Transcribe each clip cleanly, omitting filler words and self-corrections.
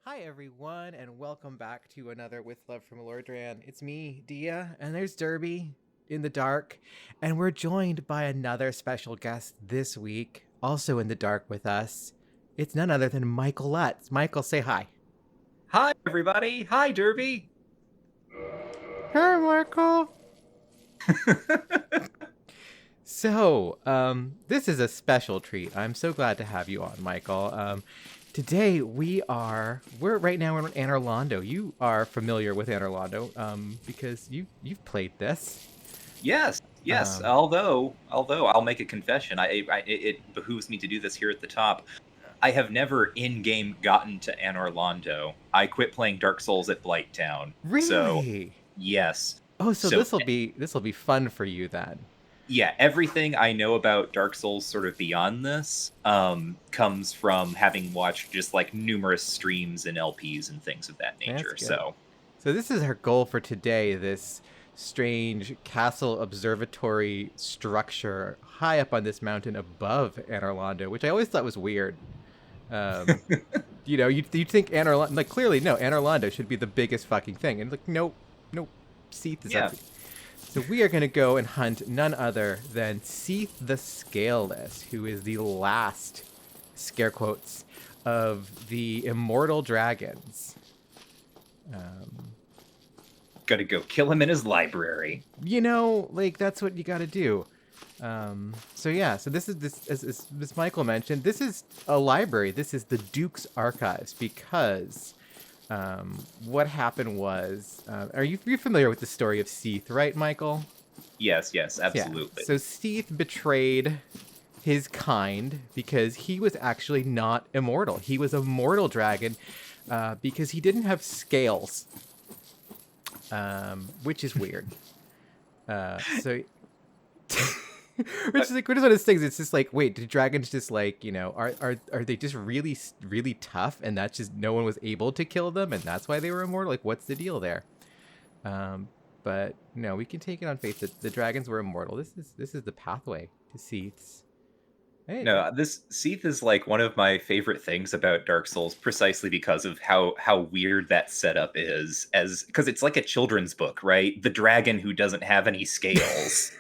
Hi everyone, and welcome back to another With Love from Lordran. It's me, Dia, and there's Derby in the dark, and we're joined by another special guest this week, also in the dark with us. It's none other than Michael Lutz. Michael, say hi. Hi, everybody. Hi, Derby. Hi, Michael. This is a special treat. I'm so glad to have you on, Michael. Today we're right now in Anor Londo. You are familiar with Anor Londo, because you've played this. Yes. Um, Although I'll make a confession. It behooves me to do this here at the top. I have never in-game gotten to Anor Londo. I quit playing Dark Souls at Blighttown. So, really? yes. Oh, so So, this will be fun for you then. yeah, everything I know about Dark Souls sort of beyond this comes from having watched just like numerous streams and LPs and things of that That's nature. good. So, So this is our goal for today. This strange castle observatory structure high up on this mountain above Anor Londo, which I always thought was weird. Um, you'd think Anor Londo, like clearly no, Anor Londo should be the biggest fucking thing, and like nope, Seath is up. yeah. So we are going to go and hunt none other than Seath the Scaleless, who is the last, scare quotes, of the immortal dragons. Gotta go kill him in his library. Like that's what you got to do. So this is as Michael mentioned, this is a library. This is the Duke's Archives because what happened was, you're familiar with the story of Seath, right, Michael? Yes, Yeah. absolutely. So Seath betrayed his kind because he was actually not immortal. He was a mortal dragon because he didn't have scales, which is weird. So, which is like one of those things. It's just like, wait, did dragons just like are they just really really tough, and that's just no one was able to kill them, and that's why they were immortal? Like, what's the deal there? But no, we can take it on faith that the dragons were immortal. This is the pathway to Seath's. Hey, No, this Seath is like one of my favorite things about Dark Souls, precisely because of how weird that setup is. As because it's like a children's book, right? The dragon who doesn't have any scales,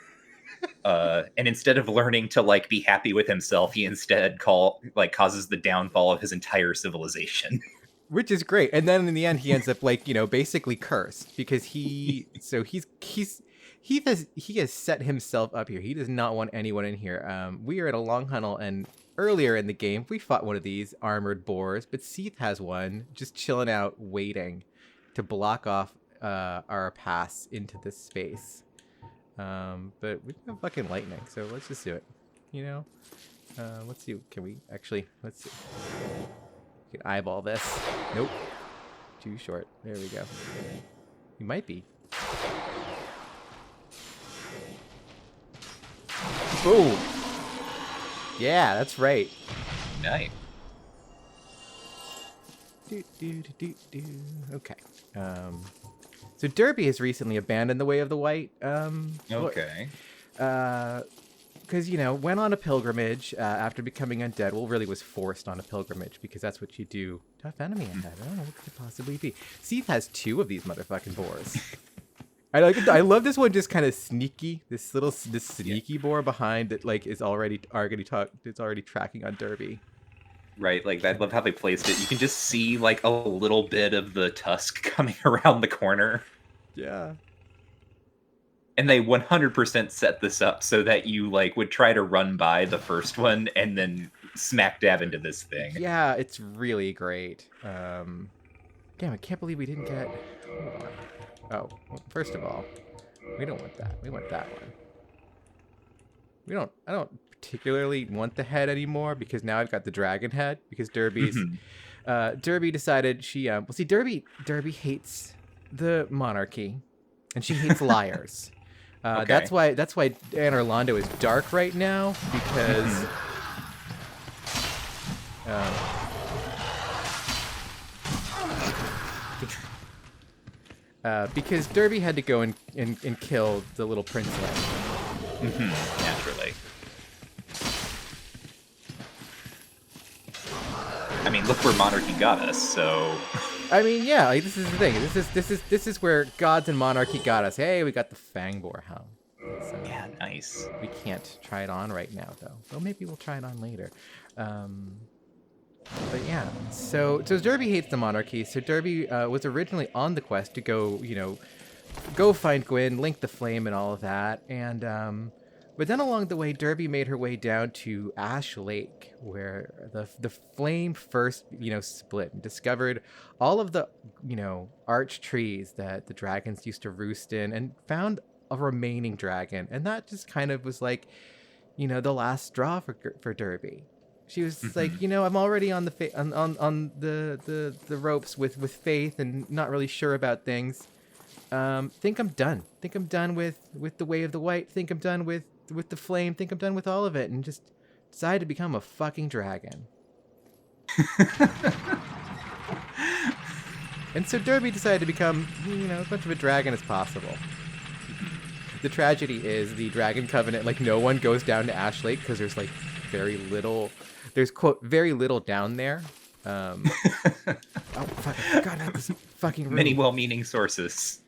and instead of learning to like be happy with himself, he instead causes the downfall of his entire civilization. which is great. And then in the end, he ends up like basically cursed because he has set himself up here. He does not want anyone in here. We are at a long tunnel, and earlier in the game, we fought one of these armored boars, but Seath has one just chilling out, waiting to block off our pass into this space. But we have fucking lightning, so let's just do it. Let's see. Can we actually? Let's see. We can eyeball this. Nope. Too short. There we go. You might be. Boom. Yeah, that's right. Nice. Okay. So Derby has recently abandoned the way of the white. Okay. Because went on a pilgrimage after becoming undead. Well, really was forced on a pilgrimage because that's what you do. Tough enemy ahead. I don't know what could it possibly be. Seath has 2 of these motherfucking boars. I like it. I love this one, just kind of sneaky. This sneaky boar behind that is already it's already tracking on Derby. Right, like I love how they placed it. You can just see like a little bit of the tusk coming around the corner. Yeah. And they 100% set this up so that you like would try to run by the first one and then smack dab into this thing. Yeah, it's really great. Damn, I can't believe we didn't get. Hold on. Oh, well, first of all, we don't want that. We want that one. I don't particularly want the head anymore because now I've got the dragon head because Derby decided she see Derby hates the monarchy and she hates liars. Okay. That's why Anor Londo is dark right now because because Derby had to go and kill the little princeling. Naturally. I mean, look where monarchy got us. So, I mean, yeah, like, this is the thing. This is where gods and monarchy got us. Hey, we got the Fangboar helm. So yeah, nice. we can't try it on right now, though. Well, maybe we'll try it on later. But yeah, so Derby hates the monarchy. So Derby was originally on the quest to go, go find Gwyn, link the flame, and all of that. And but then along the way, Derby made her way down to Ash Lake, where the flame first, split, and discovered all of the, arch trees that the dragons used to roost in, and found a remaining dragon. And that just kind of was like, the last straw for Derby. She was like, I'm already on the on the ropes with Faith, and not really sure about things. Think I'm done. Think I'm done with the Way of the White. Think I'm done with the flame. Think I'm done with all of it, and just decided to become a fucking dragon. And so Derby decided to become, as much of a dragon as possible. The tragedy is the Dragon Covenant, like, no one goes down to Ash Lake because there's, like, very little... There's, quote, very little down there. Oh, fuck, I forgot about this fucking room. Many well-meaning sources.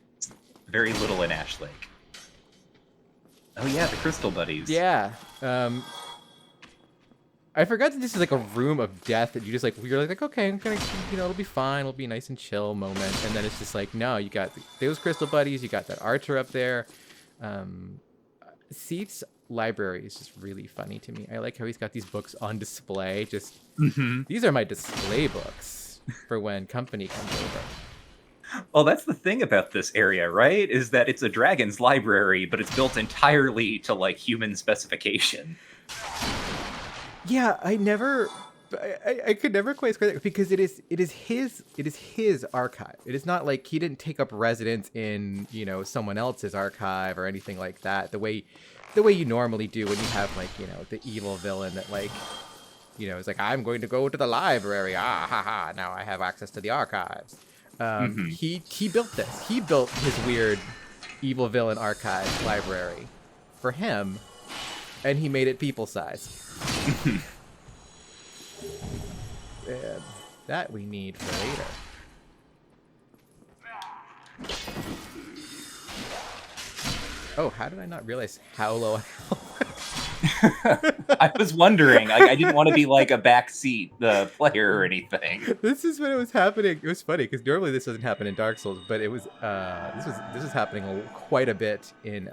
Very little in Ash Lake. Oh, yeah, the Crystal Buddies. Yeah. I forgot that this is, like, a room of death that you're like, okay, I'm gonna, it'll be fine. It'll be a nice and chill moment. And then it's just like, no, you got those Crystal Buddies. You got that Archer up there. Seath's library is just really funny to me. I like how he's got these books on display. Just these are my display books for when company comes over. Well, that's the thing about this area, right? Is that it's a dragon's library, but it's built entirely to like human specification. Yeah, I could never quite square that, because it is his archive. It is not like he didn't take up residence in, someone else's archive or anything like that. The way you normally do when you have, like, the evil villain that, like, is like, I'm going to go to the library. Ah, ha, ha. Now I have access to the archives. He built this. He built his weird evil villain archive library for him, and he made it people size. And that we need for later. Oh, how did I not realize how low I was wondering. Like, I didn't want to be like a backseat the player or anything. This is when it was happening. It was funny because normally this doesn't happen in Dark Souls, but it was this was happening quite a bit in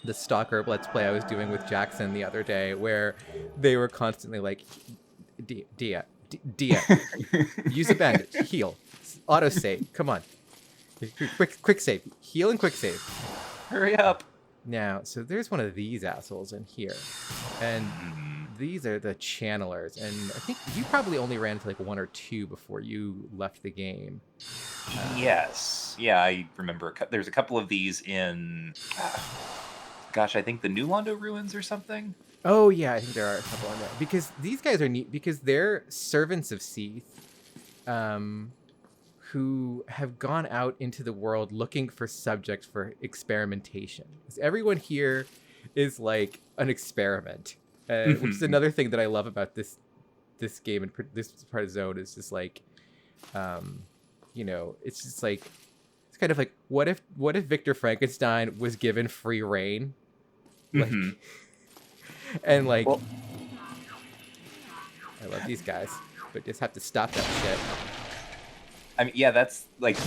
the Stalker Let's Play I was doing with Jackson the other day, where they were constantly like, Dia, use a bandage, heal, auto save, come on, quick save, heal and quick save. Hurry up. Now, so there's one of these assholes in here, and these are the channelers, and I think you probably only ran into like one or two before you left the game. Yes. Yeah, I remember. There's a couple of these in, gosh, I think the New Londo Ruins or something. Oh, yeah, I think there are a couple on there. Because these guys are neat, because they're servants of Seath, who have gone out into the world looking for subjects for experimentation. Because everyone here is like an experiment, which is another thing that I love about this game and this part of Zone is just like, it's just like, it's kind of like, what if Victor Frankenstein was given free reign? Like, and like, well, I love these guys, but just have to stop that shit. I mean, yeah, that's like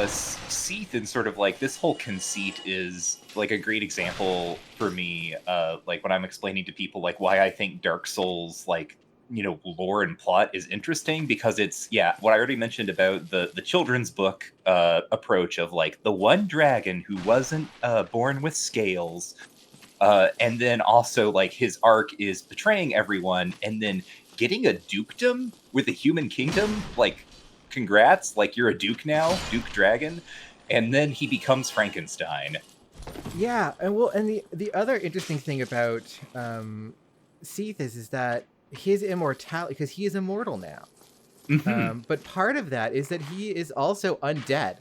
Seath, and sort of like this whole conceit is like a great example for me. Like when I'm explaining to people like why I think Dark Souls, like, lore and plot is interesting, because it's, yeah, what I already mentioned about the children's book approach of like the one dragon who wasn't born with scales. And then also, like, his arc is betraying everyone, and then getting a dukedom with a human kingdom. Like, congrats, like, you're a duke now, Duke Dragon. And then he becomes Frankenstein. Yeah, and the other interesting thing about Seath is that his immortality, because he is immortal now. But part of that is that he is also undead.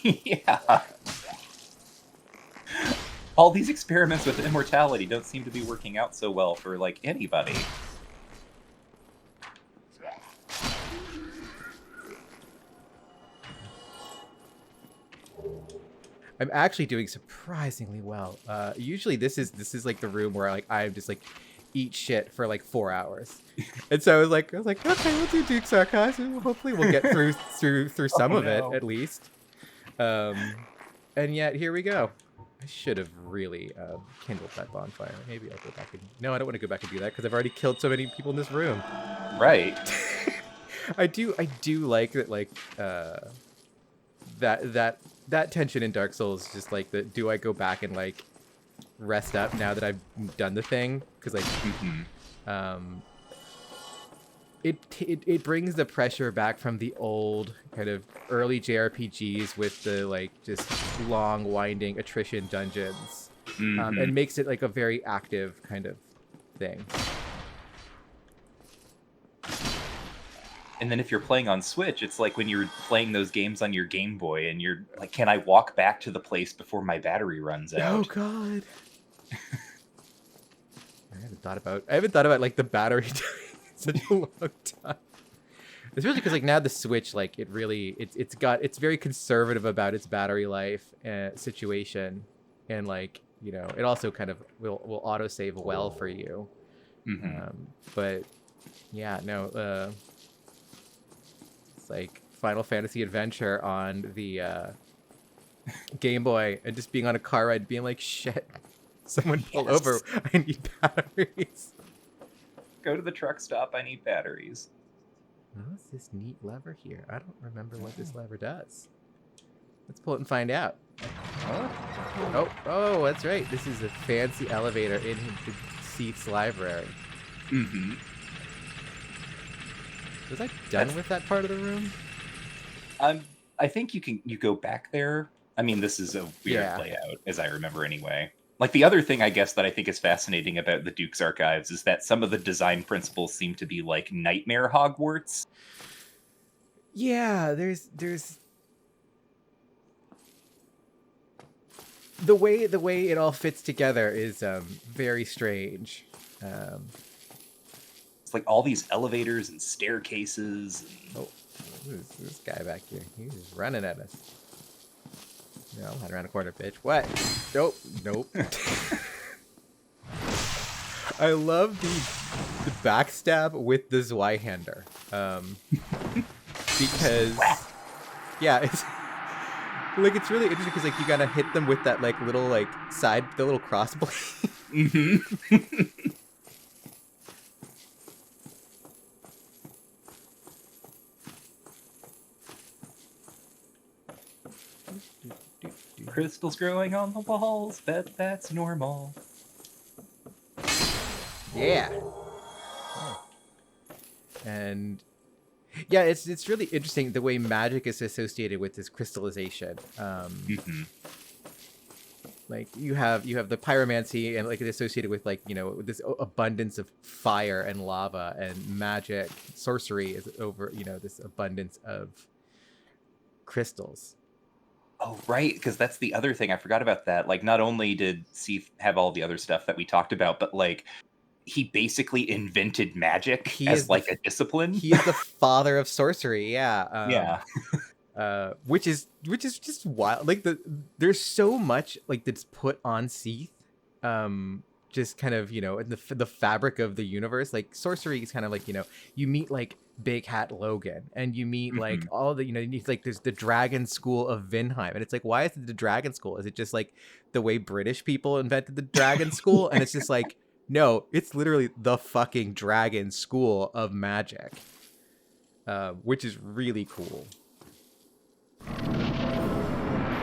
Yeah. All these experiments with immortality don't seem to be working out so well for, like, anybody. I'm actually doing surprisingly well. Usually this is like the room where I just like eat shit for like 4 hours. And so I was like, okay, we'll do Duke's Archives, and hopefully we'll get through some Oh, of it no. at least. And yet here we go. I should have really kindled that bonfire. Maybe I'll go back and... No, I don't want to go back and do that because I've already killed so many people in this room. Right. I do like that, like that tension in Dark Souls, just like the do I go back and like rest up now that I've done the thing? Because like it brings the pressure back from the old kind of early JRPGs with the like just long winding attrition dungeons, and makes it like a very active kind of thing. And then if you're playing on Switch, it's like when you're playing those games on your Game Boy and you're like, can I walk back to the place before my battery runs out? Oh god. I haven't thought about like the battery dying in such a long time. Especially because like now the Switch, like it's very conservative about its battery life situation, and like, you know, it also kind of will autosave well for you. But yeah, no, it's like Final Fantasy Adventure on the Game Boy, and just being on a car ride, being like, shit, someone pull over, I need batteries. Go to the truck stop, I need batteries. What's this neat lever here? I don't remember what this lever does. Let's pull it and find out. Oh, that's right. This is a fancy elevator in Seath's library. Was I done with that part of the room? I think you go back there. I mean, this is a weird layout, as I remember anyway. Like, the other thing, I guess, that I think is fascinating about the Duke's Archives is that some of the design principles seem to be like Nightmare Hogwarts. Yeah, there's the way it all fits together is very strange. It's like all these elevators and staircases. Oh, who's this guy back here? He's running at us. No, I'll head around a corner, bitch. What? Nope. I love the backstab with the Zweihander. Because, yeah, it's like, it's really interesting because like you gotta hit them with that like little like side, the little crossblade. Crystals growing on the walls, bet that's normal. Yeah. Oh. And yeah, it's really interesting the way magic is associated with this crystallization. Like you have the pyromancy, and like it's associated with like, you know, this abundance of fire and lava, and magic, sorcery is over, you know, this abundance of crystals. Oh, right, because that's the other thing. I forgot about that. Like, not only did Seath have all the other stuff that we talked about, but like he basically invented magic as like a discipline. He is the father of sorcery. Yeah. Which is just wild. Like there's so much like that's put on Seath. Just kind of, you know, in the fabric of the universe. Like sorcery is kind of like, you know, you meet like Big Hat Logan, and you meet like all the, you know, it's like there's the Dragon School of Vinheim, and it's like, why is it the Dragon School? Is it just like the way British people invented the Dragon School? And it's just like, no, it's literally the fucking Dragon School of magic, which is really cool.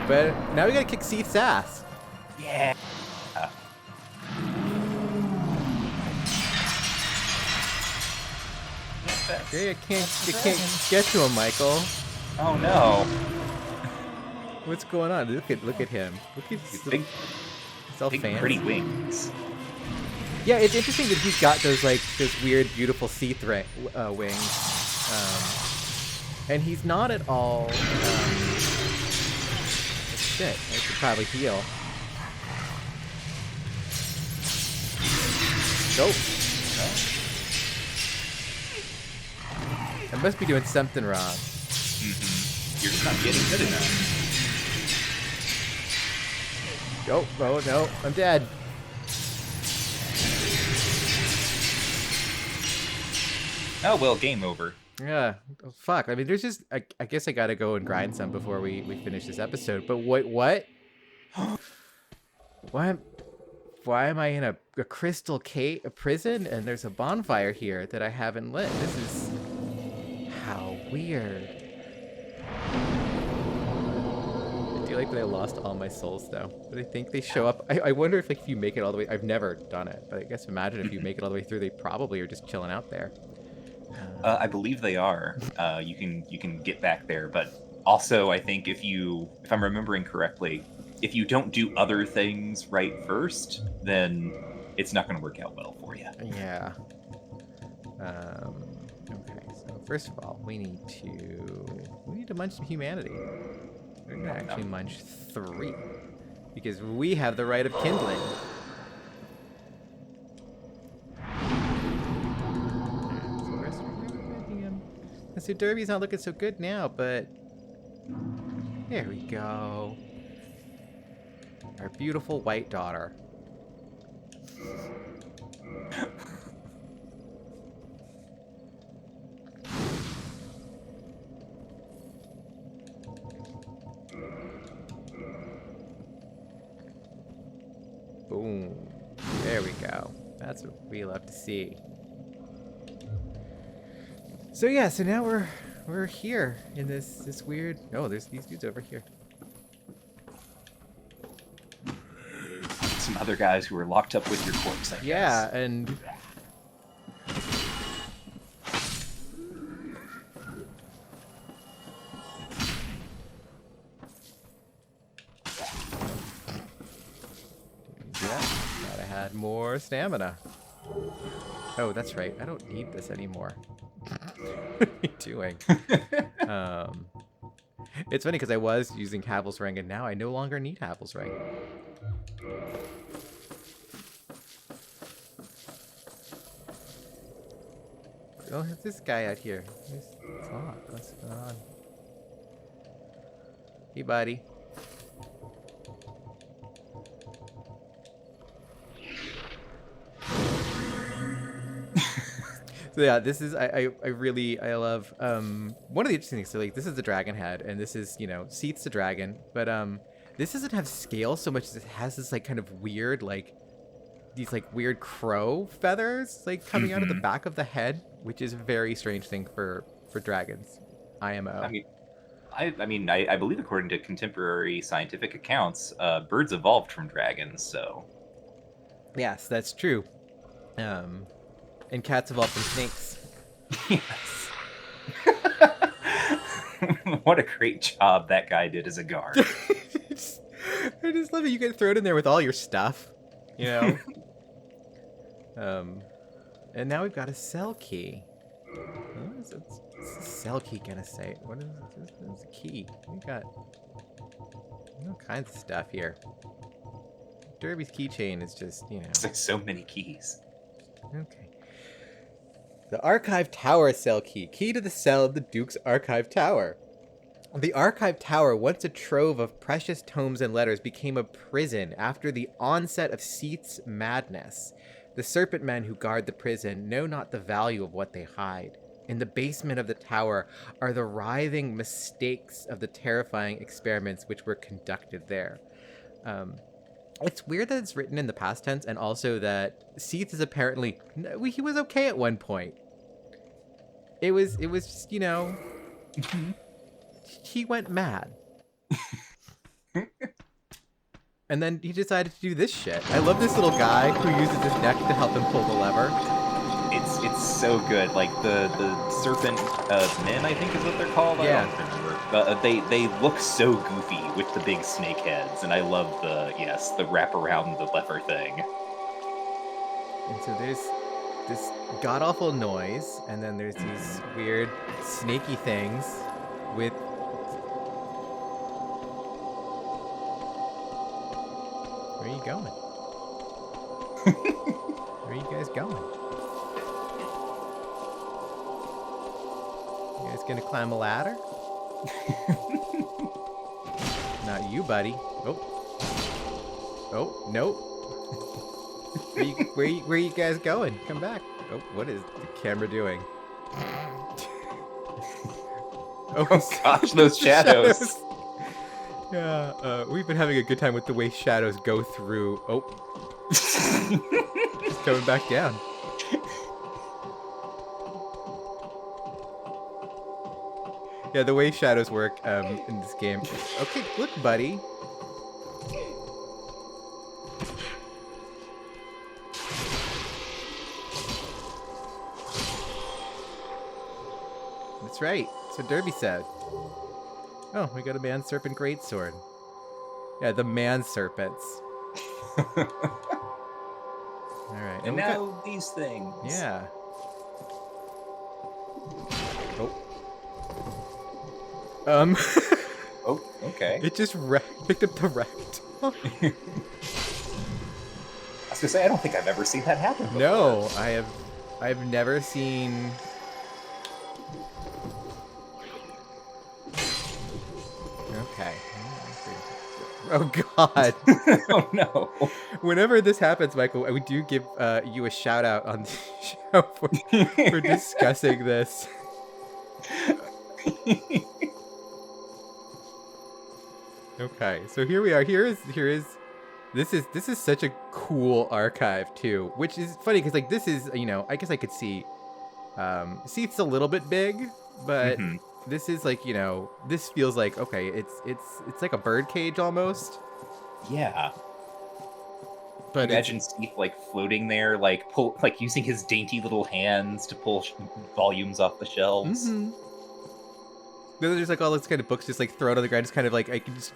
But now we gotta kick Seath's ass. Yeah. You can't get to him, Michael. Oh no. What's going on? Look at him. Look at his Big pretty wings. Yeah, it's interesting that he's got those like those weird, beautiful Seath wings, and he's not at all. Shit, I should probably heal. Nope. I must be doing something wrong. You're just not getting good enough. Oh, oh no, I'm dead. Oh, well, game over. Yeah, oh, fuck. I mean, there's just, I guess I gotta go and grind some before we finish this episode. But wait, what? Why, why am I in a crystal cave, a prison, and there's a bonfire here that I haven't lit? This is, how weird. I do like that I lost all my souls, though. But I think they show up. I wonder if, like, if you make it all the way, I've never done it, but I guess imagine if you make it all the way through, they probably are just chilling out there. I believe they are. You can get back there, but also I think if I'm remembering correctly, if you don't do other things right first, then it's not going to work out well for you. Yeah. Okay. So first of all, we need to munch some humanity. We're gonna actually munch 3 because we have the right of kindling. So Derby's not looking so good now, but there we go. Our beautiful white daughter. Boom. There we go. That's what we love to see. So yeah, so now we're here in this weird. Oh, there's these dudes over here. Some other guys who were locked up with your corpse, I guess. Yeah, and yeah, gotta had more stamina. Oh, that's right. I don't need this anymore. What are you doing? It's funny because I was using Havel's Ring and now I no longer need Havel's Ring. Oh, there's this guy out here. What's going on? Hey, buddy. So yeah, this is I love one of the interesting things. So like this is the dragon head, and this is Seath's the dragon, but this doesn't have scale so much as it has this like kind of weird like these like weird crow feathers like coming out of the back of the head, which is a very strange thing for dragons. IMO. I mean, I believe according to contemporary scientific accounts, birds evolved from dragons. So yes, that's true. And cats evolved from snakes. Yes. What a great job that guy did as a guard. I just love it. You get thrown in there with all your stuff, And now we've got a cell key. What's the cell key gonna say? What is the key? We got all kinds of stuff here. Derby's keychain is just, It's like so many keys. Okay. The Archive Tower cell key. Key to the cell of the Duke's Archive Tower. The Archive Tower, once a trove of precious tomes and letters, became a prison after the onset of Seath's madness. The serpent men who guard the prison know not the value of what they hide. In the basement of the tower are the writhing mistakes of the terrifying experiments which were conducted there. It's weird that it's written in the past tense, and also that Seath is apparently he was okay at one point. It was just he went mad, and then he decided to do this shit. I love this little guy who uses his neck to help him pull the lever. It's so good. Like the serpent men, I think is what they're called. Yeah. I don't remember. They look so goofy with the big snake heads, and I love the wrap around the lever thing. And so there's this god awful noise, and then there's these weird snaky things with. Where are you going? Where are you guys going? You guys gonna climb a ladder? Not you, buddy. Oh. Oh, nope. Where you guys going? Come back. Oh, what is the camera doing? Oh gosh, those the shadows. Yeah, we've been having a good time with the way shadows go through. Oh, it's coming back down. Yeah, the way shadows work in this game. Okay, look, buddy. That's right. So Derby said. Oh, we got a man serpent greatsword. Yeah, the man serpents. All right, And we now got... these things. Yeah. Oh. Oh, okay. It just picked up the rect. I was gonna say, I don't think I've ever seen that happen before. No, I've never seen. Okay. Oh God. Oh no. Whenever this happens, Michael, we do give you a shout out on the show for discussing this. Okay, so here we are. Here is this is such a cool archive too, which is funny because like this is, you know, I guess I could see Seath's a little bit big, but this is like, you know, this feels like, okay, it's like a bird cage almost. Yeah. But imagine Steve like floating there, like using his dainty little hands to pull volumes off the shelves. Then there's like all those kind of books just like thrown on the ground. It's kind of like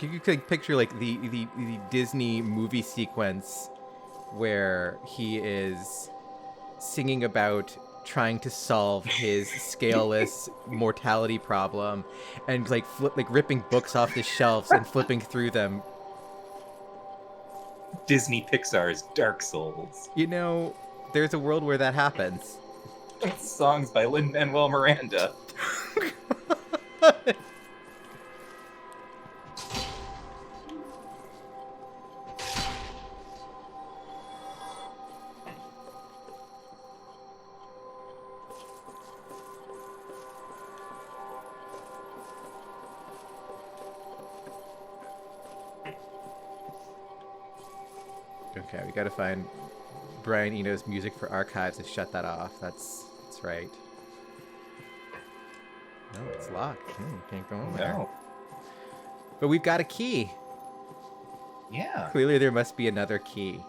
you could picture like the Disney movie sequence where he is singing about trying to solve his scaleless mortality problem, and like ripping books off the shelves and flipping through them. Disney Pixar's Dark Souls. You know, there's a world where that happens. Songs by Lin-Manuel Miranda. Okay, we gotta find Brian Eno's music for archives and shut that off. That's right. No, it's locked. Can't go in there. No. But we've got a key. Yeah. Clearly there must be another key.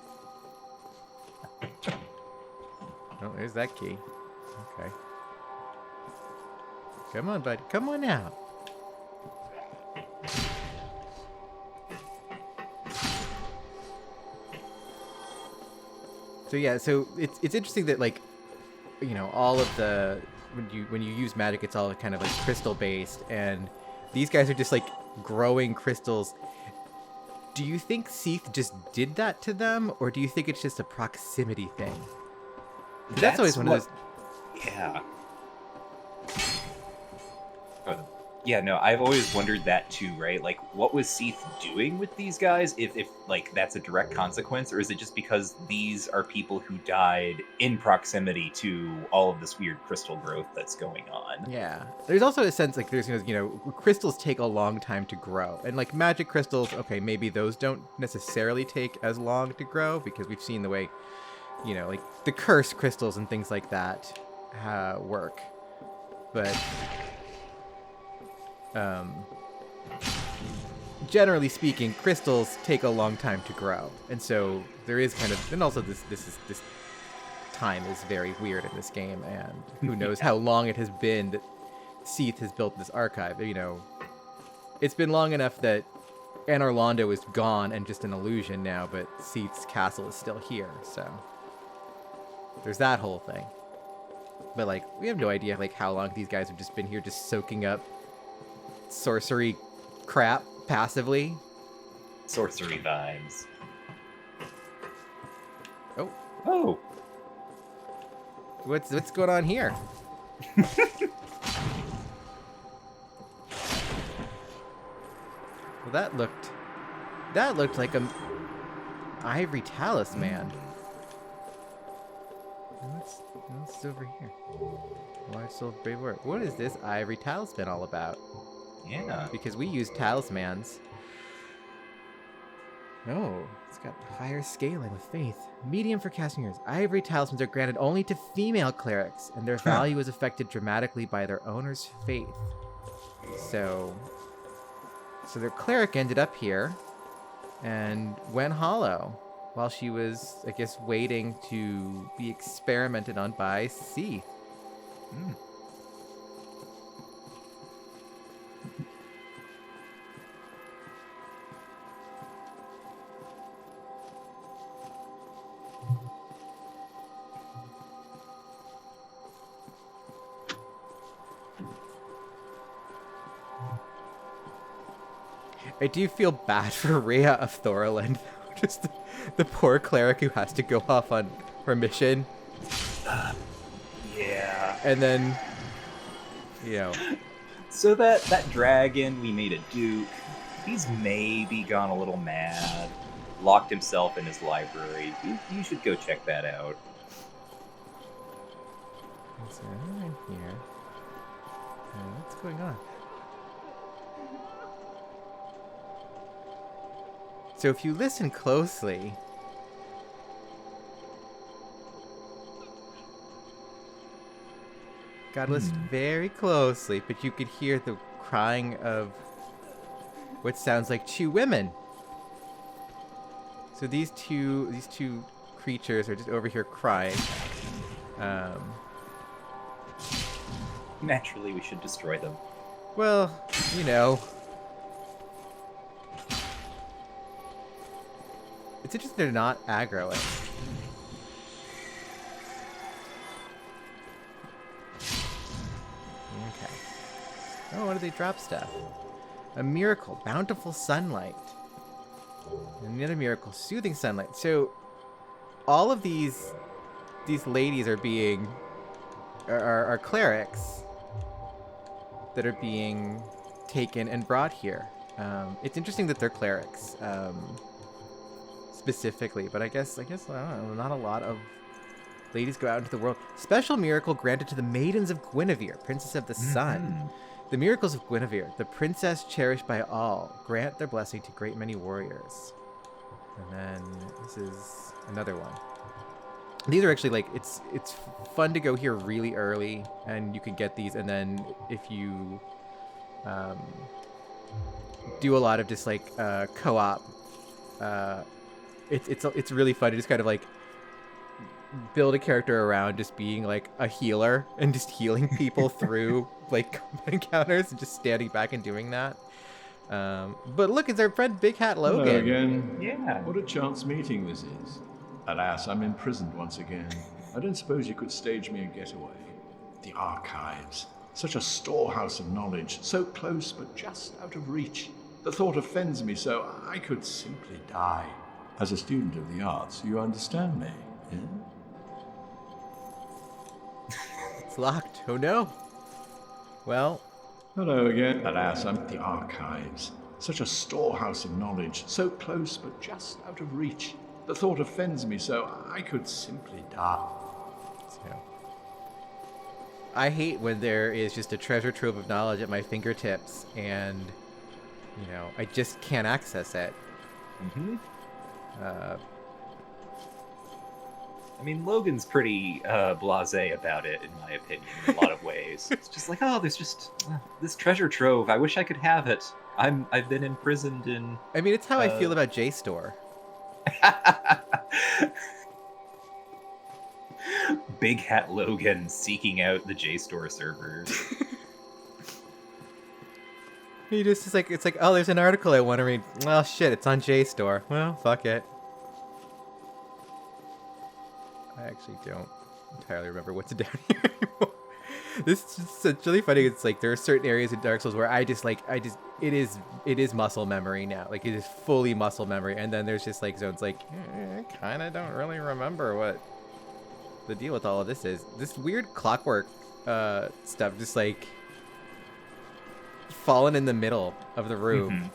Oh, there's that key. Okay. Come on, bud. Come on out. So yeah, so it's interesting that, like, you know, all of the when you use magic, it's all kind of like crystal based, and these guys are just like growing crystals. Do you think Seath just did that to them, or do you think it's just a proximity thing? That's always one of those. Yeah. Yeah, no, I've always wondered that too, right? Like, what was Seath doing with these guys? If like that's a direct consequence, or is it just because these are people who died in proximity to all of this weird crystal growth that's going on? Yeah, there's also a sense like there's, you know, crystals take a long time to grow, and like magic crystals, okay, maybe those don't necessarily take as long to grow because we've seen the way, you know, like the curse crystals and things like that work, but. Generally speaking, crystals take a long time to grow, and so there is kind of, and also this time is very weird in this game, and who knows how long it has been that Seath has built this archive. You know, it's been long enough that Anor Londo is gone and just an illusion now, but Seath's castle is still here, so there's that whole thing. But like, we have no idea like how long these guys have just been here, just soaking up sorcery crap passively. Sorcery vibes. Oh. Oh. What's going on here? Well, that looked like a ivory talisman. What's over here? Large silver bravery. What is this ivory talisman all about? Yeah. Because we use talismans. Oh, it's got higher scaling with faith. Medium for casting yours. Ivory talismans are granted only to female clerics, and their value is affected dramatically by their owner's faith. So their cleric ended up here and went hollow while she was, I guess, waiting to be experimented on by Seath. Mm. I do feel bad for Rhea of Thorland. Just the poor cleric who has to go off on her mission. Yeah. And then, you know. So that dragon we made a duke, he's maybe gone a little mad, locked himself in his library. You should go check that out. Is there anyone in here? What's going on? So if you listen closely, gotta listen very closely, but you could hear the crying of what sounds like two women. So these two creatures are just over here crying. Naturally, we should destroy them. Well, you know. It's interesting they're not aggroing. Okay. Oh, what do they drop stuff? A miracle, bountiful sunlight. And another miracle, soothing sunlight. So, all of these ladies are being are clerics that are being taken and brought here. It's interesting that they're clerics. Specifically, but I guess I don't know, not a lot of ladies go out into the world. Special miracle granted to the maidens of Guinevere, princess of the sun. The miracles of Guinevere, the princess cherished by all, grant their blessing to great many warriors. And then this is another one. These are actually like it's fun to go here really early, and you can get these. And then if you do a lot of just like co-op. It's really fun to just kind of like build a character around just being like a healer and just healing people through like combat encounters and just standing back and doing that. But look, it's our friend Big Hat Logan. Hello again. Yeah. What a chance meeting this is. Alas, I'm imprisoned once again. I don't suppose you could stage me a getaway. The archives. Such a storehouse of knowledge. So close, but just out of reach. The thought offends me so I could simply die. As a student of the arts, you understand me, yeah? It's locked. Oh no. Well. Hello again. Alas, I'm the archives. Such a storehouse of knowledge. So close, but just out of reach. The thought offends me so I could simply die. So, I hate when there is just a treasure trove of knowledge at my fingertips and, you know, I just can't access it. Mm-hmm. I mean, Logan's pretty blasé about it, in my opinion, in a lot of ways. It's just like, oh, there's just this treasure trove. I wish I could have it. I've been imprisoned in. I mean, it's how I feel about JSTOR. Big Hat Logan seeking out the JSTOR servers. He just is like, it's like, oh, there's an article I want to read. Well, shit, it's on JSTOR. Well, fuck it. I actually don't entirely remember what's down here anymore. This is just really funny. It's like there are certain areas in Dark Souls where it is muscle memory now. Like it is fully muscle memory, and then there's just like zones like I kind of don't really remember what the deal with all of this is. This weird clockwork stuff just like fallen in the middle of the room,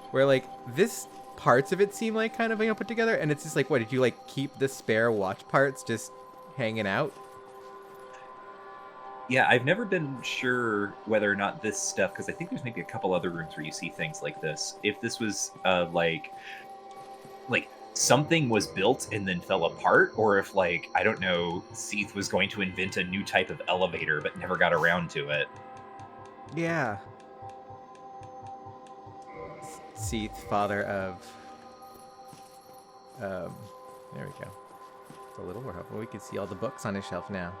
where like this parts of it seem like kind of, you know, put together, and it's just like, what, did you like keep the spare watch parts just hanging out? Yeah, I've never been sure whether or not this stuff, because I think there's maybe a couple other rooms where you see things like this. If this was like something was built and then fell apart, or if, like, I don't know, Seath was going to invent a new type of elevator but never got around to it. Yeah. Seath, father of... there we go. It's a little more helpful. We can see all the books on his shelf now.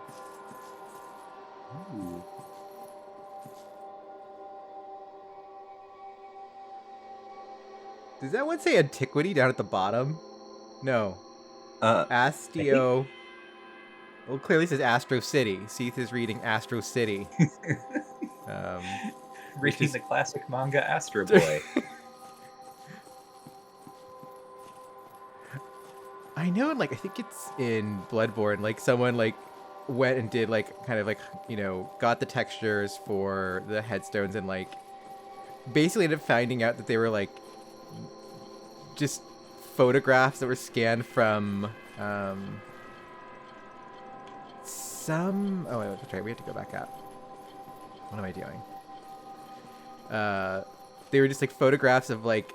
Ooh. Does that one say antiquity down at the bottom? No. Astio. Well, clearly says Astro City. Seath is reading Astro City. Reading the classic manga Astro Boy. I know, like, I think it's in Bloodborne, like, someone, like, went and did, like, kind of, like, you know, got the textures for the headstones and, like, basically ended up finding out that they were, like, just photographs that were scanned from, some... Oh, wait, that's right, we have to go back up. What am I doing? They were just, like, photographs of, like,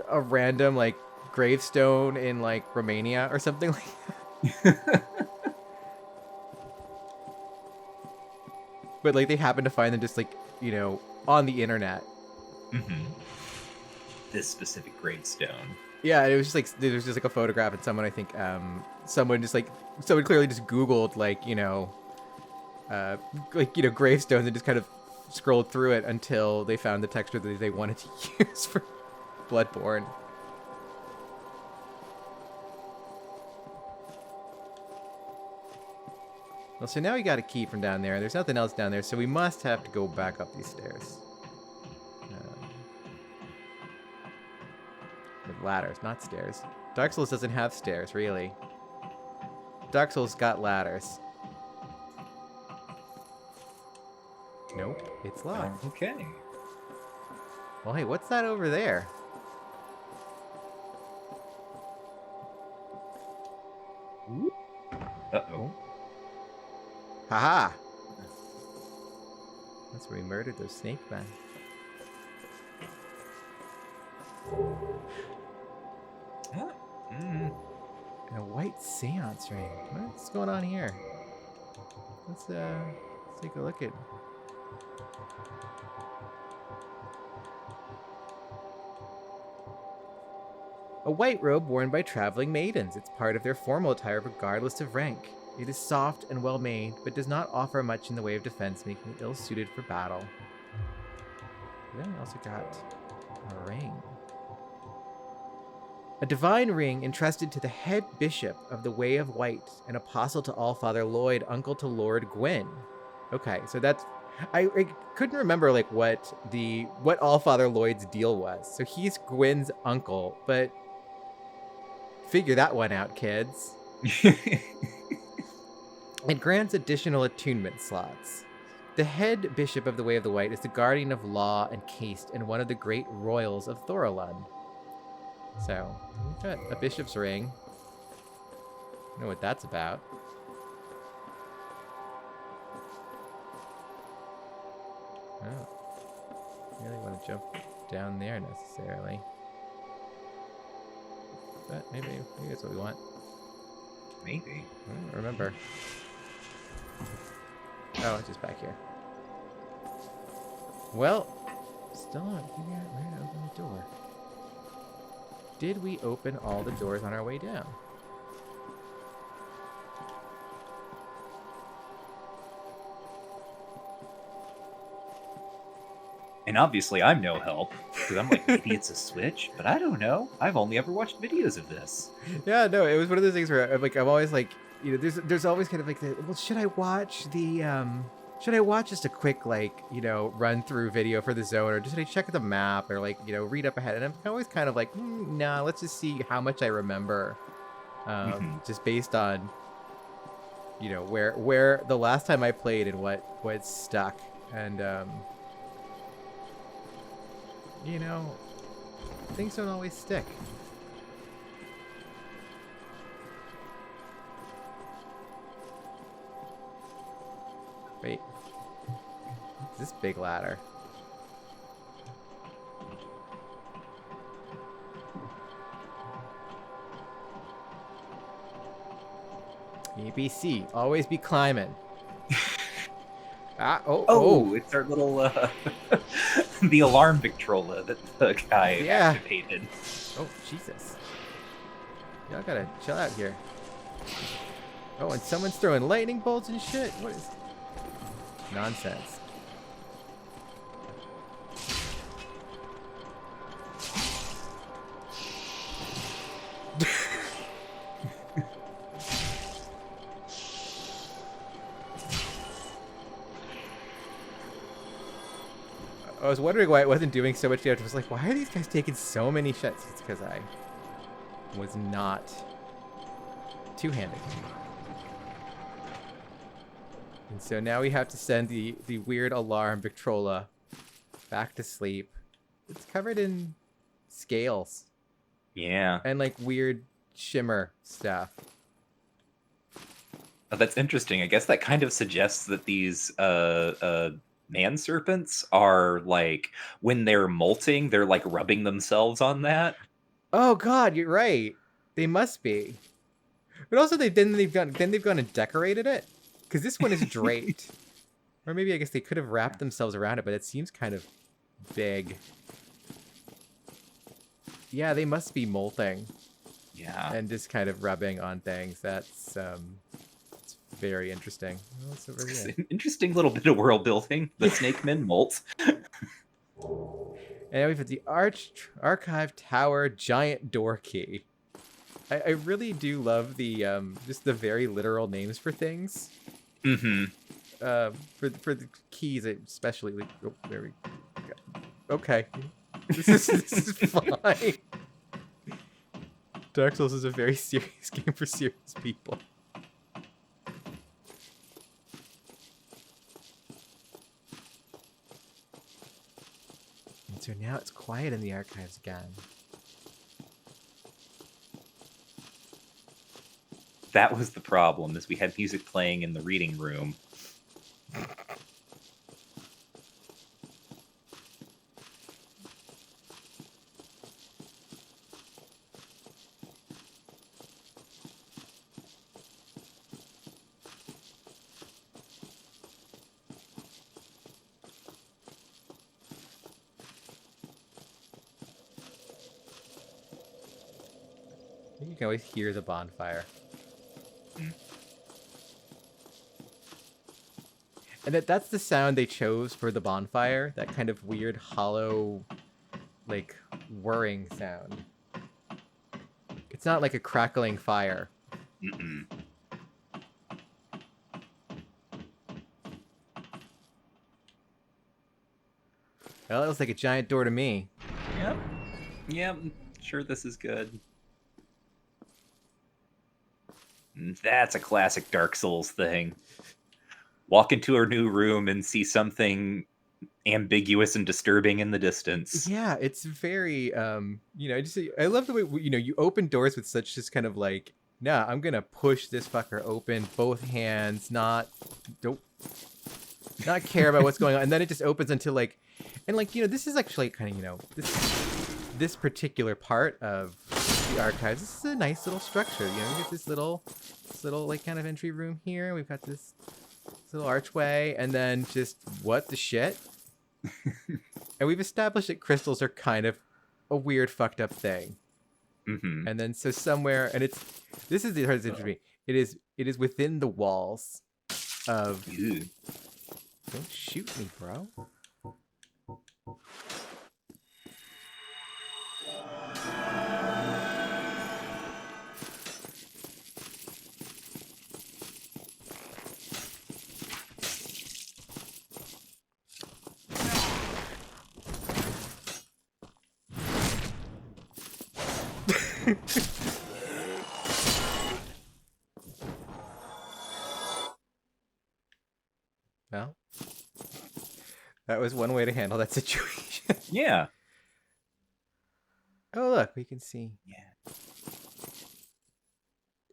a random, like, gravestone in, like, Romania or something like that. But, like, they happened to find them just, like, you know, on the internet. Mm-hmm. This specific gravestone. Yeah, it was just, like, there was just, like, a photograph, and someone, I think, someone clearly just Googled, like, you know, gravestones and just kind of scrolled through it until they found the texture that they wanted to use for Bloodborne. Well, so now we got a key from down there, and there's nothing else down there, so we must have to go back up these stairs. With ladders, not stairs. Dark Souls doesn't have stairs, really. Dark Souls got ladders. Nope, it's locked. Okay. Well, hey, what's that over there? Uh-oh. Haha! That's where we murdered those snake men. And a white seance ring. What's going on here? Let's take a look at... A white robe worn by traveling maidens. It's part of their formal attire regardless of rank. It is soft and well made, but does not offer much in the way of defense, making it ill-suited for battle. Then we also got a ring. A divine ring entrusted to the head bishop of the Way of White, an apostle to Allfather Lloyd, uncle to Lord Gwyn. Okay, so that's... I couldn't remember, like, what Allfather Lloyd's deal was. So he's Gwyn's uncle, but... Figure that one out, kids. It grants additional attunement slots. The head bishop of the Way of the White is the guardian of law and caste and one of the great royals of Thorolund. So, we've got a bishop's ring. I know what that's about. Oh. Really want to jump down there necessarily. But maybe that's what we want. Maybe. I don't remember. Oh, it's just back here. Well, still not figuring out where to open the door. Did we open all the doors on our way down? And obviously I'm no help, because I'm like, maybe it's a switch, but I don't know. I've only ever watched videos of this. Yeah, no, it was one of those things where I'm always like, you know, there's always kind of like well, should I watch just a quick, like, you know, run through video for the zone, or should I check the map, or, like, you know, read up ahead? And I'm always kind of like, nah, let's just see how much I remember, just based on, you know, where the last time I played and what stuck, and you know, Things don't always stick. Wait. This big ladder. ABC, always be climbing. It's our little the alarm Victrola that the guy activated. Oh, Jesus. Y'all gotta chill out here. Oh, and someone's throwing lightning bolts and shit? What is... Nonsense. I was wondering why it wasn't doing so much damage. I was like, why are these guys taking so many shots? It's because I was not two-handed. And so now we have to send the weird alarm Victrola back to sleep. It's covered in scales. Yeah. And like weird shimmer stuff. Oh, that's interesting. I guess that kind of suggests that these man serpents are like, when they're molting, they're like rubbing themselves on that. Oh God, you're right. They must be. But also they've gone and decorated it. Because this one is draped. Or maybe I guess they could have wrapped themselves around it, but it seems kind of big. Yeah, they must be molting. Yeah. And just kind of rubbing on things. That's it's very interesting. What's over here? An interesting little bit of world building. The snake men molt. And we've got the Archive Tower Giant Door Key. I really do love the just the very literal names for things. Mm-hmm. For the keys, especially. Like, oh, there we go. Okay, this is fine. Dark Souls is a very serious game for serious people. And so now it's quiet in the archives again. That was the problem, is we had music playing in the reading room. You can always hear the bonfire. And that's the sound they chose for the bonfire. That kind of weird, hollow, like, whirring sound. It's not like a crackling fire. Mm-mm. Well, it looks like a giant door to me. Yep. Yep. Sure, this is good. That's a classic Dark Souls thing. Walk into a new room and see something ambiguous and disturbing in the distance. Yeah, it's very, I love the way, you open doors with such just kind of like, nah, I'm gonna push this fucker open, both hands, not care about what's going on. And then it just opens until like, and like, this is actually kind of, this particular part of the archives, this is a nice little structure. We get this little like kind of entry room here. We've got this little archway, and then just what the shit. And we've established that crystals are kind of a weird fucked up thing. Mm-hmm. And then so somewhere, and this is the hardest thing for me. It is within the walls of. Ew. Don't shoot me, bro. Well, that was one way to handle that situation. Yeah. Oh, look, we can see. Yeah.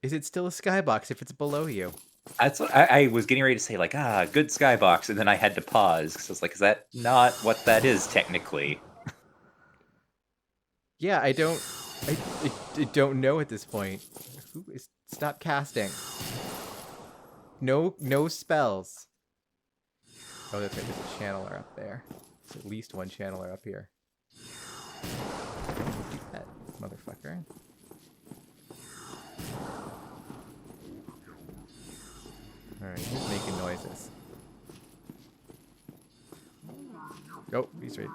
Is it still a skybox if it's below you? That's what I was getting ready to say, like, good skybox, and then I had to pause because I was like, is that not what that is technically? Yeah, I don't know at this point. Who is stop casting? No spells. Oh, that's right. There's a channeler up there. There's at least one channeler up here. Do that, motherfucker. Alright, he's making noises. Oh, he's right.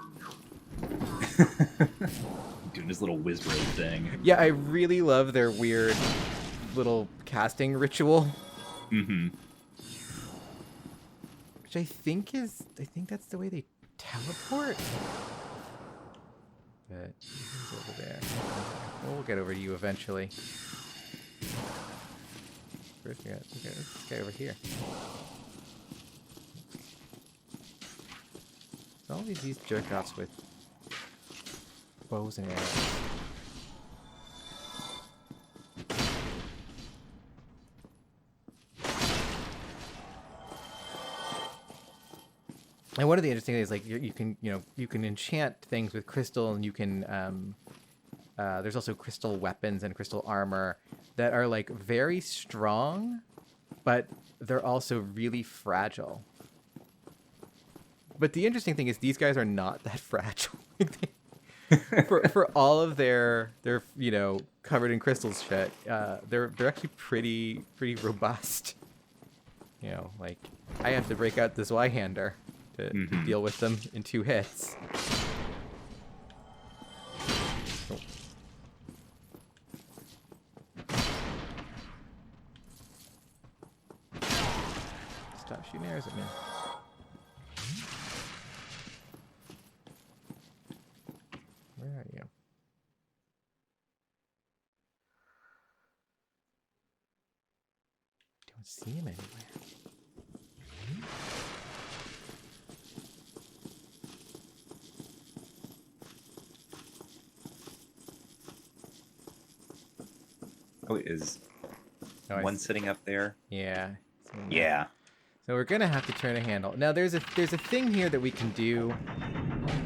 Doing his little whiz road thing. Yeah, I really love their weird little casting ritual. Mm-hmm. Which I think that's the way they teleport. But he's over there. We'll get over to you eventually. First we got this guy over here. So all these jerk-offs with bows and arrows. And one of the interesting things is like you can enchant things with crystal, and you can there's also crystal weapons and crystal armor that are like very strong, but they're also really fragile. But the interesting thing is these guys are not that fragile. for all of their covered in crystals shit, they're actually pretty robust. Like I have to break out the Zweihander to deal with them in 2 hits. Oh. Stop shooting arrows at me. Where are you? Don't see him anywhere. Oh, is Oh, one sitting up there? Yeah. Yeah. So we're gonna have to turn a handle. Now there's a thing here that we can do,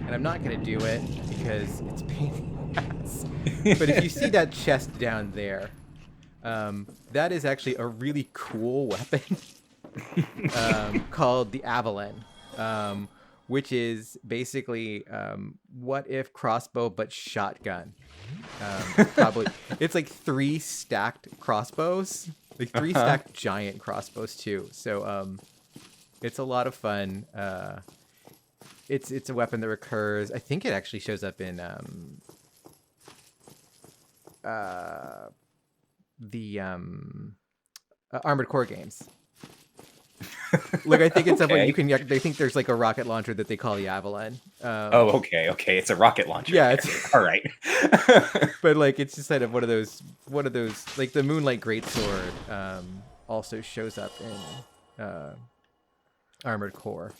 and I'm not gonna do it because it's pain in the ass. But if you see that chest down there, that is actually a really cool weapon called the Avalon, which is basically what if crossbow but shotgun. Probably it's like 3 stacked crossbows, like 3 stacked giant crossbows too. So it's a lot of fun. It's a weapon that recurs. I think it actually shows up in the Armored Core games. Look, I think it's something you can. They think there's like a rocket launcher that they call the Avalon. Oh, okay. It's a rocket launcher. Yeah, it's all right. But like, it's just kind of one of those. Like the Moonlight Greatsword also shows up in Armored Core.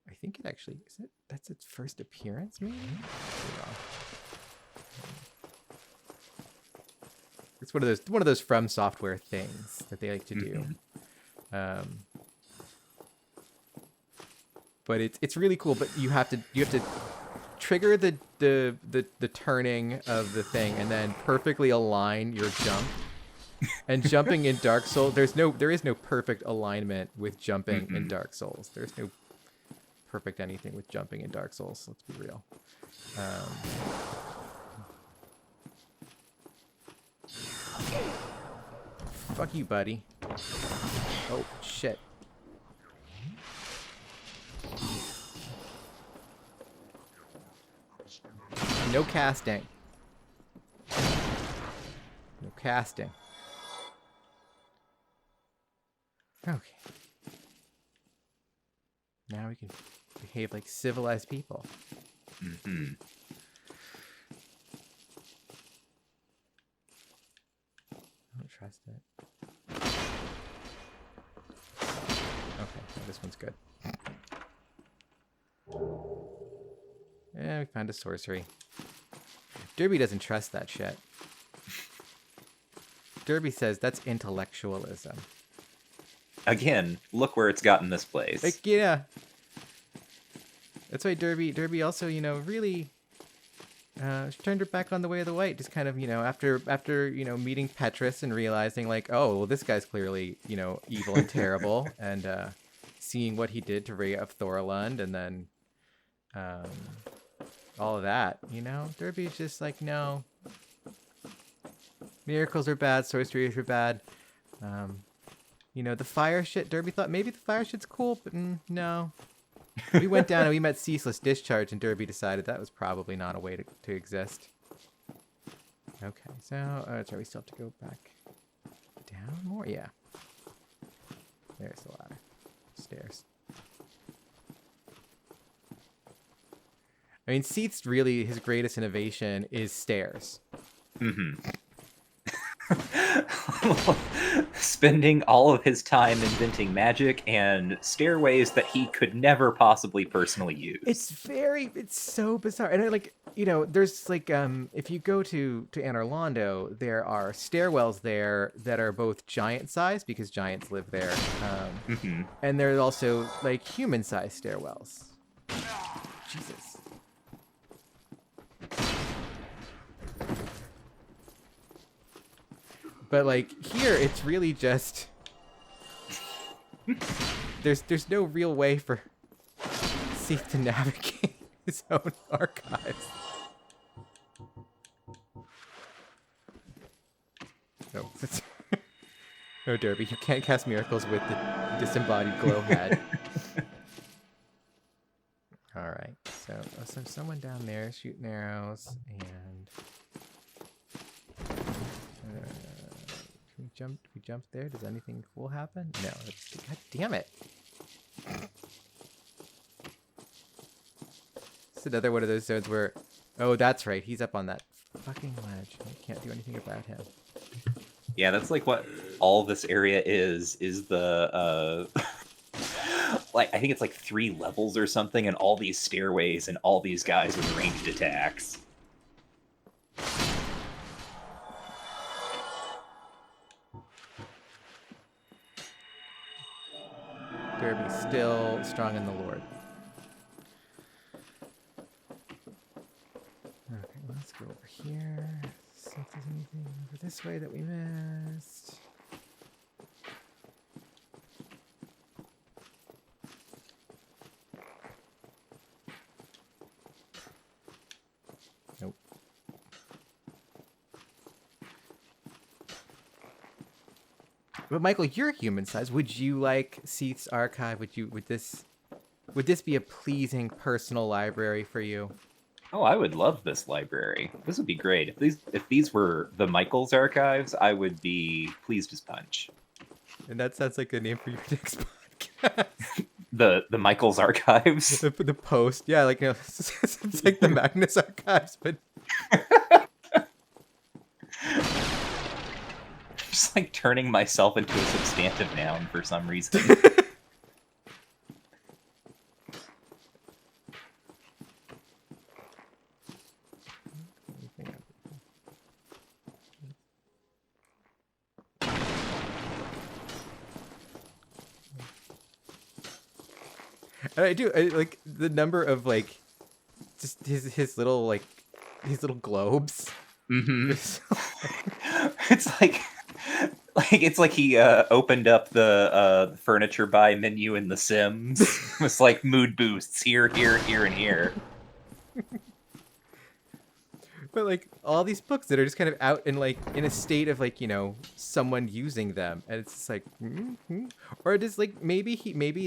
I think it actually is it. That's its first appearance, maybe. It's one of those From Software things that they like to do. But it's really cool. But you have to trigger the turning of the thing and then perfectly align your jump. And jumping in Dark Souls, there is no perfect alignment with jumping in Dark Souls. There's no perfect anything with jumping in Dark Souls. Let's be real. Fuck you, buddy. Oh, shit. No casting. No casting. Okay. Now we can behave like civilized people. Mm-hmm. I don't trust it. Okay, well, this one's good. Yeah, we found a sorcery. Derby doesn't trust that shit. Derby says that's intellectualism. Again, look where it's gotten this place. Like, yeah. That's why Derby also, you know, really she turned her back on the way of the white. Just kind of, you know, after you know, meeting Petrus and realizing like, oh, well, this guy's clearly, you know, evil and terrible, and seeing what he did to Rhea of Thorlund, and then all of that, you know, Derby's just like, no. Miracles are bad, sorceries are bad. You know, the fire shit, Derby thought maybe the fire shit's cool, but no. We went down and we met Ceaseless Discharge, and Derby decided that was probably not a way to exist. Okay, so, sorry, we still have to go back down more? Yeah. There's the ladder. Stairs. I mean, Seath's really, his greatest innovation is stairs. Mm-hmm. Spending all of his time inventing magic and stairways that he could never possibly personally use. It's so bizarre. And like, you know, there's like, if you go to Anor Londo, there are stairwells there that are both giant size because giants live there. And there's also like human sized stairwells. Jesus. But like here, it's really just there's no real way for Seath to navigate his own archives. No, no, Derby, you can't cast miracles with the disembodied glow head. All right, so someone down there shooting arrows, and we jump there? Does anything cool happen? No. God damn it. It's another one of those zones where, oh, that's right. He's up on that fucking ledge. I can't do anything about him. Yeah, that's like what all this area is the, like, I think it's like 3 levels or something, and all these stairways and all these guys with ranged attacks. Derby still strong in the Lord. Okay, let's go over here. See if there's anything over this way that we missed. Nope. But Michael, you're human size. Would you like Seath's archive? Would this be a pleasing personal library for you? Oh, I would love this library. This would be great. If these were the Michael's archives, I would be pleased as punch. And that sounds like a name for your next podcast. The Michael's archives. The post, yeah, like, you know, it's like the Magnus archives, but Just like turning myself into a substantive noun for some reason. And I like the number of like just his little globes. Mm-hmm. It's like he opened up the furniture buy menu in The Sims. It's like mood boosts here, and here. But like all these books that are just kind of out in like in a state of like, you know, someone using them, and it's just like, or it is like maybe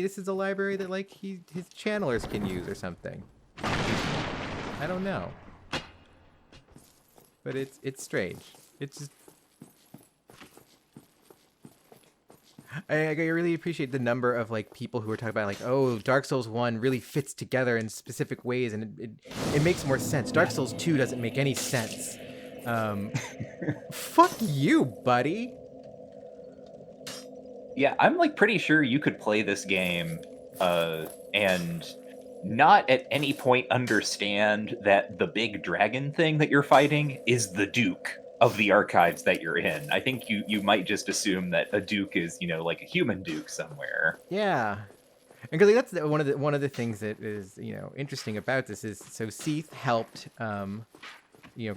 this is a library that like his channelers can use or something. I don't know, but it's strange. It's just I really appreciate the number of like people who are talking about like, oh, Dark Souls 1 really fits together in specific ways, and it makes more sense. Dark Souls 2 doesn't make any sense. Fuck you, buddy. Yeah, I'm like pretty sure you could play this game and not at any point understand that the big dragon thing that you're fighting is the Duke of the archives that you're in. I think you might just assume that a Duke is, like a human Duke somewhere. Yeah. And because that's one of the things that is interesting about this is so Seath helped you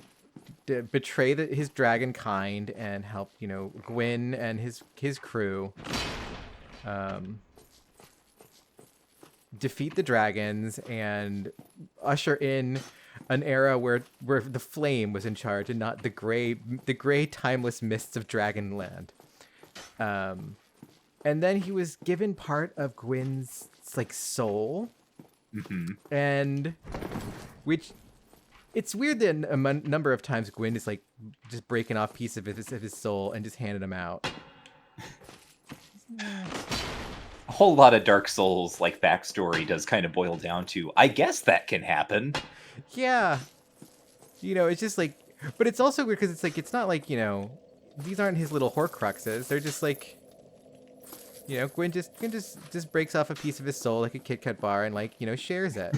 know betray his dragon kind and helped Gwyn and his crew defeat the dragons and usher in an era where the flame was in charge and not the gray timeless mists of Dragonland. And then he was given part of Gwyn's soul, and which it's weird that a number of times Gwyn is just breaking off pieces of his soul and just handing them out. A whole lot of Dark Souls backstory does kind of boil down to, I guess that can happen. Yeah, it's just but it's also weird because it's not these aren't his little Horcruxes. They're just Gwyn just breaks off a piece of his soul like a Kit Kat bar and shares it.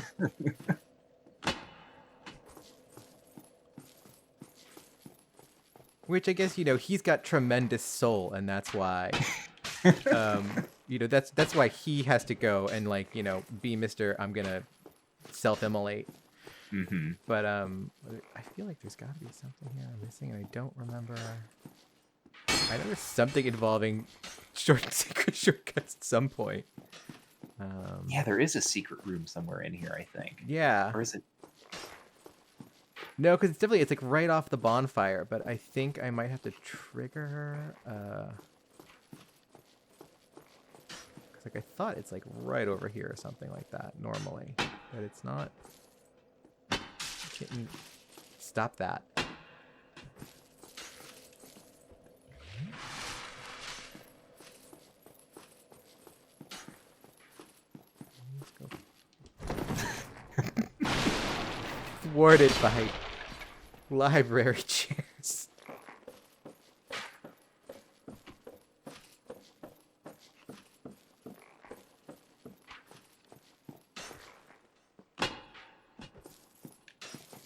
Which I guess he's got tremendous soul, and that's why that's why he has to go and be Mr. I'm gonna self-immolate. But I feel like there's got to be something here I'm missing, and I don't remember. I know there's something involving secret shortcuts at some point. Yeah, there is a secret room somewhere in here, I think. Yeah. Or is it? No, because it's right off the bonfire, but I think I might have to trigger. Because I thought it's right over here or something like that normally, but it's not. Stop that. Thwarted by library chairs.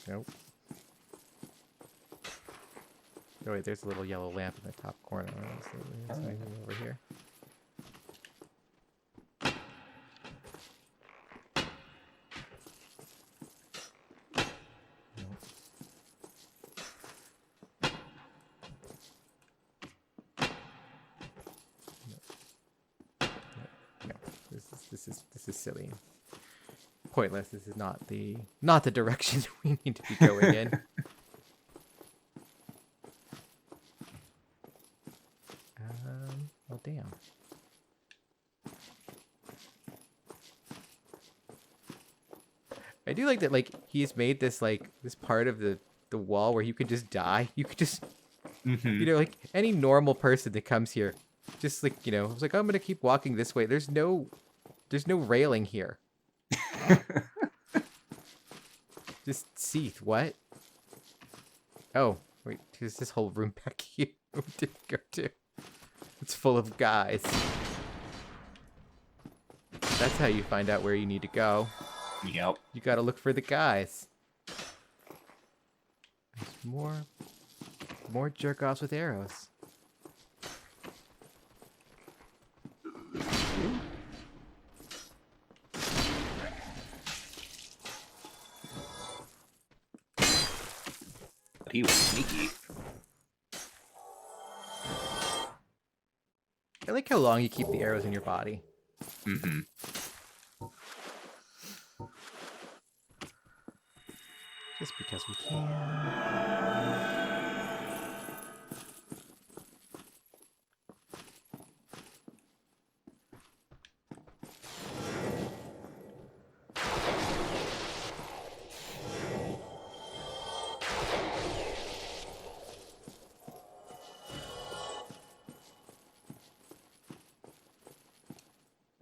Nope. Oh wait, there's a little yellow lamp in the top corner. There's anything over here. This is silly. Pointless. This is not the direction we need to be going in. Well, damn. I do like that. He's made this this part of the wall where you could just die. You could just, any normal person that comes here, just it's I'm gonna keep walking this way. There's no railing here. Just Seath, what? Oh, wait, there's this whole room back here we didn't go to. It's full of guys. That's how you find out where you need to go. Yep. You gotta look for the guys. There's more jerk-offs with arrows. He was sneaky. I like how long you keep the arrows in your body. Just because we can.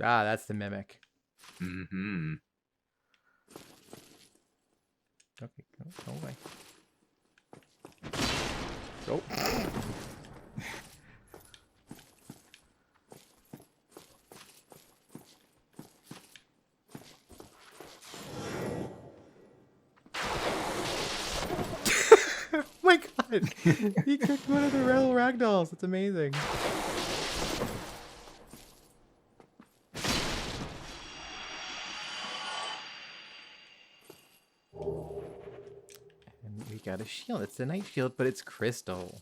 Ah, that's the mimic. Okay, go away. Go. god! He cooked one of the real ragdolls. That's amazing. And we got a shield. It's the night shield, but it's crystal.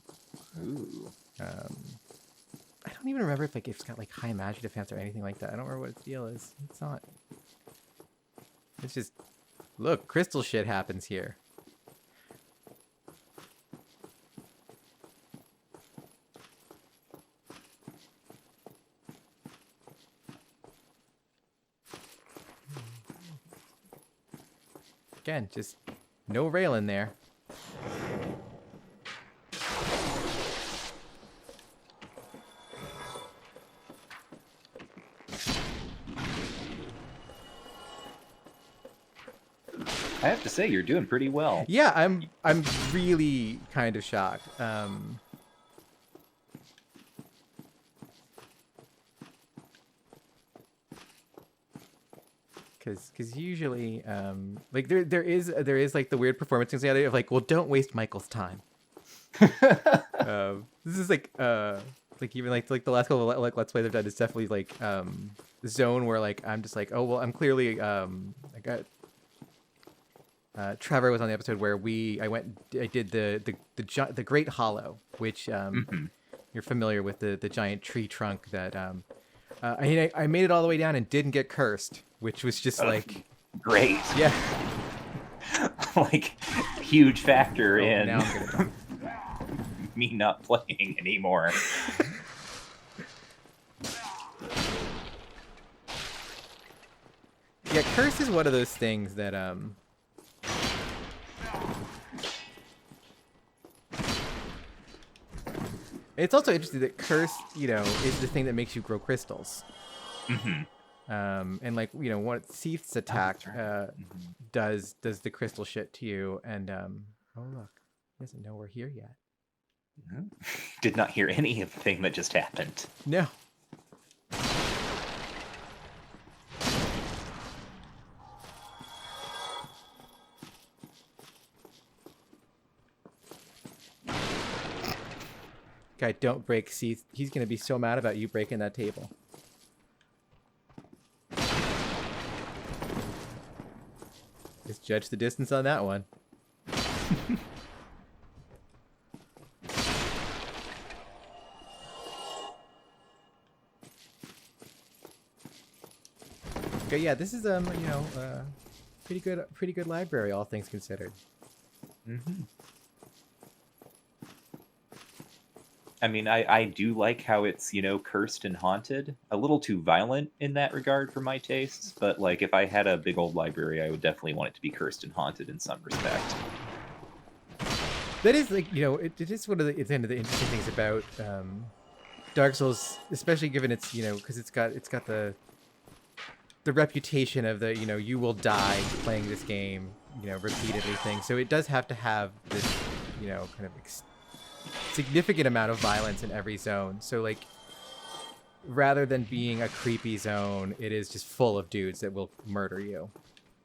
Ooh. I don't even remember if like it's got like high magic defense or anything like that. I don't remember what its deal is. It's not. It's just, look, crystal shit happens here. Again, just no rail in there. I have to say, you're doing pretty well. Yeah, I'm really kind of shocked. Because usually, like there is like the weird performance anxiety of like, well, don't waste Michael's time. This is like even like the last couple of like let's plays I've done is definitely like zone where like I'm just like, oh well, I'm clearly I got. Trevor was on the episode where I did the Great Hollow, which you're familiar with the giant tree trunk that I made it all the way down and didn't get cursed, which was just like great. Yeah. Like huge factor in now I'm gonna me not playing anymore. Yeah, curse is one of those things that it's also interesting that curse, is the thing that makes you grow crystals. And like, what Seath's attack does the crystal shit to you, and oh look, he doesn't know we're here yet. Did not hear anything that just happened. No. Guy, don't break Seath. He's gonna be so mad about you breaking that table. Just judge the distance on that one. Okay, yeah, this is pretty good library, all things considered. I mean, I do like how it's, cursed and haunted. A little too violent in that regard for my tastes, but like if I had a big old library, I would definitely want it to be cursed and haunted in some respect. That is like, it is one of the interesting things about Dark Souls, especially given its, because it's got the reputation of the, you will die playing this game, repeatedly thing. So it does have to have this, kind of significant amount of violence in every zone. So like, rather than being a creepy zone, it is just full of dudes that will murder you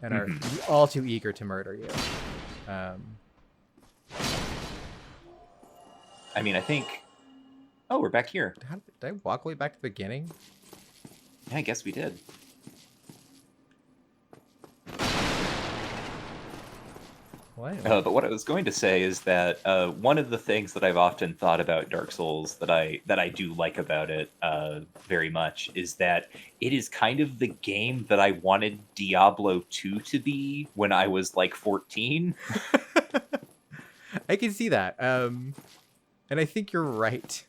and are all too eager to murder you. I mean, I think... Oh, we're back here. Did I walk all the way back to the beginning? Yeah, I guess we did. What? But what I was going to say is that one of the things that I've often thought about Dark Souls that I do like about it very much is that it is kind of the game that I wanted Diablo 2 to be when I was like 14. I can see that. And I think you're right.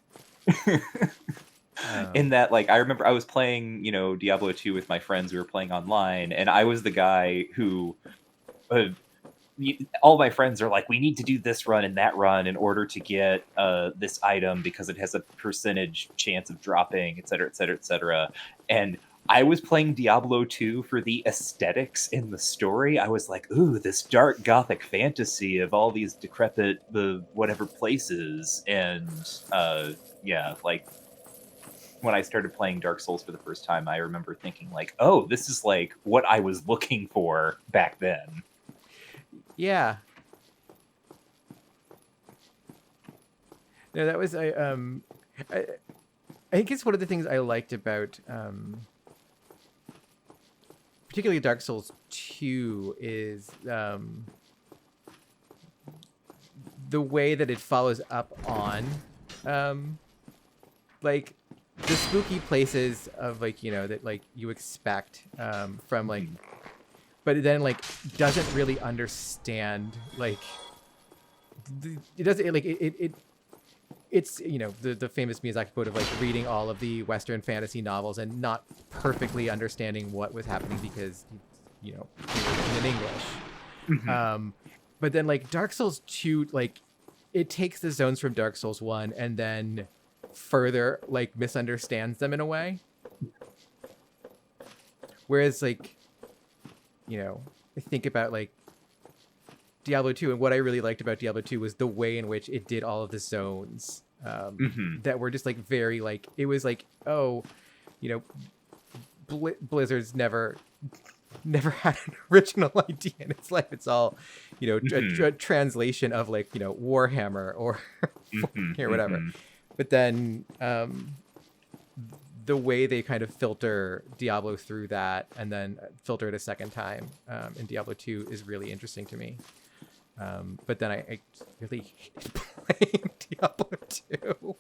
In that, like, I remember I was playing, Diablo 2 with my friends. We were playing online, and I was the guy who... all my friends are like, we need to do this run and that run in order to get this item because it has a percentage chance of dropping, et cetera, et cetera, et cetera. And I was playing Diablo 2 for the aesthetics in the story. I was like, ooh, this dark gothic fantasy of all these decrepit, whatever places. And yeah, like when I started playing Dark Souls for the first time, I remember thinking like, oh, this is like what I was looking for back then. Yeah. No, that was I think it's one of the things I liked about particularly Dark Souls 2 is the way that it follows up on like the spooky places of like, you know, that like you expect from like, but it then like doesn't really understand like it doesn't like it's, you know, the famous Miyazaki quote of like reading all of the Western fantasy novels and not perfectly understanding what was happening because, you know, they were written in English. But then like Dark Souls 2, like it takes the zones from Dark Souls 1 and then further like misunderstands them in a way. Whereas like, you know, I think about like Diablo 2, and what I really liked about Diablo 2 was the way in which it did all of the zones that were just like very like, it was like, oh, you know, Blizzard's never had an original idea in its life. It's all, you know, a translation of like, you know, Warhammer or or whatever. But then the way they kind of filter Diablo through that and then filter it a second time in Diablo 2 is really interesting to me. But then I really hated playing Diablo 2.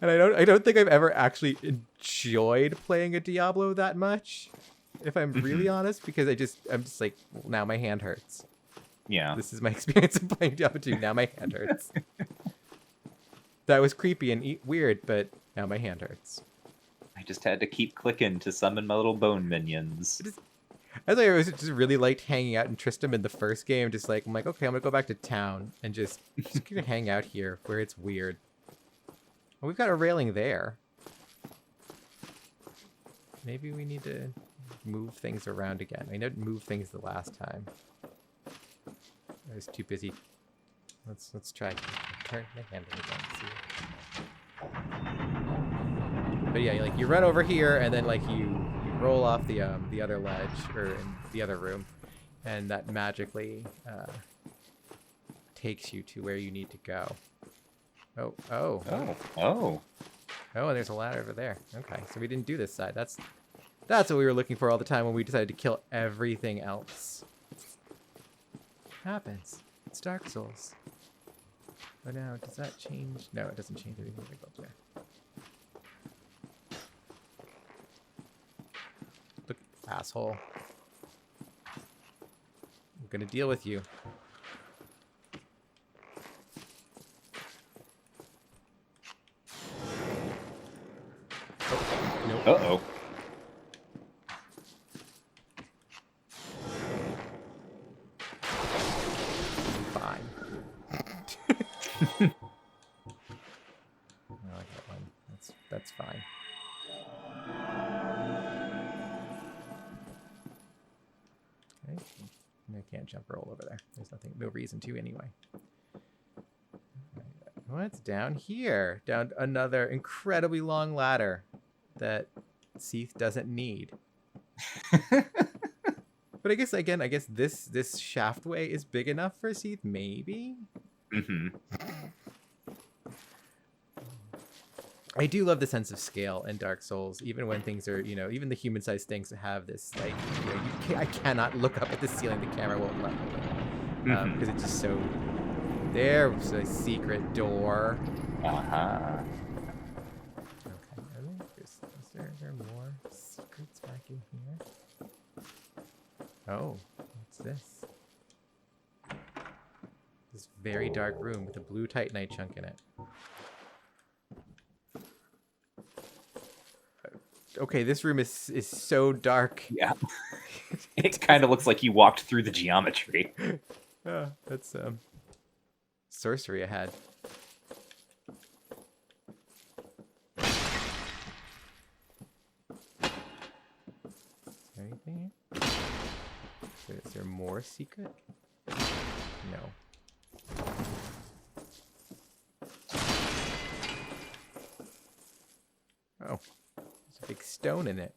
And I don't think I've ever actually enjoyed playing a Diablo that much, if I'm really honest, because I'm just like, well, now my hand hurts. Yeah. This is my experience of playing Diablo 2. Now my hand hurts. That was creepy and weird, but now my hand hurts. I just had to keep clicking to summon my little bone minions. I thought I was just really liked hanging out in Tristram in the first game. Just like, I'm like, okay, I'm gonna go back to town and just gonna hang out here where it's weird. Well, we've got a railing there. Maybe we need to move things around again. I didn't move things the last time. I was too busy. Let's try turn the handle again. See. But yeah, like you run over here and then like you roll off the other ledge or in the other room, and that magically takes you to where you need to go. Oh, and there's a ladder over there. Okay, so we didn't do this side. That's what we were looking for all the time when we decided to kill everything else. Happens. It's Dark Souls. But now, does that change? No, it doesn't change anything. Go up there. Look, asshole. I'm gonna deal with you. Oh, nope. Uh-oh. Fine. I like that one. That's fine. Okay. I can't jump roll over there. There's no reason to anyway. What's down here? Down another incredibly long ladder that Seath doesn't need. But I guess this shaftway is big enough for Seath, maybe? I do love the sense of scale in Dark Souls, even when things are, you know, even the human-sized things have this, like, you know, I cannot look up at the ceiling, the camera won't let me. Because it's just so... There's a secret door. Uh-huh. Okay, is there more secrets back in here? Oh, what's this? This very dark room with a blue Titanite chunk in it. Okay, this room is so dark. Yeah. It kind of looks like you walked through the geometry. That's sorcery ahead. Is there anything here? Is there more secret? No. Oh, there's a big stone in it.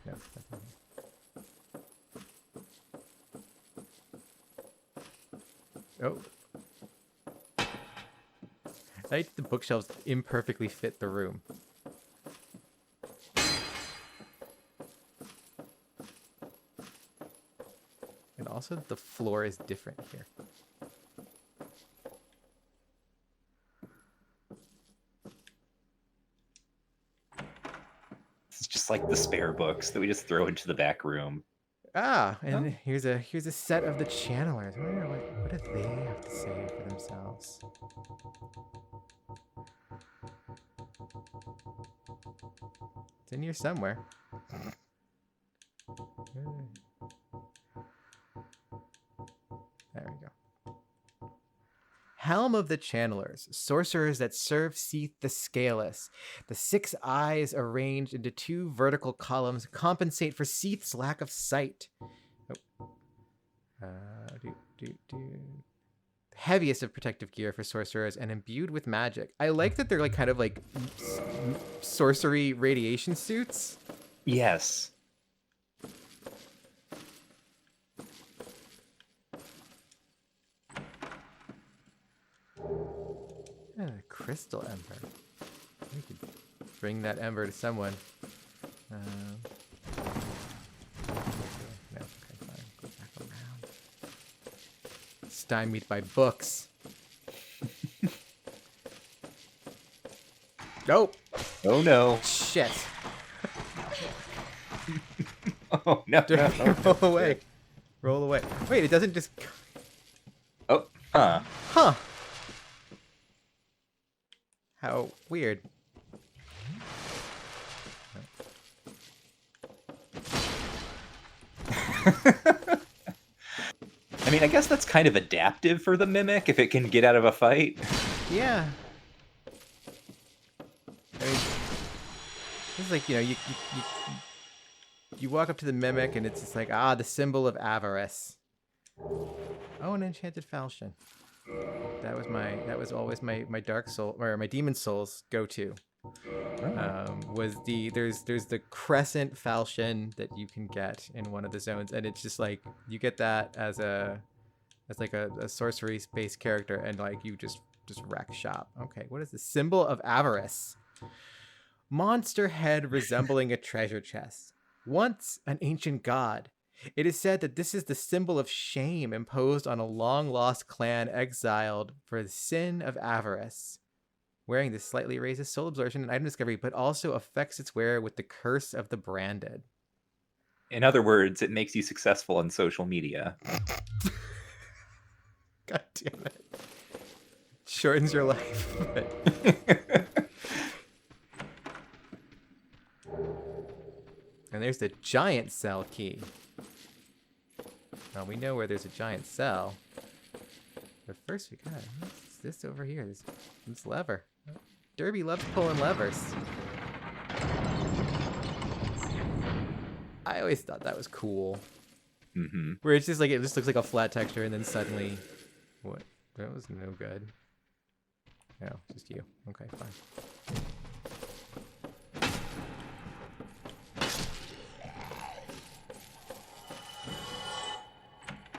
No, nothing here. Oh. I think the bookshelves imperfectly fit the room. And also the floor is different here. It's just like the spare books that we just throw into the back room. Ah, and here's a set of the channelers. I wonder what do they have to say for themselves? It's in here somewhere. There we go. Helm of the Channelers, sorcerers that serve Seath the Scaleless. The 6 eyes arranged into 2 vertical columns compensate for Seath's lack of sight. Heaviest of protective gear for sorcerers and imbued with magic. I like that they're like kind of like sorcery radiation suits. Yes. A crystal ember. We could bring that ember to someone. No, okay, fine. Go back around. Stymied by books. Nope. Oh no. Shit. Oh no. Roll away. Roll away. Wait, it doesn't just. Oh, huh. Huh. How weird. I mean, I guess that's kind of adaptive for the mimic if it can get out of a fight. Yeah. I mean, it's like, you know, you walk up to the mimic and it's just like, ah, the symbol of avarice. Oh, an enchanted falchion. That was always my dark soul or my demon soul's go-to. Was there's the crescent falchion that you can get in one of the zones, and it's just like you get that as like a sorcery based character, and like you just wreck shop. Okay, what is the symbol of avarice? Monster head resembling a treasure chest. Once an ancient god. It is said that this is the symbol of shame imposed on a long-lost clan exiled for the sin of avarice. Wearing this slightly raises soul absorption and item discovery, but also affects its wearer with the curse of the branded. In other words, it makes you successful on social media. God damn it. Shortens your life. And there's the giant cell key. Now we know where there's a giant cell. But first we got what's this over here? This lever. Derby loves pulling levers. I always thought that was cool. Mm-hmm. Where it's just like it just looks like a flat texture, and then suddenly, what? That was no good. No, just you. Okay, fine.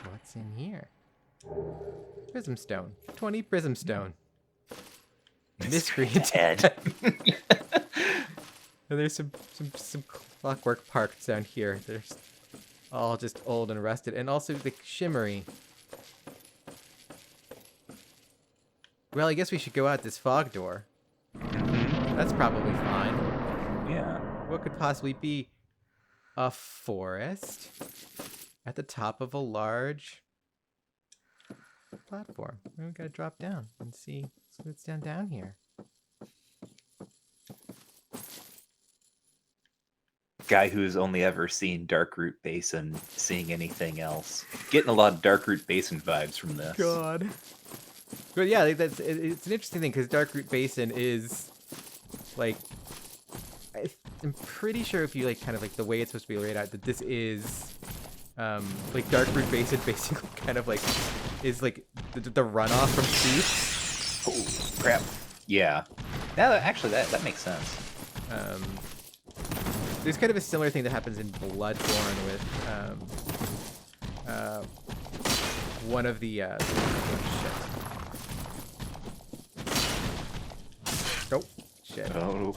What's in here? Prism stone. 20 prism stone. Mystery Dead. And there's some clockwork parts down here. They're all just old and rusted, and also the shimmery. Well, I guess we should go out this fog door. That's probably fine. Yeah. What could possibly be a forest at the top of a large platform? We gotta drop down and see what's down here. Guy who's only ever seen Darkroot Basin seeing anything else. Getting a lot of Darkroot Basin vibes from this. God. But yeah, it's an interesting thing because Darkroot Basin is like, I'm pretty sure if you like kind of like the way it's supposed to be laid out, that this is like Darkroot Basin basically kind of like is like the runoff from Seath. Oh crap! Yeah, actually that makes sense. There's kind of a similar thing that happens in Bloodborne with one of the shit. Oh.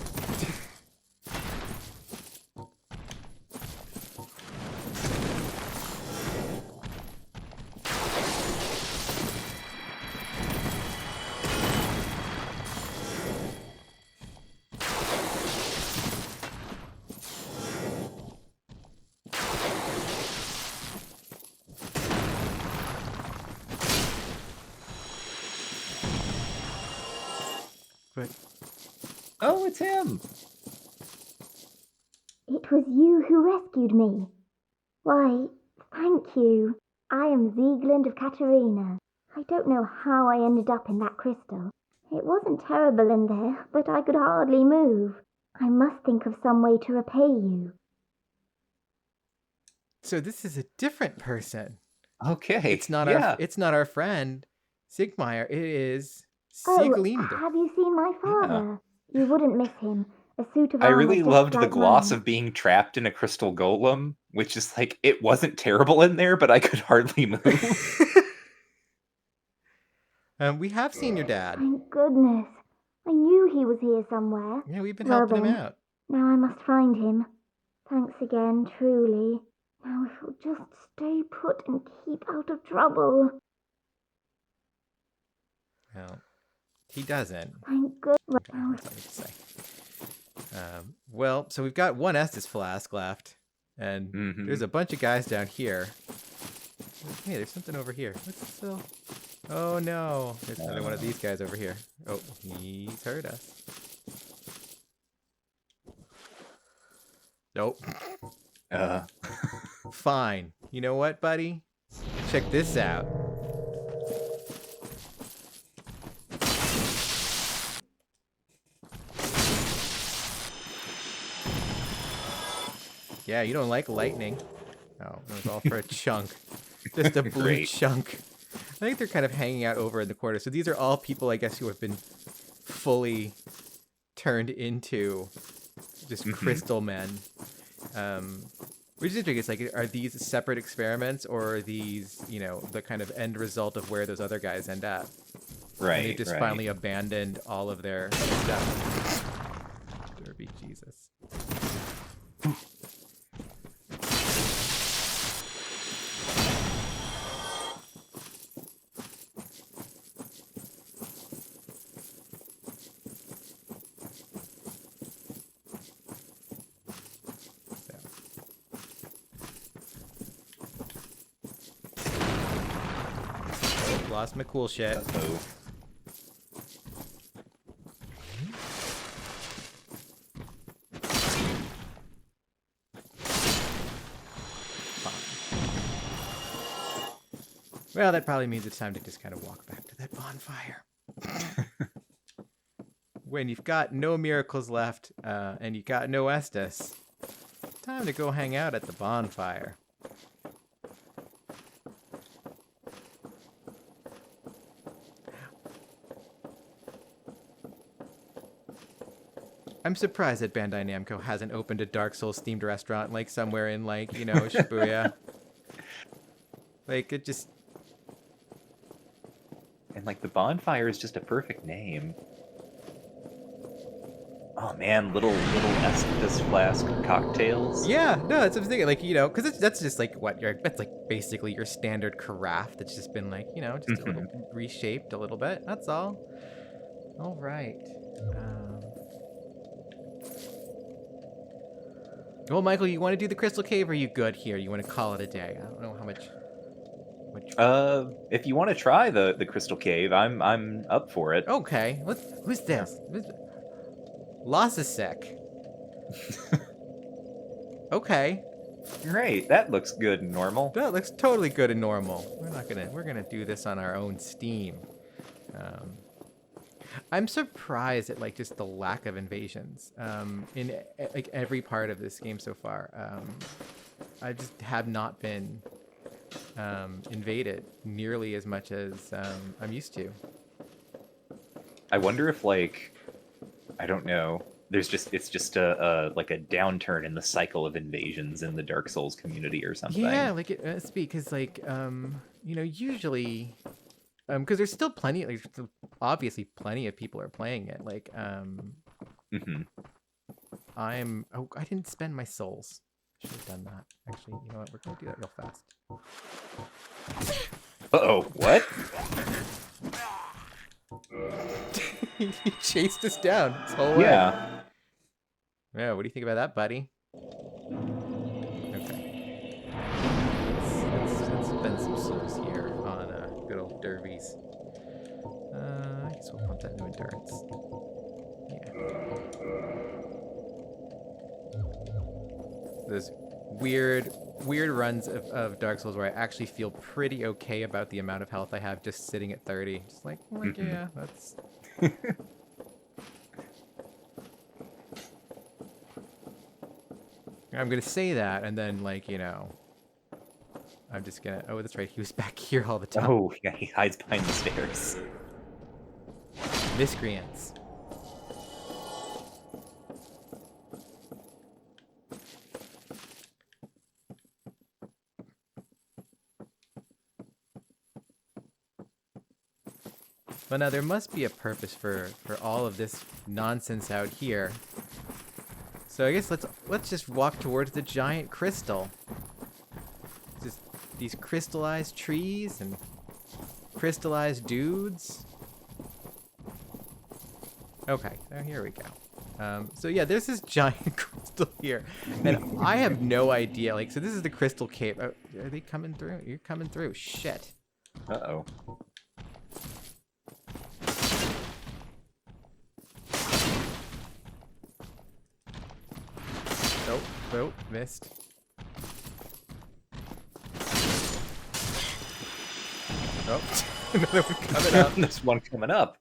But Oh, it's him. It was you who rescued me. Why, thank you. I am Ziegland of Katerina. I don't know how I ended up in that crystal. It wasn't terrible in there, but I could hardly move. I must think of some way to repay you. so this is a different person. Okay. It's not yeah. it's not our friend Sigmeier. It is Oh, Sieglinde. have you seen my father? You wouldn't miss him. A suit of I armor really just loved the like gloss mine. of being trapped in a crystal golem, which is like, it wasn't terrible in there, but I could hardly move. We have seen your dad. Thank goodness. I knew he was here somewhere. Yeah, we've been Well helping him then, out. now I must find him. Thanks again, truly. Now if we'll just stay put and keep out of trouble. Well, he doesn't. Thank goodness. Okay, that's all I have to say. Well, so we've got one Estus flask left, and Mhm. there's a bunch of guys down here. Hey, there's something over here. What's this still? Oh no, there's another one of these guys over here. Oh, he's heard us. Nope. Fine. You know what, buddy? Check this out. Yeah, you don't like lightning. Oh, it was all for a chunk. Just a blue Great. chunk. I think they're kind of hanging out over in the corner. So these are all people, I guess, who have been fully turned into just crystal men. Which is interesting. It's like, are these separate experiments, or are these, you know, the kind of end result of where those other guys end up? Right. And they just right. finally abandoned all of their stuff. Derby Jesus. Lost my cool shit. Uh-oh. Well, that probably means it's time to just kind of walk back to that bonfire. When you've got no miracles left, and you got no Estus, time to go hang out at the bonfire. I'm surprised that Bandai Namco hasn't opened a Dark Souls themed restaurant like somewhere in, like, you know, Shibuya. Like, it just... And like the bonfire is just a perfect name. Oh man, little Estus flask cocktails. Yeah, no, that's what I'm thinking. Like, you know, because that's just like what that's like basically your standard carafe that's just been like, you know, just a little reshaped a little bit. That's all. All right. Well, Michael, you want to do the Crystal Cave, or are you good here? You want to call it a day? I don't know how much. If you want to try the Crystal Cave, I'm up for it. Okay. Who's this? Lossasek. Okay. Great, that looks good and normal. That looks totally good and normal. We're gonna do this on our own steam. I'm surprised at like just the lack of invasions in like every part of this game so far. I just have not been invaded nearly as much as I'm used to. I wonder if like, I don't know. It's just a like a downturn in the cycle of invasions in the Dark Souls community or something. Yeah, like it must be because like you know, usually because there's still plenty, like obviously plenty of people are playing it. Like Hmm. Oh, I didn't spend my souls. Should have done that. Actually, you know what? We're gonna do that real fast. Uh-oh, what? He chased us down this whole way. Yeah. Yeah, what do you think about that, buddy? Okay. Let's spend some souls here on good old derbies. I guess we'll pump that into endurance. Yeah. Those weird runs of Dark Souls where I actually feel pretty okay about the amount of health I have just sitting at 30. Just like yeah, that's... I'm gonna say that, and then, like, you know, I'm just gonna... Oh, that's right, he was back here all the time. Oh, yeah, he hides behind the stairs. Miscreants. Well, now there must be a purpose for all of this nonsense out here. So I guess let's just walk towards the giant crystal. Just these crystallized trees and crystallized dudes. Okay, so here we go. So yeah, there's this giant crystal here, and I have no idea. Like, so this is the crystal cave. Oh, are they coming through? You're coming through. Shit. Uh-oh. Nope, missed. Oh, another one coming up. There's one coming up.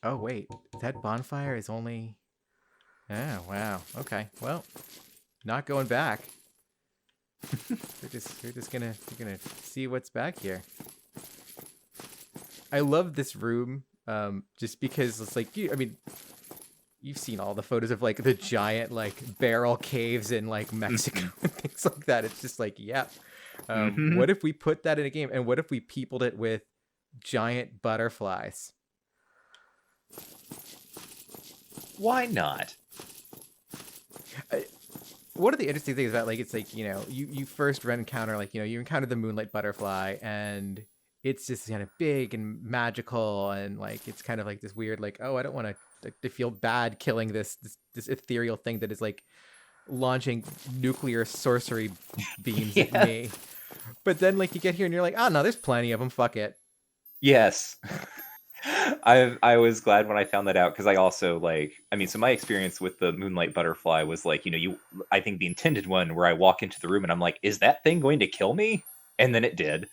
Oh wait, that bonfire is only... Oh wow. Okay. Well, not going back. we're just gonna see what's back here. I love this room, just because it's like I mean, you've seen all the photos of like the giant like barrel caves in like Mexico and things like that. It's just like, yeah. What if we put that in a game, and what if we peopled it with giant butterflies? Why not? One of the interesting things about, like, it's like, you know, you first encounter, like, you know, you encounter the moonlight butterfly, and it's just kind of big and magical, and like it's kind of like this weird, like, oh, I don't want to feel bad killing this ethereal thing that is like launching nuclear sorcery beams at me. But then, like, you get here and you're like, oh no, there's plenty of them. Fuck it. Yes. I was glad when I found that out, because I also, like, I mean, so my experience with the moonlight butterfly was like, you know, I think the intended one where I walk into the room and I'm like, is that thing going to kill me? And then it did.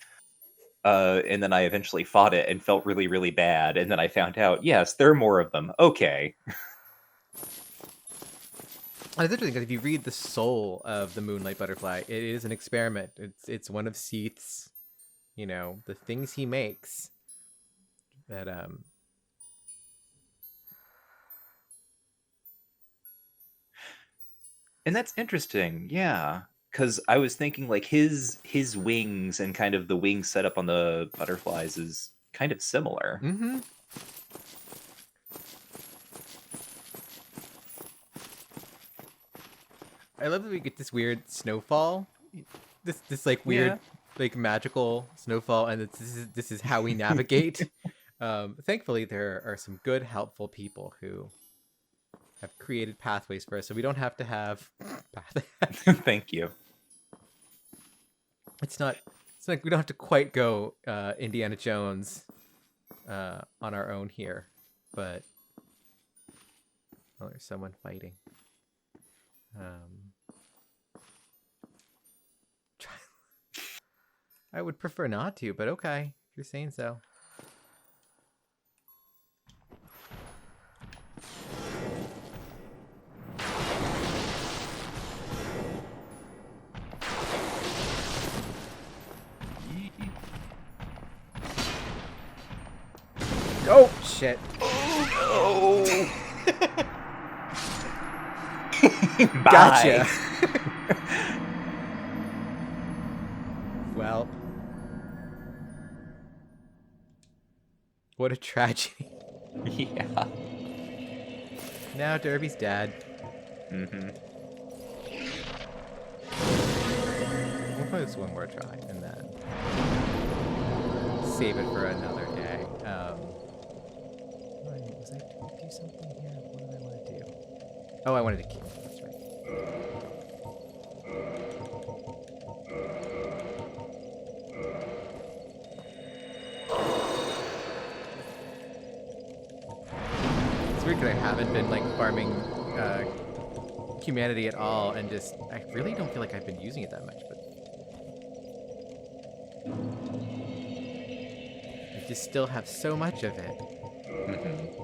And then I eventually fought it and felt really, really bad. And then I found out, yes, there are more of them. Okay. It's interesting because if you read the soul of the moonlight butterfly, it is an experiment. It's one of Seath's, you know, the things he makes that And that's interesting, yeah. Because I was thinking, like, his wings and kind of the wing setup on the butterflies is kind of similar. Mm-hmm. I love that we get this weird snowfall. This like weird, like magical snowfall, and this is how we navigate. Thankfully, there are some good, helpful people who have created pathways for us, so we don't have to have Thank you. It's not we don't have to quite go Indiana Jones on our own here, but oh, there's someone fighting. I would prefer not to, but okay, if you're saying so. Oh, shit. Oh. Gotcha. Well. What a tragedy. Yeah. Now Derby's dead. Mm-hmm. We'll play this one more try and then save it for another day. Was I to do something here? What did I want to do? Oh, I wanted to kill. That's right. It's weird because I haven't been like farming humanity at all, and just I really don't feel like I've been using it that much, but I just still have so much of it. Mm-hmm.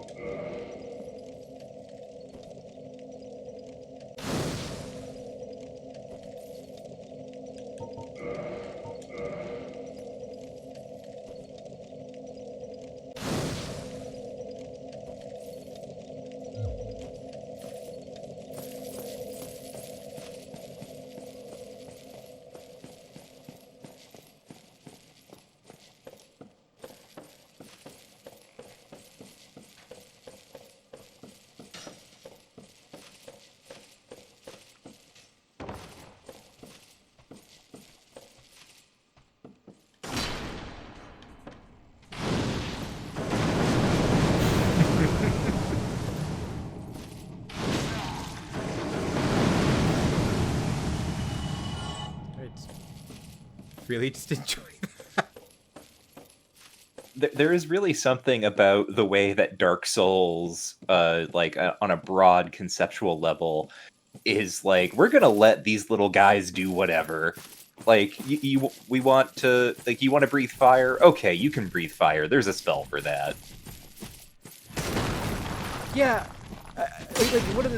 Really just enjoy that. There is really something about the way that Dark Souls, on a broad conceptual level, is like, we're gonna let these little guys do whatever. Like, we want to, like, you want to breathe fire? Okay, you can breathe fire. There's a spell for that. Yeah, like what are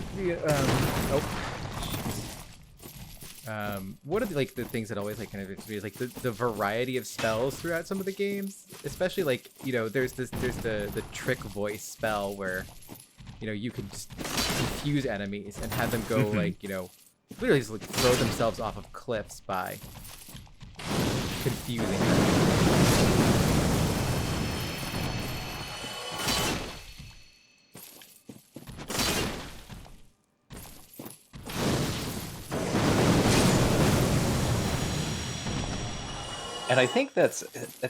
what are the things that always like kind of interest me is like the variety of spells throughout some of the games, especially like, you know, there's the trick voice spell where, you know, you can just confuse enemies and have them go like, you know, literally just like throw themselves off of cliffs by confusing them. And I think that's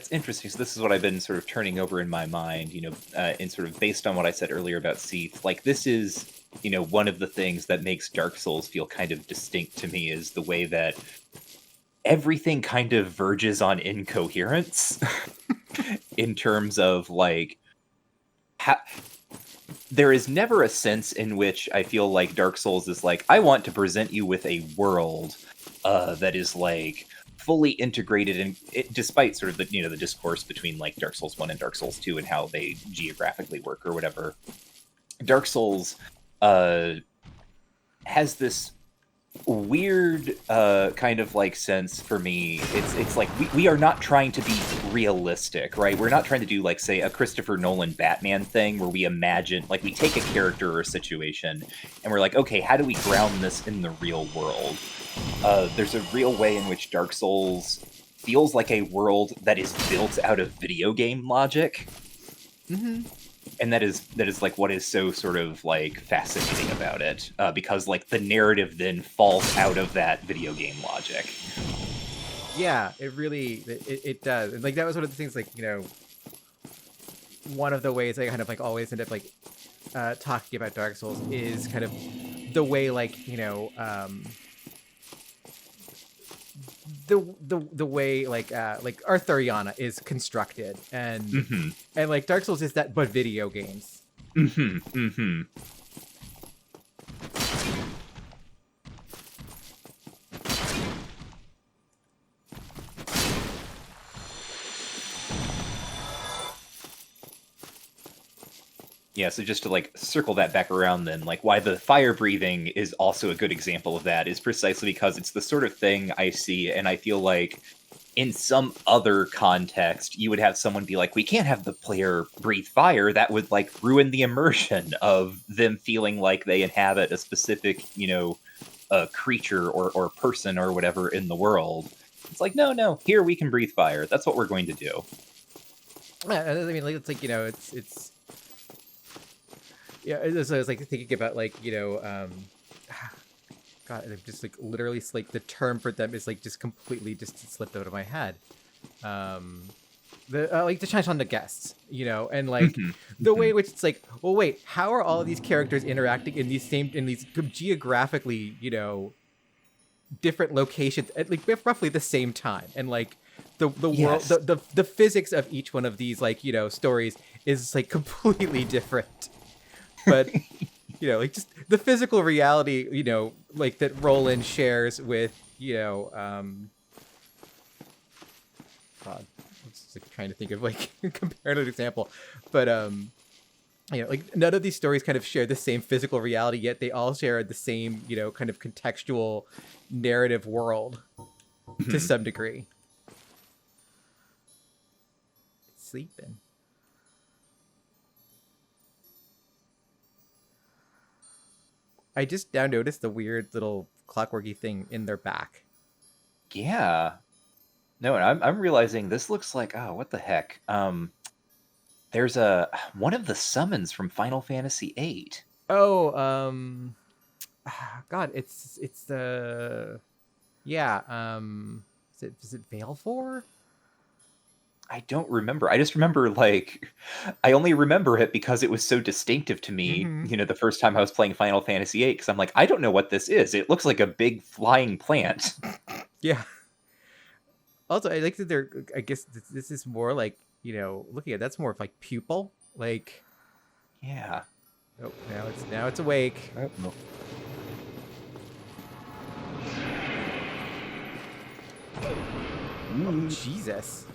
interesting. So this is what I've been sort of turning over in my mind, you know, and sort of based on what I said earlier about Seath. Like, this is, you know, one of the things that makes Dark Souls feel kind of distinct to me is the way that everything kind of verges on incoherence in terms of like there is never a sense in which I feel like Dark Souls is like, I want to present you with a world that is like fully integrated, and despite sort of the, you know, the discourse between like Dark Souls 1 and Dark Souls 2 and how they geographically work or whatever, Dark Souls has this weird kind of like sense for me. It's like we are not trying to be realistic, right? We're not trying to do like, say, a Christopher Nolan Batman thing where we imagine, like, we take a character or a situation and we're like, okay, how do we ground this in the real world? There's a real way in which Dark Souls feels like a world that is built out of video game logic. Mm-hmm. And that is like what is so sort of like fascinating about it, because like the narrative then falls out of that video game logic. Yeah, it really it does. And like that was one of the things, like, you know, one of the ways I kind of like always end up like talking about Dark Souls is kind of the way, like, you know, the way like Arthuriana is constructed, and and like Dark Souls is that, but video games. Yeah, so just to like circle that back around then, like why the fire breathing is also a good example of that is precisely because it's the sort of thing I see, and I feel like in some other context, you would have someone be like, we can't have the player breathe fire. That would like ruin the immersion of them feeling like they inhabit a specific, a creature or person or whatever in the world. It's like, no, here we can breathe fire. That's what we're going to do. I mean, like, it's like, it's yeah. So I was like thinking about like, God, I'm just like literally like the term for them is like just completely just slipped out of my head. The like to challenge on the guests, and like the way in which it's like, well, wait, how are all of these characters interacting in these geographically, different locations at like roughly the same time, and like the Yes. world, the physics of each one of these like stories is like completely different, but like just the physical reality, like that Roland shares with God, I'm just like trying to think of like a comparative example, but like none of these stories kind of share the same physical reality, yet they all share the same kind of contextual narrative world to some degree. It's sleeping. I just now noticed the weird little clockworky thing in their back. Yeah. No, and I'm realizing this looks like, oh, what the heck? There's one of the summons from Final Fantasy VIII. Oh, God, it's the is it Veil 4? I don't remember. I just remember I only remember it because it was so distinctive to me, the first time I was playing Final Fantasy VIII, because I'm like, I don't know what this is. It looks like a big flying plant. Yeah. Also, I like that they're. I guess this is more like looking at that's more of like pupil, like. Yeah. Oh, now it's awake. Oh, no. Oh, Jesus.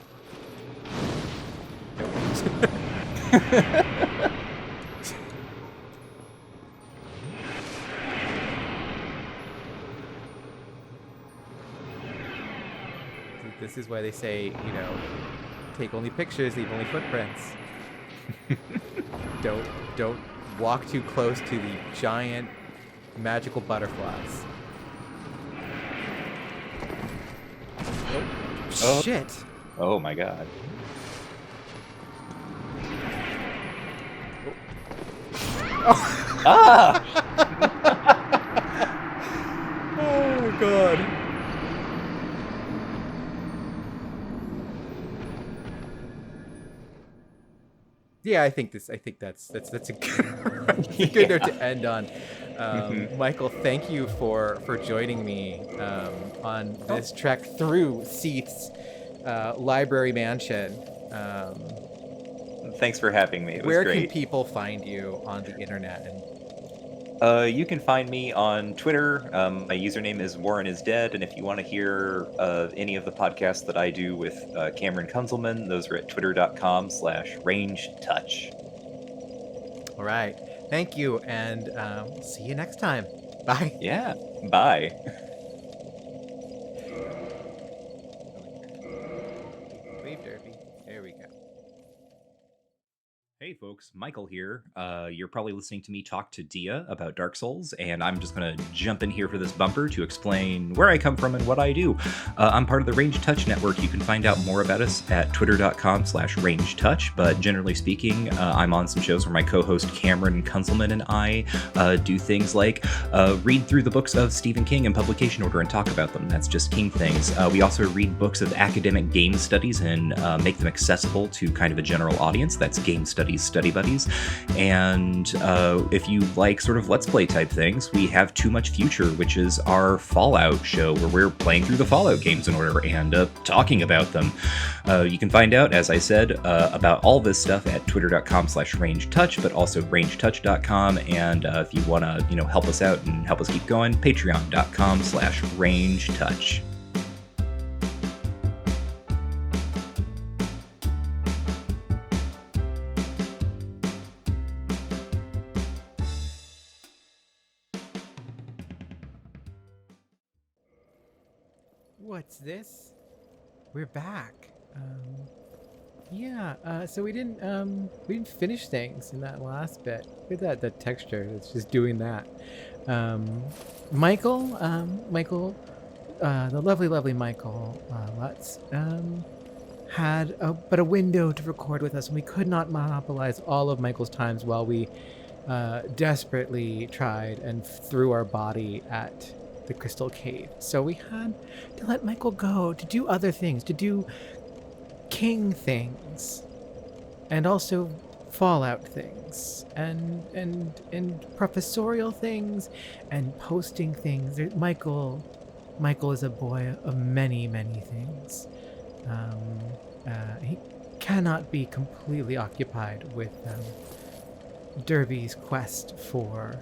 This is why they say, take only pictures, leave only footprints. Don't walk too close to the giant magical butterflies. Oh, shit. Oh my god. Oh. Ah! Oh my god. Yeah, I think that's a good note to end on. Michael, thank you for joining me on this trek through Seath's library mansion. Thanks for having me. It was Where great. can people find you on the internet? You can find me on Twitter. My username is Warren is Dead, and if you want to hear any of the podcasts that I do with Cameron Kunzelman, those are at twitter.com/rangetouch. All right. Thank you, and see you next time. Bye. Yeah. Bye. Wave derby. There we go. Hey folks, Michael here. You're probably listening to me talk to Dia about Dark Souls, and I'm just going to jump in here for this bumper to explain where I come from and what I do. I'm part of the Range Touch Network. You can find out more about us at twitter.com/rangetouch, but generally speaking, I'm on some shows where my co-host Cameron Kunzelman and I do things like read through the books of Stephen King in publication order and talk about them. That's just King things. We also read books of academic game studies and make them accessible to kind of a general audience. That's Game Studies Study Buddies. And if you like sort of Let's Play type things, we have Too Much Future, which is our Fallout show where we're playing through the Fallout games in order and talking about them. You can find out, as I said, about all this stuff at twitter.com/rangetouch, but also rangetouch.com. And if you want to, help us out and help us keep going, patreon.com/rangetouch. What's this? we're back. Yeah, so we didn't finish things in that last bit. Look at that texture. It's just doing that. Michael, the lovely Michael Lutz, had but a window to record with us, and we could not monopolize all of Michael's times while we desperately tried and threw our body at the crystal cave. So we had to let Michael go to do other things, to do king things, and also Fallout things, and professorial things, and posting things. Michael is a boy of many things. He cannot be completely occupied with Derby's quest for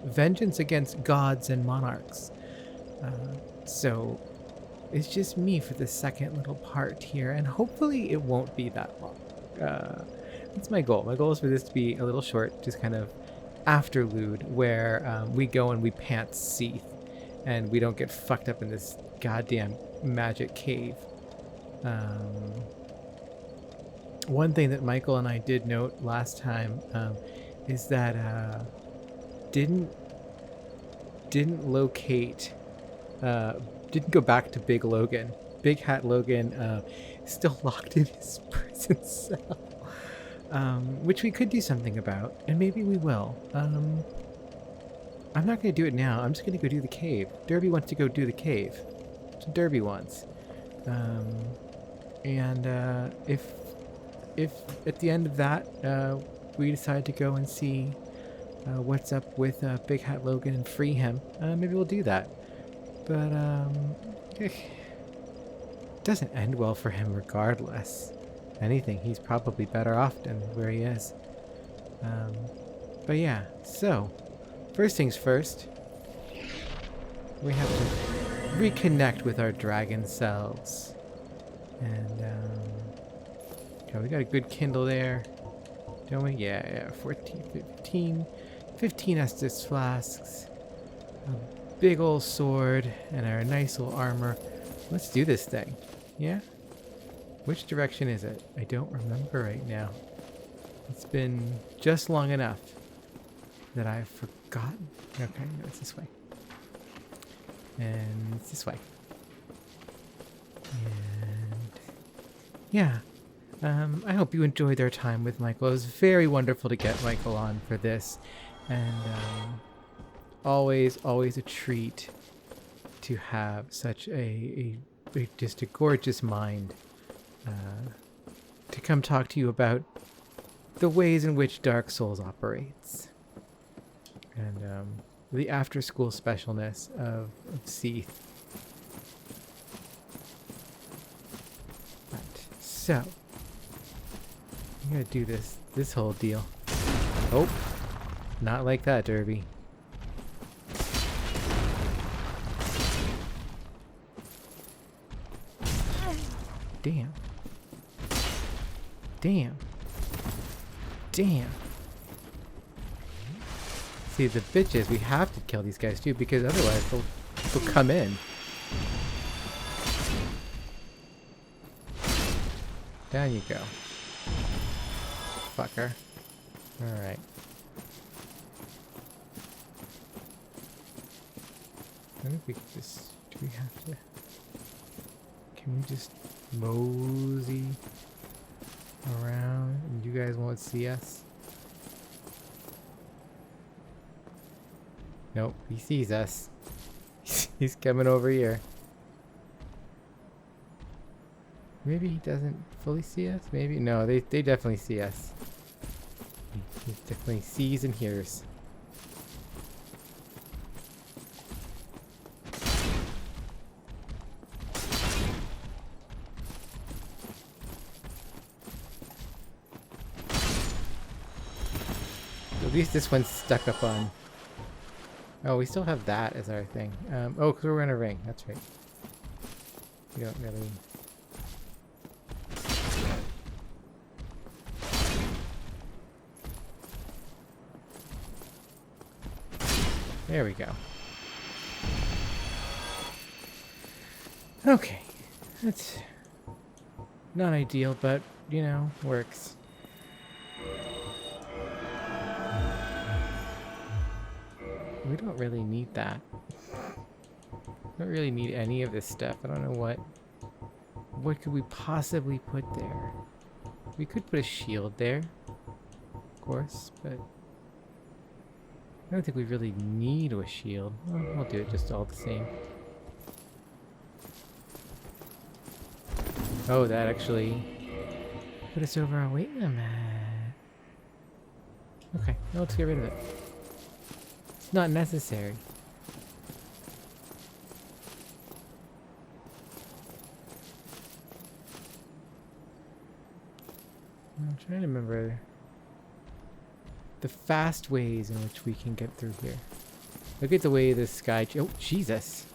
vengeance against gods and monarchs. So it's just me for the second little part here, and hopefully it won't be that long. That's my goal. My goal is for this to be a little short, just kind of afterlude, where we go and we pant Seath, and we don't get fucked up in this goddamn magic cave. One thing that Michael and I did note last time is that didn't locate, didn't go back to Big Logan. Big Hat Logan still locked in his prison cell, which we could do something about, and maybe we will. I'm not going to do it now. I'm just going to go do the cave. Derby wants to go do the cave. That's what Derby wants. And if at the end of that we decide to go and see what's up with Big Hat Logan and free him, maybe we'll do that. But it doesn't end well for him regardless. If anything, he's probably better off than where he is. But yeah, so first things first, we have to reconnect with our dragon selves. And yeah, we got a good Kindle there, don't we? Yeah, 14, 15 Estus flasks, a big old sword, and our nice little armor. Let's do this thing. Yeah? Which direction is it? I don't remember right now. It's been just long enough that I've forgotten. Okay, no, it's this way. And it's this way. And yeah, I hope you enjoyed our time with Michael. It was very wonderful to get Michael on for this, and always a treat to have such a just a gorgeous mind to come talk to you about the ways in which Dark Souls operates, and the after-school specialness of Seath. So, I'm gonna do this whole deal. Oh, not like that, Derby. Damn. See, the bitch is we have to kill these guys too, because otherwise they'll come in. Down you go. Fucker. Alright. I think we can just... Do we have to... Can we just mosey around and you guys won't see us? Nope, he sees us. He's coming over here. Maybe he doesn't fully see us? Maybe? No, they definitely see us. He definitely sees and hears. At least this one's stuck up on... Oh, we still have that as our thing. Oh, because we're in a ring. That's right. We don't really... There we go. Okay. That's not ideal, but, you know, works. We don't really need that. Don't really need any of this stuff. I don't know what could we possibly put there? We could put a shield there, of course, but I don't think we really need a shield. Well, we'll do it just all the same. Oh, that actually put us over our weight limit. Okay, now let's get rid of it. It's not necessary. I'm trying to remember the fast ways in which we can get through here. Look at the way this sky... Oh, Jesus!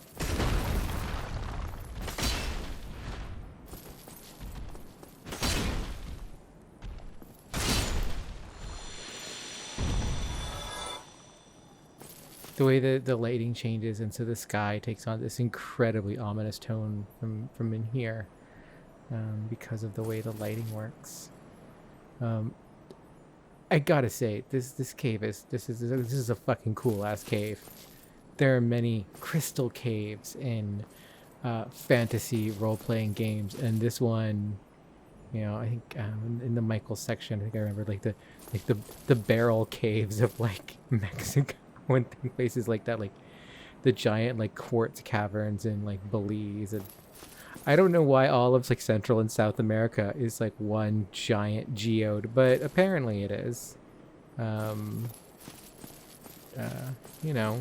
The way the lighting changes, and so the sky takes on this incredibly ominous tone from in here, because of the way the lighting works. I gotta say, this cave is this is a fucking cool ass cave. There are many crystal caves in fantasy role-playing games, and this one, you know, I think in the Michael section, I think I remember like the barrel caves of like Mexico and places like that, like the giant like quartz caverns in like Belize. And I don't know why all of like Central and South America is like one giant geode, but apparently it is. You know,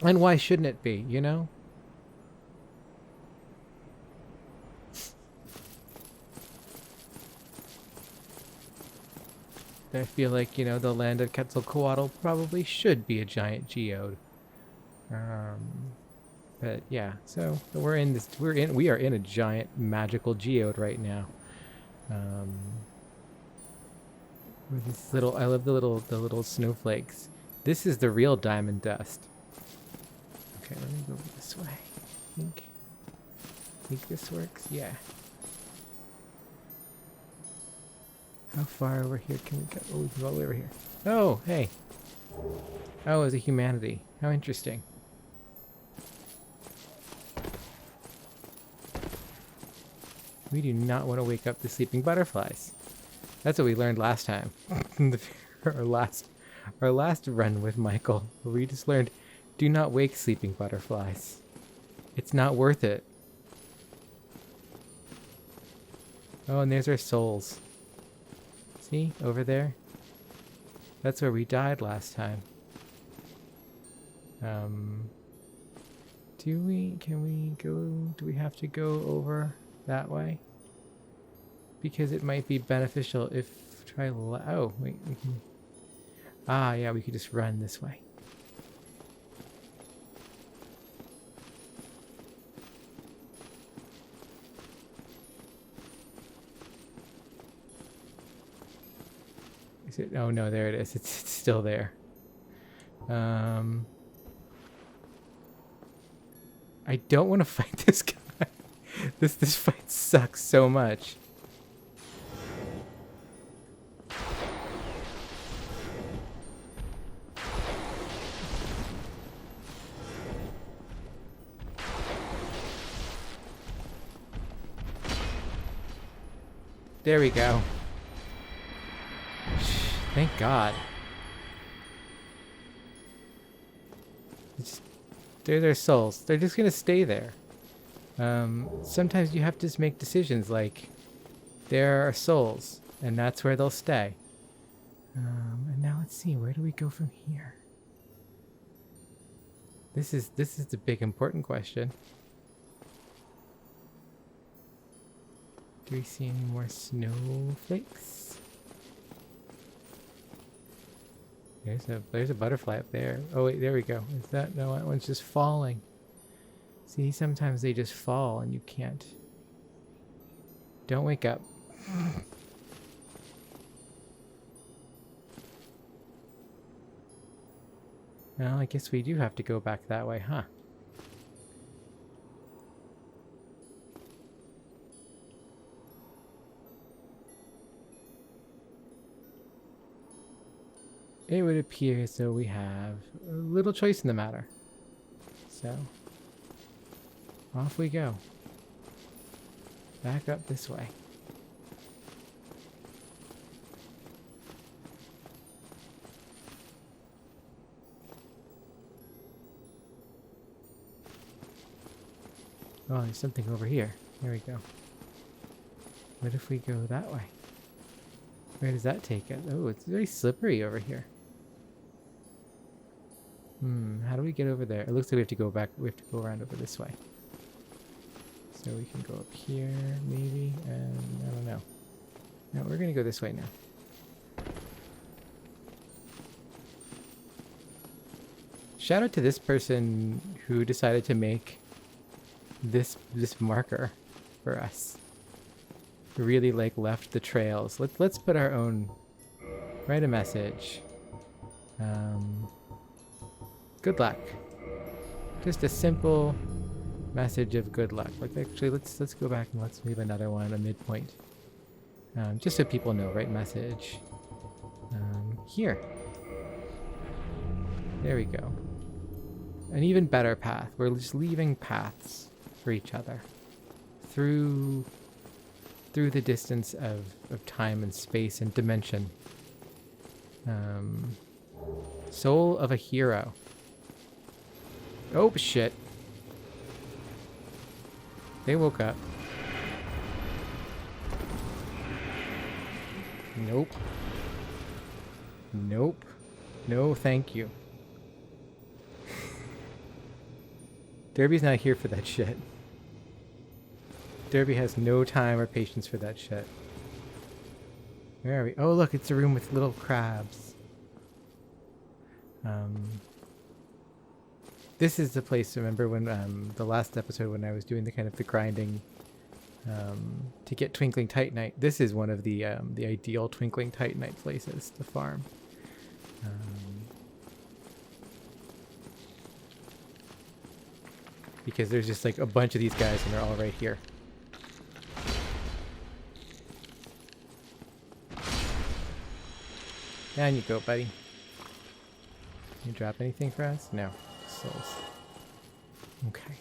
and why shouldn't it be, you know? I feel like, you know, the land of Quetzalcoatl probably should be a giant geode. But yeah, so we are in a giant magical geode right now. With this little, I love the little snowflakes. This is the real diamond dust. Okay, let me go this way. Think this works? Yeah. How far over here can we go? Oh, we can go all the way over here. Oh, hey. Oh, it's a humanity. How interesting. We do not want to wake up the sleeping butterflies. That's what we learned last time. our last run with Michael. We just learned, do not wake sleeping butterflies. It's not worth it. Oh, and there's our souls. See, over there? That's where we died last time. Do we have to go over that way? Because it might be beneficial if oh, wait, we can... Ah, yeah, we could just run this way. Is it? Oh no, there it is. It's still there. I don't want to fight this guy. This fight sucks so much. There we go. Thank God. They're their souls. They're just gonna stay there. Sometimes you have to just make decisions like, there are souls, and that's where they'll stay. And now let's see, where do we go from here? This is the big important question. Do we see any more snowflakes? There's a butterfly up there. Oh wait, there we go. Is that? No, that one's just falling. See, sometimes they just fall and you can't. Don't wake up. Well, I guess we do have to go back that way, huh? it would appear as though we have a little choice in the matter. So, off we go. Back up this way. Oh, there's something over here. There we go. What if we go that way? Where does that take us? Oh, it's very slippery over here. How do we get over there? It looks like we have to go back. We have to go around over this way. So we can go up here, maybe, and I don't know. No, we're gonna go this way now. Shout out to this person who decided to make this marker for us. Really like left the trails. Let's put our own. Write a message. Good luck. Just a simple message of good luck. Like actually, let's go back and let's leave another one, a midpoint. Just so people know. Write message. Here. There we go. An even better path. We're just leaving paths for each other through the distance of time and space and dimension. Soul of a hero. Oh shit. They woke up. Nope. Nope. No, thank you. Derby's not here for that shit. Derby has no time or patience for that shit. Where are we? Oh, look, it's a room with little crabs. This is the place, remember when the last episode when I was doing the kind of the grinding to get Twinkling Titanite. This is one of the ideal Twinkling Titanite places to farm. Because there's just like a bunch of these guys and they're all right here. Down you go, buddy. Can you drop anything for us? No. Just souls. Okay.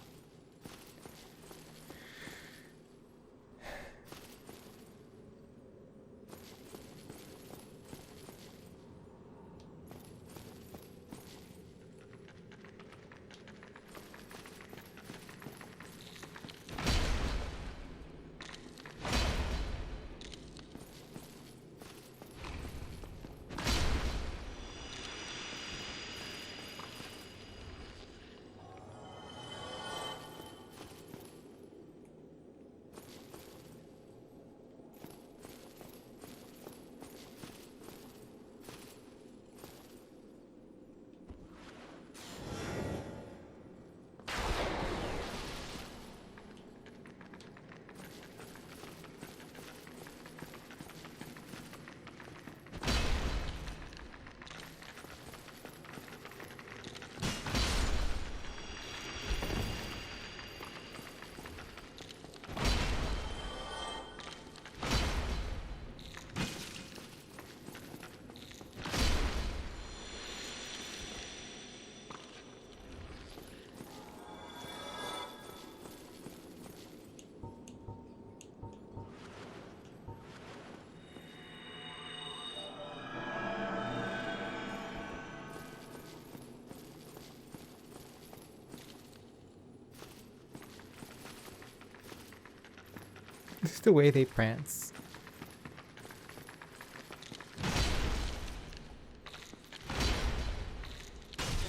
This is the way they prance.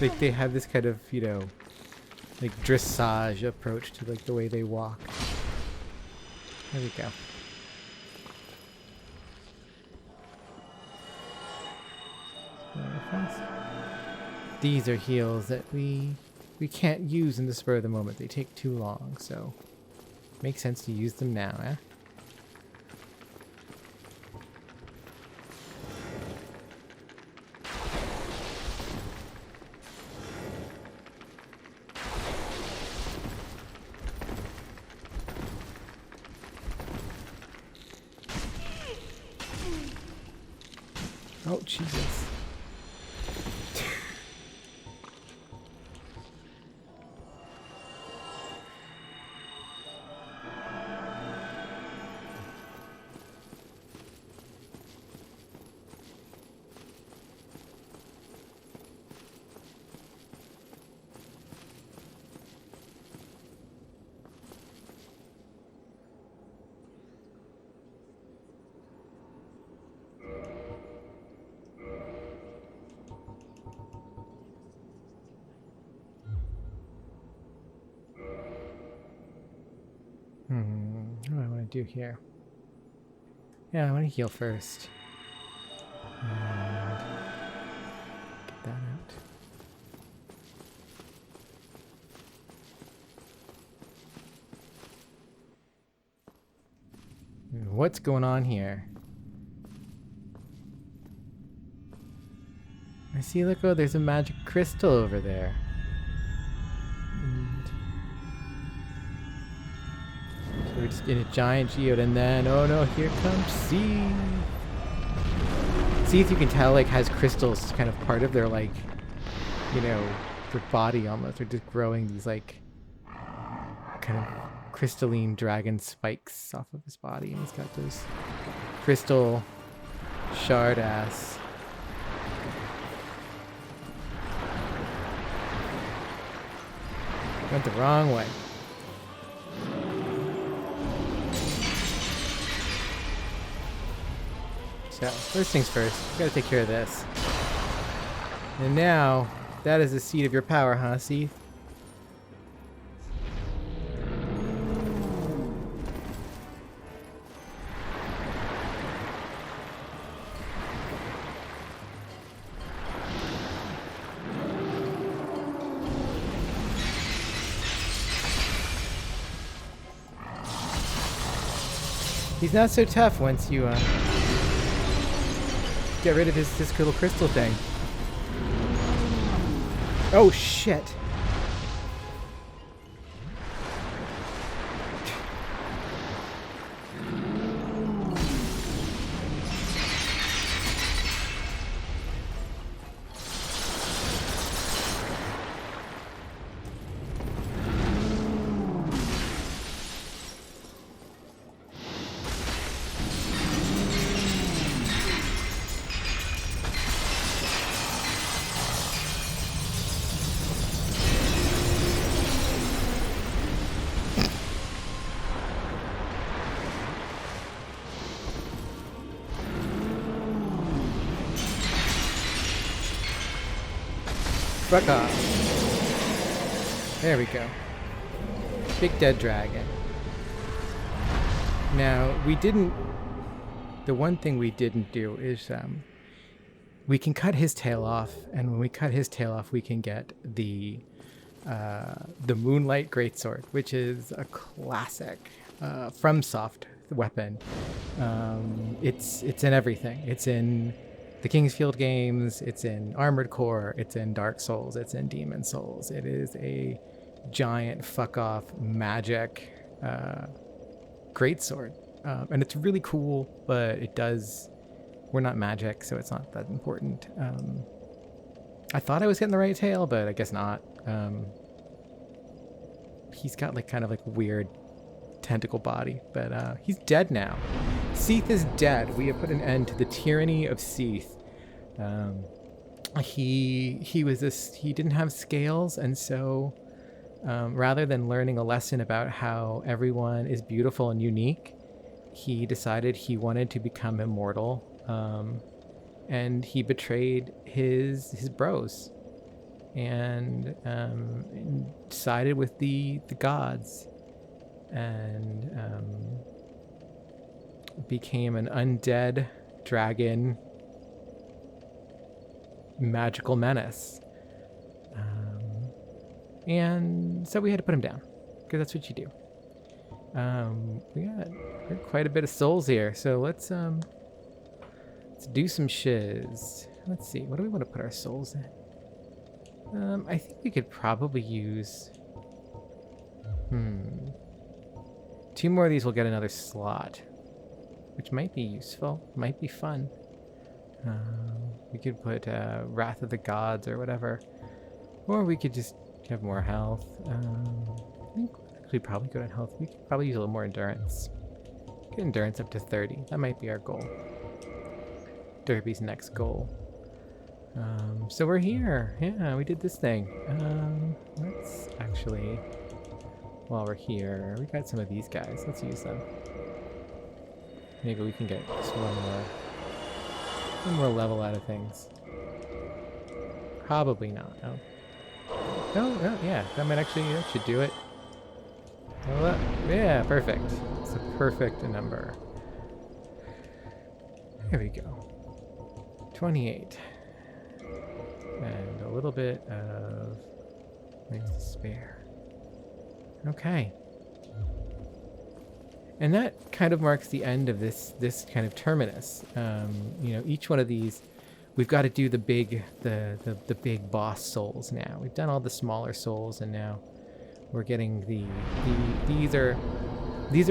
Like they have this kind of, you know, like dressage approach to like the way they walk. There we go. These are heals that we can't use in the spur of the moment. They take too long, so makes sense to use them now, eh? Oh, Jesus. want to do here? Yeah, I want to heal first. And get that out. What's going on here? I see, look, oh, there's a magic crystal over there. And so we're just in a giant geode, and then, oh no, here comes Seath. Seath, you can tell, like, has crystals kind of part of their, like, you know, their body almost. They're just growing these, like, kind of crystalline dragon spikes off of his body, and he's got those crystal shard ass. Went the wrong way. So, first things first, we gotta take care of this. And now, that is the seat of your power, huh, Seath? He's not so tough once you get rid of this little crystal thing. Oh shit. Fuck off. There we go. Big dead dragon. Now, the one thing we didn't do is, we can cut his tail off, and when we cut his tail off, we can get the Moonlight Greatsword, which is a classic FromSoft weapon. It's in everything. It's in the Kingsfield games, it's in Armored Core, it's in Dark Souls, it's in Demon Souls. It is a giant fuck-off magic greatsword. And it's really cool, but we're not magic, so it's not that important. I thought I was getting the right tail, but I guess not. He's got like kind of like weird tentacle body, but he's dead now. Seath is dead. We have put an end to the tyranny of Seath. He didn't have scales, and so rather than learning a lesson about how everyone is beautiful and unique, he decided he wanted to become immortal, and he betrayed his bros and sided with the gods and became an undead dragon magical menace. And so we had to put him down, because that's what you do. We got quite a bit of souls here, so let's do some shiz. Let's see, what do we want to put our souls in? I think we could probably use 2 more of these will get another slot, which might be useful, might be fun. We could put Wrath of the Gods or whatever, or we could just have more health. I think we're probably good on health. We could probably use a little more endurance. Get endurance up to 30. That might be our goal. Derby's next goal. So we're here. Yeah, we did this thing. Let's actually, while we're here, we got some of these guys. Let's use them. Maybe we can get just one more level out of things. Probably not. No. No, yeah, that should do it. Yeah, perfect. It's a perfect number. Here we go. 28. And a little bit of things to spare. Okay. And that kind of marks the end of this kind of terminus. Each one of these, we've got to do the big boss souls now. We've done all the smaller souls, and now we're getting these are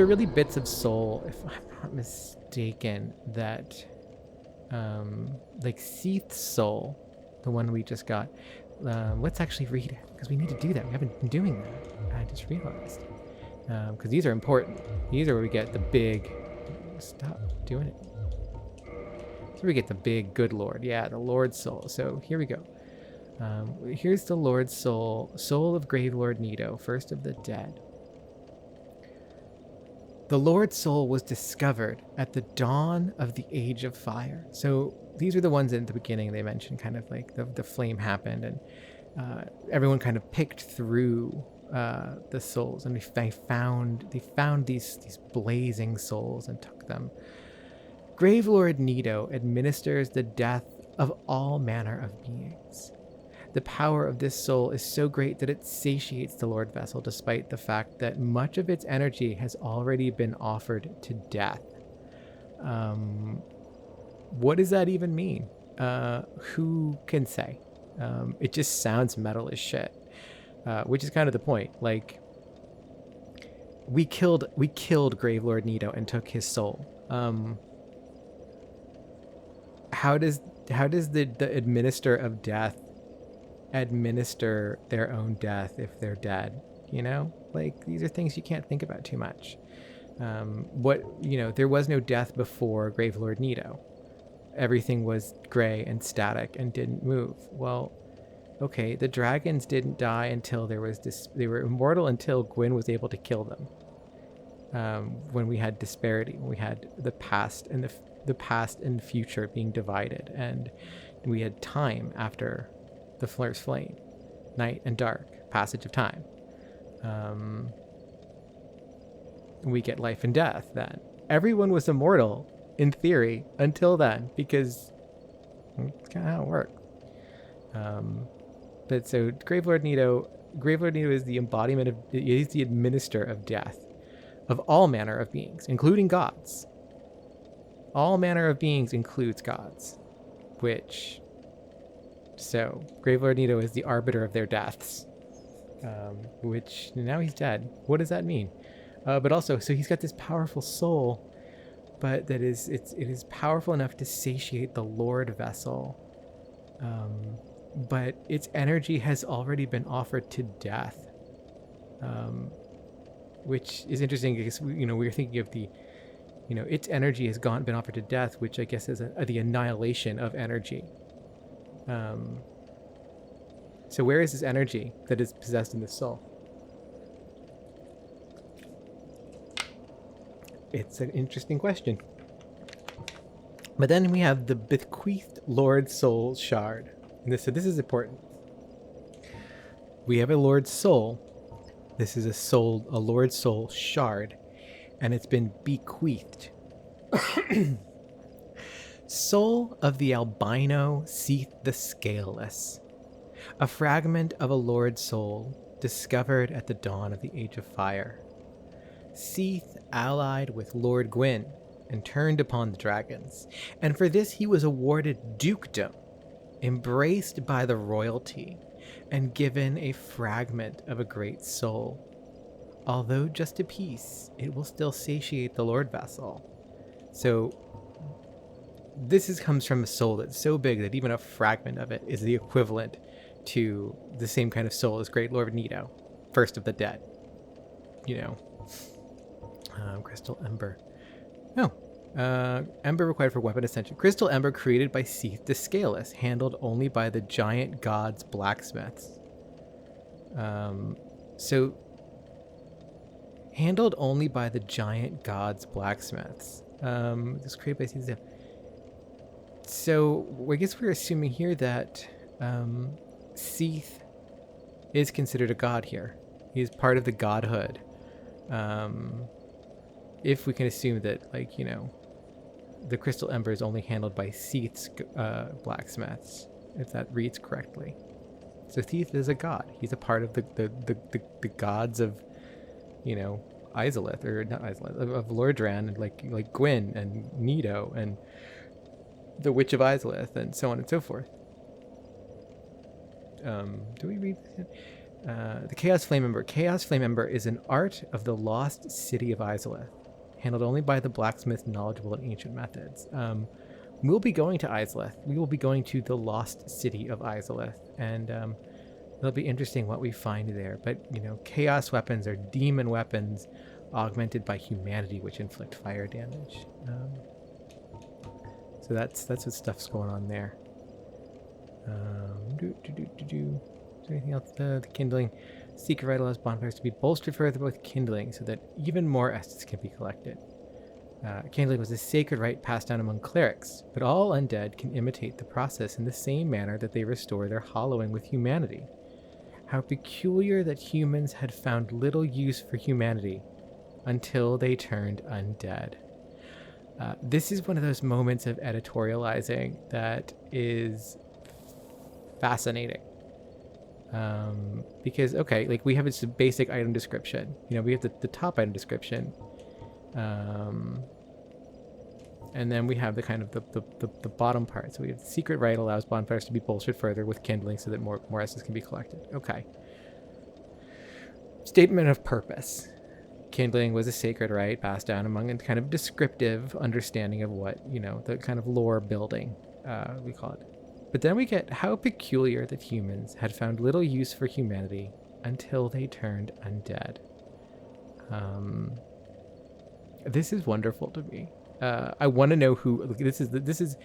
really bits of soul, if I'm not mistaken, that like Seath's soul, the one we just got. Let's actually read it, because we need to do that. We haven't been doing that. I just realized. Because these are important. These are where we get the big... Stop doing it. So we get the big good lord. Yeah, the Lord's soul. So here we go. Here's the Lord's soul. Soul of Grave Lord Nito, first of the dead. The Lord's soul was discovered at the dawn of the Age of Fire. So these are the ones in the beginning they mentioned, kind of like the flame happened, and everyone kind of picked through the souls, and they found these blazing souls and took them. Gravelord Nito administers the death of all manner of beings. The power of this soul is so great that it satiates the Lord Vessel, despite the fact that much of its energy has already been offered to death. What does that even mean? Who can say? It just sounds metal as shit. Which is kind of the point. Like, we killed Gravelord Nito and took his soul. How does the administer of death administer their own death if they're dead? Like, these are things you can't think about too much. There was no death before Gravelord Nito. Everything was gray and static and didn't move. Well, okay, the dragons didn't die until they were immortal until Gwyn was able to kill them. When we had disparity, when we had the past and the past and future being divided, and we had time after the first flame, night and dark, passage of time. We get life and death then. Everyone was immortal in theory until then, because it's kind of how it worked. But so Gravelord Nito is the embodiment of, he's the administrator of death of all manner of beings, including gods. All manner of beings includes gods, so Gravelord Nito is the arbiter of their deaths, which now he's dead. What does that mean? But also, so he's got this powerful soul, but it is powerful enough to satiate the Lord Vessel. But its energy has already been offered to death, which is interesting because we were thinking of its energy has been offered to death, which I guess is the annihilation of energy. So where is this energy that is possessed in the soul? It's an interesting question. But then we have the bequeathed Lord Soul Shard. So this is important. We have a Lord Soul. This is a Lord Soul Shard, and it's been bequeathed. Soul of the albino Seath the Scaleless. A fragment of a Lord Soul discovered at the dawn of the Age of Fire. Seath allied with Lord Gwyn and turned upon the dragons, and for this he was awarded dukedom, embraced by the royalty, and given a fragment of a great soul. Although just a piece, it will still satiate the Lord Vessel. So this comes from a soul that's so big that even a fragment of it is the equivalent to the same kind of soul as Great Lord Nito, first of the dead. Crystal Ember. Ember required for weapon ascension. Crystal Ember created by Seath the Scaleless, handled only by the giant gods blacksmiths. So handled only by the giant gods blacksmiths. This created by Seath. So I guess we're assuming here that Seath is considered a god here. He is part of the godhood If we can assume that, like, the crystal ember is only handled by Seath's blacksmiths, if that reads correctly. So Seath is a god. He's a part of the gods of, Izalith, or not Izalith, of Lordran, and like Gwyn and Nito and the Witch of Izalith, and so on and so forth. Do we read this? The Chaos Flame Ember. Chaos Flame Ember is an art of the lost city of Izalith, handled only by the blacksmith knowledgeable in ancient methods. We'll be going to Izalith. We will be going to the lost city of Izalith, and it'll be interesting what we find there. But, chaos weapons are demon weapons augmented by humanity, which inflict fire damage. So that's what stuff's going on there. Is there anything else? The kindling. Secret Rite allows bonfires to be bolstered further with kindling so that even more essence can be collected. Kindling was a sacred rite passed down among clerics, but all undead can imitate the process in the same manner that they restore their hallowing with humanity. How peculiar that humans had found little use for humanity until they turned undead. This is one of those moments of editorializing that is fascinating. Because, okay, like we have this basic item description. We have the top item description. And then we have the kind of the bottom part. So we have the secret rite allows bonfires to be bolstered further with kindling so that more essence can be collected. Okay. Statement of purpose. Kindling was a sacred rite passed down among a kind of descriptive understanding of what, the kind of lore building, we call it. But then we get how peculiar that humans had found little use for humanity until they turned undead. This is wonderful to me. I want to know who this is.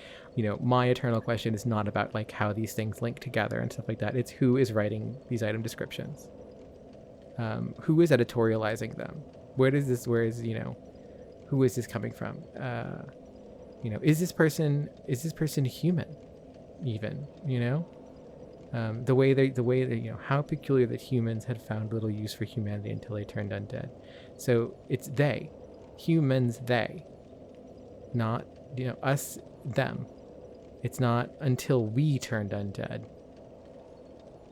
My eternal question is not about like how these things link together and stuff like that. It's who is writing these item descriptions. Who is editorializing them? Who is this coming from? Is this person human? Even, the way they, how peculiar that humans had found little use for humanity until they turned undead. So it's they, humans, they, not, us, them. It's not until we turned undead.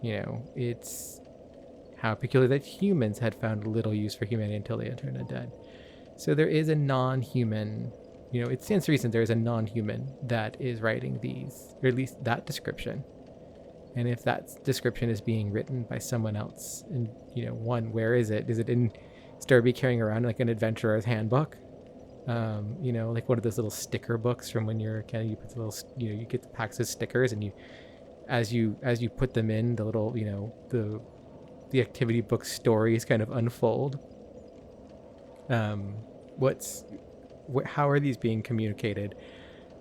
It's how peculiar that humans had found little use for humanity until they turned undead. So there is a non-human, it stands to reason there is a non-human that is writing these, or at least that description. And if that description is being written by someone else, and where is it? Is it in Sturby carrying around like an adventurer's handbook? Like one of those little sticker books from when you're a kid, you put the little, you get the packs of stickers, and as you put them in, the little, the activity book stories kind of unfold. How are these being communicated,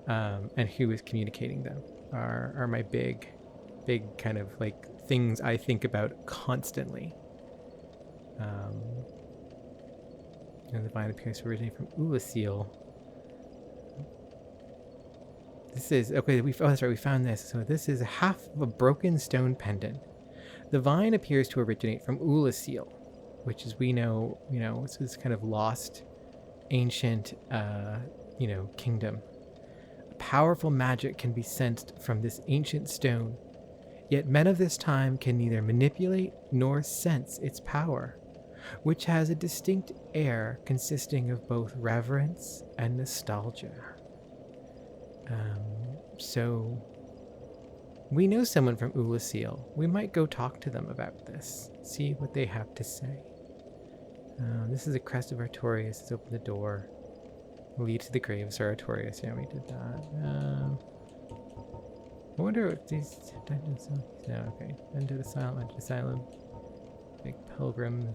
and who is communicating them are my big kind of like things I think about constantly. The vine appears to originate from Ulasil. This is okay. That's right. We found this. So this is half of a broken stone pendant. The vine appears to originate from Ulasil, which, as we know, it's this kind of lost, ancient, kingdom. A powerful magic can be sensed from this ancient stone, yet men of this time can neither manipulate nor sense its power, which has a distinct air consisting of both reverence and nostalgia. So we know someone from Ulasil. We might go talk to them about this, see what they have to say. This is a crest of Artorias. Let's open the door. Lead to the grave of Artorias. Yeah, we did that. I wonder what these dungeons are. No, okay. Enter the asylum. Big pilgrim.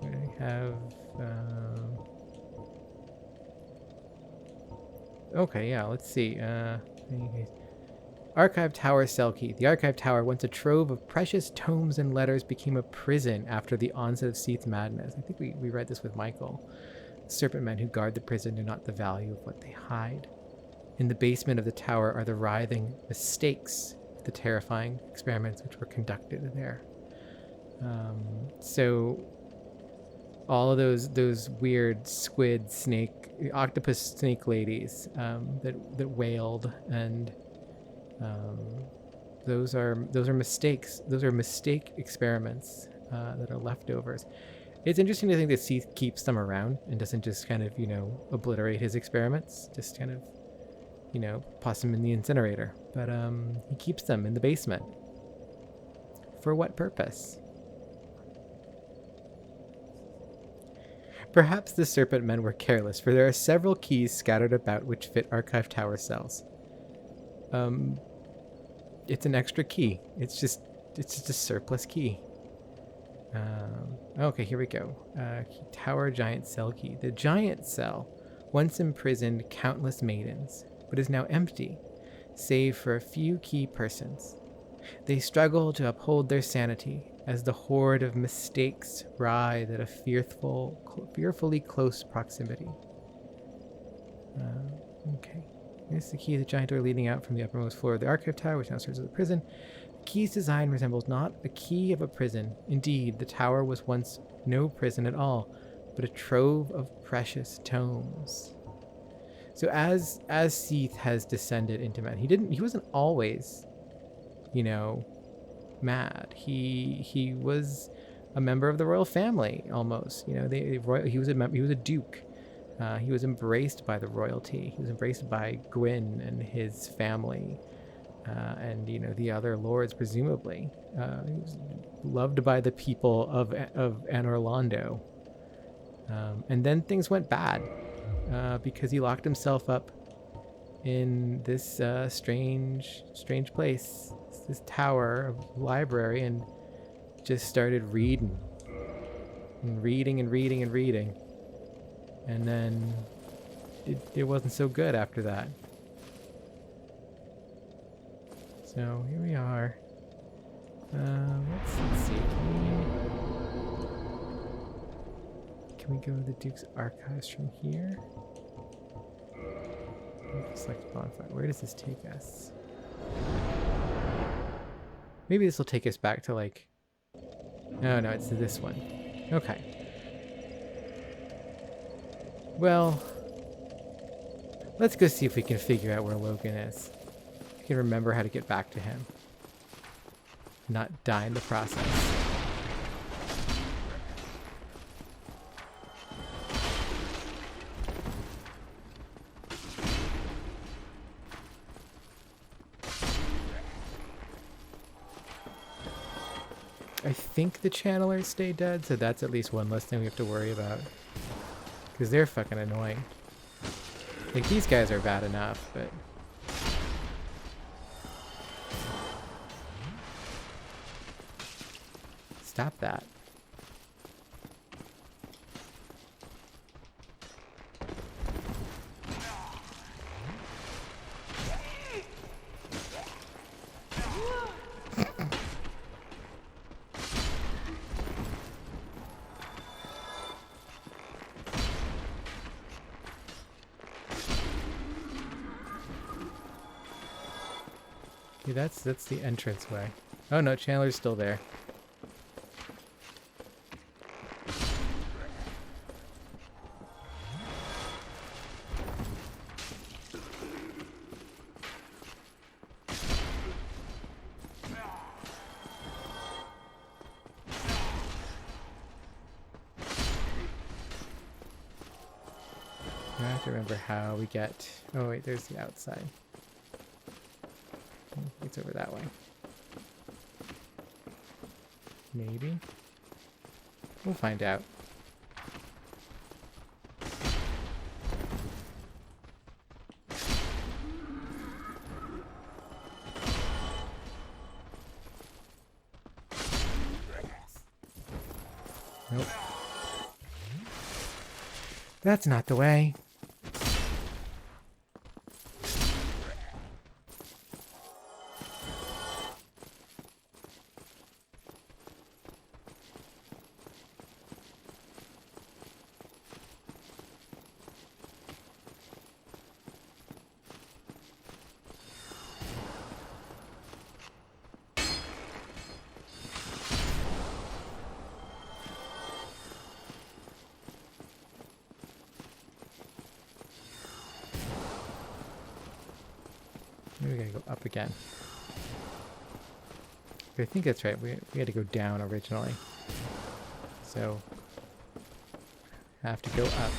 We have. Okay, yeah, let's see. Archive Tower Cell Key. The Archive Tower, once a trove of precious tomes and letters, became a prison after the onset of Seath's madness. I think we read this with Michael. Serpent men who guard the prison know not the value of what they hide. In the basement of the tower are the writhing mistakes of the terrifying experiments which were conducted there. So all of those weird squid, snake, octopus, snake ladies that wailed, and those are mistakes. Those are mistake experiments that are leftovers. It's interesting to think that Seath keeps them around and doesn't just kind of, obliterate his experiments. Just kind of, toss them in the incinerator. But he keeps them in the basement. For what purpose? Perhaps the Serpent Men were careless, for there are several keys scattered about which fit Archive Tower cells. It's an extra key. It's just a surplus key. Okay, here we go. Tower Giant Cell Key. The Giant Cell once imprisoned countless maidens, but is now empty, save for a few key persons. They struggle to uphold their sanity as the horde of mistakes writhe at a fearfully close proximity. Okay. Here's the key to the giant door leading out from the uppermost floor of the Archive Tower, which now serves as a prison. The key's design resembles not a key of a prison. Indeed, the tower was once no prison at all, but a trove of precious tomes. So as Seath has descended into man, he wasn't always, mad. He was a member of the royal family almost. He was a duke. He was embraced by the royalty. He was embraced by Gwyn and his family, and the other lords presumably. He was loved by the people of Anorlando. And then things went bad because he locked himself up in this strange place, this tower of library, and just started reading. And then it wasn't so good after that. So here we are. Let's see. Can we go to the Duke's archives from here? Select bonfire. Where does this take us? Maybe this will take us back to No, it's this one. Okay. Well, let's go see if we can figure out where Logan is. We can remember how to get back to him. Not die in the process. I think the channelers stay dead, so that's at least one less thing we have to worry about. Because they're fucking annoying. These guys are bad enough, but... Stop that. Okay, that's the entranceway. Oh no, Chandler's still there. I have to remember how we get... Oh wait, there's the outside. It's over that way. Maybe? We'll find out. Nope. That's not the way. up again. I think that's right. We had to go down originally. So, have to go up.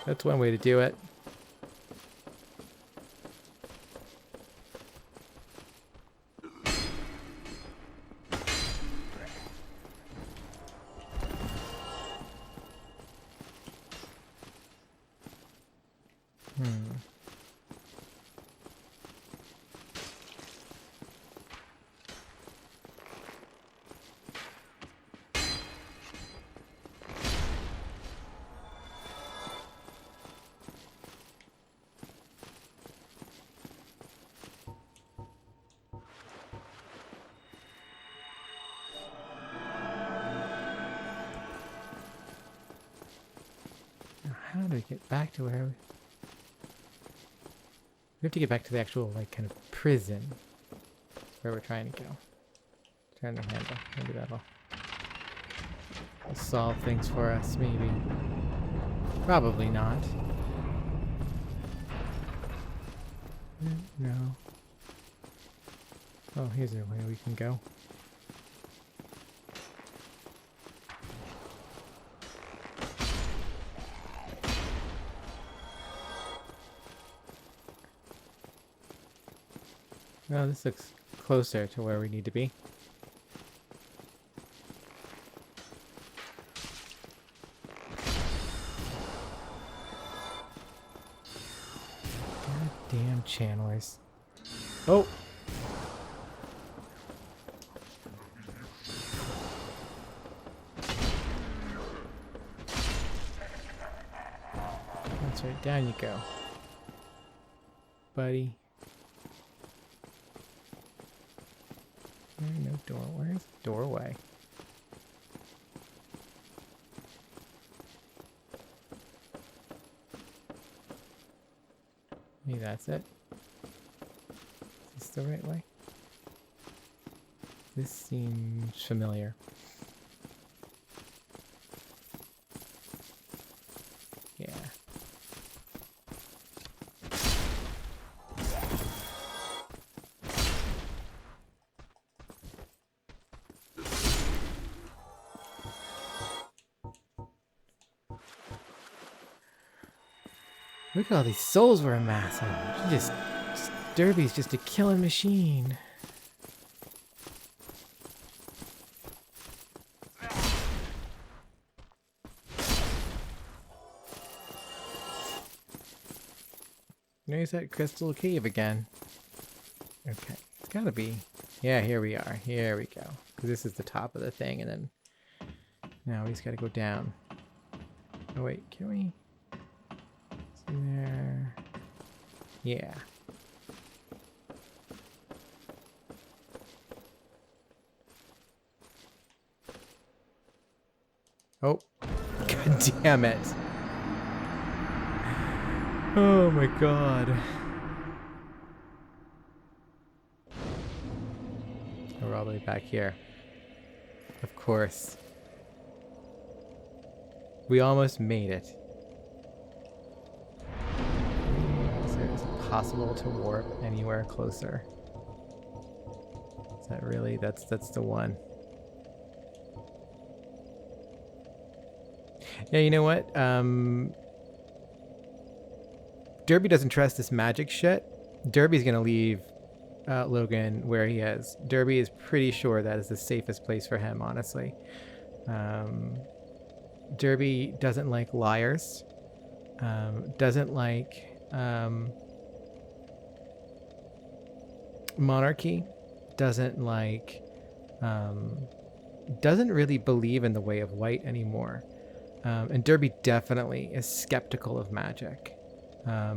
That's one way to do it. How do we get back to where we have to get back to the actual, like, kind of prison where we're trying to go. Turn the handle. Maybe that'll solve things for us, maybe. Probably not. No. Oh, here's a way we can go. Oh, this looks closer to where we need to be. Goddamn channelers. Oh! That's right, down you go. Buddy. No door. Where's the doorway? Maybe that's it. Is this the right way? This seems familiar. Yeah. Look at all these souls we're amassing. Derby's just a killing machine. There's that crystal cave again. Okay, it's gotta be. Yeah, here we are. Here we go. 'Cause this is the top of the thing, and then now we just gotta go down. Oh wait, can we? There. Yeah. Oh. God damn it. Oh my god. We're all the way back here. Of course. We almost made it. Is it possible to warp anywhere closer? Is that really? That's the one. Yeah, you know what? Derby doesn't trust this magic shit. Derby's gonna leave Logan where he is. Derby is pretty sure that is the safest place for him, honestly. Derby doesn't like liars. Doesn't like monarchy. Doesn't like... doesn't really believe in the way of white anymore. And Derby definitely is skeptical of magic,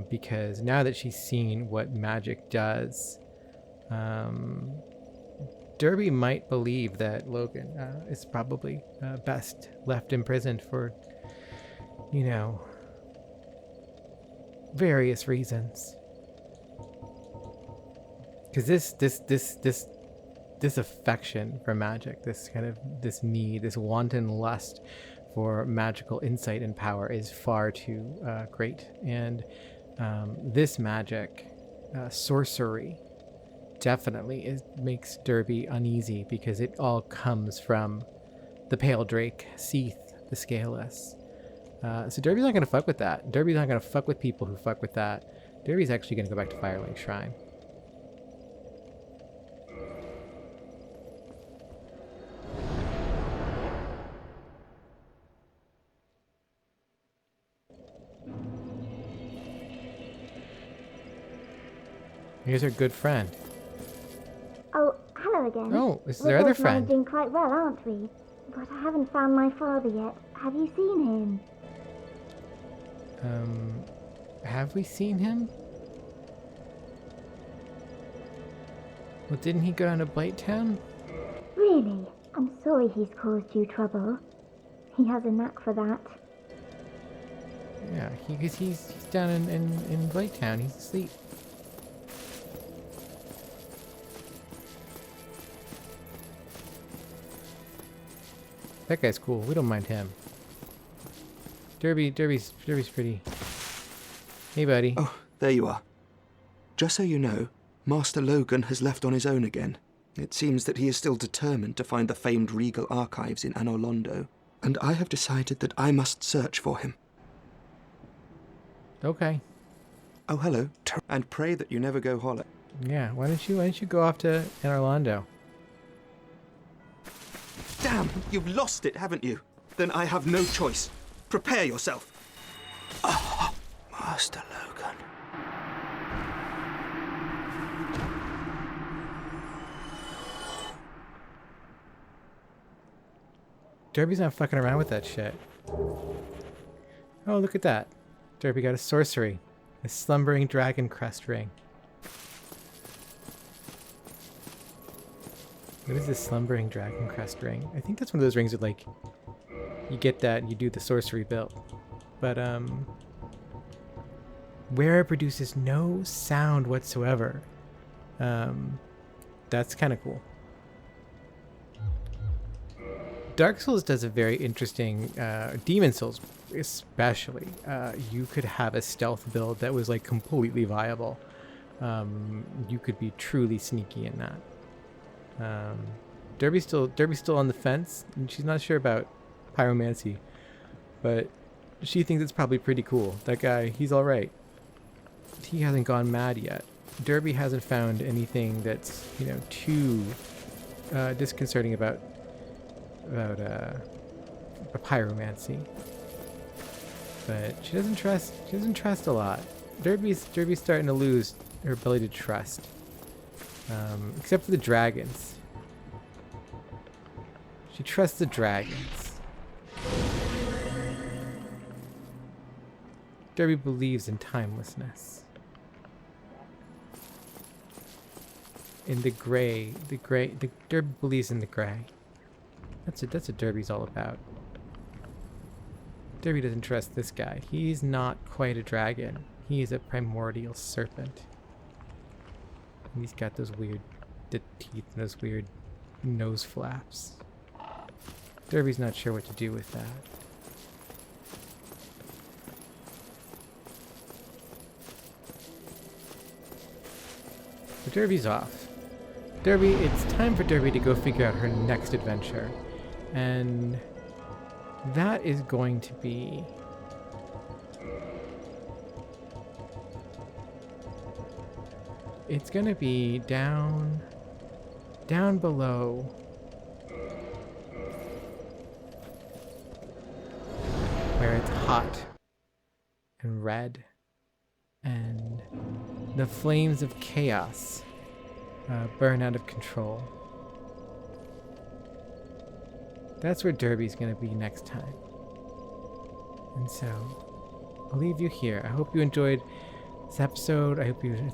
because now that she's seen what magic does, Derby might believe that Logan is probably best left imprisoned for, various reasons. Because this affection for magic, this need, this wanton lust for magical insight and power is far too great. And this magic, sorcery, definitely makes Derby uneasy, because it all comes from the Pale Drake, Seath, the Scaleless. So Derby's not going to fuck with that. Derby's not going to fuck with people who fuck with that. Derby's actually going to go back to Firelink Shrine. Here's our good friend. Oh, hello again. Oh, this is We're our other both friend. managing quite well, aren't we? But I haven't found my father yet. Have you seen him? Have we seen him? Well, didn't he go down to Blighttown? Really? I'm sorry he's caused you trouble. He has a knack for that. Yeah, because he's down in Blighttown. He's asleep. That guy's cool. We don't mind him. Derby's pretty. Hey, buddy. Oh, there you are. Just so you know, Master Logan has left on his own again. It seems that he is still determined to find the famed regal archives in Anor Londo, and I have decided that I must search for him. Okay. Oh, hello. And pray that you never go hollow. Yeah. Why don't you go off to Anor Londo? Damn, you've lost it, haven't you? Then I have no choice. Prepare yourself. Ah, Master Logan. Derby's not fucking around with that shit. Oh, look at that. Derby got a sorcery. A slumbering dragon crest ring. What is this slumbering dragon crest ring? I think that's one of those rings that, like, you get that and you do the sorcery build. But, where it produces no sound whatsoever. That's kind of cool. Dark Souls does a very interesting, Demon Souls especially. You could have a stealth build that was, like, completely viable. You could be truly sneaky in that. Derby's still on the fence, and she's not sure about pyromancy, but she thinks it's probably pretty cool. That guy, he's all right. He hasn't gone mad yet. Derby hasn't found anything that's, too disconcerting about pyromancy. But she doesn't trust a lot. Derby's starting to lose her ability to trust. Except for the dragons. She trusts the dragons. Derby believes in timelessness. In the gray, Derby believes in the gray. That's what Derby's all about. Derby doesn't trust this guy. He's not quite a dragon. He's a primordial serpent. And he's got those weird teeth and those weird nose flaps. Derby's not sure what to do with that. But Derby's off. It's time for Derby to go figure out her next adventure. And that is going to be... It's going to be down below. Where it's hot and red and the flames of chaos burn out of control. That's where Derby's going to be next time. And so I'll leave you here. I hope you enjoyed this episode.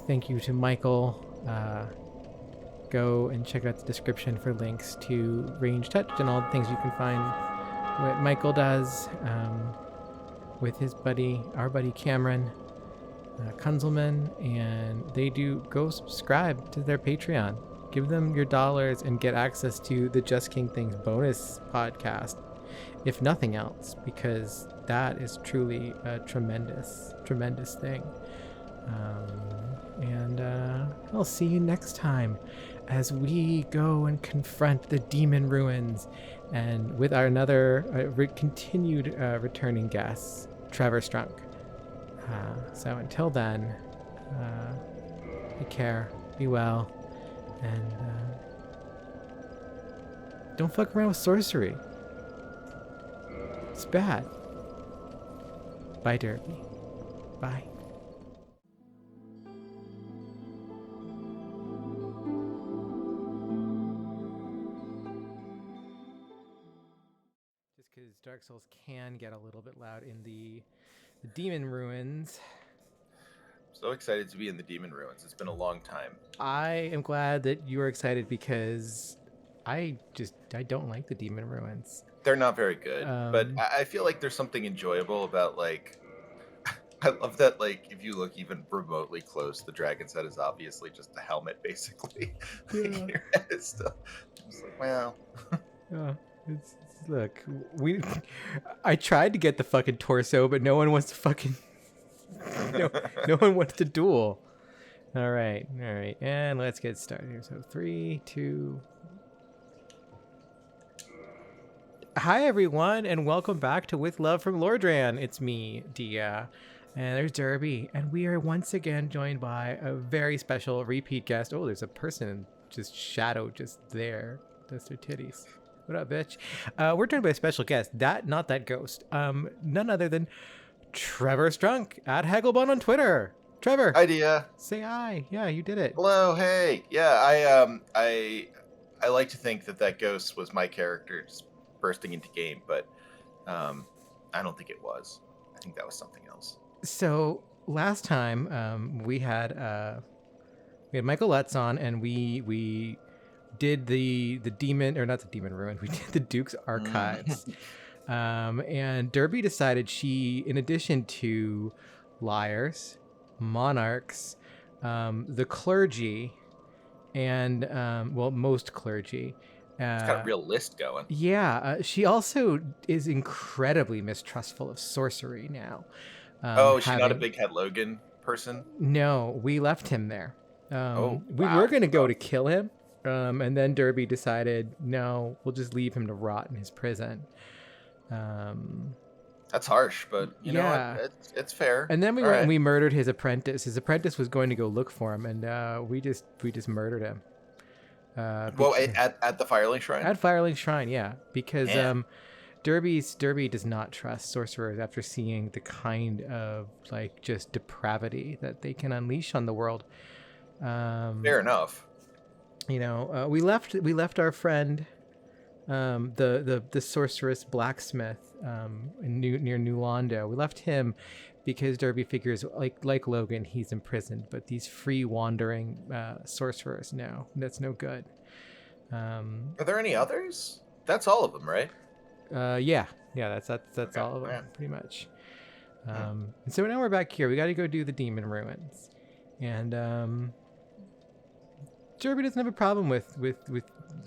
Thank you to Michael. Go and check out the description for links to Range Touch and all the things you can find what Michael does with his our buddy Cameron Kunzelman, and they do go subscribe to their Patreon. Give them your dollars and get access to the Just King Things bonus podcast, if nothing else, because that is truly a tremendous thing. And I'll see you next time as we go and confront the demon ruins, and with our continued returning guest, Trevor Strunk. So until then, take care, be well, and don't fuck around with sorcery. It's bad. Bye, Derby. Bye. Just because Dark Souls can get a little bit loud in the demon ruins. So excited to be in the demon ruins. It's been a long time. I am glad that you are excited because I don't like the demon ruins. They're not very good, but I feel like there's something enjoyable about, like, I love that, like, if you look even remotely close, the dragon's head is obviously just a helmet, basically. Yeah. Your head is still just like, well. Yeah, look, I tried to get the fucking torso, but no one wants to fucking no one wants to duel. All right, and let's get started here. So 3, 2. Hi everyone, and welcome back to With Love from Lordran. It's me, Dia, and there's Derby, and we are once again joined by a very special repeat guest. Oh, there's a person just there. That's their titties. What up, bitch? We're joined by a special guest. Not that ghost. None other than Trevor Strunk at Hagelbon on Twitter. Trevor, Idea. say hi. Yeah, you did it. Hello, hey. Yeah, I like to think that ghost was my character just bursting into game, but I don't think it was. I think that was something else. So last time we had Michael Lutz on, and we did the demon, or not the demon ruin. We did the Duke's Archives. And Derby decided she, in addition to liars, monarchs, the clergy, and most clergy. It's got a real list going. Yeah, she also is incredibly mistrustful of sorcery now. She's not a Big Head Logan person? No, we left him there. We wow. were going to go to kill him, and then Derby decided, no, we'll just leave him to rot in his prison. That's harsh, but you know what? It's fair. And then we went and we murdered his apprentice. His apprentice was going to go look for him, and we just murdered him. At the Firelink Shrine? At Firelink Shrine, yeah. Because Derby does not trust sorcerers after seeing the kind of like just depravity that they can unleash on the world. Fair enough. You know, we left our friend, the sorceress blacksmith, near New Londo. We left him because Derby figures like Logan, he's imprisoned, but these free wandering sorcerers, no, that's no good. Are there any others? That's all of them, right? Yeah, that's okay, all of them, pretty much. And so now we're back here. We got to go do the demon ruins, and Derby doesn't have a problem with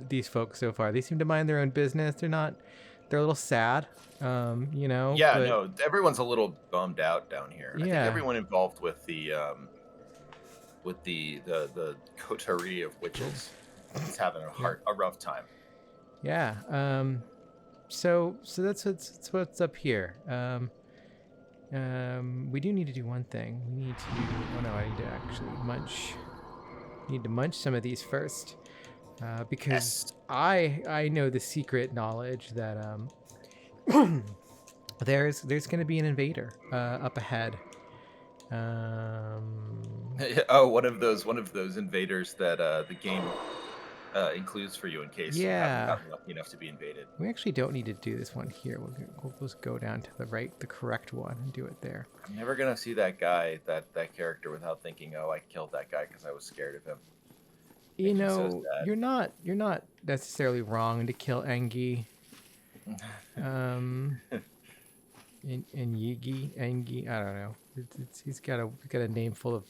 these folks so far. They seem to mind their own business. They're a little sad, you know. Yeah, no, everyone's a little bummed out down here. Yeah. I think everyone involved with the coterie of witches is having a rough time. Yeah. So that's what's up here. We do need to do one thing. We need to. Oh no, I need to actually munch. Need to munch some of these first, because I know the secret knowledge that there's going to be an invader up ahead. One of those invaders that the game includes for you in case you Yeah. haven't gotten lucky enough to be invaded. We actually don't need to do this one here. We'll just go down to the right, the correct one, and do it there. I'm never gonna see that guy, that character, without thinking, "Oh, I killed that guy because I was scared of him." You Makes me so know, sad. you're not necessarily wrong to kill Engi. And Engi, I don't know. He's got a name full of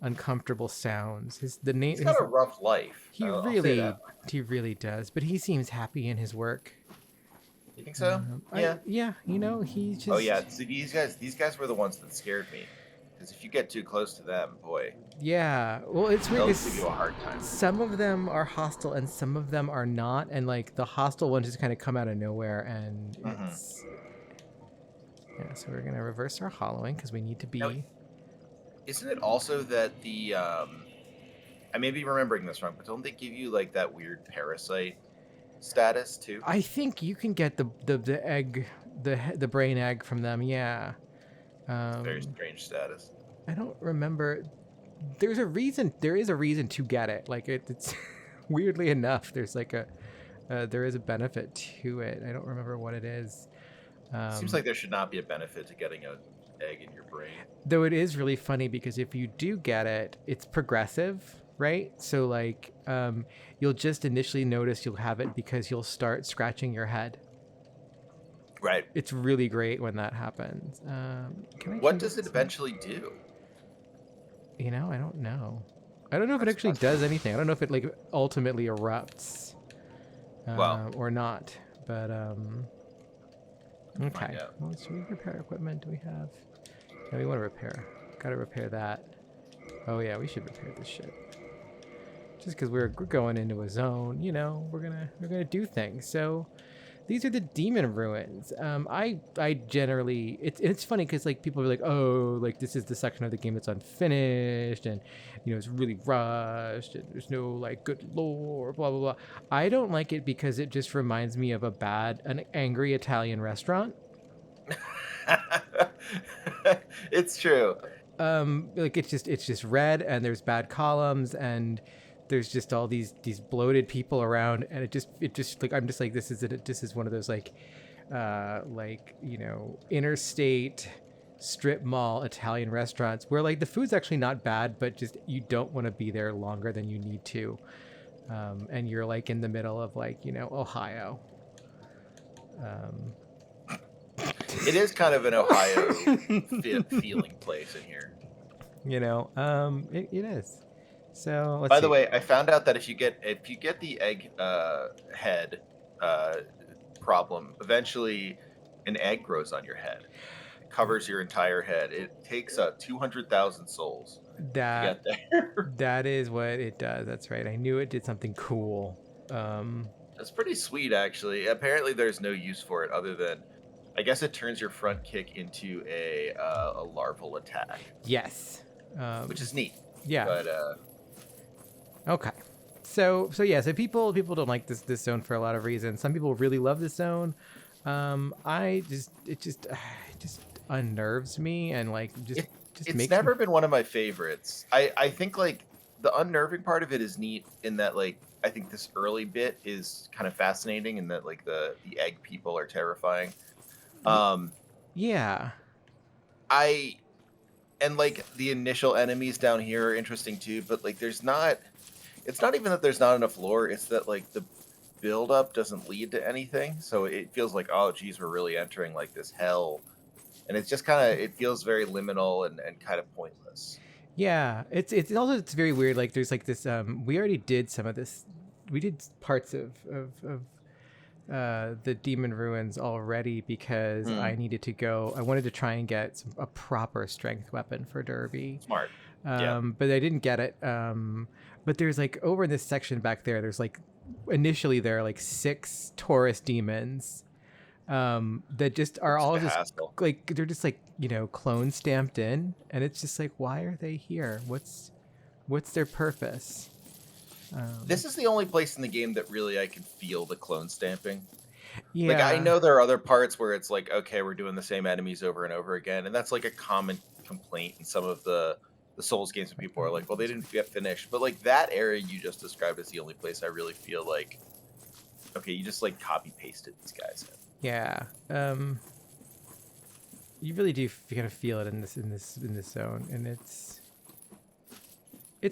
uncomfortable sounds. The name. He's got a rough life. He I'll say really, that. he really does. But he seems happy in his work. You think so? Yeah. Yeah. You know, he just. Oh yeah. See, these guys were the ones that scared me. Because if you get too close to them, boy, Yeah. Well, it's weird. they'll 'Cause give you a hard time. some of them are hostile and some of them are not, and like the hostile ones just kind of come out of nowhere, and it's. Yeah. So we're gonna reverse our hollowing because we need to be. Now, isn't it also that the I may be remembering this wrong, but don't they give you like that weird parasite status too? I think you can get the egg, the brain egg from them. Yeah. Very strange status. I don't remember. There is a reason to get it. Like it's weirdly enough, there's like there is a benefit to it. I don't remember what it is. Seems like there should not be a benefit to getting an egg in your brain. Though it is really funny because if you do get it, it's progressive, right? So like you'll just initially notice you'll have it because you'll start scratching your head. Right. It's really great when that happens. What does it eventually do? You know, I don't know. I don't know if it That's actually does anything. I don't know if it like ultimately erupts, Well. or not. But okay. Find out. Well, should we repair equipment? Do we have? Yeah, we want to repair. Gotta repair that. Oh yeah, we should repair this shit. Just because we're going into a zone, you know, we're gonna do things. So these are the demon ruins. I generally it's funny because like people are like, oh, like this is the section of the game that's unfinished, and you know it's really rushed, and there's no like good lore, blah blah blah. I don't like it because it just reminds me of an angry Italian restaurant. It's true. Like it's just red, and there's bad columns, and there's just all these bloated people around, and it just like I'm just like this is one of those like you know, interstate strip mall Italian restaurants where like the food's actually not bad, but just you don't want to be there longer than you need to, and you're like in the middle of like, you know, Ohio. It is kind of an Ohio feeling place in here. You know, it is. So let's By see. the way, I found out that if you get the egg head problem, eventually an egg grows on your head. It covers your entire head. It takes 200,000 souls to That get there. that is what it does. That's right. I knew it did something cool. That's pretty sweet, actually. Apparently, there's no use for it other than, I guess, it turns your front kick into a larval attack, Yes. which is neat. Yeah. But Okay. So yeah. So people don't like this zone for a lot of reasons. Some people really love this zone. It just unnerves me, and like just it's makes never me... been one of my favorites. I think like the unnerving part of it is neat in that like I think this early bit is kind of fascinating in that like the egg people are terrifying. Yeah. And like the initial enemies down here are interesting too, but like it's not even that there's not enough lore, it's that like the build up doesn't lead to anything. So it feels like, oh geez, we're really entering like this hell. And it's just it feels very liminal and kind of pointless. Yeah, it's also very weird. Like there's like this. We already did some of this. We did parts of the demon ruins already because I needed to go. I wanted to try and get a proper strength weapon for Derby. Smart. Yeah. But I didn't get it. But there's like over in this section back there. There's like initially there are like 6 Taurus demons. That just are all just hassle. like they're just like, you know, clone stamped in, and it's just like, why are they here? What's their purpose? This is the only place in the game that really I can feel the clone stamping. Yeah, Like I know there are other parts where it's like, okay, we're doing the same enemies over and over again, and that's like a common complaint in some of the the Souls games, and people are like, well, they didn't get finished. But like that area you just described is the only place I really feel like, okay, you just like copy pasted these guys in. Yeah. You really do kind of feel it in this zone, and it's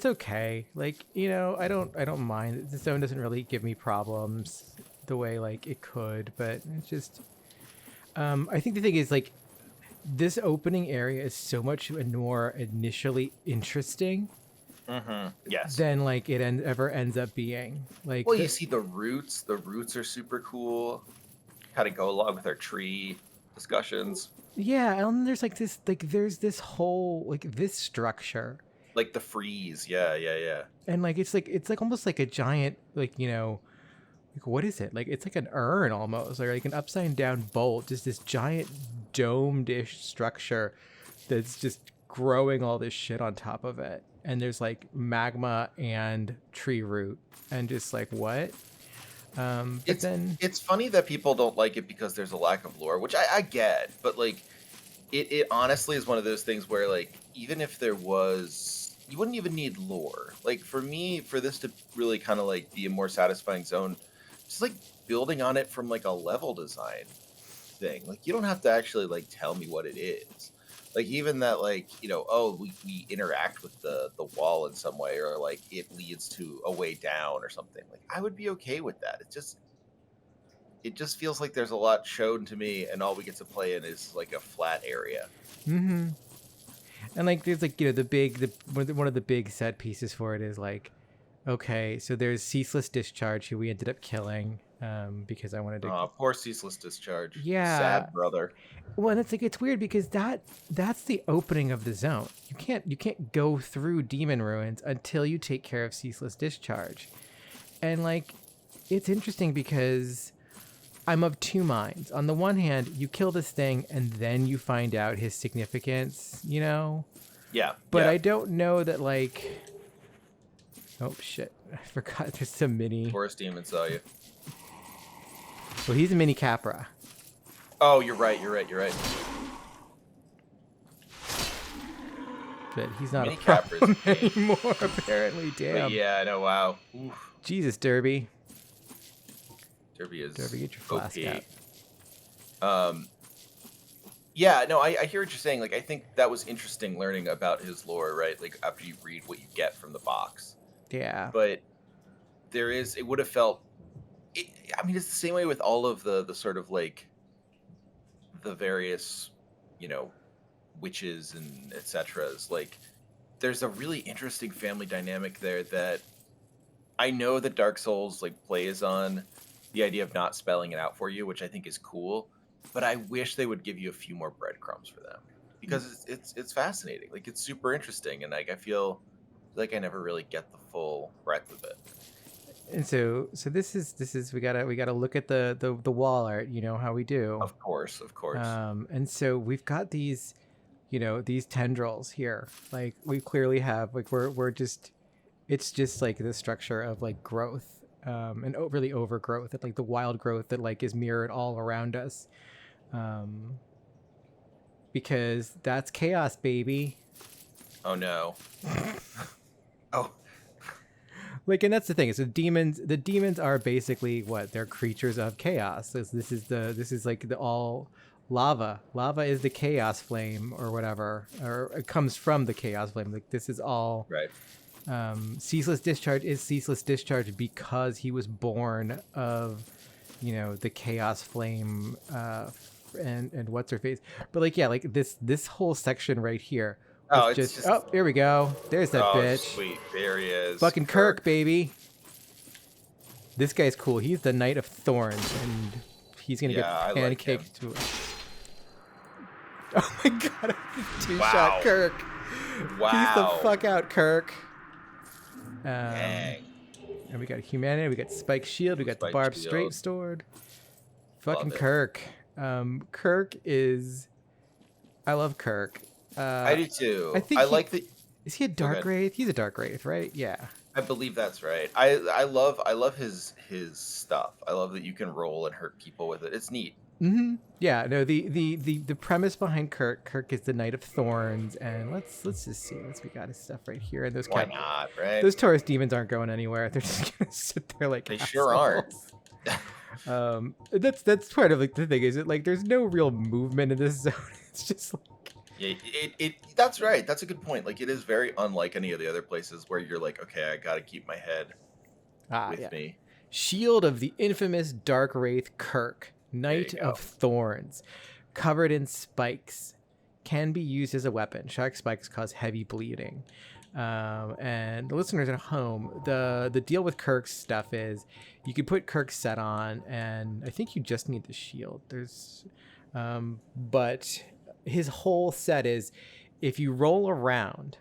okay. Like, you know, I don't mind. The zone doesn't really give me problems the way like it could, but it's just I think the thing is like this opening area is so much more initially interesting Yes. than like it ever ends up being. Like, Well, you see the roots. The roots are super cool. Kind of go along with our tree discussions. yeah, and there's like there's this whole like this structure, Like the freeze. Yeah. and like it's like almost like a giant, like, you know, like what is it? Like it's like an urn almost, or like an upside down bolt, just this giant domed-ish structure that's just growing all this shit on top of it. And there's like magma and tree root, and just like what? But then It's funny that people don't like it because there's a lack of lore, which I get, but like it honestly is one of those things where like even if there was, you wouldn't even need lore. Like for me, for this to really kind of like be a more satisfying zone, just like building on it from like a level design thing. Like you don't have to actually like tell me what it is. Like even that, like, you know, oh, we interact with the wall in some way, or like it leads to a way down or something. Like I would be okay with that. It just feels like there's a lot shown to me, and all we get to play in is like a flat area. and like there's like, you know, one of the big set pieces for it is like, okay, so there's Ceaseless Discharge, who we ended up killing because I wanted to. Oh, poor Ceaseless Discharge. Yeah. Sad brother. Well, and it's like it's weird because that's the opening of the zone. You can't go through Demon Ruins until you take care of Ceaseless Discharge, and like it's interesting because I'm of two minds. On the one hand, you kill this thing and then you find out his significance, you know. Yeah. But yeah. I don't know that like. Oh shit! I forgot. There's some mini. Forest Demon saw you. Well, he's a mini Capra. Oh, you're right. But he's not Mini a problem Capra's anymore, apparently. Damn. But yeah, I know. Wow. Oof. Jesus, Derby. Derby, Get your flask OP. out. Yeah, no, I hear what you're saying. Like, I think that was interesting learning about his lore, right? Like, after you read what you get from the box. Yeah. But it would have felt, I mean, it's the same way with all of the sort of like the various, you know, witches and etc. Like, there's a really interesting family dynamic there that I know that Dark Souls like plays on the idea of not spelling it out for you, which I think is cool. But I wish they would give you a few more breadcrumbs for them, because it's fascinating. Like it's super interesting, and like I feel like I never really get the full breadth of it. And so this is we gotta look at the wall art. You know how we do. Of course. And so we've got these, you know, these tendrils here. Like we clearly have like we're just, it's just like the structure of like growth. And really overgrowth, and like the wild growth that like is mirrored all around us, because that's chaos, baby. Oh no. Oh. Like, and that's the thing is the demons are basically what, they're creatures of chaos. This is like the all lava is the chaos flame or whatever, or it comes from the chaos flame. Like this is all Right. Ceaseless Discharge is Ceaseless Discharge because he was born of, you know, the chaos flame and what's her face. But like, yeah, like this whole section right here. Oh, it's just oh, here we go. There's that bitch. Sweet, there he is. Fucking Kirk, baby. This guy's cool. He's the Knight of Thorns, and he's gonna get pancaked to it. Oh my god, two-shot Kirk. Wow. Peace the fuck out, Kirk. Dang. And we got Humanity, we got Spike Shield, we got the Spike Barb Shield. Straight Sword. Fucking Love it. Kirk. Kirk is... I love Kirk. I do too. I think like the. Is he a Dark Wraith? He's a Dark Wraith, right? Yeah. I believe that's right. I love his stuff. I love that you can roll and hurt people with it. It's neat. Yeah, no, the premise behind Kirk is the Knight of Thorns, and let's just see. We got his stuff right here, and Why not, right? those Taurus demons aren't going anywhere. They're just gonna sit there like They sure aren't. That's part of like the thing is it like there's no real movement in this zone. It's just like Yeah, that's right. That's a good point. Like, it is very unlike any of the other places where you're like, okay, I got to keep my head with me. Shield of the infamous Dark Wraith Kirk, Knight of Thorns, covered in spikes, can be used as a weapon. Shark spikes cause heavy bleeding. And the listeners at home, the deal with Kirk's stuff is you can put Kirk's set on, and I think you just need the shield. But his whole set is if you roll around,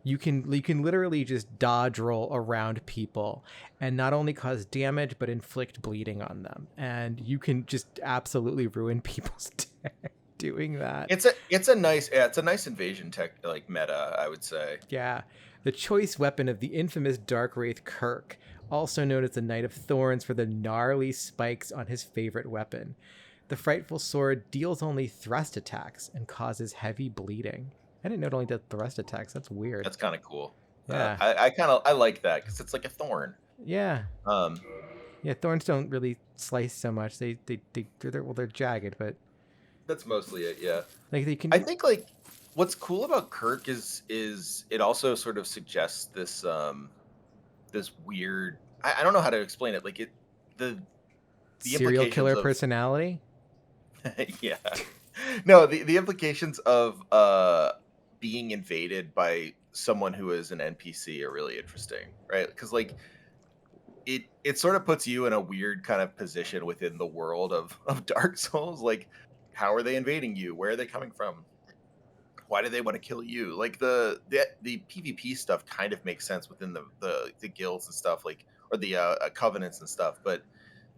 you can literally just dodge roll around people and not only cause damage but inflict bleeding on them, and you can just absolutely ruin people's day doing that. It's a nice invasion tech like meta, I would say. Yeah, the choice weapon of the infamous Dark Wraith Kirk, also known as the Knight of Thorns for the gnarly spikes on his favorite weapon. The frightful sword deals only thrust attacks and causes heavy bleeding. I didn't know it only did thrust attacks. That's weird. That's kind of cool. Yeah. I like that because it's like a thorn. Yeah. Yeah, thorns don't really slice so much. They're jagged, but that's mostly it. Yeah. Like they can. I think like what's cool about Kirk is it also sort of suggests this this weird. I don't know how to explain it. Like the serial killer personality. Yeah. No, the implications of being invaded by someone who is an NPC are really interesting, right? Because like it sort of puts you in a weird kind of position within the world of Dark Souls. Like, how are they invading you? Where are they coming from? Why do they want to kill you? Like the PvP stuff kind of makes sense within the guilds and stuff, like, or the covenants and stuff. But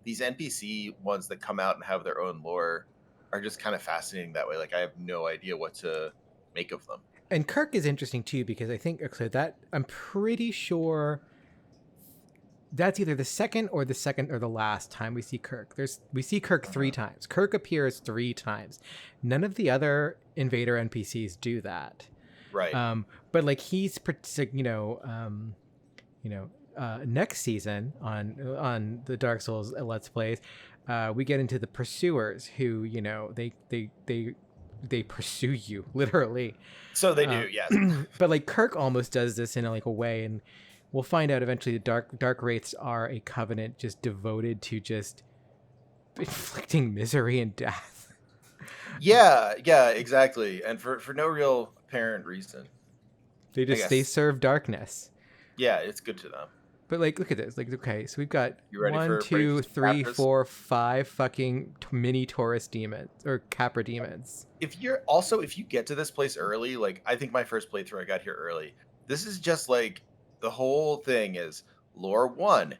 these NPC ones that come out and have their own lore are just kind of fascinating that way. Like, I have no idea what to make of them. And Kirk is interesting too because I think that I'm pretty sure that's either the second or the last time we see Kirk. We see Kirk 3 times. Kirk appears 3 times. None of the other Invader NPCs do that. Right. But like he's next season on the Dark Souls Let's Plays, we get into the Pursuers who they pursue you literally. So they do, yes. But like Kirk almost does this in like a way, and we'll find out eventually the dark wraiths are a covenant just devoted to just inflicting misery and death. Yeah, exactly. And for no real apparent reason. They serve darkness. Yeah, it's good to them. But like, look at this. Like, okay, so we've got you ready 1, 2, 3, 4, 5 fucking mini Taurus demons or Capra demons. If you get to this place early, like I think my first playthrough I got here early. This is just like the whole thing is lore 1,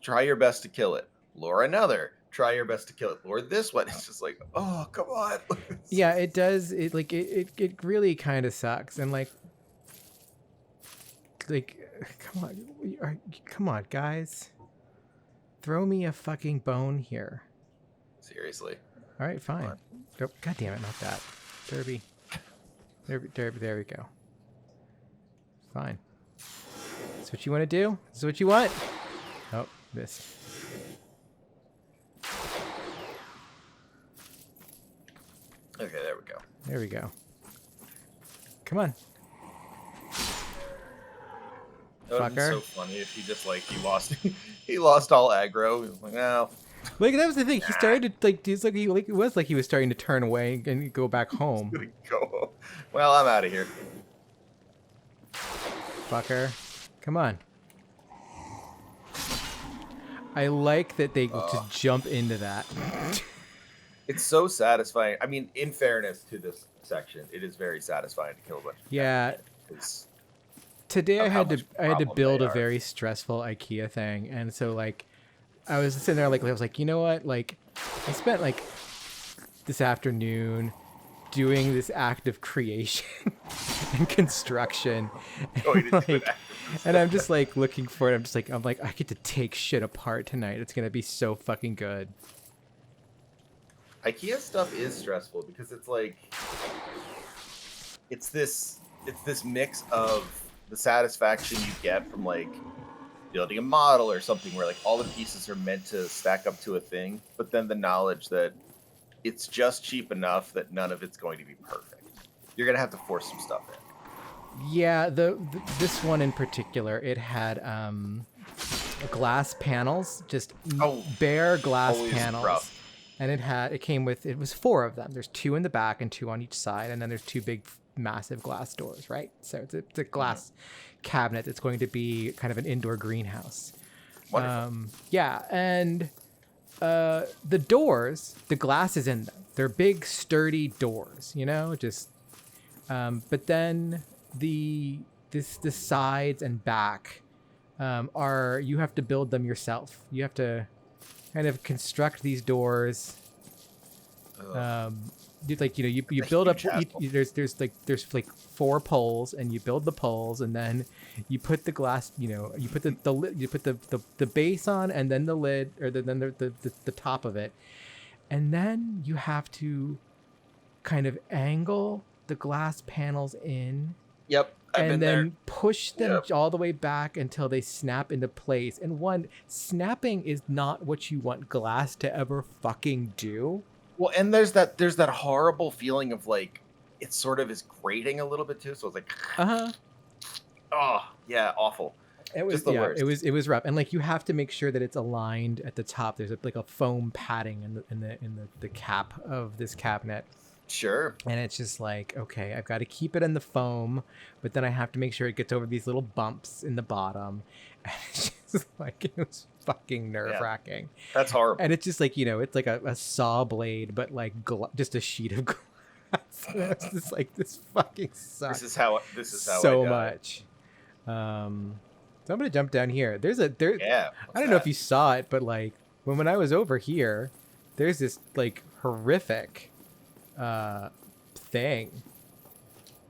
try your best to kill it. Lore another, try your best to kill it. Lore this one, it's just like, oh come on. Yeah, it does. It really kind of sucks, and like come on, guys, throw me a fucking bone here. Seriously. All right, fine. Oh, God damn it, not that. Derby. There we go. Fine. That's what you want to do? This is what you want? Oh, this. Okay, there we go. There we go. Come on. That would be Fucker. so funny if he just like he lost all aggro. He was like, no. Like that was the thing. He started to it was like he was starting to turn away and go back home. Go. Well, I'm out of here. Fucker. Come on. I like that they just jump into that. It's so satisfying. I mean, in fairness to this section, it is very satisfying to kill a bunch of Yeah. guys. Today I had to build they a are. very stressful IKEA thing, and so like I was sitting there like I was like, you know what? Like I spent like this afternoon doing this act of creation and construction. And I'm just like looking for it. I'm like I get to take shit apart tonight. It's gonna be so fucking good. IKEA stuff is stressful because it's like it's this mix of the satisfaction you get from like building a model or something where like all the pieces are meant to stack up to a thing, but then the knowledge that it's just cheap enough that none of it's going to be perfect. You're gonna have to force some stuff in. Yeah, this one in particular, it had glass panels, just bare glass panels. Rough. And it was 4 of them. There's 2 in the back and 2 on each side, and then there's 2 big massive glass doors, right? So it's a glass cabinet that's going to be kind of an indoor greenhouse. Wonderful. Yeah, and the doors, the glass is in them. They're big, sturdy doors, just but then the sides and back you have to build them yourself. You have to kind of construct these doors. You build up. There's 4 poles, and you build the poles, and then you put the glass. You put the lid. You put the base on, and then the lid, or then the top of it, and then you have to kind of angle the glass panels in. Yep. And then push them all the way back until they snap into place. And snapping is not what you want glass to ever fucking do. Well, and there's that horrible feeling of like it sort of is grating a little bit too. So it's like, oh yeah, awful. It was just the worst. It was rough, and like you have to make sure that it's aligned at the top. There's like a foam padding in the cap of this cabinet. Sure. And it's just like, okay, I've got to keep it in the foam, but then I have to make sure it gets over these little bumps in the bottom. And it's just like, it was fucking nerve-wracking. Yeah, that's horrible. And it's just like, it's like a saw blade, but like just a sheet of glass. And it's just like, this fucking sucks. This is how so much. So I'm gonna jump down here. Yeah. I don't know if you saw it, but like when I was over here, there's this like horrific thing.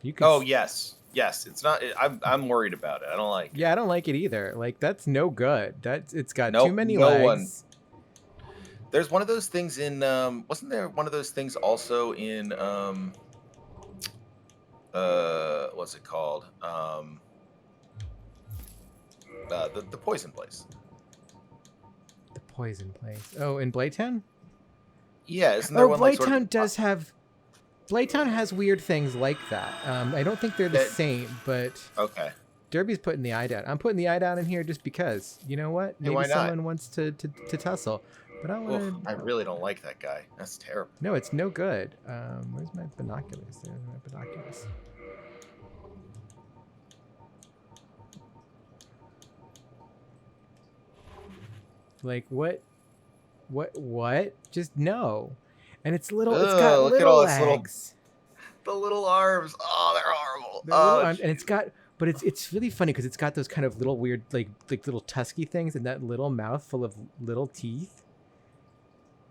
You can yes, it's not. I'm worried about it. I don't like it. Yeah, I don't like it either. Like that's no good. It's got too many legs. There's one of those things in wasn't there one of those things also in what's it called? The poison place. The poison place. Oh, in Blaytown? Yeah, isn't there one like Blaytown sort of... does have... Blaytown has weird things like that. I don't think they're the same, but... Okay. Derby's putting the eye down. I'm putting the eye down in here just because. You know what? Maybe someone wants to tussle. But I really don't like that guy. That's terrible. No, it's no good. Where's my binoculars? There's my binoculars. Like, what? Just no. And it's little, it's got little legs. The little arms. Oh, they're horrible. Arms, and it's got, but it's really funny because it's got those kind of little weird, like little tusky things and that little mouth full of little teeth.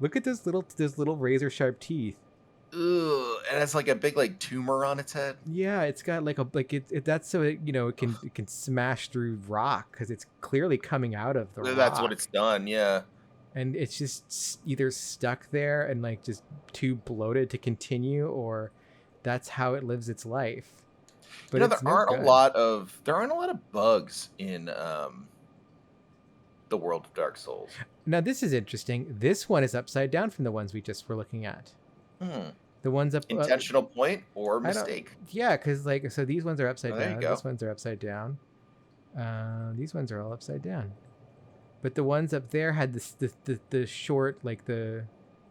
Look at those little razor sharp teeth. Ugh, and it's like a big like tumor on its head. Yeah, it's got like that's so it can smash through rock because it's clearly coming out of the rock. That's what it's done. Yeah. And it's just either stuck there and like just too bloated to continue, or that's how it lives its life. But there aren't a lot of bugs in the world of Dark Souls. Now this is interesting. This one is upside down from the ones we just were looking at. The ones up intentional point or mistake. Yeah, because like so these ones are upside down. These ones are upside down. These ones are all upside down. But the ones up there had the short like the,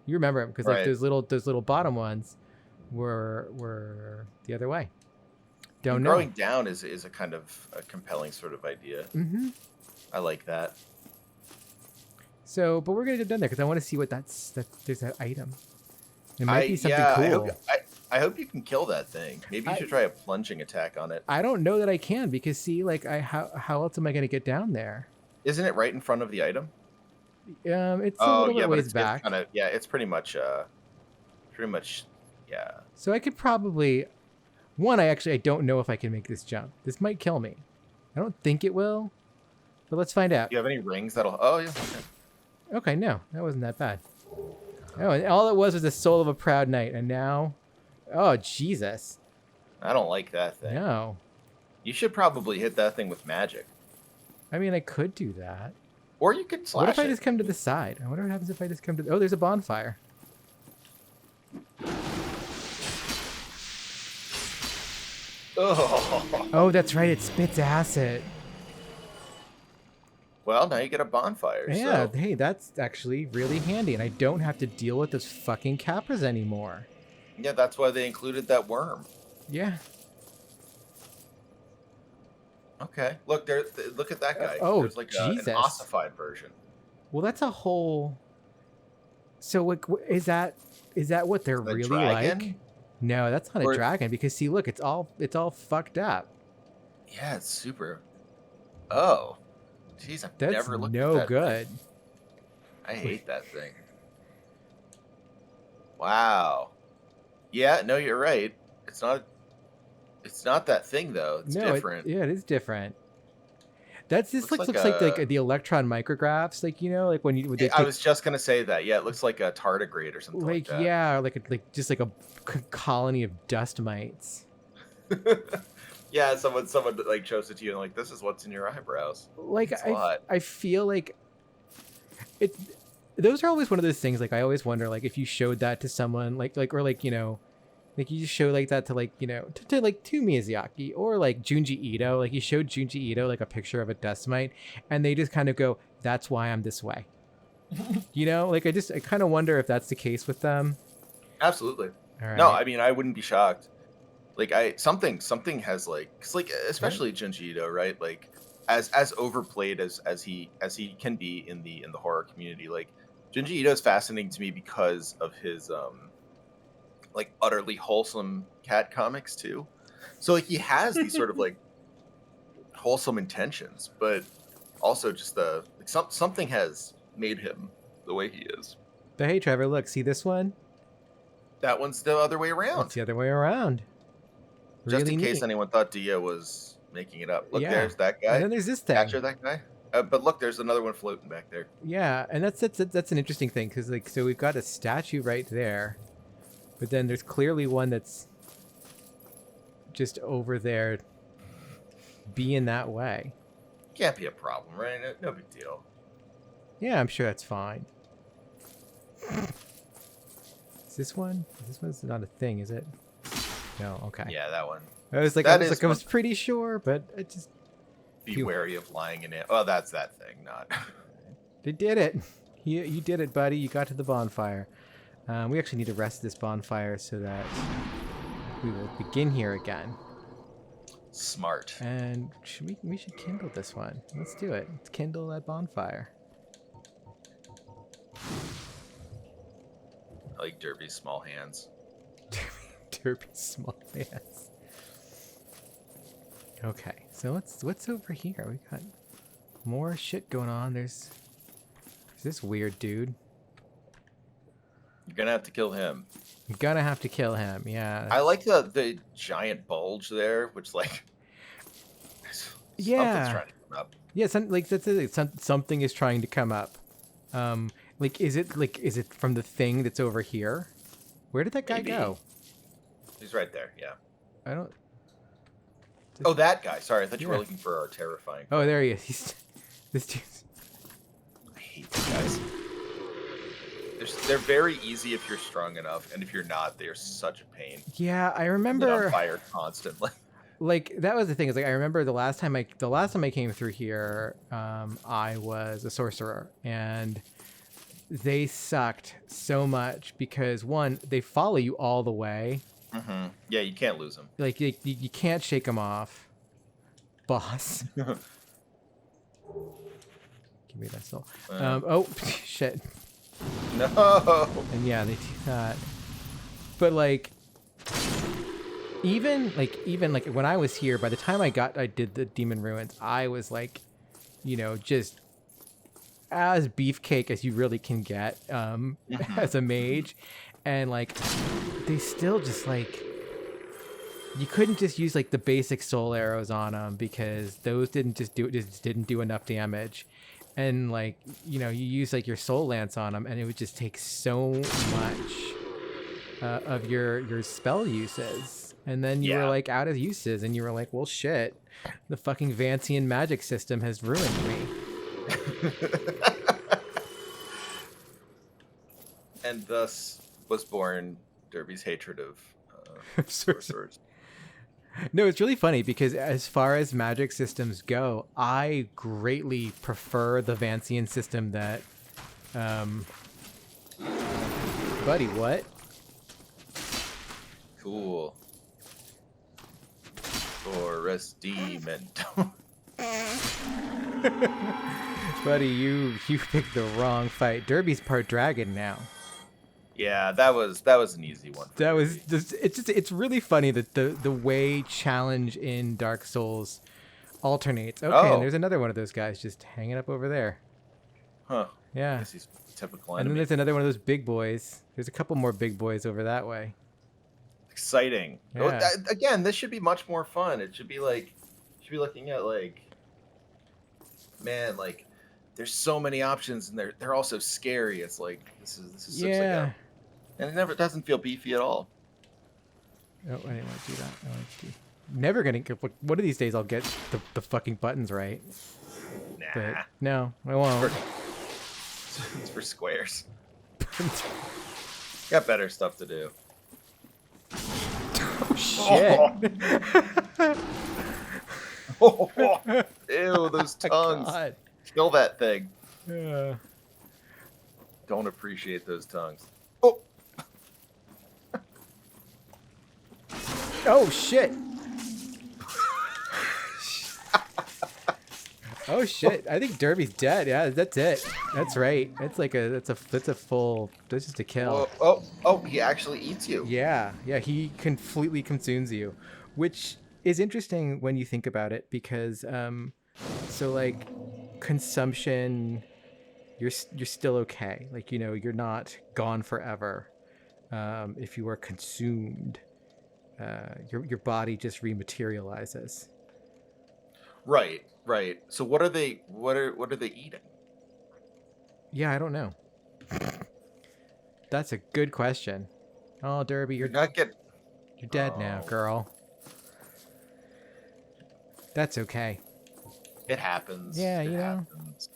you remember them because like those little bottom ones were the other way. Don't know. Growing down is a kind of a compelling sort of idea. Mm-hmm. I like that. So, but we're gonna get done there because I want to see what there's that item. It might be something cool. I hope you can kill that thing. Maybe you should try a plunging attack on it. I don't know that I can because see, like how else am I gonna get down there? Isn't it right in front of the item? It's a little bit ways back. It's pretty much, yeah. So I could probably, I don't know if I can make this jump. This might kill me. I don't think it will, but let's find out. Do you have any rings that'll? Oh yeah. Okay, no, that wasn't that bad. Oh, and all it was the soul of a proud knight, and now, oh Jesus, I don't like that thing. no. You should probably hit that thing with magic. I mean, I could do that. Or you could slash What if I it. just come to the side? I wonder what happens if I just come to. Oh, there's a bonfire. Oh. Oh, that's right. It spits acid. Well, now you get a bonfire. Yeah. So. Hey, that's actually really handy, and I don't have to deal with those fucking Kappas anymore. Yeah, that's why they included that worm. Yeah. Okay. Look there. Look at that guy. Oh, There's like Jesus. an ossified version. Well, that's a whole. So, like, is that what they're The really dragon? like? No, that's not Or- a dragon because see, look, it's all fucked up. Yeah, it's super. Oh. Jeez, I've That's never looked no at that. good. I hate that thing. Wow. Yeah, no, you're right. It's not that thing though. It's No, different. yeah, it is different. That's this Looks looks like like a- the electron micrographs, like like when you they I take, was just gonna say that. Yeah, it looks like a tardigrade or something like that. yeah, like just like a colony of dust mites. Yeah, someone like shows it to you and like, this is what's in your eyebrows. Like It's a lot. I feel like it. Those are always one of those things. Like I always wonder, like if you showed that to someone, like or like like you just show like that to like to Miyazaki or like Junji Ito. Like you showed Junji Ito like a picture of a dust mite, and they just kind of go, "That's why I'm this way." Like I kind of wonder if that's the case with them. Absolutely. All right. No, I mean I wouldn't be shocked. Like something has like, 'cause, like especially Junji Ito, right? Like as overplayed as he can be in the horror community. Like Junji Ito is fascinating to me because of his like utterly wholesome cat comics too. So like he has these sort of like wholesome intentions, but also just something has made him the way he is. But hey, Trevor, look, see this one? That one's the other way around. It's the other way around. Just Really in case neat. anyone thought Dia was making it up. Look, Yeah. there's that guy. And then there's this thing. Capture that guy. But look, there's another one floating back there. Yeah, and that's an interesting thing because like so we've got a statue right there, but then there's clearly one that's just over there, being that way. Can't be a problem, right? No big deal. Yeah, I'm sure that's fine. Is this one? This one's not a thing, is it? No. Okay. Yeah, that one. I was like, That I is was pretty sure, but it just Be Phew. wary of lying in it. Oh, that's that thing, not. they did it. You did it, buddy. You got to the bonfire. We actually need to rest this bonfire so that we will begin here again. Smart. And we should kindle this one. Let's do it. Let's kindle that bonfire. I like Derby's small hands. Derpy small hands. Okay, so what's over here? We got more shit going on. There's this weird dude. You're gonna have to kill him. I'm gonna have to kill him. Yeah. I like the giant bulge there, which like. Yeah. Something's trying to come up. Yeah, that's it. Something is trying to come up. Is it from the thing that's over here? Where did that guy Maybe. go? He's right there. Yeah. I don't. Oh, that guy. Sorry, I thought you were Yeah. looking for our terrifying. Oh, there he is. This dude's. I hate these guys. They're very easy if you're strong enough, and if you're not, they're such a pain. Yeah, I Lit on remember. fire constantly. Like that was the thing. Is like I remember the last time I came through here, I was a sorcerer, and they sucked so much because one, they follow you all the way. Mm-hmm. Yeah, you can't lose them. Like you can't shake them off, boss. Give me that soul. Oh shit. No. And yeah, they do that. But like, even like when I was here, by the time I did the Demon Ruins, I was like, just as beefcake as you really can get as a mage, and like they still just like you couldn't just use like the basic soul arrows on them because those didn't do enough damage. and like, you know, you use like your soul lance on them, and it would just take so much of your spell uses, and then you were Yeah. like out of uses, and you were like, well, shit, the fucking Vancian magic system has ruined me. And thus was born Derby's hatred of Sorcerers. sorcerers. No, it's really funny because as far as magic systems go, I greatly prefer the Vancian system that, buddy, what? Cool. Forest demon. Buddy, you picked the wrong fight. Derby's part dragon now. Yeah, that was an easy one. That was just, it's really funny that the way challenge in Dark Souls alternates. Okay, Oh. and there's another one of those guys just hanging up over there. Huh. I Yeah. guess he's typical And then enemy. there's another one of those big boys. There's a couple more big boys over that way. Exciting. Oh, Yeah. Again, this should be much more fun. It should be like, looking at like, man, like, there's so many options and they're all so scary. It's like this is so Yeah. and it doesn't feel beefy at all. Oh, I didn't want to do that. I wanted to do... Never gonna get. One of these days, I'll get the fucking buttons right. Nah, But no, I won't. it's for squares. Got better stuff to do. Oh shit! Ew, those tongues. God. Kill that thing. Yeah. Don't appreciate those tongues. Oh, Oh shit! Oh shit! I think Derby's dead. Yeah, that's it. That's right. That's a full. That's just a kill. oh, he actually eats you. Yeah, he completely consumes you, which is interesting when you think about it because, so like, consumption, you're still okay. Like, you know, you're not gone forever. If you are consumed, your body just rematerializes. Right. So what are they eating? Yeah, I don't know. That's a good question. Oh, Derby, you're Not get. dead now, girl. That's okay. It happens. Yeah, It you know. happens.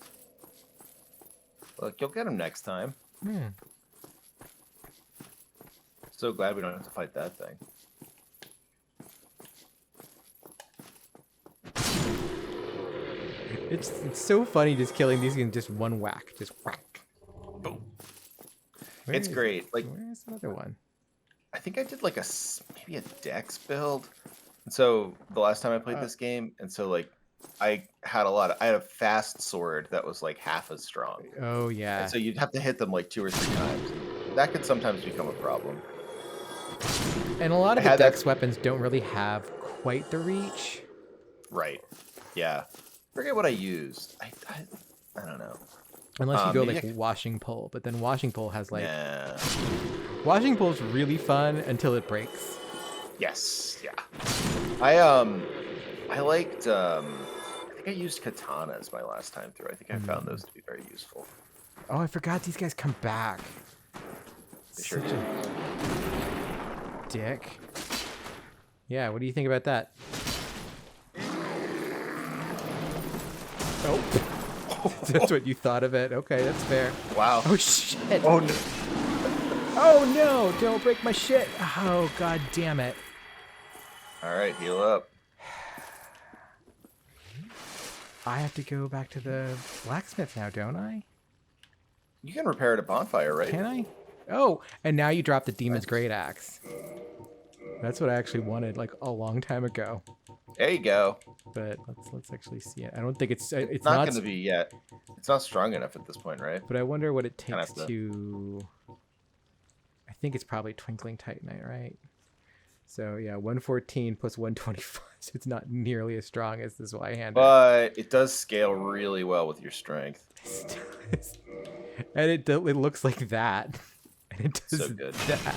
Look, you'll get him next time. Hmm. So glad we don't have to fight that thing. It's so funny just killing these in just one whack. Just whack. Boom. Where It's is- great. Like, Where's the other one? I think I did like maybe a dex build. And so the last time I played this game, and so like I had a fast sword that was like half as strong. Oh, yeah. And so you'd have to hit them like 2 or 3 times. That could sometimes become a problem. And a lot of I the had that- dex weapons don't really have quite the reach. Right. Yeah. Forget what I used. I don't know. Unless you go maybe like I could- washing pole. But then washing pole has like... Nah. Washing pole's really fun until it breaks. Yes. Yeah. I liked I think I used katanas my last time through. I think I found those to be very useful. Oh, I forgot these guys come back. They sure Such a dick. Yeah, what do you think about that? Oh. That's what you thought of it. Okay, that's fair. Wow. Oh, shit. Oh no. Oh, no. Don't break my shit. Oh, god damn it. All right, heal up. I have to go back to the blacksmith now, don't I? You can repair it at bonfire, right? Can I? Oh, and now you drop the demon's great axe. That's what I actually wanted like a long time ago. There you go. But let's actually see it. I don't think it's It's not going to be yet. It's not strong enough at this point, right? But I wonder what it Kinda takes have to- to. I think it's probably Twinkling Titanite, right? So yeah, 114 plus 125. So it's not nearly as strong as this Y-hand. But it does scale really well with your strength. And it looks like that. And it does So good. that.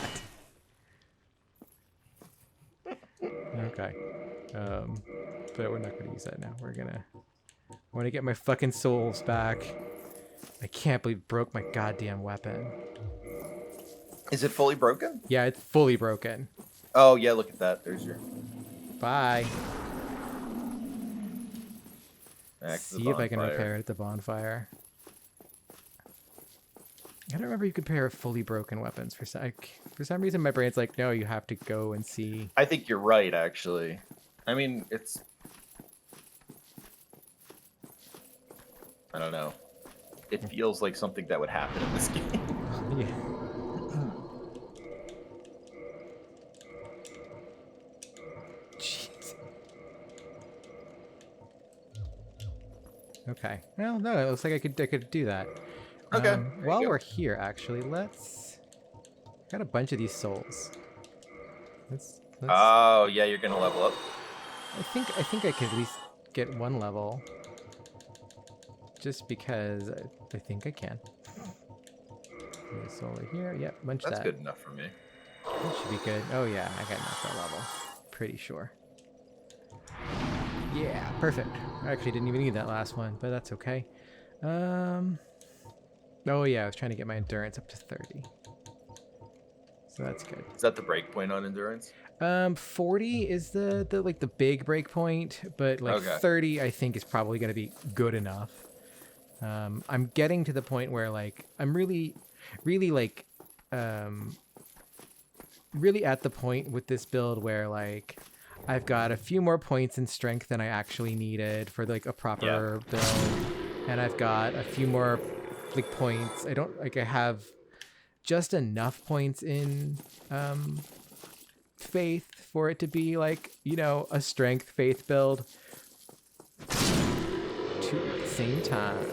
Okay. But we're not going to use that now. We're I want to get my fucking souls back. I can't believe it broke my goddamn weapon. Is it fully broken? Yeah, it's fully broken. Oh yeah, look at that. There's your Bye. back to the See if I can bonfire. repair it at the bonfire. I don't remember you could repair fully broken weapons. For some reason, my brain's like, no, you have to go and see. I think you're right, actually. I mean, it's... I don't know. It feels like something that would happen in this game. Yeah. Jeez. Okay. Well, no, it looks like I could do that. Okay, there you While go. we're here, actually, let's. Got a bunch of these souls. Let's Oh, yeah, you're gonna level up. I think I could at least get one level. Just because I think I can. There's a soul right here. Yep, bunch of That's that. good enough for me. That should be good. Oh yeah, I got enough for that level. Pretty sure. Yeah, perfect. I actually didn't even need that last one, but that's okay. Oh yeah, I was trying to get my endurance up to 30. So that's good. Is that the break point on endurance? 40 is the like the big break point, but like Okay. 30 I think is probably going to be good enough. I'm getting to the point where like I'm really like really at the point with this build where like I've got a few more points in strength than I actually needed for like a proper build, and I've got a few more like points. I have just enough points in faith for it to be like, you know, a strength faith build to at the same time.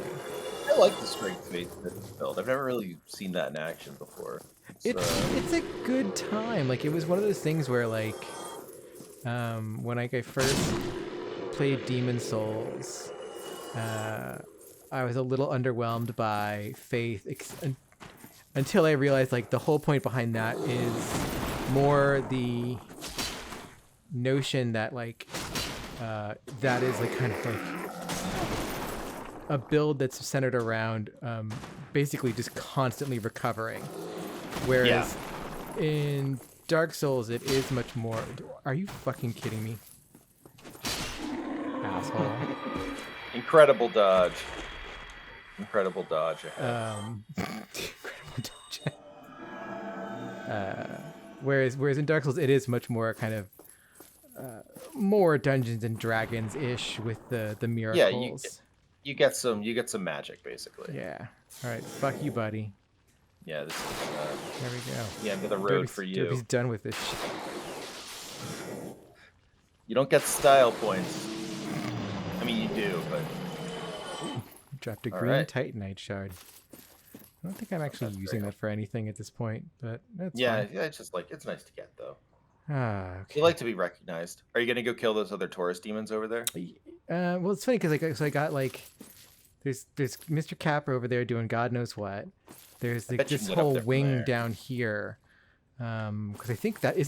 I like the strength faith build. I've never really seen that in action before. It's a good time. Like it was one of those things where like when I first played Demon Souls, I was a little underwhelmed by faith until I realized like the whole point behind that is more the notion that like that is like kind of like a build that's centered around basically just constantly recovering, whereas in Dark Souls it is much more. Are you fucking kidding me, asshole? Incredible dodge. Incredible dodge. Incredible dodge. Whereas in Dark Souls it is much more kind of more Dungeons and Dragons ish with the miracles. Yeah, you get some magic basically. Yeah. All right. Fuck you, buddy. Yeah, this is There we go. the end of the road Derby's, for you. Derby's done with this shit. You don't get style points. I mean, you do, but Dropped a All green right. Titanite shard. I don't think I'm actually That's using great. that for anything at this point, but that's yeah, fine. yeah, it's just like it's nice to get though. Okay. You like to be recognized. Are you gonna go kill those other Taurus demons over there? Well, it's funny because I got like, there's Mr. Capper over there doing God knows what. There's like bet you this can get up whole there from wing there. down here. Because I think that's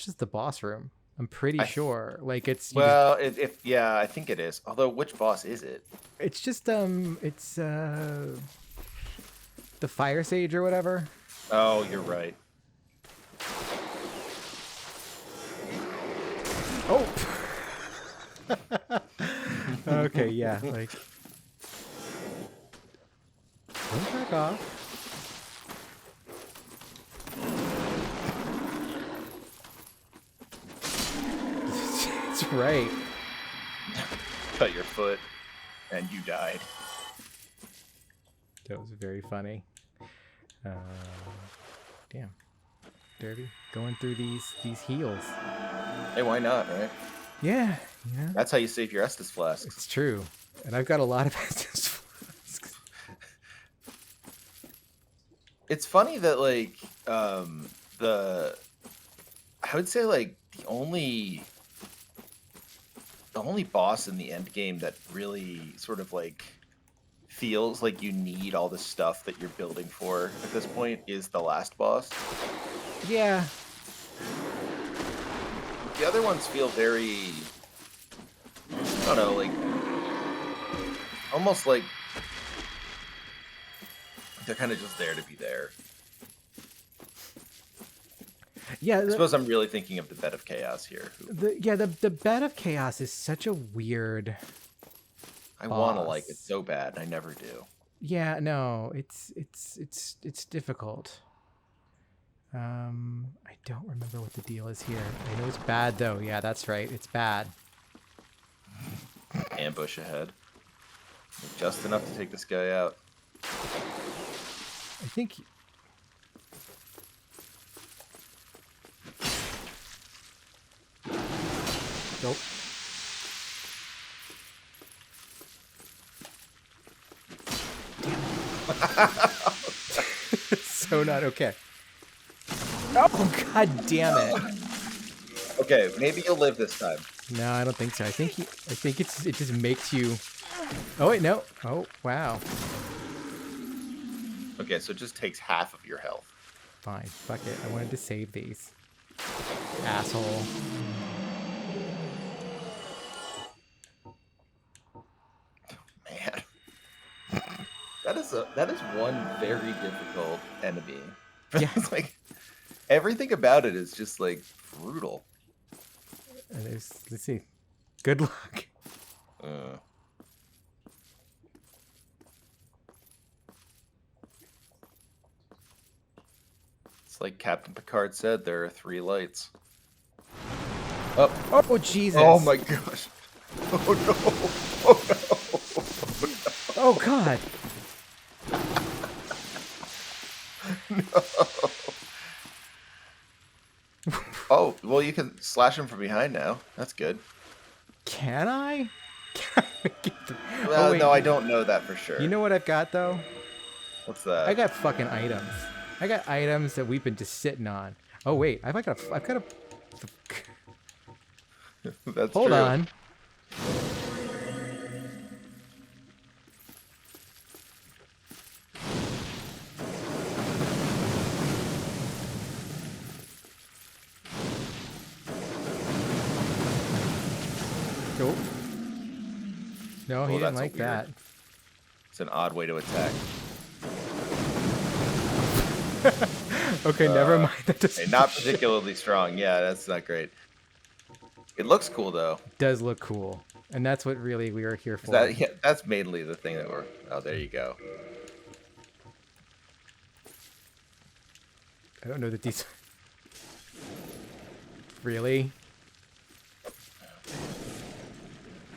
just the boss room. I'm pretty I- sure. Like it's Well, if yeah, I think it is. Although, which boss is it? it's just it's the Fire Sage or whatever. Oh, you're right. Oh. Okay, yeah, like. Don't back off. That's right. Cut your foot, and you died. That was very funny. Damn. Derby, going through these heals. Hey, why not, right? Yeah, That's how you save your Estus flasks. it's true. And I've got a lot of Estus flasks. It's funny that like I would say like the only boss in the end game that really sort of like feels like you need all the stuff that you're building for at this point is the last boss. Yeah. The other ones feel very, I don't know, like almost like they're kind of just there to be there. Yeah, I suppose I'm really thinking of the Bed of Chaos here. the Bed of Chaos is such a weird. I want to boss. like it so bad. I never do. Yeah, no, it's difficult. I don't remember what the deal is here. I know it's bad though. Yeah, that's right. It's bad. Ambush ahead. Just enough to take this guy out. I think. Nope. So not okay. Oh god damn it! Okay, maybe you'll live this time. No, I don't think so. I think it just makes you. Oh wait, no. Oh wow. Okay, so it just takes half of your health. Fine. Fuck it. I wanted to save these. Asshole. Man. That is one very difficult enemy. Yeah. It's like everything about it is just like brutal. And let's see. Good luck. It's like Captain Picard said, there are 3 lights. Oh Jesus. Oh my gosh. Oh no. Oh no. Oh god. No. Oh, well, you can slash him from behind now. That's good. Can I? Well, Oh, wait. no, I don't know that for sure. You know what I've got though? What's that? I got fucking items. I got items that we've been just sitting on. Oh wait, I've got a. That's Hold true. on. Nope. No, he didn't that's like weird. that. It's an odd way to attack. Okay, never mind. That Hey, not particularly strong. Yeah, that's not great. It looks cool though. does look cool, and that's what really we were here for. That's mainly the thing that we're. Oh, there you go. I don't know that these. Really?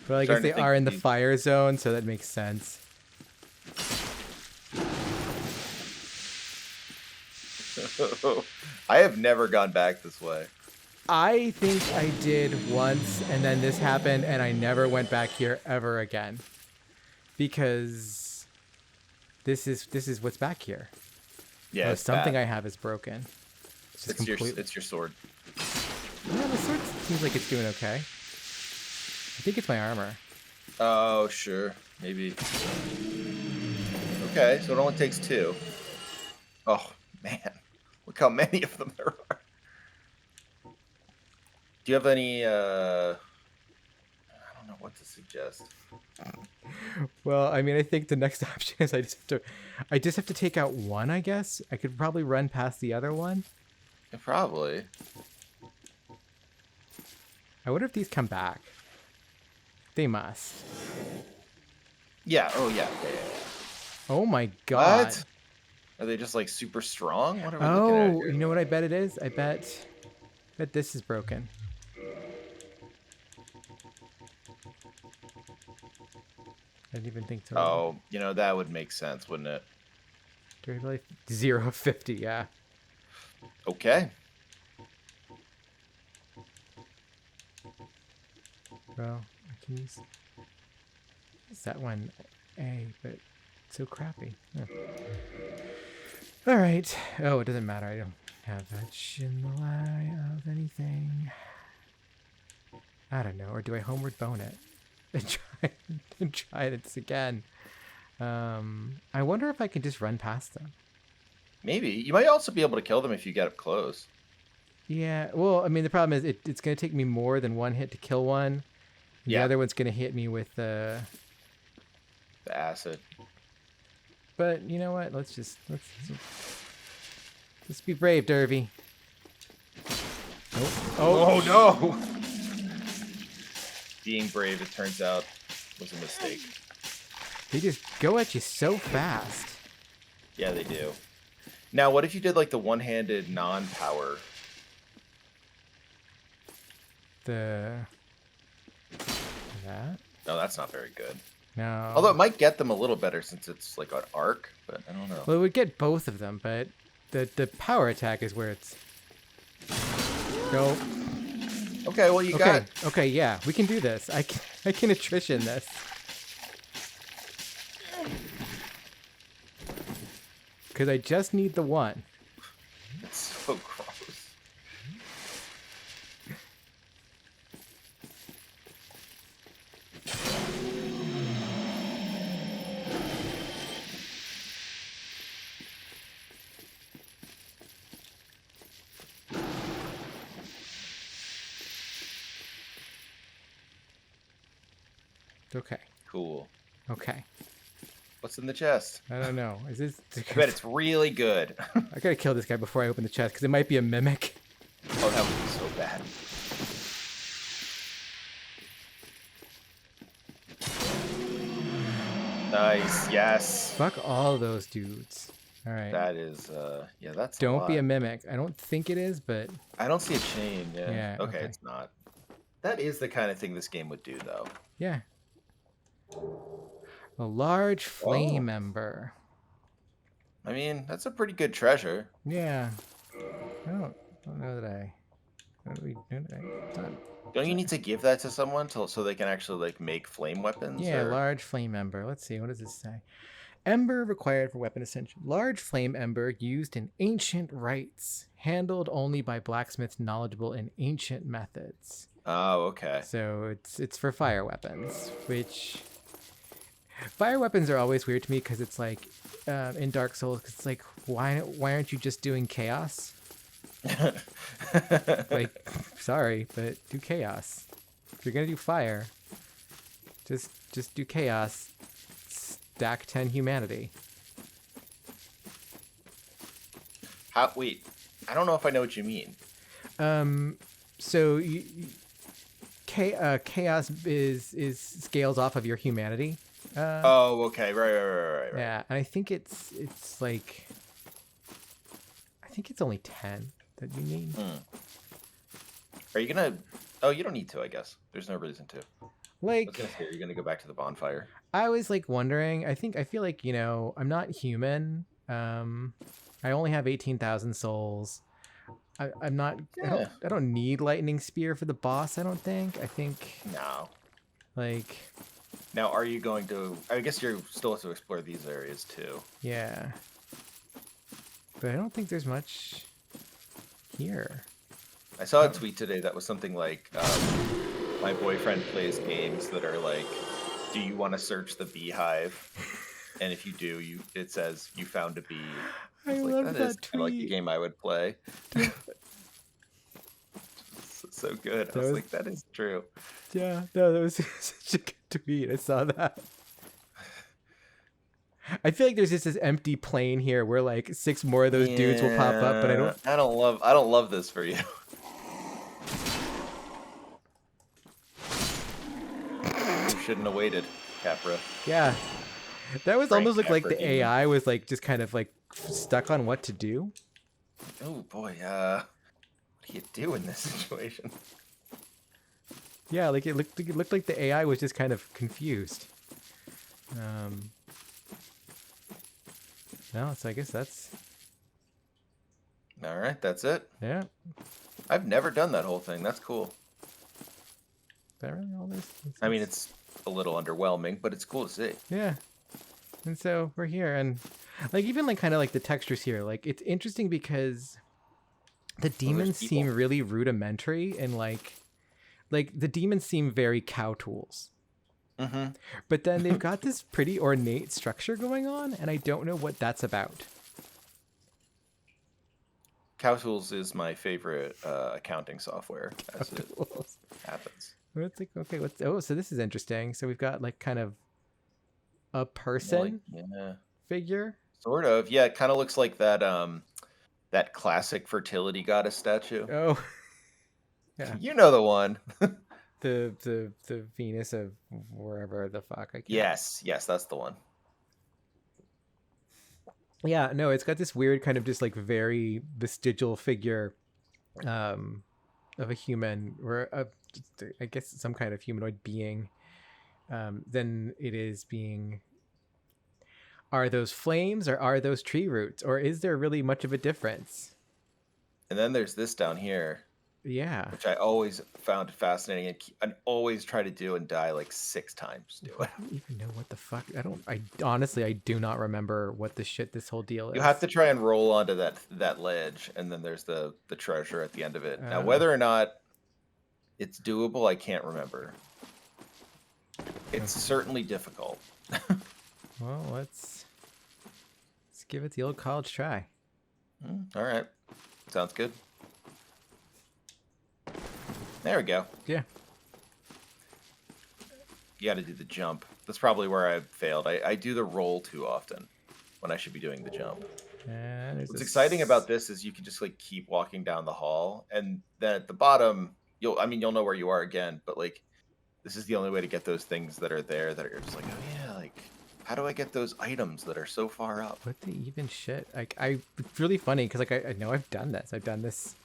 Well, I guess Starting they to think are in the these- fire zone, so that makes sense. I have never gone back this way. I think I did once, and then this happened, and I never went back here ever again. Because this is what's back here. Yeah, Oh, it's something bad. I have is broken. It's just It's your sword. Yeah, the sword seems like it's doing okay. I think it's my armor. Oh, sure. Maybe. Okay, so it only takes 2. Oh, man. Look how many of them there are. Do you have any, I don't know what to suggest. Well, I mean, I think the next option is I just have to take out one, I guess. I could probably run past the other one. Yeah, probably. I wonder if these come back. They must. Yeah, oh yeah. Yeah. Oh my god. What? Are they just like super strong? What are we Oh, looking at here? you know what I bet it is? I bet this is broken. I didn't even think to. Oh, you know, that would make sense, wouldn't it? Really? 0 of 50, yeah. Okay. Well, I can use that one A, but it's so crappy. Huh. All right. Oh, it doesn't matter. I don't have much in the way of anything. I don't know. Or do I homeward bone it and try this again? I wonder if I can just run past them. Maybe. You might also be able to kill them if you get up close. Yeah. Well, I mean, the problem is it's going to take me more than one hit to kill one. And Yeah. The other one's going to hit me with The The acid. But you know what? Let's be brave, Dervy. Oh no! Being brave, it turns out, was a mistake. They just go at you so fast. Yeah, they do. Now, what if you did like the one-handed non-power? That? No, that's not very good. No. Although it might get them a little better since it's like an arc, but I don't know. Well, it would get both of them, but the power attack is where it's. Go. Okay, well you Okay. got. Okay. Yeah, we can do this. I can attrition this. Because I just need the one. It's so gross. Okay. Cool. Okay. What's in the chest? I don't know. Is this? I bet it's really good. I gotta kill this guy before I open the chest because it might be a mimic. Oh, that would be so bad. Nice. Yes. Fuck all those dudes. All right. That is. Yeah, that's. Don't be a lot. mimic. I don't think it is, but I don't see a chain. Yeah. Yeah, Okay, okay. it's not. That is the kind of thing this game would do, though. yeah. A large flame ember. I mean, that's a pretty good treasure. Yeah. I don't know that I. It's not- Don't you need to give that to someone so they can actually like make flame weapons? Yeah, or- large flame ember. Let's see. What does this say? Ember required for weapon ascension. Large flame ember used in ancient rites, handled only by blacksmiths knowledgeable in ancient methods. Oh, okay. So it's for fire weapons, which fire weapons are always weird to me because it's like in Dark Souls, 'cause it's like why aren't you just doing chaos? Like, sorry, but do chaos. If you're gonna do fire, just do chaos. Stack 10 humanity. Wait, I don't know if I know what you mean. So chaos is scales off of your humanity. Oh, okay, right. Yeah, and I think it's like I think it's only 10 that you need. Are you gonna? Oh, you don't need to. I guess there's no reason to. I was Like gonna say, are you gonna go back to the bonfire? I was like wondering. I feel like I'm not human. I only have 18,000 souls. I'm not. Yeah. I don't need lightning spear for the boss. I don't think. I think No. like Now, are you going to? I guess you're still have to explore these areas too. yeah. But I don't think there's much here. I saw a tweet today that was something like, "My boyfriend plays games that are like, do you want to search the beehive? And if you do, it says you found a bee." I was love that that is kinda like the tweet. game I would play. So good. I was like, that is true. Yeah, no, that was such a good tweet. I saw that. I feel like there's just this empty plane here where like 6 more of those dudes will pop up, but I don't. I don't love this for you. You shouldn't have waited, Capra. Yeah, that was Frank almost like Capra the Demon. AI was like just kind of like stuck on what to do. Oh boy, what do you do in this situation? Yeah, like it looked like the AI was just kind of confused. No, so I guess that's All right, that's it. yeah. I've never done that whole thing. That's cool. Is that really all this? I mean, it's a little underwhelming, but it's cool to see. Yeah. And so we're here, and like even like kind of like the textures here, like it's interesting because the demons people. seem really rudimentary and like the demons seem very cow tools. Mm-hmm. But then they've got this pretty ornate structure going on, and I don't know what that's about. Cow Tools is my favorite accounting software as it happens. It's like, okay, so this is interesting. So we've got like kind of a person Yeah, figure. sort of. Yeah, it kind of looks like that that classic fertility goddess statue. Oh, yeah. You know the one. The Venus of wherever the fuck I can't. Yes, that's the one. Yeah, no, it's got this weird kind of just like very vestigial figure of a human or I guess some kind of humanoid being. Then it is being. Are those flames or are those tree roots, or is there really much of a difference? And then there's this down here, Yeah. which I always found fascinating and always try to do and die like 6 times. Do it. I don't even know what the fuck. I honestly I do not remember what the shit this whole deal is. You have to try and roll onto that ledge, and then there's the treasure at the end of it. Now, whether or not it's doable, I can't remember. It's certainly difficult. Well, let's give it the old college try. All right, sounds good. There we go. Yeah. You got to do the jump. That's probably where I failed. I do the roll too often when I should be doing the jump. And What's exciting about this is you can just like keep walking down the hall, and then at the bottom, you'll know where you are again. But like, this is the only way to get those things that are there that are just like, oh yeah, like how do I get those items that are so far up? What the even shit? Like it's really funny because like I know I've done this. I've done this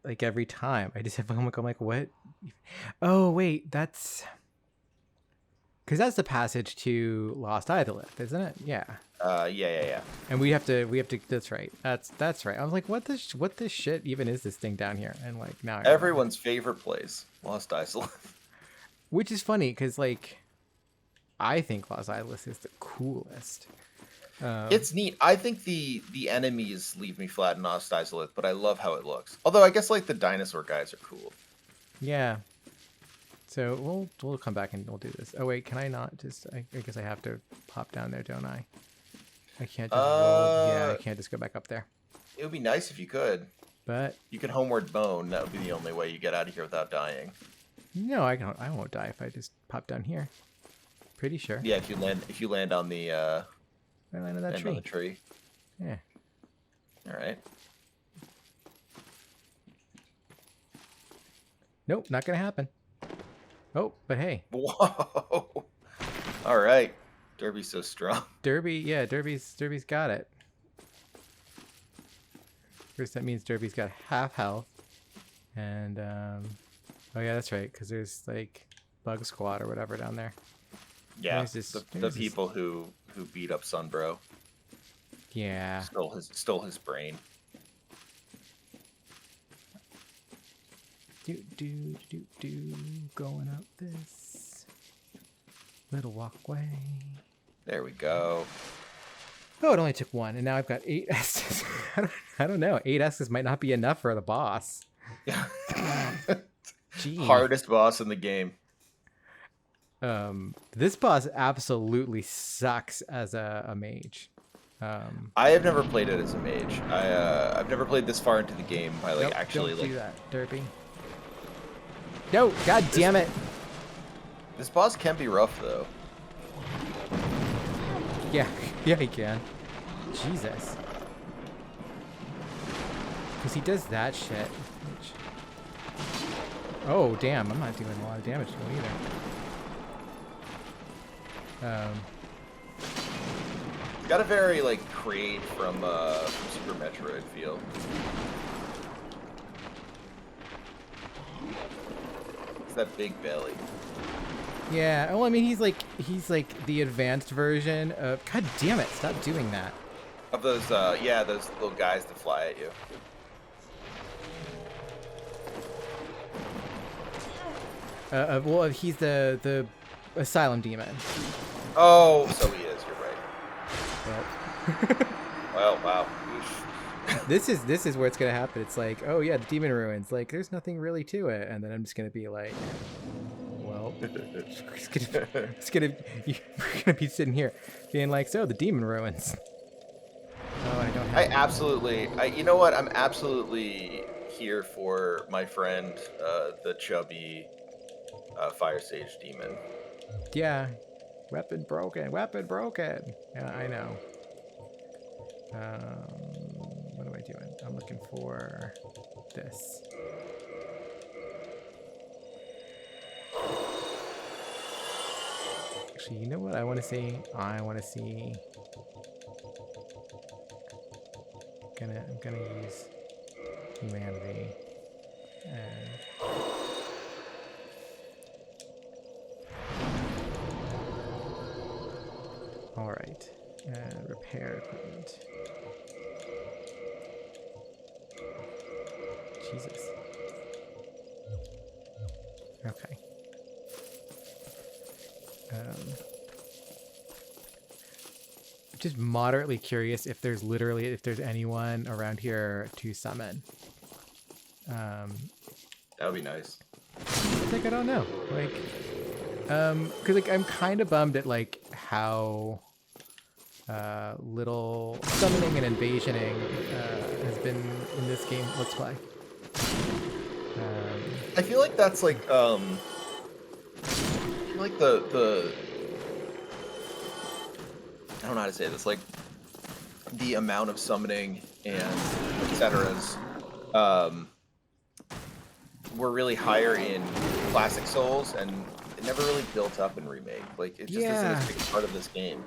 like every time. I just have I'm like what? Oh wait, that's because that's the passage to Lost Idolith, isn't it? Yeah. Yeah. And we have to. That's right. That's right. I was like, what this shit even is this thing down here? And like now Everyone's favorite place, Lost Idolith. Which is funny because like I think Lost Idolith is the coolest. It's neat. I think the enemies leave me flat in Lost Idolith, but I love how it looks. Although I guess like the dinosaur guys are cool. Yeah. So we'll come back and we'll do this. Oh wait, can I not just? I guess I have to pop down there, don't I? I can't just roll. Yeah, I can't just go back up there. It would be nice if you could. But you could homeward bone. That would be the only way you get out of here without dying. No, I won't die if I just pop down here. Pretty sure. Yeah, if you land on the I land on that tree. On the tree. Yeah. All right. Nope, not gonna happen. Oh, but hey. Whoa. All right. Derby's so strong. Derby's got it. First, that means Derby's got half health, and oh yeah, that's right, because there's like Bug Squad or whatever down there. Yeah, the people who beat up Sunbro. Yeah. Stole his brain. Going up this little walkway. There we go. Oh, it only took one, and now I've got 8 S's. I don't know. 8 S's might not be enough for the boss. Hardest boss in the game. This boss absolutely sucks as a mage. I have never played it as a mage. I've never played this far into the game by like actually don't like do that, Derpy. No, god damn it. This boss can be rough though. Yeah, he can. Jesus. Because he does that shit. Oh, damn, I'm not doing a lot of damage to him either. Got a very like Kraid from Super Metroid feel. It's that big belly. Yeah, well, I mean, he's like the advanced version of. God damn it! Stop doing that. Of those, those little guys that fly at you. Well, he's the asylum demon. Oh, so he is. You're right. Well, well, wow. This is where it's gonna happen. It's like, oh yeah, the demon ruins. Like, there's nothing really to it, and then I'm just gonna be like, well, we're gonna be sitting here being like, so the demon ruins. Oh, I don't have. You know what? I'm absolutely here for my friend, the chubby Fire Sage demon. Yeah, Weapon broken. Weapon broken. Yeah, I know. What am I doing? I'm looking for this. Actually, you know what I want to see? I want to see. I'm gonna use humanity and all right. Repair equipment. Jesus. Okay. Just moderately curious if there's anyone around here to summon. That would be nice. It's like I don't know, like, cause like I'm kind of bummed at like how little summoning and invasioning has been in this game. Let's play. I feel like that's like I feel like the I don't know how to say this, like the amount of summoning and etceteras were really higher in classic Souls, and it never really built up in Remake. Like it just isn't a big part of this game.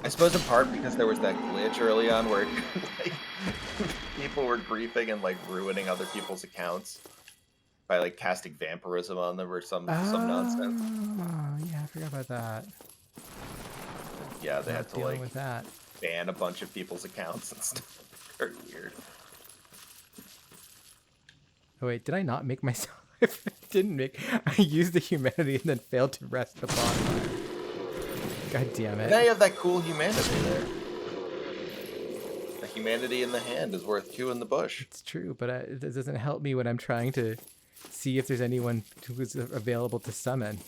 I suppose in part because there was that glitch early on where like, people were griefing and like ruining other people's accounts by like casting vampirism on them or some nonsense. Oh, yeah, I forgot about that. Yeah, they had to Dealing like with that. ban a bunch of people's accounts and stuff. Very weird. Oh wait, did I not make myself? I didn't make. I used the humanity and then failed to rest the bonfire. God damn it! Now you have that cool humanity there. The humanity in the hand is worth two in the bush. It's true, but it doesn't help me when I'm trying to see if there's anyone who's available to summon.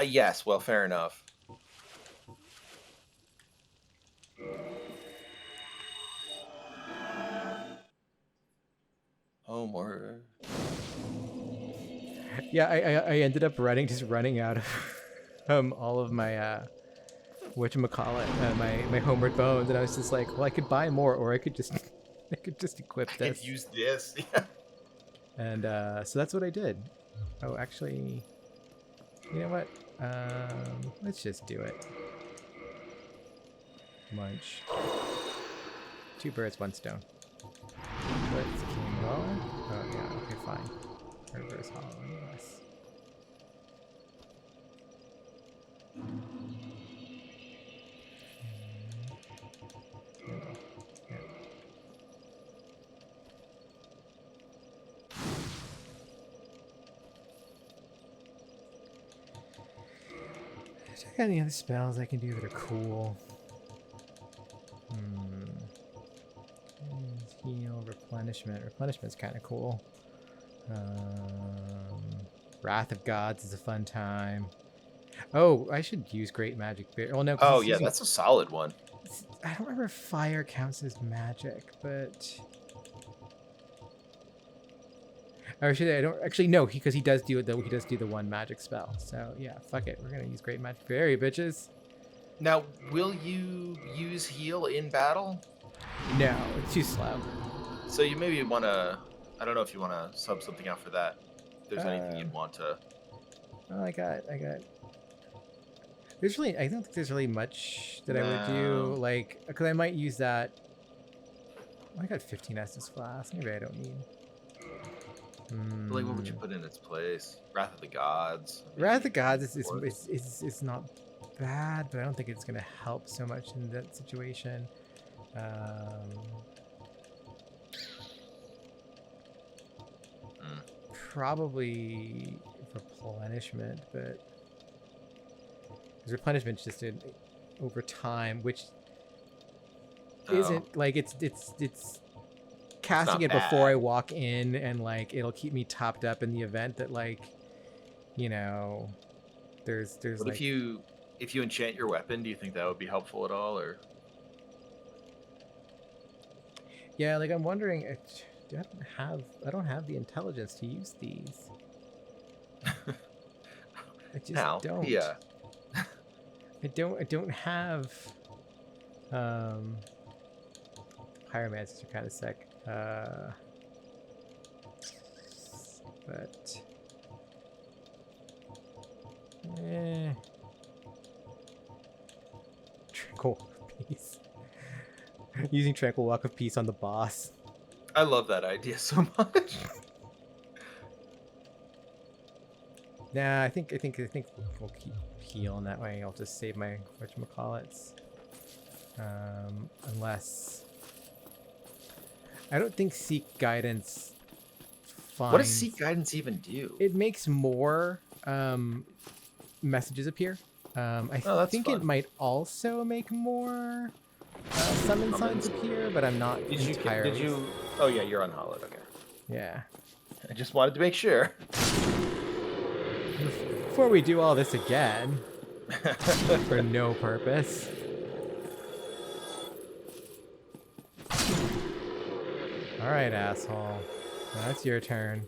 Yes. Well, fair enough. Oh, more. Yeah, I ended up just running out of all of my whatchamacallit, my homeward bones, and I was just like, well, I could buy more, or I could just equip I this. could use this. And so that's what I did. Oh, actually, you know what? Let's just do it. Munch. 2 birds, 1 stone. Let's go. Oh yeah, okay, fine. Reverse hollow, yes. Handle. Yeah. Check out any other spells I can do that are cool. Heal, replenishment. Replenishment's kind of cool. Wrath of Gods is a fun time. Oh, I should use Great Magic Bear. Well, no. Oh yeah, that's a solid one. I don't remember if fire counts as magic, but or should I don't actually no, because he does do it though. He does do the 1 magic spell. So yeah, fuck it. We're gonna use Great Magic Berry, bitches. Now, will you use heal in battle? No, it's too slow. So you maybe want to. I don't know if you want to sub something out for that. If there's anything you'd want to. Well, I got. There's really, I don't think there's really much that I would do, like, because I might use that. Oh, I got 15 Estus Flask. Maybe I don't need. Like, what would you put in its place? Wrath of the Gods. Wrath of the Gods is not bad, but I don't think it's gonna help so much in that situation. Probably replenishment, but because replenishment's just over time, which isn't like it's casting it before I walk in, and like it'll keep me topped up in the event that like, you know, there's what like if you enchant your weapon, do you think that would be helpful at all, or? Yeah, like I'm wondering, I don't have the intelligence to use these. I just Now, don't. yeah. I don't have pyromancers are kind of sick. But Tranquil Walk of Peace. Using Tranquil Walk of Peace on the boss. I love that idea so much. Nah, I think we'll keep heal in that way. I'll just save my whatchamacallits. Unless I don't think Seek Guidance finds... What does Seek Guidance even do? It makes more messages appear. I think fun. it might also make more summon signs appear, but I'm not entirely... Did you... Oh yeah, you're on Hollowed, okay. Yeah. I just wanted to make sure. Before we do all this again, for no purpose. Alright, asshole. Now it's your turn.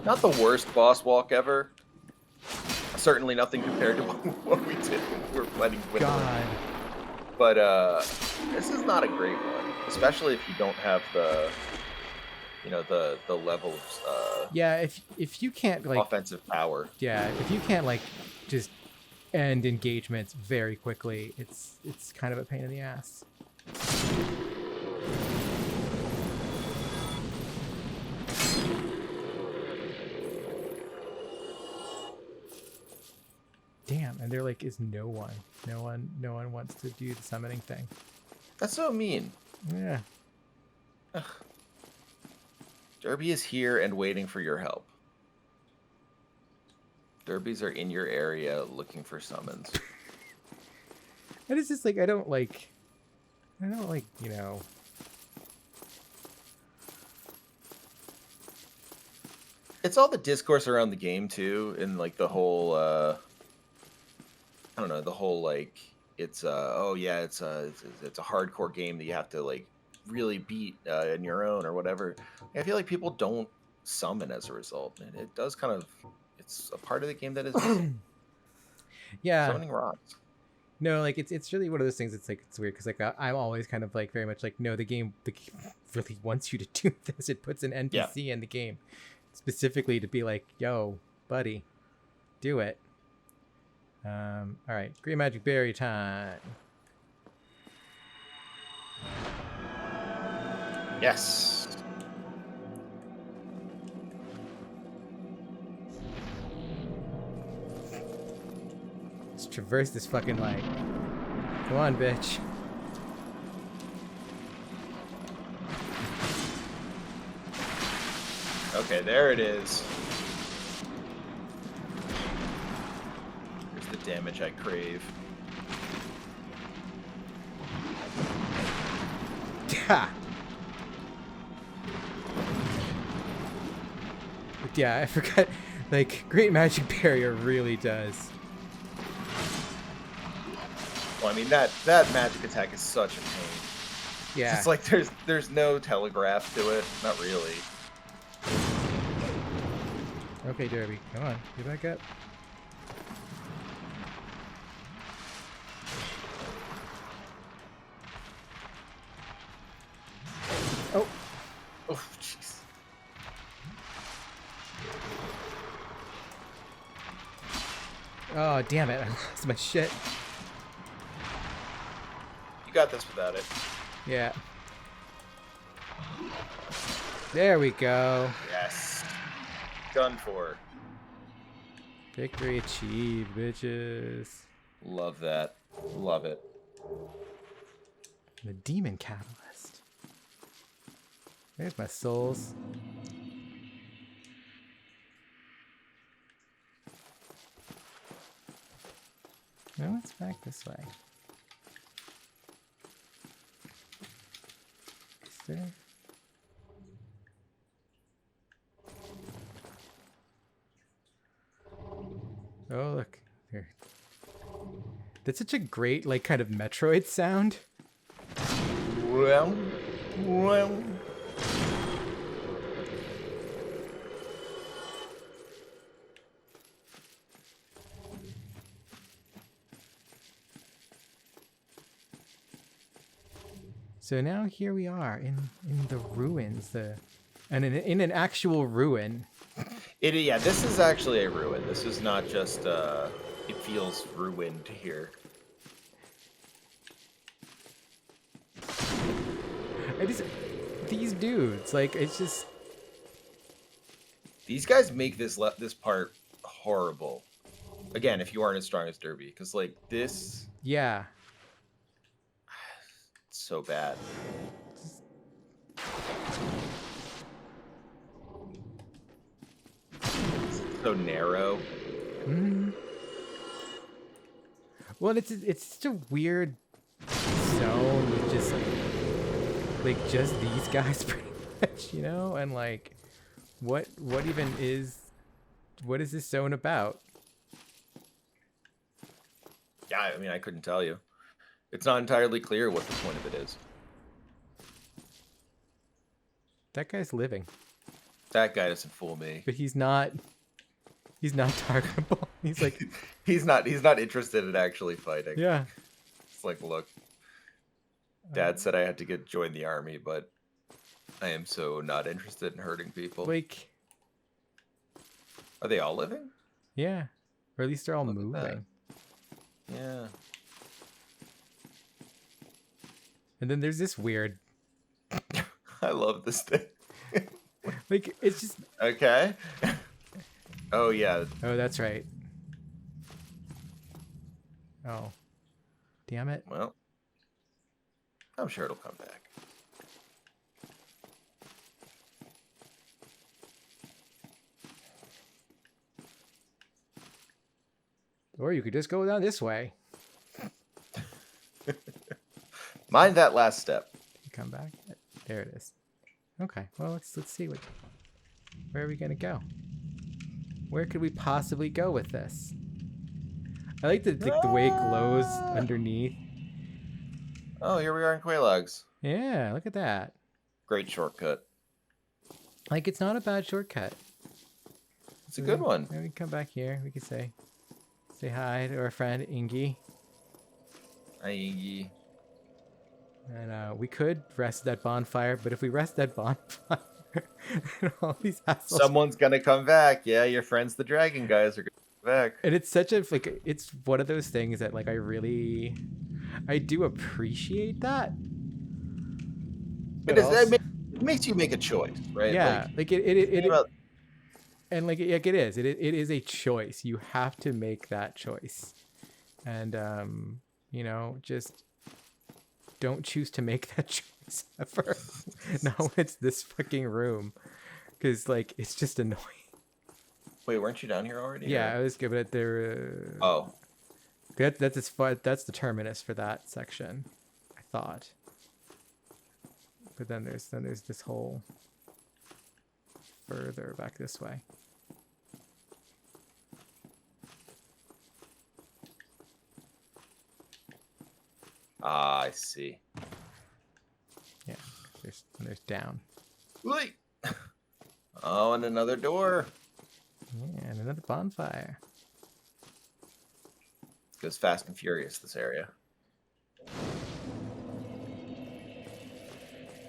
Not the worst boss walk ever. Certainly nothing compared to what we did when we were fighting with God. But this is not a great one, especially if you don't have the, you know, the levels. Yeah, if you can't like offensive power. Yeah, if you can't like just end engagements very quickly, it's kind of a pain in the ass. Damn, and there like is no one wants to do the summoning thing. That's so mean. Yeah. Ugh. Derby is here and waiting for your help. Derbies are in your area looking for summons. And it's just like I don't like, you know. It's all the discourse around the game too, and like the whole I don't know, the whole like it's oh yeah, it's a hardcore game that you have to like really beat in your own or whatever. I feel like people don't summon as a result, and it does kind of, it's a part of the game that is missing. Yeah, summoning rocks. No, like it's really one of those things. It's like it's weird because like I'm always kind of like very much like no, the game really wants you to do this. It puts an NPC in the game specifically to be like, yo, buddy, do it. All right, Green Magic Berry time. Yes. Let's traverse this fucking light. Come on, bitch. Okay, there it is. Here's the damage I crave. Ha! Yeah, I forgot. Like, Great Magic Barrier really does. Well, I mean that magic attack is such a pain. Yeah. It's like there's no telegraph to it. Not really. Okay, Derby, come on, get back up. Oh. Oh, jeez. Oh, damn it! I lost my shit. You got this without it. Yeah. There we go. Yes. Done for. Victory achieved, bitches. Love that. Love it. The Demon Catalyst. There's my souls. No, it's back this way. Is there? Oh, look. Here. That's such a great, like, kind of Metroid sound. Well. So now here we are in the ruins, and in an actual ruin. Yeah, this is actually a ruin. This is not just it feels ruined here. These dudes, like, it's just These guys make this part horrible. Again, if you aren't as strong as Derby, because like this, yeah. it's so bad. It's so narrow. Mm. Well, it's such a weird zone with just like just these guys pretty much, you know, and like what is this zone about? Yeah, I mean, I couldn't tell you. It's not entirely clear what the point of it is. That guy's living, That guy doesn't fool me. but he's not targetable. He's like, He's not interested in actually fighting. yeah. It's like, look, Dad said I had to join the army, but I am so not interested in hurting people. Like, Are they all living? yeah, or at least they're all Look at that. moving. Yeah. And then there's this weird, I love this thing. like, it's just, Okay. Oh, yeah. oh, that's right. Oh, damn it. Well, I'm sure it'll come back. Or you could just go down this way. Mind that last step. Come back. There it is. Okay. Well, let's see where are we gonna go? Where could we possibly go with this? I like the way it glows underneath. Oh, here we are in Quelags. Yeah, look at that. Great shortcut. Like, it's not a bad shortcut. It's a good one. Then we come back here. We could say hi to our friend Ingy. Hi, Iggy. And we could rest that bonfire, but if we rest that bonfire, all these assholes. Someone's gonna come back. Yeah, your friends, the dragon guys, are gonna come back. And it's such a like, it's one of those things that like I do appreciate that. But It makes you make a choice, right? yeah, like it about- and like it is. It is a choice. You have to make that choice, and you know, just don't choose to make that choice ever. No, it's this fucking room, because like it's just annoying. Wait, weren't you down here already? Yeah, or- I was giving it there. Oh, That's as far. That's the terminus for that section, I thought. But then there's this whole further back this way. ah, I see. Yeah, there's down. Wait. Oh, and another door. Yeah, and another bonfire. It goes fast and furious, this area.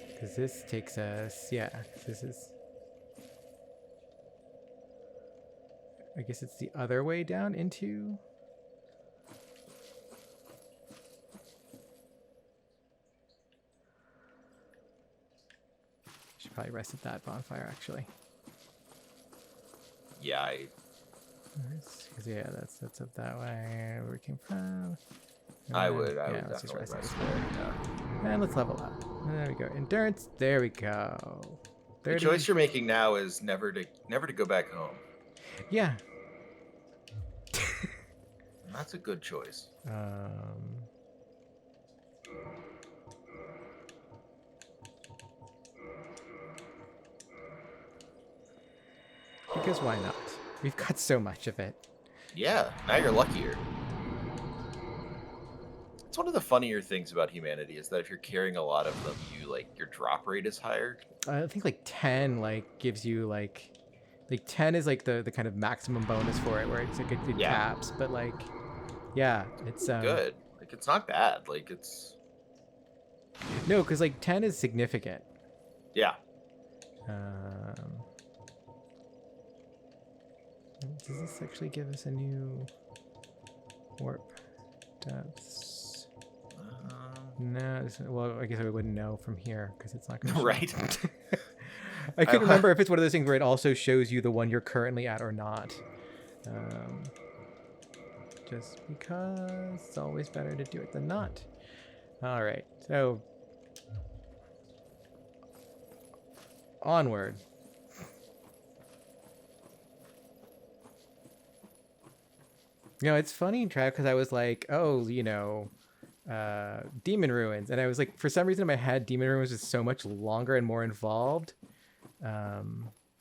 Because this takes us, yeah, this is, I guess it's the other way down into, should probably rest at that bonfire actually. Yeah, Because yeah, that's up that way where we came from. I would Yeah, let's just definitely rest rest there. there. Yeah. And let's level up. There we go. Endurance. There we go. The 30. choice you're making now is never to go back home. Yeah. And that's a good choice. Because why not? We've got so much of it. Yeah, now you're luckier. It's one of the funnier things about humanity is that if you're carrying a lot of them, your drop rate is higher. I think like 10 like gives you like 10 is like the kind of maximum bonus for it where it's like it Yeah. caps, but like yeah, it's Good. Like it's not bad. Like it's No, because like 10 is significant. Yeah. Does this actually give us a new warp depths? No. Well, I guess I wouldn't know from here because it's not going to. Right. I couldn't remember if it's one of those things where it also shows you the one you're currently at or not. Just because it's always better to do it than not. All right, so onward. It's funny, Trav, because I was like, oh, Demon Ruins, and I was like, for some reason in my head, Demon Ruins is so much longer and more involved.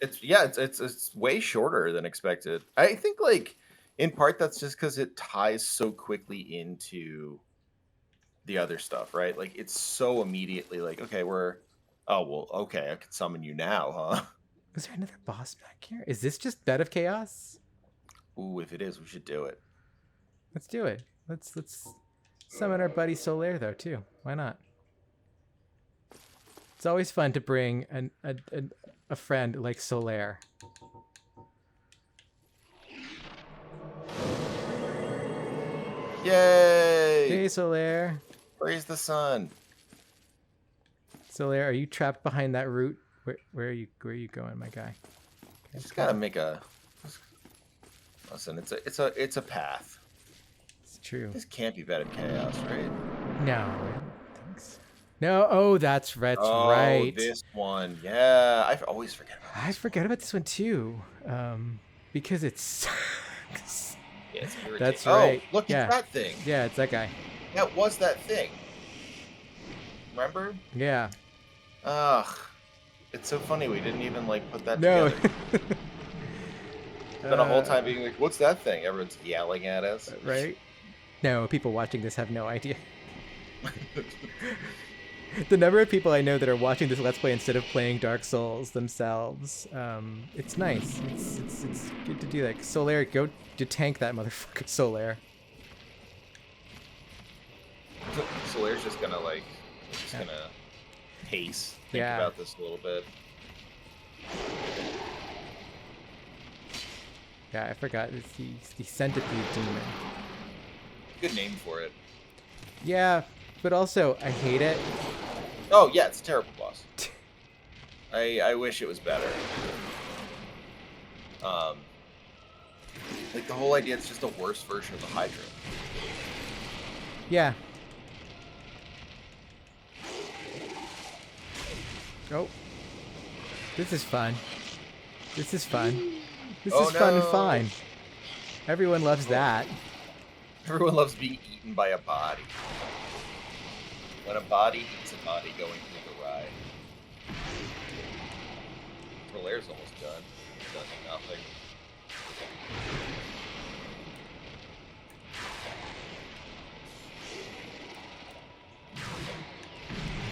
It's way shorter than expected. I think like in part that's just because it ties so quickly into the other stuff, right? Like it's so immediately like, okay, I can summon you now, huh? Is there another boss back here? Is this just Bed of Chaos? Ooh, if it is, we should do it. Let's do it. Let's summon our buddy Solaire though too. Why not? It's always fun to bring a friend like Solaire. Yay! Hey Solaire. Praise the sun. Solaire, are you trapped behind that root? Where are you going, my guy? Okay, Just gotta make a. Listen, it's a path. It's true. This can't be Bed of Chaos, right? No. Thanks. No. Oh, that's right. Right. This one. Yeah, I always forget about this. I forget about this one too, because it's. Yeah, it's irritating. That's right. Oh, look, Yeah. it's that thing. Yeah, it's that guy. That was that thing. Remember? Yeah. Ugh. It's so funny we didn't even like put that No. together. Spent the whole time being like, what's that thing? Everyone's yelling at us. Right? No, people watching this have no idea. The number of people I know that are watching this Let's Play instead of playing Dark Souls themselves, it's nice. It's good to do that. Solaire, go to tank that motherfucker, Solaire. Solaire's just gonna gonna pace. Think about this a little bit. Yeah, I forgot. It's the Centipede Demon. Good name for it. Yeah, but also, I hate it. Oh, yeah, it's a terrible boss. I wish it was better. Like, the whole idea, it's just a worse version of the Hydra. Yeah. Oh. This is fun. This is fun. This is fun and fine. Everyone loves that. Everyone loves being eaten by a body. When a body eats a body going through the ride. Rolaire's almost done. He's done nothing.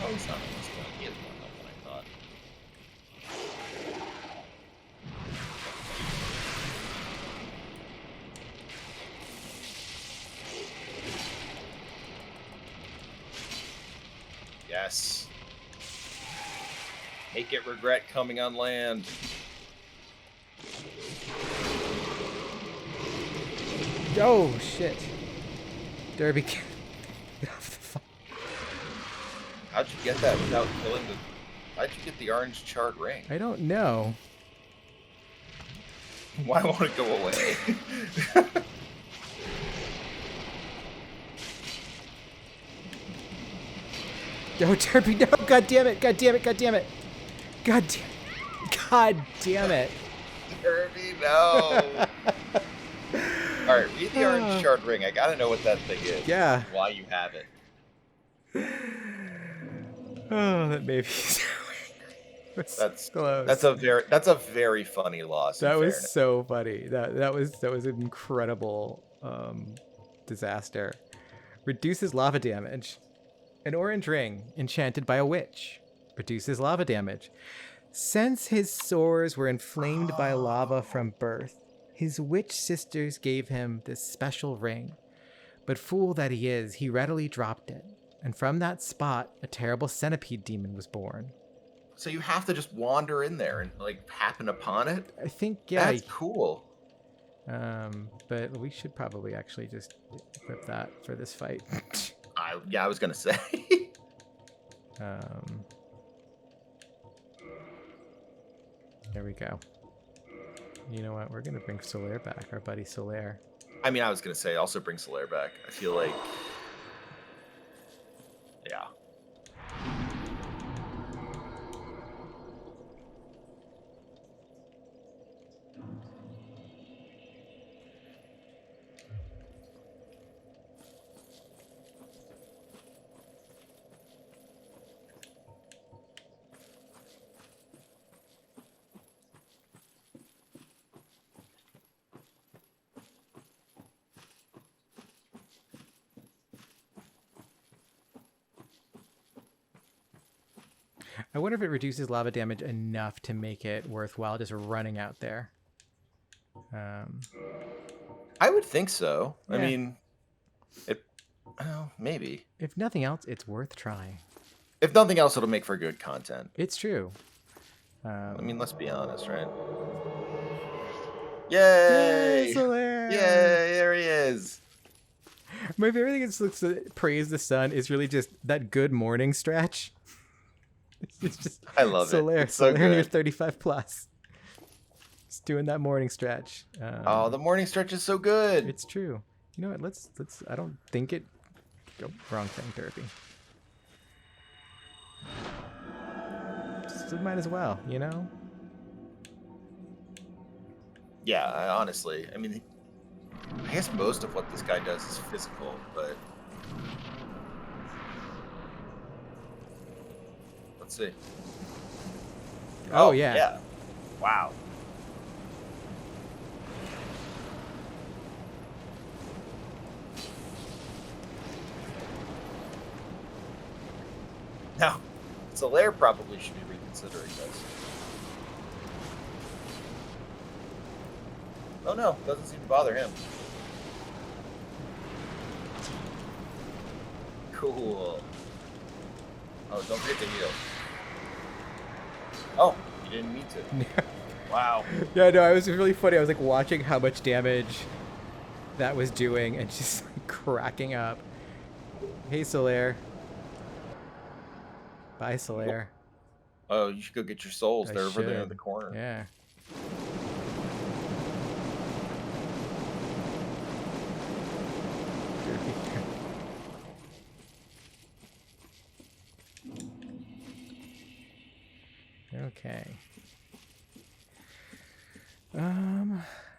Oh, he's not almost done. He has more health than I thought. Yes. Make it regret coming on land. Oh, shit. Derby, get off the phone. How'd you get that without killing the... How'd you get the orange charred ring? I don't know. Why won't it go away? Oh, Derby, no! God damn it! God damn it! God damn it! God damn it! Derby, no! Alright, read the orange shard ring. I gotta know what that thing is. Yeah. Why you have it. Oh, that made me so That's close. That's a very funny loss. That was so funny. That was an incredible disaster. Reduces lava damage. An orange ring enchanted by a witch reduces lava damage. Since his sores were inflamed by lava from birth, his witch sisters gave him this special ring. But fool that he is, he readily dropped it. And from that spot, a terrible centipede demon was born. So you have to just wander in there and like happen upon it. I think, yeah. That's cool. But we should probably actually just equip that for this fight. I was gonna say. There we go. You know what? We're gonna bring Solaire back, our buddy Solaire. I mean, I was gonna say also bring Solaire back. I feel like, yeah. I wonder if it reduces lava damage enough to make it worthwhile just running out there. I would think so. Yeah. I mean, maybe. If nothing else, it's worth trying. If nothing else, it'll make for good content. It's true. I mean, let's be honest, right? Yay! Yay, Solaire! Yay, there he is. My favorite thing is to praise the sun is really just that good morning stretch. It's just I love Solaire, it. It's so Solaire, and you're good. 35 plus. Just doing that morning stretch. Oh, the morning stretch is so good. It's true. You know what? Let's. I don't think it. Oh, wrong thing, Derpy. Just might as well, you know. Yeah, honestly, I mean, I guess most of what this guy does is physical, but let's see. Oh, yeah. Wow. Now, Solaire probably should be reconsidering this. Oh no, doesn't seem to bother him. Cool. Oh, don't forget to heal. Oh, you didn't need to. Wow. Yeah, no, it was really funny. I was like watching how much damage that was doing and just like cracking up. Hey, Solaire. Bye, Solaire. Oh, you should go get your souls. I They're over there in should. the corner. Yeah. Okay. I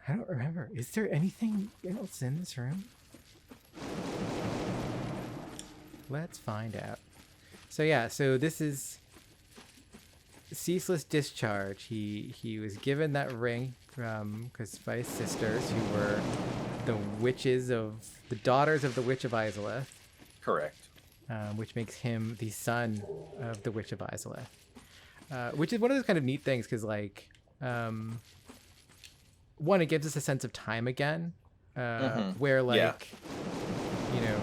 don't remember. Is there anything else in this room? Let's find out. So yeah, so this is Ceaseless Discharge. He was given that ring from Crucify's sisters, who were the daughters of the Witch of Izalith. Correct. Which makes him the son of the Witch of Izalith. Which is one of those kind of neat things, because like, one, it gives us a sense of time again, where like, you know,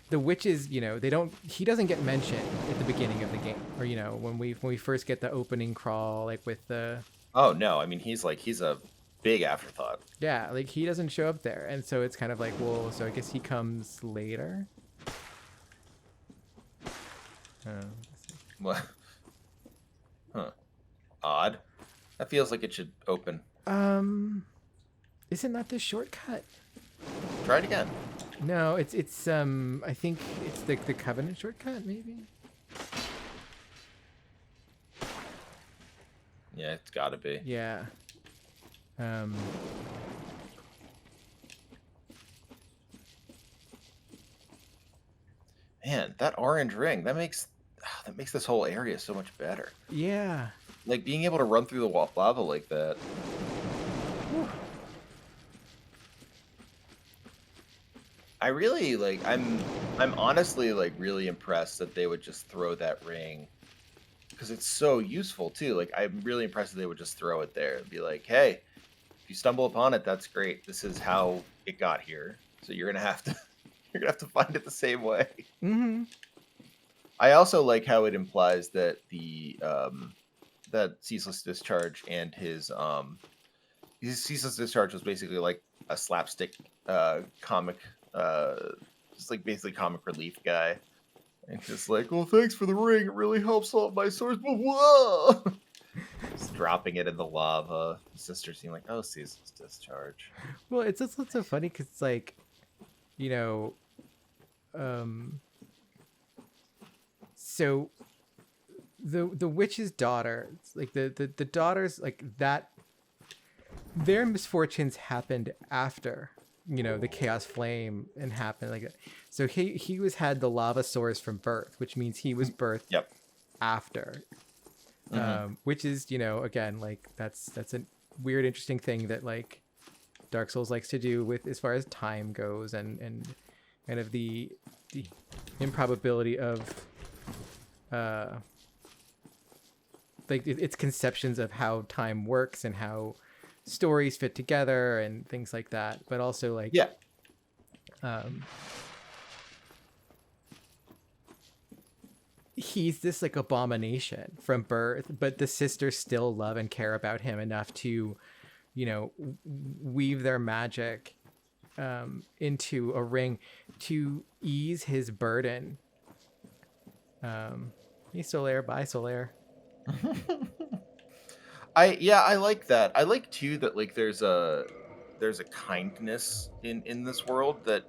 the witches, you know, he doesn't get mentioned at the beginning of the game, or you know, when we first get the opening crawl, like with the. Oh no, I mean he's a big afterthought. Yeah, like he doesn't show up there, and so it's kind of like, well, so I guess he comes later. What? Huh. Odd. That feels like it should open. Isn't that the shortcut? Try it again. No, it's I think it's the Covenant shortcut, maybe. Yeah, it's gotta be. Yeah. Man, that orange ring, that makes this whole area so much better. Yeah. Like being able to run through the lava like that. Whew. I really like I'm honestly like really impressed that they would just throw that ring, because it's so useful too. Like I'm really impressed that they would just throw it there and be like, hey, if you stumble upon it, that's great. This is how it got here. So you're gonna have to You're gonna have to find it the same way. Mm-hmm. I also like how it implies that that ceaseless discharge and his ceaseless discharge was basically like a slapstick comic, just like basically comic relief guy, and just like, well, thanks for the ring, it really helps solve my sores. But whoa, just dropping it in the lava. His sister seemed like, oh, ceaseless discharge. Well, it's just so funny because it's like, you know, so the witch's daughter, it's like the daughters like that, their misfortunes happened after, you know, the chaos flame and happened like that. So he had the lava sores from birth, which means he was birthed Yep. after, Mm-hmm. which is, you know, again, like that's a weird interesting thing that like Dark Souls likes to do with as far as time goes, and kind of the improbability of like its conceptions of how time works and how stories fit together and things like that, but also like Yeah. He's this like abomination from birth, but the sisters still love and care about him enough to, you know, weave their magic into a ring to ease his burden. Hey, Solaire, bye, Solaire. I like that. I like too that like there's a kindness in this world that,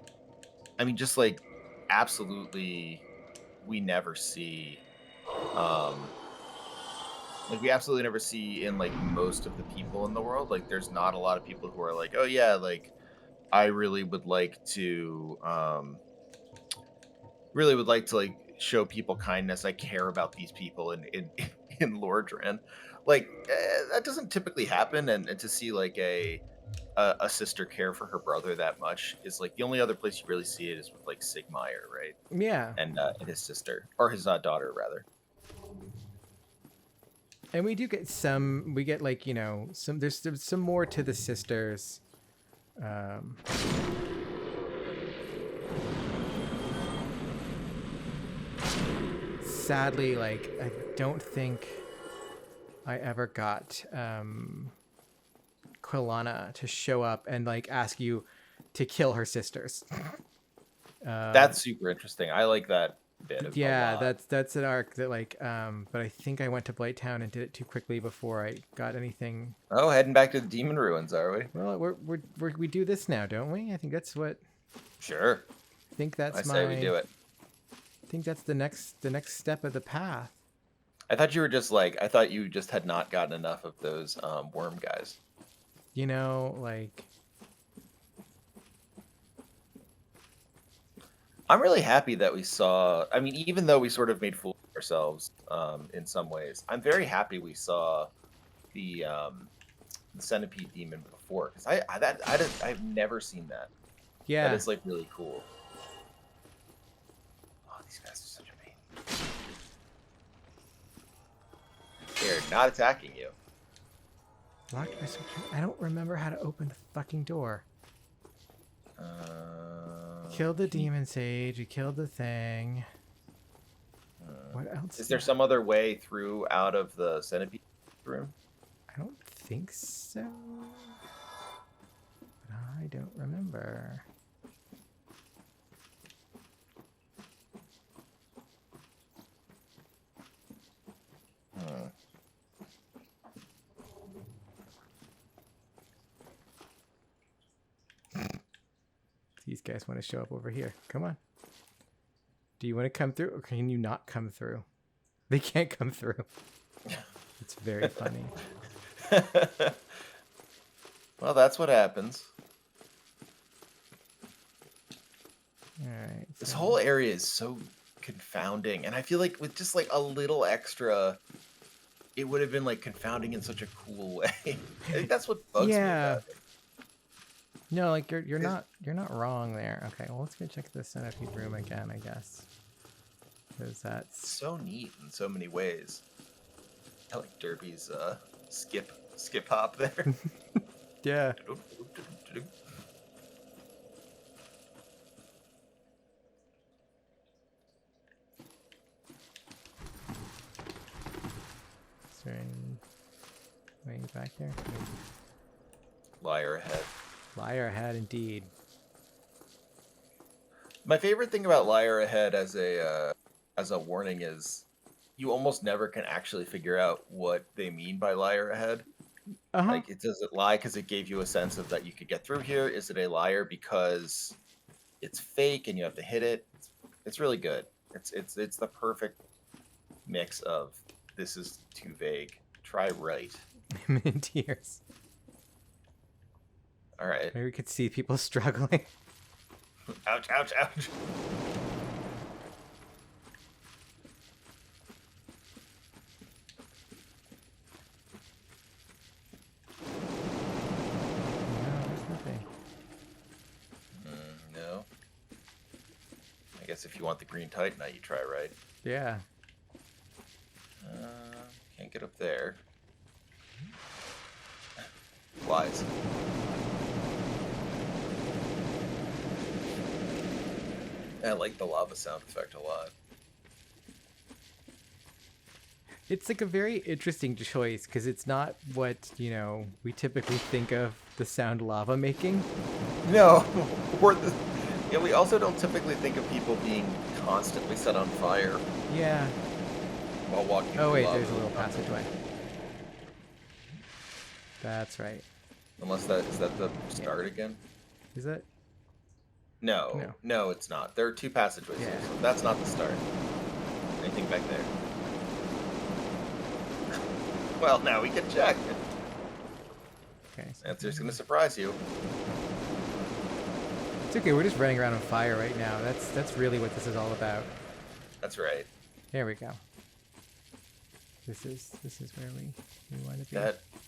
I mean, just like absolutely we never see. Like we absolutely never see in like most of the people in the world. Like there's not a lot of people who are like, oh yeah, like I really would like to like show people kindness. I care about these people in Lordran. Like that doesn't typically happen, and to see like a sister care for her brother that much is like the only other place you really see it is with like Sigmire, right? Yeah. And his sister, or his daughter rather. And we do get some, we get like, you know, there's some more to the sisters. Sadly, like, I don't think I ever got Quilana to show up and like ask you to kill her sisters. That's super interesting. I like that bit of Yeah, a lot. that's an arc that like but I think I went to Blighttown and did it too quickly before I got anything. Oh, heading back to the demon ruins, are we? Well, we do this now, don't we? I think that's what Sure. I think that's I say we do it. I think that's the next step of the path. I thought you were just like, I thought you just had not gotten enough of those worm guys. You know, like I'm really happy that we saw. I mean, even though we sort of made fools of ourselves in some ways, I'm very happy we saw the centipede demon before, because I've never seen that. yeah. That is like really cool. Oh, these guys are such a pain. They're not attacking you. Locked by switch. I don't remember how to open the fucking door. Killed the demon sage. You killed the thing. What else? Is there some other way through out of the centipede room? I don't think so. But I don't remember. These guys want to show up over here. Come on. Do you want to come through, or can you not come through? They can't come through. It's very funny. Well, that's what happens. All right. This whole area is so confounding, and I feel like with just like a little extra, it would have been like confounding in such a cool way. I think that's what bugs me about it. No, like you're not wrong there. Okay, well let's go check the centipede room again, I guess. Because that's So neat in so many ways. I like Derby's skip hop there. yeah. things back there? Liar ahead. Liar ahead, indeed. My favorite thing about Liar Ahead as a warning is you almost never can actually figure out what they mean by Liar Ahead. Like, does it lie because it gave you a sense of that you could get through here? Is it a liar because it's fake and you have to hit it? It's really good. It's the perfect mix of this is too vague. Try right. I'm in tears. All right. Maybe we could see people struggling. Ouch! Ouch! Ouch! No, there's nothing. No. I guess if you want the green titanite, you try right. Yeah. Can't get up there. Flies. I like the lava sound effect a lot. It's like a very interesting choice because it's not what, you know, we typically think of the sound lava making. No, yeah, we also don't typically think of people being constantly set on fire Yeah. while walking. Oh through wait, lava. there's a little passageway. That's right. Unless is that the start again? Is it? No, no, it's not. There are two passageways. Yeah. Here, so that's not the start. Anything back there? Well, now we can check. Okay. So Answer's gonna surprise you. it's okay. We're just running around on fire right now. That's really what this is all about. That's right. There we go. This is where we want to be.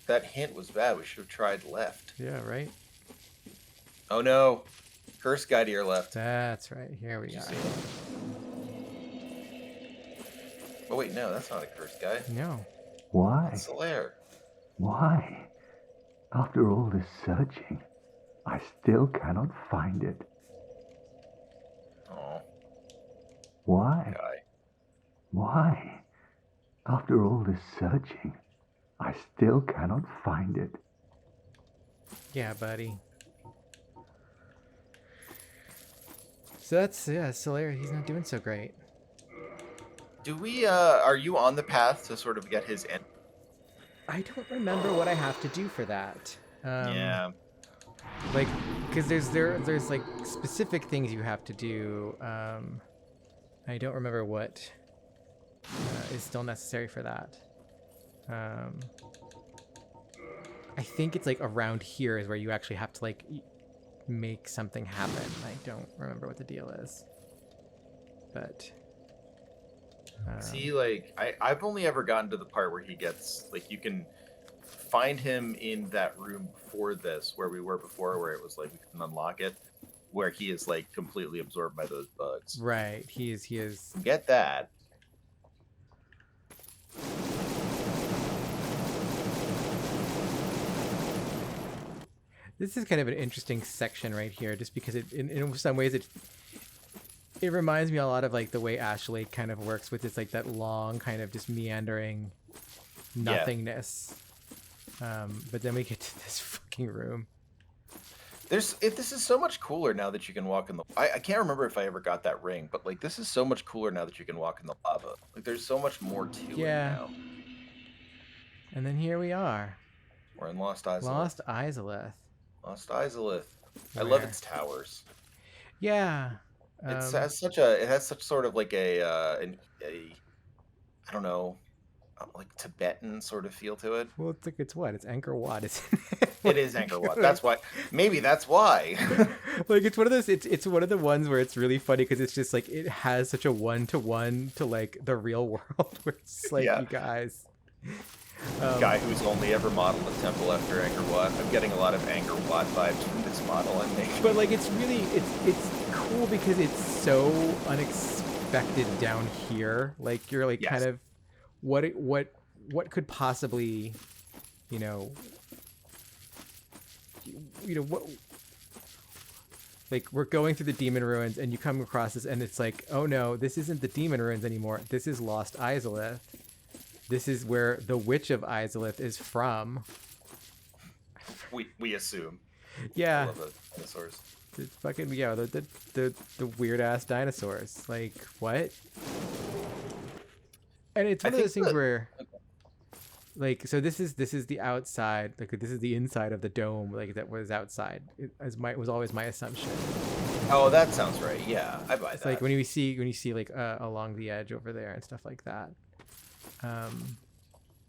That hint was bad. We should have tried left. Yeah. Right. Oh no! Curse guy to your left. That's right. Here we Did you are. see him? Oh wait, no, that's not a curse guy. No. Why? It's a lair. Why? After all this searching, I still cannot find it. Oh, Why? guy. Why? After all this searching, I still cannot find it. Yeah, buddy. So that's Solaire. He's not doing so great. Do we? Are you on the path to sort of get his end? I don't remember what I have to do for that. Yeah. Like, because there's like specific things you have to do. I don't remember what is still necessary for that. I think it's like around here is where you actually have to like make something happen. I don't remember what the deal is, but. See, like, I've only ever gotten to the part where he gets, like, you can find him in that room before this, where we were before, where it was, like, we couldn't unlock it, where he is, like, completely absorbed by those bugs. Right, he is. Get that. This is kind of an interesting section right here, just because in some ways it reminds me a lot of like the way Ash Lake kind of works with its like that long kind of just meandering nothingness. But then we get to this fucking room. This is so much cooler now that you can walk in the. I can't remember if I ever got that ring, but like this is so much cooler now that you can walk in the lava. Like there's so much more to it now. And then here we are. We're in Lost Izalith. Lost Izalith. Lost Izalith. I Where? love its towers. Yeah. It has such sort of like a I don't know, like Tibetan sort of feel to it. Well, it's like it's Angkor Wat, isn't it? It is Angkor Wat. That's why. Maybe that's why. Like it's one of those. It's one of the ones where it's really funny because it's just like it has such a one-to-one to like the real world where it's just like you guys. Guy who's only ever modeled a temple after Angkor Wat. I'm getting a lot of Angkor Wat vibes from this model I'm making. But like it's really it's cool because it's so unexpected down here. Like you're like kind of what could possibly, you know what, like we're going through the demon ruins and you come across this and it's like, oh no, this isn't the demon ruins anymore. This is Lost Izalith. this is where the Witch of Izalith is from. We assume. I Yeah, love the dinosaurs. the fucking yeah, the weird ass dinosaurs. Like what? And it's I one of think those things that- where, like, so this is the outside, like this is the inside of the dome, like that was outside. It, as my was always my assumption. Oh, that sounds right. Yeah, I buy It's that. like when you see like along the edge over there and stuff like that.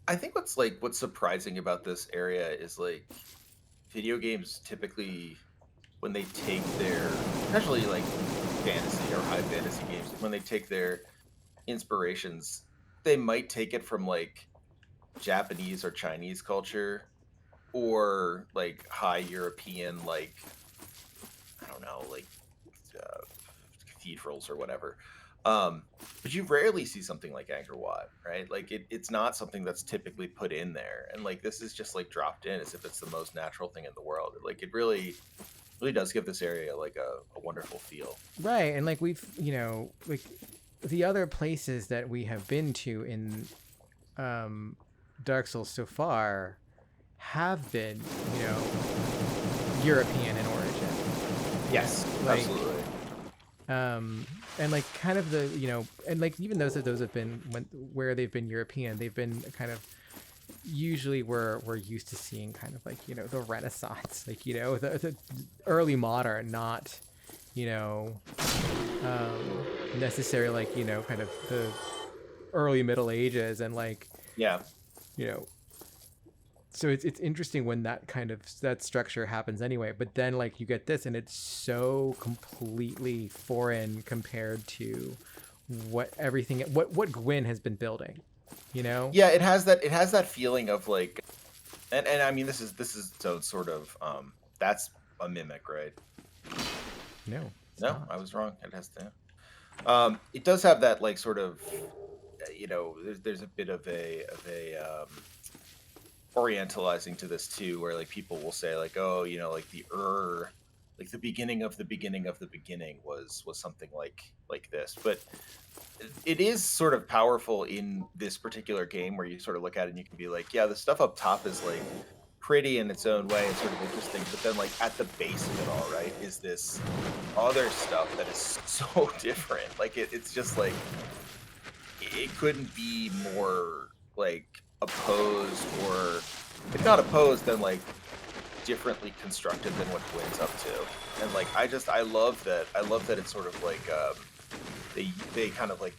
I think what's surprising about this area is like video games typically when they take their, especially like fantasy or high fantasy games, when they take their inspirations, they might take it from like Japanese or Chinese culture or like high European, like I don't know, like uh, cathedrals or whatever. But you rarely see something like Angkor Wat, right? Like it's not something that's typically put in there, and like this is just like dropped in as if it's the most natural thing in the world. Like it really does give this area like a wonderful feel. Right, and like we've like the other places that we have been to in Dark Souls so far have been European in origin. Yes, Like, absolutely. And like kind of the and like even those have been where they've been European, they've been kind of usually we're used to seeing kind of like the Renaissance, like the early modern, not necessarily like kind of the early Middle Ages, and like Yeah. so it's interesting when that structure happens anyway, but then like you get this and it's so completely foreign compared to what Gwyn has been building, Yeah, it has that feeling of like, and I mean this is so sort of that's a mimic, right? no it's No, not. I was wrong. It has to. It does have that like sort of, there's a bit of a orientalizing to this too, where like people will say like, oh, like like the beginning of the beginning of the beginning was something like this, but it is sort of powerful in this particular game where you sort of look at it and you can be like, yeah, the stuff up top is like pretty in its own way and sort of interesting, but then like at the base of it all, right, is this other stuff that is so different. Like it's just like it couldn't be more like opposed, or if not opposed, then like differently constructed than what Gwyn's up to. And like I love that it's sort of like they kind of like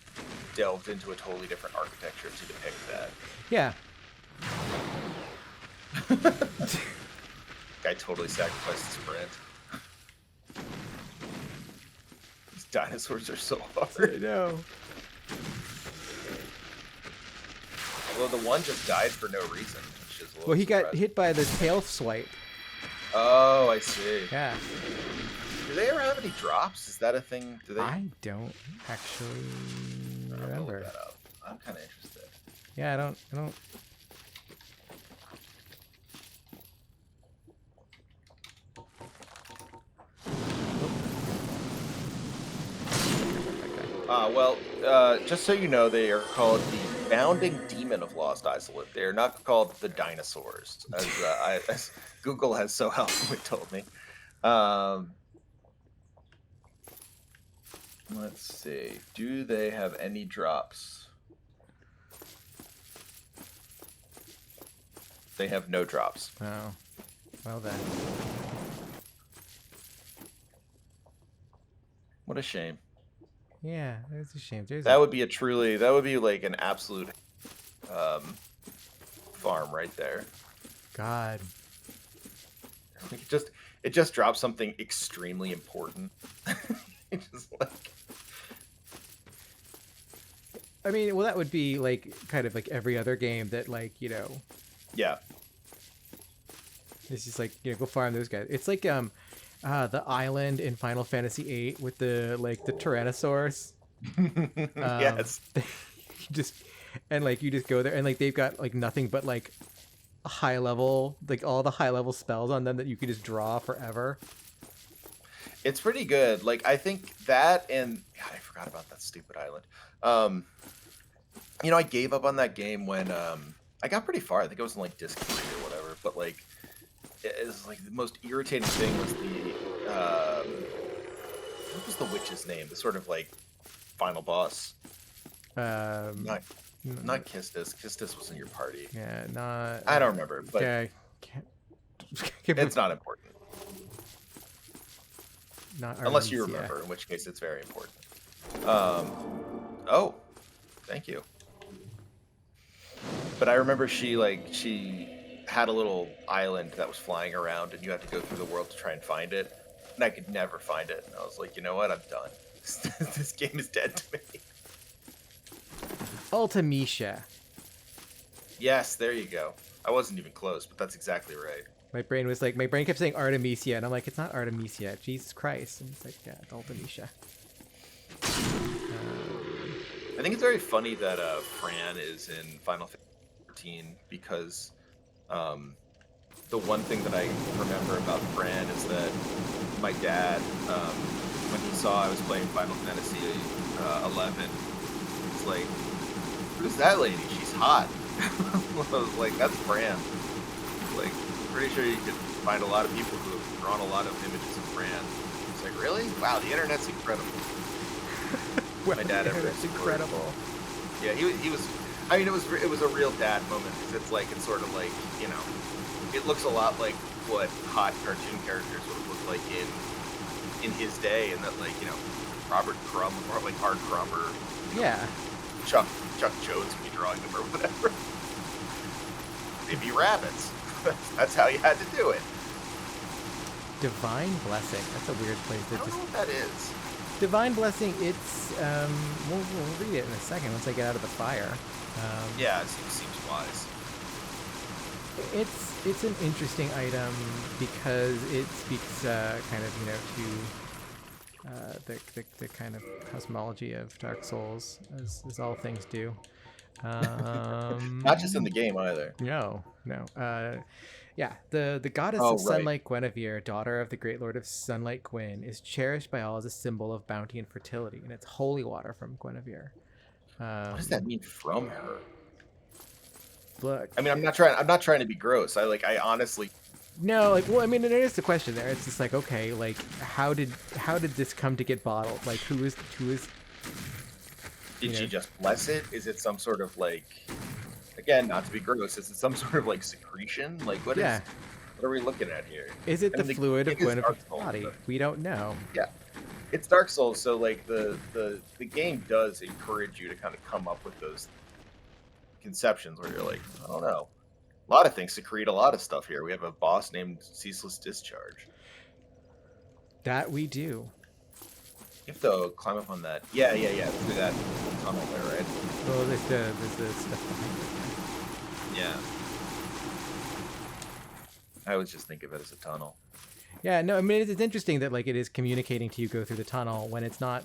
delved into a totally different architecture to depict that. Yeah. Guy totally sacrificed his friend. These dinosaurs are so hard. I know. Although the one just died for no reason, which is a little Well, he got surprising. hit by the tail swipe. Oh, I see. Yeah. Do they ever have any drops? Is that a thing? Do they? I don't actually I'll look remember. that up. I'm kind of interested. Yeah, I don't. Just so you know, they are called the Bounding Demon of Lost Isolate. They are not called the dinosaurs, as Google has so helpfully told me. Let's see. Do they have any drops? They have no drops. Oh, well then. What a shame. Yeah, it's a shame. That would be like an absolute farm right there. God. It just drops something extremely important. It just like, I mean, well, that would be like kind of like every other game that like yeah. it's just like go farm those guys. It's like the island in Final Fantasy VIII with the Tyrannosaurus. Yes. You just go there and like they've got like nothing but like high level, like all the high level spells on them that you could just draw forever. It's pretty good. Like I think that, and God, I forgot about that stupid island. You know, I gave up on that game when I got pretty far. I think it was in like disc 3 or whatever. But like, it was like the most irritating thing was the what was the witch's name? The sort of like final boss. Not Kistis. Kistis was in your party. Yeah, not. I don't remember, but Okay. it's not important. Not Unless you Artemisia. remember, in which case it's very important. Oh, thank you. But I remember she had a little island that was flying around, and you had to go through the world to try and find it. And I could never find it. And I was like, you know what? I'm done. This game is dead to me. Artemisia. Yes, there you go. I wasn't even close, but that's exactly right. My brain kept saying Artemisia, and I'm like, it's not Artemisia. Jesus Christ. And it's like, yeah, it's Artemisia. I think it's very funny that Fran is in Final Fantasy 14 because the one thing that I remember about Fran is that my dad, when he saw I was playing Final Fantasy 11, was like, "Who's that lady? She's hot." I was like, "That's Fran." Like, pretty sure you could find a lot of people who have drawn a lot of images of Fran. It's like, really? Wow, the internet's incredible. Well, My dad ever it's incredible. Yeah, he was. I mean, it was a real dad moment because it's sort of like, you know, it looks a lot like what hot cartoon characters would have looked like in his day, and that, like, you know, Robert Crumb or like Art Crumb or Yeah. Chuck Jones would be drawing them or whatever. Maybe rabbits. That's how you had to do it. Divine Blessing. That's a weird place to I don't know what that is. Divine Blessing, it's we'll read it in a second once I get out of the fire. Yeah, it seems wise. It's an interesting item because it speaks kind of, you know, to the kind of cosmology of Dark Souls, as all things do. Not just in the game either. No. Yeah, the goddess Oh, of right. sunlight Guinevere, daughter of the great lord of sunlight Gwyn, is cherished by all as a symbol of bounty and fertility, and it's holy water from Guinevere. What does that mean from her? Look, I mean, I'm not trying to be gross. I honestly. no, like, well, I mean, there is the question there. It's just like, okay, like, how did this come to get bottled? Like, who is? Did You she know. just bless it? Is it some sort of like, again, not to be gross, is it some sort of like secretion? Like, what Yeah. are we looking at here? Is it I the mean, fluid of it is Dark Guinevere's Souls, body? but- We don't know. Yeah. It's Dark Souls, so like the game does encourage you to kind of come up with those conceptions where you're like, I don't know. A lot of things secrete a lot of stuff here. We have a boss named Ceaseless Discharge. That we do. You have to climb up on that. Yeah, through that tunnel there, right? Well, there's the stuff behind it. Yeah. I always just think of it as a tunnel. Yeah, no, I mean, it's interesting that, like, it is communicating to you go through the tunnel when it's not,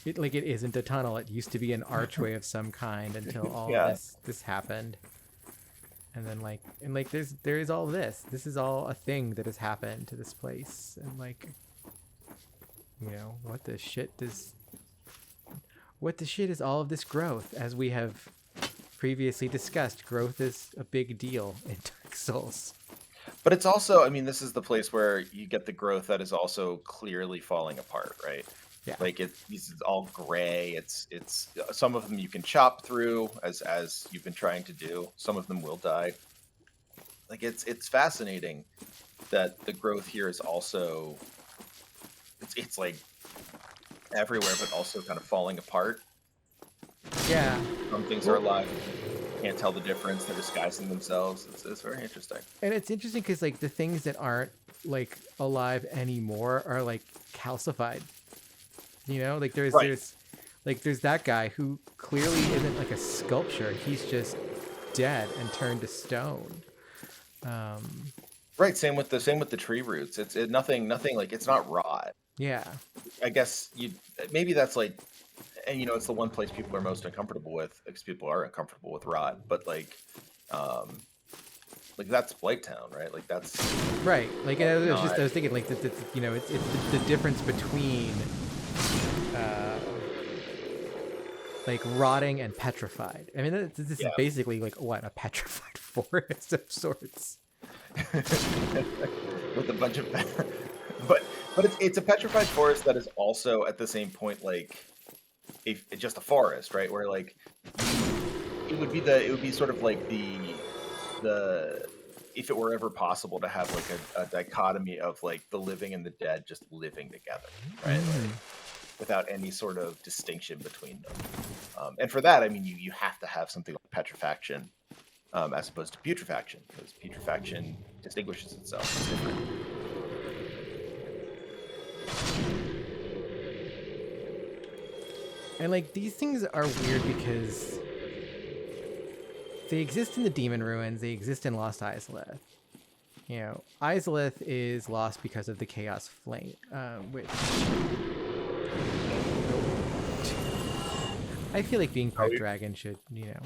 it isn't a tunnel. It used to be an archway of some kind until all Yeah. this happened. And then, there is all this. This is all a thing that has happened to this place. And, like, you know, what the shit is all of this growth? As we have previously discussed, growth is a big deal in Dark Souls. But it's also, I mean, this is the place where you get the growth that is also clearly falling apart, right? Yeah. Like it's all gray. It's some of them you can chop through as you've been trying to do. Some of them will die. Like it's fascinating that the growth here is also it's like everywhere, but also kind of falling apart. Yeah. Some things are alive. Can't tell the difference. They're disguising themselves. It's very interesting. And it's interesting because, like, the things that aren't, like, alive anymore are, like, calcified. You know, like, there's that guy who clearly isn't, like, a sculpture. He's just dead and turned to stone. Right. Same with the tree roots. It's nothing. Like, it's not rot. Yeah. I guess maybe that's like, and you know, it's the one place people are most uncomfortable with, because people are uncomfortable with rot. But like that's Blight Town, right? Like that's Right. Like, I was not- thinking, like, you know, it's the difference between like rotting and petrified. I mean, this is Yeah. basically like what, a petrified forest of sorts. With a bunch of, but it's a petrified forest that is also at the same point like just a forest, right? Where like it would be sort of like the if it were ever possible to have like a dichotomy of like the living and the dead just living together, right? Like, without any sort of distinction between them. And for that, I mean, you have to have something like petrifaction as opposed to putrefaction, because putrefaction distinguishes itself. It's different. And like these things are weird because they exist in the demon ruins, they exist in Lost Izalith. You know, Izalith is lost because of the Chaos Flame, which I feel like being part dragon should, you know.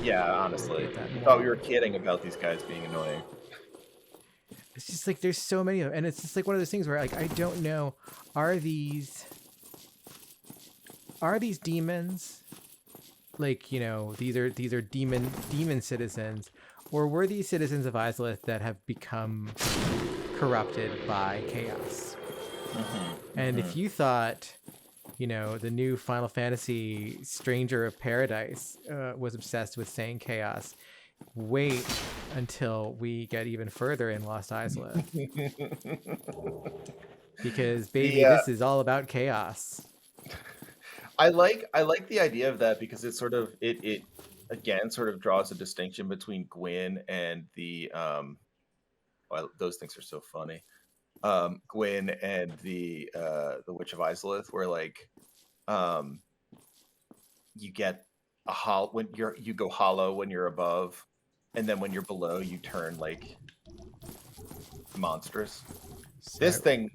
Yeah, honestly. get that I more. thought we were kidding about these guys being annoying. It's just like there's so many of them, and it's just like one of those things where like I don't know, are these demons? Like, you know, these are demon citizens, or were these citizens of Izalith that have become corrupted by chaos? And if you thought, you know, the new Final Fantasy Stranger of Paradise was obsessed with saying chaos, wait until we get even further in Lost Izalith. Because baby, this is all about chaos. I like the idea of that because it's sort of it again sort of draws a distinction between Gwyn and the well, those things are so funny. Gwyn and the Witch of Izalith, where like you get a hollow when you go hollow when you're above, and then when you're below you turn like monstrous. This thing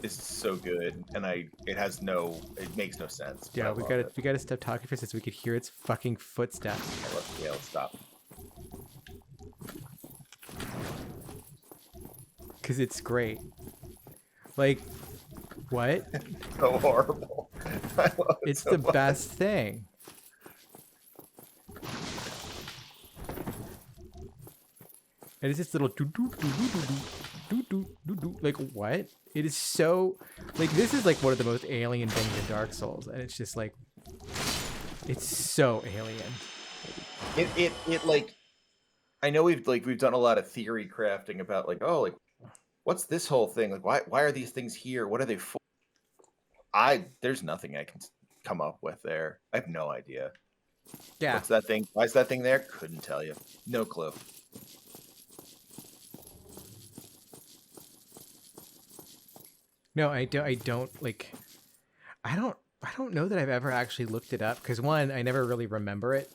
is so good, and it makes no sense. Yeah, we gotta stop talking for a second so we could hear its fucking footsteps. Let's stop. Cause it's great. Like, what? So horrible. I love it It's so the much. best thing. And it's this little doo doo doo doo doo doo doo doo doo. Like, what? It is so like this is like one of the most alien things in Dark Souls, and it's just like it's so alien. It like I know we've done a lot of theory crafting about like, oh, like what's this whole thing? Like why are these things here? What are they for? There's nothing I can come up with there. I have no idea. Yeah. What's that thing? Why is that thing there? Couldn't tell you. No clue. No, I don't like I don't know that I've ever actually looked it up because one, I never really remember it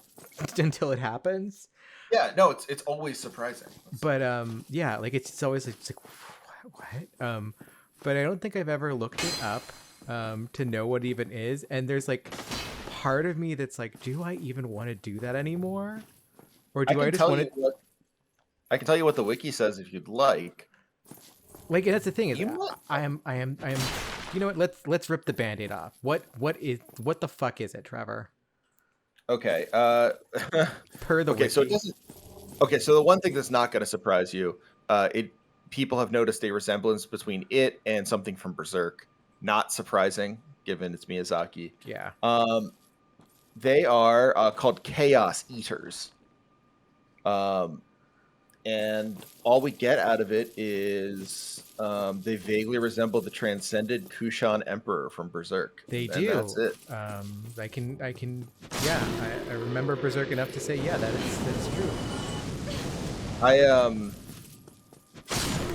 until it happens. Yeah, no, it's always surprising. But yeah, like it's always like, it's like what? But I don't think I've ever looked it up to know what it even is. And there's like part of me that's like, do I even want to do that anymore? Or do I just want to I can tell you what the wiki says if you'd like. like that's the thing is You know what? I am you know what, let's rip the band-aid off. What the fuck is it, Trevor? Okay. Per the okay, wiki. so it doesn't. Okay, so the one thing that's not going to surprise you, people have noticed a resemblance between it and something from Berserk. Not surprising, given it's Miyazaki. Yeah. They are called Chaos Eaters. And all we get out of it is they vaguely resemble the transcended Kushan Emperor from Berserk. They and do. That's it. I can yeah, I remember Berserk enough to say yeah, that's true.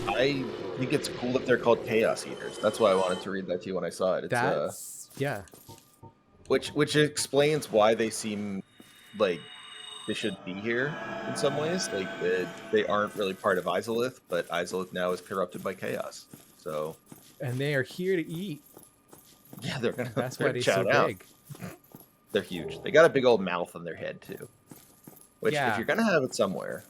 I think it's cool that they're called Chaos Eaters. That's why I wanted to read that to you when I saw it. It's, That's yeah. which explains why they seem like they should be here in some ways. Like they aren't really part of Izalith, but Izalith now is corrupted by chaos. So And they are here to eat. yeah, they're gonna. That's they're why they're so chow down. big. They're huge. They got a big old mouth on their head too. Which, Yeah. if you're gonna have it somewhere,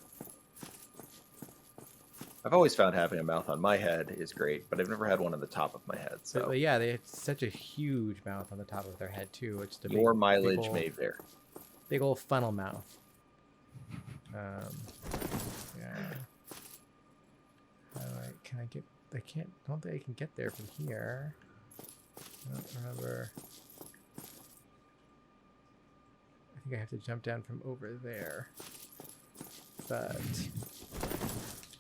I've always found having a mouth on my head is great, but I've never had one on the top of my head. So But, yeah, they have such a huge mouth on the top of their head too, which the your big, mileage may vary. big old funnel mouth. Yeah. Can I get? I can't. I don't think I can get there from here. I don't remember. I think I have to jump down from over there. But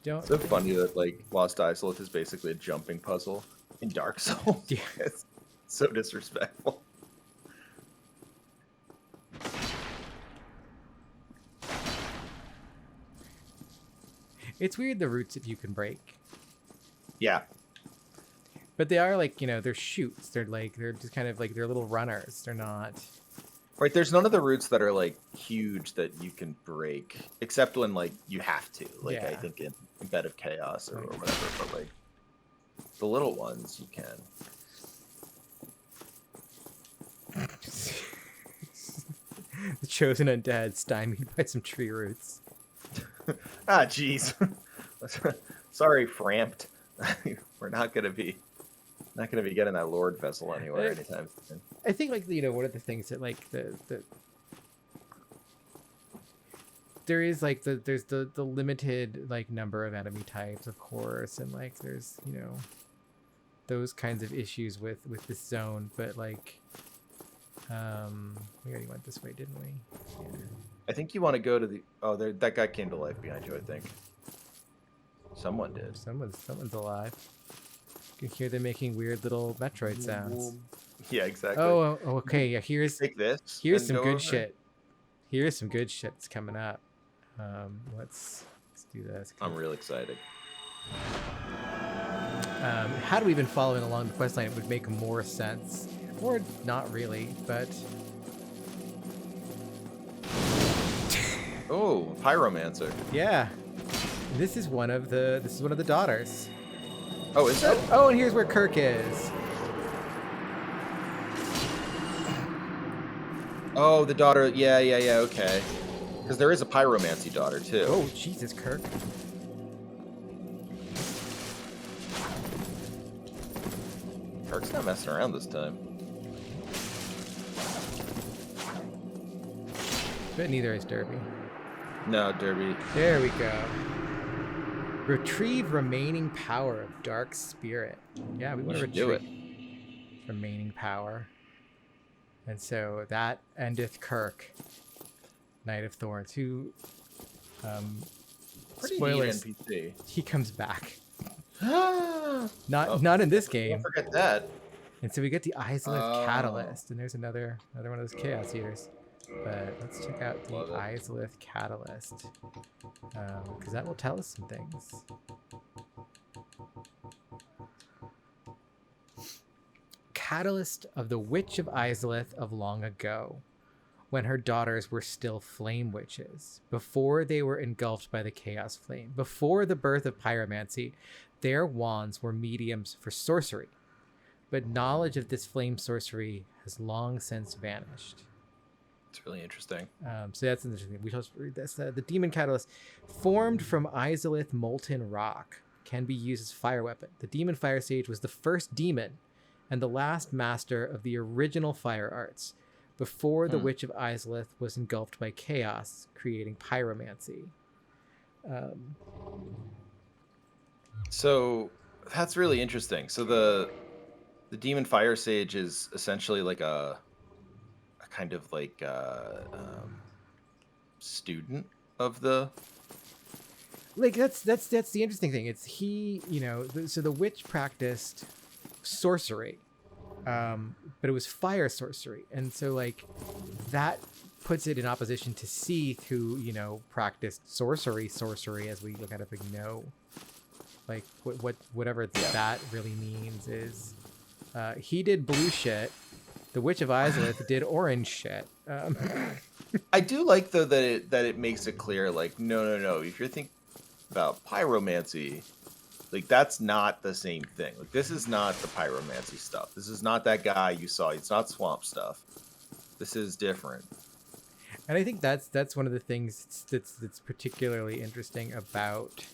don't. It's so funny that like Lost Isolith is basically a jumping puzzle in Dark Souls. Yeah. It's so disrespectful. It's weird the roots that you can break. Yeah. But they are like, they're shoots. They're just kind of like, they're little runners. They're not. Right, there's none of the roots that are like huge that you can break, except when like you have to. Like I Yeah. think in Bed of Chaos or whatever, but like the little ones you can. The chosen undead stymied by some tree roots. Ah, jeez. Sorry, Framped. We're not gonna be getting that Lord vessel anywhere anytime soon. I think like one of the things that like the there is like there's the limited like number of enemy types, of course, and like there's those kinds of issues with this zone, but like we already went this way, didn't we? Yeah. I think you want to go to the. Oh, there, that guy came to life behind you. I think. Someone did. Someone's alive. You can hear them making weird little Metroid sounds. Yeah, exactly. Oh, okay. Yeah, here's Take this. here's and some go good over. shit. Here's some good shit that's coming up. Let's do this. I'm real excited. Had we been following along the quest line, it would make more sense. Or not really, but Oh, Pyromancer. yeah. This is one of the daughters. Oh, is that? Oh, and here's where Kirk is. Oh, the daughter. Yeah. Okay. Because there is a Pyromancy daughter too. Oh, Jesus, Kirk. Kirk's not messing around this time. But neither is Derby. No, Derby. There we go. Retrieve remaining power of Dark Spirit. Yeah, we want to should do retrieve remaining power. And so that endeth Kirk, Knight of Thorns, who, Pretty spoilers, neat NPC. he comes back. Oh, Not in this don't game. forget that. And so we get the Izalith Oh. Catalyst, and there's another one of those Chaos Eaters. But let's check out the Love it. Izalith Catalyst, because that will tell us some things. Catalyst of the Witch of Izalith of long ago, when her daughters were still flame witches, before they were engulfed by the chaos flame, before the birth of pyromancy, their wands were mediums for sorcery, but knowledge of this flame sorcery has long since vanished. It's really interesting. So that's interesting. We just read this. The demon catalyst, formed from Izalith molten rock, can be used as fire weapon. The demon fire sage was the first demon and the last master of the original fire arts, before the Witch of Izalith was engulfed by chaos, creating pyromancy. So that's really interesting. So the demon fire sage is essentially like a kind of like student of the. Like that's the interesting thing. It's he, so the witch practiced sorcery, but it was fire sorcery, and so like that puts it in opposition to Seath, who practiced sorcery as we kind of know. Like whatever that really means is, he did blue shit. The Witch of Izalith did orange shit. I do like though that it makes it clear, like no. If you're thinking about pyromancy, like that's not the same thing. Like this is not the pyromancy stuff. This is not that guy you saw. It's not swamp stuff. This is different. And I think that's one of the things that's particularly interesting about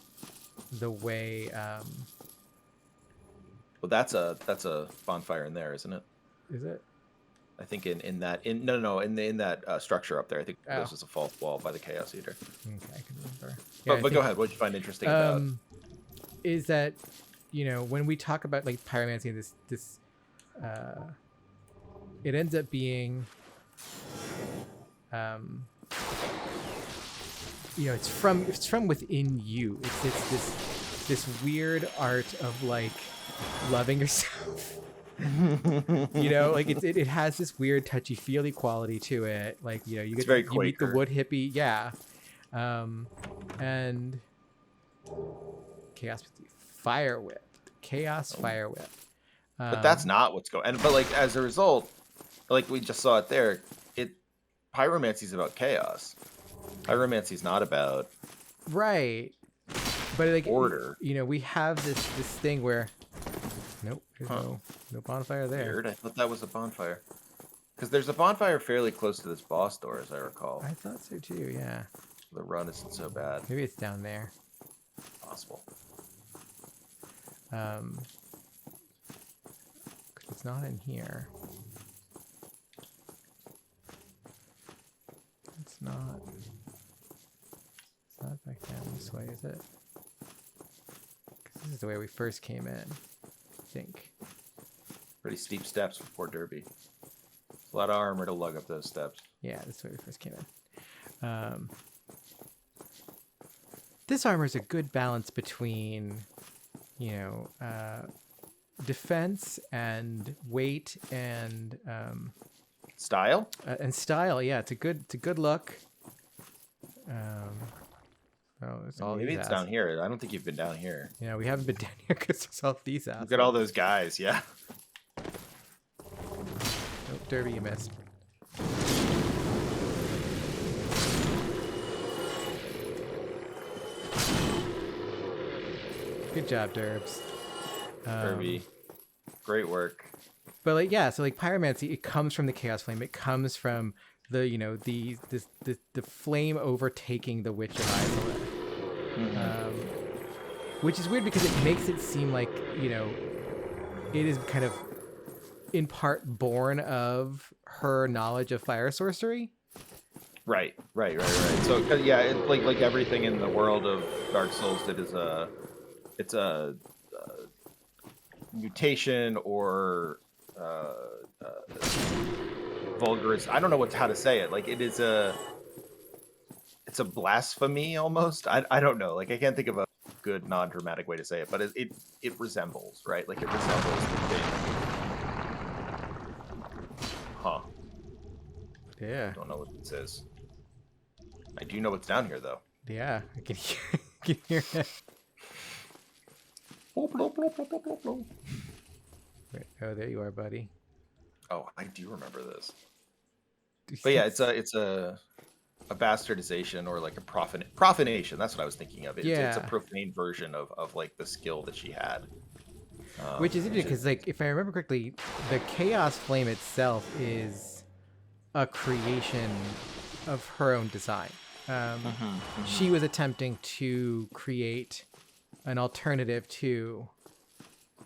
the way. Well, that's a bonfire in there, isn't it? Is it? I think in that structure up there. I think Oh. this is a false wall by the Chaos Eater. Okay, I can remember. Yeah, I But go think- ahead. What did you find interesting about? Is that, you know, when we talk about like pyromancy, this it ends up being, you know, it's from within you. It's this weird art of like loving yourself. You know, like it has this weird touchy feely quality to it. Like, you know, you very you meet the Quaker. wood hippie, yeah, and fire whip, fire whip. But that's not what's going. But like as a result, like we just saw it there, pyromancy is about chaos. Pyromancy is not about right. But like order. you know, we have this thing where nope, there's no bonfire there. Weird. I thought that was a bonfire. Because there's a bonfire fairly close to this boss door, as I recall. I thought so too. Yeah. The run isn't so bad. Maybe it's down there. Possible. 'Cause it's not in here. It's not back down this way, is it? 'Cause this is the way we first came in, I think. Pretty steep steps for poor Derby. It's a lot of armor to lug up those steps. Yeah, this is the way we first came in. This armor is a good balance between, you know, defense and weight and Style? style. Yeah, it's a good look. There's all Maybe these it's assets. down here. I don't think you've been down here. Yeah, we haven't been down here because there's all these assets. Look at all those guys, yeah. Oh, Derby, you missed. Good job, Derbs. Derby. Great work. But like, yeah, so like pyromancy, it comes from the chaos flame. It comes from the, you know, the flame overtaking the witch of Isolde. Which is weird because it makes it seem like, you know, it is kind of in part born of her knowledge of fire sorcery. Right. So yeah, like everything in the world of Dark Souls, it's a mutation or vulgaris. I don't know how to say it. Like it's a blasphemy almost. I don't know. Like I can't think of a good non-dramatic way to say it, but it resembles, right? Like it resembles the thing. Huh. Yeah. Don't know what this is. I do know what's down here though. Yeah, I can hear it. Wait, oh, there you are, buddy. Oh, I do remember this. But yeah, it's a bastardization or like a profanation. That's what I was thinking of. It's a Yeah. profane version of like the skill that she had. Which is interesting because, like, if I remember correctly, the Chaos Flame itself is a creation of her own design. She was attempting to create an alternative to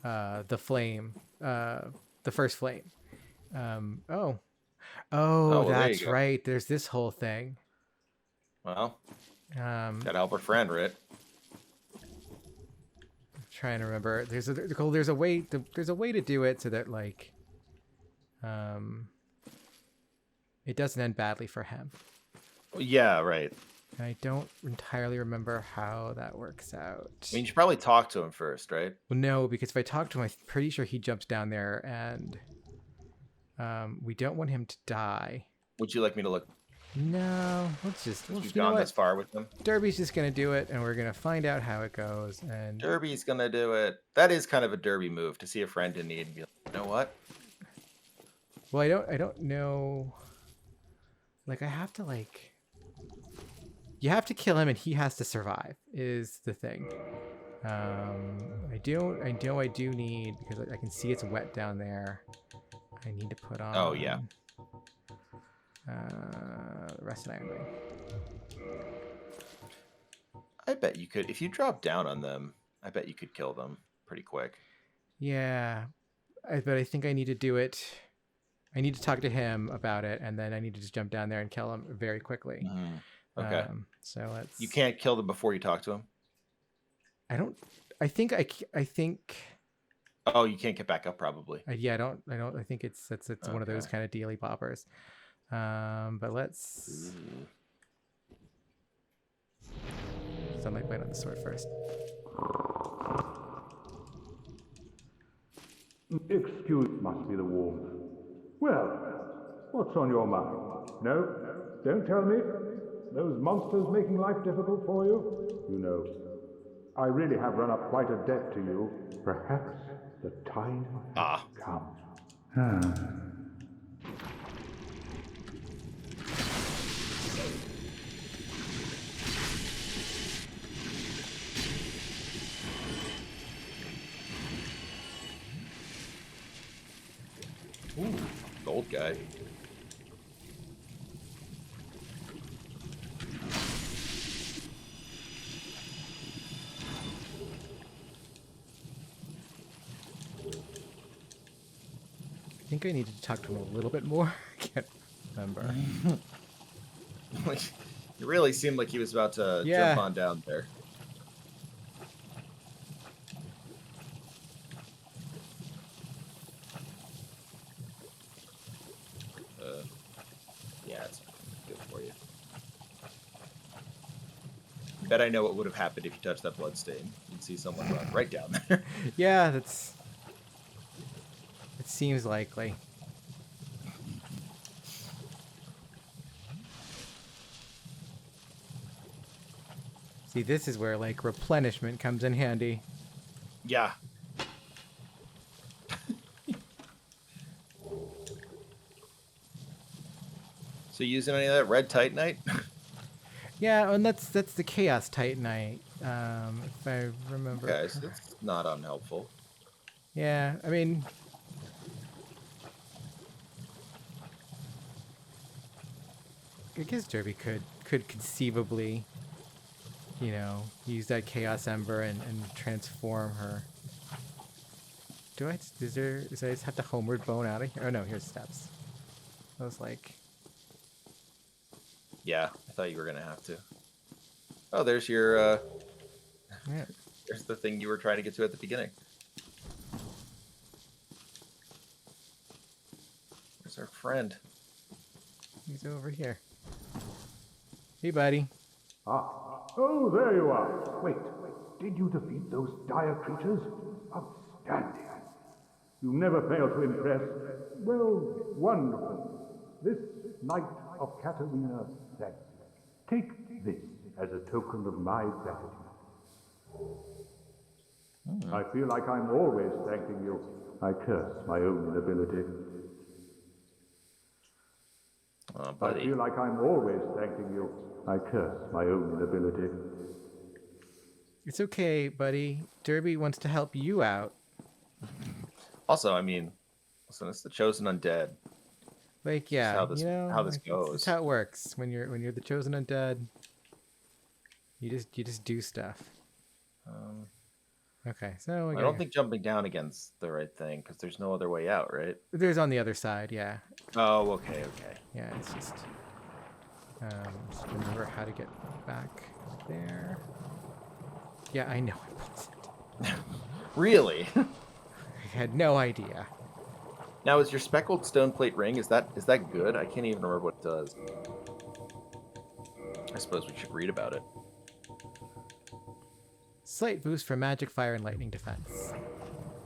the flame, the first flame. well, there That's you go. right. There's this whole thing. Well, Um, gotta help her friend, right? trying to remember. There's a way to do it so that like, it doesn't end badly for him. Yeah, right. I don't entirely remember how that works out. I mean, you should probably talk to him first, right? Well, no, because if I talk to him, I'm pretty sure he jumps down there, and we don't want him to die. Would you like me to look? No, we've You've gone this far with them. Derby's just gonna do it, and we're gonna find out how it goes. And Derby's gonna do it. That is kind of a Derby move to see a friend in need and be like, you know what? well, I don't know. Like, I have to like. You have to kill him, and he has to survive. Is the thing. I do need, because I can see it's wet down there. I need to put on. Oh, yeah. The rest of iron ring. I bet you could if you drop down on them. I bet you could kill them pretty quick. Yeah, but I think I need to do it. I need to talk to him about it, and then I need to just jump down there and kill him very quickly. Okay. So let's. You can't kill them before you talk to them. I don't. I think I think. Oh, you can't get back up probably. Yeah, I don't. I think it's one of those Okay. kind of dealy poppers. But let's. Sunlight Blade on the sword first. Excuse must be the warmth. Well, what's on your mind? No, don't tell me. Those monsters making life difficult for you? You know, I really have run up quite a debt to you. Perhaps the time has come. Ooh, gold guy. I think I need to talk to him a little bit more. I can't remember. It really seemed like he was about to jump on down there. Yeah, it's good for you. Bet I know what would have happened if you touched that bloodstain. You'd see someone run right down there. Yeah, that's. It seems likely. See, this is where like replenishment comes in handy. Yeah. So using any of that red titanite? Yeah, and that's the Chaos Titanite, if I remember. Okay, so it's not unhelpful. Yeah, I mean, I guess Derby could conceivably, you know, use that Chaos Ember and transform her. Do I? Does I just have to homeward bone out of here? Oh no, here's steps. I was like, Yeah, I thought you were gonna have to. Oh, there's your. yeah. There's the thing you were trying to get to at the beginning. Where's our friend? He's over here. Hey, buddy. Ah, oh, there you are. Wait, did you defeat those dire creatures? Outstanding. You never fail to impress. Well, wonderful. This Knight of Katarina thanks you. Take this as a token of my gratitude. I feel like I'm always thanking you. I curse my own inability. Oh, I buddy. feel like I'm always thanking you. I curse my own inability. It's okay, buddy. Derby wants to help you out. Also, I mean, listen, it's the chosen undead. Like, yeah, how this- you know, how this like, goes. It's how it works. When you're the chosen undead, you just do stuff. Okay, so I don't think jumping down again's the right thing because there's no other way out, right? there's on the other side. Yeah, Oh, okay, okay. yeah. It's just remember how to get back there. Yeah, I know. I Really? had no idea. Now, is your speckled stone plate ring, is that good? I can't even remember what it does. I suppose we should read about it. Slight boost for magic, fire, and lightning defense.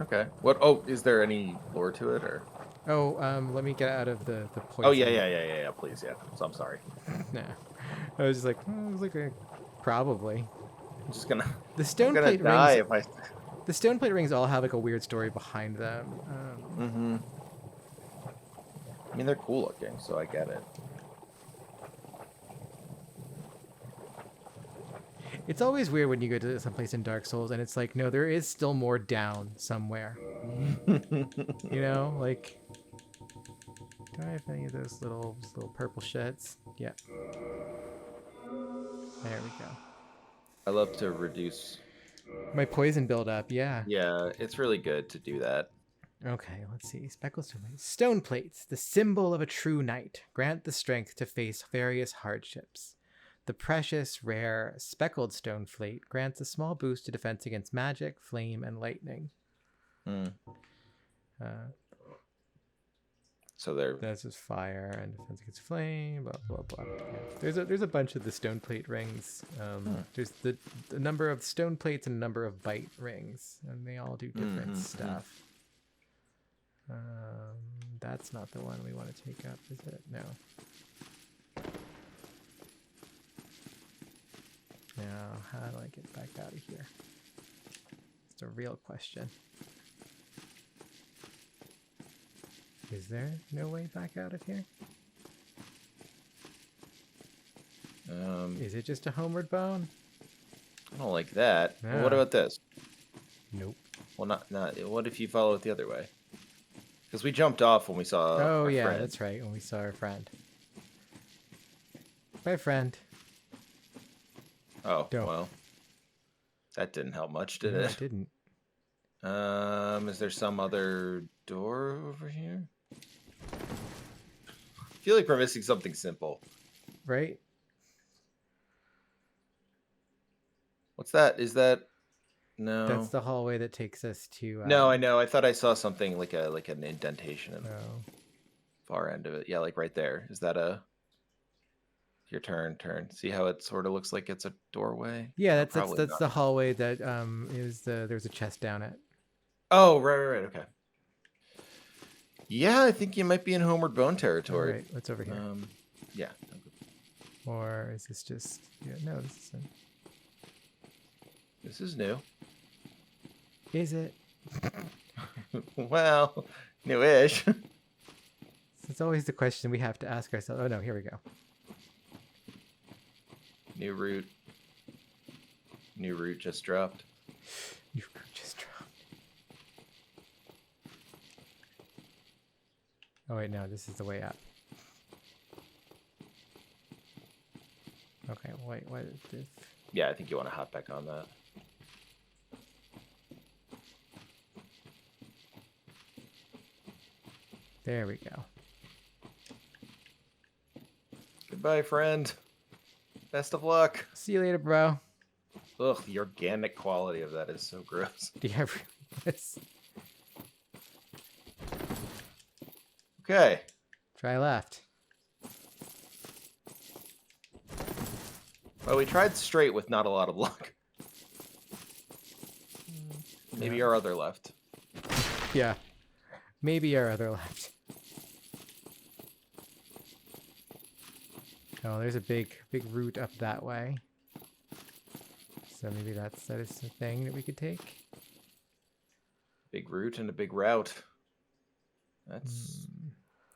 Okay. What? Oh, is there any lore to it, or? Oh, let me get out of the poison. Oh, yeah, please, yeah. So I'm sorry. Nah. I was just like, probably. I'm just gonna. The stone I'm gonna plate die rings. if I. The stone plate rings all have like a weird story behind them. Mm-hmm. I mean, they're cool looking, so I get it. It's always weird when you go to someplace in Dark Souls and it's like, no, there is still more down somewhere. You know, like, do I have any of those little purple shits? Yeah. There we go. I love to reduce. My poison buildup, yeah. Yeah, it's really good to do that. Okay, let's see. Speckled stone plates. Stone plates, the symbol of a true knight, grant the strength to face various hardships. The precious, rare, speckled stone plate grants a small boost to defense against magic, flame, and lightning. So they're That's just fire and defense against flame. Blah blah blah. Yeah. There's a bunch of the stone plate rings. There's the number of stone plates and a number of bite rings, and they all do different stuff. That's not the one we want to take up, is it? No. Now, how do I get back out of here? It's a real question. Is there no way back out of here? Is it just a homeward bound? I don't like that. Yeah. Well, what about this? Nope. Well, not. What if you follow it the other way? Because we jumped off when we saw. Oh our yeah, friend. that's right. When we saw our friend. Bye, friend. Oh Don't. well, that didn't help much, did No, it? it didn't. Is there some other door over here? I feel like we're missing something simple. Right? What's that? Is that? No. That's the hallway that takes us to. No, I know. I thought I saw something like an indentation in the Oh. far end of it. Yeah, like right there. Is that a? Your turn. See how it sort of looks like it's a doorway? Yeah, that's Probably the hallway that there's a chest down it. Oh, right. Okay. Yeah, I think you might be in Homeward Bone territory. All right, what's over here? Yeah. Or is this just? Yeah, no, this isn't. This is new. Is it? Well, newish. It's always the question we have to ask ourselves. Oh no, here we go. New route. New route just dropped. You just dropped. Oh wait, no, this is the way up. Okay, wait, what is this? Yeah, I think you want to hop back on that. There we go. Goodbye, friend. Best of luck. See you later, bro. Ugh, the organic quality of that is so gross. Yeah, yes. Okay. Try left. Well, we tried straight with not a lot of luck. Maybe Yeah. our other left. Yeah. Maybe our other left. Oh, there's a big route up that way. So maybe that is the thing that we could take. Big route and a big route. That's...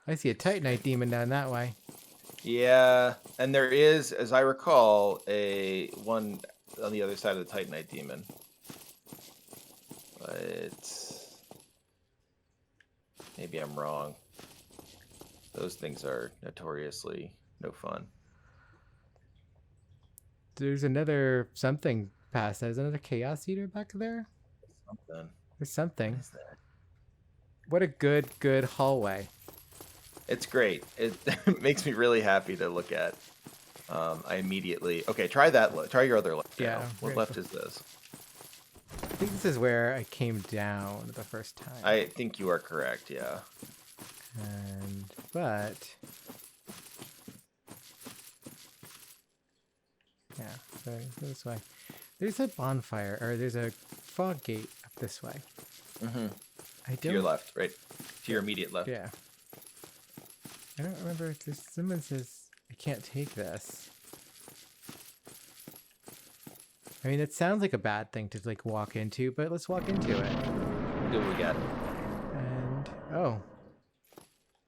I see a Titanite demon down that way. Yeah, and there is, as I recall, a one on the other side of the Titanite demon. But maybe I'm wrong. Those things are notoriously no fun. There's another something past that. Is another Chaos Eater back there? Something. There's something. What is that? What a good hallway. It's great. It makes me really happy to look at. I immediately... Okay, try that. Try your other left. Yeah, now. What right. left is this? I think this is where I came down the first time. I think you are correct, yeah. But yeah, so go this way. There's a bonfire, or there's a fog gate up this way. Mm-hmm. I To your don't. left, right? To your immediate left. Yeah. I don't remember if there's someone says I can't take this. I mean, it sounds like a bad thing to like walk into, but let's walk into it. See what we got. And oh,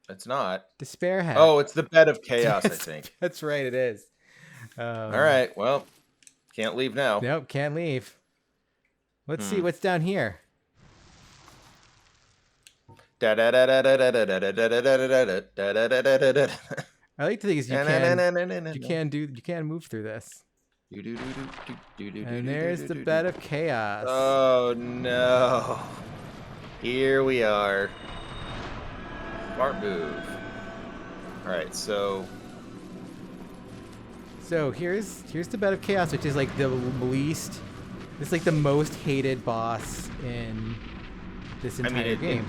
It's not. despair hat. Oh, it's the bed of chaos, I think. That's right, it is. All right, well, can't leave now. Nope, can't leave. Let's see what's down here. I like to think is you can move through this. And there's the bed of chaos. Oh no. Here we are. Smart move. Alright, so here's the bed of chaos, which is like the least. It's like the most hated boss in this entire game.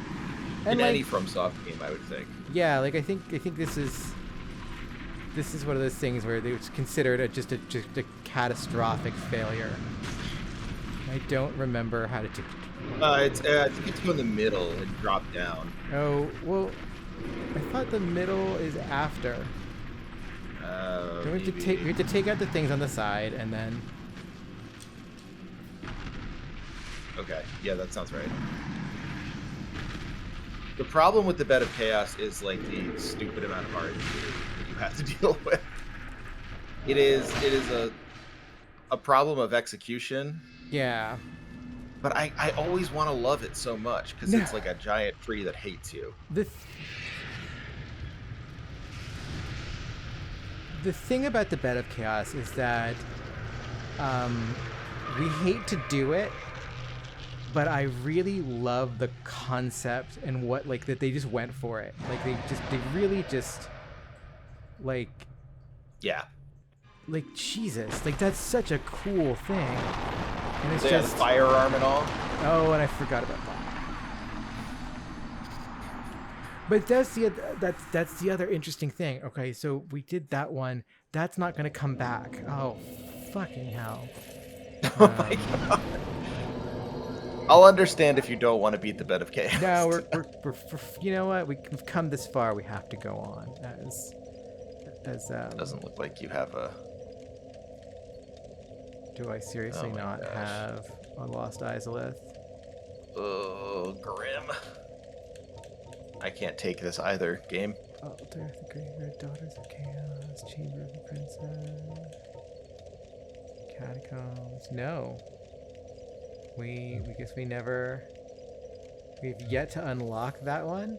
In any FromSoft game, I would think. Yeah, like I think this is one of those things where it's considered just a catastrophic failure. I don't remember how to. I think it's go in the middle and drop down. Oh well, I thought the middle is after. So we have to take out the things on the side and then. Okay, yeah, that sounds right. The problem with the bed of chaos is like the stupid amount of RNG that you have to deal with. It is a problem of execution. Yeah. But I always want to love it so much because it's like a giant tree that hates you. The thing about the bed of chaos is that we hate to do it, but I really love the concept and what like that they just went for it. Like they really just like like Jesus, like that's such a cool thing. And it's just the firearm and all. Oh, and I forgot about that. But that's the other interesting thing. Okay, so we did that one. That's not gonna come back. Oh, fucking hell. Oh my god. I'll understand if you don't want to beat the bed of chaos. No, we're you know what? We've come this far. We have to go on. Doesn't look like you have a. Do I seriously not have a Lost Izalith? Oh, grim. I can't take this either, game. Oh, there's the Great Red Daughters of Chaos, Chamber of the Princess, Catacombs. No. We guess we've yet to unlock that one.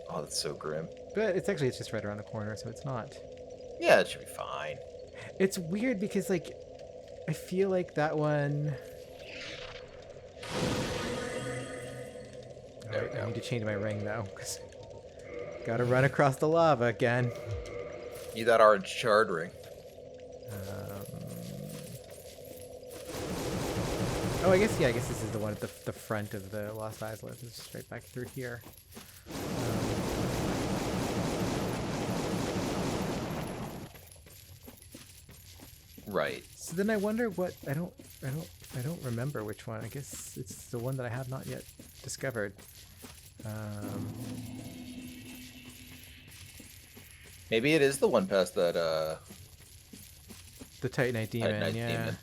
Oh, that's so grim. But it's just right around the corner, so it's not. Yeah, it should be fine. It's weird because like I feel like that one. I need to change my ring though, because gotta run across the lava again. Need that orange shard ring. Oh, I guess this is the one at the front of the Lost Izalith. It's straight back through here. Right. So then I wonder what I don't remember which one. I guess it's the one that I have not yet discovered. Maybe it is the one past that the Titanite Demon, Titanite yeah. Demon.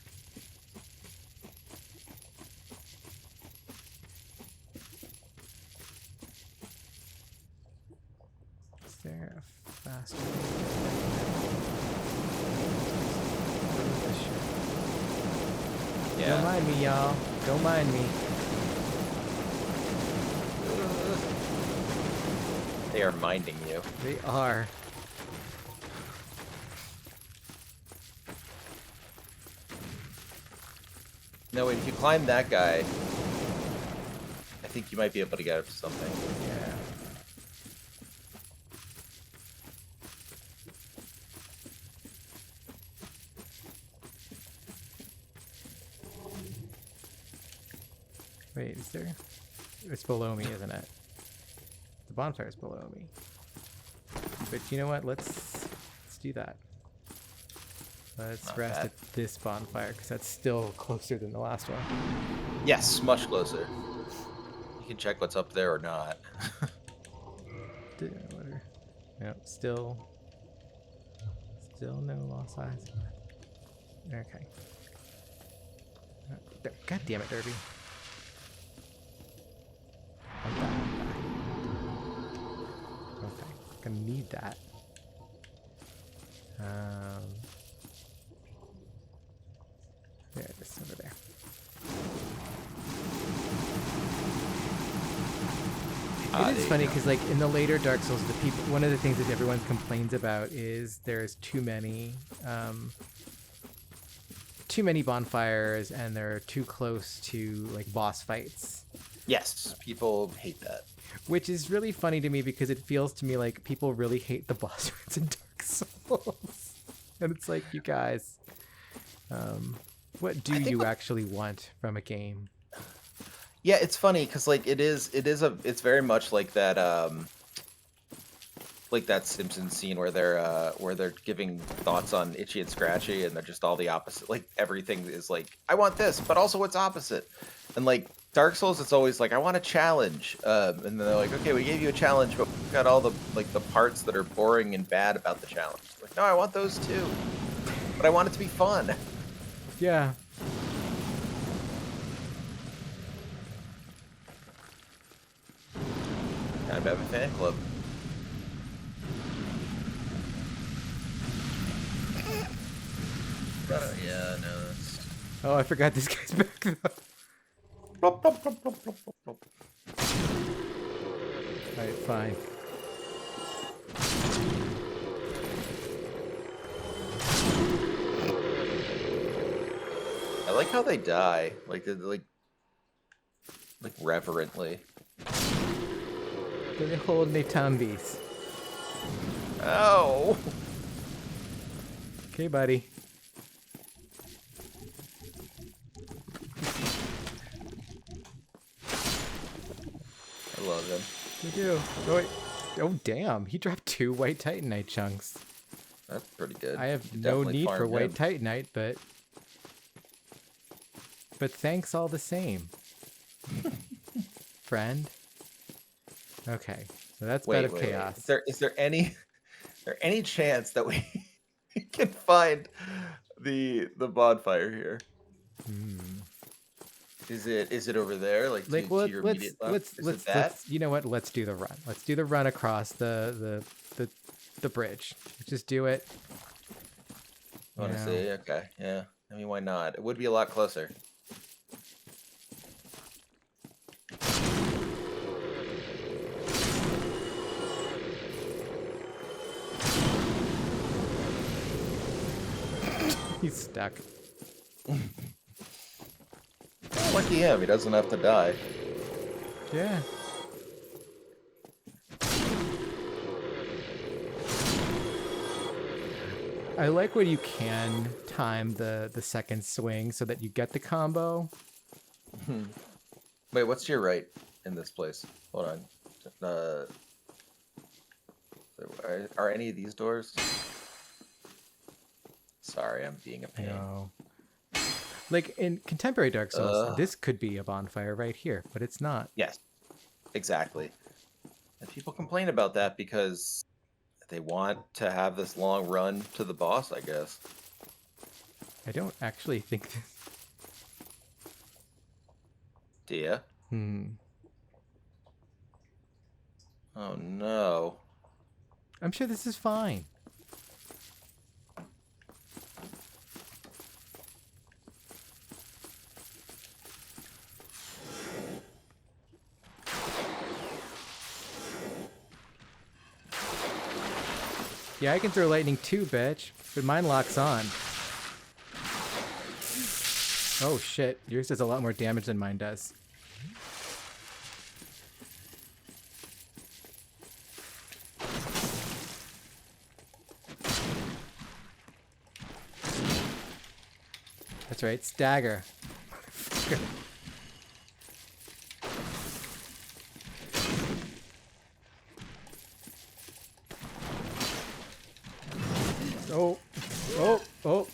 Is there a faster way? Yeah. Don't mind me, y'all. Don't mind me. They are minding you. They are. No, wait, if you climb that guy, I think you might be able to get up to something. Yeah. Wait, is there? It's below me, isn't it? The bonfire's below me. But you know what? Let's do that. Let's Not rest bad. at this bonfire because that's still closer than the last one. Yes, much closer. You can check what's up there or not. Yep, still no lost eyes. Okay. God damn it, Derby. Okay, gonna need that. There it is, over there. It is funny because, like, in the later Dark Souls, one of the things that everyone complains about is there's too many too many bonfires and they're too close to like boss fights. Yes, people hate that. Which is really funny to me because it feels to me like people really hate the boss fights in Dark Souls. And it's like, you guys, what do you actually want from a game? Yeah, it's funny because like it's very much like that Simpsons scene where they're giving thoughts on Itchy and Scratchy, and they're just all the opposite. Like everything is like, I want this, but also what's opposite. And like Dark Souls, it's always like, I want a challenge, and then they're like, okay, we gave you a challenge, but we've got all the parts that are boring and bad about the challenge. It's like, no, I want those too, but I want it to be fun. Yeah. Kind of have a fan club. Yeah, no. Oh, I forgot this guy's back though. Plop, plop, plop, plop, plop, plop, plop. Alright, fine. I like how they die, like reverently. Do they hold me tumbies? Oh. Okay, buddy. I love him. We do. Oh, wait. Oh, damn. He dropped 2 white titanite chunks. That's pretty good. I have You no definitely need for farmed white him. titanite, but thanks all the same. Friend. Okay. So that's Bed of Chaos. Is there any chance that we can find the bonfire here? Is it over there? Like to your immediate left? Is it that? let's you know what? Let's do the run. Let's do the run across the bridge. Let's just do it. I want to Yeah. see. Okay, yeah. I mean, why not? It would be a lot closer. He's stuck. Lucky him. He doesn't have to die. Yeah. I like when you can time the second swing so that you get the combo. Wait, what's to your right in this place? Hold on. Are any of these doors? Sorry, I'm being a pain. No. Like in contemporary Dark Souls, this could be a bonfire right here, but it's not. Yes, exactly. And people complain about that because they want to have this long run to the boss, I guess. I don't actually think this. Do ya? Oh no. I'm sure this is fine. Yeah, I can throw lightning too, bitch, but mine locks on. Oh shit, yours does a lot more damage than mine does. That's right, stagger. Oh, oh, oh.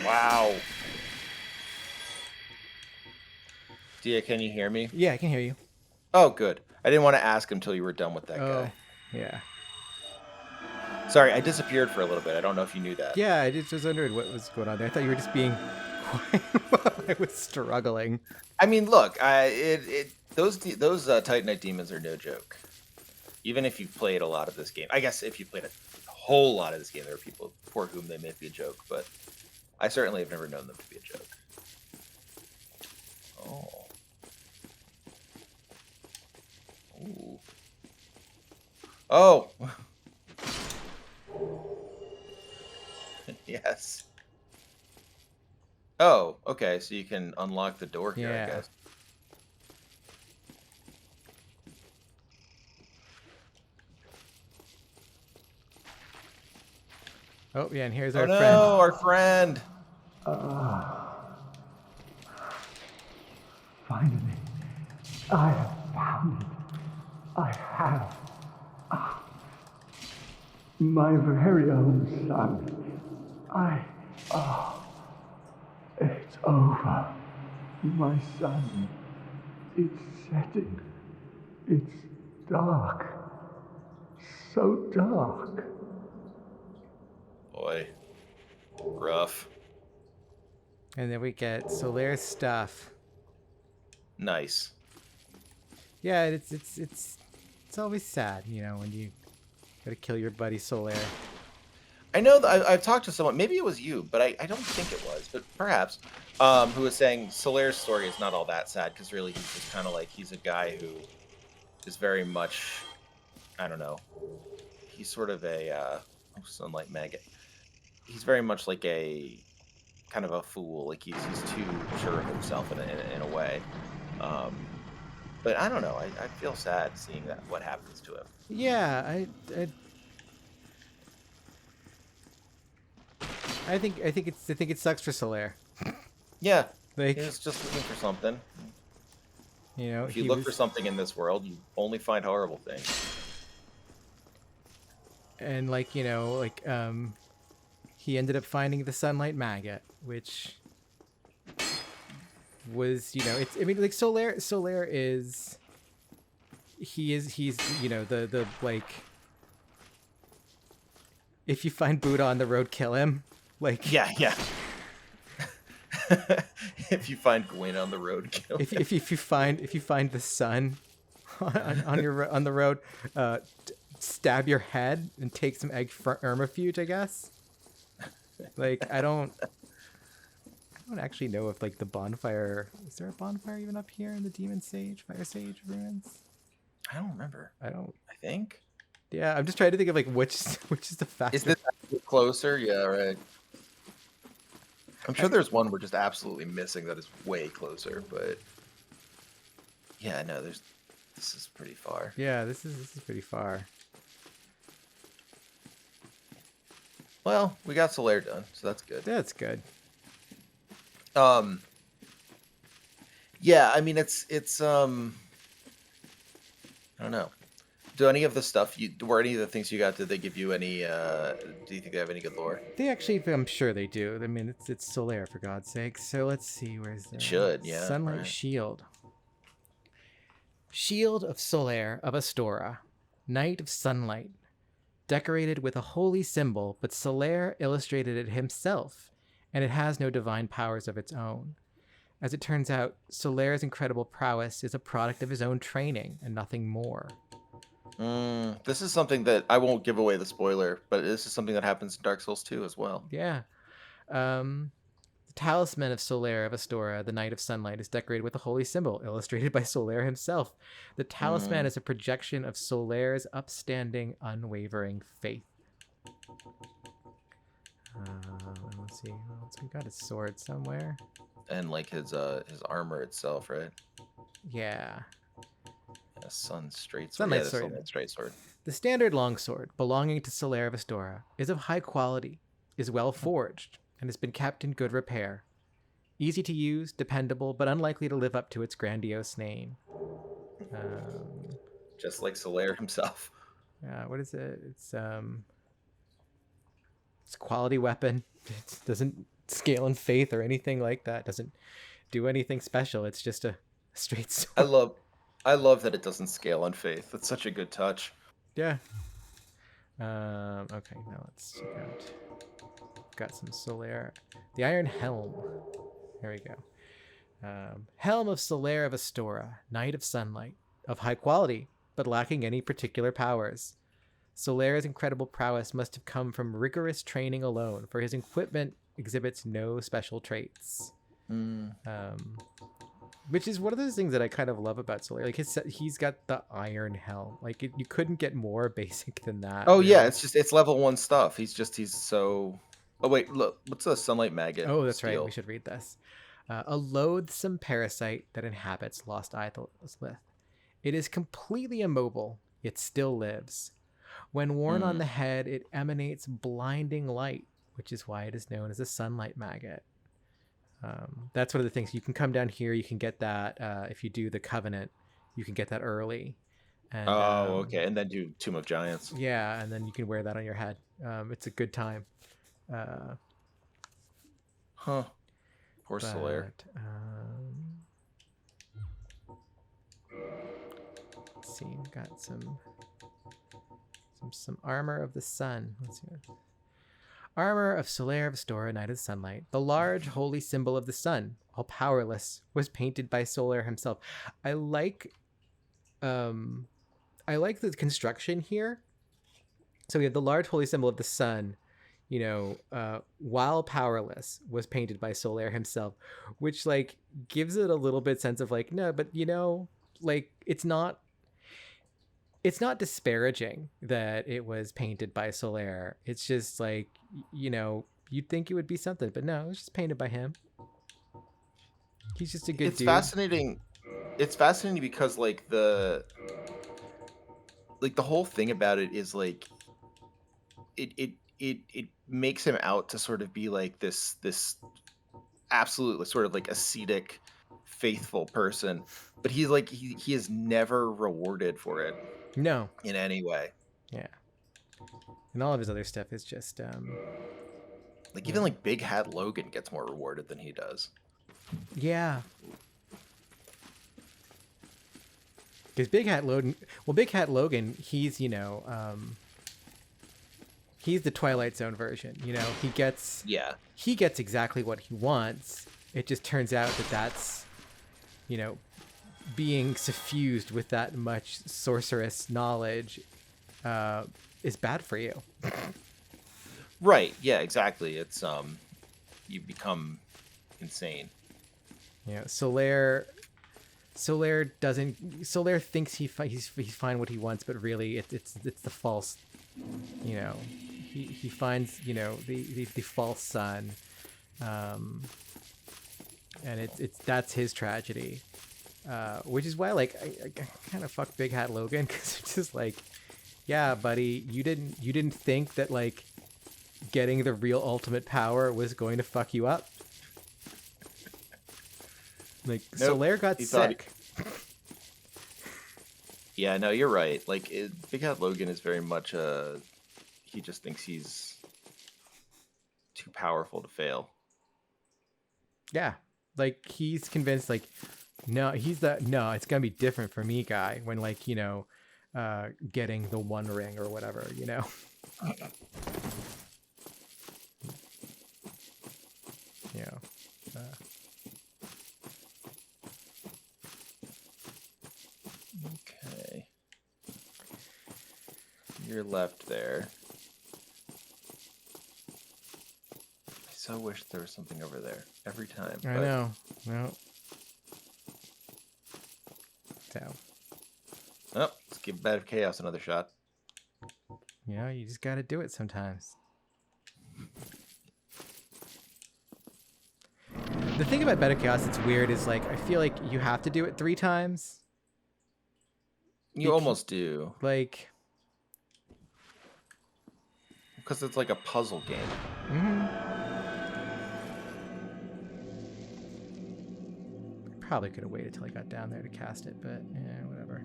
Wow. Dia, can you hear me? Yeah, I can hear you. Oh, good. I didn't want to ask until you were done with that Oh, guy. yeah. Sorry, I disappeared for a little bit. I don't know if you knew that. Yeah, I just wondered what was going on there. I thought you were just being quiet while I was struggling. I mean, look, those Titanite demons are no joke. Even if you've played a lot of this game, I guess if you played a whole lot of this game, there are people for whom they may be a joke, but I certainly have never known them to be a joke. Oh. Ooh. Oh. Yes. Oh, okay. So you can unlock the door here, Yeah. I guess. Oh, yeah, and here's Oh our no, friend. our friend. Finally, I have found it. I have. My very own son. It's over. My son. It's setting. It's dark. So dark. Boy. Rough. And then we get Solaire stuff. Nice. Yeah, it's always sad, you know, when you gotta kill your buddy Solaire. I know that I've talked to someone, maybe it was you, but I don't think it was, but perhaps, who was saying Solaire's story is not all that sad, because really he's just kind of like, he's a guy who is very much, I don't know, he's sort of a, sunlight maggot. He's very much like a, kind of a fool, like he's too sure of himself in a way. But I don't know, I feel sad seeing that, what happens to him. Yeah, I think it sucks for Solaire. Yeah, Like, he's just looking for something. you know, If you he look was- for something in this world, you only find horrible things. and like, you know, like he ended up finding the sunlight maggot, which was, you know, it's, I mean, like Solaire is he's you know, the like, if you find Buddha on the road, kill him. Like, Yeah. If you find Gwyn on the road, kill him. if you find the sun on the road, stab your head and take some egg ermifuge, I guess. Like, I don't actually know if, like, the bonfire, is there a bonfire even up here in the Demon Sage, Fire Sage ruins? I don't remember. I don't. I think. Yeah, I'm just trying to think of, like, which is the faster. Is this closer? Yeah, right. I'm sure there's one we're just absolutely missing that is way closer, but yeah, no, this is pretty far. Yeah, this is pretty far. Well, we got Solaire done, so that's good. That's good. Yeah, I mean it's I don't know. Do any of the stuff were any of the things you got, did they give you any do you think they have any good lore? They actually, I'm sure they do. I mean, it's Solaire, for God's sake. So let's see, where's the... It should, yeah, Sunlight right. Shield. Shield of Solaire of Astora, Knight of Sunlight. Decorated with a holy symbol, but Solaire illustrated it himself, and it has no divine powers of its own. As it turns out, Solaire's incredible prowess is a product of his own training, and nothing more. This is something that I won't give away the spoiler, but this is something that happens in Dark Souls 2 as well. Yeah. The talisman of Solaire of Astora, the Knight of Sunlight, is decorated with a holy symbol, illustrated by Solaire himself. The talisman is a projection of Solaire's upstanding, unwavering faith. Let's see. We got his sword somewhere. And like his armor itself, right? Yeah. Yeah, Sun Straight Sword. Sunlight Yeah, the Sword. Sunlight Straight Sword. The standard longsword, belonging to Solaire of Astora, is of high quality, is well forged, and has been kept in good repair. Easy to use, dependable, but unlikely to live up to its grandiose name. Just like Solaire himself. What is it? It's It's a quality weapon. It doesn't scale in faith or anything like that. Doesn't do anything special. It's just a straight sword. I love that it doesn't scale on faith. That's such a good touch. Yeah. Okay, now let's check out. Got some Solaire. The Iron Helm. There we go. Helm of Solaire of Astora, Knight of Sunlight, of high quality, but lacking any particular powers. Solaire's incredible prowess must have come from rigorous training alone, for his equipment exhibits no special traits. Which is one of those things that I kind of love about Solaire. Like he's got the Iron Helm. Like you couldn't get more basic than that. Oh really. yeah, it's level 1 stuff. He's so. Oh wait, look, what's a sunlight maggot? Oh, that's right. steal? We should read this. A loathsome parasite that inhabits Lost Islith. It is completely immobile, yet still lives. When worn on the head, it emanates blinding light, which is why it is known as a sunlight maggot. That's one of the things. You can come down here. You can get that if you do the Covenant. You can get that early. And, okay, and then do Tomb of Giants. Yeah, and then you can wear that on your head. It's a good time. Huh. Poor Solaire. Let's see. We've got some armor of the sun. Let's see. Armor of Solaire of Astora, Knight of Sunlight. The large holy symbol of the sun, all powerless, was painted by Solaire himself. I like the construction here. So we have the large holy symbol of the sun, while powerless, was painted by Solaire himself, which like gives it a little bit sense of like, no, but like it's not disparaging that it was painted by Solaire. It's just like, you'd think it would be something, but no, it was just painted by him. He's just a good dude. Fascinating. It's fascinating because like the whole thing about it is like it makes him out to sort of be like this absolutely sort of like ascetic, faithful person, but he's like he is never rewarded for it. No. In any way. Yeah. And all of his other stuff is just like even like Big Hat Logan gets more rewarded than he does. Yeah. Because Big Hat Logan, he's he's the Twilight Zone version. He gets exactly what he wants. It just turns out that that's being suffused with that much sorceress knowledge is bad for you. Right. Yeah, exactly. It's you become insane. Solaire thinks he's fine what he wants, but really it's the false, he finds, the false sun. And that's his tragedy. Which is why, like, I kind of fuck Big Hat Logan, because it's just like, yeah, buddy, you didn't think that like getting the real ultimate power was going to fuck you up. Like, nope. Solaire got sick. Yeah, no, you're right. Like, Big Hat Logan is very much he just thinks he's too powerful to fail. Yeah, like he's convinced, like, no, it's gonna be different for me, guy. When like getting the One Ring or whatever, Okay, you're left there. I so wish there was something over there every time. I know. No. So. Oh, let's give Bed of Chaos another shot. You just gotta do it sometimes. The thing about Bed of Chaos that's weird is, like, I feel like you have to do it 3 times. You almost do. Like... Because it's like a puzzle game. Mm-hmm. Probably could have waited till I got down there to cast it, but yeah, whatever.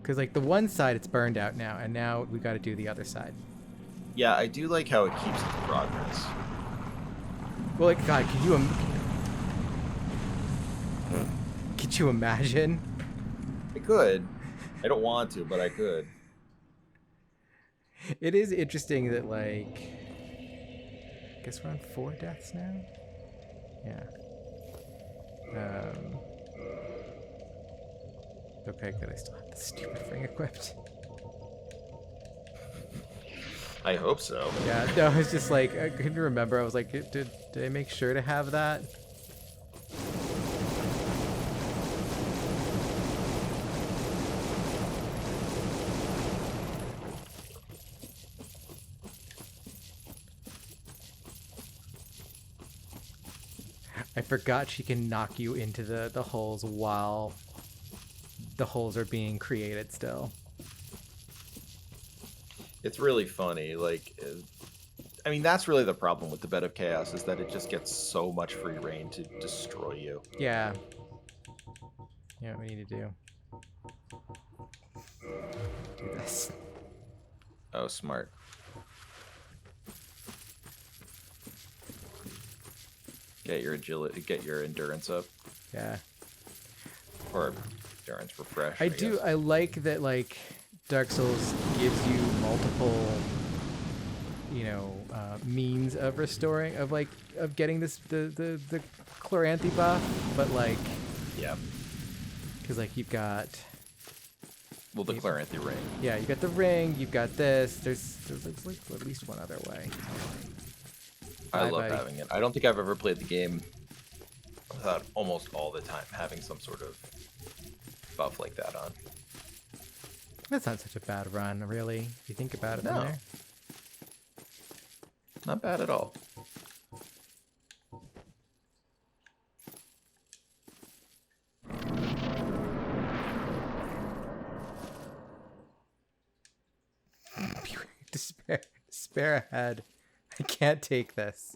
Because like the one side it's burned out now, and now we got to do the other side. Yeah, I do like how it keeps its progress. Well, like God, could you imagine? I could. I don't want to, but I could. It is interesting that like, I guess we're on 4 deaths now. Yeah. Okay, good. I still have the stupid ring equipped. I hope so. Yeah, no, it's just like, I couldn't remember. I was like, did I make sure to have that? I forgot she can knock you into the holes while the holes are being created still. It's really funny. Like, I mean, that's really the problem with the Bed of Chaos, is that it just gets so much free reign to destroy you. Yeah. Yeah, what we need to do. Do this. Oh, smart. Get your agility, get your endurance up, Yeah. or endurance refresh. I guess. I like that, like, Dark Souls gives you multiple, you know, means of restoring, of getting this, the Chloranthy buff, but like, Yeah. because like you've got, Well, the Chloranthy ring. yeah, you got the ring, you've got this, there's like at least one other way. I Bye, love buddy. having it. I don't think I've ever played the game without almost all the time having some sort of buff like that on. That's not such a bad run, really, if you think about it from No. there. Not bad at all. Despair ahead. I can't take this.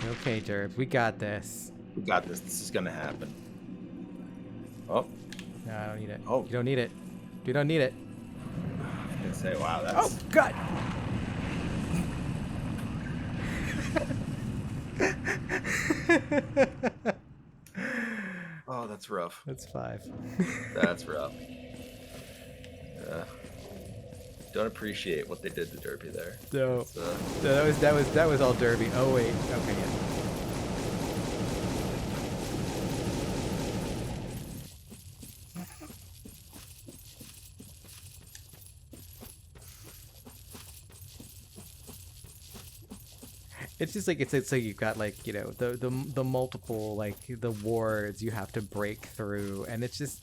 Okay, Derb, we got this. We got this. This is gonna happen. Oh, No, I don't need it. Oh. You don't need it. You don't need it. I was gonna say, wow, that's. Oh, God! Oh, that's rough. That's 5. That's rough. Don't appreciate what they did to Derpy there. So, It's, that was all Derby. Oh wait, okay, yeah. It's just like it's like you've got like, you know, the multiple, like the wards you have to break through, and it's just,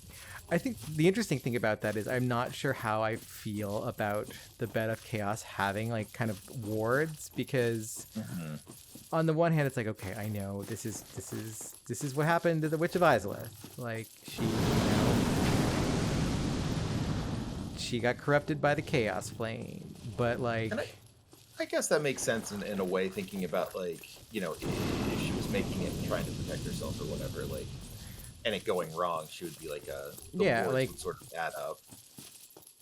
I think the interesting thing about that is I'm not sure how I feel about the Bed of Chaos having like kind of wards, because on the one hand it's like, okay, I know this is what happened to the Witch of Izalith. Like she, you know, she got corrupted by the Chaos Flame, but like. And I guess that makes sense in a way, thinking about, like, you know, if she was making it and trying to protect herself or whatever, like, and it going wrong, she would be like the Yeah, wards like- would sort of add up.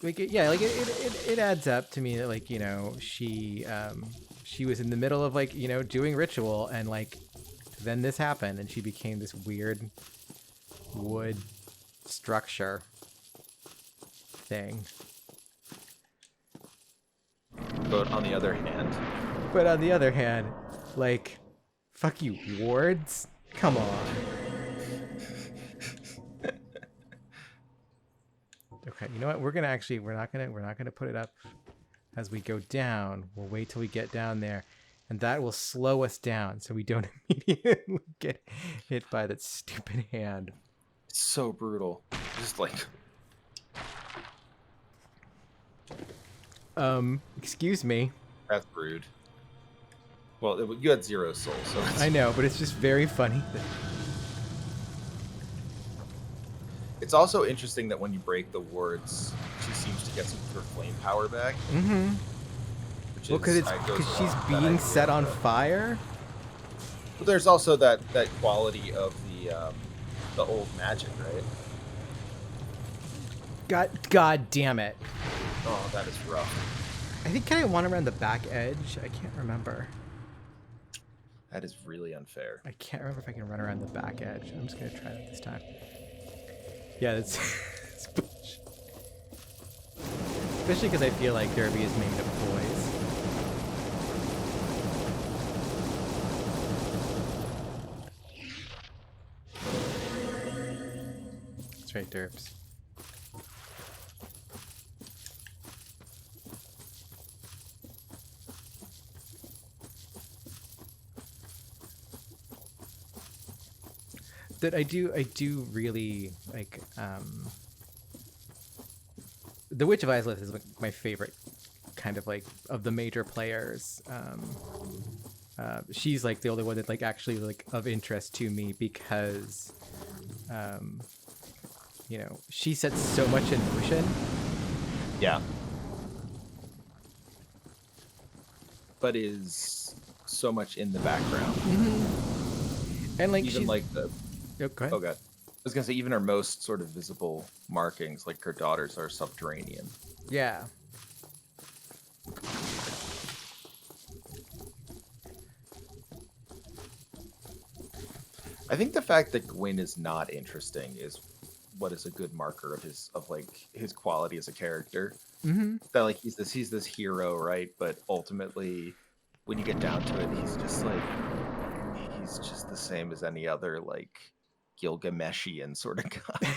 Like yeah, like it adds up to me that, like, you know, she was in the middle of, like, you know, doing ritual, and like then this happened and she became this weird wood structure thing. But on the other hand, Like, fuck you, wards? Come on. Okay, you know what? We're not gonna put it up as we go down. We'll wait till we get down there, and that will slow us down so we don't immediately get hit by that stupid hand. it's so brutal. Just like, Excuse me. that's rude. Well, you had 0 soul, so it's, I know, but it's just very funny It's also interesting that when you break the wards, she seems to get some of her flame power back. Mm-hmm. Which Well, because she's being set on fire. But there's also that quality of the old magic, right? God damn it! Oh, that is rough. I think can I want around the back edge? I can't remember. That is really unfair. I can't remember if I can run around the back edge. I'm just gonna try that this time. Yeah, that's it's bullshit. Especially because I feel like Derby is made of poise. That's right, Derps. That I do really like. The Witch of Izalith is my favorite kind of like of the major players. She's like the only one that like actually like of interest to me because, you know, she sets so much in motion. Yeah. But is so much in the background. Mm-hmm. And like even like the. Oh, go ahead. Oh god. I was gonna say even her most sort of visible markings, like her daughters, are subterranean. Yeah. I think the fact that Gwyn is not interesting is what is a good marker of his quality as a character. Mm-hmm. That like he's this hero, right? But ultimately, when you get down to it, he's just the same as any other like Gilgameshian sort of guy.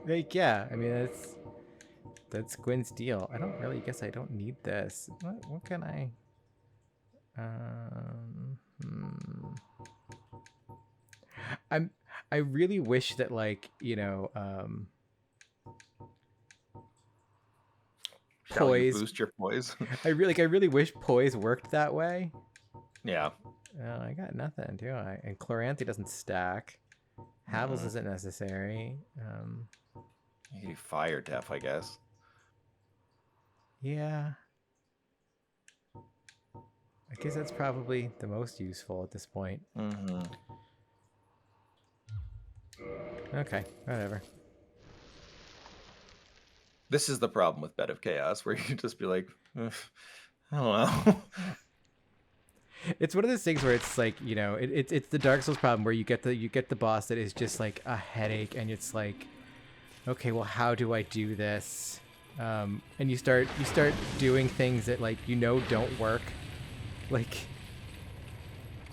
Like yeah, I mean that's Gwyn's deal. I don't really guess I don't need this. What can I? I really wish that like you know Shall you poise. boost your poise. I really wish poise worked that way. Yeah. Oh, I got nothing, do I? And Chloranthy doesn't stack. Havels isn't necessary. You can do fire def, I guess. Yeah. I guess that's probably the most useful at this point. Mm-hmm. Okay, whatever. This is the problem with Bed of Chaos, where you can just be like, I don't know. It's one of those things where it's like, you know, it's the Dark Souls problem where you get the boss that is just like a headache, and it's like, okay, well, how do I do this? And you start doing things that like you know don't work, like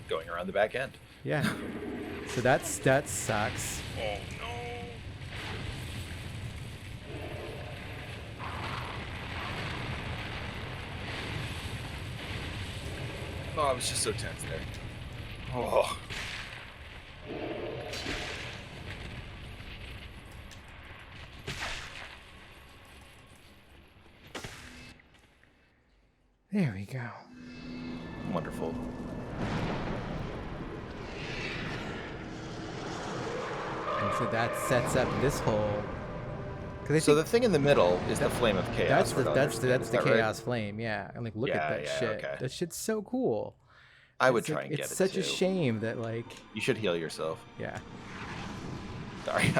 Going around the back end. yeah. So that sucks. Oh no. Oh, I was just so tense there. Oh. There we go. Wonderful. And so that sets up this whole. So the thing in the middle is the Flame of Chaos. That's the right? Chaos Flame, yeah. And like look at Yeah, that yeah, shit. okay. That shit's so cool. I would It's try like, and get it it's such too. a shame that like You should heal yourself. yeah. Sorry,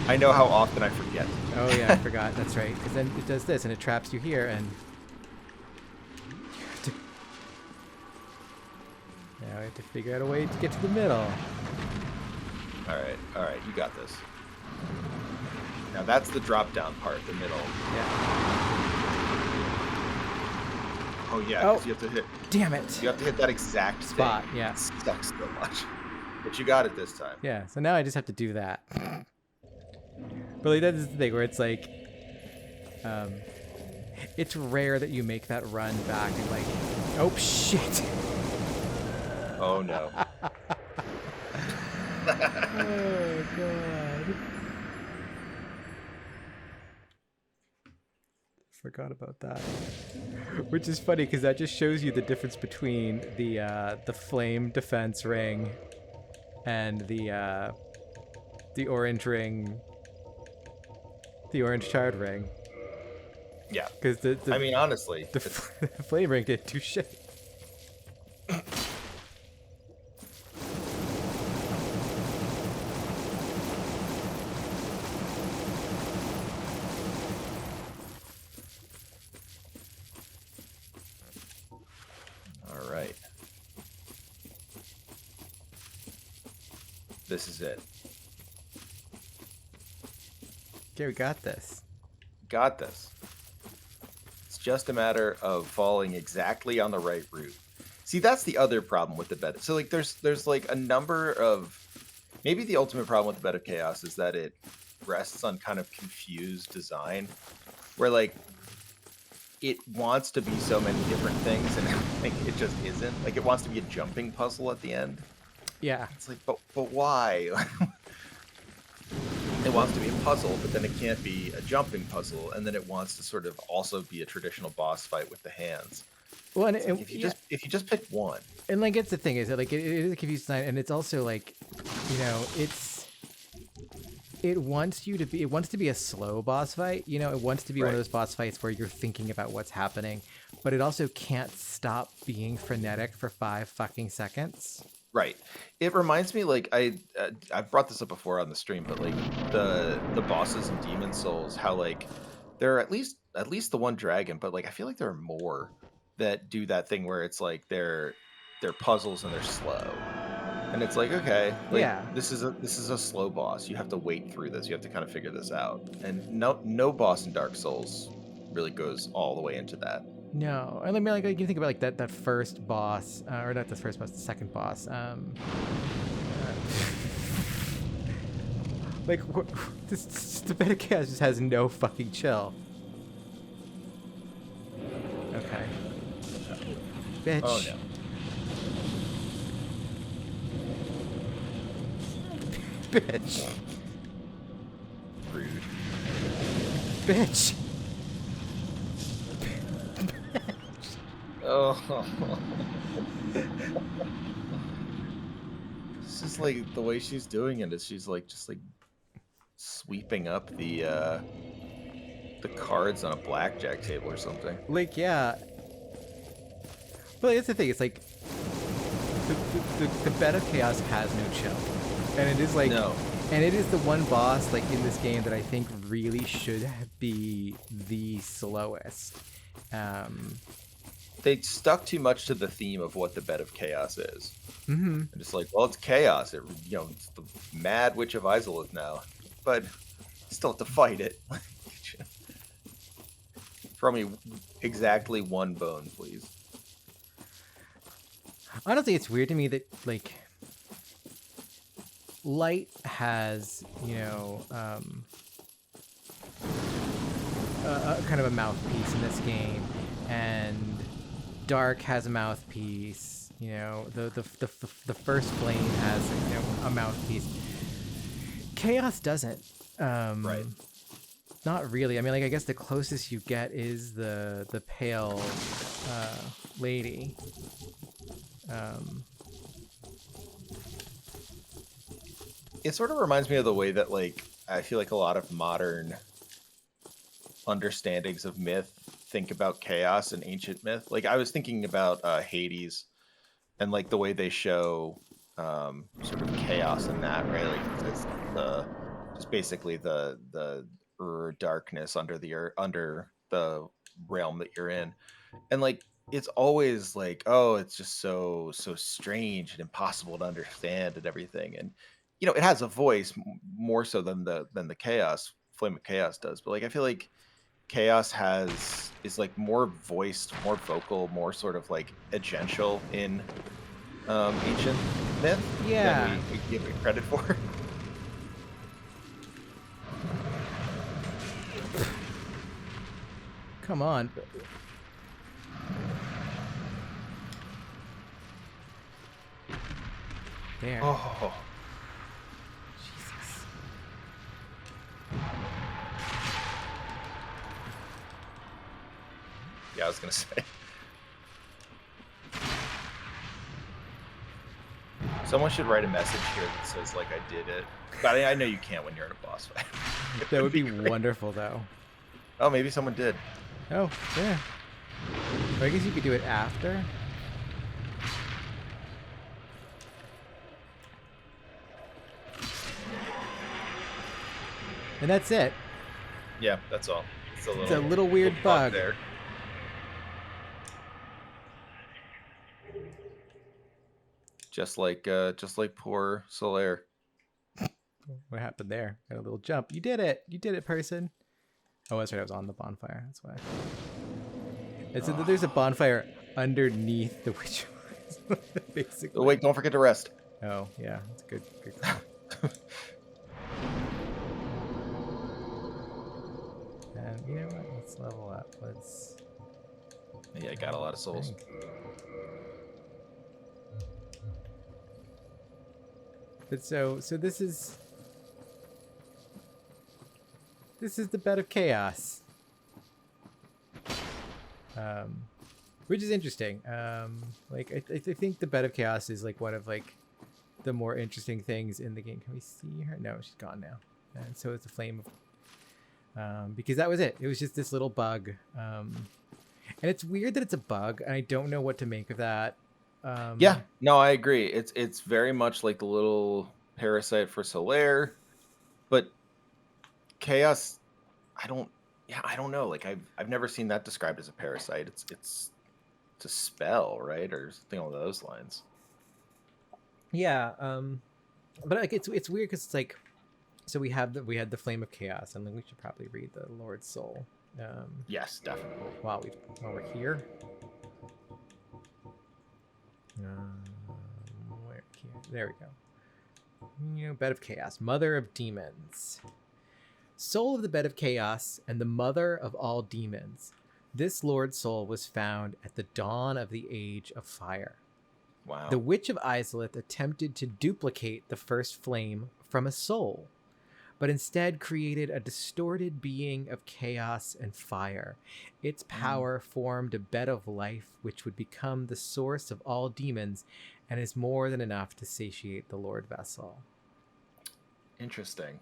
I know how often I forget. Oh yeah, I forgot. That's right. Because then it does this and it traps you here and now I have to figure out a way to get to the middle. All right, you got this. Now that's the drop down part, the middle. Yeah. Oh yeah, Oh. 'cause you have to hit. Damn it. You have to hit that exact Spot, thing. yeah. It sucks so much, but you got it this time. Yeah, so now I just have to do that. But like, that's the thing where it's like, it's rare that you make that run back and like, oh shit. Oh no. Oh god. Forgot about that. Which is funny because that just shows you the difference between the flame defense ring and the orange ring The orange shard ring. Yeah. Because I mean, honestly, the flame ring did do shit. all right. This is it. Okay, we got this. Got this. It's just a matter of falling exactly on the right route. See, that's the other problem with the bed. So like there's like a number of, maybe the ultimate problem with the Bed of Chaos is that it rests on kind of confused design where like it wants to be so many different things and like it just isn't. Like it wants to be a jumping puzzle at the end. Yeah. It's like, but why? It wants to be a puzzle, but then it can't be a jumping puzzle, and then it wants to sort of also be a traditional boss fight with the hands. Well, and, If you just pick one, and like it's the thing is that like it is a confused design, and it's also like, you know, it wants to be a slow boss fight. You know, it wants to be one of those boss fights where you're thinking about what's happening, but it also can't stop being frenetic for 5 fucking seconds. right? It reminds me like I've brought this up before on the stream, but like the bosses in Demon Souls, how like there are at least the one dragon, but like I feel like there are more that do that thing where it's like they're puzzles and they're slow. And it's like, okay, like Yeah. this is a slow boss. You have to wait through this. You have to kind of figure this out. And no boss in Dark Souls really goes all the way into that. No, I mean, like you think about like that first boss, or not the first boss, the second boss. Like the Bed of Chaos just has no fucking chill. Okay. Bitch. Oh no. Bitch. Rude. Bitch. Oh. This is like the way she's doing it is she's like just like sweeping up the cards on a blackjack table or something. Like, yeah. But that's the thing. It's like the Bed of Chaos has no chill, and it is like, No. and it is the one boss like in this game that I think really should be the slowest. They stuck too much to the theme of what the Bed of Chaos is. Mm-hmm. And it's like, well, it's chaos. It's the Mad Witch of Izalith now, but you still have to fight it. Throw me exactly one bone, please. Honestly, it's weird to me that like Light has, you know, a kind of a mouthpiece in this game, and Dark has a mouthpiece. You know, the first Flame has, you know, a mouthpiece. Chaos doesn't. Right. Not really. I mean, like I guess the closest you get is the pale lady. It sort of reminds me of the way that, like, I feel like a lot of modern understandings of myth think about chaos and ancient myth. Like, I was thinking about Hades and, like, the way they show sort of chaos in that, right? Like, it's just basically the darkness under the realm that you're in. And, like, it's always like, oh, it's just so strange and impossible to understand and everything. And you know, it has a voice more so than the chaos Flame of Chaos does. But like, I feel like chaos is like more voiced, more vocal, more sort of like agential in ancient myth Yeah. than we give it credit for. Come on. There. Oh. Jesus. Yeah, I was gonna say. Someone should write a message here that says like I did it. But I know you can't when you're in a boss fight. That would be wonderful, though. Oh, maybe someone did. Oh, yeah. Or I guess you could do it after. And that's it. Yeah, that's all. It's It's a little weird bug. there. Just like poor Solaire. What happened there? Got a little jump. You did it. You did it, person. Oh, that's right. I was on the bonfire. That's why. And so there's a bonfire underneath the witch. Basically. Oh, wait, don't forget to rest. Oh, yeah. That's good. Good call. And you know what? Let's level up. Let's. Yeah, I got a lot of souls. But so this is the bed of chaos, which is interesting. Like I think the bed of chaos is like one of like the more interesting things in the game. Can we see her? No, she's gone now. And so it's the flame of, because that was it. It was just this little bug, and it's weird that it's a bug, and I don't know what to make of that. Yeah, no, I agree. It's very much like the little parasite for Solaire, but Chaos, I don't know. Like I've never seen that described as a parasite. It's a spell, right, or something along those lines. Yeah, but like it's weird because it's like, so we had the flame of chaos, and then we should probably read the Lord's Soul. Yes, definitely. While we're here. Where here? There we go. You know, Bed of Chaos, Mother of Demons. Soul of the Bed of Chaos and the mother of all demons. This Lord's Soul was found at the dawn of the Age of Fire. Wow. The Witch of Izalith attempted to duplicate the first flame from a soul, but instead created a distorted being of chaos and fire. Its power formed a bed of life which would become the source of all demons and is more than enough to satiate the Lord Vessel. Interesting.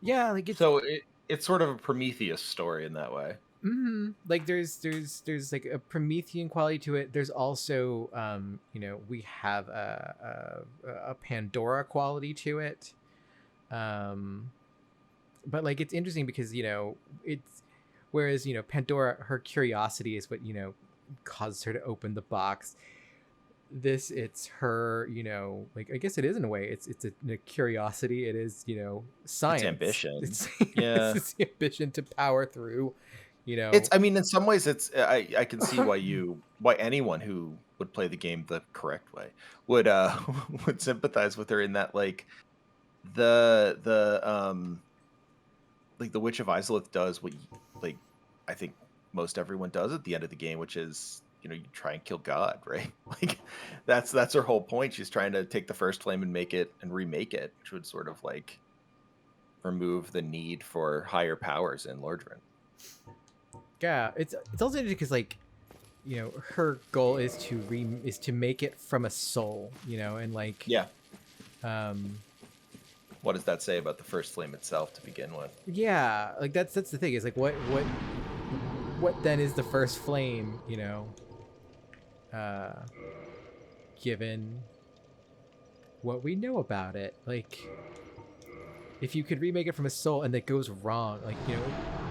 Yeah, like it's sort of a Prometheus story in that way. Mm-hmm. Like there's like a Promethean quality to it. There's also you know, we have a Pandora quality to it. But like it's interesting because, you know, it's whereas, you know, Pandora, her curiosity is what, you know, causes her to open the box. This, it's her, you know, like I guess it is in a way. It's a curiosity. It is, you know, science. It's ambition. Yeah, it's the ambition to power through. You know, I mean, in some ways, I can see why anyone who would play the game the correct way would would sympathize with her in that, like the Witch of Izalith does what like I think most everyone does at the end of the game, which is, you know, you try and kill God, right? Like that's her whole point. She's trying to take the first flame and make it and remake it, which would sort of like remove the need for higher powers in Lordran. Yeah, it's also interesting because, like, you know, her goal is to make it from a soul, you know, and like, yeah. What does that say about the first flame itself to begin with? Yeah, like that's the thing, is like what then is the first flame, you know, given what we know about it. Like, if you could remake it from a soul and that goes wrong, like, you know,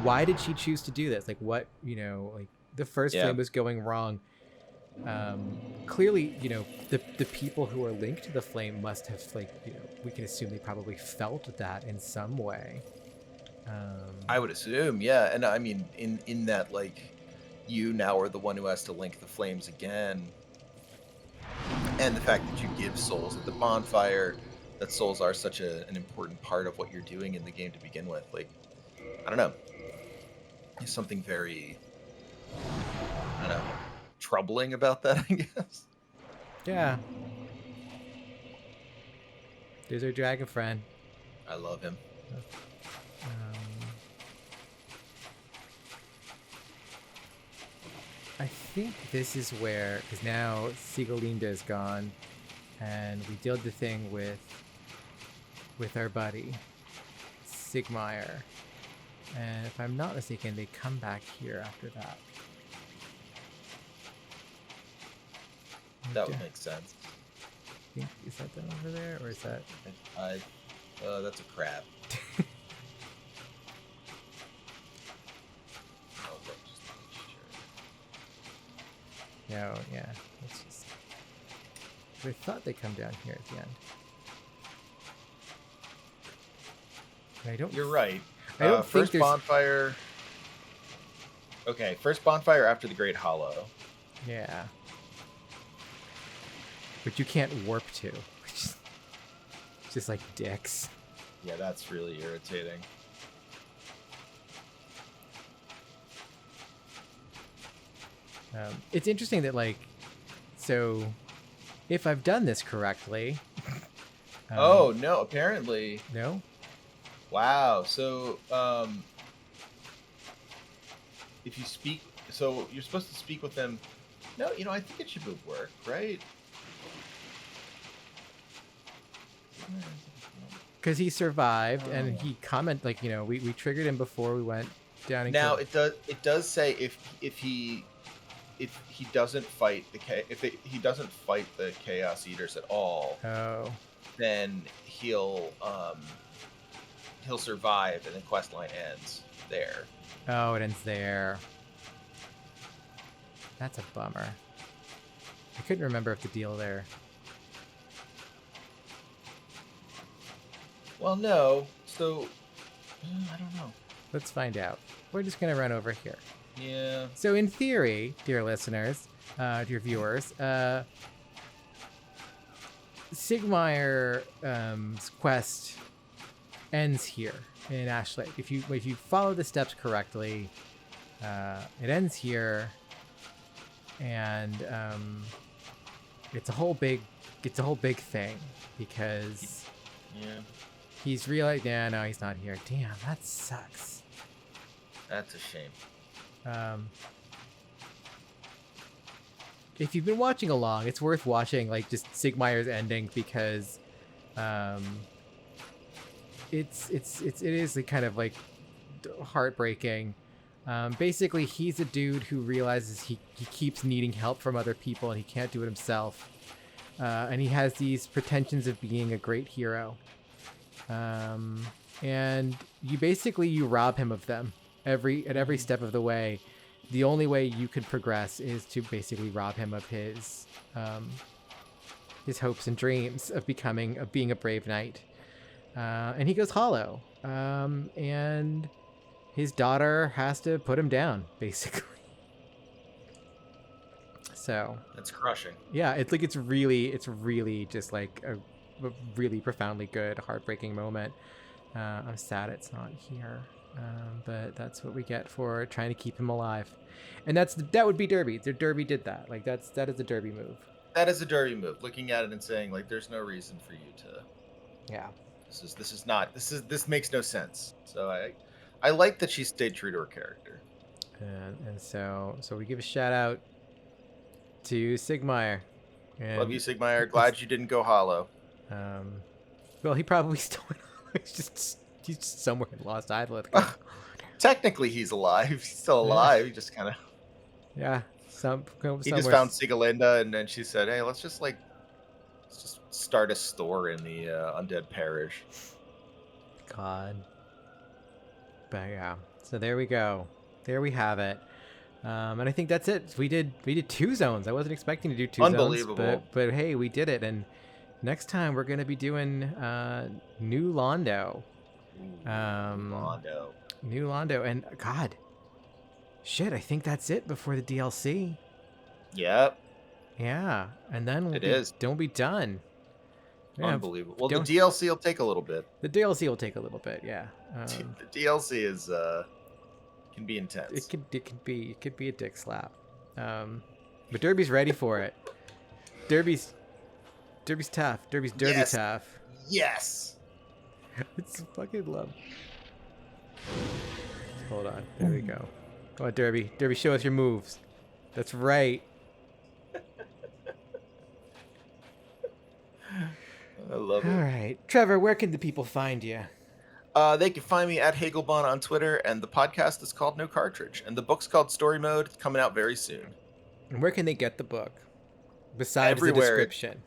why did she choose to do this? Like, what, you know, like the first flame was going wrong. Clearly, you know, the people who are linked to the flame must have, like, you know, we can assume they probably felt that in some way. I would assume, yeah. And I mean, in that, like, you now are the one who has to link the flames again. And the fact that you give souls at the bonfire, that souls are such an important part of what you're doing in the game to begin with. Like, I don't know. There's something very, I don't know, troubling about that, I guess. Yeah. There's our dragon friend. I love him. I think this is where, because now Siegelinda is gone, and we did the thing with our buddy. Sigmire. And if I'm not mistaken, they come back here after that. That would make sense. Is that them over there, or is that... That's a crab. Oh, look, just make sure. No, yeah. Let's just... I thought they come down here at the end. And I don't... You're right. I don't think first there's... bonfire. Okay, first bonfire after the Great Hollow. Yeah. But you can't warp to. Just like dicks. Yeah, that's really irritating. It's interesting that, like, so if I've done this correctly. Oh, no, apparently. No? Wow. So, if you speak, so you're supposed to speak with them. No, I think it should work, right? Because he survived and he commented, like, we triggered him before we went down. And Now killed. it does say if he doesn't fight he doesn't fight the Chaos Eaters at all, Oh. then he'll survive and the quest line ends there. Oh, it ends there. That's a bummer. I couldn't remember if the deal there. Well, no. So I don't know. Let's find out. We're just gonna run over here. Yeah. So in theory, dear listeners, dear viewers, Sigmire's quest ends here in Ash Lake. If you follow the steps correctly, it ends here, and it's a whole big thing because Yeah. he's realized. Yeah, no, he's not here. Damn, that sucks. That's a shame. If you've been watching along, it's worth watching, like, just Sigmire's ending because it is like, kind of like heartbreaking. Basically, he's a dude who realizes he keeps needing help from other people and he can't do it himself, and he has these pretensions of being a great hero, and you rob him of them at every step of the way. The only way you could progress is to basically rob him of his hopes and dreams of being a brave knight. And he goes hollow. And his daughter has to put him down, basically. So That's crushing. yeah, it's really just like a really profoundly good, heartbreaking moment. I'm sad it's not here. But that's what we get for trying to keep him alive, and that would be Derby. Derby did that. Like that is a Derby move. That is a dirty move. Looking at it and saying, like, there's no reason for you to. Yeah. This makes no sense. So I like that she stayed true to her character. And so we give a shout out to Sigmire. And, Love you, Sigmire. Glad you didn't go hollow. Well, he probably still went. He's just somewhere in Lost Island. Technically, he's alive. He's still alive. He just kind of. Yeah. He just found Sigalinda, and then she said, "Hey, let's just start a store in the undead parish." God. But yeah. So there we go. There we have it. And I think that's it. We did 2 zones. I wasn't expecting to do 2 zones. Unbelievable. But hey, we did it. And next time we're gonna be doing New Londo. Mondo. New Londo, and God, shit, I think that's it before the DLC. Yep. Yeah, and then don't be done. Yeah, Unbelievable. Well, the DLC will take a little bit. The DLC will take a little bit, yeah. The DLC is can be intense. It could be a dick slap. But Derby's ready for it. Derby's tough. Derby's Yes. tough. Yes. It's fucking love. Hold on. There we go. Come on, Derby. Derby, show us your moves. That's right. I love it. All right. Trevor, where can the people find you? They can find me at Hagelbon on Twitter, and the podcast is called No Cartridge, and the book's called Story Mode. It's coming out very soon. And where can they get the book? Besides Everywhere. the description.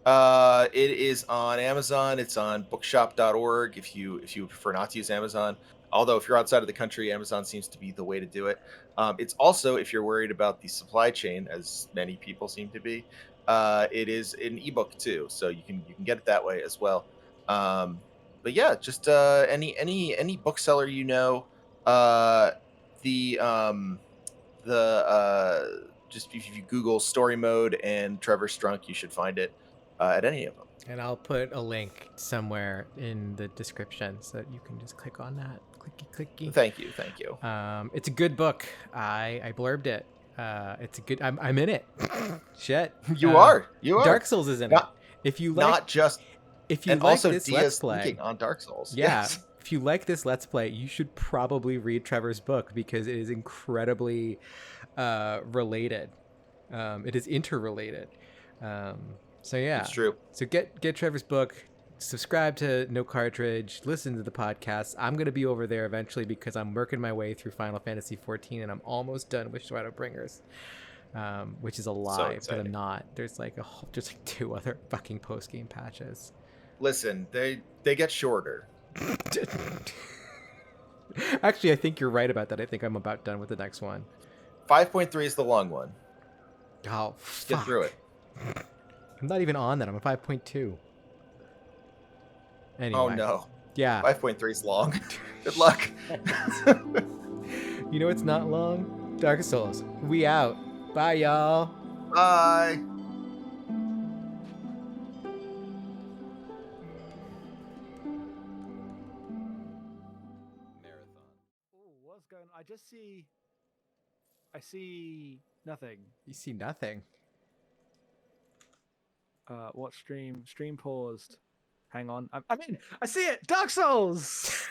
It is on Amazon. It's on bookshop.org if you prefer not to use Amazon. Although if you're outside of the country, Amazon seems to be the way to do it. It's also, if you're worried about the supply chain, as many people seem to be, it is an ebook too, so you can get it that way as well. But yeah, just any bookseller you know, just if you Google Story Mode and Trevor Strunk, you should find it at any of them. And I'll put a link somewhere in the description so that you can just click on that. Clicky. Thank you. It's a good book. I blurbed it. It's a good. I'm in it. Shit. You are. Dark Souls is in it. If you like, not just. If you and like also this Dia's Let's Play thinking on Dark Souls. Yeah. Yes. If you like this Let's Play, you should probably read Trevor's book because it is incredibly related. It is interrelated. So yeah, It's true. So get Trevor's book, subscribe to No Cartridge, listen to the podcast. I'm gonna be over there eventually because I'm working my way through Final Fantasy 14 and I'm almost done with Shadowbringers, which is a lie, but I'm not. There's like just like 2 other fucking post game patches. Listen, they get shorter. Actually, I think you're right about that. I think I'm about done with the next one. 5.3 is the long one. Oh, Get fuck. through it. I'm not even on that. I'm at 5.2. Anyway. Oh no. Yeah. 5.3 is long. Good luck. You know it's not long? Dark Souls. We out. Bye, y'all. Bye. Oh, what's going on? I see nothing. You see nothing. What stream? Stream paused. Hang on. I'm in. I see it. Dark Souls.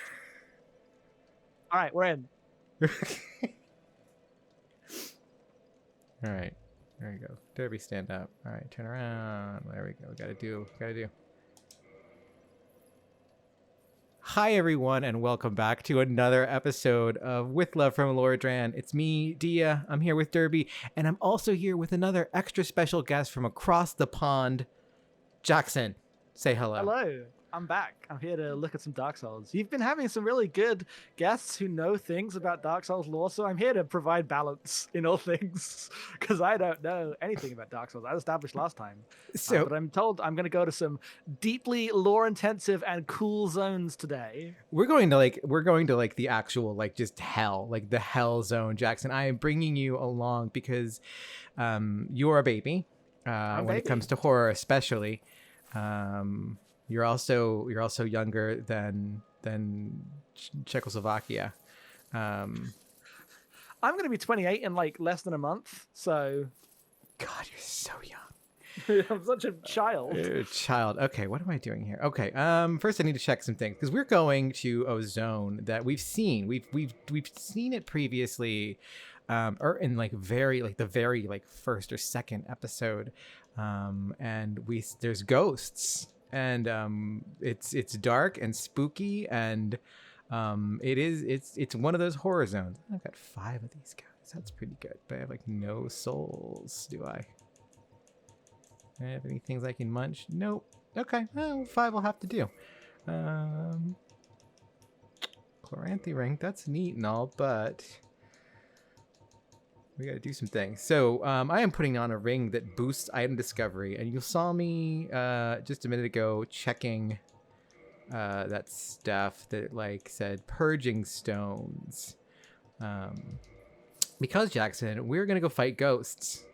All right, we're in. All right. There you go. Derby, stand up. All right, turn around. There we go. Gotta do. Hi, everyone, and welcome back to another episode of With Love from Lordran. It's me, Dia. I'm here with Derby, and I'm also here with another extra special guest from across the pond, Jackson. Say hello. Hello. I'm back. I'm here to look at some Dark Souls. You've been having some really good guests who know things about Dark Souls lore, so I'm here to provide balance in all things, because I don't know anything about Dark Souls. I established last time. So, but I'm told I'm going to go to some deeply lore-intensive and cool zones today. we're going to like the actual like just hell, like the hell zone, Jackson. I am bringing you along because you're a baby when it comes to horror, especially. You're also younger than Czechoslovakia. I'm going to be 28 in like less than a month, so God, you're so young. I'm such a child. Child. Okay, what am I doing here? Okay. First I need to check some things because we're going to a zone that we've seen. We've seen it previously, or in like the very first or second episode. And there's ghosts. And it's dark and spooky, and it's one of those horror zones. I've got 5 of these guys. That's pretty good. But I have like no souls, do I? Do I have any things I can munch? Nope. Okay, well, 5 will have to do. Chloranthy ring, that's neat and all, but we gotta do some things. So I am putting on a ring that boosts item discovery, and you saw me just a minute ago checking that stuff that like said purging stones. Because Jackson, we're gonna go fight ghosts.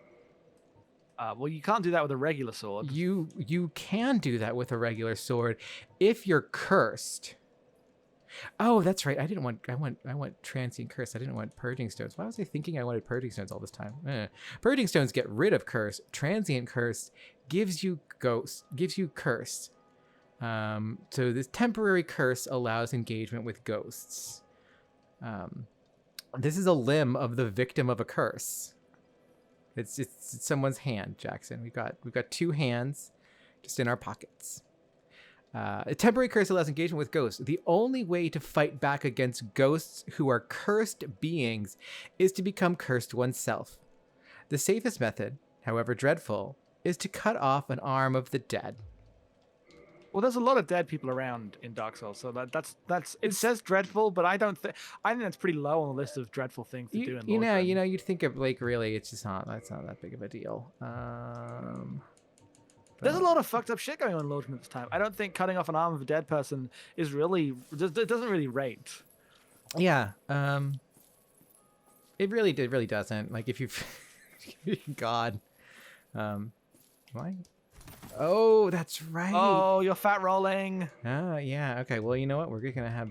Well, you can't do that with a regular sword. You can do that with a regular sword if you're cursed. Oh, that's right. I want transient curse. I didn't want purging stones. Why was I thinking I wanted purging stones all this time? Purging stones get rid of curse. Transient curse gives you curse. So this temporary curse allows engagement with ghosts. This is a limb of the victim of a curse. It's someone's hand, Jackson. We've got 2 hands just in our pockets. A temporary curse allows engagement with ghosts. The only way to fight back against ghosts who are cursed beings is to become cursed oneself. The safest method, however dreadful, is to cut off an arm of the dead. Well, there's a lot of dead people around in Dark Souls, so that's it says dreadful, but I think that's pretty low on the list of dreadful things to do in You Lord know, Zone. you'd think of like really, it's just that's not that big of a deal. There's a lot of fucked up shit going on in Lord Zone at this time. I don't think cutting off an arm of a dead person is really it doesn't really rate. Yeah, it really doesn't. Like if you, God, why? Oh, that's right. Oh, you're fat rolling. Oh, yeah. Okay. Well, you know what? We're gonna have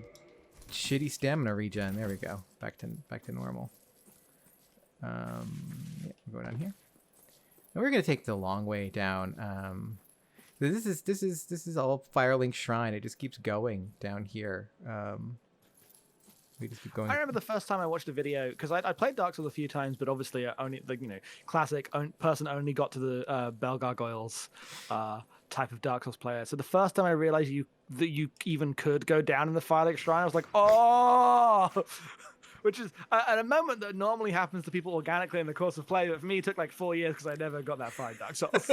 shitty stamina regen. There we go. Back to normal. Yeah, we're going down here. And we're gonna take the long way down. This is all Firelink Shrine. It just keeps going down here. We just keep going. I remember the first time I watched a video because I played Dark Souls a few times, but obviously I only classic person only got to the Bell Gargoyles type of Dark Souls player. So the first time I realized that you even could go down in the Firelink Shrine, I was like, oh. Which is at a moment that normally happens to people organically in the course of play, but for me it took like 4 years because I never got that far in Dark Souls.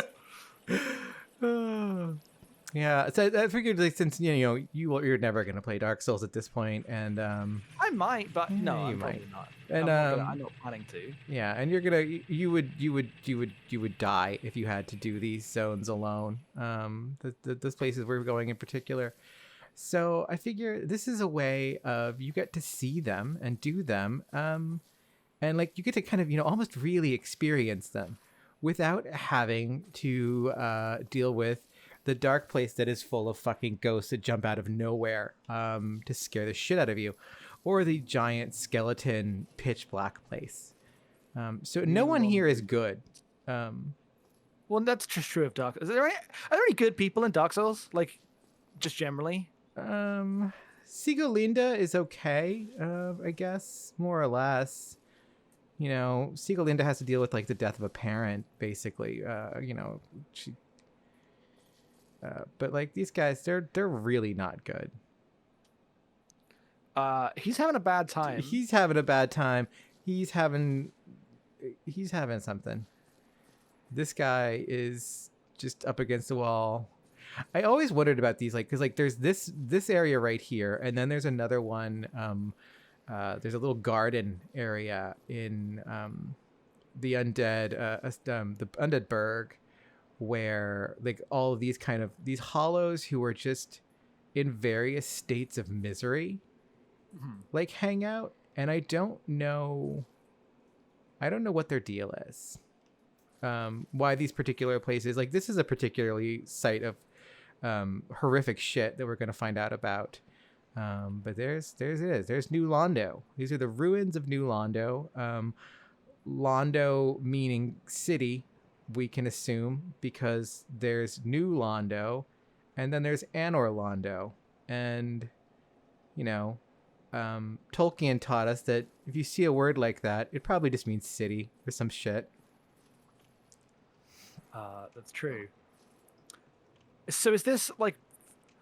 Yeah, so I figured like since you're never gonna play Dark Souls at this point, and I might, but no, you I'm might. probably not. And I'm not planning to. yeah, and you would die if you had to do these zones alone. Those places we're going in particular. So I figure this is a way of you get to see them and do them, and like you get to kind of almost really experience them without having to deal with the dark place that is full of fucking ghosts that jump out of nowhere to scare the shit out of you, or the giant skeleton pitch black place. So no one here is good. Well, that's just true of Dark. Are there any good people in Dark Souls? Like, just generally? Siegelinda is okay, I guess, more or less. Siegelinda has to deal with like the death of a parent, basically. She. But like these guys, they're really not good. He's having a bad time. He's having a bad time. He's having something. This guy is just up against the wall. I always wondered about these, like, because like there's this area right here, and then there's another one. There's a little garden area in the undead Burg, where like all of these these hollows who are just in various states of misery like hang out, and I don't know what their deal is, why these particular places, like this is a particularly site of horrific shit that we're going to find out about, but there's New Londo. These are the ruins of New Londo. Londo meaning city, we can assume, because there's New Londo, and then there's Anor Londo, and Tolkien taught us that if you see a word like that, it probably just means city or some shit. That's true. So is this like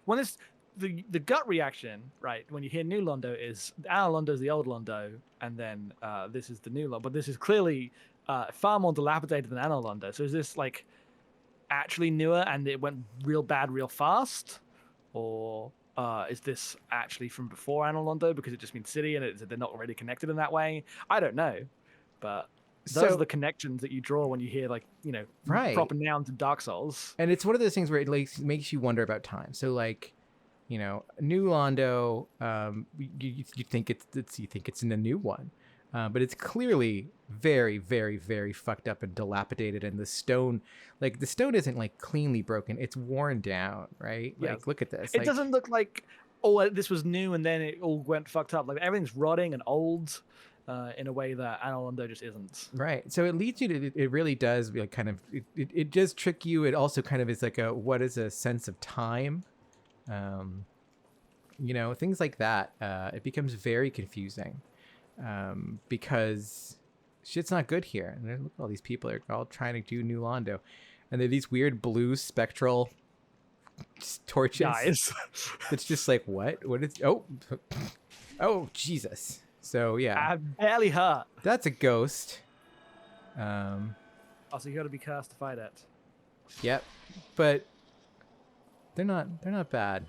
when this the gut reaction, right? When you hear New Londo is our Londo is the old Londo, and then this is the new Londo, but this is clearly far more dilapidated than Anor Londo. So is this like actually newer and it went real bad real fast, or is this actually from before Anor Londo because it just means city and they're not already connected in that way? I don't know, but those are the connections that you draw when you hear like right, proper nouns in Dark Souls. And it's one of those things where it like makes you wonder about time. So like New Londo, you think it's in a new one. But it's clearly very, very, very fucked up and dilapidated, and the stone isn't like cleanly broken; it's worn down, right? Yeah. Like, look at this. It doesn't look like this was new and then it all went fucked up. Like everything's rotting and old in a way that Anor Londo just isn't. Right. So it leads you to. It really does like kind of. It does trick you. It also kind of is like what is a sense of time. Things like that. It becomes very confusing. Because shit's not good here. And look, all these people are all trying to do New Londo, and they're these weird blue spectral just torches. Guys. It's just like, what is, oh Jesus. So yeah, I'm barely hurt. that's a ghost. Also, you got to be cursed to fight it. Yep, but they're not bad.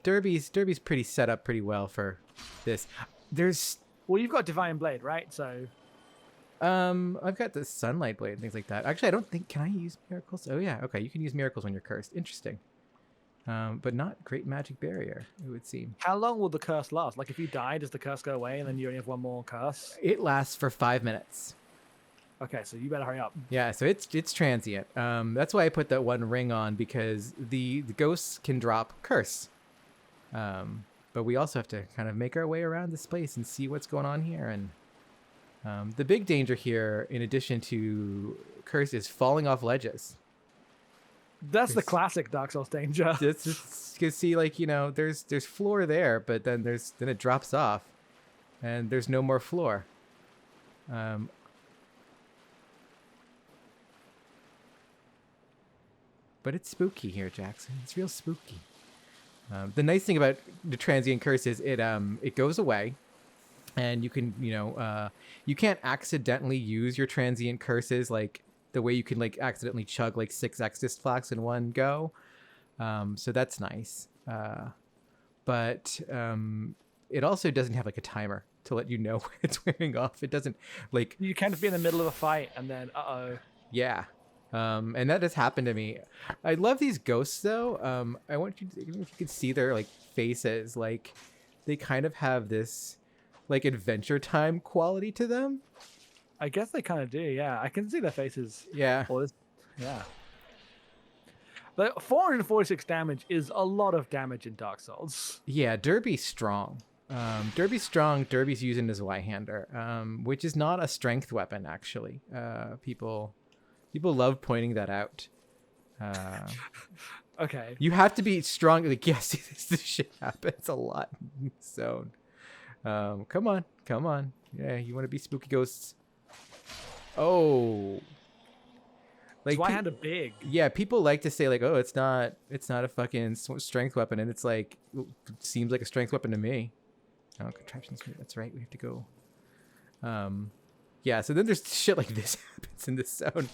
Derby's pretty set up pretty well for this. There's Well, you've got Divine Blade, right? So I've got the Sunlight Blade and things like that. Actually, I don't think, can I use miracles? Oh yeah, okay, you can use miracles when you're cursed. Interesting. But not Great Magic Barrier, it would seem. how long will the curse last? Like, if you die, does the curse go away and then you only have one more curse? It lasts for 5 minutes. Okay, so you better hurry up. Yeah, so it's transient. That's why I put that one ring on, because the ghosts can drop curse. But we also have to kind of make our way around this place and see what's going on here. And the big danger here, in addition to curse, is falling off ledges. That's the classic Dark Souls danger. You can see, like, you know, there's floor there, but then it drops off, and there's no more floor. But it's spooky here, Jackson. It's real spooky. The nice thing about the transient curse is it goes away, and you can, you can't accidentally use your transient curses like the way you can like accidentally chug like 6 Extus flax in one go. So that's nice. But it also doesn't have like a timer to let you know when it's wearing off. It doesn't like. You kind of be in the middle of a fight and then Yeah. And that has happened to me. I love these ghosts though. I want you to, if you could see their like faces, like they kind of have this like Adventure Time quality to them. I guess they kind of do. Yeah, I can see their faces. Yeah. Yeah. But 446 damage is a lot of damage in Dark Souls. Yeah, Derby's strong. Derby's strong. Derby's using his Y-hander, which is not a strength weapon actually. People love pointing that out. Okay. You have to be strong. Like, yes, this shit happens a lot in this zone. Come on. Yeah, you want to be spooky ghosts? Oh. Like, why hand a big? Yeah, people like to say like, oh, it's not a fucking strength weapon, and it's like, it seems like a strength weapon to me. Oh, contraptions. That's right. We have to go. Yeah, so then there's shit like this happens in this zone,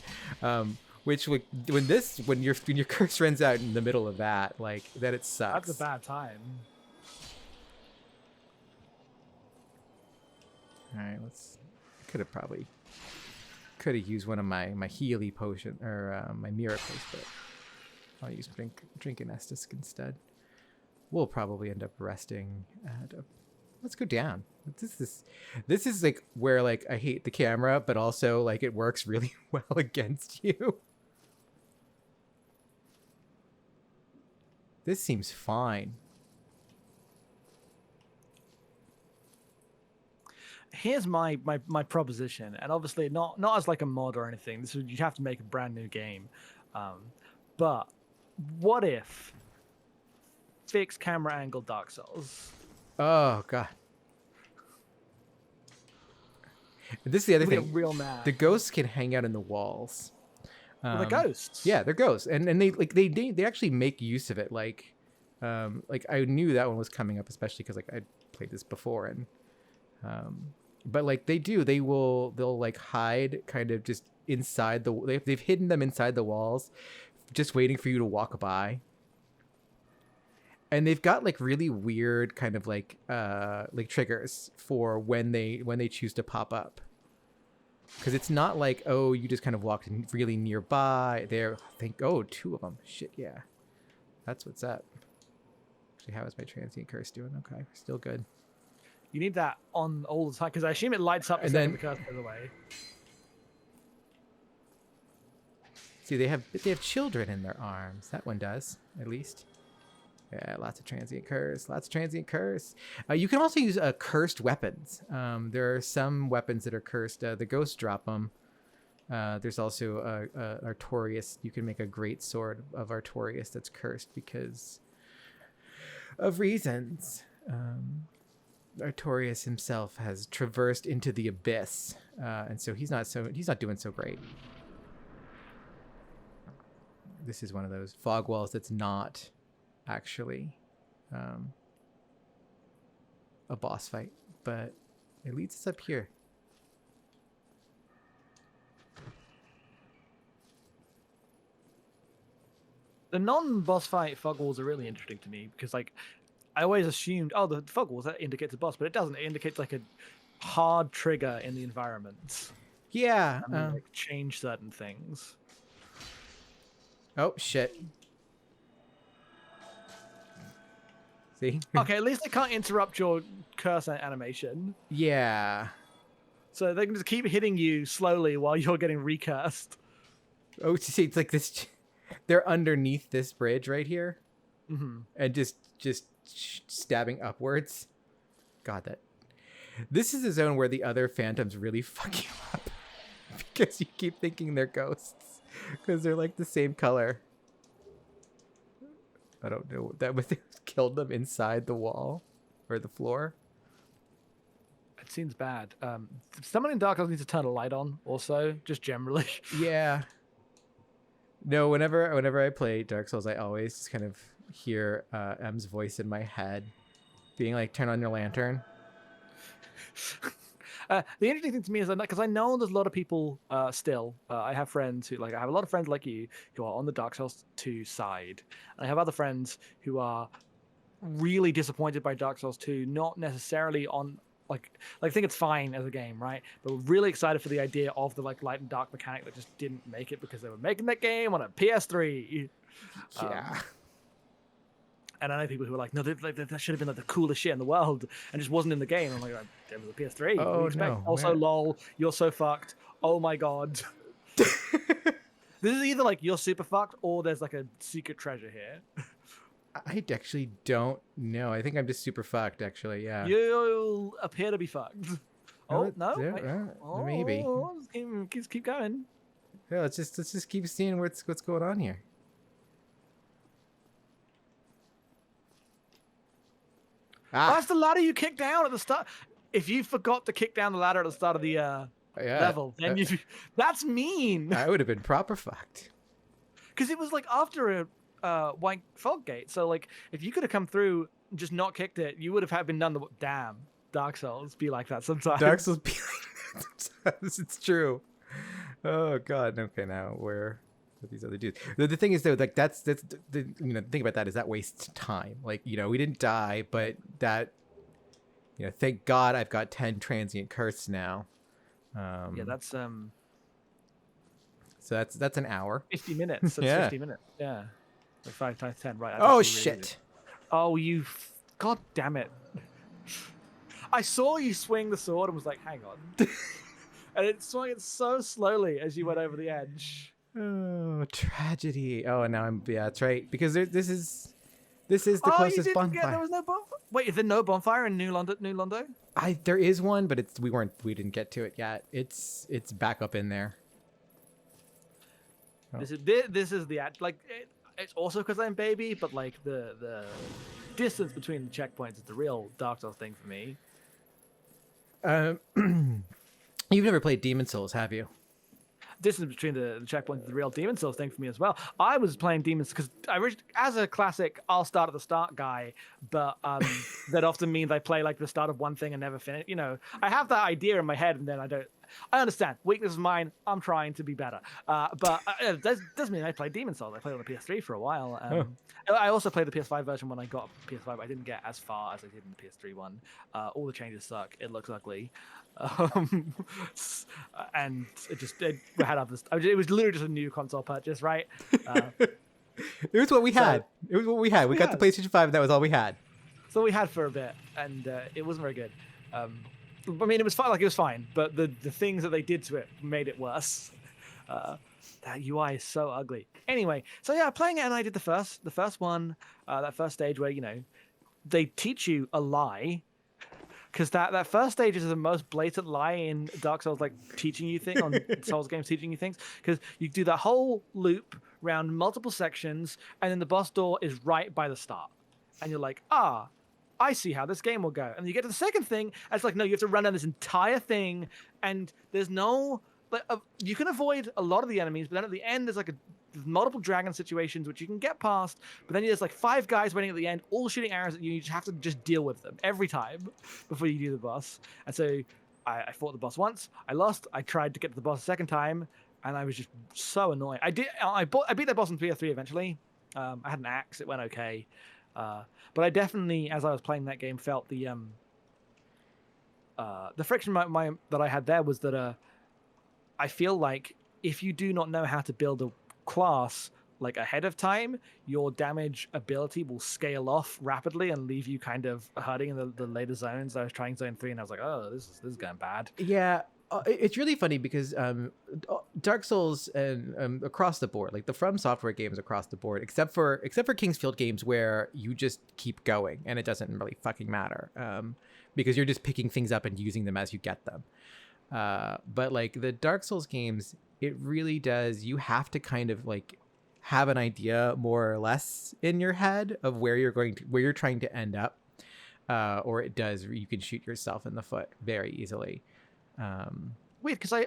which when your curse runs out in the middle of that, like that, it sucks. That's a bad time. All right, could have used one of my Healy potion or my miracles, but I'll use drinking Estus instead. We'll probably end up resting at a. Let's go down. This is like where like I hate the camera, but also like it works really well against you. This seems fine. Here's my proposition, and obviously not as like a mod or anything. This would, you'd have to make a brand new game. But what if fixed camera angle Dark Souls? Oh god. This is the other thing. Real mad. The ghosts can hang out in the walls. The ghosts. Yeah, they're ghosts, and they actually make use of it. Like I knew that one was coming up, especially because like I played this before, and but like they'll like hide kind of just inside they've hidden them inside the walls, just waiting for you to walk by. And they've got like really weird kind of like triggers for when they choose to pop up. Because it's not like, oh, you just kind of walked in really nearby. Two of them. Shit, yeah. That's what's up. Actually, how is my transient curse doing? Okay, still good. You need that on all the time, because I assume it lights up the second the curse goes away. See, they have children in their arms. That one does, at least. Yeah, lots of transient curse. You can also use cursed weapons. There are some weapons that are cursed. The ghosts drop them. There's also Artorias. You can make a great sword of Artorias that's cursed because of reasons. Artorias himself has traversed into the abyss, and so he's not doing so great. this is one of those fog walls that's not actually a boss fight, but it leads us up here. The non-boss fight fog walls are really interesting to me because, like, I always assumed, oh, the fog walls, that indicates a boss, but it doesn't. It indicates like a hard trigger in the environment. Yeah. And like change certain things. Oh shit. See? Okay, at least they can't interrupt your curse animation. Yeah. So they can just keep hitting you slowly while you're getting recursed. Oh, see, it's like this. They're underneath this bridge right here, and just stabbing upwards. God, that. This is a zone where the other phantoms really fuck you up because you keep thinking they're ghosts because they're like the same color. I don't know that was killed them inside the wall or the floor. It seems bad. Someone in Dark Souls needs to turn a light on. Also, just generally. Yeah. No, whenever I play Dark Souls, I always just kind of hear M's voice in my head, being like, "Turn on your lantern." The interesting thing to me is that because I know there's a lot of people still. I have friends who I have a lot of friends like you who are on the Dark Souls 2 side. And I have other friends who are really disappointed by Dark Souls 2, not necessarily on I think it's fine as a game, right? But we're really excited for the idea of the light and dark mechanic that just didn't make it because they were making that game on a PS3. Yeah. And I know people who are like, no, that should have been like the coolest shit in the world, and just wasn't in the game. I'm like, it was a PS3. What do Oh, you expect? no. Also, Man. lol, you're so fucked. Oh my god. This is either like you're super fucked or there's like a secret treasure here. I actually don't know. I think I'm just super fucked, actually. Yeah. You appear to be fucked. Oh no, yeah, wait. maybe. Just keep going. Yeah, let's just keep seeing what's going on here. Oh, that's the ladder you kicked down at the start. If you forgot to kick down the ladder at the start of the level, then that's mean. I would have been proper fucked. Because it was like after a white fog gate, so like if you could have come through and just not kicked it, you would have been done. Damn, Dark Souls be like that sometimes. Dark Souls be like that sometimes. It's true. Oh god. Okay, now where are these other dudes? The thing is though, like that's the thing about that is that wastes time. Like we didn't die, but that thank God I've got 10 transient curse now. Yeah, that's So that's an hour. 50 minutes. That's Yeah. 50 minutes. Yeah. Like 5 times 10, right? Oh Really shit. Oh, god damn it. I saw you swing the sword and was like, hang on. And it swung it so slowly as you went over the edge. Oh, tragedy. Oh, and now that's right. Because this is the closest you didn't bonfire. there was no bonfire? Wait, is there no bonfire in New Londo? There is one, but we didn't get to it yet. It's back up in there. Oh. This is the it's also because I'm baby, but like the distance between the checkpoints is the real Dark Souls thing for me. You've never played Demon Souls, have you? Distance between the checkpoints is the real Demon Souls thing for me as well. I was playing Demons because as a classic, I'll start at the start guy, but that often means I play like the start of one thing and never finish. I have that idea in my head and then I don't. I understand. Weakness is mine. I'm trying to be better. But it doesn't mean I played Demon Souls. I played on the PS3 for a while. I also played the PS5 version when I got PS5. I didn't get as far as I did in the PS3 one. All the changes suck. It looks ugly. And it had others. It was literally just a new console purchase, right? It was what we had. It was what we had. We got the PlayStation 5 and that was all we had. So we had for a bit, and it wasn't very good. I mean, it was fine. Like it was fine, but the things that they did to it made it worse. That UI is so ugly. Anyway, so yeah, playing it, and I did the first one, that first stage where they teach you a lie, because that first stage is the most blatant lie in Dark Souls, like teaching you things on Souls games, teaching you things, because you do that whole loop around multiple sections, and then the boss door is right by the start, and you're like, I see how this game will go. And you get to the second thing, and it's like, no, you have to run down this entire thing, and there's no... you can avoid a lot of the enemies, but then at the end, there's like multiple dragon situations which you can get past, but then there's like 5 guys waiting at the end, all shooting arrows at you. You just have to just deal with them every time before you do the boss. And so I fought the boss once, I lost. I tried to get to the boss a second time, and I was just so annoying. I beat that boss in 3 eventually. I had an axe, it went okay. But I definitely, as I was playing that game, felt the friction that I had there was that I feel like if you do not know how to build a class like ahead of time, your damage ability will scale off rapidly and leave you kind of hurting in the later zones. I was trying zone 3 and I was like, oh, this is going bad. Yeah, it's really funny because Dark Souls and across the board, like the From Software games across the board, except for Kingsfield games where you just keep going and it doesn't really fucking matter because you're just picking things up and using them as you get them. But like the Dark Souls games, it really does. You have to kind of like have an idea more or less in your head of where you're trying to end up, or you can shoot yourself in the foot very easily. Weird, because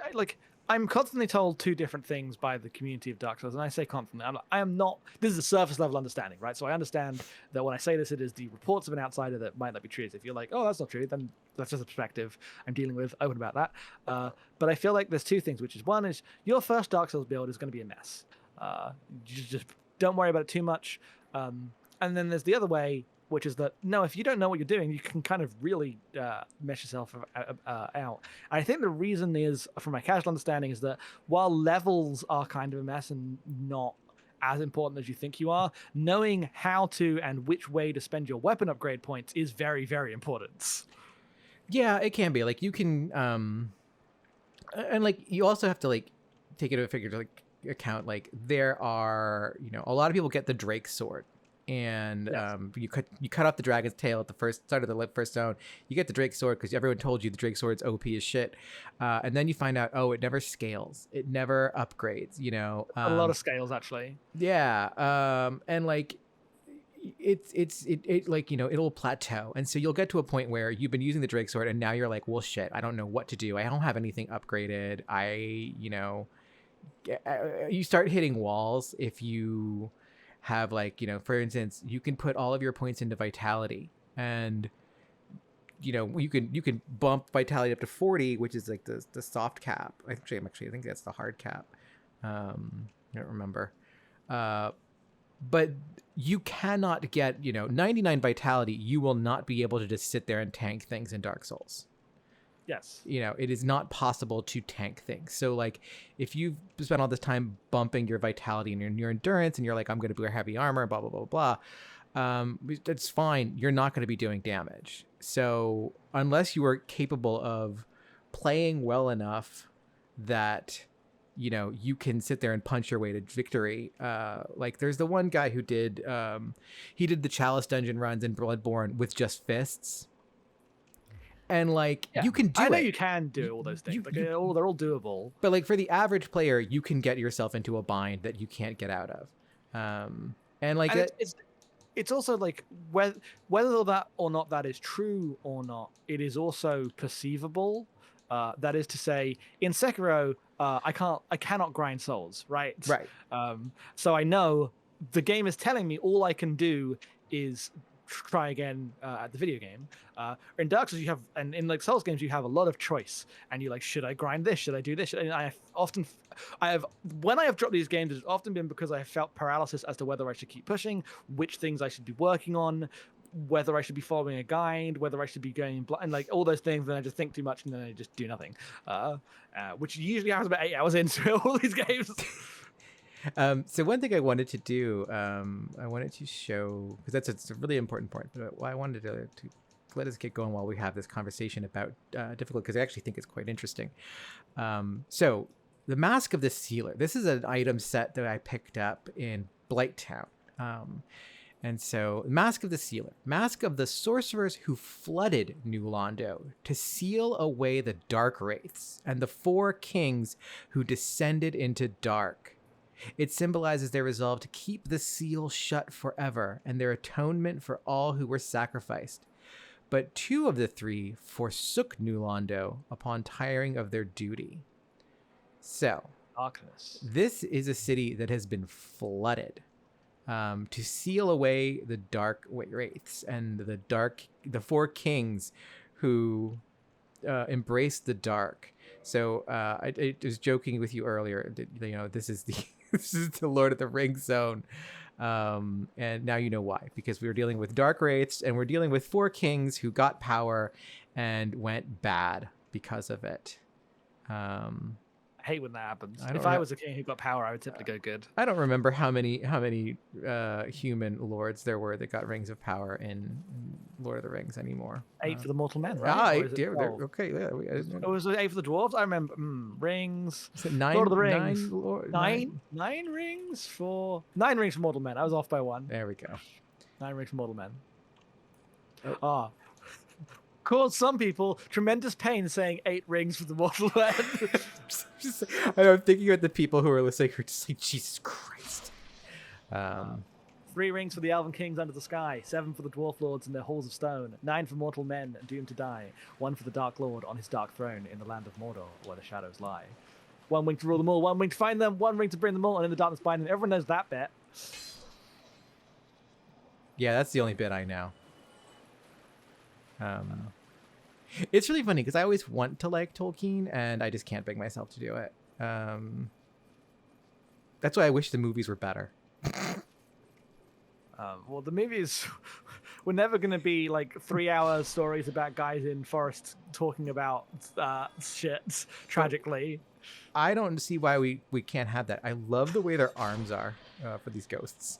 I'm constantly told 2 different things by the community of Dark Souls, and I say constantly, I am not. This is a surface level understanding, right? So I understand that when I say this, it is the reports of an outsider that might not be true. So if you're like, oh, that's not true, then that's just a perspective I'm dealing with. Open about that. But I feel like there's 2 things, which is one is your first Dark Souls build is going to be a mess. You just don't worry about it too much. And then there's the other way, which is that, no, if you don't know what you're doing, you can kind of really mess yourself out. And I think the reason is, from my casual understanding, is that while levels are kind of a mess and not as important as you think you are, knowing how to and which way to spend your weapon upgrade points is very, very important. Yeah, it can be. Like you can, and like you also have to like take into account, like there are, a lot of people get the Drake sword. And yes. You cut off the dragon's tail at the start of the first zone. You get the Drake sword because everyone told you the Drake sword's OP as shit, and then you find out, it never scales, it never upgrades. A lot of scales actually. Yeah, and like it like it'll plateau, and so you'll get to a point where you've been using the Drake sword, and now you're like, well, shit, I don't know what to do. I don't have anything upgraded. You start hitting walls if you have for instance, you can put all of your points into vitality, and you can bump vitality up to 40, which is like the soft cap. I think that's the hard cap. I don't remember. But you cannot get 99 vitality. You will not be able to just sit there and tank things in Dark Souls. Yes. It is not possible to tank things. So like if you've spent all this time bumping your vitality and your endurance, and you're like, I'm going to wear heavy armor, blah, blah, blah, blah, that's fine. You're not going to be doing damage. So unless you are capable of playing well enough that, you can sit there and punch your way to victory. Like there's the one guy who did the Chalice dungeon runs in Bloodborne with just fists. And like you can do it. I know you can do all those things. They're all doable. But like for the average player, you can get yourself into a bind that you can't get out of. And like it's also like whether that or not that is true or not, it is also perceivable. That is to say, in Sekiro, I cannot grind souls, right? Right. So I know the game is telling me all I can do is try again at the video game. In Dark Souls, and in like Souls games, you have a lot of choice, and you're like, should I grind this? Should I do this? And when I have dropped these games, it's often been because I have felt paralysis as to whether I should keep pushing, which things I should be working on, whether I should be following a guide, whether I should be going blind, like all those things. And I just think too much, and then I just do nothing, which usually happens about 8 hours into all these games. So one thing I wanted to do, I wanted to show, because it's a really important point, but I wanted to let us get going while we have this conversation about difficult, because I actually think it's quite interesting. So the Mask of the Sealer, this is an item set that I picked up in Blighttown. And so Mask of the Sealer, Mask of the sorcerers who flooded New Londo to seal away the dark wraiths and the 4 kings who descended into dark. It symbolizes their resolve to keep the seal shut forever and their atonement for all who were sacrificed. But 2 of the 3 forsook New Londo upon tiring of their duty. So, Darkness. This is a city that has been flooded to seal away the dark wraiths and the four kings who embraced the dark. So I was joking with you earlier that, you know, this is the this is the Lord of the Rings zone, and now you know why, because we were dealing with dark wraiths and we're dealing with four kings who got power and went bad because of it. I hate when that happens. I don't If I know. was a king who got power, I would typically go good. I don't remember how many human lords there were that got rings of power in Lord of the Rings anymore. 8 for the mortal men, right? Or is it 12? Okay. Yeah, Oh, was it 8 for the dwarves? I remember rings. is it nine? Lord of the Rings. Nine? Nine rings for mortal men. I was off by 1. There we go. 9 rings for mortal men. Ah. Caused some people tremendous pain saying 8 rings for the mortal men. I'm thinking about the people who are listening who are just like, Jesus Christ. 3 rings for the elven kings under the sky, 7 for the dwarf lords in their halls of stone, 9 for mortal men doomed to die, 1 for the dark lord on his dark throne in the land of Mordor, where the shadows lie. 1 ring to rule them all, 1 ring to find them, 1 ring to bring them all, and in the darkness bind them. Everyone knows that bit. Yeah, that's the only bit I know. It's really funny because I always want to like Tolkien and I just can't bring myself to do it. That's why I wish the movies were better. Well, the movies were never going to be like 3-hour stories about guys in forests talking about shit, tragically. I don't see why we can't have that. I love the way their arms are for these ghosts.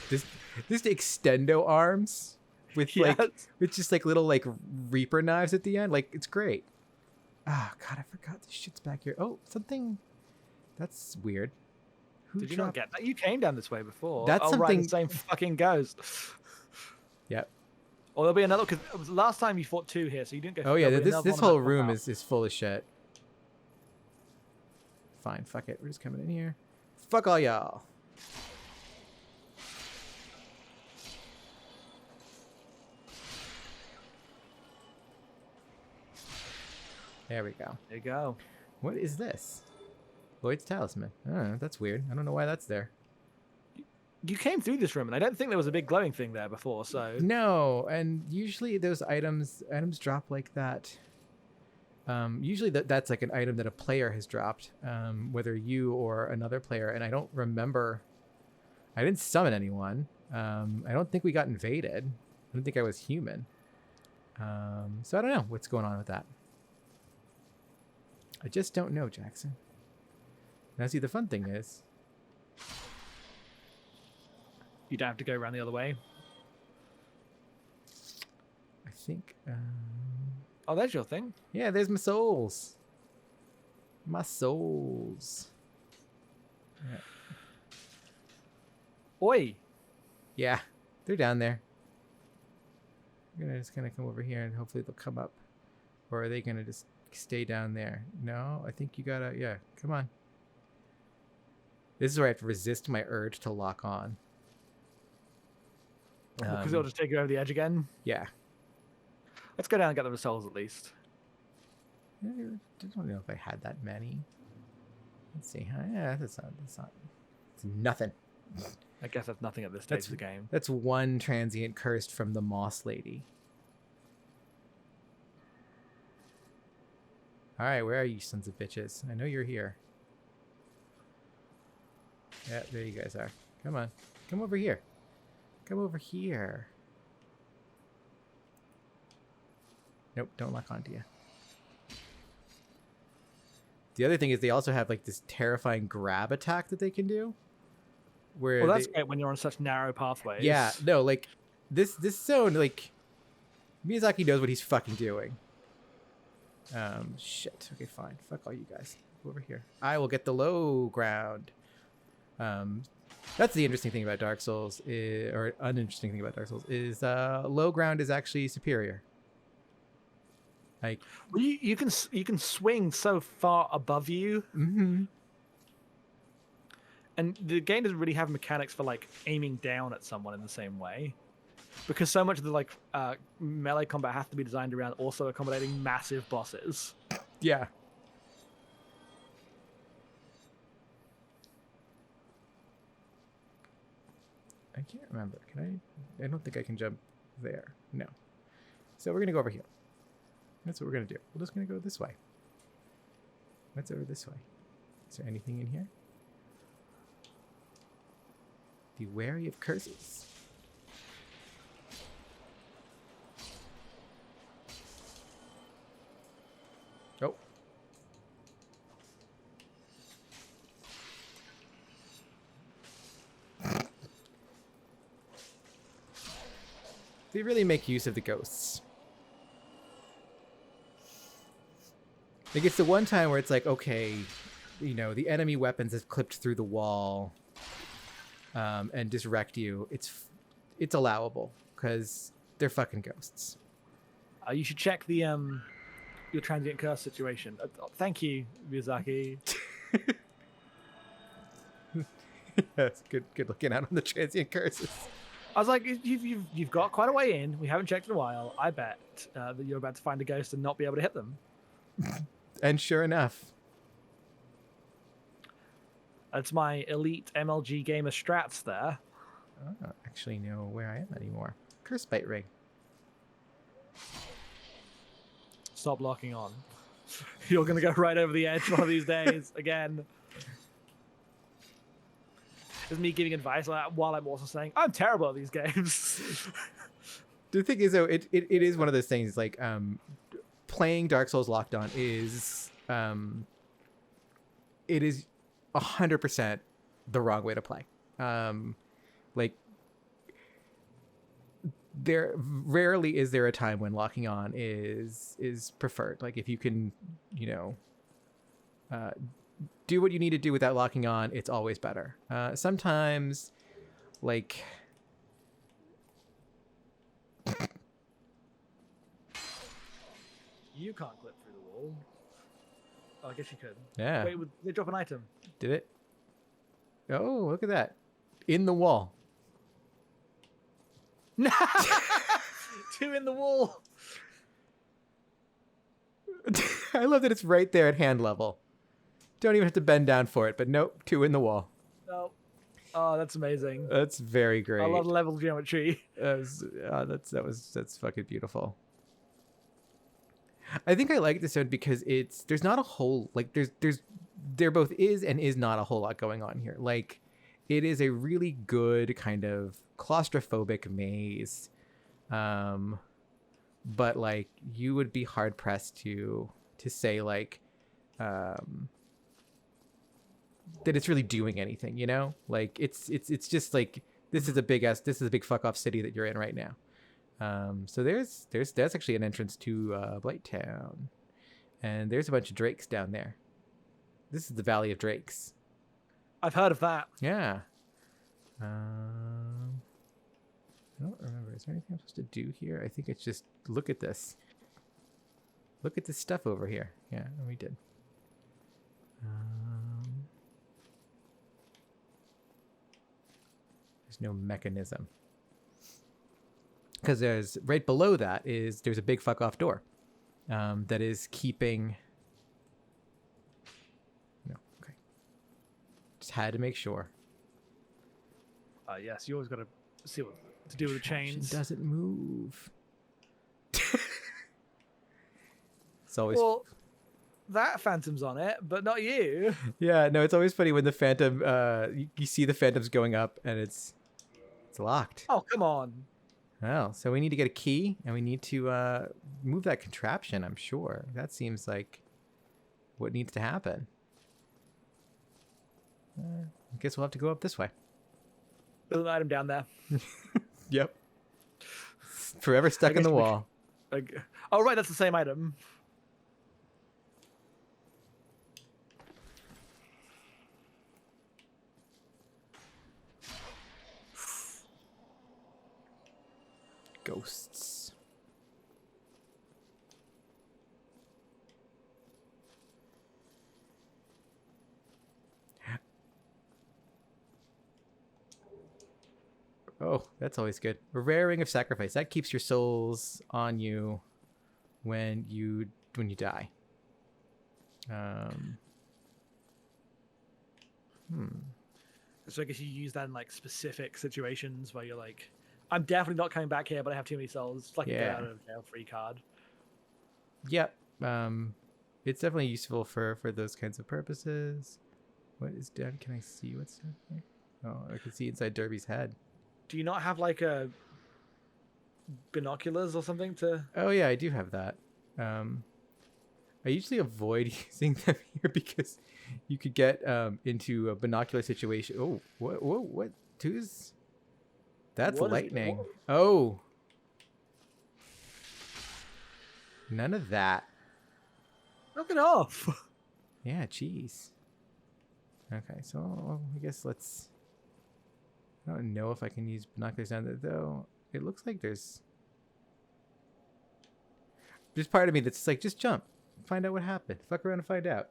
This extendo arms with with just like little like reaper knives at the end. Like, it's great. Ah, God, I forgot this shit's back here. Oh, something that's weird. Who Did you not get that? You came down this way before. That's Right, something. the same fucking ghost. Yep. Or there'll be another, because last time you fought 2 here, so you didn't go. Oh yeah, there'll be this another one whole about room pop is full of shit. Fine, fuck it. We're just coming in here. Fuck all y'all. There we go. out. There you go. What is this? Lloyd's talisman. Oh, that's weird. I don't know why that's there. You came through this room, and I don't think there was a big glowing thing there before, so... No, and usually those items drop like that. Usually that's like an item that a player has dropped, whether you or another player, and I don't remember. I didn't summon anyone. I don't think we got invaded. I don't think I was human. So I don't know what's going on with that. I just don't know, Jackson. Now, see, the fun thing is... You don't have to go around the other way. I think... Oh, there's your thing. yeah, there's my souls. My souls. Yeah. Oi! Yeah, they're down there. I'm just gonna come over here and hopefully they'll come up. Or are they gonna just stay down there? No, I think you gotta, yeah, come on. This is where I have to resist my urge to lock on. Because it'll just take you over the edge again. Yeah. Let's go down and get the souls at least. I don't know if I had that many. Let's see. Yeah, that's not, it's nothing. I guess that's nothing at this stage of the game. That's one transient cursed from the Moss Lady. All right, where are you, sons of bitches? I know you're here. Yeah, there you guys are. Come on. Come over here. Come over here. Nope, don't lock onto you. The other thing is they also have like this terrifying grab attack that they can do. Where Well, that's great when you're on such narrow pathways. yeah, no, like this zone, like Miyazaki knows what he's fucking doing. Shit. Okay, fine. Fuck all you guys. Go over here. I will get the low ground. That's the interesting thing about Dark Souls, or uninteresting thing about Dark Souls is low ground is actually superior. Like, well, you can swing so far above you, and the game doesn't really have mechanics for like aiming down at someone in the same way, because so much of the like melee combat has to be designed around also accommodating massive bosses. yeah. I can't remember. Can I? I don't think I can jump there. No. So we're gonna go over here. That's what we're gonna do. We're just gonna go this way. What's over this way? Is there anything in here? Be wary of curses. Oh. They really make use of the ghosts. Like, it's the one time where it's like, okay, you know, the enemy weapons have clipped through the wall and just wrecked you. It's allowable because they're fucking ghosts. You should check the your transient curse situation. Thank you, Miyazaki. That's good looking out on the transient curses. I was like, you've got quite a way in. We haven't checked in a while. I bet that you're about to find a ghost and not be able to hit them. And sure enough. That's my elite MLG gamer strats there. I don't actually know where I am anymore. Curse bite ring. Stop locking on. You're going to go right over the edge one of these days again. It's me giving advice while I'm also saying, I'm terrible at these games. The thing is, though, it is one of those things, like, playing Dark Souls Locked On is, it is 100% the wrong way to play. Like, there rarely is there a time when locking on is preferred. Like, if you can, you know, do what you need to do without locking on, it's always better. Sometimes, like, You can't clip through the wall. Oh, I guess you could. yeah. Wait, would they drop an item? Did it? Oh, look at that. In the wall. Two in the wall. I love that it's right there at hand level. Don't even have to bend down for it, but nope, 2 in the wall. No. Oh, that's amazing. That's very great. I love level geometry. That's fucking beautiful. I think I like this one because there's not a whole, like, there both is and is not a whole lot going on here. Like, it is a really good kind of claustrophobic maze. But, like, you would be hard pressed to say, like, that it's really doing anything, you know? Like, it's just like, this is a big fuck off city that you're in right now. So that's actually an entrance to Blighttown, and there's a bunch of drakes down there. This is the Valley of Drakes. I've heard of that. Yeah. I don't remember. Is there anything I'm supposed to do here? I think it's just look at this. Look at this stuff over here. Yeah, we did. There's no mechanism. Because there's right below that there's a big fuck off door that is keeping. No, okay. Just had to make sure. Yes, you always got to see what to do with the chains. It doesn't move. It's always. Well, that phantom's on it, but not you. Yeah, no, it's always funny when the phantom. You see the phantoms going up and it's locked. Oh, come on. Well, so we need to get a key, and we need to move that contraption, I'm sure. That seems like what needs to happen. I guess we'll have to go up this way. There's an item down there. Yep. Forever stuck in the wall. Oh, right, that's the same item. Ghosts. Oh, that's always good. A rare ring of sacrifice. That keeps your souls on you when you die. So I guess you use that in like specific situations where you're like, I'm definitely not coming back here, but I have too many souls. It's like a get Yeah. out of jail free card. Yep. It's definitely useful for those kinds of purposes. What is down? Can I see what's down here? Oh, I can see inside Derby's head. Do you not have like a binoculars or something to? Oh yeah, I do have that. I usually avoid using them here because you could get into a binocular situation. Oh, what? Twos? That's What is- lightning. what? Oh. None of that. Knock it off. Yeah, jeez. Okay, so I guess let's... I don't know if I can use binoculars down there, though. It looks like there's part of me that's like, just jump. Find out what happened. Fuck around and find out.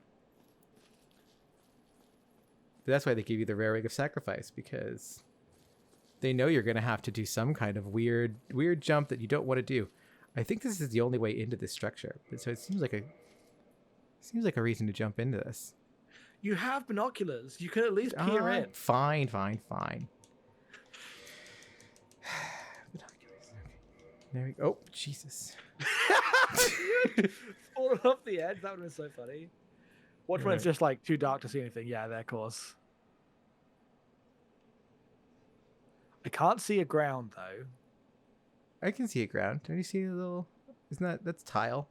But that's why they give you the rare ring of sacrifice, because they know you're going to have to do some kind of weird jump that you don't want to do. I think this is the only way into this structure. So it seems like a reason to jump into this. You have binoculars. You can at least peer in. Fine. Binoculars. Okay. There we go. Oh, Jesus. Falling off the edge. That would have been so funny. Watch when it's just like too dark to see anything. Yeah, there, of course. I can't see a ground though. I can see a ground. Don't you see a little? Isn't that's tile?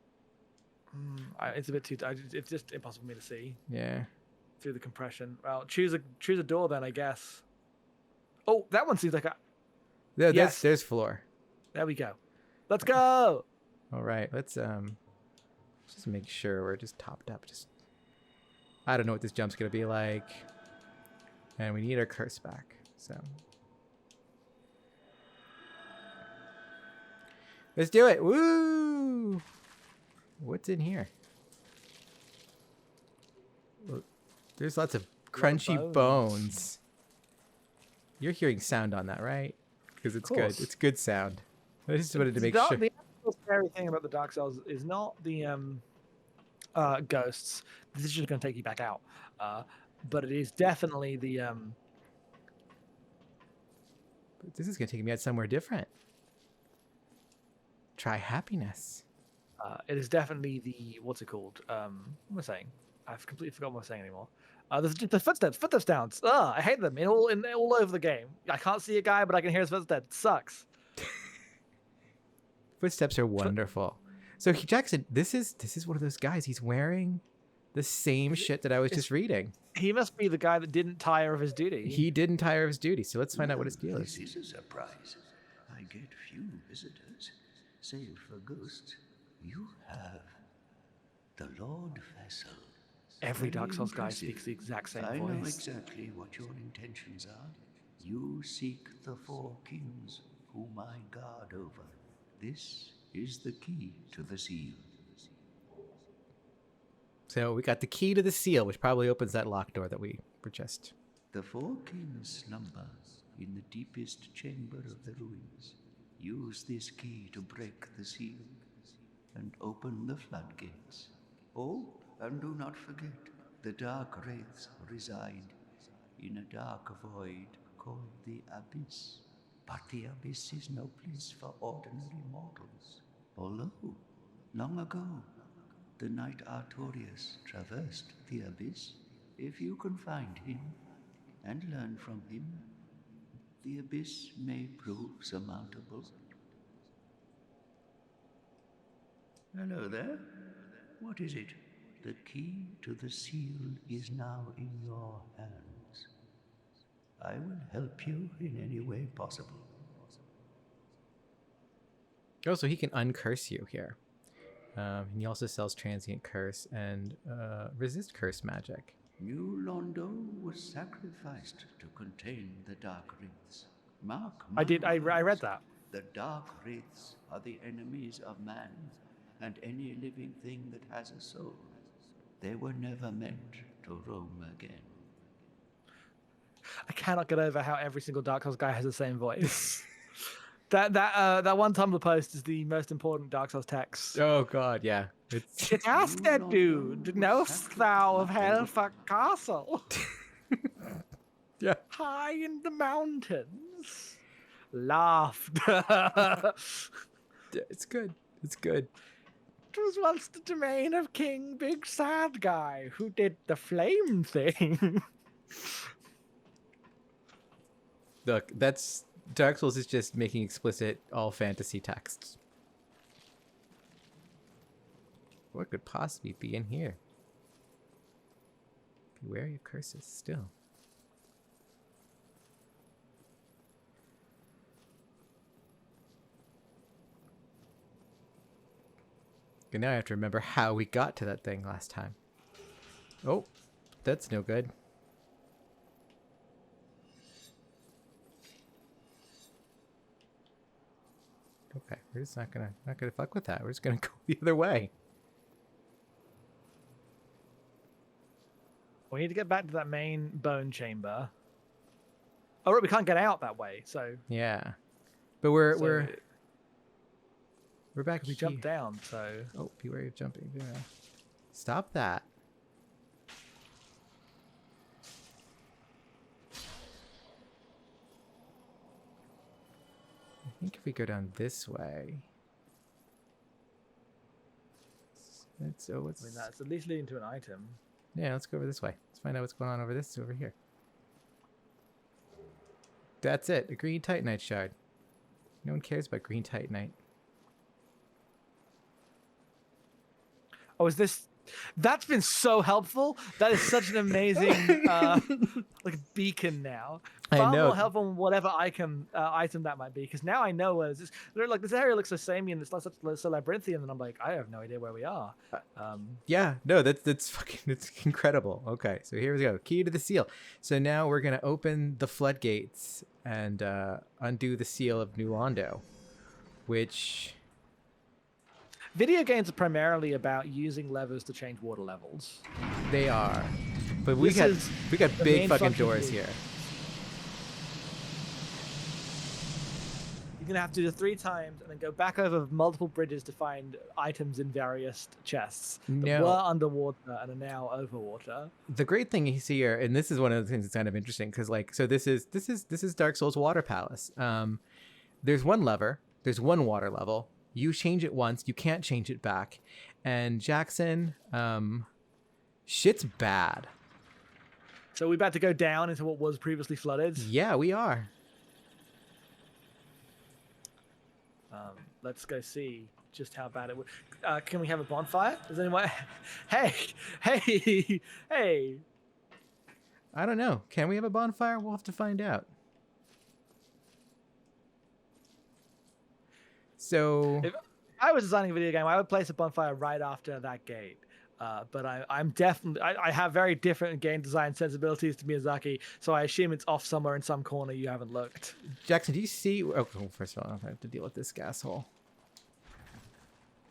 It's a bit too. It's just impossible for me to see Yeah. through the compression. Well, choose a door then, I guess. Oh, that one seems like a. There, Yes. there's floor. There we go. Let's go. All right, let's just make sure we're just topped up. I don't know what this jump's gonna be like, and we need our curse back. So let's do it. Woo! What's in here? Well, there's lots of crunchy bones. You're hearing sound on that, right? Because it's good. course. It's good sound. I just wanted to make The sure. The actual scary thing about the Dark Souls is not the ghosts. This is just going to take you back out. But it is definitely the This is gonna take me out somewhere different. Try happiness. it is definitely the what's it called? What am I saying? I've completely forgotten what I'm saying anymore. There's the footsteps sounds. I hate them all over the game. I can't see a guy, but I can hear his footsteps. It sucks. Footsteps are wonderful. So Jackson, this is one of those guys. He's wearing the same shit that I was just reading. He must be the guy that didn't tire of his duty. He didn't tire of his duty. So let's find out what his deal This is. is a surprise. I get few visitors. Save for ghosts, you have the Lord Vessel. Every Dark Very Souls guy impressive. speaks the exact same I know voice. exactly what your intentions are. You seek the four kings whom I guard over. This is the key to the seal. So we got the key to the seal, which probably opens that locked door that we were just. The four kings slumber in the deepest chamber of the ruins. Use this key to break the seal and open the floodgates. Oh, and do not forget, the dark wraiths reside in a dark void called the Abyss. But the Abyss is no place for ordinary mortals. Although, long ago, the knight Artorias traversed the Abyss. If you can find him and learn from him, the Abyss may prove surmountable. Hello there. What is it? The key to the seal is now in your hands. I will help you in any way possible. Oh, so he can uncurse you here. And he also sells transient curse and resist curse magic. New Londo was sacrificed to contain the Dark Wraiths. Mark I did. I my read words. that. The Dark Wraiths are the enemies of man and any living thing that has a soul. They were never meant to roam again. I cannot get over how every single Dark Souls guy has the same voice. that one Tumblr post is the most important Dark Souls text. Oh God, yeah. It's It asked that dude, knowest thou of Hellfuck Castle? Yeah. High in the mountains. Laughter. It's good. It's good. It was once the domain of King Big Sad Guy who did the flame thing. Look, that's Dark Souls is just making explicit all fantasy texts. What could possibly be in here? Be wary of curses still. Okay, now I have to remember how we got to that thing last time. Oh, that's no good. Okay, we're just not gonna fuck with that. We're just gonna go the other way. We need to get back to that main bone chamber. Oh, right, we can't get out that way, so Yeah, but we're So- back. we jumped down. So Oh, be wary of jumping. Yeah. Stop that. I think if we go down this way. Let's, oh, I mean that's at least leading to an item. yeah, let's go over this way. Let's find out what's going on over here. That's it, a green titanite shard. No one cares about green titanite. Oh, is this? That's been so helpful. That is such an amazing like beacon now. I Far know. more helpful than whatever item that might be, because now I know where this. Like this area looks so samey and it's like so labyrinthian, and I'm like, I have no idea where we are. Yeah, no, that's fucking, it's incredible. Okay, so here we go. Key to the seal. So now we're gonna open the floodgates and undo the seal of New Londo, which Video games are primarily about using levers to change water levels. they are. But we This got is the big main fucking function doors of- here. You're gonna have to do it 3 times and then go back over multiple bridges to find items in various chests that No. were underwater and are now over water. The great thing is here, and this is one of the things that's kind of interesting, because like, so this is Dark Souls Water Palace. There's one lever, there's one water level. You change it once, you can't change it back. And Jackson, shit's bad. So we're about to go down into what was previously flooded. Yeah, we are. Let's go see just how bad it would. Can we have a bonfire? Does anyone? Hey, hey, hey! I don't know. Can we have a bonfire? We'll have to find out. So If I was designing a video game, I would place a bonfire right after that gate. But I'm definitely I have very different game design sensibilities to Miyazaki, so I assume it's off somewhere in some corner you haven't looked. Jackson, do you see? Oh, first of all, I have to deal with this gas hole.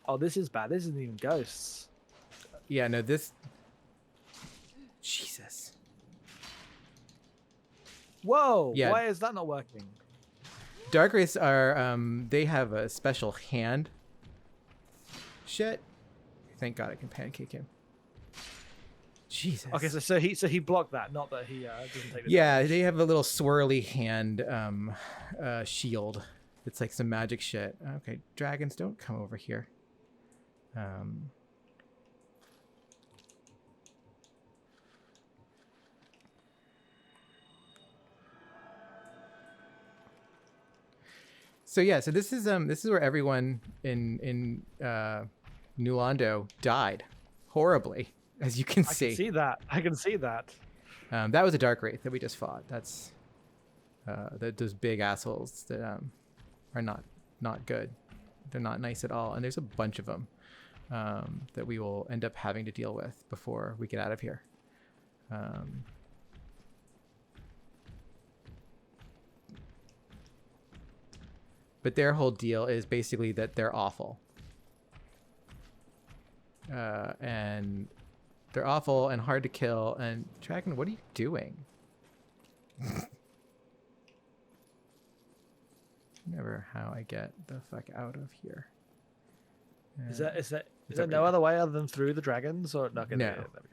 Oh, this is bad. This isn't even ghosts. Yeah, no, this. Jesus. Whoa! Yeah. Why is that not working? Dark Wraiths are they have a special hand. Shit. Thank God I can pancake him. Jesus. Okay, so he blocked that, not that he doesn't take the Yeah, damage. they have a little swirly hand shield. It's like some magic shit. Okay, dragons, don't come over here. So yeah, so this is where everyone in New Londo died horribly, as you can I see. can see that. I can see that. That was a Dark Wraith that we just fought. That's those big assholes that are not good. They're not nice at all, and there's a bunch of them that we will end up having to deal with before we get out of here. But their whole deal is basically that they're awful. And they're awful and hard to kill. And Dragon, what are you doing? Never how I get the fuck out of here. Is there over no here. other way other than through the dragons, or not? No. There we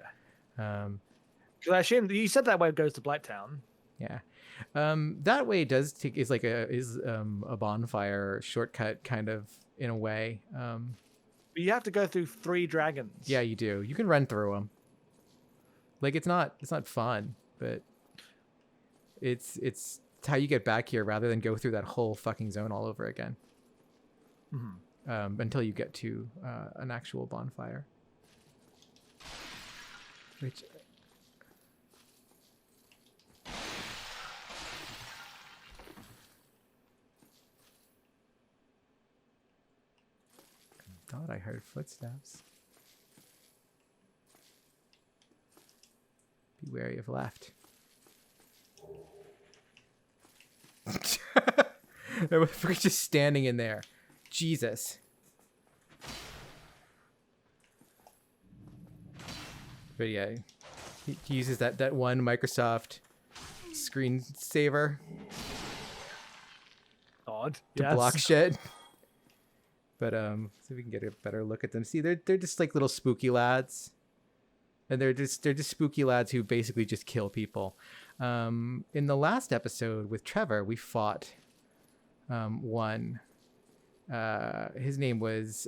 go. Um, Because I assume you said that way goes to Blighttown. Yeah. That way is like a bonfire shortcut kind of in a way. But you have to go through 3 dragons. Yeah, you do. You can run through them. Like it's not fun, but it's how you get back here rather than go through that whole fucking zone all over again. Until you get to an actual bonfire. Which I thought I heard footsteps. Be wary of left. We're just standing in there. Jesus. But yeah, he uses that one Microsoft screensaver Odd. to block shit. But see if we can get a better look at them. See, they're just like little spooky lads. And they're just spooky lads who basically just kill people. In the last episode with Trevor, we fought one. His name was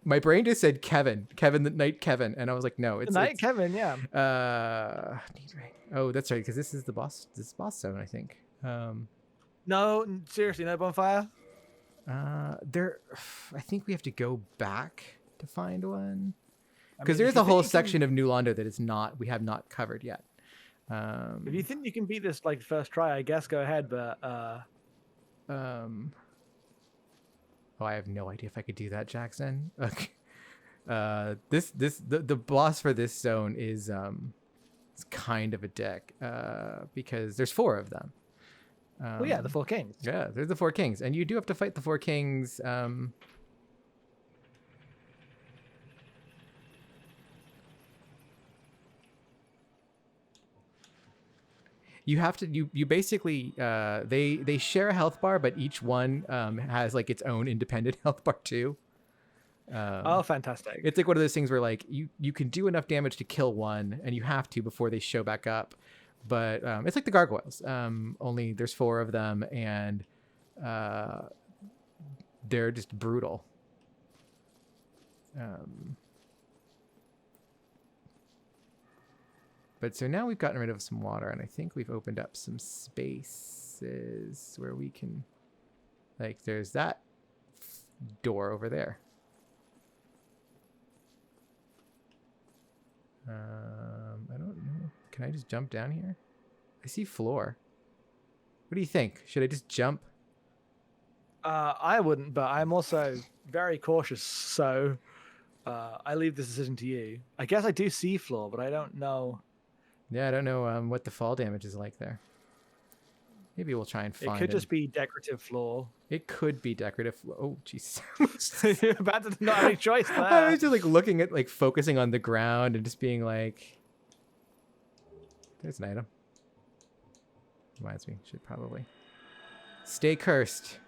my brain just said Kevin the Knight Kevin, and I was like, no, it's Kevin. Yeah. Oh, that's right, because this is boss zone, I think. No, seriously, no bonfire. I think we have to go back to find one, I because mean, there's a whole section of New Londo that we have not covered yet. If you think you can beat this like first try, I guess go ahead. But oh, I have no idea if I could do that, Jackson. Okay. The boss for this zone is it's kind of a dick because there's 4 of them. Well, yeah, the 4 kings. Yeah, there's the 4 kings, and you do have to fight the 4 kings. You have to you basically they share a health bar, but each one has like its own independent health bar too. Oh, fantastic! It's like one of those things where like you can do enough damage to kill one, and you have to before they show back up. But it's like the gargoyles. Only there's 4 of them, and they're just brutal. But so now we've gotten rid of some water, and I think we've opened up some spaces where we can, like, there's that door over there. I don't know. Can I just jump down here? I see floor. What do you think? Should I just jump? I wouldn't, but I'm also very cautious, so I leave this decision to you. I guess I do see floor, but I don't know. Yeah, I don't know what the fall damage is like there. Maybe we'll try and find it. Could just be decorative floor. It could be decorative. Oh, jeez. You're about to not have any choice there. I was just like looking at, like, focusing on the ground and just being like, there's an item. Reminds me, should probably stay cursed.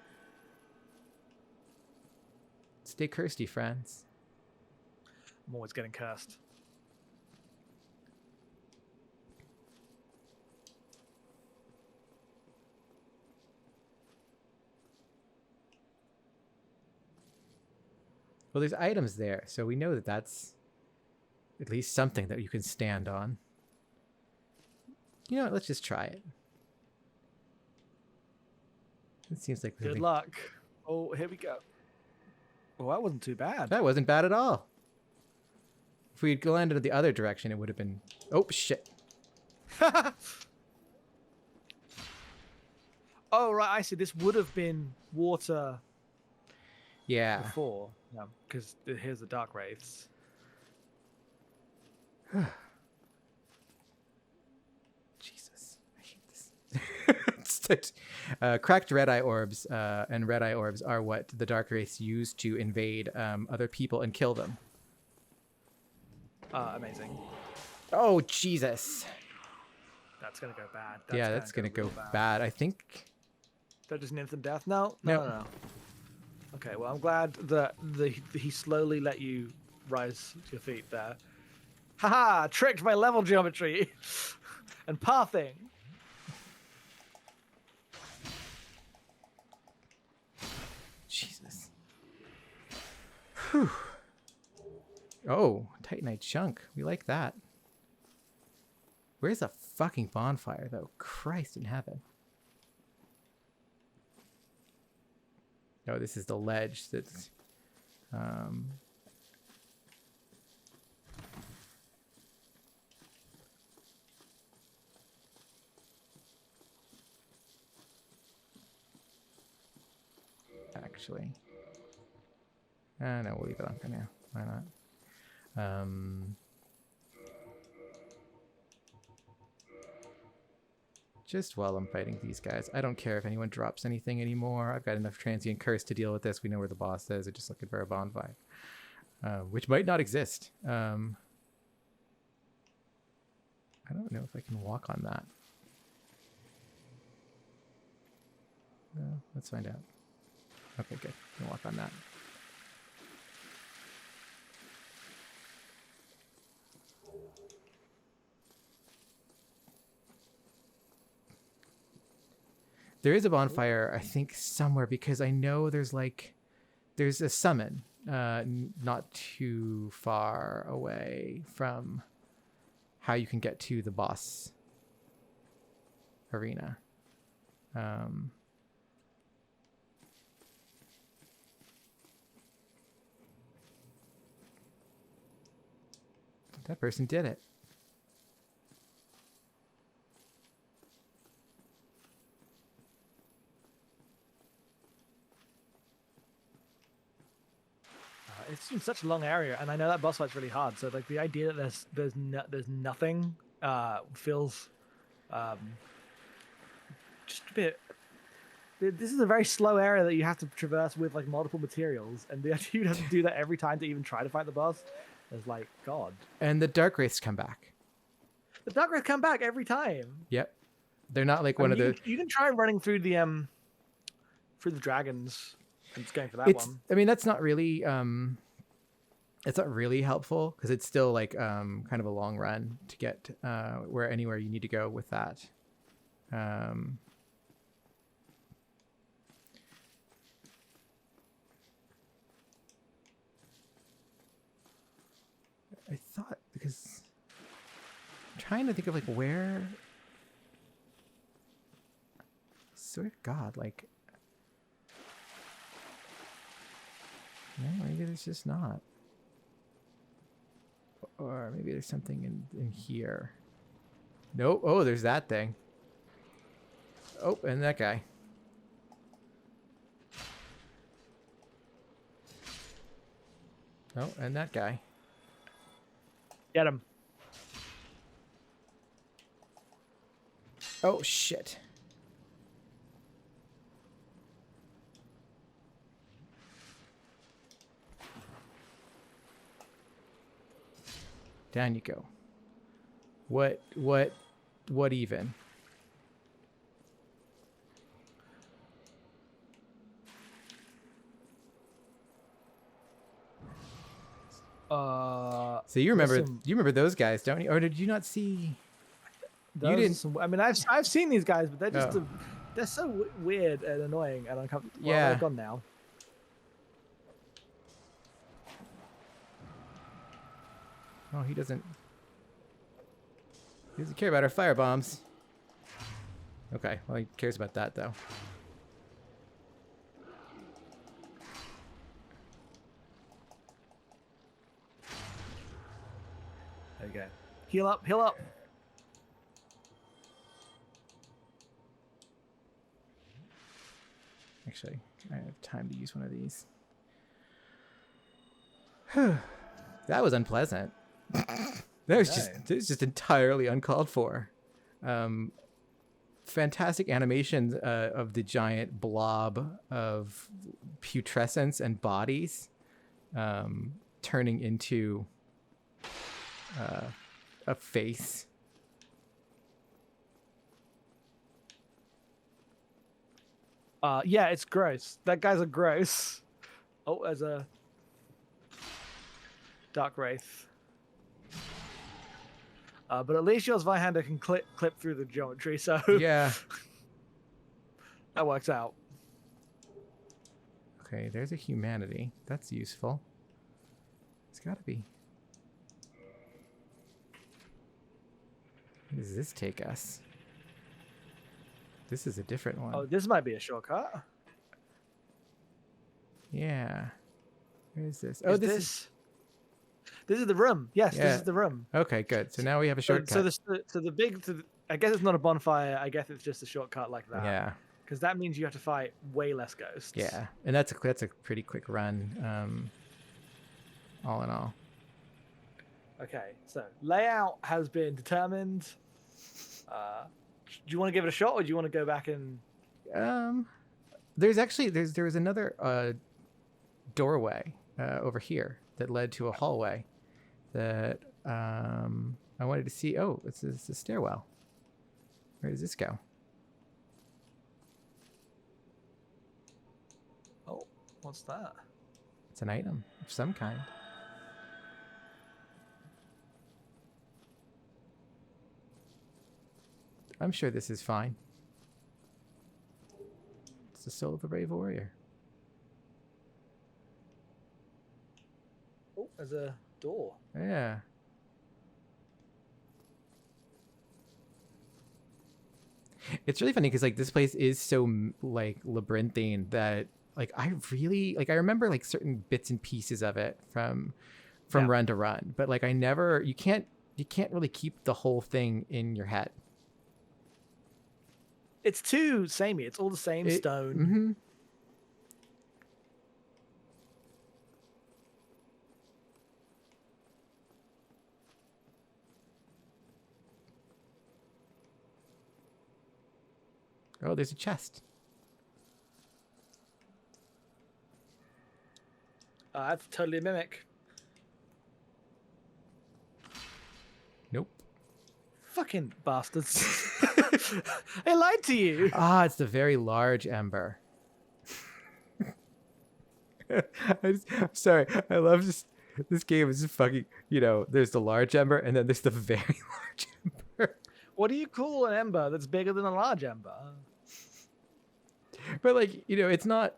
Stay cursedy, friends. I'm always getting cursed. Well, there's items there, so we know that that's at least something that you can stand on. You know what? Let's just try it. It seems like good luck. Oh, here we go. Well, that wasn't too bad. That wasn't bad at all. If we had landed the other direction, it would have been... Oh, shit. Oh, right, I see. This would have been water before. Yeah, because here's the dark wraiths. Jesus, I hate this. Cracked red eye orbs and red eye orbs are what the dark wraiths use to invade other people and kill them. Amazing. Oh, Jesus. That's gonna go bad. That's gonna go bad. I think. Is that just an instant death? No. Okay, well, I'm glad that he slowly let you rise to your feet there. Haha! Tricked by level geometry and pathing. Whew. Oh, Titanite chunk. We like that. Where's the fucking bonfire, though? Christ in heaven. Oh, this is the ledge that's... Actually... no, we'll leave it on for now. Why not? Just while I'm fighting these guys, I don't care if anyone drops anything anymore. I've got enough transient curse to deal with this. We know where the boss is. We're just looking for a bonfire, which might not exist. I don't know if I can walk on that. Let's find out. Okay, good. I can walk on that. There is a bonfire, I think, somewhere, because I know there's a summon not too far away from how you can get to the boss arena. That person did it. It's in such a long area, and I know that boss fight's really hard. So like the idea that there's nothing feels just a bit. This is a very slow area that you have to traverse with like multiple materials, and the idea you have to do that every time to even try to fight the boss is like God. And the Dark Wraiths come back. The Dark Wraiths come back every time. Yep, they're not like one of the. You can try running through the dragons. I'm just going for that one. I mean, that's not really it's not really helpful because it's still like kind of a long run to get anywhere you need to go with that. I thought, because I'm trying to think of like where. Swear to God, like. No, maybe there's just not. Or maybe there's something in here. Nope. Oh, there's that thing. Oh, and that guy. Oh, and that guy. Get him. Oh, shit. Down you go. What even? So you remember those guys, don't you? Or did you not see? You didn't. I mean, I've seen these guys, but they're just they're so weird and annoying and uncomfortable. Well, Yeah. they're gone now. Oh, he doesn't care about our fire bombs. Okay, well, he cares about that, though. There you go. Heal up, heal up. Actually, I have time to use one of these. That was unpleasant. That was just entirely uncalled for. Fantastic animations of the giant blob of putrescence and bodies turning into a face. Yeah, it's gross. That guy's a gross. Oh, as a Dark Wraith. But at least yours Vihander can clip through the geometry, so Yeah. that works out. Okay, there's a humanity. That's useful. gotta be. Where does this take us? This is a different one. Oh, this might be a shortcut. Yeah. Where is this? Oh, Is this This is the room. Yes, Yeah. this is the room. Okay, good. So now we have a shortcut. I guess it's not a bonfire. I guess it's just a shortcut like that. Yeah. Because that means you have to fight way less ghosts. Yeah, and that's a pretty quick run, all in all. Okay, so layout has been determined. Do you want to give it a shot, or do you want to go back and? There was another doorway over here that led to a hallway that I wanted to see. Oh, it's a stairwell. Where does this go? Oh, what's that? It's an item of some kind. I'm sure this is fine. It's the soul of a brave warrior. Oh, there's a door. Yeah. It's really funny because like this place is so like labyrinthine that like I remember like certain bits and pieces of it from run to run, but like you can't really keep the whole thing in your head. It's too samey. It's all the same stone. Mm-hmm. Oh, there's a chest. That's totally a mimic. Nope. Fucking bastards. I lied to you. Ah, it's the very large ember. I'm sorry. I love this game is just fucking, there's the large ember and then there's the very large ember. What do you call an ember that's bigger than a large ember? But like, it's not,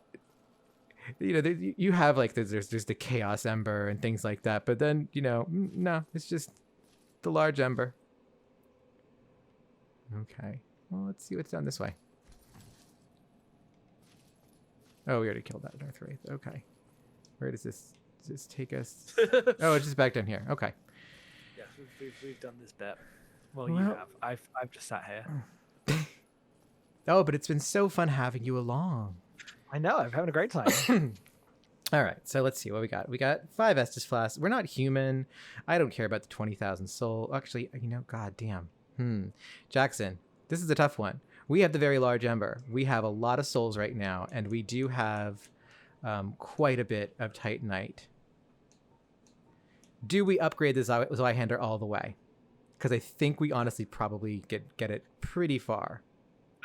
you have like, there's the chaos ember and things like that. But then, no, it's just the large ember. Okay. Well, let's see what's down this way. Oh, we already killed that Darth Wraith. Okay. Where does this take us? Oh, it's just back down here. Okay. Yes, we've done this bit. Well, you have. I've just sat here. Oh, but it's been so fun having you along. I know. I'm having a great time. All right, so let's see what we got. We got 5 Estus flasks. We're not human. I don't care about the 20,000 soul. Actually, god damn. Jackson, this is a tough one. We have the very large ember. We have a lot of souls right now, and we do have quite a bit of Titanite. Do we upgrade the Zweihander all the way? Because I think we honestly probably get it pretty far.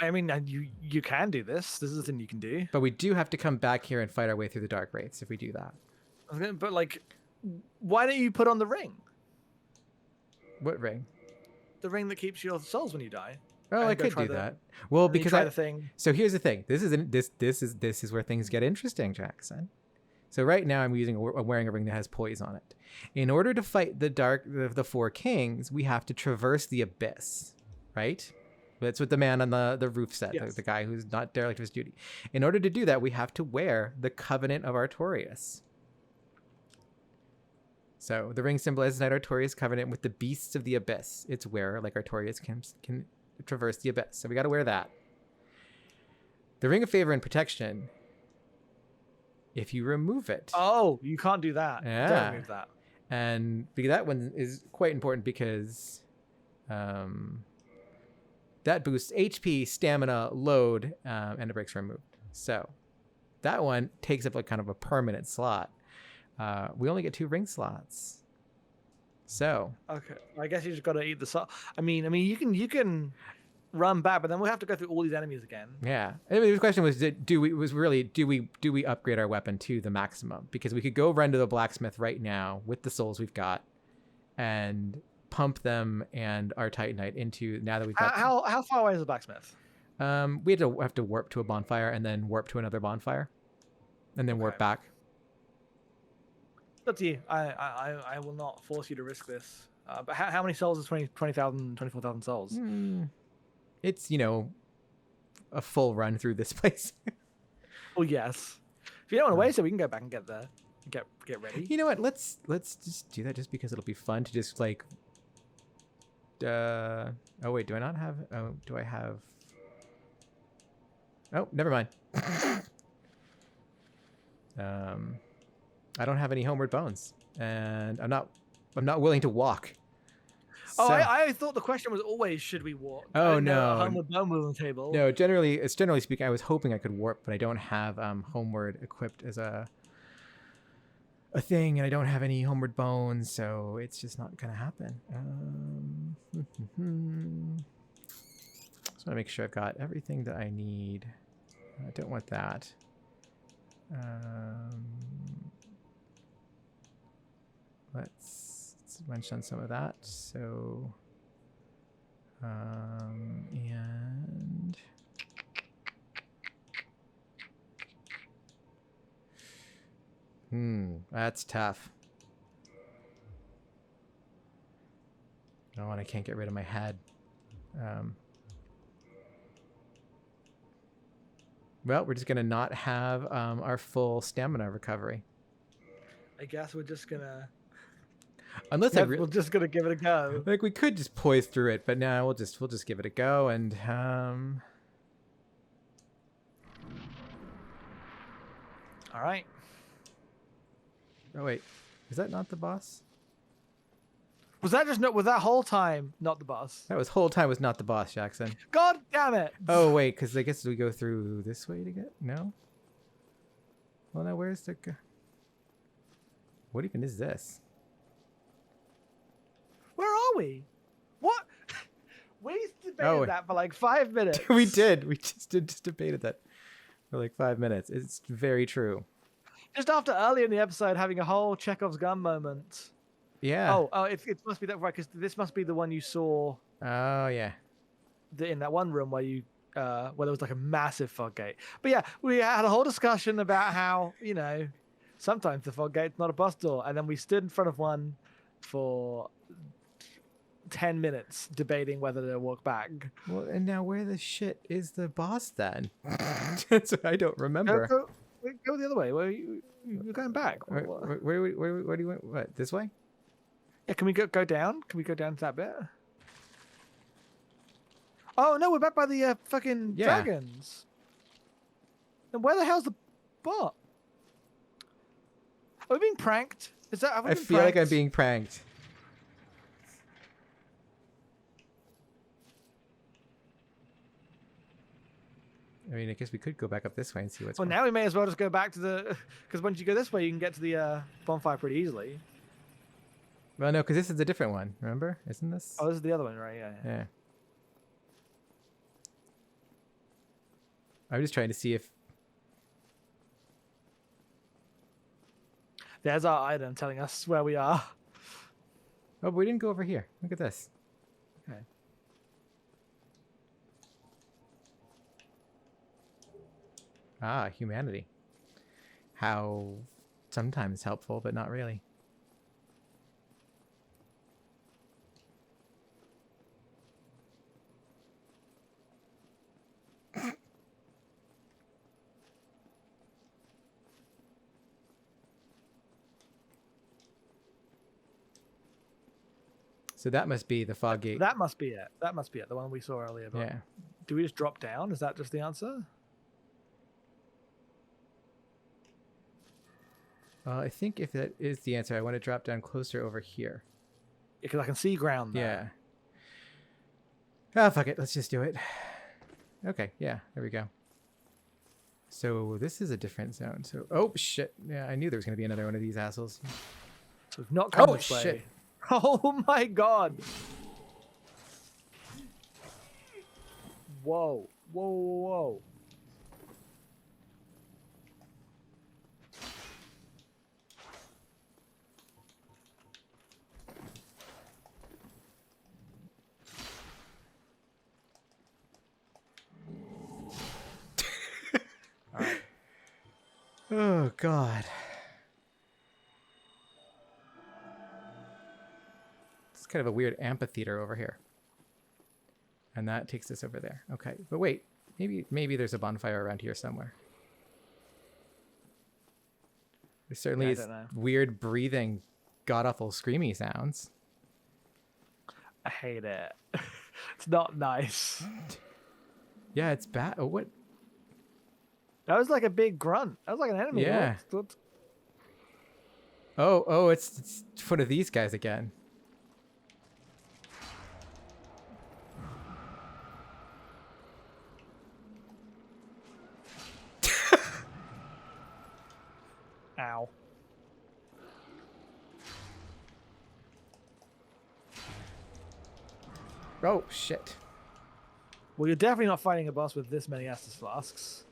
I mean, you can do this. This is a thing you can do. But we do have to come back here and fight our way through the Dark Wraiths if we do that. But like, why don't you put on the ring? What ring? The ring that keeps your souls when you die. Oh, I could do that. Well, because the thing. So here's the thing. This is where things get interesting, Jackson. So right now I'm wearing a ring that has poise on it. In order to fight the 4 kings, we have to traverse the abyss, right? That's what the man on the roof said, yes. the guy who's not derelict of his duty. In order to do that, we have to wear the Covenant of Artorias. So the ring symbolizes Knight Artorias' covenant with the beasts of the abyss. Its wearer, like Artorias, can traverse the abyss. So we got to wear that. The Ring of Favor and Protection, if you remove it. Oh, you can't do that. Yeah. Don't remove that. And that one is quite important because that boosts HP, stamina, load, and it breaks removed. So that one takes up like kind of a permanent slot. We only get 2 ring slots. So okay, I guess you just got to eat the soul. I mean, you can run back, but then we'll have to go through all these enemies again. Yeah. I mean, the question was, do we upgrade our weapon to the maximum? Because we could go run to the blacksmith right now with the souls we've got, and pump them and our Titanite into now that we've got. How far away is the blacksmith? We have to warp to a bonfire and then warp to another bonfire, and then warp back. Up to you. I will not force you to risk this. But how many souls is 20,000, 24,000 souls? It's, a full run through this place. Oh yes. If you don't want to waste it, we can go back and get there. Get ready. You know what? Let's just do that just because it'll be fun to just like. Oh wait, do I not have? Oh, do I have? Oh, never mind. I don't have any homeward bones, and I'm not willing to walk. Oh, So- I thought the question was always should we walk? I Oh, didn't know no. homeward bone was on the table. No, generally speaking, I was hoping I could warp, but I don't have homeward equipped as a thing, and I don't have any homeward bones, so it's just not gonna happen. Just want to make sure I've got everything that I need. I don't want that. Let's munch on some of that. So, and that's tough. Oh, and I can't get rid of my head. Well, we're just gonna not have our full stamina recovery. I guess we're just gonna. Unless We're just gonna give it a go. like we could just poise through it, but no, we'll just give it a go and All right. Oh wait, is that not the boss? Was that whole time not the boss? That whole time was not the boss, Jackson. God damn it! Oh wait, because I guess we go through this way to get no. Well, now where's the? What even is this? Where are we? What? We debated that for like 5 minutes. We did. We just debated that for like 5 minutes. It's very true. Just after earlier in the episode having a whole Chekhov's gun moment. Yeah. Oh, it must be that, right? Because this must be the one you saw. Oh yeah. In that one room where where there was like a massive fog gate. But yeah, we had a whole discussion about how sometimes the fog gate's not a boss door, and then we stood in front of one for 10 minutes debating whether to walk back. Well, and now where the shit is the boss then? That's what I don't remember. Go the other way. You're going back. Where do you went? What, this way? Yeah, can we go down? Can we go down to that bit? Oh no, we're back by the fucking dragons. And where the hell's the bot? Are we being pranked? I feel like I'm being pranked. I mean, I guess we could go back up this way and see what's. Well, now we may as well just go back to the, because once you go this way, you can get to the bonfire pretty easily. Well, no, because this is a different one. Remember? Isn't this? Oh, this is the other one, right? Yeah. Yeah. I'm just trying to see if. There's our item telling us where we are. Oh, but we didn't go over here. Look at this. Okay. Ah, humanity. How sometimes helpful, but not really. So that must be the fog gate. That must be it. That must be it. The one we saw earlier. But Yeah. do we just drop down? Is that just the answer? I think if that is the answer, I want to drop down closer over here. Because I can see ground there. Yeah. Ah, fuck it. Let's just do it. Okay. Yeah. There we go. So this is a different zone. So, oh shit. Yeah, I knew there was going to be another one of these assholes. So we've not come Oh, this way. shit. Oh my god. Whoa. Whoa, whoa, whoa. Oh god. kind of a weird amphitheater over here. And that takes us over there. Okay, but wait, maybe there's a bonfire around here somewhere. There certainly is weird breathing, god-awful screamy sounds. I hate it. It's not nice. Yeah, it's bad. Oh, what? That was like a big grunt. That was like an enemy. Yeah. Oh, it's one of these guys again. Ow. Oh, shit. Well, you're definitely not fighting a boss with this many Estus flasks.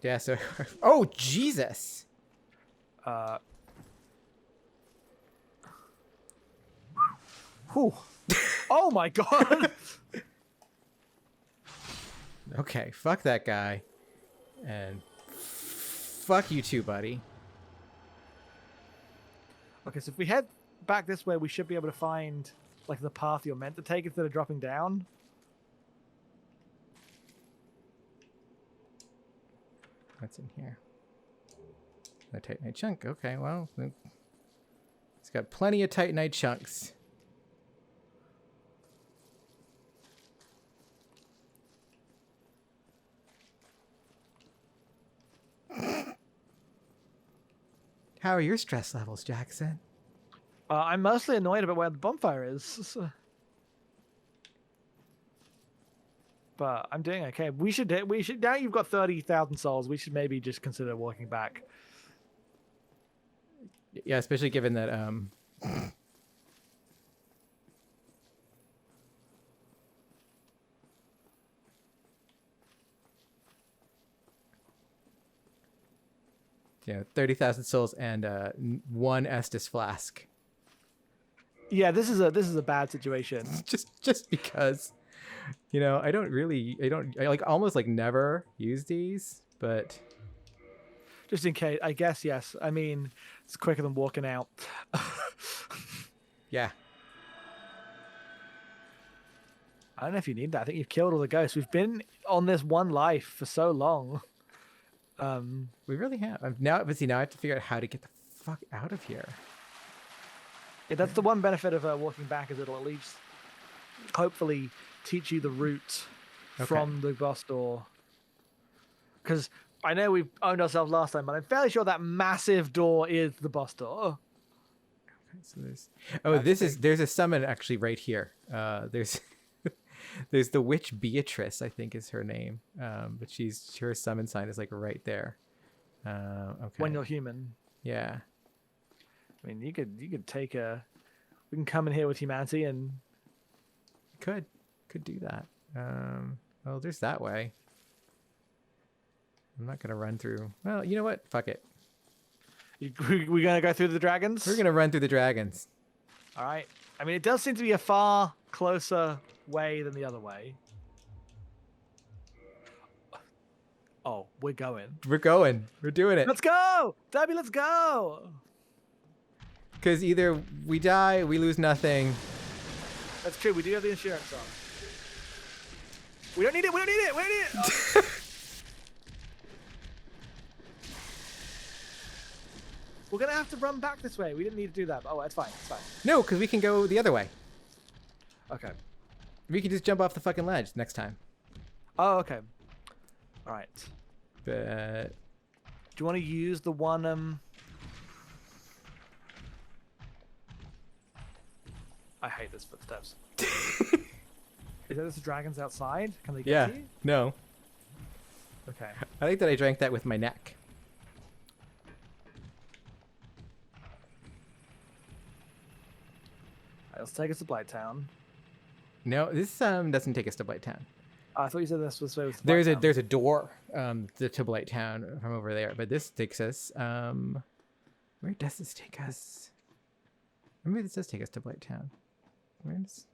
Yeah, so... Oh, Jesus! Whew. Oh my god! Okay, fuck that guy. And fuck you too, buddy. Okay, so if we head back this way, we should be able to find like the path you're meant to take instead of dropping down. What's in here? A Titanite chunk. Okay, well, it's got plenty of Titanite chunks. How are your stress levels, Jackson? I'm mostly annoyed about where the bonfire is. But I'm doing okay. We should now you've got 30,000 souls, we should maybe just consider walking back. Yeah, especially given that yeah, 30,000 souls and 1 Estus flask. Yeah, this is a bad situation. just because, you know, I like almost like never use these, but Just in case, I guess, yes. I mean, it's quicker than walking out. yeah. I don't know if you need that. I think you've killed all the ghosts. We've been on this one life for so long. We really have. Now I have to figure out how to get the fuck out of here. Yeah, that's the one benefit of walking back, is it'll at least hopefully teach you the route from the boss door. Because I know we owned ourselves last time, but I'm fairly sure that massive door is the boss door. Okay, so there's a summon actually right here. There's there's the witch Beatrice, I think is her name. But her summon sign is like right there. Okay. When you're human. Yeah. I mean, you could take we can come in here with humanity and could do that. Well, there's that way. I'm not gonna run through. Well, you know what? Fuck it. We gonna go through the dragons? We're gonna run through the dragons. All right. I mean, it does seem to be a far closer way than the other way. Oh, we're going. We're going. We're doing it. Let's go, Debbie. Let's go. Because either we die, we lose nothing. That's true. We do have the insurance on. We don't need it. We don't need it. We don't need it. Oh. We're gonna have to run back this way. We didn't need to do that. Oh, it's fine. It's fine. No, because we can go the other way. Okay. We can just jump off the fucking ledge next time. Oh, okay. All right. But do you want to use the one? I hate this footsteps. Is that the dragons outside? Can they get you? No. Okay. I think that I drank that with my neck. Right, let's take us to Blighttown. No, this doesn't take us to Blighttown. I thought you said this was Blighttown. There's a door to Blighttown from over there, but this takes us where does this take us? Maybe this does take us to Blighttown. Where's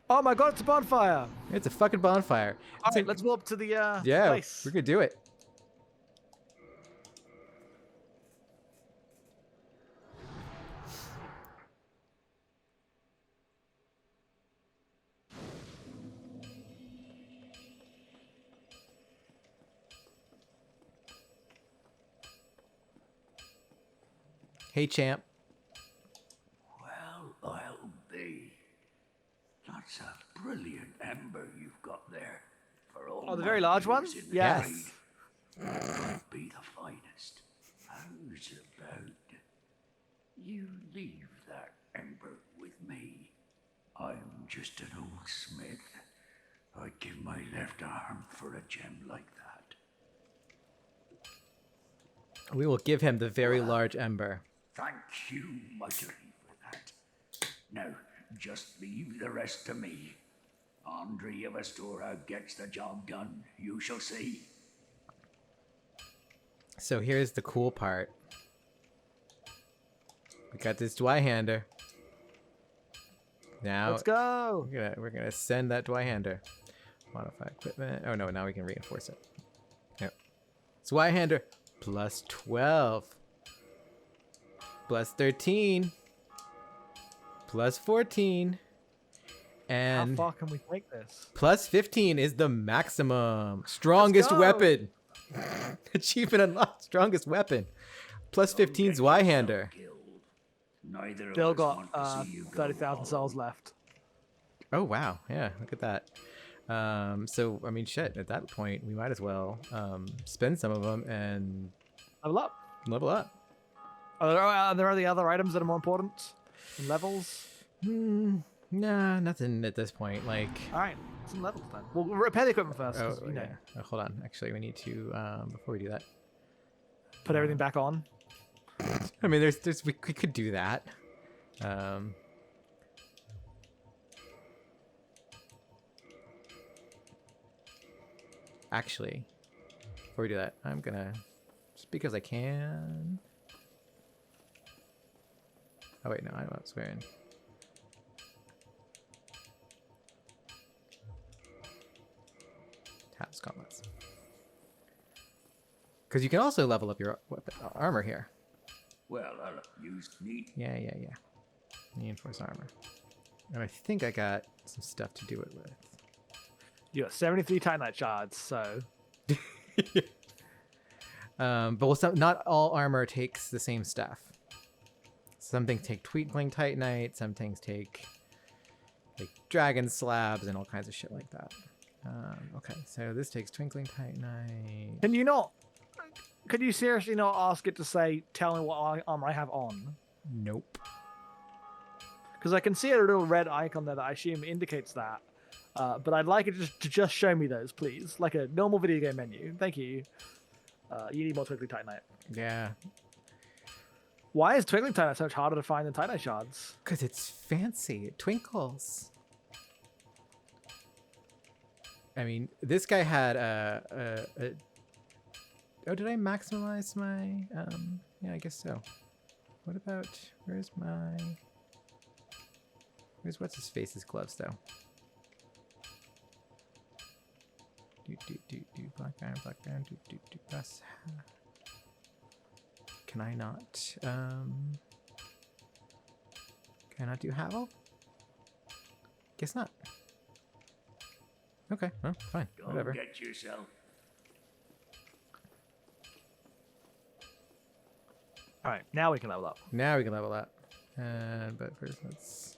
Oh my god, it's a bonfire! It's a fucking bonfire. Alright, let's go up to the yeah, place. we're gonna do it. Hey, champ. Well, I'll be. That's a brilliant ember you've got there. For all Oh, the my very large one? years in the Yes. trade, that might be the finest. How's about you leave that ember with me? I'm just an old smith. I'd give my left arm for a gem like that. We will give him the very large ember. Thank you mightily for that. Now, just leave the rest to me. Andre of Astora gets the job done. You shall see. So here's the cool part. We got this Dwyhander. Now Let's go. we're gonna send that Dwyhander. Modify equipment. Oh no, now we can reinforce it. Yep. Dwyhander plus 12. Plus 13. Plus 14. How And far can we take this? plus 15 is the maximum. Strongest go. weapon. Achievement unlocked. Strongest weapon. Plus 15 Zweihander. Neither of Still us got want to see you go 30,000 wrong. souls left. Oh, wow. Yeah, look at that. So, I mean, shit, at that point, we might as well spend some of them and Level up. level up. Are there any other items that are more important than levels? Nah, nothing at this point. Like, All right, some levels then. We'll repair the equipment first. 'Cause, oh, you know, yeah. Oh, hold on. Actually, we need to, before we do that. put everything back on. I mean, we could do that. Actually, before we do that, I'm gonna, just because I can. Oh wait, no, I know what I was wearing. Hats, gauntlets. Because you can also level up your weapon, armor here. Well, I'll use neat. Yeah. Reinforced armor. And I think I got some stuff to do it with. You got 73 Titanite shards, so But not all armor takes the same stuff. Some things take twinkling titanite, some things take like dragon slabs and all kinds of shit like that. Okay, so this takes twinkling titanite. can you not? Could you seriously not ask it to say, "Tell me what armor I have on"? Nope. Because I can see a little red icon there that I assume indicates that. But I'd like it to just show me those, please, like a normal video game menu. Thank you. You need more twinkling titanite. Yeah, Why is twinkling titanite so much harder to find than titanite shards? because it's fancy. It twinkles. I mean, this guy had a oh, did I maximize my? Yeah, I guess so. What about? Where's what's his face's gloves though? Black iron, plus. Can I not? Can I not do Havel? Guess not. Okay, well, fine, Go whatever. get yourself. All right, now we can level up. Now we can level up. But first, let's.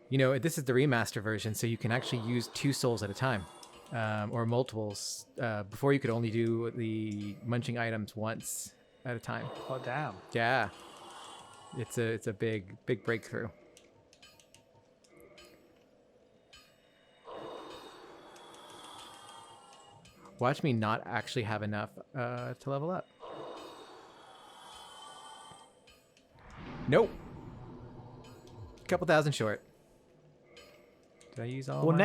You know, this is the remaster version, so you can actually use 2 souls at a time, or multiples. Before you could only do the munching items once at a time. Oh damn! Yeah, it's a big breakthrough. Watch me not actually have enough to level up. Nope. Couple thousand short. Did I use all? Well, my-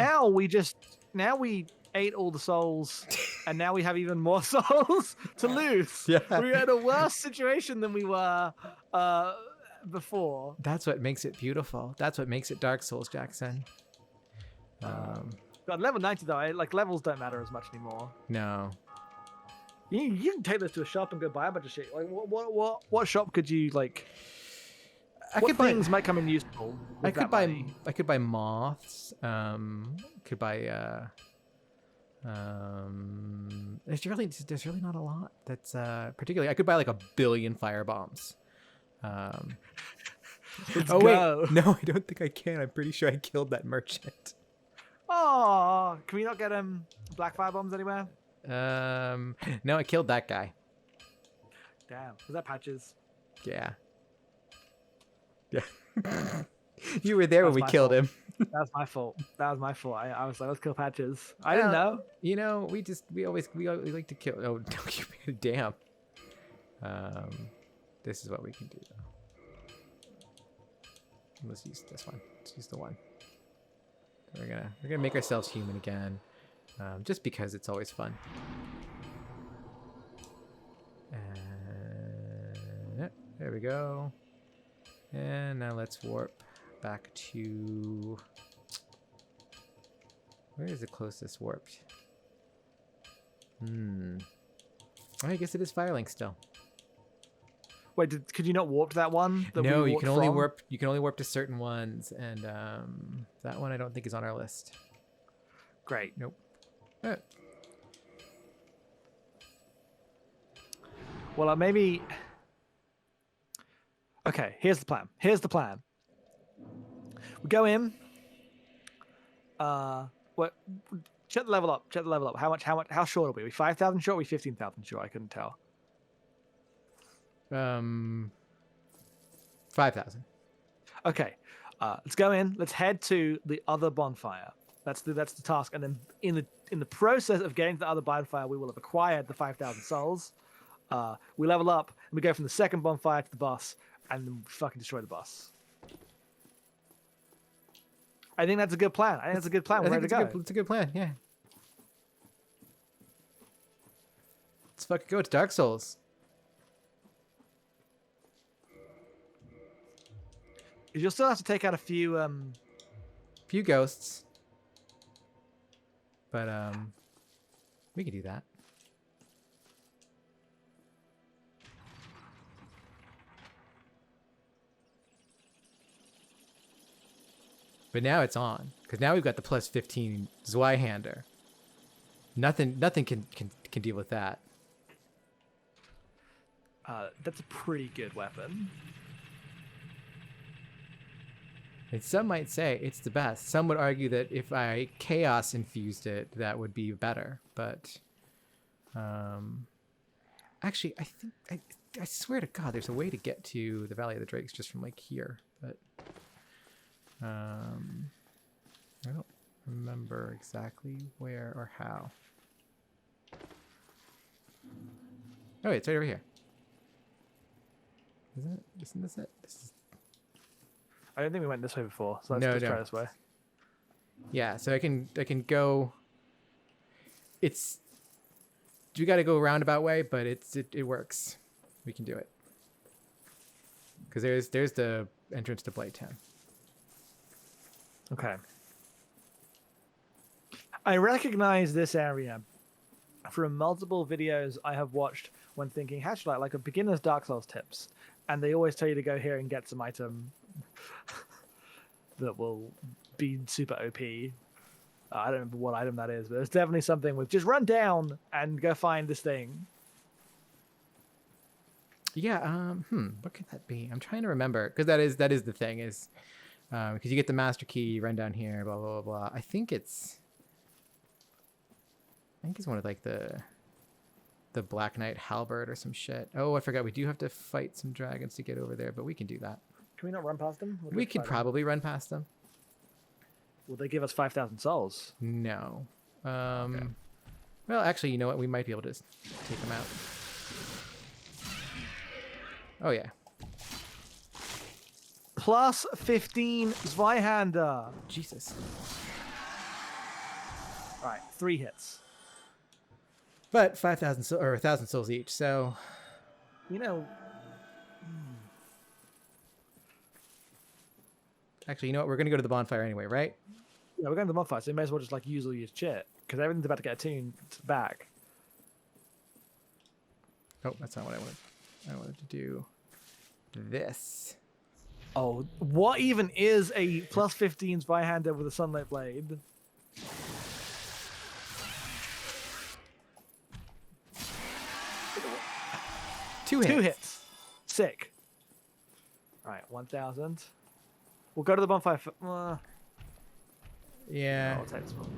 now we ate all the souls, and now we have even more souls to lose. Yeah. We're in a worse situation than we were before. That's what makes it beautiful. That's what makes it Dark Souls, Jackson. God, level 90 though, like levels don't matter as much anymore. No. You can take this to a shop and go buy a bunch of shit. Like what shop could you like? What things might come in useful? I could buy moths. Could buy There's really not a lot. That's particularly. I could buy like 1 billion fire bombs. Let's Oh go. wait, no, I don't think I can. I'm pretty sure I killed that merchant. Oh, can we not get black fire bombs anywhere? No, I killed that guy. Damn, was that Patches? Yeah. Yeah. You were there when we my killed fault. him. That was my fault. That was my fault. I was like, let's kill Patches. I didn't know. You know, we always like to kill. Oh, damn. This is what we can do though. Let's use this one. Let's use the one. We're gonna make ourselves human again, just because it's always fun. And there we go. And now let's warp back to. Where is the closest warped? Oh, I guess it is Firelink still. Wait, could you not warp to that one? No, you can only warp. You can only warp to certain ones, and that one I don't think is on our list. Great. Nope. Well, maybe. Okay, here's the plan. We go in. What? Check the level up. How short are we? Are we 5,000 short? Or are we 15,000 short? I couldn't tell. 5,000. Okay, let's go in. Let's head to the other bonfire. That's the task. And then in the process of getting to the other bonfire, we will have acquired the 5,000 souls. We level up and we go from the second bonfire to the boss, and then we fucking destroy the boss. I think that's a good plan. We're ready to go. It's a good plan. Yeah. Let's fucking go. It's Dark Souls. You'll still have to take out a few ghosts, but we can do that. But now it's on, because now we've got the plus 15 Zweihander. Nothing can deal with that. That's a pretty good weapon. And some might say it's the best. Some would argue that if I chaos infused it, that would be better. But actually, I think I swear to God, there's a way to get to the Valley of the Drakes just from like here. But I don't remember exactly where or how. Oh, wait, it's right over here. Isn't it? Isn't this it? This is... I don't think we went this way before, so let's try this way. Yeah, so I can go. It's we got to go a roundabout way, but it works. We can do it because there's the entrance to Blade Town. Okay. I recognize this area from multiple videos I have watched when thinking, how should I like a beginner's Dark Souls tips? And they always tell you to go here and get some item that will be super OP. I don't remember what item that is, but it's definitely something with just run down and go find this thing. Yeah, what could that be? I'm trying to remember, because that is the thing is, because you get the master key, you run down here, blah blah blah blah. I think it's one of like the Black Knight halberd or some shit. Oh, I forgot. We do have to fight some dragons to get over there, but we can do that. Can we not run past them? We could probably run past them. Will they give us 5,000 souls? No. Okay. Well, actually, you know what? We might be able to take them out. Oh, yeah. Plus 15 Zweihander. Jesus. All right, 3 hits. But 5,000 or 1,000 souls each, so... You know... Actually, you know what? We're going to go to the bonfire anyway, right? Yeah, we're going to the bonfire, so you may as well just like use all your shit, because everything's about to get attuned back. Oh, that's not what I wanted. I wanted to do this. Oh, what even is a plus 15 Zweihander with a Sunlight Blade? 2 2 hits. hits. Sick. All right, 1,000. We'll go to the bonfire. Yeah. I'll take this one.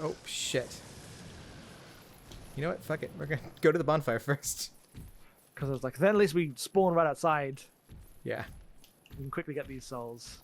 Oh, shit. You know what? Fuck it. We're going to go to the bonfire first. Because I was like, then at least we spawn right outside. Yeah. We can quickly get these souls.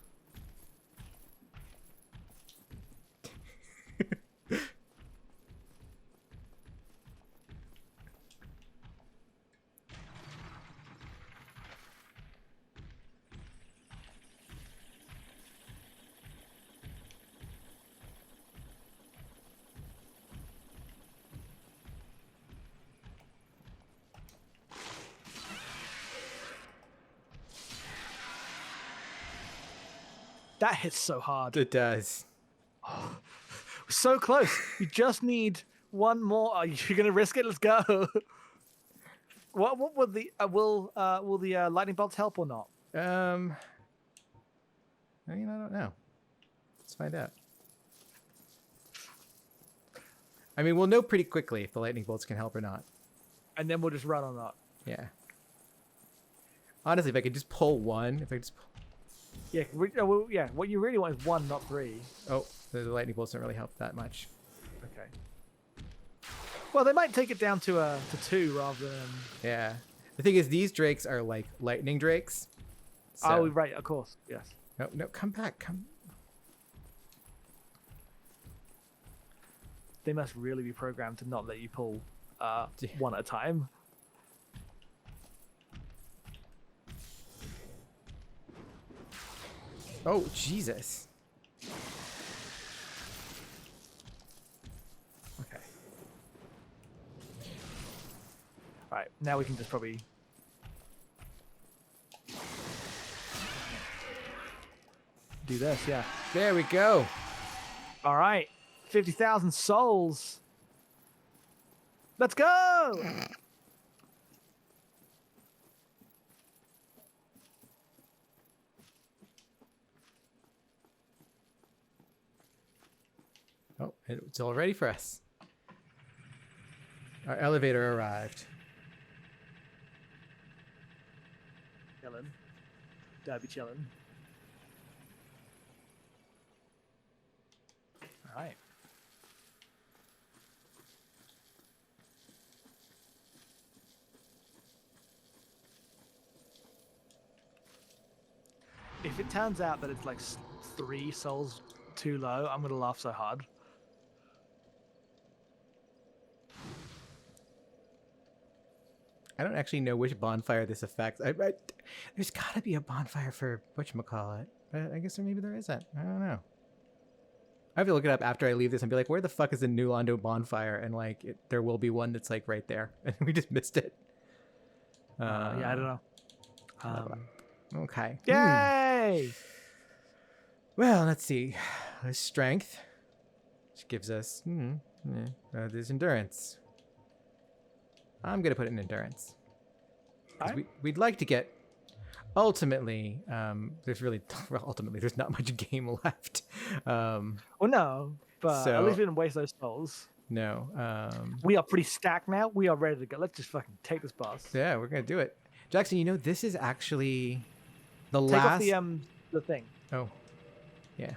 That hits so hard. It does. So close. You just need one more. Are you gonna risk it? Let's go. What will the will the lightning bolts help or not? I mean, I don't know. Let's find out. I mean, we'll know pretty quickly if the lightning bolts can help or not. And then we'll just run or not. Yeah. Honestly, if I could just pull one, if I just pull... Yeah, yeah. What you really want is 1, not 3. Oh, the lightning bolts don't really help that much. Okay. Well, they might take it down to 2 rather than. Yeah. The thing is, these drakes are like lightning drakes. So... Oh, right. Of course. Yes. No, no, come back. Come. They must really be programmed to not let you pull one at a time. Oh, Jesus. Okay. All right. Now we can just probably. Do this, yeah. There we go. All right. 50,000 souls. Let's go! Oh, it's all ready for us. Our elevator arrived. Chillin'. Dad be chillin'. All right. If it turns out that it's like 3 souls too low, I'm gonna laugh so hard. I don't actually know which bonfire this affects. There's got to be a bonfire for whatchamacallit, but I guess maybe there isn't. I don't know. I have to look it up after I leave this and be like, where the fuck is the New Londo bonfire? And like, there will be one that's like right there, and we just missed it. Yeah, I don't know. Okay. Yay! Well, let's see. There's strength, which gives us there's endurance. I'm gonna put it in endurance. 'Cause we'd like to get. Ultimately, there's not much game left. Well, no, but at least we didn't waste those souls. No. We are pretty stacked now. We are ready to go. Let's just fucking take this boss. Yeah, we're gonna do it. Jackson, you know this is actually the Take last. off the thing. Oh, yeah.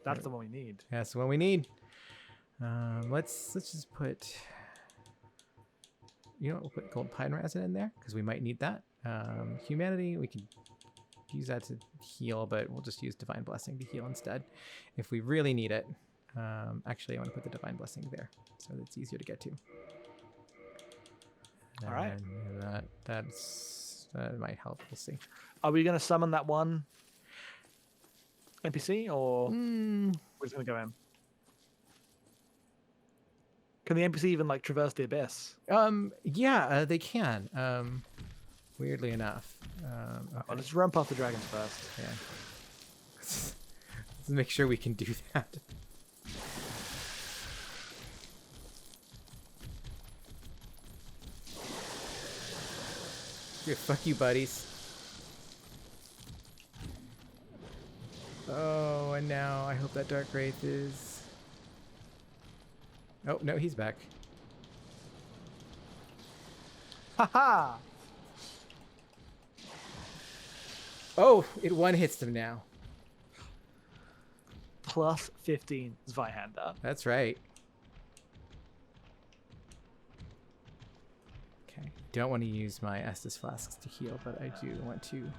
That's the one we need. That's the one we need. Let's just put. You know, we'll put gold pine resin in there because we might need that. Humanity, we can use that to heal, but we'll just use divine blessing to heal instead if we really need it. Actually, I want to put the divine blessing there so that it's easier to get to. All right. That might help. We'll see. Are we gonna summon that one NPC or we're just gonna go in? Can the NPC even like traverse the abyss? Yeah, they can. Weirdly enough. Okay. I'll just run past the dragons first. Yeah. Let's make sure we can do that. Yeah, fuck you, buddies. Oh, and now I hope that Dark Wraith is... Oh, no, he's back. Haha! Oh, it one hits them now. Plus 15 Zweihander. That's right. Okay. Don't want to use my Estus flasks to heal, but I do want to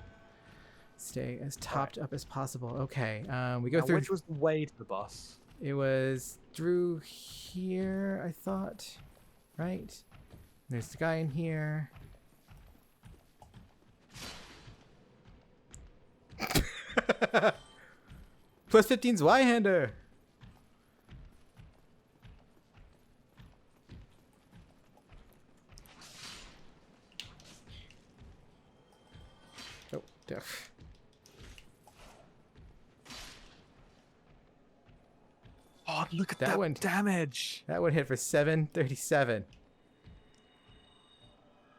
stay as topped up as possible. Okay. We go Now, through. which was the way to the boss? It was through here, I thought. Right? There's the guy in here. Plus 15 Zweihander. Oh, duff. Oh, look at That that one- damage. That one hit for 737.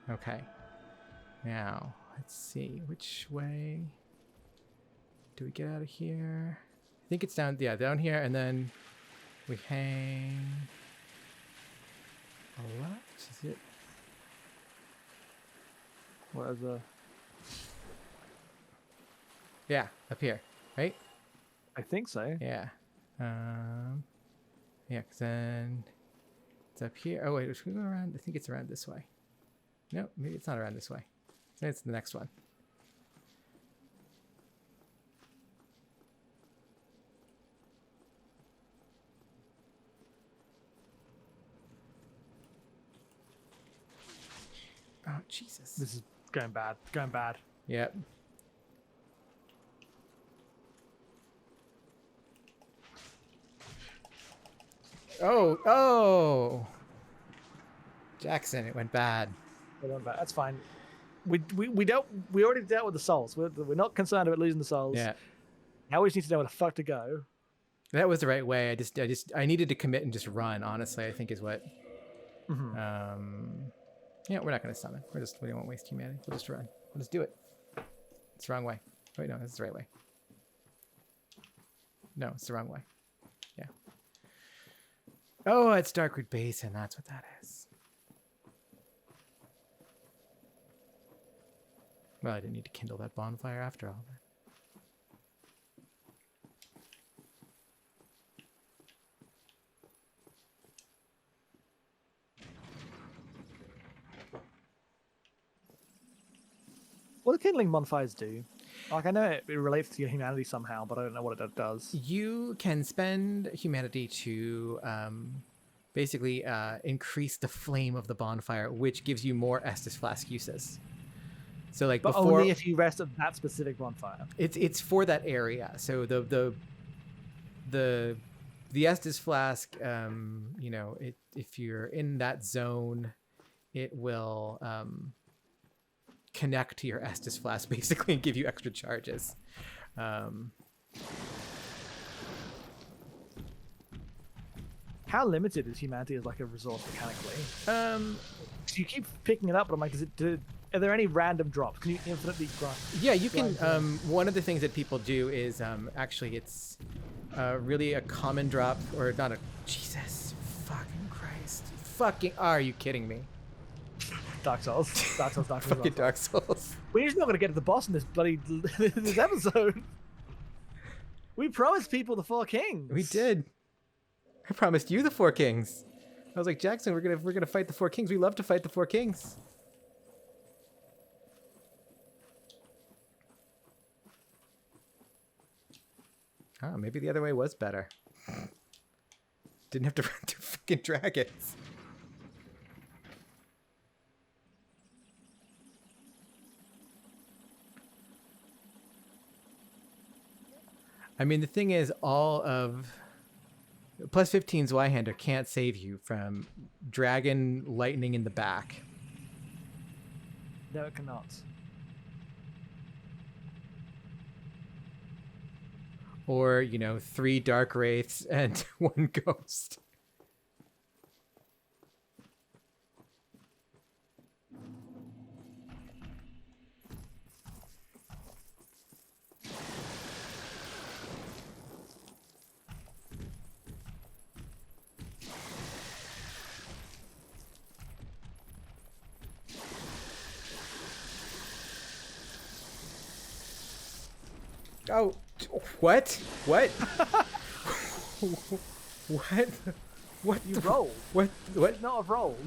Okay. Now, let's see. Which way do we get out of here? I think it's down, yeah, down here, and then we hang a left, is it? What is a... Yeah, up here, right? I think so. Yeah. Yeah, because then it's up here. Oh, wait, should we go around? I think it's around this way. No, maybe it's not around this way. Maybe it's the next one. Oh, Jesus. This is going bad. Going bad. Yep. Oh, oh! Jackson, it went bad. It went bad. That's fine. We already dealt with the souls. We're not concerned about losing the souls. Yeah. Now we just need to know where the fuck to go. That was the right way. I needed to commit and just run, honestly, I think is what. Mhm. Yeah, we're not going to summon. We won't waste humanity. We'll just run. We'll just do it. It's the wrong way. Wait, no, that's the right way. No, it's the wrong way. Yeah. Oh, it's Darkwood Basin. That's what that is. Well, I didn't need to kindle that bonfire after all. Then. What do kindling bonfires do? Like, I know it relates to your humanity somehow, but I don't know what it does. You can spend humanity to basically increase the flame of the bonfire, which gives you more Estus Flask uses. So, like But before, only if you rest at that specific bonfire. it's for that area. So the Estus Flask, you know, if you're in that zone, it will connect to your Estus Flask basically and give you extra charges. How limited is humanity as like a resource mechanically? Um, So you keep picking it up, but I'm like, are there any random drops? Can you infinitely grind? Yeah, you can. Right, One of the things that people do is actually it's really a common drop, or not a. Jesus fucking Christ! Fucking, are you kidding me? Dark Souls. Dark Souls, Dark Souls. Fucking Dark Souls. We're just not going to get to the boss in this bloody this episode. We promised people the Four Kings. We did. I promised you the Four Kings. I was like, Jackson, we're gonna fight the Four Kings. We love to fight the Four Kings. Oh, maybe the other way was better. Didn't have to run through fucking dragons. I mean, the thing is, all of plus 15 Zweihander can't save you from dragon lightning in the back. No, it cannot. Or, you know, 3 dark wraiths and 1 ghost. Oh, what? What? What? What? You rolled. What? What? Should not have rolled.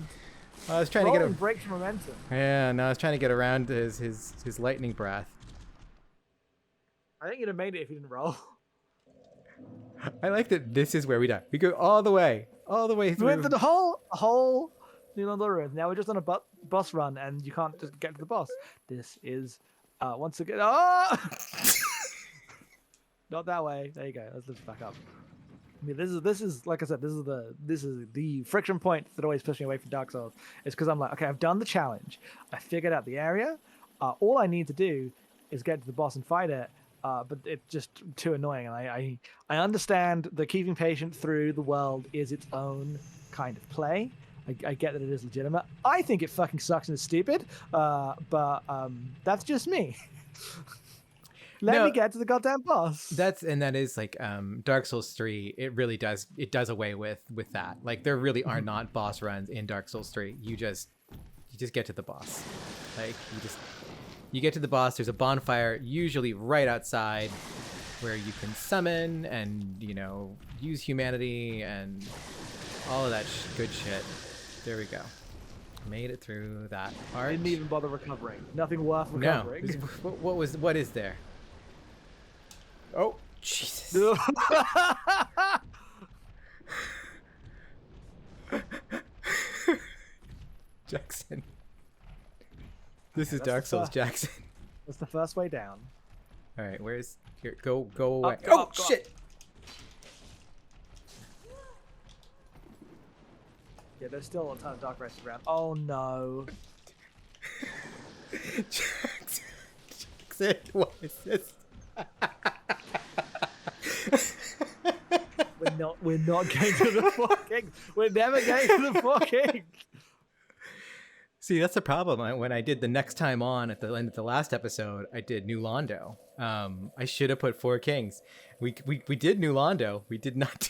I was trying to get Rolling a. breaks momentum. Yeah, no, I was trying to get around his lightning breath. I think you'd have made it if you didn't roll. I like that this is where we die. We go all the way We through. went through the whole New London Road. Now we're just on a bus run, and you can't just get to the boss. This is once again. Oh! Not that way. There you go. Let's lift it back up. I mean, this is like I said. This is the friction point that always pushes me away from Dark Souls. Is because I'm like, okay, I've done the challenge. I figured out the area. All I need to do is get to the boss and fight it. But it's just too annoying, and I understand that keeping patient through the world is its own kind of play. I get that it is legitimate. I think it fucking sucks and is stupid, but that's just me. Let me get to the goddamn boss. That is like Dark Souls 3. It really does away with that. Like there really are not boss runs in Dark Souls 3. You just get to the boss. Like you get to the boss. There's a bonfire usually right outside where you can summon and use humanity and all of that good shit. There we go. Made it through that part. Didn't even bother recovering. Nothing worth recovering. No. What is there? Oh, Jesus. Jackson. This is Dark Souls, Jackson. That's the first way down. All right, where's here? Go away. Go Oh up, go shit! Yeah, there's still a ton of dark races around. Oh no. Jackson, what is this? We're not going to the Four Kings. We're never going to the Four Kings. See, that's the problem. When I did the next time on at the end of the last episode, I did New Londo. I should have put Four Kings. We did New Londo. We did not do.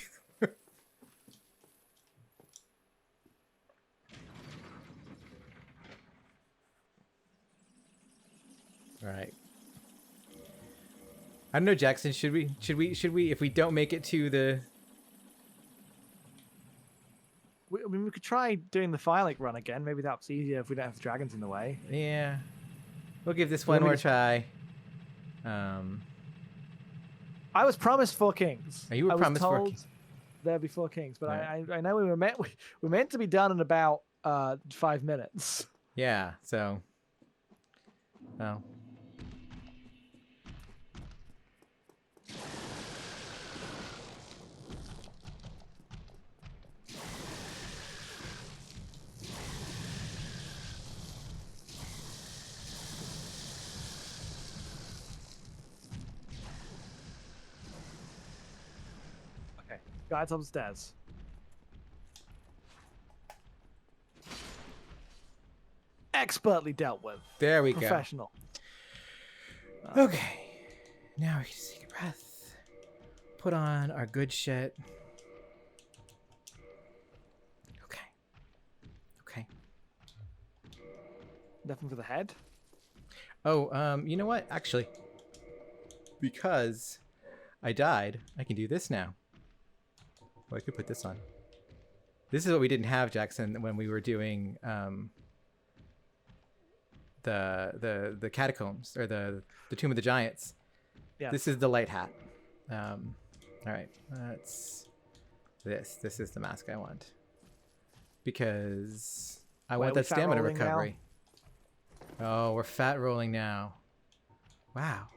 All right. I don't know, Jackson. Should we? If we don't make it to the. I mean, we could try doing the Firelink run again. Maybe that's easier if we don't have the dragons in the way. Yeah. We'll give this one more try. I was promised Four Kings. You were promised Four Kings. There'd be Four Kings, but Right. I know we were meant to be done in about 5 minutes. Yeah. So. Well. Guys upstairs. Expertly dealt with. There we go. Professional. Okay. Now we can just take a breath. Put on our good shit. Okay. Okay. Nothing for the head. Oh, you know what? Actually, because I died, I can do this now. Oh, I could put this on. This is what we didn't have, Jackson, when we were doing the catacombs or the Tomb of the Giants. Yeah. This is the light hat. All right, that's this. This is the mask I want because I want that stamina recovery. Oh, we're fat rolling now. Wow,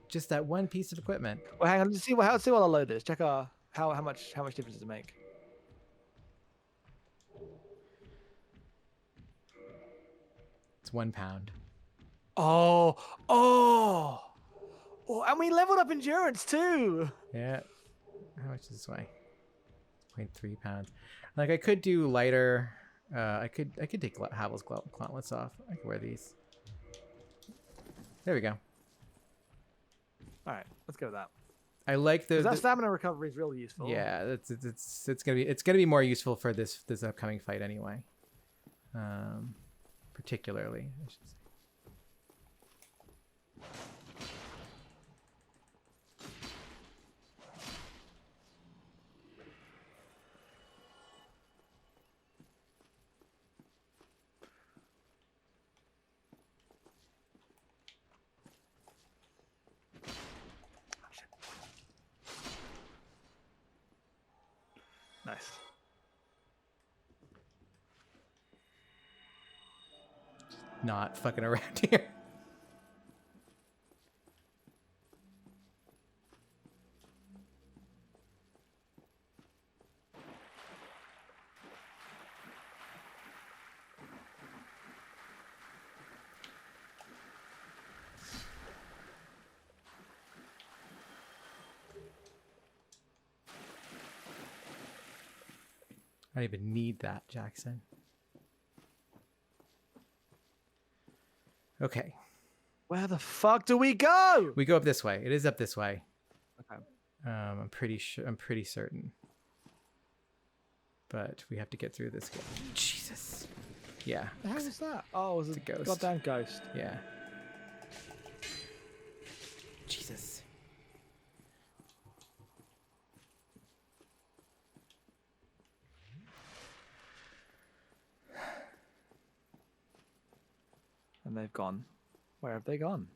just that one piece of equipment. Well, hang on. Let's see what I'll load this. Check our how much difference does it make? It's 1 pound. Oh, and we leveled up endurance too. Yeah. How much does this weigh? 0.3 pounds. Like I could do lighter. I could take Havel's gauntlets off. I could wear these. There we go. All right, let's go with that. I like the that stamina recovery is really useful. Yeah, it's gonna be more useful for this upcoming fight anyway. Particularly, I should say. Nice. Not fucking around here. I don't even need that, Jackson. Okay. Where the fuck do we go? We go up this way. It is up this way. Okay. I'm pretty sure. I'm pretty certain. But we have to get through this. Jesus. Yeah. The hell was that? Oh, it was It's a ghost. goddamn ghost. Yeah. Jesus. And they've gone. Where have they gone?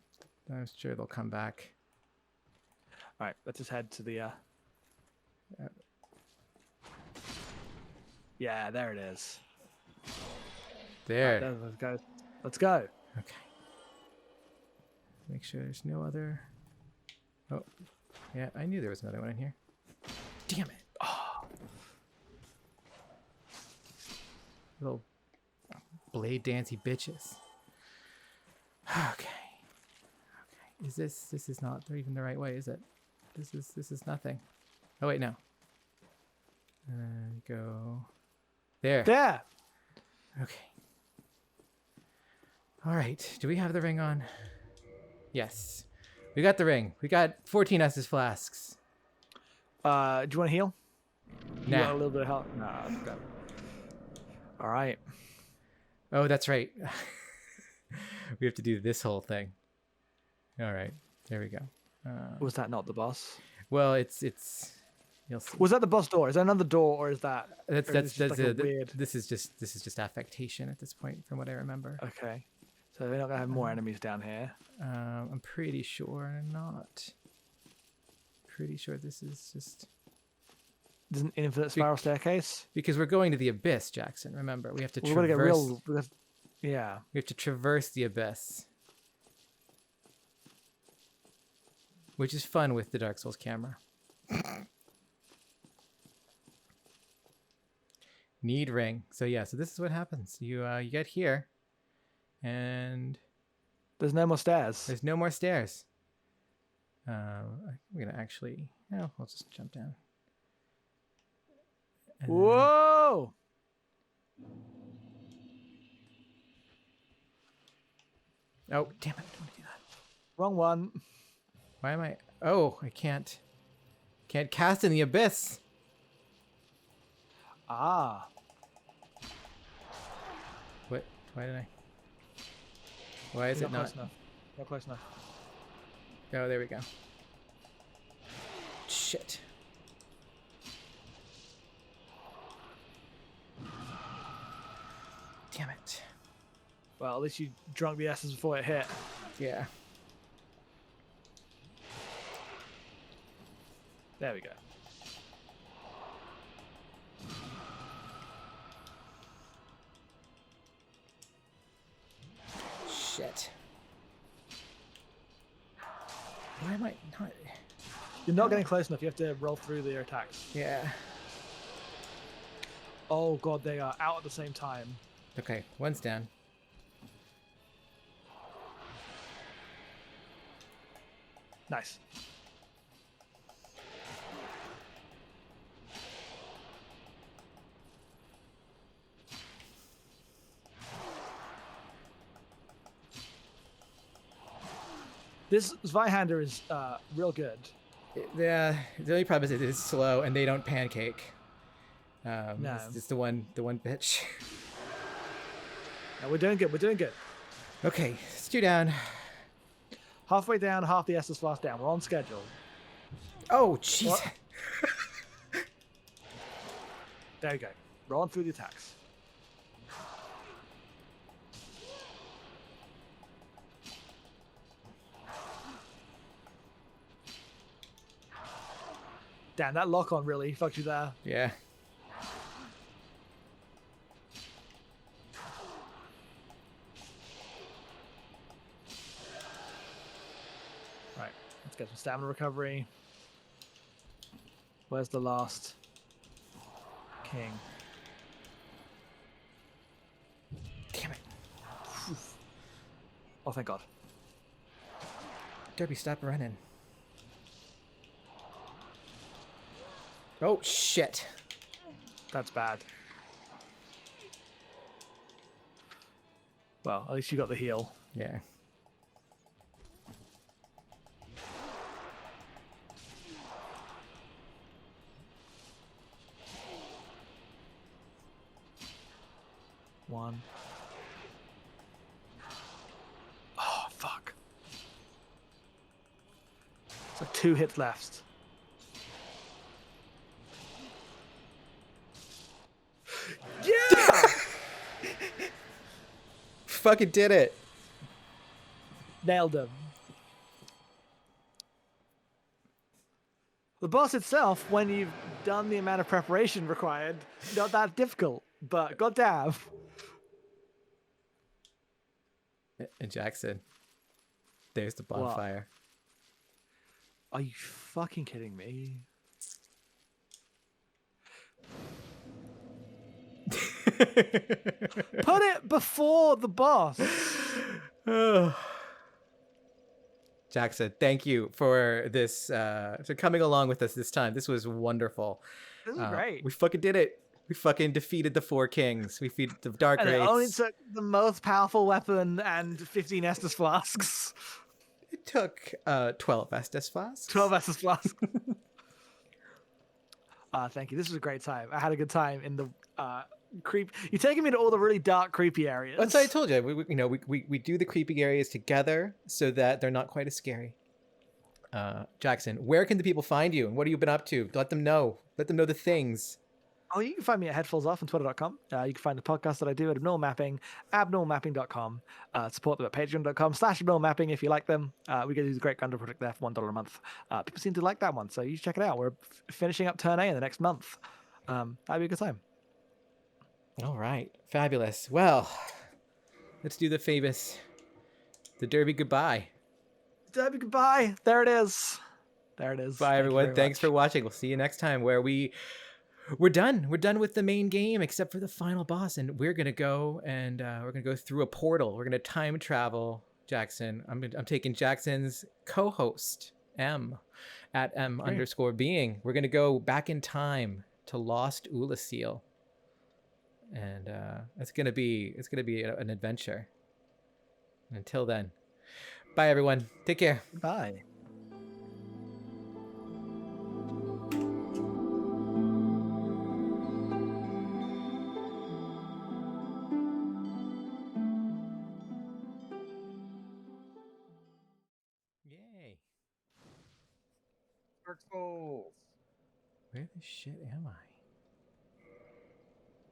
I'm sure they'll come back. All right, let's just head to the. Yeah, there it is. There. Right, let's go. Let's go. Okay. Make sure there's no other. Oh, yeah, I knew there was another one in here. Damn it. Oh. Little blade dancy bitches. Okay. Okay. Is this is not even the right way, is it? This is nothing. Oh wait, no. Go there. There. Okay. All right. Do we have the ring on? Yes. We got the ring. We got 14 Estus flasks. Do you want to heal? You Nah. want a little bit of help? Nah. Let's go. All right. Oh, that's right. We have to do this whole thing. All right. There we go. Was that not the boss? Well, it's you'll see. Was that the boss door? Is that another door, or is that? That's or is it just like a the- weird. This is just affectation at this point, from what I remember. Okay. So they're not gonna have more enemies down here. I'm pretty sure not. Pretty sure this is just There's an infinite spiral staircase. because we're going to the abyss, Jackson. Remember, we have to We're gonna traverse. get real. Yeah. We have to traverse the abyss, which is fun with the Dark Souls camera. Need ring. So yeah, so this is what happens. You get here, and There's no more stairs. there's no more stairs. I'm gonna actually. No, we'll just jump down. And then- Whoa! Oh damn it! I don't want to do that. Wrong one. Why am I? Oh, I can't. Can't cast in the abyss. Ah. What? Why did I? Why is You're it not not? close enough. Not close enough. Oh, there we go. Shit. Damn it. Well, at least you drunk the essence before it hit. Yeah. There we go. Shit. Why am I not? You're not getting close enough. You have to roll through their attacks. Yeah. Oh god, they are out at the same time. Okay, one's down. Nice. This Zweihander is real good. Yeah. The only problem is it is slow and they don't pancake. No. It's the one bitch. No, we're doing good. We're doing good. Okay, stew down. Halfway down, half the SS flask down. We're on schedule. Oh, jeez. What? There you go. Rolling through the attacks. Damn, that lock on really fucked you there. Yeah. Get some stamina recovery. Where's the last king? Damn it. Oh, thank God. Derby, stop running. Oh, shit. That's bad. Well, at least you got the heal. Yeah. One. Oh, fuck. So 2 hits left. Yeah! Fucking did it. Nailed him. The boss itself, when you've done the amount of preparation required, not that difficult, but goddamn. And Jackson, there's the bonfire. Are you fucking kidding me? Put it before the boss. Jackson, thank you for this, for coming along with us this time. This was wonderful. This is great. We fucking did it. We fucking defeated the 4 kings. We defeated the Dark And it only Wraiths. took the most powerful weapon and 15 Estus flasks. It took 12 Estus flasks. 12 Estus flasks. Thank you. This was a great time. I had a good time in the creep. You're taking me to all the really dark, creepy areas. That's what I told you. We do the creepy areas together so that they're not quite as scary. Jackson, where can the people find you and what have you been up to? Let them know. Let them know the things. Oh, you can find me at headfallsoff on twitter.com. You can find the podcast that I do at abnormalmapping, abnormalmapping.com. Support them at patreon.com/abnormalmapping if you like them. We get to do the Great Gundam project there for $1 a month. People seem to like that one, so you should check it out. We're finishing up Turn A in the next month. That'd be a good time. All right. Fabulous. Well, let's do the famous, the Derby goodbye. Derby goodbye. There it is. There it is. Bye, Thank you everyone. very Thanks much. for watching. We'll see you next time where we're done. We're done with the main game except for the final boss. And we're going to go and we're going to go through a portal. We're going to time travel, Jackson. I'm taking Jackson's co-host, M, at M_being. We're going to go back in time to Lost Ulasil. And it's gonna be an adventure. Until then, bye everyone. Take care. Bye. Yay! Dark Souls. Where the shit am I?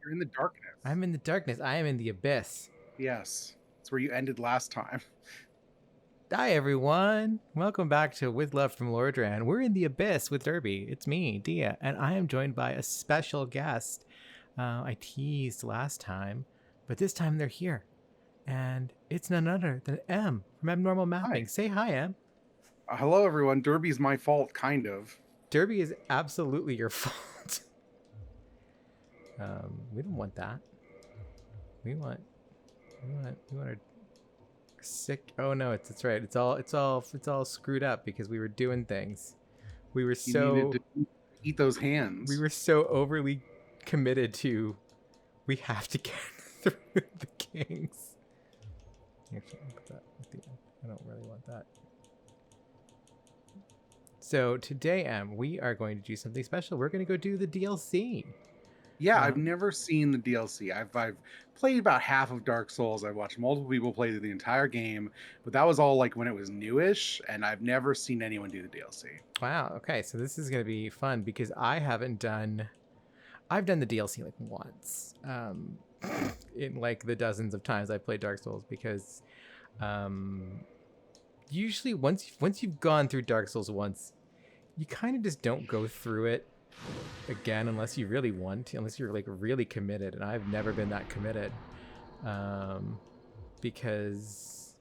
You're in the darkness. I'm in the darkness. I am in the abyss. Yes. It's where you ended last time. Hi everyone. Welcome back to With Love from Lordran. We're in the abyss with Derby. It's me, Dia, and I am joined by a special guest. I teased last time, but this time they're here. And it's none other than M from Abnormal Mapping. Hi. Say hi, M. Hello, everyone. Derby's my fault, kind of. Derby is absolutely your fault. We don't want that. We want our sick. Oh no, it's right. It's all screwed up because we were doing things. We were You needed to eat those hands. we were so overly committed to. We have to get through the kings. Actually, I'll put that at the end. I don't really want that. So today, we are going to do something special. We're going to go do the DLC. Yeah, I've never seen the DLC. I've played about half of Dark Souls. I've watched multiple people play through the entire game, but that was all like when it was newish, and I've never seen anyone do the DLC. Wow. Okay, so this is going to be fun because I've done the DLC like once, in like the dozens of times I played Dark Souls because, usually once you've gone through Dark Souls once, you kind of just don't go through it again unless you really want to, unless you're like really committed, and I've never been that committed, because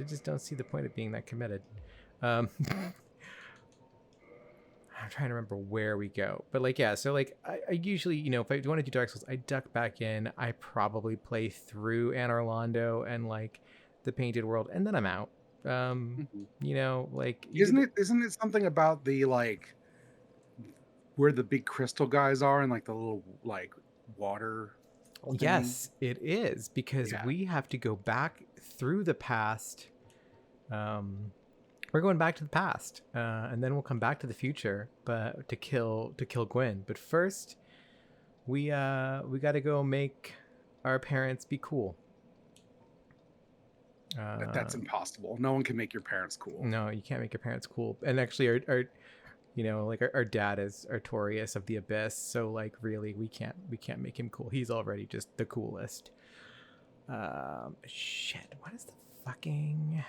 just don't see the point of being that committed. I'm trying to remember where we go, but like, yeah, so like I usually, you know, if I want to do Dark Souls, I duck back in. I probably play through Anor Londo and like the Painted World, and then I'm out. You know, like, isn't it something about the like where the big crystal guys are and like the little like water thingy? Yes, it is, because we have to go back through the past. We're going back to the past, and then we'll come back to the future, but to kill Gwyn. But first, we got to go make our parents be cool. That's impossible. No one can make your parents cool. No, you can't make your parents cool. And actually, our you know, like our dad is Artorias of the Abyss, so like really we can't make him cool. He's already just the coolest. Shit, what is the fucking?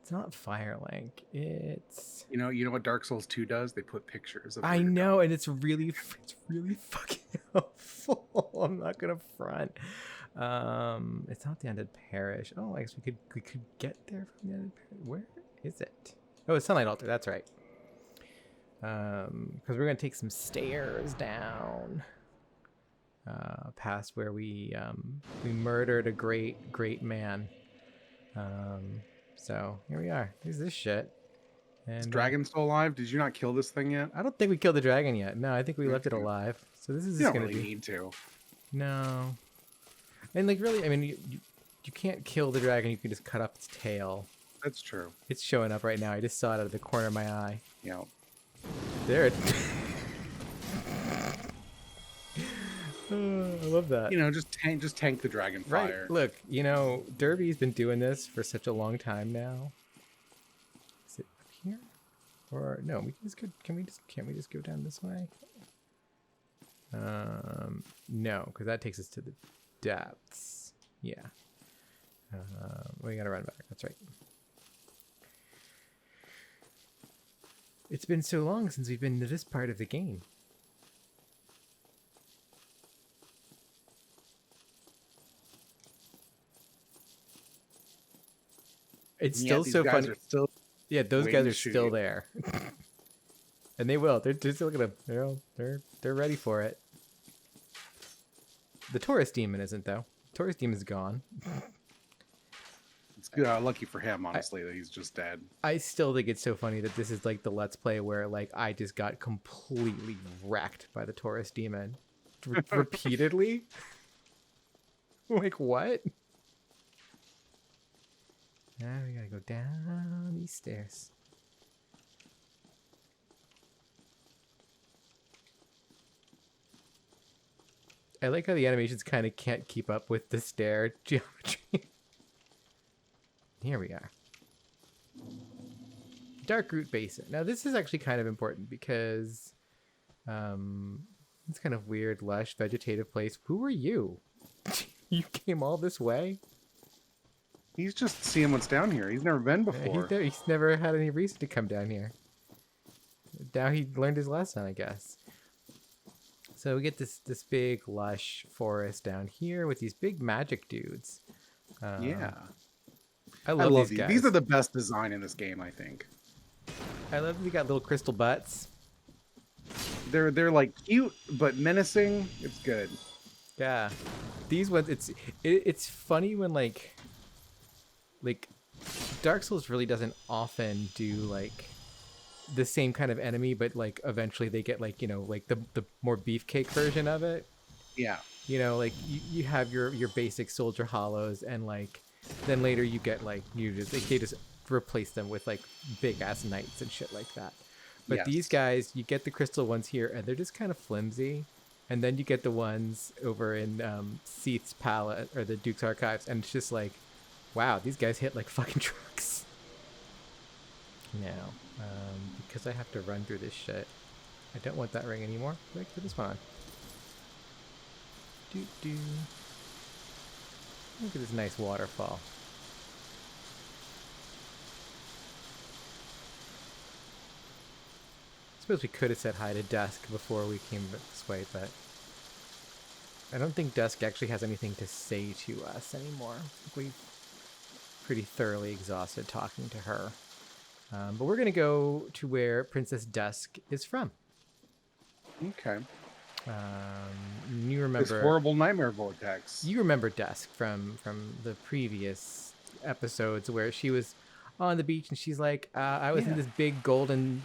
It's not Firelink. It's, you know what Dark Souls 2 does? They put pictures of I know, and it's really fucking helpful. I'm not gonna front. It's not the Undead Parish. Oh, I guess we could get there from the Undead Parish. Where is it? Oh, it's Sunlight Altar. That's right. Because we're gonna take some stairs down, past where we murdered a great man. So here we are. Here's this shit. And Is dragon still alive? Did you not kill this thing yet? I don't think we killed the dragon yet. No, I think we left it alive. So this is You just don't gonna really be. need to. No. And like really, I mean, you can't kill the dragon. You can just cut off its tail. That's true. It's showing up right now. I just saw it out of the corner of my eye. Yeah. There it. Oh, I love that. You know, just tank the dragon fire. Right. Look, you know, Derby's been doing this for such a long time now. Is it up here? Or no, we can just go. Can't we just go down this way? No, because that takes us to the depths. Yeah. We gotta run back. That's right. It's been so long since we've been to this part of the game. It's still so funny. Yeah, those guys are still there, and they will. They're just looking at them. They're ready for it. The Taurus demon isn't though. Taurus demon's gone. It's lucky for him, honestly, that he's just dead. I still think it's so funny that this is like the Let's Play where like I just got completely wrecked by the Taurus demon repeatedly. Like what? Now we gotta go down these stairs. I like how the animations kind of can't keep up with the stair geometry. Here we are. Dark Root Basin. Now this is actually kind of important because it's kind of weird, lush, vegetative place. Who are you? You came all this way? He's just seeing what's down here. He's never been before. He's never had any reason to come down here. Now he learned his lesson, I guess. So we get this big, lush forest down here with these big magic dudes. Yeah. I love these these. guys. These are the best design in this game, I think. I love that we got little crystal butts. They're like cute but menacing. It's good. Yeah. These ones, it's funny when like Dark Souls really doesn't often do like the same kind of enemy, but like eventually they get like, you know, like the more beefcake version of it. Yeah. You know, like you have your basic soldier hollows, and like then later you get like they just replace them with like big ass knights and shit like that. But Yes. these guys, you get the crystal ones here and they're just kind of flimsy. And then you get the ones over in Seath's Palette or the Duke's Archives, and it's just like, wow, these guys hit like fucking trucks. Now, because I have to run through this shit, I don't want that ring anymore. So I can put this one on. Doo-doo. Look at this nice waterfall. I suppose we could have said hi to Dusk before we came this way, but I don't think Dusk actually has anything to say to us anymore. pretty thoroughly exhausted talking to her. But we're going to go to where Princess Dusk is from. Okay. You This remember horrible nightmare vortex. You remember Dusk from the previous episodes where she was on the beach and she's like, I was in this big golden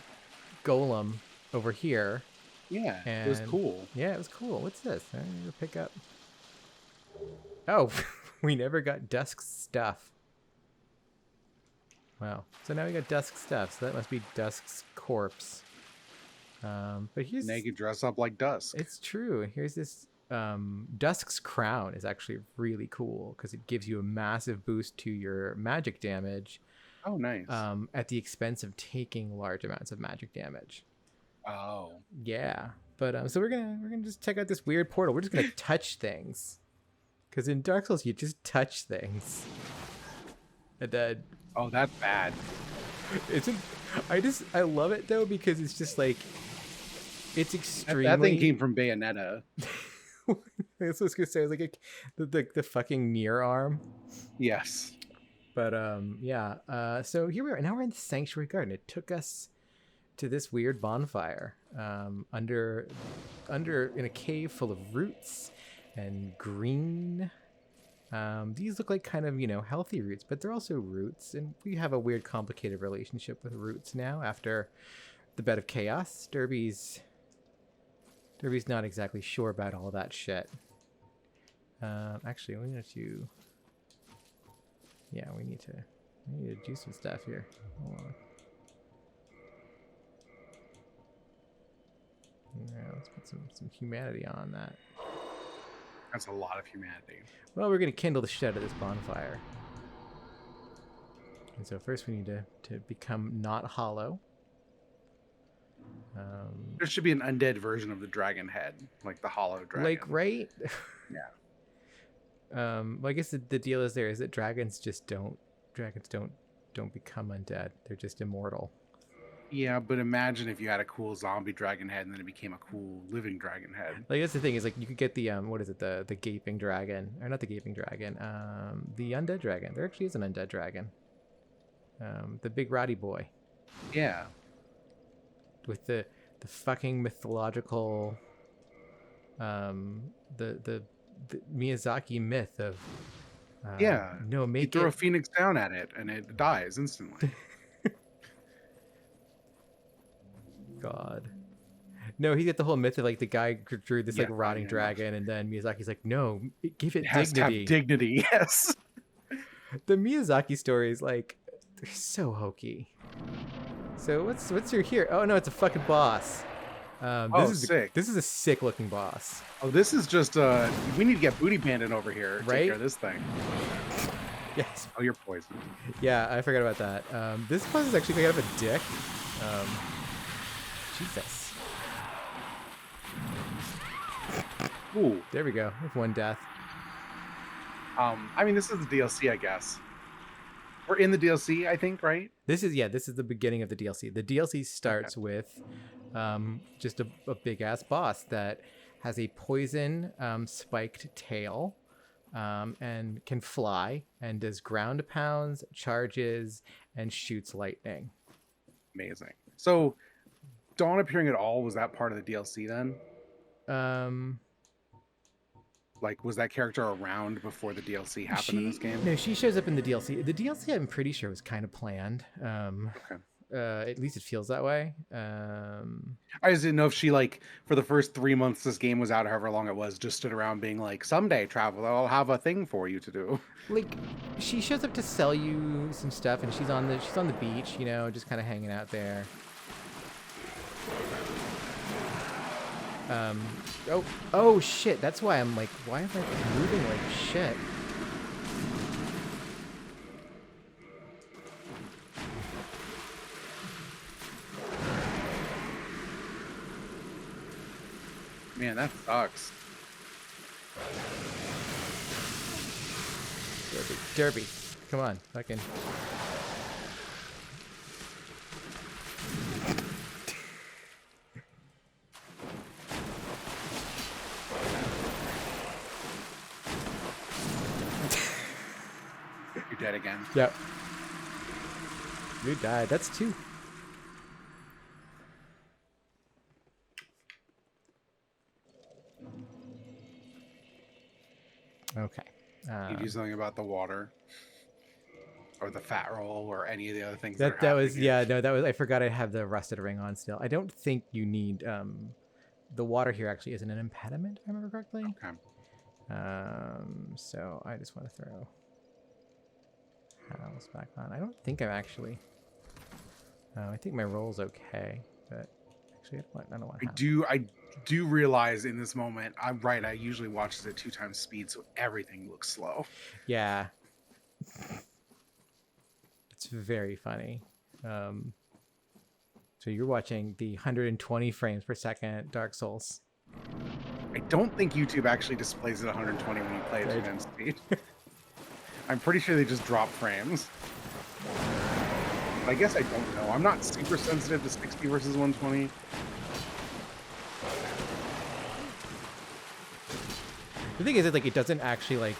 golem over here. Yeah, And it was cool. Yeah, it was cool. What's this? I need to pick up. Oh, we never got Dusk's stuff. Wow. So now we got Dusk's stuff. So that must be Dusk's corpse. But here's... Naked dress up like Dusk. It's true. Here's this... Dusk's crown is actually really cool because it gives you a massive boost to your magic damage. Oh, nice. At the expense of taking large amounts of magic damage. Oh. Yeah. But so we're gonna just check out this weird portal. We're just gonna touch things. Because in Dark Souls you just touch things. And then... Oh, that's bad. I love it though because it's just like it's extremely... That thing came from Bayonetta. That's what I was gonna say. It was like the fucking Nier arm. Yes. But yeah. So here we are. Now we're in the Sanctuary Garden. It took us to this weird bonfire under in a cave full of roots and green. These look like kind of, healthy roots, but they're also roots, and we have a weird, complicated relationship with roots now after the Bed of Chaos. Derby's not exactly sure about all that shit. Actually, we need to... Yeah, we need to do some stuff here. Hold on. Yeah, let's put some humanity on that. That's a lot of humanity. Well, we're going to kindle the shit out of this bonfire. And so first we need to become not hollow. There should be an undead version of the dragon head, like the hollow dragon. Like, right? Yeah. Well, I guess the deal is that dragons don't become undead. They're just immortal. Yeah, but imagine if you had a cool zombie dragon head and then it became a cool living dragon head. Like, that's the thing, is like you could get the what is it, the gaping dragon, or not the gaping dragon, the undead dragon. There actually is an undead dragon. The big ratty boy. Yeah. With the fucking mythological the Miyazaki myth of you throw a phoenix down at it and it dies instantly. God. No, he got the whole myth of like the guy drew this like rotting dragon, and then Miyazaki's like, no, give it has dignity. To have dignity, yes. The Miyazaki stories, like, they're so hokey. So what's your here? Oh no, it's a fucking boss. Sick. This is a sick looking boss. Oh, this is just we need to get Booty Bandit over here to take care of this thing. Yes. Oh, you're poisoned. Yeah, I forgot about that. This boss is actually kind of a dick. Jesus. Ooh. There we go. With one death. I mean, this is the DLC, I guess. We're in the DLC, I think, right? This is the beginning of the DLC. The DLC starts with just a big ass boss that has a poison spiked tail and can fly and does ground pounds, charges, and shoots lightning. Amazing. So Dawn appearing at all, was that part of the DLC then? Like, was that character around before the DLC happened in this game? No, she shows up in the DLC. The DLC, I'm pretty sure, was kind of planned. Okay. At least it feels that way. I just didn't know if she, like, for the first 3 months this game was out, however long it was, just stood around being like, someday, Traveler, I'll have a thing for you to do. Like, she shows up to sell you some stuff, and she's on the beach, just kind of hanging out there. Oh shit, that's why I'm like, why am I moving like shit? Man, that sucks. Derby, come on, fucking. You're dead again. Yep. You died. That's 2. Okay. You do something about the water, or the fat roll, or any of the other things. That was no, that was I forgot I have the rusted ring on still. I don't think you need the water here actually isn't an impediment, if I remember correctly. Okay. So I just want to throw House back on. I don't think I'm actually. I think my roll's okay, but actually I don't want. I do realize in this moment, I'm right. I usually watch this at 2 times speed, so everything looks slow. Yeah. It's very funny. So you're watching the 120 frames per second Dark Souls. I don't think YouTube actually displays it 120 when you play at 2 times speed. I'm pretty sure they just drop frames. I guess I don't know. I'm not super sensitive to 60 versus 120. The thing is, like, it doesn't actually like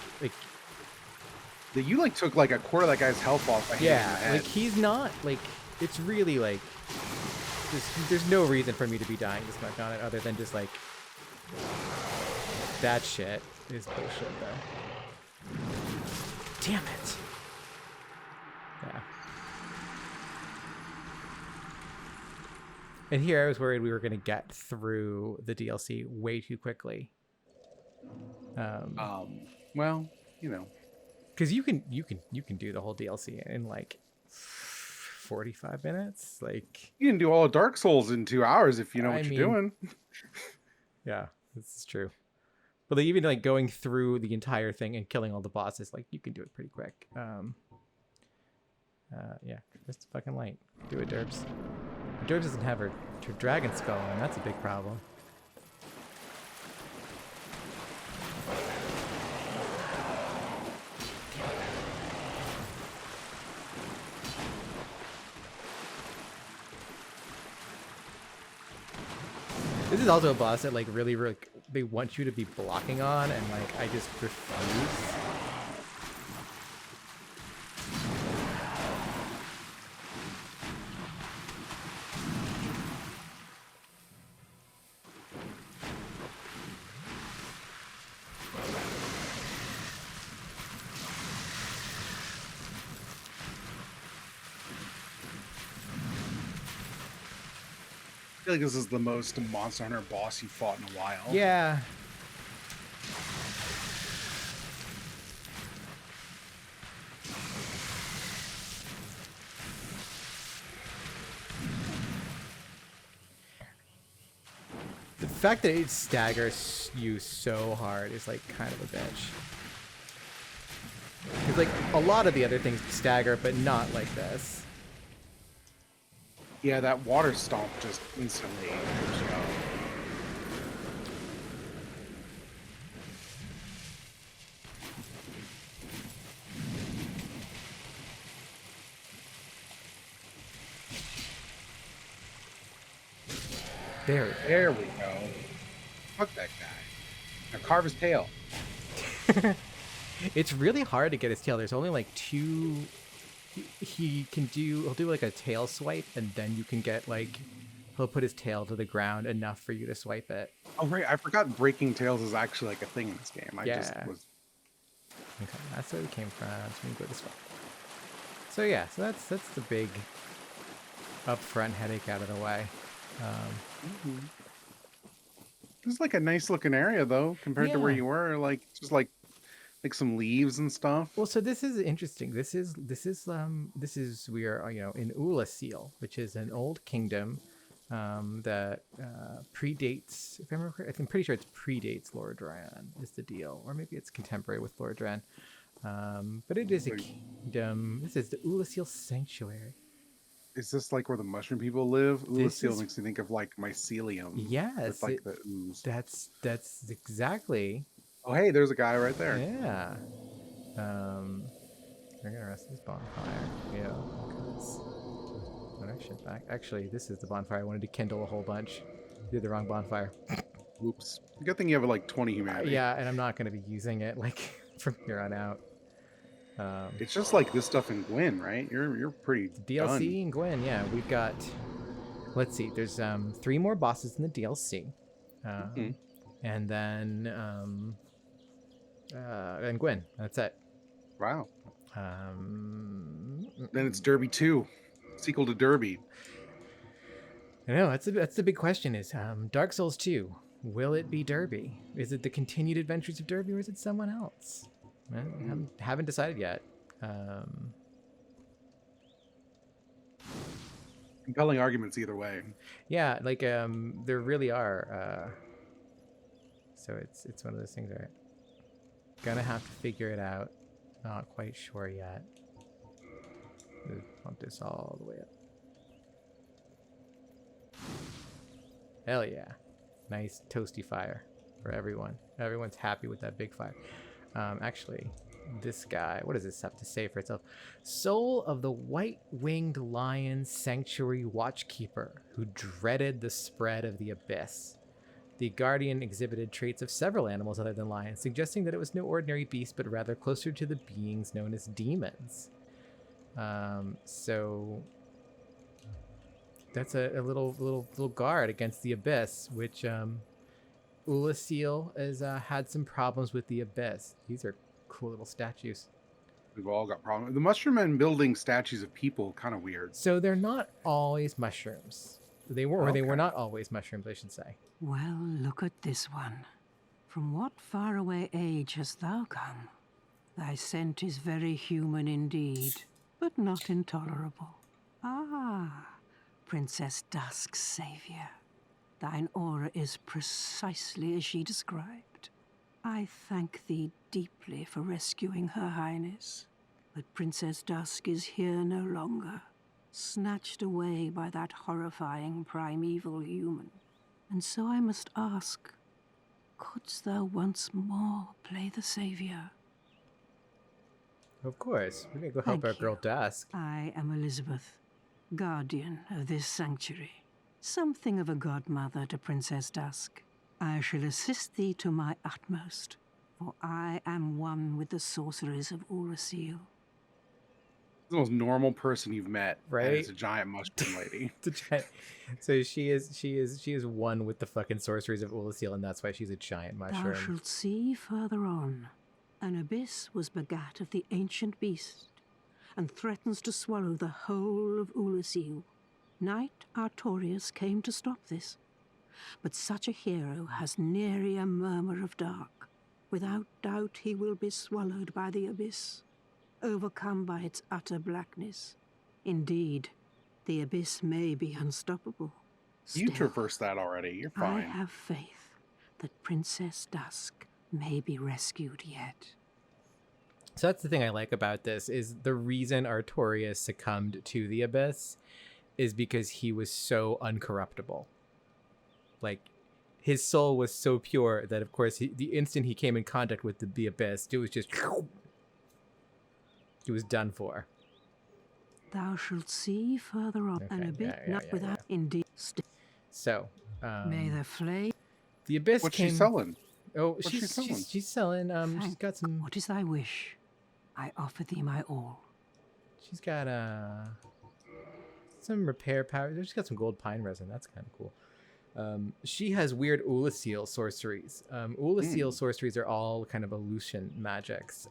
that you like took like a quarter of that guy's health off. By hitting the head. Like he's not like it's really like there's no reason for me to be dying this much on it other than just like that shit is bullshit though. Damn it. Yeah. And here I was worried we were going to get through the DLC way too quickly. Well, you know, because you can do the whole DLC in like 45 minutes. Like you can do all of Dark Souls in 2 hours if you know what you're doing. Yeah, this is true. But like, even like going through the entire thing and killing all the bosses, like you can do it pretty quick. Yeah, just fucking light. Do it, Derbs. Derbs doesn't have her dragon skull, and that's a big problem. This is also a boss that like really they want you to be blocking on, and like I just refuse. I feel like this is the most Monster Hunter boss you fought in a while. Yeah. The fact that it staggers you so hard is like kind of a bitch. Because like a lot of the other things stagger, but not like this. Yeah, that water stomp just instantly trips you out. There we go. Fuck that guy. Now carve his tail. It's really hard to get his tail. There's only like 2. He'll do like a tail swipe, and then you can get like he'll put his tail to the ground enough for you to swipe it. Oh right, I forgot breaking tails is actually like a thing in this game. Yeah. Okay, that's where we came from. So we can go this way. So yeah, so that's the big upfront headache out of the way. This is like a nice looking area though, compared to where Yeah. you were. Like just like some leaves and stuff. Well, so this is interesting. This is we are in Ulasil, which is an old kingdom that predates. If I remember correctly, I'm pretty sure it predates Lordran is the deal, or maybe it's contemporary with Lordran. But it is a kingdom. This is the Ulasil Sanctuary. Is this like where the mushroom people live? This Ulasil is- makes me think of like mycelium. Yes, with like the ooze. that's exactly. Oh hey, there's a guy right there. Yeah. We're gonna rest this bonfire. Yeah. Because put our shit back. Actually, this is the bonfire I wanted to kindle a whole bunch. Did the wrong bonfire. Oops. Good thing you have like 20 humanity. Yeah, and I'm not gonna be using it like from here on out. It's just like this stuff in Gwyn, right? You're pretty DLC done. and Gwen, yeah, we've got. Let's see. There's 3 more bosses in the DLC, and then and Gwen. That's it. Wow. Um, Then it's Derby 2, sequel to Derby. I know that's the big question. Is Dark Souls 2? Will it be Derby? Is it the continued adventures of Derby, or is it someone else? Haven't decided yet. Compelling arguments either way. Yeah, like there really are. So it's one of those things, right? Gonna have to figure it out. Not quite sure yet. Let's pump this all the way up. Hell yeah. Nice toasty fire for everyone. Everyone's happy with that big fire. Actually, this guy, what does this have to say for itself? Soul of the white-winged lion sanctuary watchkeeper who dreaded the spread of the abyss. The guardian exhibited traits of several animals other than lions, suggesting that it was no ordinary beast, but rather closer to the beings known as demons. So that's a little guard against the abyss, which Ulasil has had some problems with the abyss. These are cool little statues. We've all got problems. The mushroom men building statues of people, kind of weird. So they're not always mushrooms. They were, or they were not always mushrooms, I should say. Well, look at this one. From what faraway age hast thou come? Thy scent is very human indeed, but not intolerable. Ah, Princess Dusk's savior. Thine aura is precisely as she described. I thank thee deeply for rescuing Her Highness, but Princess Dusk is here no longer, snatched away by that horrifying primeval human. And so I must ask, couldst thou once more play the savior? Of course. We're going to go help our girl Dusk. I am Elizabeth, guardian of this sanctuary. Something of a godmother to Princess Dusk. I shall assist thee to my utmost, for I am one with the sorceries of Ulasil. The most normal person you've met, right? And it's a giant mushroom lady. So she is one with the fucking sorceries of Ulasil, and that's why she's a giant mushroom. Thou shalt see further on. An abyss was begat of the ancient beast, and threatens to swallow the whole of Ulasil. Knight Artorias came to stop this, but such a hero has nary a murmur of dark. Without doubt he will be swallowed by the abyss, overcome by its utter blackness. Indeed, the abyss may be unstoppable. You traversed that already, you're fine. I have faith that Princess Dusk may be rescued yet. So that's the thing I like about this, is the reason Artorias succumbed to the abyss is because he was so uncorruptible. Like, his soul was so pure that, of course, the instant he came in contact with the abyss, it was just... It was done for. Thou shalt see further on, and a bit not without indeed. So, may the flame. The abyss What's came... she selling? Oh, What's she selling? She's selling. She's got some. What is thy wish? I offer thee my all. She's got some repair power. She's got some gold pine resin. That's kind of cool. She has weird Ulasil sorceries. Ulasil sorceries are all kind of illusion magics.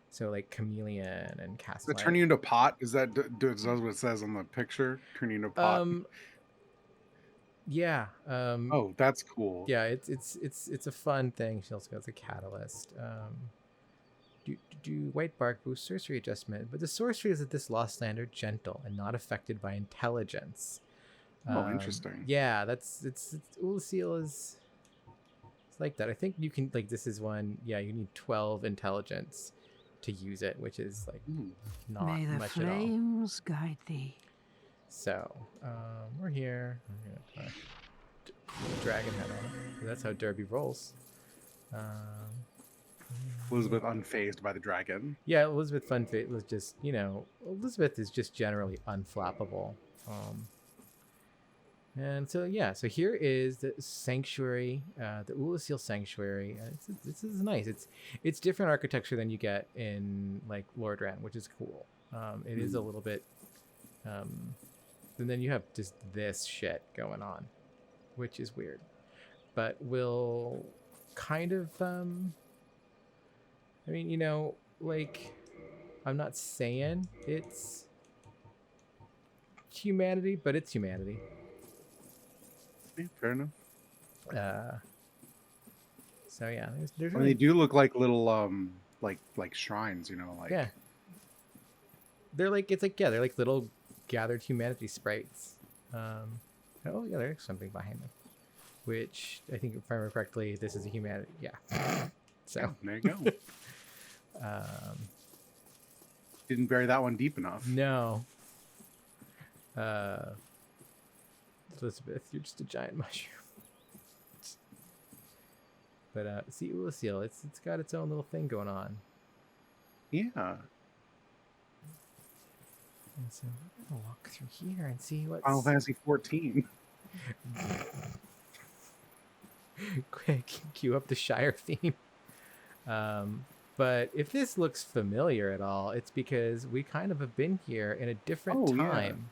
So like chameleon and cast. Does it turn you into a pot? Is that what it says on the picture? Turn you into a pot. Yeah. Oh, that's cool. Yeah, it's a fun thing. She also has a catalyst. Do white bark boost sorcery adjustment, but the sorceries of this lost land are gentle and not affected by intelligence. Oh, interesting. Yeah, it's Ulasil is. It's like that. I think you can this is one. Yeah, you need 12 intelligence to use it, which is like not May the much at all. flames guide thee. So, we're here. I'm gonna put dragon head on it. That's how Derby rolls. Elizabeth unfazed by the dragon. Yeah, Elizabeth Funfate was just, Elizabeth is just generally unflappable. And so yeah, so here is the sanctuary, the Ulasil sanctuary. This is nice. It's different architecture than you get in like Lordran, which is cool. It is a little bit, and then you have just this shit going on, which is weird, but we'll kind of, I mean, you know, like, I'm not saying it's humanity, but it's humanity. Yeah, fair enough. So yeah, there's I mean, they do look like little like shrines, you know, like yeah. They're like they're like little gathered humanity sprites. Oh yeah, there's something behind them, which I think if I remember correctly, this is a humanity. Yeah. So there you go. Didn't bury that one deep enough. No. Elizabeth, you're just a giant mushroom. But see, Ulasil, it's got its own little thing going on. Yeah. And so we're gonna walk through here and see what's Final Fantasy 14. Quick, cue up the Shire theme. But if this looks familiar at all, it's because we kind of have been here in a different time.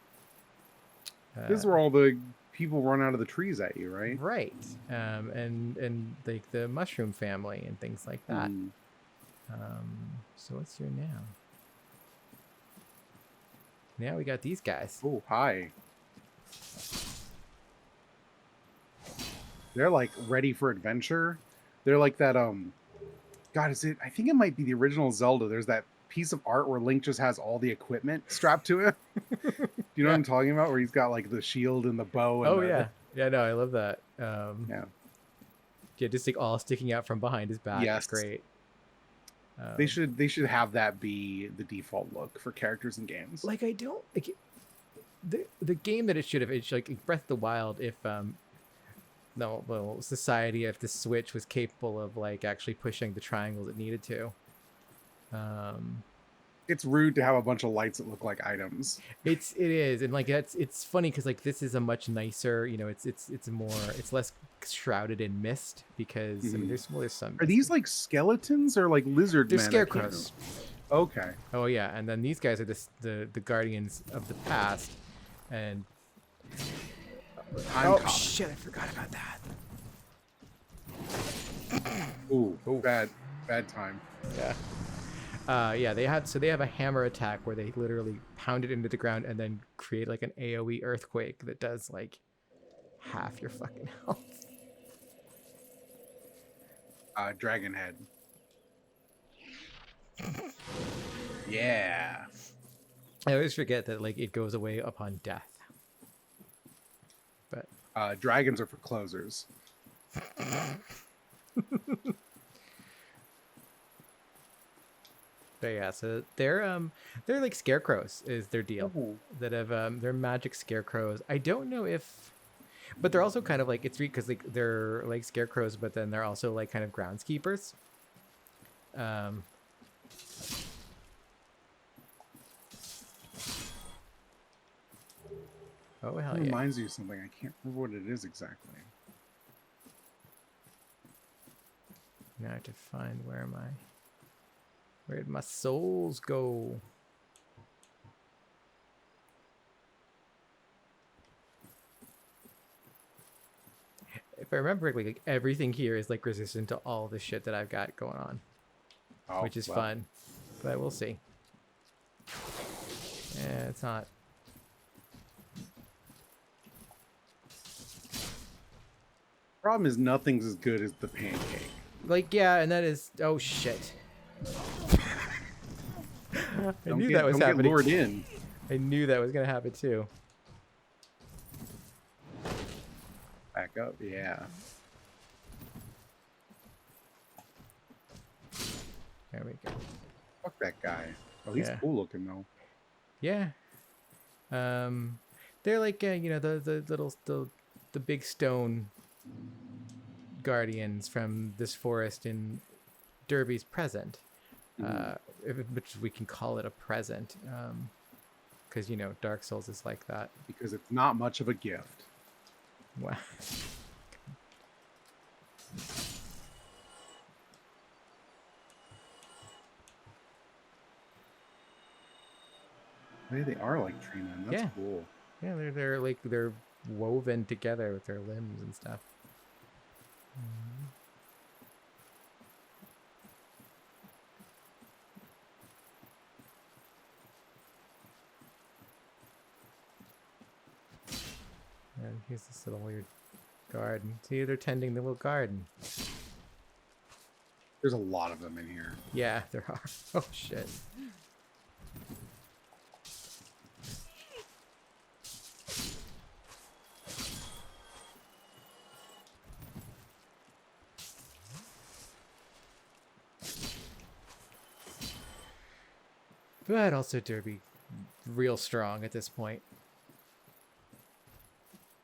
Yeah. This is where all the people run out of the trees at you, right? Right. And like the mushroom family and things like that. So what's here now? Now we got these guys. Oh, hi. They're like ready for adventure. They're like that, God, is it? I think it might be the original Zelda. There's that piece of art where Link just has all the equipment strapped to him. Do you know what I'm talking about? Where he's got like the shield and the bow. And yeah, no, I love that. Yeah, just like all sticking out from behind his back. Yes, it's great. They should have that be the default look for characters in games. Like I don't like the game that it should have. It's like Breath of the Wild. If Society, if the Switch was capable of like actually pushing the triangles it needed to. It's rude to have a bunch of lights that look like items. It is, and like it's funny because like this is a much nicer, you know, it's less shrouded in mist because I mean, there's some. Are these like skeletons or like lizard men? They're scarecrows. Okay. Oh yeah, and then these guys are the guardians of the past, and shit, I forgot about that. Ooh, bad time. Yeah. Yeah, they have a hammer attack where they literally pound it into the ground and then create like an AoE earthquake that does like half your fucking health. Dragon head. Yeah. I always forget that like it goes away upon death. But dragons are for closers. But yeah, so they're like scarecrows is their deal. That have they're magic scarecrows. I don't know if, but they're also kind of like, it's because like they're like scarecrows, but then they're also like kind of groundskeepers. Oh hell yeah! Reminds you of something. I can't remember what it is exactly. Now I have to find where did my souls go? If I remember correctly, like everything here is like resistant to all the shit that I've got going on, which is fun. But we'll see. Yeah, it's not. Problem is, nothing's as good as the pancake. Like, yeah, and that is, oh shit. I knew that was happening. Get lured in. I knew that was gonna happen too. Back up, yeah. There we go. Fuck that guy. Oh, he's cool looking though. Yeah. They're like you know, the little the big stone guardians from this forest in Derby's present. Which we can call it a present, because you know Dark Souls is like that. Because it's not much of a gift. Wow. Maybe they are like tree men. That's Yeah. cool. Yeah, they're woven together with their limbs and stuff. And here's this little weird garden. See, they're tending the little garden. There's a lot of them in here. Yeah, there are. Oh shit. But also Derby real strong at this point.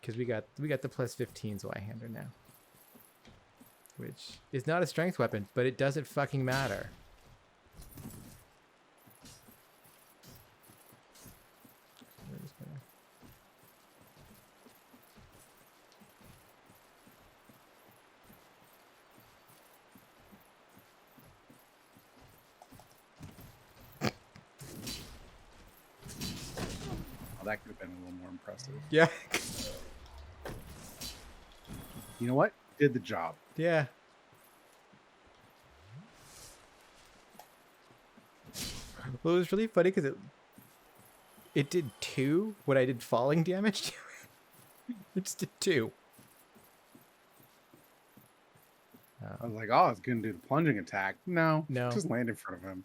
Because we got the plus 15 Zweihander now. Which is not a strength weapon, but it doesn't fucking matter. We're just gonna... Oh, that could have been a little more impressive. Yeah. You know what? Did the job. Yeah. Well, it was really funny because it did 2 when I did falling damage to it. It just did 2. I was like, oh, it's going to do the plunging attack. No. No. Just land in front of him.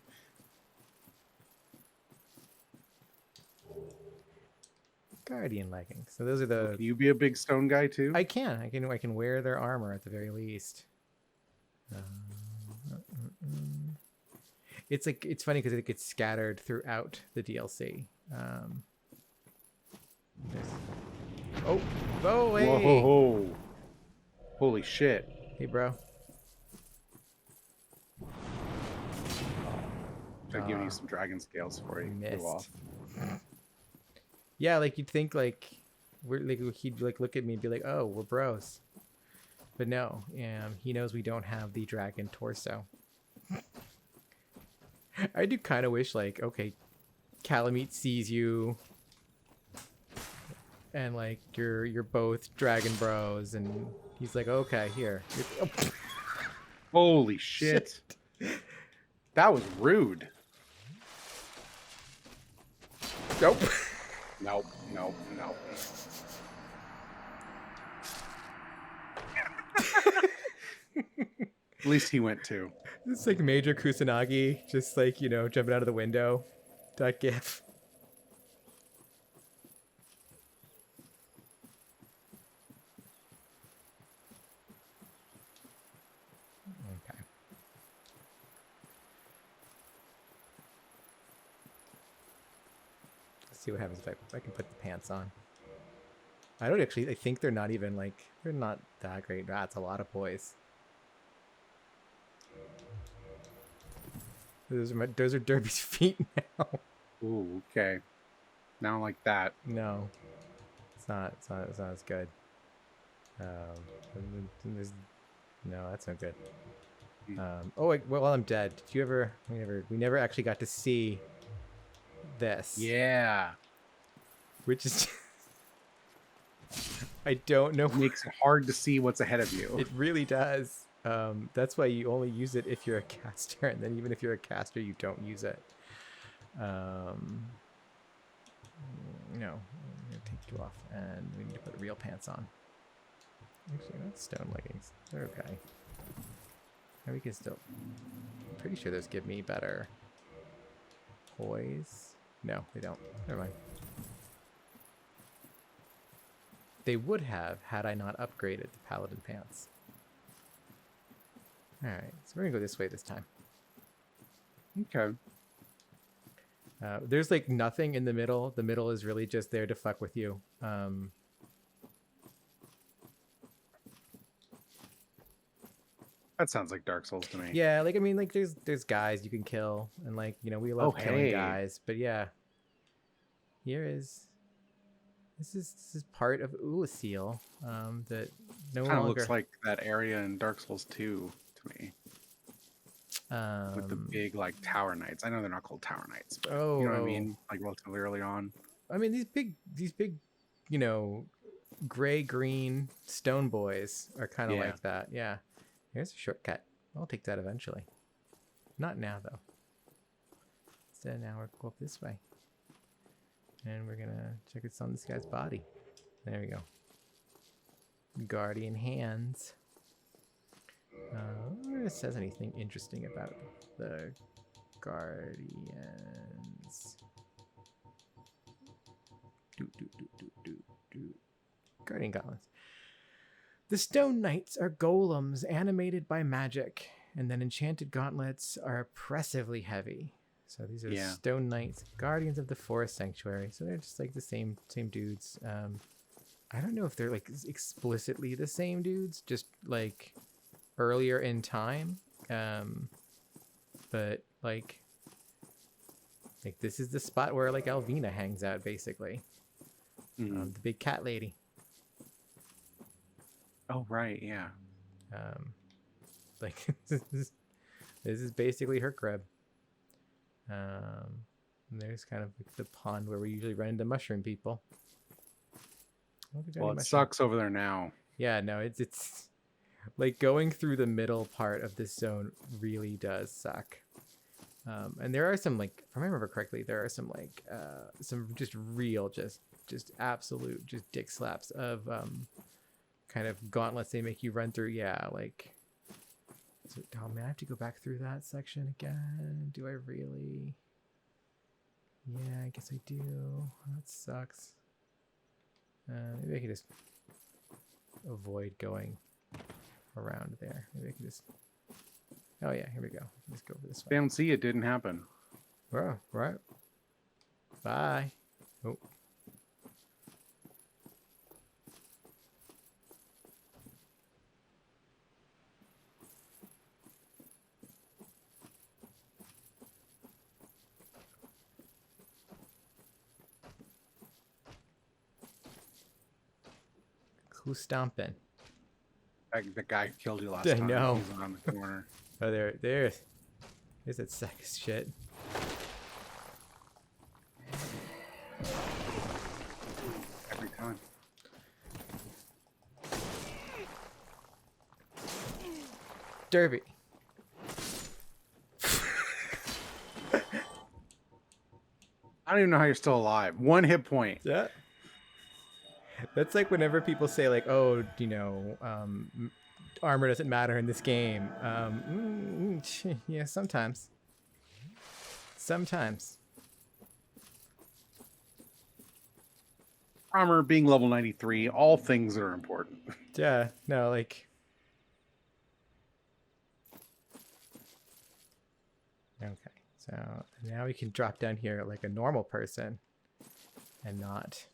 Guardian leggings. So those are the... Can you be a big stone guy too? I can. I can wear their armor at the very least. It's like, it's funny because it gets scattered throughout the DLC. Oh, oh, hey. Whoa. Holy shit. Hey, bro. I've given you some dragon scales for you. Missed. Off. Yeah, like you'd think like he'd like look at me and be like, "Oh, we're bros," but no. He knows we don't have the dragon torso. I do kind of wish like, okay, Calamite sees you, and like you're both dragon bros, and he's like, "Okay, here." Oh. Holy shit. That was rude. Nope. Nope. At least he went too. It's like Major Kusanagi, just like, you know, jumping out of the window. That gif. Okay. Let's see what happens if I can put the pants on. I think they're not even like, they're not that great. That's a lot of boys. Those are Derby's feet now. Ooh, okay. Now like that. No, it's not as good. No, that's not good. Oh, wait, well, I'm dead. Did you ever? We never actually got to see this. Yeah. Which is, I don't know. Makes it hard to see what's ahead of you. It really does. That's why you only use it if you're a caster, and then even if you're a caster, you don't use it. No, I'm gonna take you off, and we need to put real pants on. Actually, that's stone leggings. They're okay. And we can still. I'm pretty sure those give me better poise. No, they don't. Never mind. They would have had I not upgraded the paladin pants. Alright, so we're gonna go this way this time. Okay. There's like nothing in the middle. The middle is really just there to fuck with you. That sounds like Dark Souls to me. Yeah, like I mean, like there's guys you can kill, and like, you know, we love killing guys. But yeah, here is This is part of Ulasil, that no Kind of longer looks like that area in Dark Souls 2 to me, with the big like tower knights. I know they're not called tower knights, but you know what I mean, like relatively early on. I mean these big, you know, gray green stone boys are kind of like that. Yeah. Here's a shortcut. I'll take that eventually. Not now though. Instead now we'll go up this way. And we're gonna check what's on this guy's body. There we go. Guardian hands. I wonder if it says anything interesting about the Guardians. Guardian gauntlets. The Stone Knights are golems animated by magic, and then enchanted gauntlets are oppressively heavy. So these are Stone Knights, Guardians of the Forest Sanctuary. So they're just like the same dudes. I don't know if they're like explicitly the same dudes, just like earlier in time. But like this is the spot where like Alvina hangs out, basically. The big cat lady. Oh right, yeah. Like this is basically her crib. And there's kind of like the pond where we usually run into mushroom people. Well, it sucks over there now. Yeah, no, it's like going through the middle part of this zone really does suck. And there are some, like, if I remember correctly, there are some like some just real, just absolute, just dick slaps of kind of gauntlets they make you run through. Yeah, like. So, oh man, I have to go back through that section again. Do I really? Yeah, I guess I do. That sucks. Maybe I can just avoid going around there. Maybe I can just. Oh yeah, here we go. Let's go over this way. Don't see it didn't happen. Oh, right. Bye. Oh. Who's stomping? The guy who killed you last I time. know. He's on the corner. Oh, there's that sack of shit. Every time. Derby. I don't even know how you're still alive. 1 hit point. Yeah. That's like whenever people say like, oh, you know, armor doesn't matter in this game. Yeah, sometimes. Sometimes. Armor being level 93, all things are important. Yeah, no, like. Okay, so now we can drop down here like a normal person and not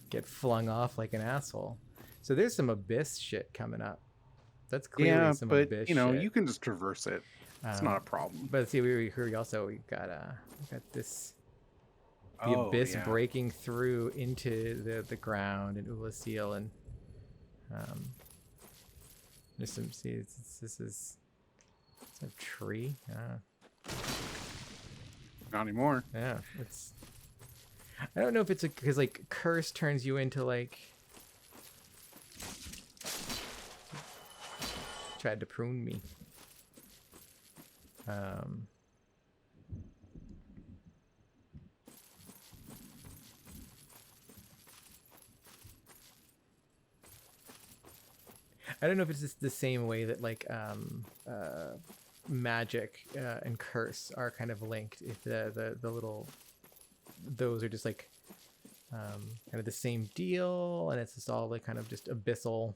get flung off like an asshole. So there's some abyss shit coming up. That's clearly some abyss shit. You know, you can just traverse it. It's not a problem. But see, we got this the abyss breaking through into the ground in Ulasil, and there's some this is a tree. Not anymore. Yeah, it's. I don't know if it's because like curse turns you into like. Tried to prune me. I don't know if it's just the same way that like magic and curse are kind of linked. If the little those are just like kind of the same deal, and it's just all like kind of just abyssal.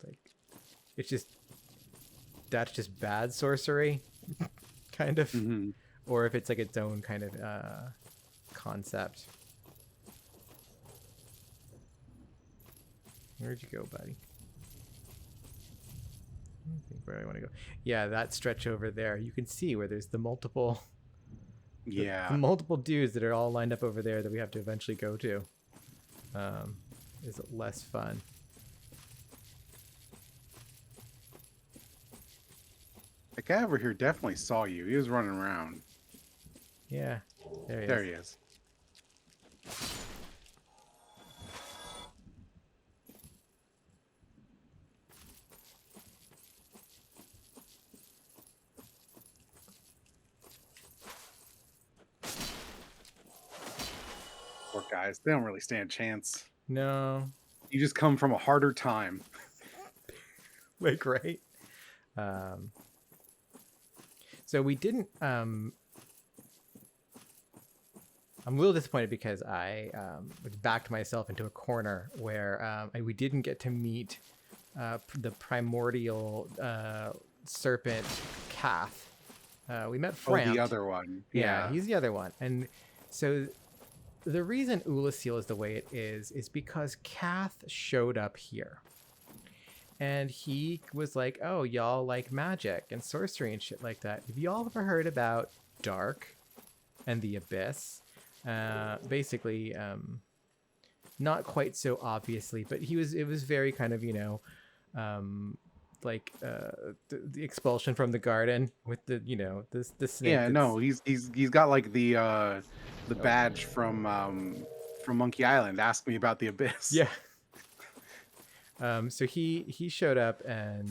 Like it's just that's just bad sorcery, kind of, or if it's like its own kind of concept. Where'd you go, buddy? I don't think where I want to go. Yeah, that stretch over there. You can see where there's the multiple Yeah. The multiple dudes that are all lined up over there that we have to eventually go to is less fun. The guy over here definitely saw you. He was running around. Yeah, there he is. There he is. Poor guys. They don't really stand a chance. No, You just come from a harder time. like right. So we didn't. I'm a little disappointed because I backed myself into a corner where we didn't get to meet the primordial serpent Kath. We met Frampt. Oh, the other one. Yeah, he's the other one. And so the reason Ulasil is the way it is because Kath showed up here. And he was like, oh, y'all like magic and sorcery and shit like that. Have y'all ever heard about Dark and the Abyss? Basically, not quite so obviously, but it was very kind of, like the expulsion from the garden with the the snake. Yeah, no, he's got like the badge from Monkey Island. Ask me about the Abyss. Yeah. So he showed up and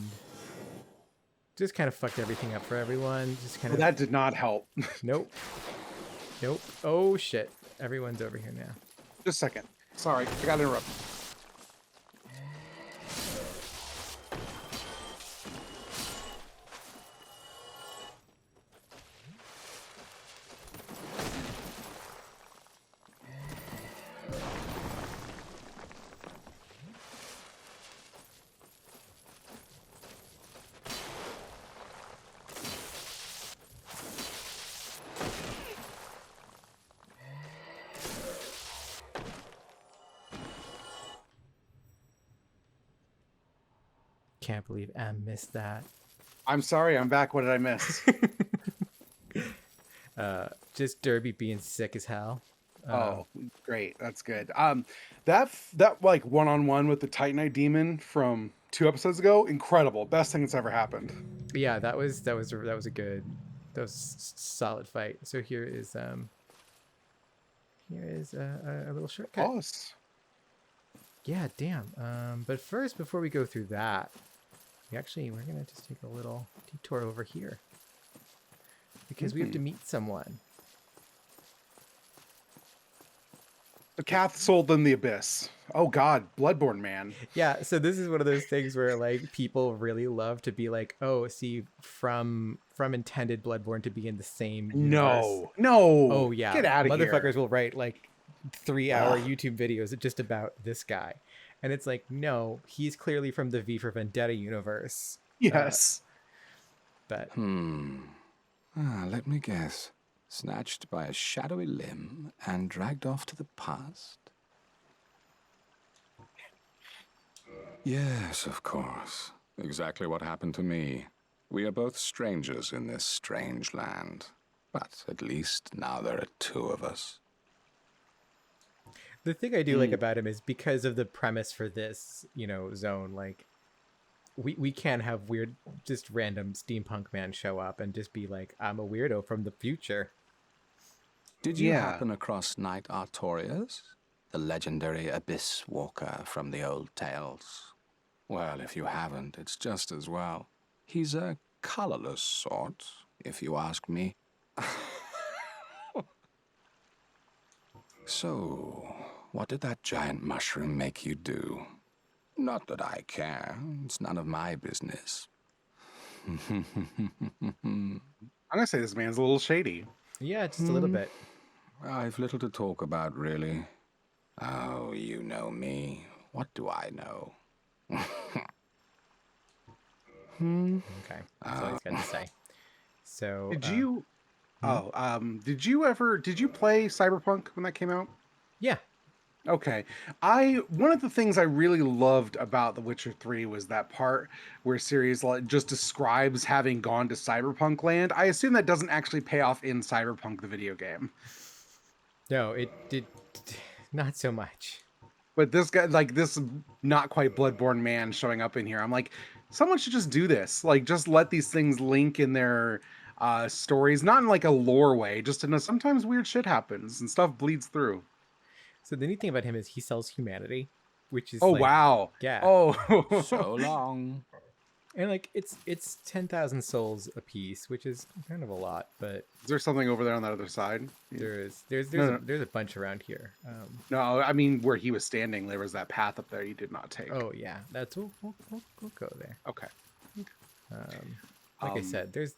just kind of fucked everything up for everyone. Just kind of. That did not help. Nope. Oh shit! Everyone's over here now. Just a second. Sorry, I got interrupted. Can't believe Em missed that. I'm sorry, I'm back. What did I miss? Just Derby being sick as hell. Oh, great. That's good. That like one-on-one with the Titanite demon from 2 episodes ago, incredible. Best thing that's ever happened. Yeah, that was a solid fight. So here is a little shortcut. Boss. Yeah, damn. But first, before we go through that, we're gonna just take a little detour over here because we have to meet someone. The Kath sold them the Abyss. Oh God, Bloodborne man. Yeah, so this is one of those things where like people really love to be like, oh, see, from intended Bloodborne to be in the same universe. No. Oh yeah, Get out of here. Motherfuckers will write like 3-hour YouTube videos just about this guy, and it's like, no, he's clearly from the V for Vendetta universe. Yes. But let me guess. Snatched by a shadowy limb and dragged off to the past? Yes, of course. Exactly what happened to me. We are both strangers in this strange land. But at least now there are 2 of us. the thing I do like about him is because of the premise for this, zone, like we can't have weird, just random steampunk man show up and just be like, I'm a weirdo from the future. Did you happen across Knight Artorias? The legendary abyss walker from the old tales? Well, if you haven't, it's just as well. He's a colorless sort, if you ask me. So, what did that giant mushroom make you do? Not that I care. It's none of my business. I'm gonna say this man's a little shady. Yeah, just a little bit. I've little to talk about, really. Oh, you know me. What do I know? Okay, that's all he's got to say. So, Did you? Did you play Cyberpunk when that came out? Yeah. Okay. One of the things I really loved about The Witcher 3 was that part where Ciri's like just describes having gone to Cyberpunk land. I assume that doesn't actually pay off in Cyberpunk the video game. No, it did not so much. But this guy, like this not quite Bloodborne man showing up in here, I'm like, someone should just do this. Like, just let these things link in their stories, not in like a lore way, just in a sometimes weird shit happens and stuff bleeds through. So the neat thing about him is he sells humanity, which is Oh like, wow. yeah. Oh, So long. And like it's 10,000 souls a piece, which is kind of a lot, but is there something over there on that other side? there's No. there's a bunch around here. No, I mean where he was standing, there was that path up there you did not take. Oh yeah, that's we'll go there. Okay. Like I said, there's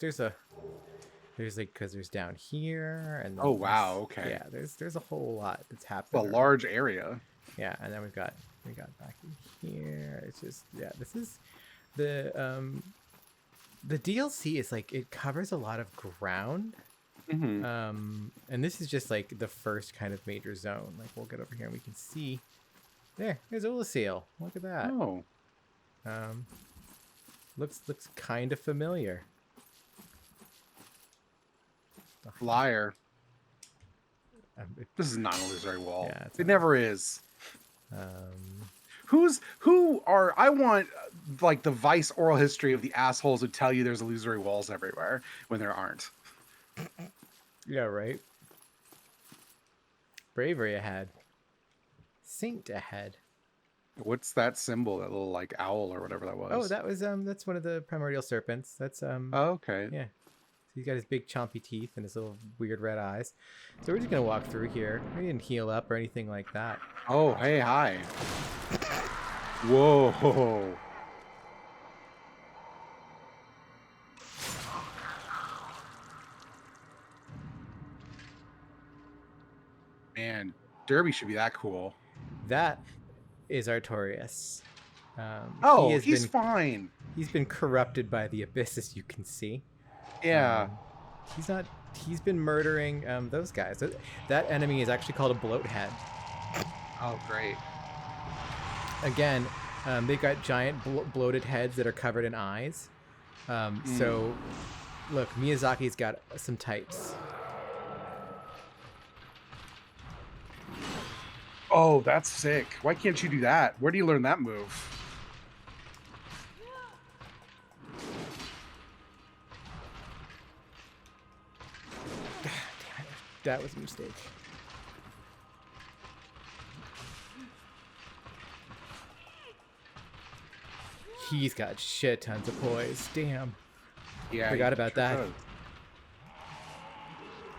like because there's down here and then oh wow, okay. yeah, there's a whole lot that's It's a happening. large area. Yeah, and then we got back in here. It's just yeah, this is the DLC is like it covers a lot of ground. Mm-hmm. And this is just like the first kind of major zone. Like we'll get over here and we can see there's Ulasil. Look at that. Oh. Looks kind of familiar. Liar. This is not an illusory wall. Yeah, it never is. Um, I want like the Vice oral history of the assholes who tell you there's illusory walls everywhere when there aren't. yeah, right. Bravery ahead. Saint ahead. What's that symbol? That little like owl or whatever that was. Oh, that was that's one of the primordial serpents. That's Oh, okay. yeah. He's got his big chompy teeth and his little weird red eyes. So we're just gonna walk through here. We didn't heal up or anything like that. Oh, hey, hi. Whoa. Man, Derby should be that cool. That is Artorias. Oh, he's fine. He's been corrupted by the abyss, as you can see. Yeah. He's not. He's been murdering those guys. That enemy is actually called a bloathead. Oh, great. Again, they've got giant bloated heads that are covered in eyes. So, look, Miyazaki's got some types. Oh, that's sick. Why can't you do that? Where do you learn that move? That was a mistake. He's got shit tons of poise. Damn. Yeah, Forgot about that. does.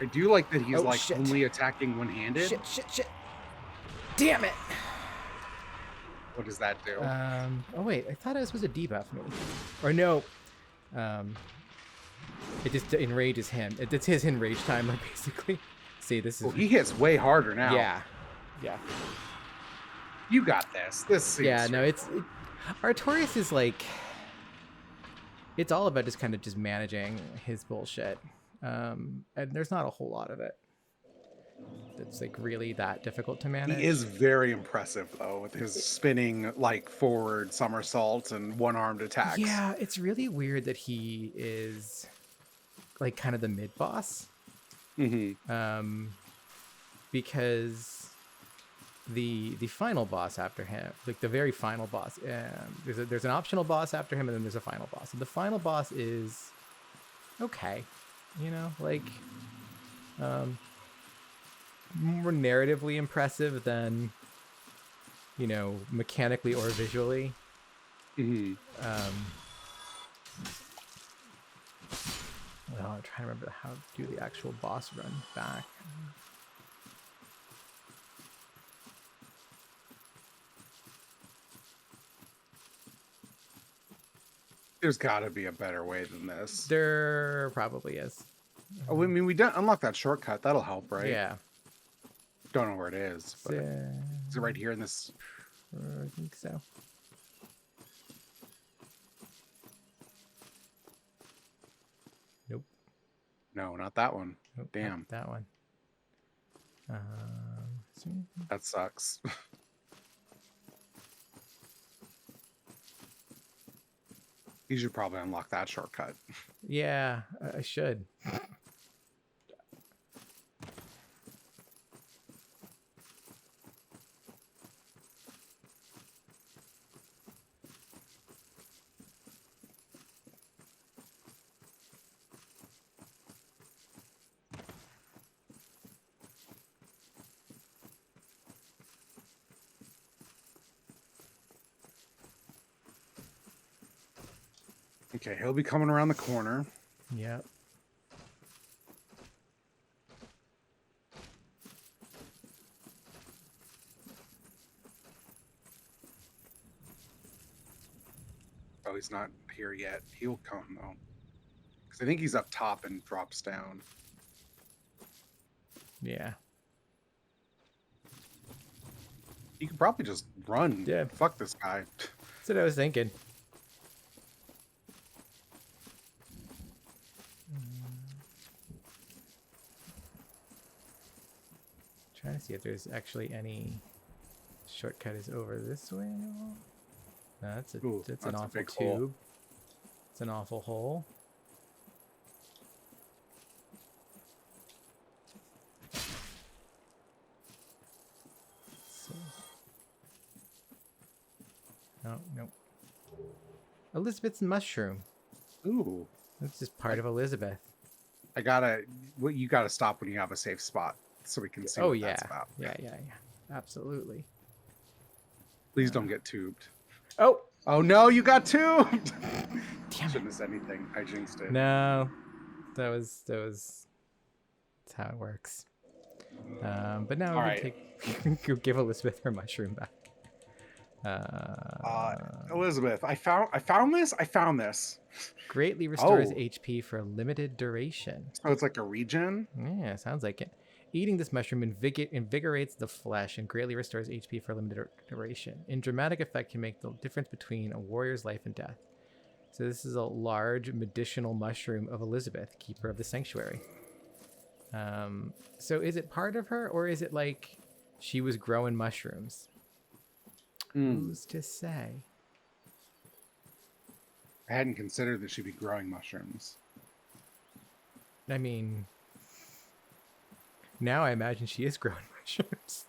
I do like that he's Oh, like shit. only attacking one-handed. Shit. Damn it. What does that do? Oh wait, I thought it was supposed to debuff me. Or no. It just enrages him. It's his enrage timer, basically. See, this is... Well, he hits way harder now. Yeah. You got this. This seems Yeah, no, Artorias is like... It's all about just kind of just managing his bullshit. And there's not a whole lot of it. It's like really that difficult to manage. He is very impressive though, with his spinning like forward somersaults and one-armed attacks. Yeah, it's really weird that he is like kind of the mid boss. Mm-hmm. Because the final boss after him, like the very final boss, there's an optional boss after him, and then there's a final boss. And the final boss is okay, you know, like more narratively impressive than, you know, mechanically or visually. Mm-hmm. Well, I'm trying to remember how to do the actual boss run back. There's got to be a better way than this. There probably is. Oh, I mean, we don't unlock that shortcut. That'll help, right? Yeah. Don't know where it is. But is it right here in this? I think so. Nope. No, not that one. Nope, Damn. not that one. That sucks. You should probably unlock that shortcut. Yeah, I should. Okay, he'll be coming around the corner. Yep. Oh, he's not here yet. He'll come, though. Because I think he's up top and drops down. Yeah. You could probably just run. Yeah. Fuck this guy. That's what I was thinking. Trying to see if there's actually any shortcut is over this way. No, that's an that's a awful big tube. hole. It's an awful hole. So. No. Elizabeth's mushroom. Ooh. That's just part of Elizabeth. You gotta stop when you have a safe spot so we can see Oh what yeah. that's about. Yeah. Absolutely. Please don't get tubed. Oh no, you got tubed! Damn Shouldn't have said anything. I jinxed it. No. That was that's how it works. But now All we right. give Elizabeth her mushroom back. Elizabeth, I found this. Greatly restores Oh. HP for a limited duration. So it's like a regen? Yeah, sounds like it. Eating this mushroom invigorates the flesh and greatly restores HP for a limited duration. In dramatic effect, can make the difference between a warrior's life and death. So this is a large medicinal mushroom of Elizabeth, keeper of the sanctuary. So is it part of her, or is it like she was growing mushrooms? Who's to say? I hadn't considered that she'd be growing mushrooms. I mean, now I imagine she is growing mushrooms.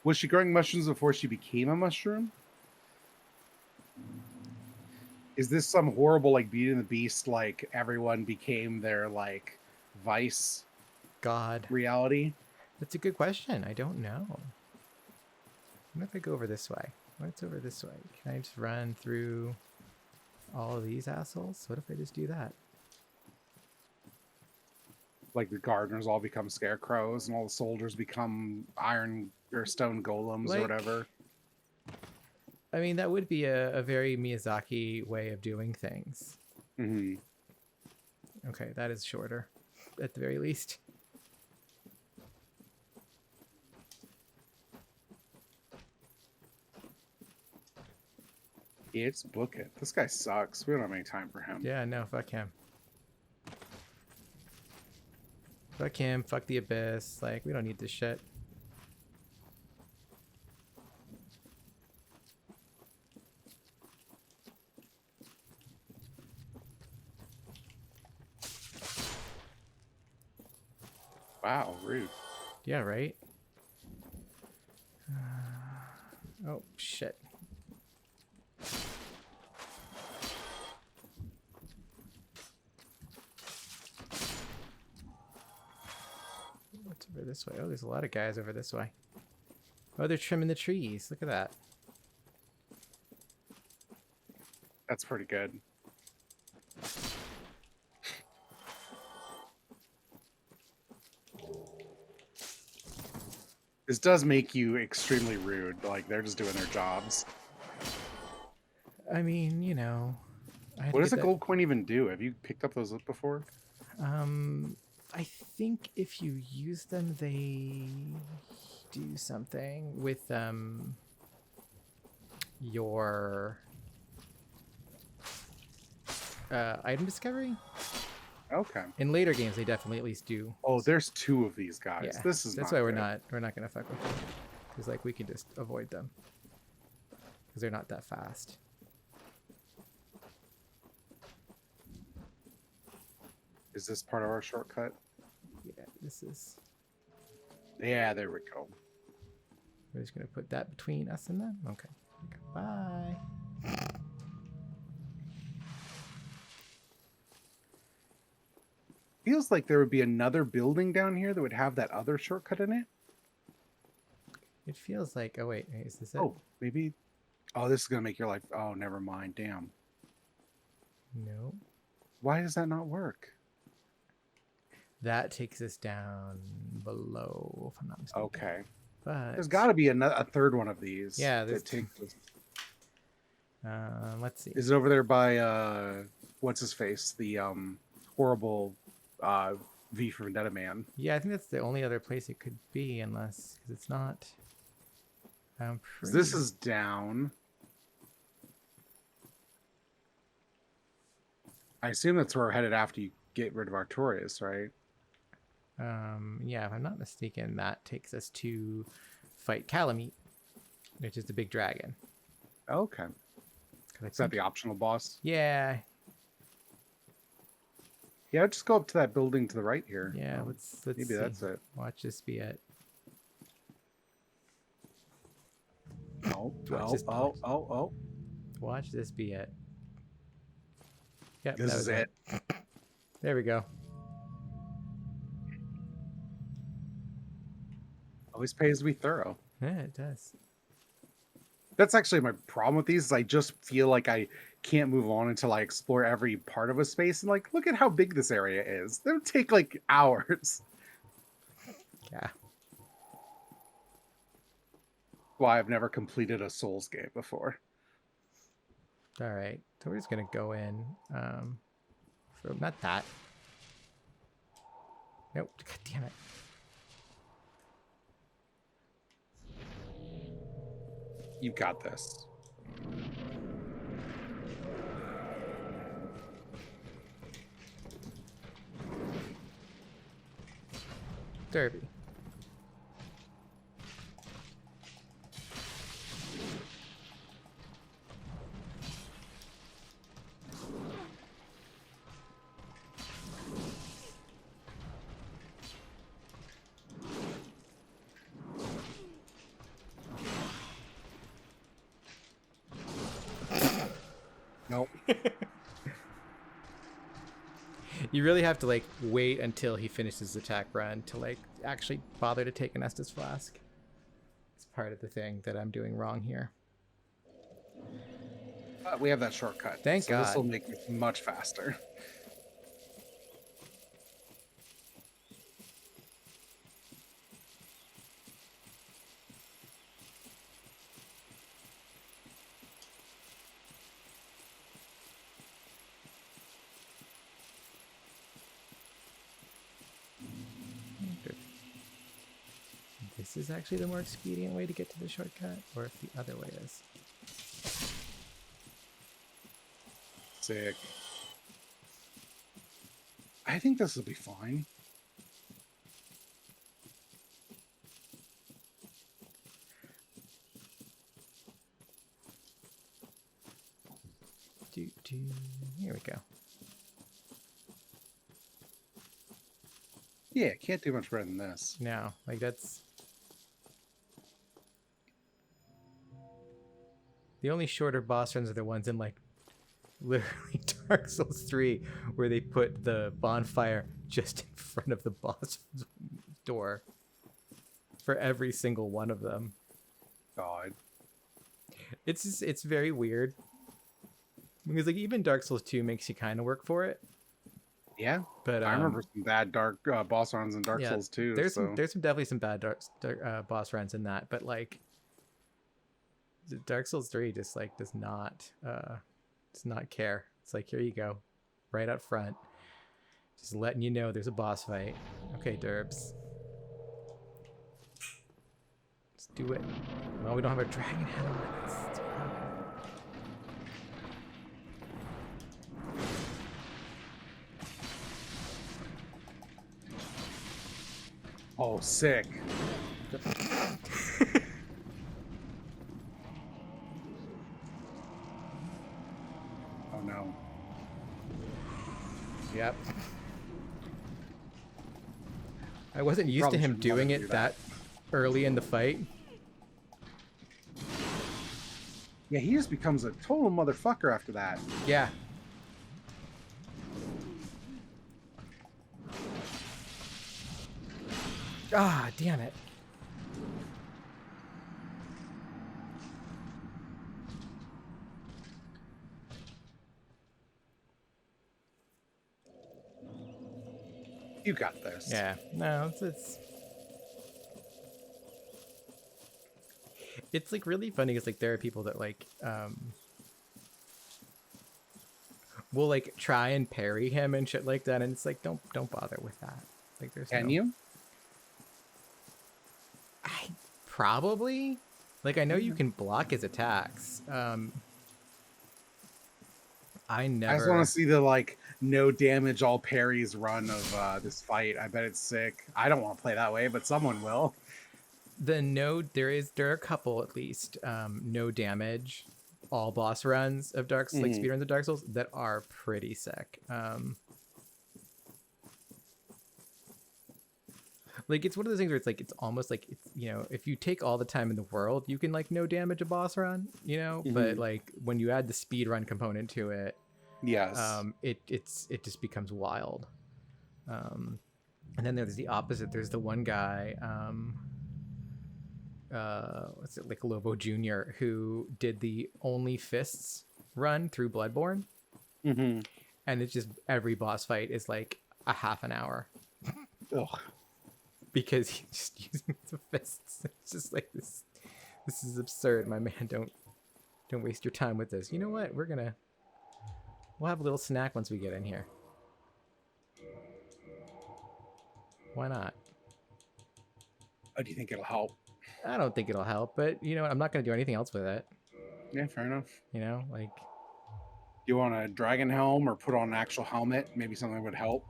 Was she growing mushrooms before she became a mushroom? Is this some horrible, like, Beauty and the Beast, like, everyone became their, like, vice God reality? That's a good question. I don't know. What if I go over this way? What's over this way? Can I just run through all of these assholes? What if I just do that? Like the gardeners all become scarecrows and all the soldiers become iron or stone golems or whatever. I mean, that would be a very Miyazaki way of doing things. Mm-hmm. Okay, that is shorter, at the very least. It's book it. This guy sucks. We don't have any time for him. Yeah, no, fuck him. Fuck him, fuck the abyss. Like, we don't need this shit. Wow, rude. Yeah, right? Oh, shit. What's over this way? Oh, there's a lot of guys over this way. Oh, they're trimming the trees. Look at that. That's pretty good. This does make you extremely rude. Like, they're just doing their jobs. I mean, you know. What does a gold coin even do? Have you picked up those up before? I think if you use them, they do something with your item discovery. Okay. In later games, they definitely at least do. Oh, there's 2 of these guys. Yeah, This is that's not why we're good. not gonna fuck with them, because like we can just avoid them because they're not that fast. Is this part of our shortcut? Yeah, this is. Yeah, there we go. We're just gonna put that between us and them. Okay. Bye. Feels like there would be another building down here that would have that other shortcut in it. It feels like. Oh wait, is this it? Oh, maybe. Oh, this is gonna make your life. Oh, never mind. Damn. No. Why does that not work? That takes us down below, if I'm not mistaken. Okay. But There's got to be a third one of these. Yeah, that takes. Let's see. Is it over there by what's his face? The horrible V for Vendetta man. Yeah, I think that's the only other place it could be, unless because it's not. This is down. I assume that's where we're headed after you get rid of Artorias, right? Yeah, if I'm not mistaken, that takes us to fight Calamite, which is the big dragon. Okay. Is that the optional boss? Yeah. Yeah, just go up to that building to the right here. Yeah, let's maybe see. that's it. Watch this be it. Oh, oh. Watch this be it. Yep, This is it. There we go. Always pays to be thorough. Yeah, it does. That's actually my problem with these. Is I just feel like I can't move on until I explore every part of a space. And like, look at how big this area is. That would take like hours. Yeah. Why I've never completed a Souls game before. All right, so we're just gonna go in. So not that. Nope. God damn it. You've got this. Derby. Nope. You really have to like wait until he finishes his attack run to like actually bother to take an Estus Flask. It's part of the thing that I'm doing wrong here. We have that shortcut. Thank God. This will make it much faster. This is actually the more expedient way to get to the shortcut, or if the other way is. Sick. I think this will be fine. Here we go. Yeah, can't do much better than this. No, like that's... The only shorter boss runs are the ones in like literally Dark Souls 3 where they put the bonfire just in front of the boss door for every single one of them. God. It's very weird. Because like even Dark Souls 2 makes you kind of work for it. Yeah, but I remember some bad dark boss runs in Dark Souls 2. There's definitely some bad boss runs in that, but like Dark Souls 3 just like does not care. It's like, here you go, right up front, just letting you know there's a boss fight. Okay, Derbs, let's do it. Well, we don't have a dragon head on it. That's a problem. Oh, sick. Oh no. Yep. I wasn't used to Probably him shouldn't let doing him it do that early in the fight. Yeah, he just becomes a total motherfucker after that. Yeah. Ah, damn it. You got this. Yeah. No, it's like really funny because like there are people that like will like try and parry him and shit like that, and it's like don't bother with that. Like there's Can no... you? I probably like I know you can block his attacks. I I just want never to see the like no damage all parries run of this fight. I bet it's sick. I don't want to play that way, but someone will. there are a couple at least no damage all boss runs of like speedruns of Dark Souls that are pretty sick. Like it's one of those things where it's like it's almost like it's, you know, if you take all the time in the world you can like no damage a boss run, you know, but like when you add the speed run component to it, yes, it just becomes wild. And then there's the opposite. There's the one guy, what's it, like Lobo Jr., who did the Only Fists run through Bloodborne, and it's just every boss fight is like a half an hour. Ugh. Because he's just using the fists. It's just like this is absurd, my man. Don't waste your time with this. You know what? We'll have a little snack once we get in here. Why not? Oh, do you think it'll help? I don't think it'll help, but you know what? I'm not gonna do anything else with it. Yeah, fair enough. You know, like You want a dragon helm or put on an actual helmet? Maybe something would help.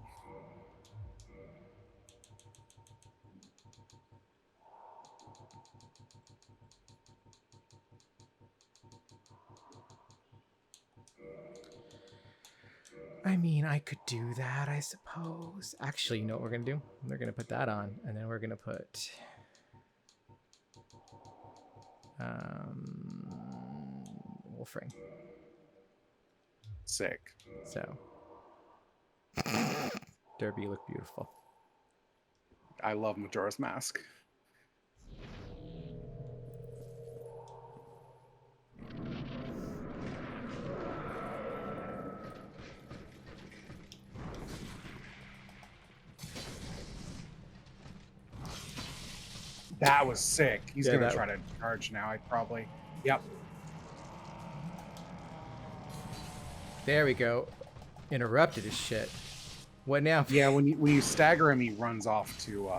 I mean, I could do that, I suppose. Actually, you know what we're gonna do? We're gonna put that on, and then we're gonna put Wolfring. Sick. So Derby, you look beautiful. I love Majora's Mask. That was sick. He's gonna try to charge now. I probably. Yep. There we go. Interrupted his shit. What now? Yeah, when you stagger him, he runs off to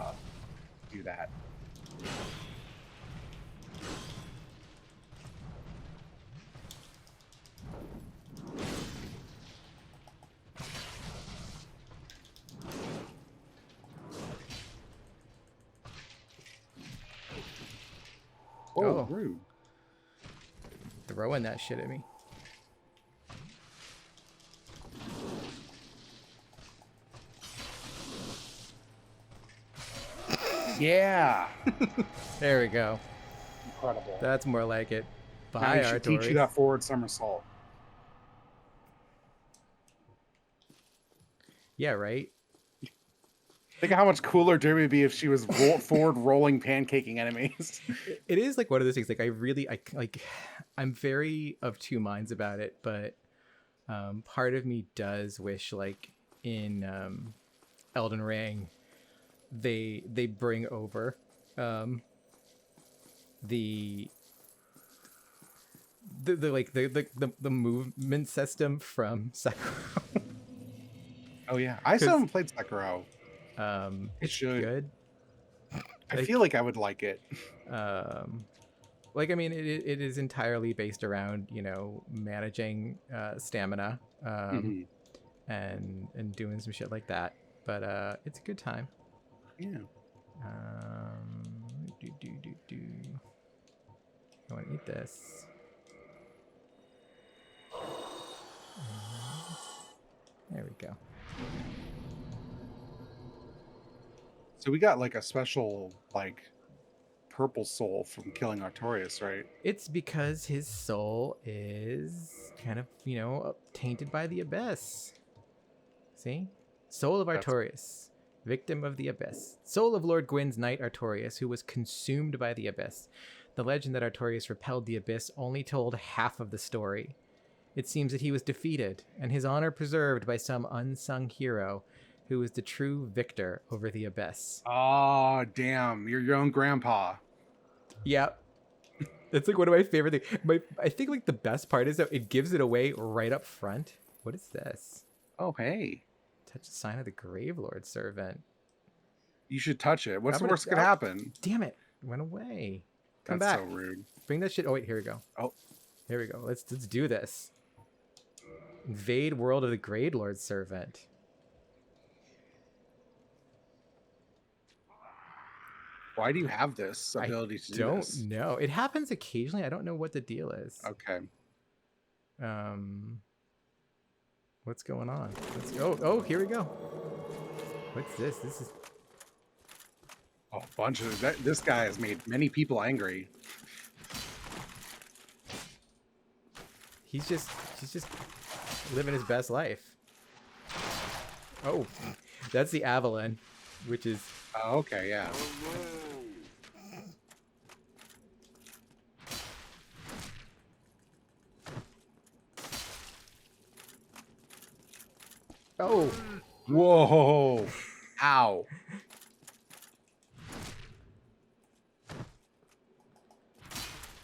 do that. Oh, rude. Throwing that shit at me. Yeah. There we go. Incredible. That's more like it. Now Bye, he should teach you that forward somersault. Yeah, right? Think of how much cooler Derby would be if she was forward rolling pancaking enemies. It is like one of those things. Like I'm very of two minds about it, but part of me does wish, like in Elden Ring, they bring over the movement system from Sekiro. Oh yeah, I still haven't played Sekiro. It's good. I feel like I would like it. Like I mean, it is entirely based around, you know, managing stamina and doing some shit like that. But it's a good time. Yeah. I want to eat this. There we go. So we got like a special like purple soul from killing Artorias, right? It's because his soul is kind of, tainted by the abyss. See? Soul of Artorias, victim of the abyss. Soul of Lord Gwyn's knight Artorias, who was consumed by the abyss. The legend that Artorias repelled the abyss only told half of the story. It seems that he was defeated, and his honor preserved by some unsung hero who was the true victor over the abyss. Oh, damn. You're your own grandpa. Yeah. That's like one of my favorite things. I think like the best part is that it gives it away right up front. What is this? Oh, hey. Touch the sign of the Gravelord servant. You should touch it. What's the worst that could happen? Damn it. It went away. Come That's back. so rude. Bring that shit. Oh, wait. Here we go. Oh. Here we go. Let's do this. Invade world of the Gravelord servant. Why do you have this ability to do this? I don't know. It happens occasionally. I don't know what the deal is. Okay. What's going on? Oh, here we go. What's this? This is a bunch of that. This guy has made many people angry. He's just living his best life. Oh, that's the Avalon, which is. Oh, okay, yeah. Oh. Whoa. Ow.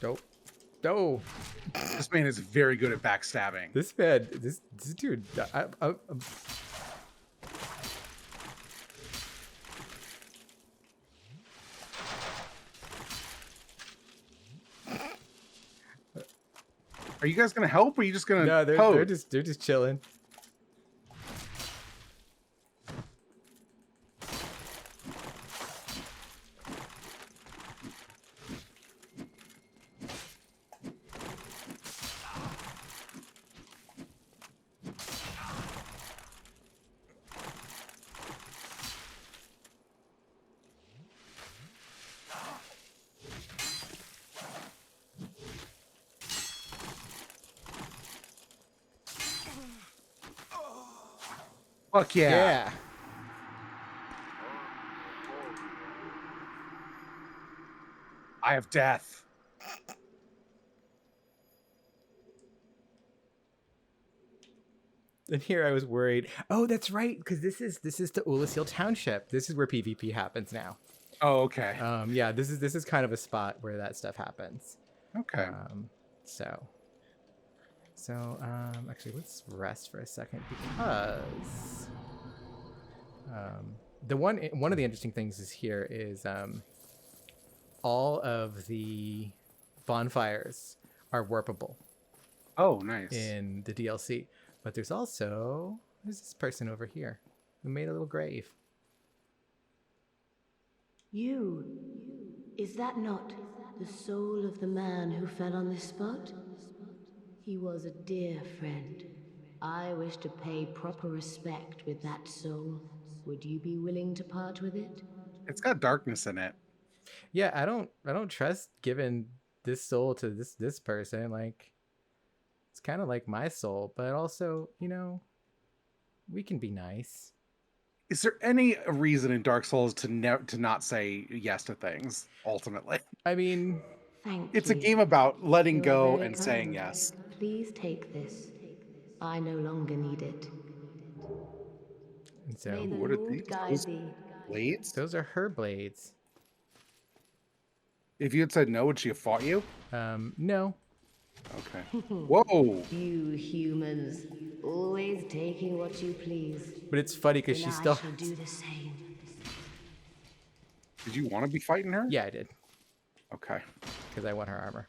Dope. Oh. This man is very good at backstabbing. This dude. Are you guys gonna help, or are you just gonna? No, they're just chilling. Fuck yeah. Yeah. I have death. And here I was worried. Oh, that's right, because this is the Ulasil Township. This is where PvP happens now. Oh, okay. Yeah, this is kind of a spot where that stuff happens. Okay. Actually, let's rest for a second because one of the interesting things is here is all of the bonfires are warpable. Oh, nice. In the DLC, but there's this person over here who made a little grave. You, is that not the soul of the man who fell on this spot? He was a dear friend. I wish to pay proper respect with that soul. Would you be willing to part with it? It's got darkness in it. Yeah, I don't trust giving this soul to this person. Like, it's kind of like my soul, but also, we can be nice. Is there any reason in Dark Souls to not say yes to things, ultimately? I mean, it's a game about letting go and saying yes. Please take this. I no longer need it. And so, what are these? Those blades? Those are her blades. If you had said no, would she have fought you? No. Okay. Whoa! You humans, always taking what you please. But it's funny because she still. I shall do the same. Did you want to be fighting her? Yeah, I did. Okay. Because I want her armor.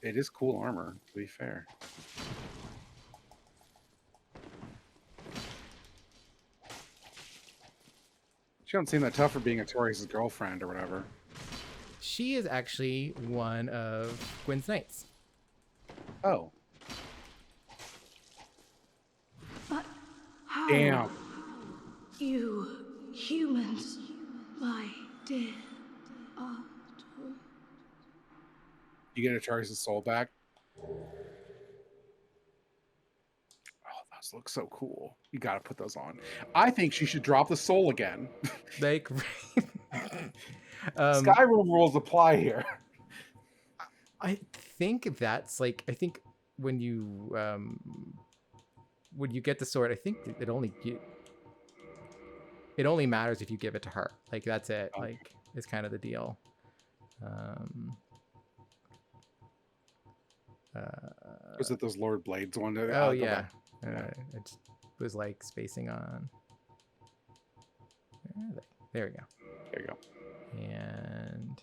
It is cool armor, to be fair. She don't seem that tough for being Artorias' girlfriend or whatever. She is actually one of Gwyn's knights. Oh. But how? Damn. You humans, my dear Arthur. You get Artorias' soul back? Those look so cool. You gotta put those on. I think she should drop the soul again. Like, Skyrim rules apply here. I think that's like, I think when you get the sword, I think it only matters if you give it to her. Like, that's it. Okay. Like, it's kind of the deal. Was it those Lord Blades one? Oh yeah. It was like spacing on. There we go. There you go. And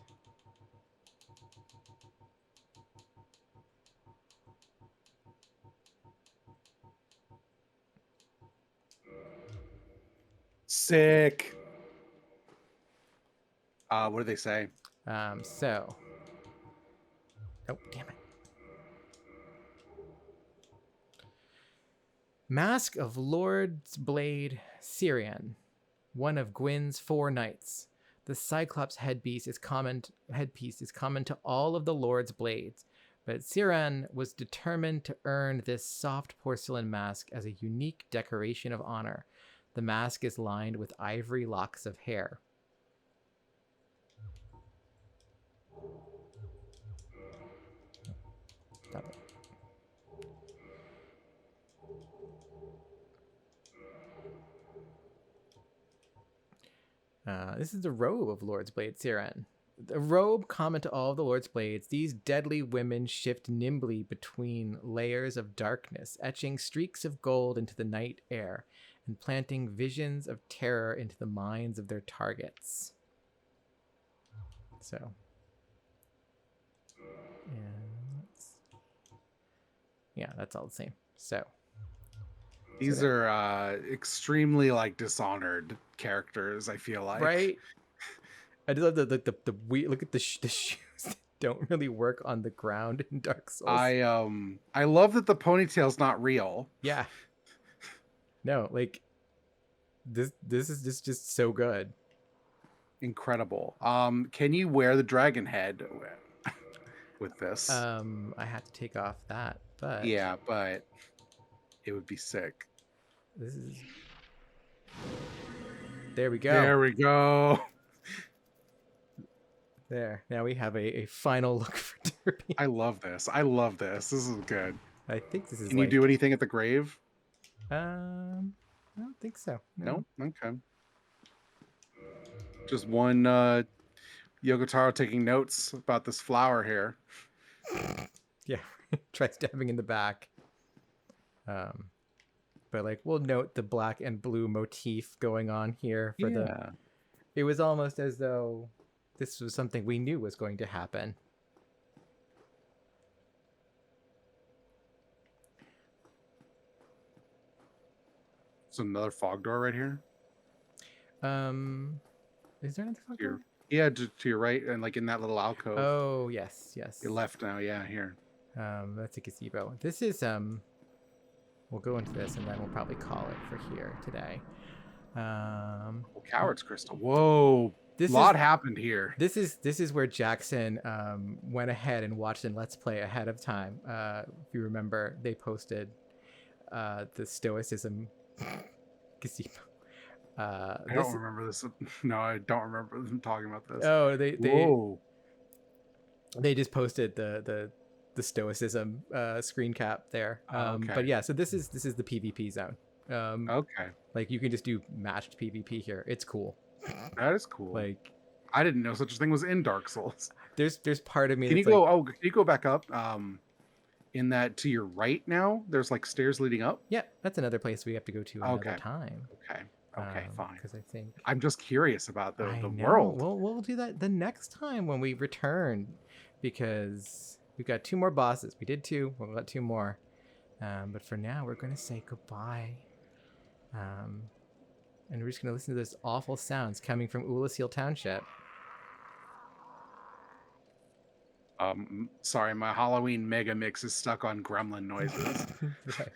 sick. What do they say? So. Oh, damn it. Mask of Lord's Blade Syrian, one of Gwyn's 4 knights. The Cyclops headpiece is common to all of the Lord's blades, but Syrian was determined to earn this soft porcelain mask as a unique decoration of honor. The mask is lined with ivory locks of hair. Stop it. This is the robe of Lord's Blade Siren. The robe common to all the Lord's Blades, these deadly women shift nimbly between layers of darkness, etching streaks of gold into the night air and planting visions of terror into the minds of their targets. So, yeah, that's all the same. So, these are extremely like Dishonored characters. I feel like, right? I just love the look at the shoes that don't really work on the ground in Dark Souls. I love that the ponytail's not real. Yeah. No, like this is just so good. Incredible. Can you wear the dragon head with this? I had to take off that, but yeah, but it would be sick. This is. There we go. There we go. There. Now we have a final look for Derby. I love this. I love this. This is good. I think this is. Can you do anything at the grave? I don't think so. No. Okay. Just one Yogotaro taking notes about this flower here. Yeah. Try stabbing in the back. But like we'll note the black and blue motif going on here for the. It was almost as though this was something we knew was going to happen. There's another fog door right here. Is there another fog door? Yeah, to your right, and like in that little alcove. Oh yes. Your left now, yeah, here. That's a gazebo. This is we'll go into this and then we'll probably call it for here today. Coward's Crystal. Whoa. A lot happened here. This is where Jackson went ahead and watched in Let's Play ahead of time. If you remember, they posted the Stoicism gazebo. I don't remember this. No, I don't remember them talking about this. Oh, they just posted the Stoicism screen cap there. Okay. But yeah, so this is the PvP zone. Okay. Like you can just do matched PvP here. It's cool. That is cool. Like I didn't know such a thing was in Dark Souls. There's part of me. Can you go? Like, can you go back up? In that to your right now, there's like stairs leading up. Yeah, that's another place we have to go to another time. Okay, fine. Because I think I'm just curious about the world. We'll do that the next time when we return, because we've got 2 more bosses. We did 2. We've got 2 more. But for now, we're going to say goodbye. And we're just going to listen to those awful sounds coming from Ulasil Township. Sorry, my Halloween mega mix is stuck on gremlin noises. Right.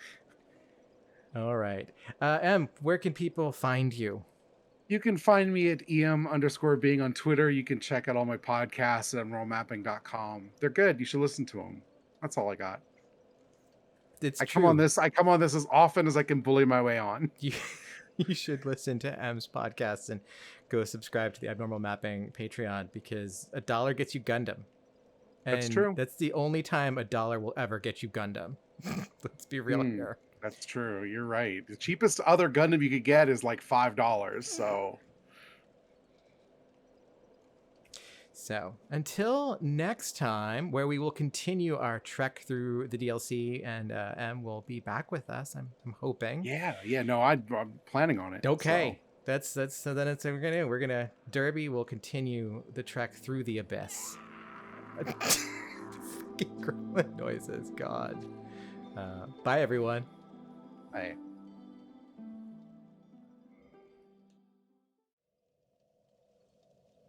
All right. Em, where can people find you? You can find me at em_being on Twitter. You can check out all my podcasts at rollmapping.com. They're good. You should listen to them. That's all I got. It's I true. come on this as often as I can bully my way on. You should listen to M's podcasts and go subscribe to the Abnormal Mapping Patreon because $1 gets you Gundam. And That's true. That's the only time $1 will ever get you Gundam. Let's be real here. That's true. You're right. The cheapest other Gundam you could get is like $5. So until next time, where we will continue our trek through the DLC, and M will be back with us. I'm hoping. Yeah. No, I'm planning on it. Okay, so. So then it's what we're gonna Derby will continue the trek through the abyss. Fucking gremlin noises, God. Bye everyone. Bye.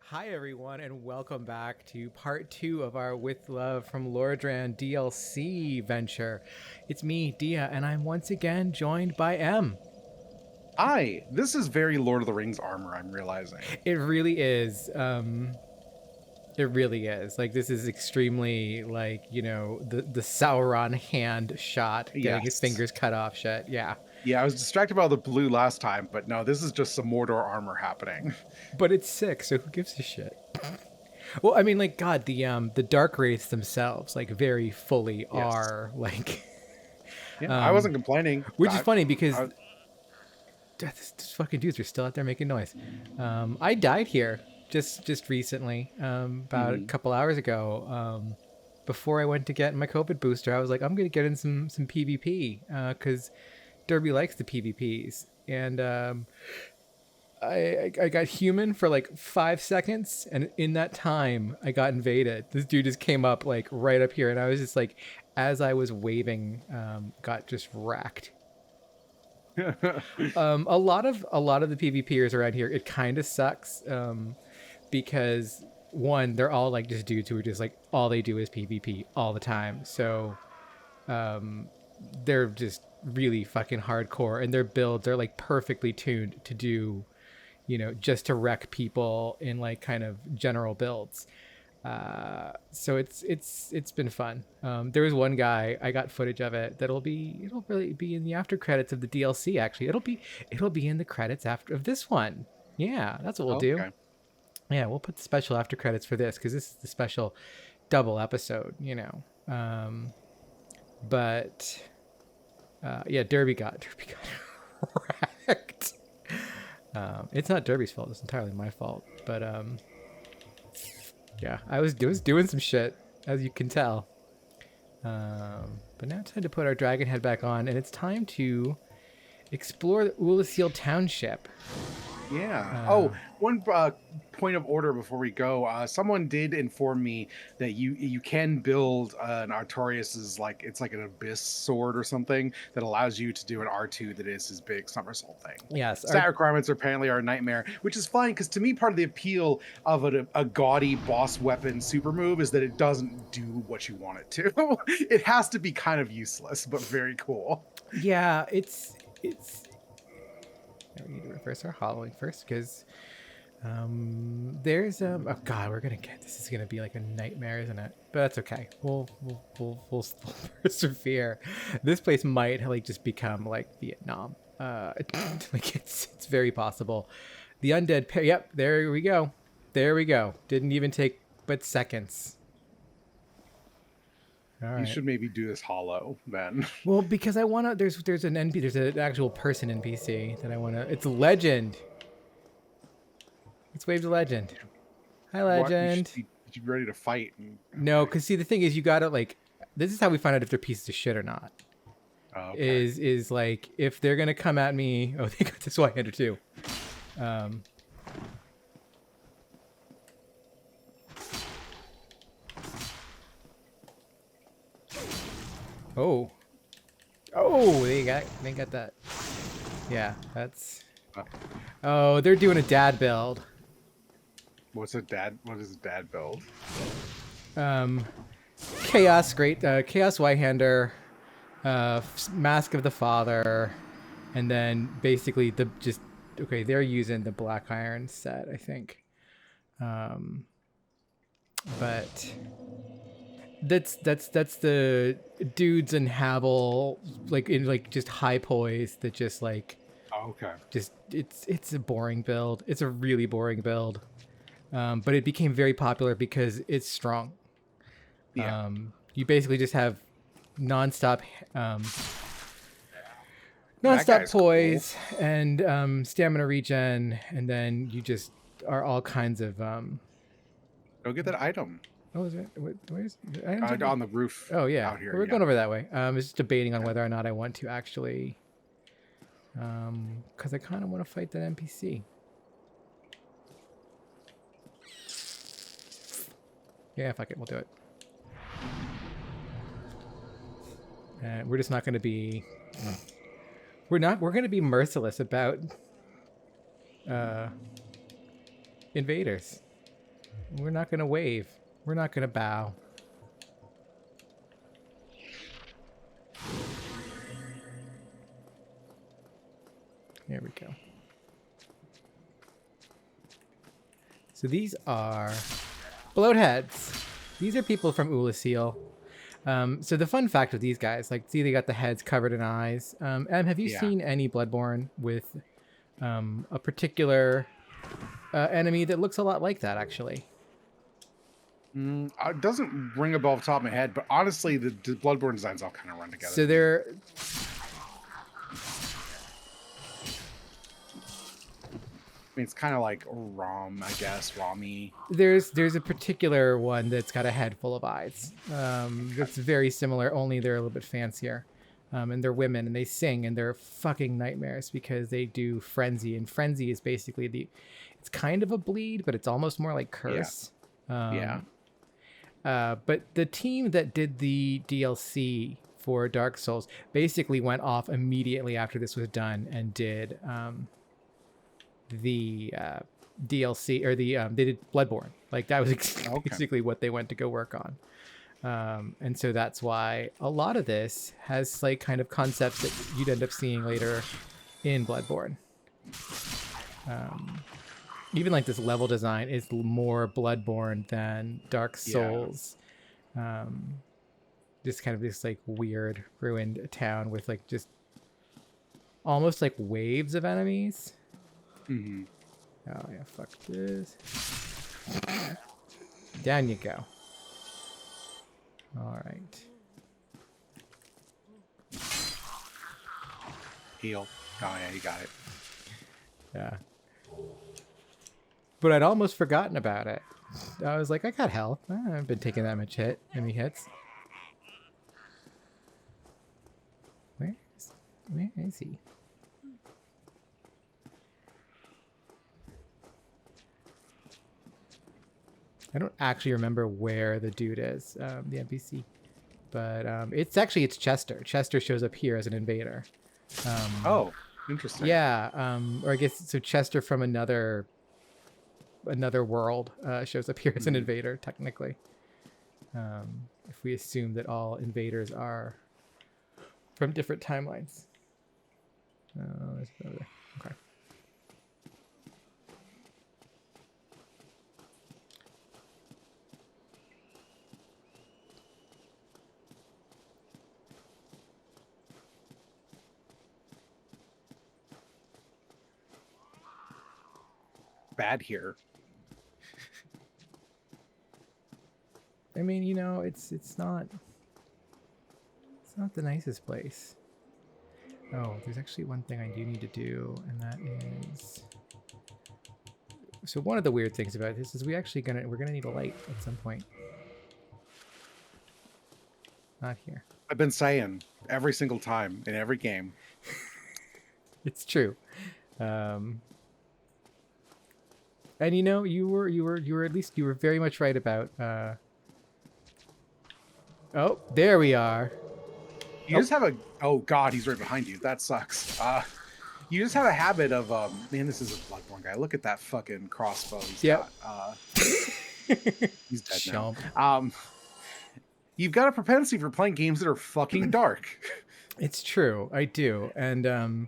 Hi everyone, and welcome back to part 2 of our With Love from Lordran DLC venture. It's me, Dia, and I'm once again joined by M. Hi, this is very Lord of the Rings armor, I'm realizing. It really is. It really is. Like, this is extremely, like, you know, the Sauron hand shot, getting his fingers cut off shit. Yeah. Yeah, I was distracted by all the blue last time, but no, this is just some Mordor armor happening. But it's sick, so who gives a shit? Well, I mean, like, God, the Dark Wraiths themselves, like, very fully are, like... Yeah, I wasn't complaining. Which is funny, because... these fucking dudes are still out there making noise. I died here just recently, about a couple hours ago. Before I went to get my COVID booster, I was like, I'm going to get in some PvP, because... Derby likes the PvPs, and I got human for like 5 seconds, and in that time I got invaded. This dude just came up like right up here, and I was just like, as I was waving, got just racked. A lot of the PvPers around here, it kind of sucks, because one, they're all like just dudes who are just like all they do is PvP all the time, so they're just really fucking hardcore, and their builds are like perfectly tuned to do, you know, just to wreck people in like kind of general builds. So it's been fun. There was one guy, I got footage of it it'll really be in the after credits of the DLC. Actually, it'll be in the credits of this one. Yeah, that's what we'll do. Yeah, we'll put the special after credits for this because this is the special double episode, you know. But yeah, Derby got wrecked. It's not Derby's fault. It's entirely my fault. But yeah, I was doing some shit, as you can tell. But now it's time to put our dragon head back on, and it's time to explore the Ulasil Township. Yeah. One point of order before we go. Someone did inform me that you can build an Artorias' like it's like an abyss sword or something that allows you to do an R2 that is his big somersault thing. Yes. Stat requirements apparently are a nightmare, which is fine because to me part of the appeal of a gaudy boss weapon super move is that it doesn't do what you want it to. It has to be kind of useless, but very cool. Yeah, it's. We need to reverse our hollowing first because there's oh god, we're gonna get this is gonna be like a nightmare, isn't it? But that's okay. We'll persevere. This place might like just become like Vietnam. Like it's very possible. The undead pair. Yep, there we go. Didn't even take but seconds. All right. You should maybe do this hollow then. Well, because I want to. There's an actual person NPC that I want to. It's a legend. Let's wave the legend. Hi, legend. You should be ready to fight. No, because see, the thing is, you gotta like. This is how we find out if they're pieces of shit or not. Okay. Is like if they're gonna come at me. Oh, they got this Y-hander too. Oh, they got that. Yeah, that's Oh, they're doing a dad build. What's a dad? What is a dad build? Chaos, Chaos Whitehander, Mask of the Father, and then basically they're using the Black Iron set, I think. But that's the dudes in Havel, just high poise that just like. Oh, okay. Just it's a boring build. It's a really boring build. But it became very popular because it's strong. Yeah. You basically just have nonstop poise cool. And stamina regen, and then you just are all kinds of. Go get that item. Oh, is it? Where's on the roof? Oh yeah, out here, we're going over that way. I was just debating on whether or not I want to actually, because I kind of want to fight that NPC. Yeah, fuck it, we'll do it. And we're just not going to be. We're going to be merciless about invaders. We're not going to wave. We're not going to bow. Here we go. So these are bloatheads. These are people from Ulasil. So the fun fact with these guys, like, see, they got the heads covered in eyes. Have you seen any Bloodborne with a particular enemy that looks a lot like that, actually? It doesn't ring a bell off the top of my head, but honestly, the Bloodborne designs all kind of run together. So they're... I mean, it's kind of like Rom, I guess, Rami. There's a particular one that's got a head full of eyes. That's very similar, only they're a little bit fancier. And they're women, and they sing, and they're fucking nightmares because they do Frenzy. And Frenzy is basically it's kind of a bleed, but it's almost more like Curse. But the team that did the DLC for Dark Souls basically went off immediately after this was done and did the DLC, or they did Bloodborne. Like, that was basically what they went to go work on. And so that's why a lot of this has like kind of concepts that you'd end up seeing later in Bloodborne. Even like this level design is more Bloodborne than Dark Souls. Just kind of this like weird ruined town with like just almost like waves of enemies. Mm-hmm. Oh yeah, fuck this. Down you go. All right. Heal. Oh yeah, you got it. Yeah. But I'd almost forgotten about it. I was like, I got health. I haven't been taking that much enemy hits. Where is he? I don't actually remember where the dude is, the NPC. But it's Chester. Chester shows up here as an invader. Oh, interesting. Yeah, or I guess so. Chester from another world shows up here as an invader, technically. If we assume that all invaders are from different timelines. There's another. Okay. Bad here. I mean, you know, it's not the nicest place. Oh, there's actually one thing I do need to do, and that is, so one of the weird things about this is we're gonna need a light at some point. Not here. I've been saying every single time in every game. It's true. And you know, you were at least you were very much right about. Oh, there we are. You just have a. Oh God, he's right behind you. That sucks. You just have a habit of man, this is a Bloodborne guy. Look at that fucking crossbow he's Yep. got. He's dead Chomp. now. You've got a propensity for playing games that are fucking dark. It's true, I do, and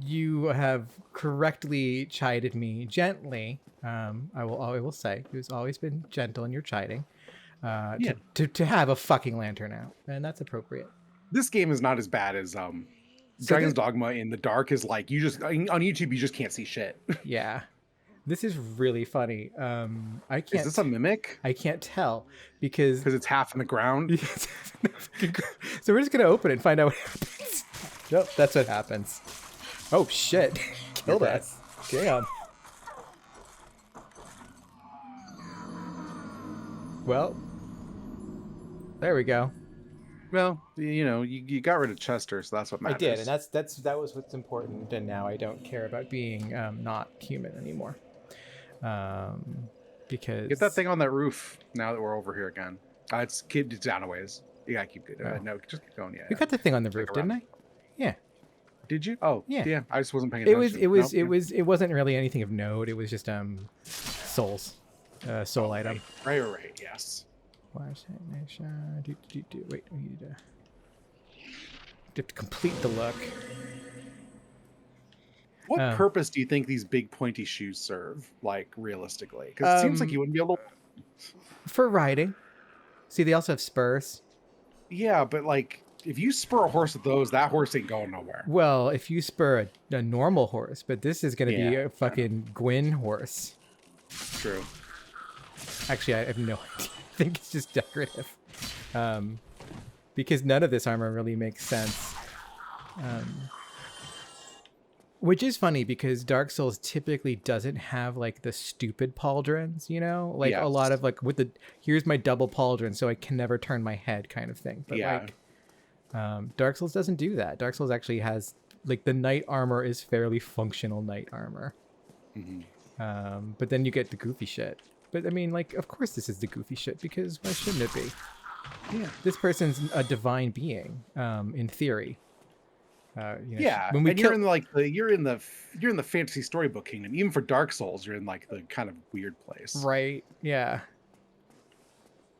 you have correctly chided me gently. I will say, you've always been gentle in your chiding. To have a fucking lantern out, and that's appropriate. This game is not as bad as Dragon's Dogma in the dark is like you just on YouTube you just can't see shit. Yeah. This is really funny. I can't. Is this a mimic? I can't tell because it's half in the ground. So we're just gonna open it and find out what happens. Nope, that's what happens. Oh shit! Killed us. Damn. Well, there we go. Well, you got rid of Chester, so that's what matters. I did, and that was what's important. And now I don't care about being not human anymore. Because get that thing on that roof now that we're over here again. It's down a ways. You gotta keep it. No, just keep going. Yeah. We got the thing on the roof, didn't I? Yeah. Did you? Oh, yeah. I just wasn't paying attention. It wasn't really anything of note. It was just souls, soul item. Right. Yes. Wait, we need to complete the look. What purpose do you think these big pointy shoes serve, like realistically? Because it seems like you wouldn't be able to. For riding. See, they also have spurs. Yeah, but like if you spur a horse with those, that horse ain't going nowhere. Well, if you spur a normal horse, but this is going to be a fucking Gwyn horse. True. Actually, I have no idea. I think it's just decorative. Because none of this armor really makes sense. Which is funny because Dark Souls typically doesn't have like the stupid pauldrons, like a lot of like with the here's my double pauldron so I can never turn my head kind of thing. But Dark Souls doesn't do that. Dark Souls actually has like the knight armor is fairly functional knight armor. Mm-hmm. But then you get the goofy shit. But I mean, like, of course this is the goofy shit because why shouldn't it be? Yeah, this person's a divine being, in theory. When we you're in the fantasy storybook kingdom. Even for Dark Souls, you're in like the kind of weird place. Right. Yeah.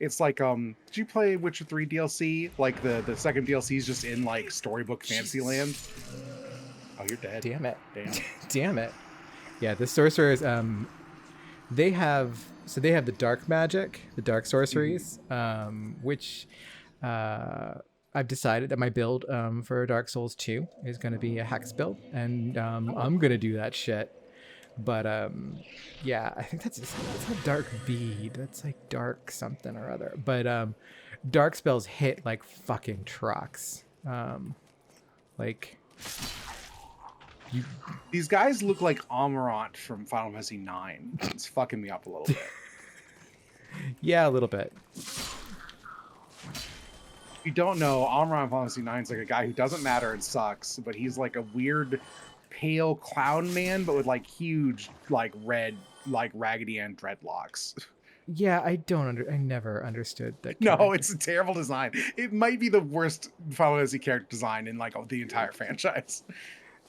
It's like did you play Witcher 3 DLC? Like the second DLC is just in like storybook fantasy land. Oh, you're dead. Damn it. Damn. Damn it. Yeah, the sorcerers they have the dark magic, the dark sorceries, which I've decided that my build for Dark Souls 2 is going to be a hex build, and I'm going to do that shit. But yeah, I think that's not dark bead. That's like dark something or other. But dark spells hit like fucking trucks. These guys look like Amarant from Final Fantasy 9. It's fucking me up a little bit. Yeah, a little bit. You don't know, Amarant Final Fantasy 9 is like a guy who doesn't matter and sucks, but he's like a weird pale clown man, but with like huge like red like Raggedy Ann dreadlocks. Yeah, I never understood that. No, it's a terrible design. It might be the worst Final Fantasy character design in like the entire franchise.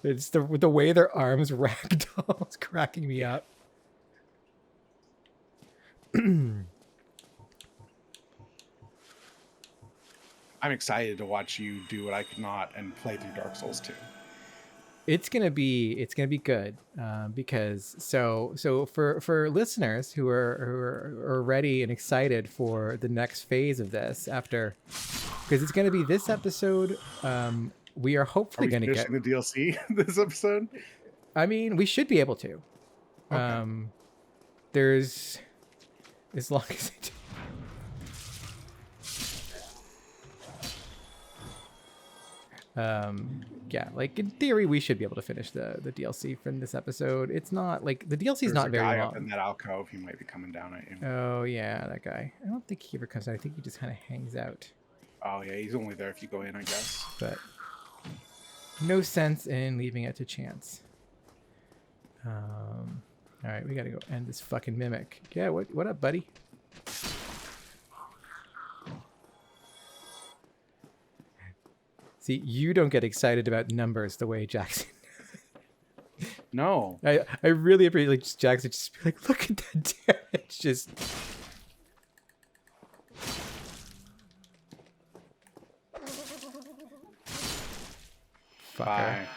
It's the way their arms ragdoll is cracking me up. I'm excited to watch you do what I could not and play through Dark Souls 2. It's gonna be good because for listeners who are ready and excited for the next phase of this because it's gonna be this episode. We are hopefully going to get the DLC this episode. I mean, we should be able to. Okay. There's as long as it. Yeah, like in theory, we should be able to finish the DLC from this episode. It's not like the DLC is not very long. There's a guy up in that alcove. He might be coming down at you. Oh yeah, that guy. I don't think he ever comes out. I think he just kind of hangs out. Oh yeah, he's only there if you go in, I guess. But no sense in leaving it to chance. All right, we gotta go end this fucking mimic. Yeah, what up, buddy? See, you don't get excited about numbers the way Jackson. No. I really appreciate like just Jackson just be like, look at that damage. Just fucker. Bye.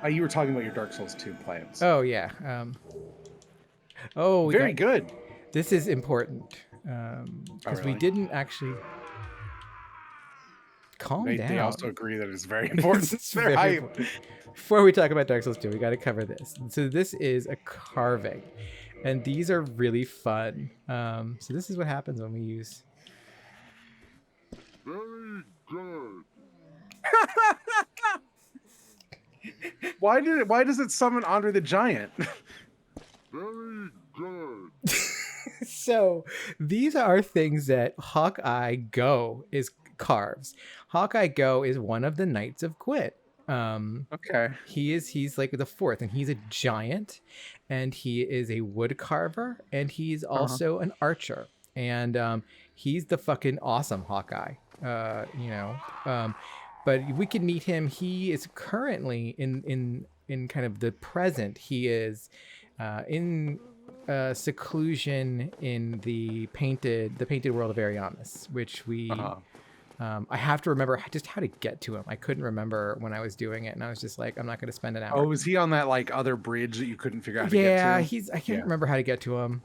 You were talking about your Dark Souls 2 plans. Oh yeah. Oh, very good. This is important because we didn't actually calm down. They also agree that it's very important. It's very important. Before we talk about Dark Souls 2, we got to cover this. So this is a carving, and these are really fun. So this is what happens when we use. Very good. Why does it summon Andre the Giant? Very good. So these are things that Hawkeye Go carves. Hawkeye Go is one of the Knights of Gwent. Okay. He's like the fourth, and he's a giant, and he is a wood carver, and he's also an archer, and he's the fucking awesome Hawkeye. But we can meet him. He is currently in kind of the present. He is in seclusion in the painted world of Ariamis, which we. I have to remember just how to get to him. I couldn't remember when I was doing it, and I was just like, I'm not going to spend an hour. Oh, was he on that like other bridge that you couldn't figure out how to get to? Yeah, I can't remember how to get to him.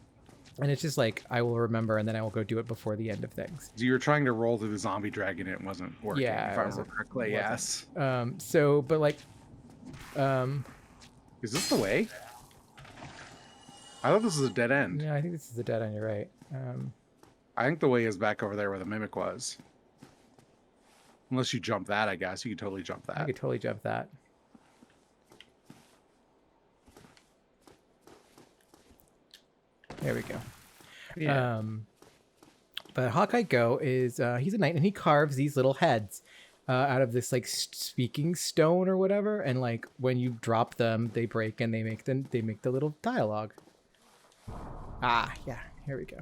And it's just like, I will remember, and then I will go do it before the end of things. So you were trying to roll through the zombie dragon, and it wasn't working, yeah, if I remember correctly. Yes. But like... is this the way? I thought this was a dead end. Yeah, I think this is a dead end, you're right. I think the way is back over there where the mimic was. Unless you jump that, I guess. You could totally jump that. I could totally jump that. There we go. Yeah. But Hawkeye Go is he's a knight, and he carves these little heads out of this like speaking stone or whatever, and like when you drop them, they break and they make the little dialogue. Ah, yeah. Here we go.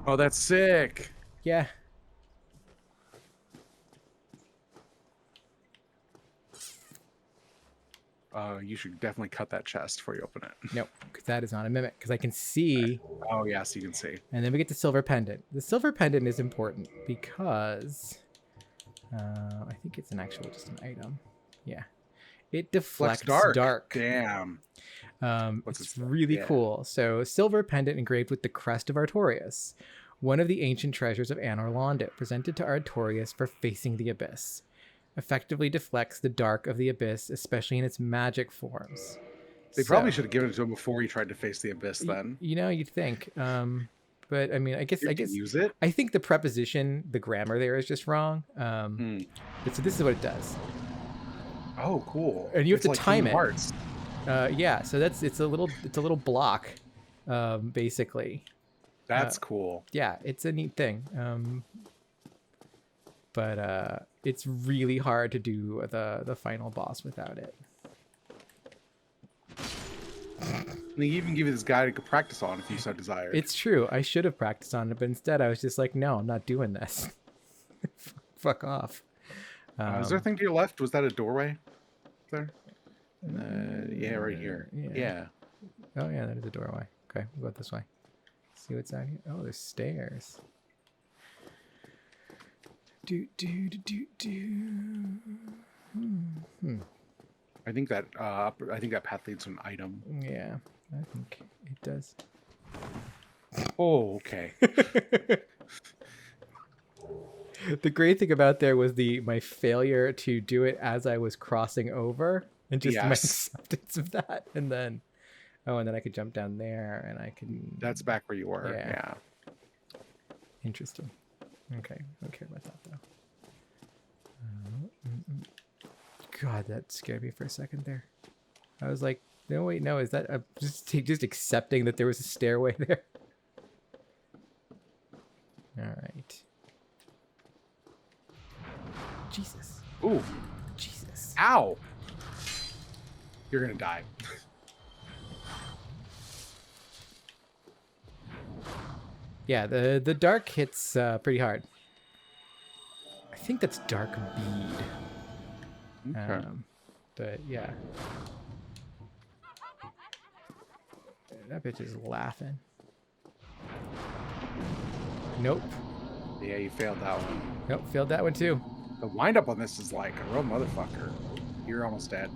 Oh, that's sick. Yeah. You should definitely cut that chest before you open it. Nope, because that is not a mimic. Because I can see. Oh yes, you can see. And then we get the silver pendant. The silver pendant is important because I think it's just an item. Yeah, it deflects dark. Damn. It's really cool. So, silver pendant engraved with the crest of Artorias, one of the ancient treasures of Anor Londo, presented to Artorias for facing the abyss. Effectively deflects the dark of the abyss, especially in its magic forms. They probably should have given it to him before he tried to face the abyss. Then you'd think. But I mean, I guess use it. I think the preposition, the grammar there is just wrong. But so this is what it does. Oh, cool! And you have to like time it. Hearts. Yeah, so it's a little block, basically. That's cool. Yeah, it's a neat thing. But it's really hard to do the final boss without it. They even give you this guy to practice on if you so desire. It's true. I should have practiced on it, but instead I was just like, no, I'm not doing this. Fuck off. Is there a thing to your left? Was that a doorway there? Yeah, right here. Yeah. Oh, yeah, that is a doorway. Okay, we'll go this way. See what's out here. Oh, there's stairs. I think that path leads to an item. Yeah, I think it does. Oh, okay. The great thing about there was my failure to do it as I was crossing over, and just my acceptance of that, and then I could jump down there, and I can. That's back where you were. Yeah. Interesting. Okay, I don't care about that though. God, that scared me for a second there. I was like, no, wait, no, is that just accepting that there was a stairway there? All right. Jesus. Ooh. Jesus. Ow. You're gonna die. Yeah, the dark hits pretty hard. I think that's dark bead. Okay. But yeah. That bitch is laughing. Nope. Yeah, you failed that one. Nope, failed that one too. The windup on this is like a real motherfucker. You're almost dead.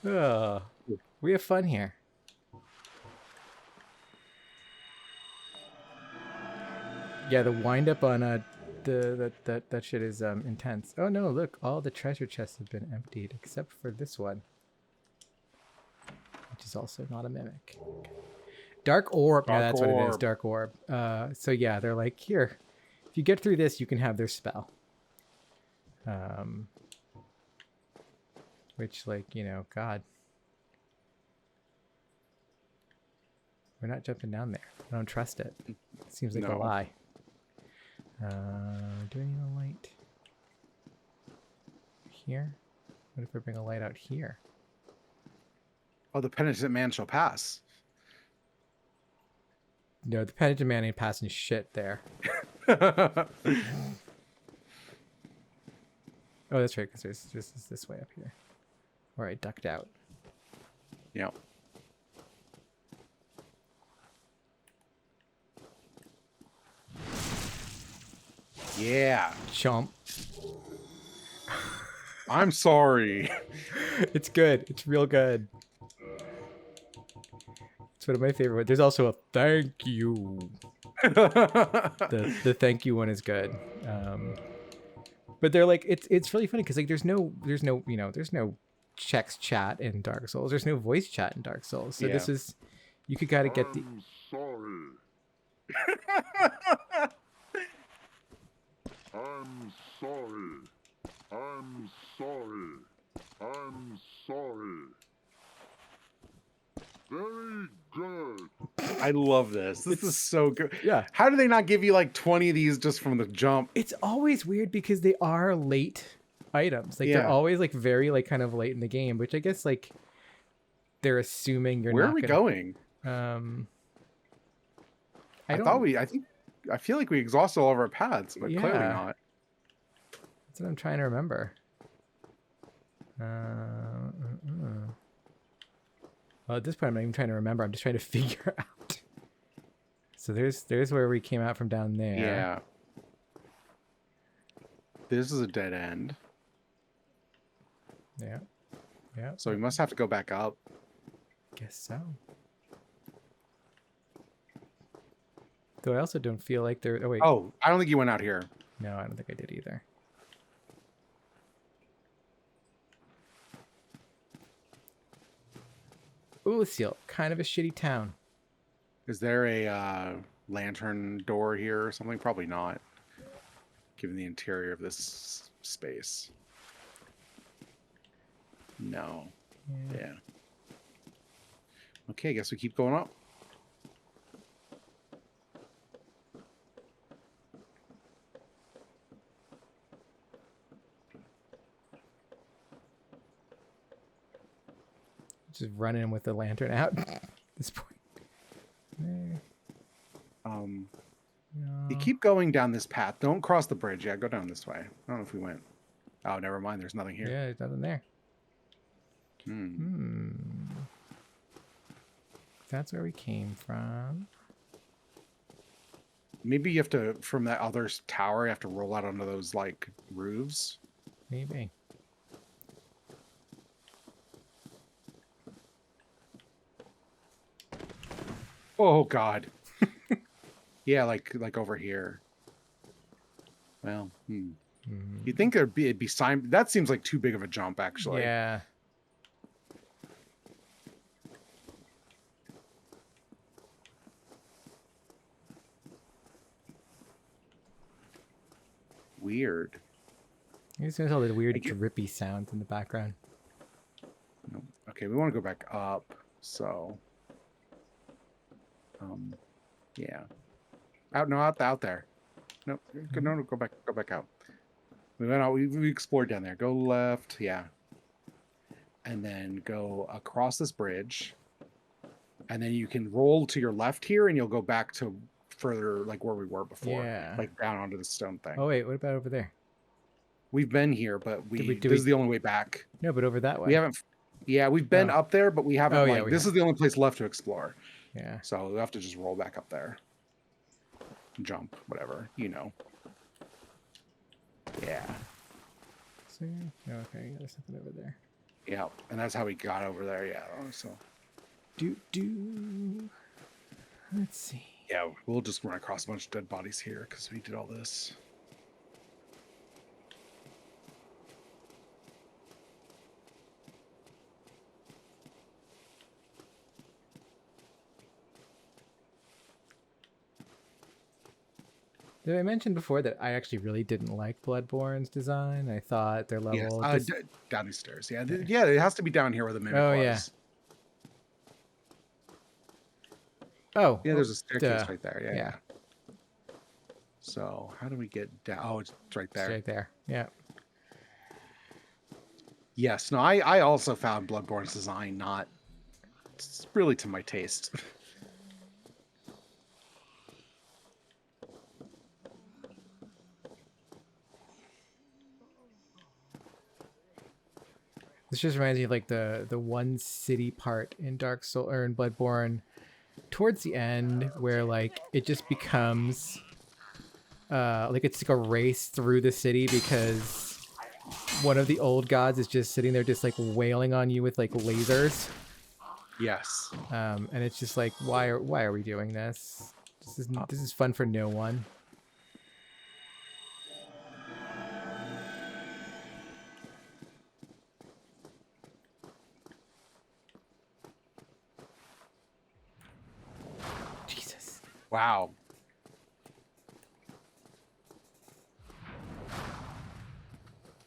Oh, we have fun here. Yeah, the wind up on that shit is intense. Oh no, look, all the treasure chests have been emptied except for this one, which is also not a mimic. Dark orb. Yeah, that's what it is. Dark orb. So yeah, they're like, here, if you get through this, you can have their spell. Which, like, you know, God, we're not jumping down there. I don't trust it. Seems like a lie. Do I need a light here? What if I bring a light out here? Oh, the penitent man shall pass. No, the penitent man ain't passing shit there. Oh, that's right, because there's this way up here. Where I ducked out. Yeah. Yeah. Chomp. I'm sorry. It's good. It's real good. It's one of my favorite ones. There's also a thank you. The thank you one is good. But they're like, it's really funny because like there's no text chat in Dark Souls. There's no voice chat in Dark Souls. So this is, you could gotta get the. I'm sorry. I'm sorry. I'm sorry. Very good. I love this. This is so good. Yeah. How do they not give you like 20 of these just from the jump? It's always weird because they are late items. Like they're always like very like kind of late in the game, which I guess like they're assuming you're Where not are we gonna, going? I feel like we exhausted all of our paths, but clearly not. That's what I'm trying to remember. Well, at this point, I'm not even trying to remember. I'm just trying to figure out. So there's where we came out from down there. Yeah. This is a dead end. Yeah. Yeah. So we must have to go back up. Guess so. Though I also don't feel like they're... Oh, wait. Oh, I don't think you went out here. No, I don't think I did either. Seal, kind of a shitty town. Is there a lantern door here or something? Probably not, given the interior of this space. No. Yeah. Okay, I guess we keep going up. Just running with the lantern out at this point. You keep going down this path. Don't cross the bridge. Yeah, go down this way. I don't know if we went. Oh, never mind. There's nothing here. Yeah, there's nothing there. That's where we came from. Maybe you have to, from that other tower, you have to roll out onto those, like, roofs. Maybe. Oh, God. Yeah, like over here. Well, you'd think it'd be sign. That seems like too big of a jump, actually. Yeah. Weird. You guys all the weird drippy sounds in the background. Okay, we want to go back up, so yeah. Out there. No, go back out. We went out. We explored down there. Go left. Yeah. and then go across this bridge, and then you can roll to your left here, and you'll go back to further, like where we were before, Yeah. like down onto the stone thing. Oh wait, what about over there? We've been here, but Did this is the only way back. No, but over that way. We haven't. Yeah, we've been up there, but we haven't. Oh, like yeah, we this is the only place left to explore. Yeah. So we have to just roll back up there. Jump, whatever, you know. Yeah. See? Okay, there's something over there. Yeah, and that's how we got over there. Yeah. So. Let's see. Yeah, we'll just run across a bunch of dead bodies here because we did all this. Did I mention before that I actually really didn't like Bloodborne's design? I thought their level... Yes, down these stairs. Yeah, yeah, it has to be down here where the mimic was. Yeah. Oh. Yeah, there's a staircase right there. Yeah. So, how do we get down? Oh, it's right there. It's right there. Yeah. Yes. No, I also found Bloodborne's design not really to my taste. This just reminds me of like the one city part in Dark Soul or in Bloodborne towards the end where like it just becomes like it's like a race through the city because one of the old gods is just sitting there just like wailing on you with like lasers. Yes. And it's just like why are we doing this? This is fun for no one. Wow.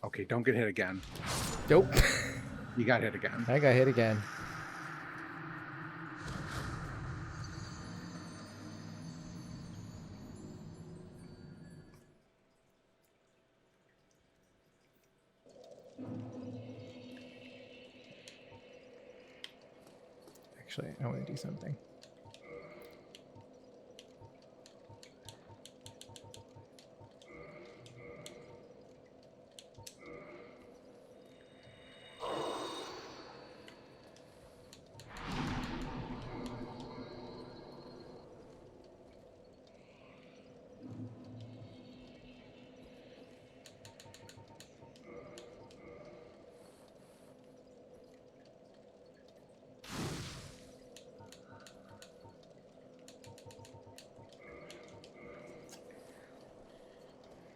Okay, don't get hit again. Nope. You got hit again. I got hit again. Actually, I want to do something.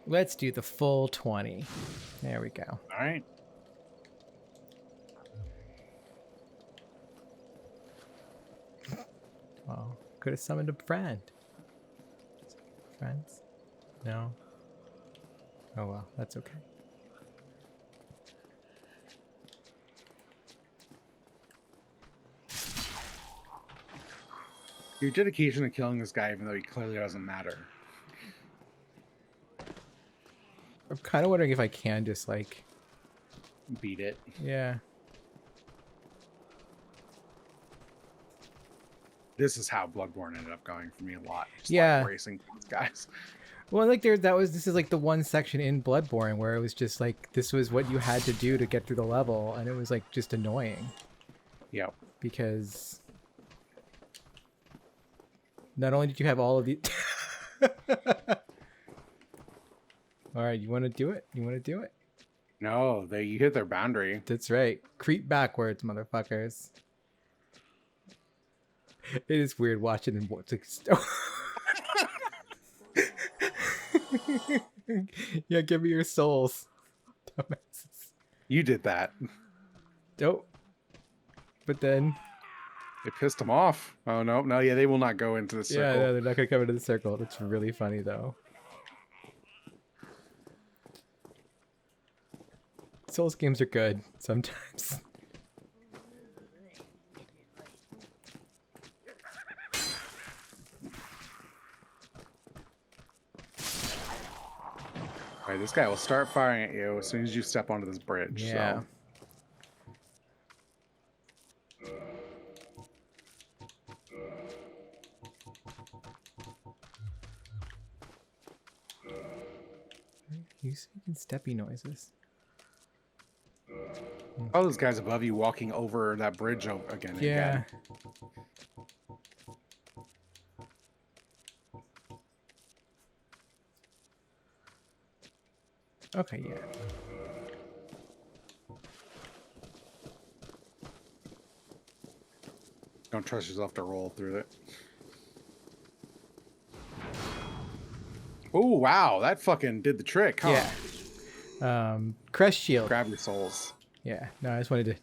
Let's do the full 20. There we go. All right. Well, could have summoned a friend. Friends? No. Oh well, that's okay. Your dedication to killing this guy, even though he clearly doesn't matter. I'm kind of wondering if I can just like beat it. Yeah. This is how Bloodborne ended up going for me a lot. Just Yeah. like racing these guys. Well, like this is like the one section in Bloodborne where it was just like this was what you had to do to get through the level, and it was like just annoying. Yep. Because not only did you have all of the all right, you want to do it? You want to do it? No, you hit their boundary. That's right. Creep backwards, motherfuckers. It is weird watching them watch like yeah, give me your souls. Dumbasses. You did that. Nope. But then it pissed them off. Oh no, yeah, they will not go into the circle. Yeah, no, they're not gonna come into the circle. That's really funny though. Souls games are good sometimes. Alright, this guy will start firing at you as soon as you step onto this bridge. Yeah. So. He's making steppy noises. Oh, those guys above you walking over that bridge again and Yeah. again. Okay, yeah. Don't trust yourself to roll through it. Oh, wow. That fucking did the trick, huh? Yeah. Crest shield. Grab your souls. Yeah. No, I just wanted to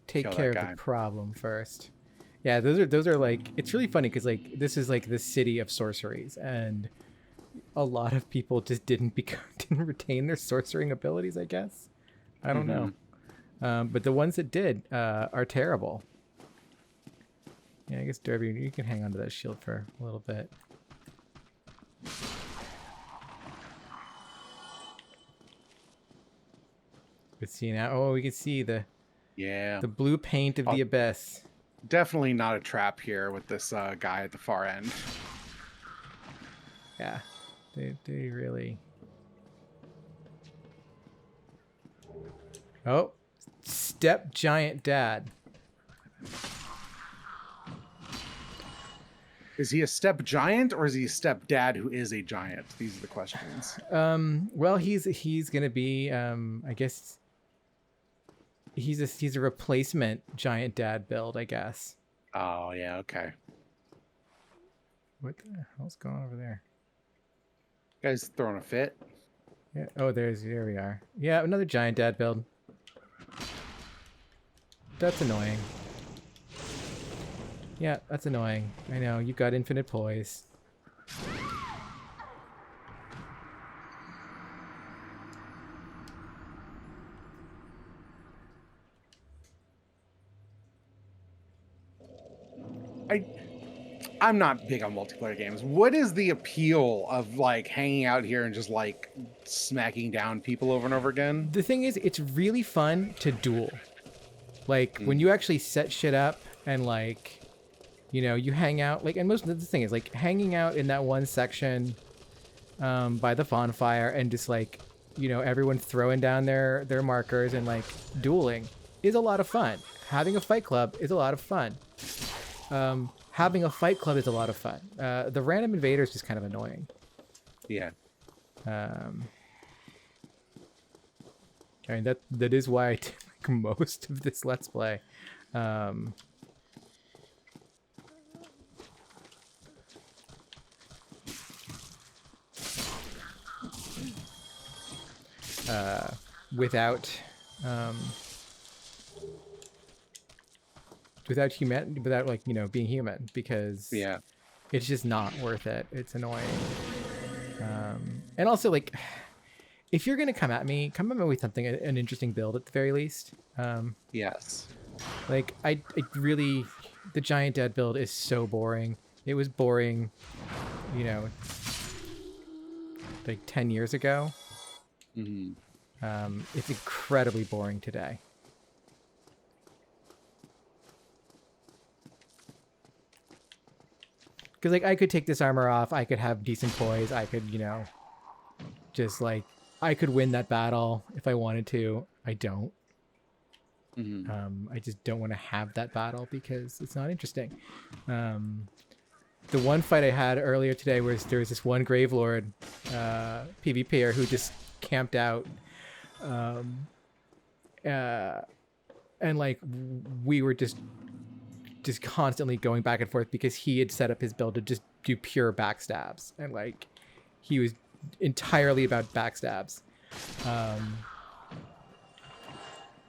take Kill care of that guy. the problem first. Yeah, those are like, it's really funny because like this is like the city of sorceries, and a lot of people just didn't retain their sorcering abilities, I guess. I don't know. But the ones that did are terrible. Yeah, I guess Derby, you can hang on to that shield for a little bit. We see now. Oh, we can see the blue paint of the abyss. Definitely not a trap here with this guy at the far end. Yeah, they really. Oh, step giant dad. Is he a step giant or is he a step dad who is a giant? These are the questions. Well, he's gonna be. I guess he's a replacement giant dad build, I guess. Oh yeah, okay. What the hell's going on over there? Guy's throwing a fit. Yeah. Oh, there we are. Yeah, another giant dad build. That's annoying. Yeah, that's annoying. I know, you've got infinite poise. I'm not big on multiplayer games. What is the appeal of like hanging out here and just like smacking down people over and over again? The thing is, it's really fun to duel. Like when you actually set shit up and like, you know, you hang out, like, and most of the thing is like hanging out in that one section by the bonfire and just like, you know, everyone throwing down their markers and like dueling is a lot of fun. Having a fight club is a lot of fun. Having a fight club is a lot of fun. The random invader is just kind of annoying. Yeah. I mean, that is why I did like most of this Let's Play. Without like, you know, being human, because yeah, it's just not worth it. It's annoying. And also, like, if you're gonna come at me with something, an interesting build at the very least. Yes. Like I really, the giant dad build is so boring. It was boring, you know, like 10 years ago. It's incredibly boring today. Because, like, I could take this armor off. I could have decent poise. I could, you know, just, like, I could win that battle if I wanted to. I don't. I just don't want to have that battle because it's not interesting. The one fight I had earlier today was there was this one Gravelord PvPer who just camped out. And, like, we were just constantly going back and forth because he had set up his build to just do pure backstabs, and like he was entirely about backstabs,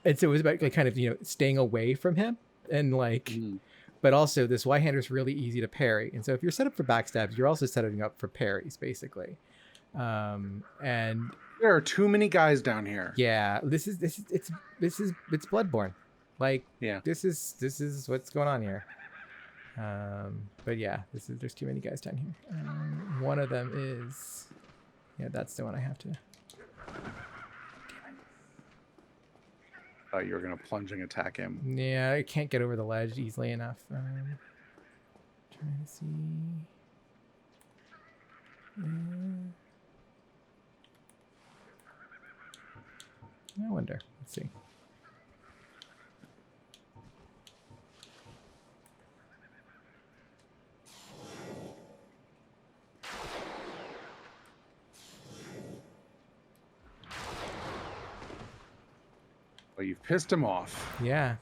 and so it was about like kind of, you know, staying away from him, and like but also this Y-hander is really easy to parry, and so if you're set up for backstabs, you're also setting up for parries basically. And there are too many guys down here. Yeah, it's Bloodborne. Like, yeah, this is what's going on here. But yeah, there's too many guys down here. One of them is, yeah, that's the one I have to. You were gonna plunging attack him. Yeah, I can't get over the ledge easily enough. Trying to see. I wonder. Let's see. Well, you've pissed him off. Yeah.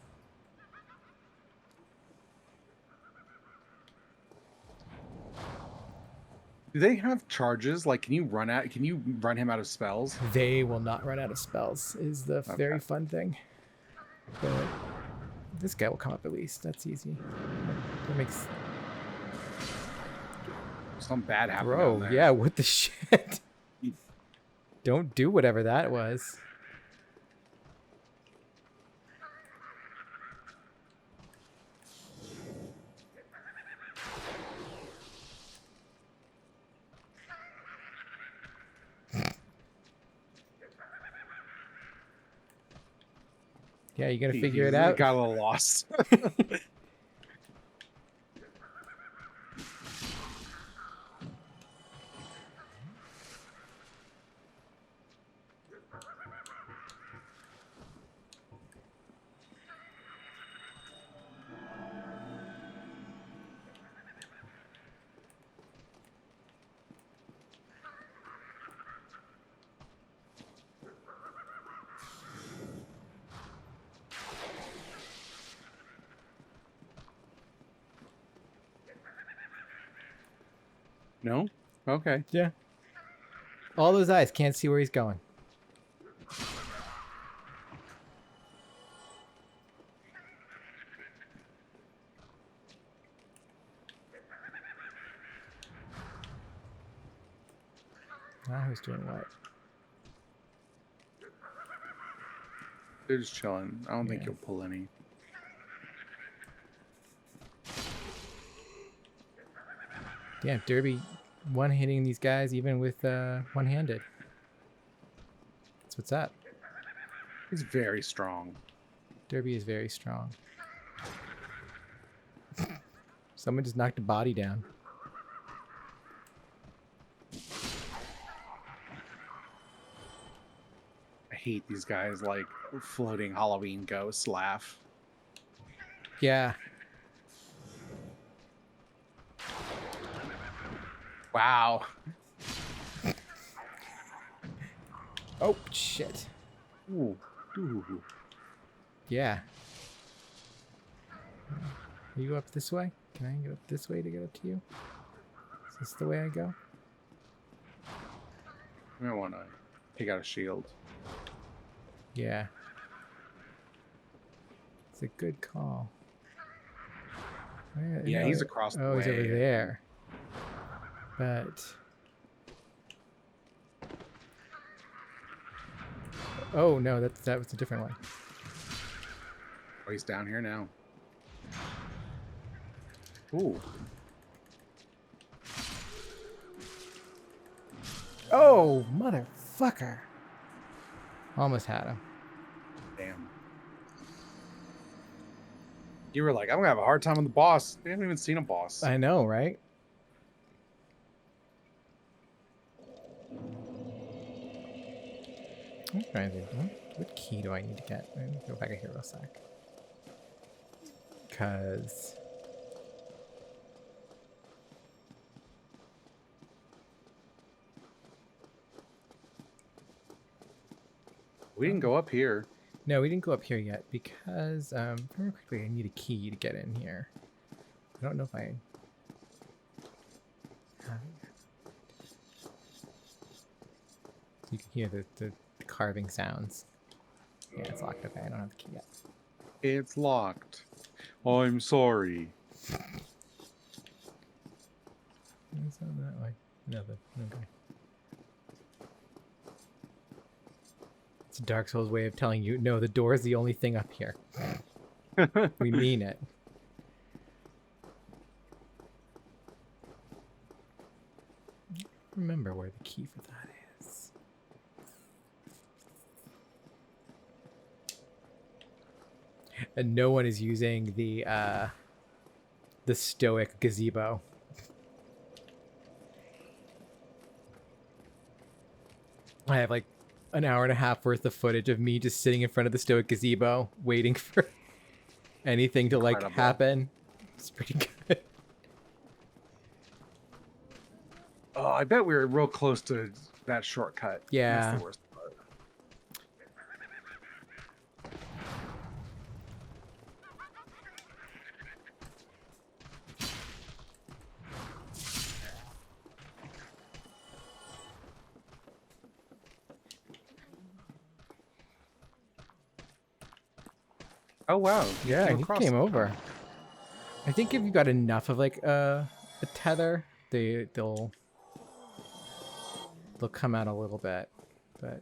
Do they have charges? Like, can you run him out of spells? They will not run out of spells, is the very fun thing. But this guy will come up at least. That's easy. That makes... Something bad happened down Bro, there. yeah, what the shit? Don't do whatever that was. Yeah, you gotta figure it out. Got a little lost. No? Okay. Yeah. All those eyes can't see where he's going. Now who's doing what? They're just chilling. I don't think you'll pull any. Damn, Derby one-hitting these guys even with one-handed. That's what's up. He's very strong. Derby is very strong. Someone just knocked a body down. I hate these guys like floating Halloween ghosts laugh. Yeah. Wow. Oh, shit. Ooh. Ooh. Yeah. You go up this way? Can I go up this way to get up to you? Is this the way I go? I might want to take out a shield. Yeah. It's a good call. Yeah, he's across the way. Oh, he's over there. But... Oh, no, that was a different one. Oh, he's down here now. Ooh. Oh, motherfucker. Almost had him. Damn. You were like, I'm gonna have a hard time with the boss. We haven't even seen a boss. I know, right? I'm trying to think, what key do I need to get? Let me go back here real sec. Because... We didn't go up here. No, we didn't go up here yet because, very quickly, I need a key to get in here. I don't know if I have it yet. You can hear the carving sounds. Yeah, it's locked. Okay, I don't have the key yet. It's locked. I'm sorry. It's not that way. No, okay. It's Dark Souls' way of telling you, no, the door is the only thing up here. We mean it. Remember where the key for that is. And no one is using the stoic gazebo. I have like an hour and a half worth of footage of me just sitting in front of the Stoic gazebo waiting for anything to like Incredible. happen. It's pretty good. Oh, I bet we were real close to that shortcut. Yeah. That's the worst part. Oh wow! Yeah, came he across came it. over. I think if you got enough of like a tether, they'll come out a little bit, but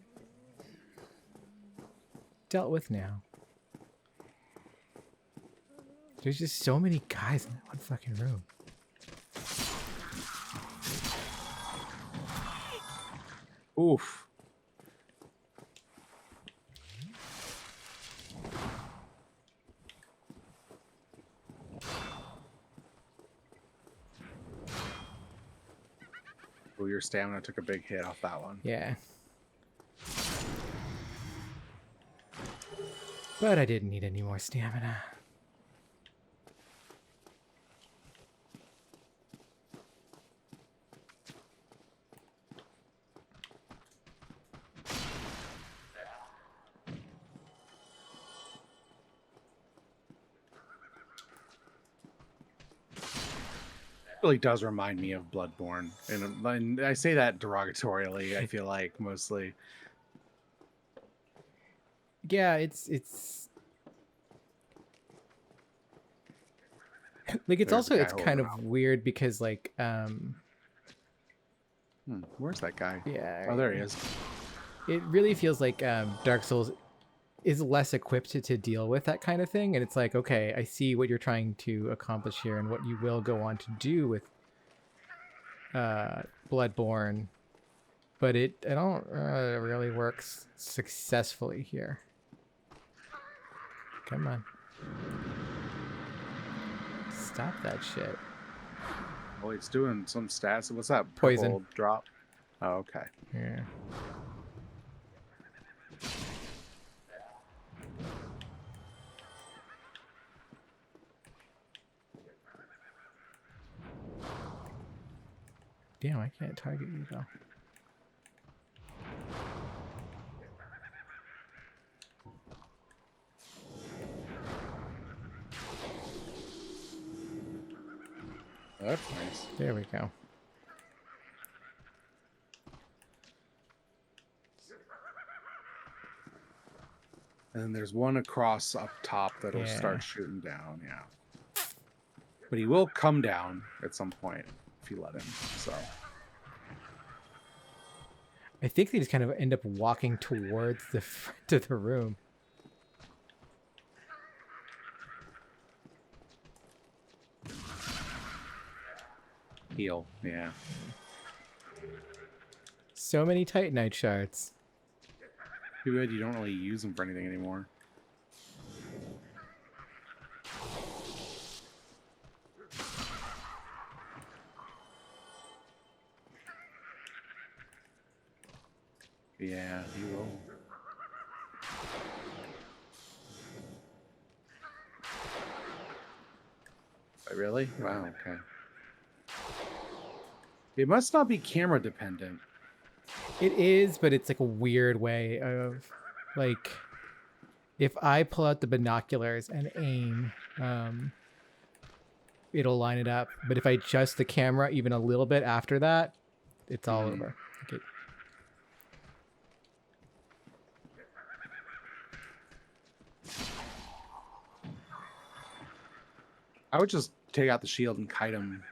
dealt with now. There's just so many guys in that one fucking room. Oof. Oh, your stamina took a big hit off that one. Yeah. But I didn't need any more stamina. Really does remind me of Bloodborne, and I say that derogatorily. I feel like mostly. Yeah, it's like it's There's also a guy it's kind of holding weird because like where's that guy? yeah, Oh, there he is. it really feels like Dark Souls is less equipped to deal with that kind of thing, and it's like, okay, I see what you're trying to accomplish here and what you will go on to do with Bloodborne, but it don't really works successfully here. Come on, stop that shit. Oh, it's doing some stats. What's that? Poison. Purple drop. Oh, okay. Yeah. Damn, I can't target you though. That's nice. There we go. And then there's one across up top that'll Yeah. start shooting down. Yeah. But he will come down at some point if you let him. So. I think they just kind of end up walking towards the front of the room. Heal. Yeah. So many Titanite shards. Too bad you don't really use them for anything anymore. Yeah, he will. Really? Wow, okay. It must not be camera dependent. It is, but it's like a weird way of, like, if I pull out the binoculars and aim, it'll line it up. But if I adjust the camera even a little bit after that, it's all over. Like I would just take out the shield and kite him.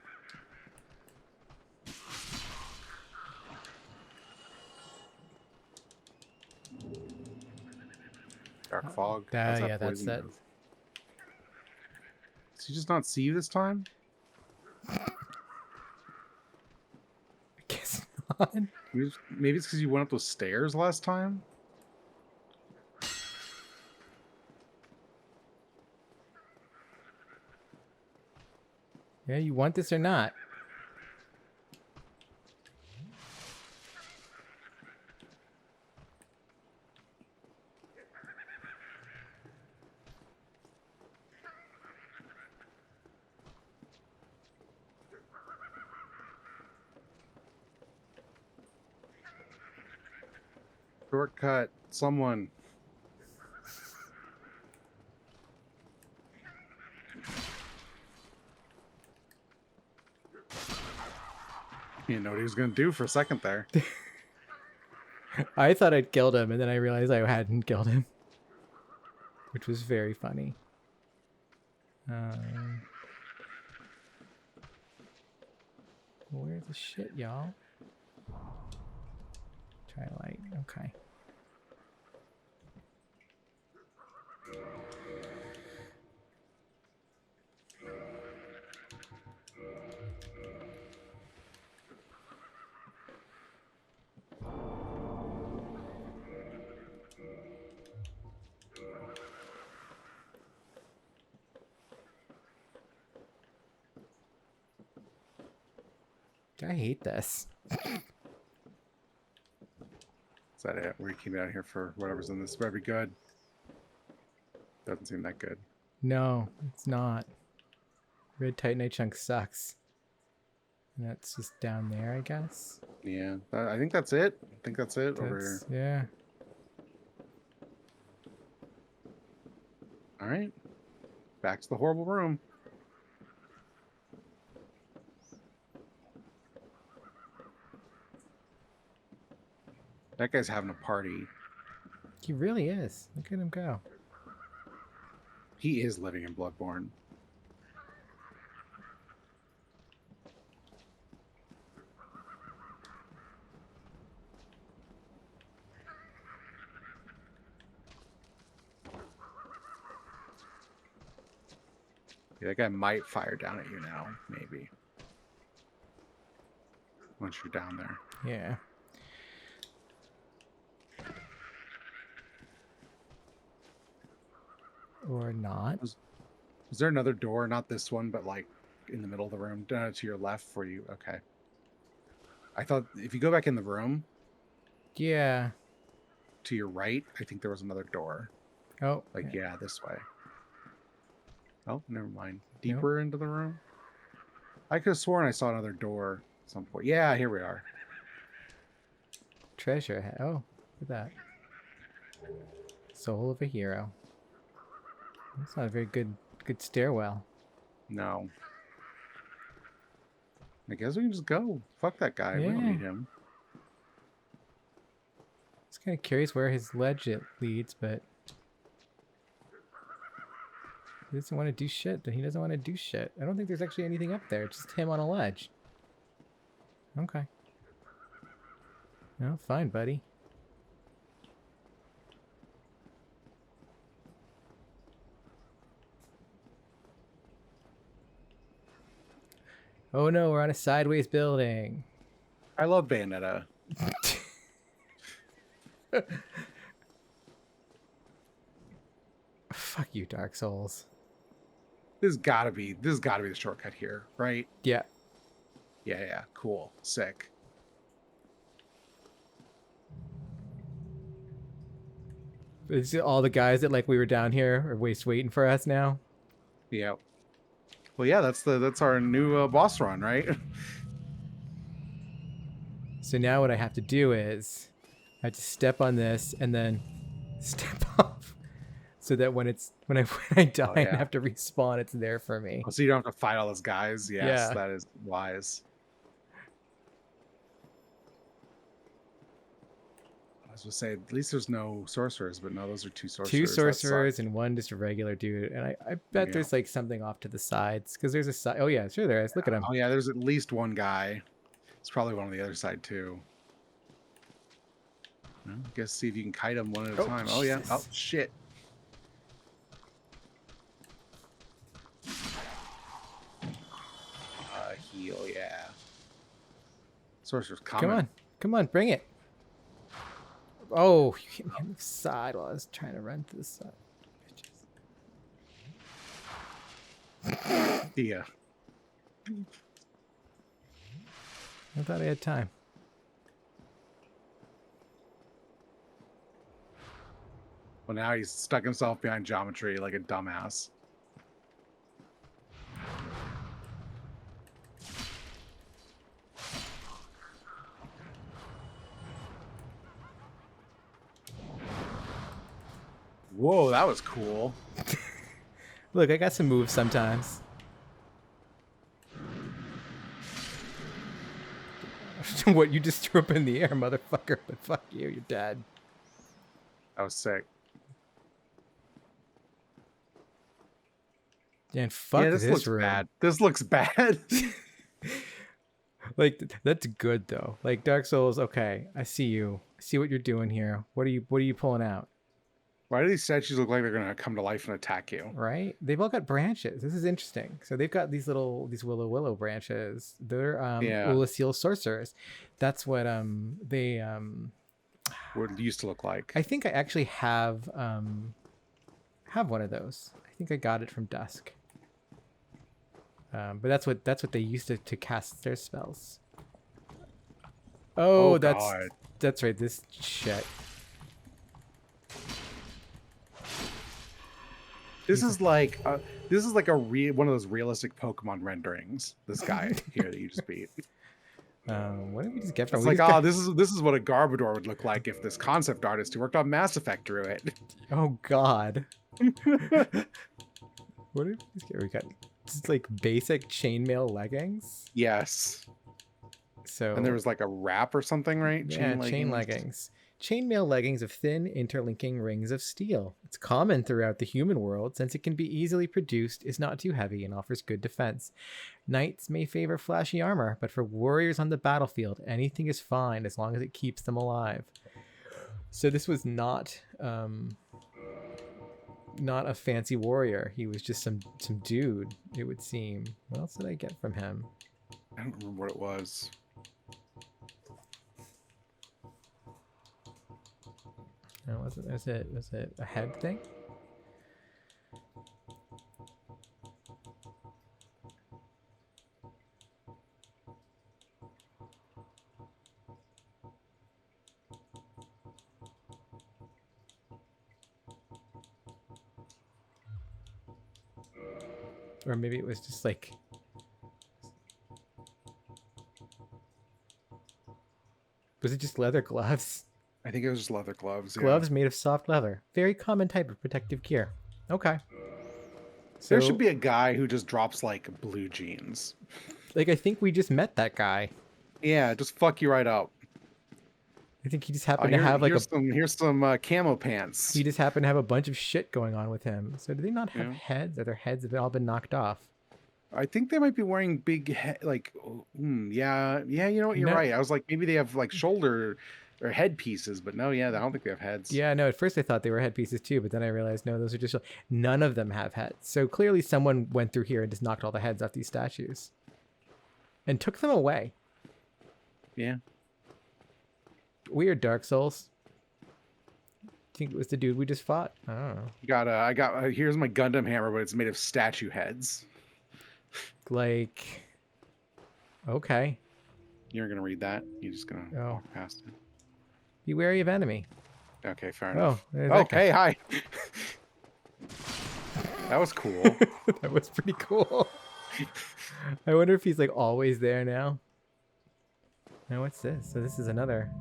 Dark fog. How's yeah, that's poison it. do? Does he just not see you this time? I guess not. Maybe it's because you went up those stairs last time? Yeah, you want this or not? Shortcut. Someone. You didn't know what he was going to do for a second there. I thought I'd killed him, and then I realized I hadn't killed him, which was very funny. Where's the shit, y'all? Twilight. Okay. I hate this. Is that it? We keep it out here for whatever's in this. Better be good. Doesn't seem that good. No, it's not. Red Titanite chunk sucks. And that's just down there, I guess. Yeah, I think that's it. I think that's it over here. Yeah. All right. Back to the horrible room. That guy's having a party. He really is. Look at him go. He is living in Bloodborne. Yeah, that guy might fire down at you now, maybe. Once you're down there. Yeah. Or not. Is there another door? Not this one, but like in the middle of the room, to your left for you. Okay. I thought if you go back in the room. Yeah. To your right, I think there was another door. Oh. Like, yeah, this way. Oh, never mind. Deeper into the room? I could have sworn I saw another door at some point. Yeah, here we are. Treasure. Oh, look at that. Soul of a hero. That's not a very good stairwell. No. I guess we can just go. Fuck that guy. Yeah. We don't need him. It's kind of curious where his ledge leads, but he doesn't want to do shit. Then he doesn't want to do shit. I don't think there's actually anything up there. It's just him on a ledge. Okay. No, fine, buddy. Oh no, we're on a sideways building. I love Bayonetta. Fuck you, Dark Souls. This has gotta be the shortcut here, right? Yeah. Yeah, cool. Sick. It's all the guys that like we were down here are waiting for us now. Yeah. Well, yeah, that's our new boss run, right? So now what I have to do is I have to step on this and then step off, so that when I die and have to respawn, it's there for me. Oh, so you don't have to fight all those guys. Yes, Yeah. That is wise. I was gonna say at least there's no sorcerers, but no, those are two sorcerers. Two That sorcerers sucks. and one just a regular dude. And I bet there's like something off to the sides, because there's a side. Oh yeah, sure there is. Look at him. Oh yeah, there's at least one guy. It's probably one on the other side too. Well, I guess see if you can kite them one at a time. Oh yeah. Oh shit. Heal, yeah. Sorcerer's coming. Come on, bring it. Oh, you hit me on the side while I was trying to run to the side. Bitches. Yeah. I thought I had time. Well, now he's stuck himself behind geometry like a dumbass. Whoa, that was cool. Look, I got some moves sometimes. What, you just threw up in the air, motherfucker? But fuck you, you're dead. That was sick. And fuck yeah, this looks room. bad. This looks bad. Like, that's good though. Like, Dark Souls, okay, I see you. I see what you're doing here. What are you pulling out? Why do these statues look like they're gonna come to life and attack you? Right? They've all got branches. This is interesting. So they've got these willow branches. They're Ulasil sorcerers. That's what they what it used to look like. I think I actually have one of those. I think I got it from Dusk. But that's what they used to cast their spells. Oh, that's right. This shit. This is like one of those realistic Pokemon renderings. This guy here that you just beat. What did we just get from? It's like, this is what a Garbodor would look like if this concept artist who worked on Mass Effect drew it. Oh God. What did we just get? We got just like basic chainmail leggings. Yes. So and there was like a wrap or something, right? Yeah, chain leggings. Chainmail leggings of thin, interlinking rings of steel. It's common throughout the human world since it can be easily produced, is not too heavy, and offers good defense. Knights may favor flashy armor, but for warriors on the battlefield, anything is fine as long as it keeps them alive. So this was not a fancy warrior. He was just some dude, it would seem. What else did I get from him? I don't remember what it was. No, was it a head thing? Or maybe it was just like... Was it just leather gloves? I think it was just leather gloves. Gloves made of soft leather. Very common type of protective gear. Okay. So, there should be a guy who just drops like blue jeans. Like, I think we just met that guy. Yeah, just fuck you right up. I think he just happened to have like here's some camo pants. He just happened to have a bunch of shit going on with him. So do they not have heads? Or their heads have all been knocked off? I think they might be wearing big yeah. You know what? You're right. I was like, maybe they have like shoulder or head pieces, but no, I don't think they have heads. Yeah, no. At first I thought they were head pieces too, but then I realized no, those are just none of them have heads. So clearly someone went through here and just knocked all the heads off these statues and took them away. Yeah. Weird. Dark Souls. I think it was the dude we just fought. I don't know. I got here's my Gundam hammer, but it's made of statue heads. Like, okay. You're gonna read that? You're just gonna walk past it. Be wary of enemy. Okay, fair enough. Okay, hi. That was cool. That was pretty cool. I wonder if he's like always there now. Now what's this? So this is another.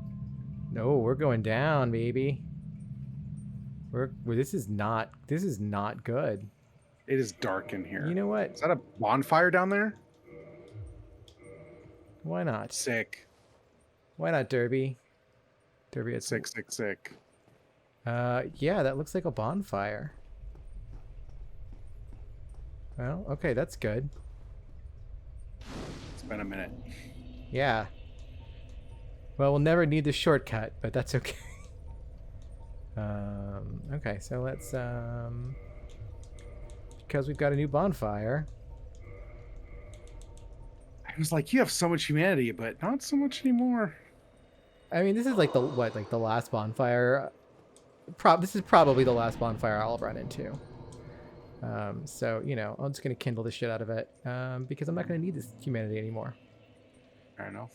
No, we're going down, baby. This is not good. It is dark in here. You know what? Is that a bonfire down there? Why not? Sick. Why not, Derby? Derby, it's sick. Yeah, that looks like a bonfire. Well, okay, that's good. It's been a minute. Yeah. Well, we'll never need the shortcut, but that's okay. Okay, so let's because we've got a new bonfire. I was like, you have so much humanity, but not so much anymore. I mean, this is like the last bonfire. This is probably the last bonfire I'll run into. So I'm just gonna kindle the shit out of it because I'm not gonna need this humanity anymore. Fair enough.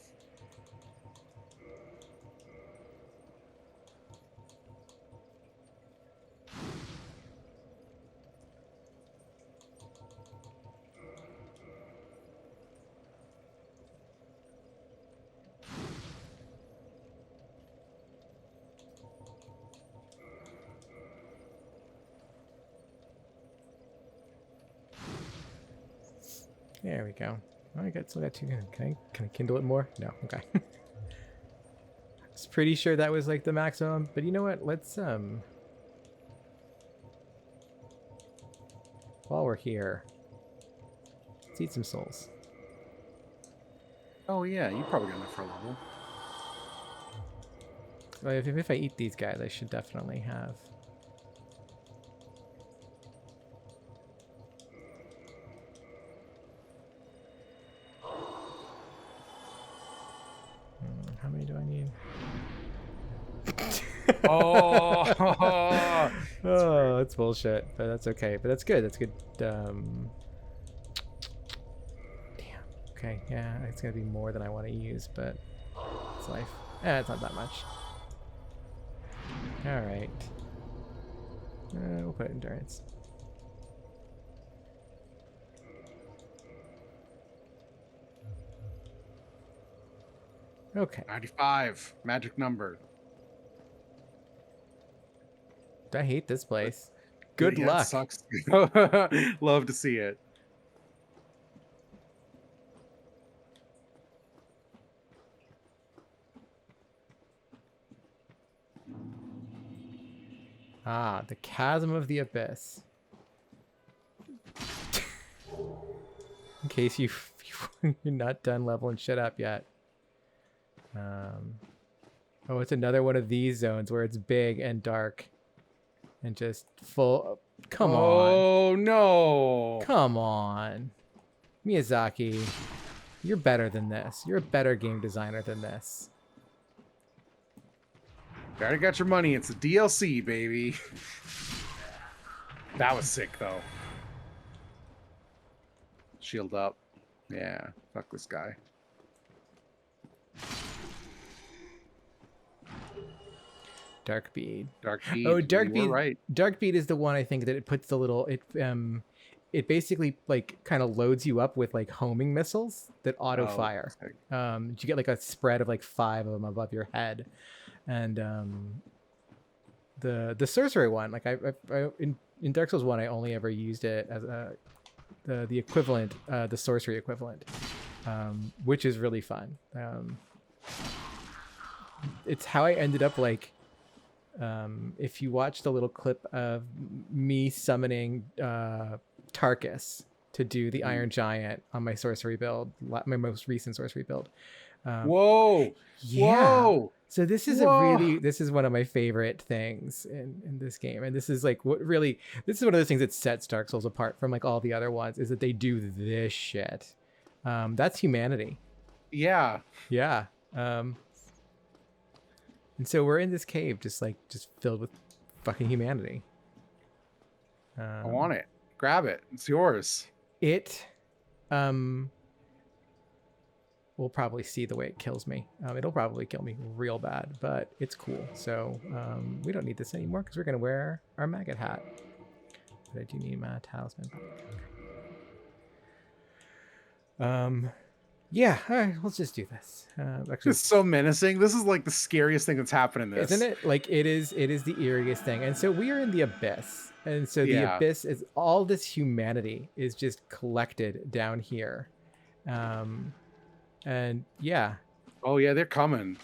There we go. Oh, still got two. Can I kindle it more? No. Okay. I was pretty sure that was like the maximum, but you know what? Let's while we're here, let's eat some souls. Oh yeah, you probably got enough for a level. Well, if I eat these guys, I should definitely have. How many do I need? Oh, oh, that's bullshit, but that's okay. But that's good. That's good. Damn. Okay, yeah, it's gonna be more than I want to use, but it's life. It's not that much. All right. We'll put endurance. Okay. 95, magic number. I hate this place. Good Yeah, luck. it sucks. Love to see it. Ah, the chasm of the abyss. In case you're not done leveling shit up yet. Oh, it's another one of these zones where it's big and dark. And just full... Come on. Oh, no. Come on. Miyazaki, you're better than this. You're a better game designer than this. You already got your money. It's a DLC, baby. That was sick, though. Shield up. Yeah, fuck this guy. Darkbead. Darkbead. Oh, Darkbead. Right. Darkbead is the one I think that it puts the little it basically like kind of loads you up with like homing missiles that auto fire. You get like a spread of like 5 of them above your head, and the sorcery one, like I in Dark Souls 1 I only ever used it as the equivalent, the sorcery equivalent, which is really fun. It's how I ended up like. If you watch the little clip of me summoning Tarkus to do the Iron Giant on my sorcery build, my most recent sorcery build. Whoa! Yeah. Whoa! So this is this is one of my favorite things in this game, and this is like this is one of those things that sets Dark Souls apart from like all the other ones, is that they do this shit. That's humanity. Yeah. Yeah. And so we're in this cave, just filled with fucking humanity. I want it. Grab it. It's yours. It, we'll probably see the way it kills me. It'll probably kill me real bad, but it's cool. So we don't need this anymore because we're gonna wear our maggot hat. But I do need my talisman. Yeah, all right, let's just do this. Actually, It's so menacing. This is like the scariest thing that's happened in this. Isn't it? Like it is the eeriest thing. And so we are in the abyss. And so the abyss is all this humanity is just collected down here. And yeah. Oh yeah, they're coming.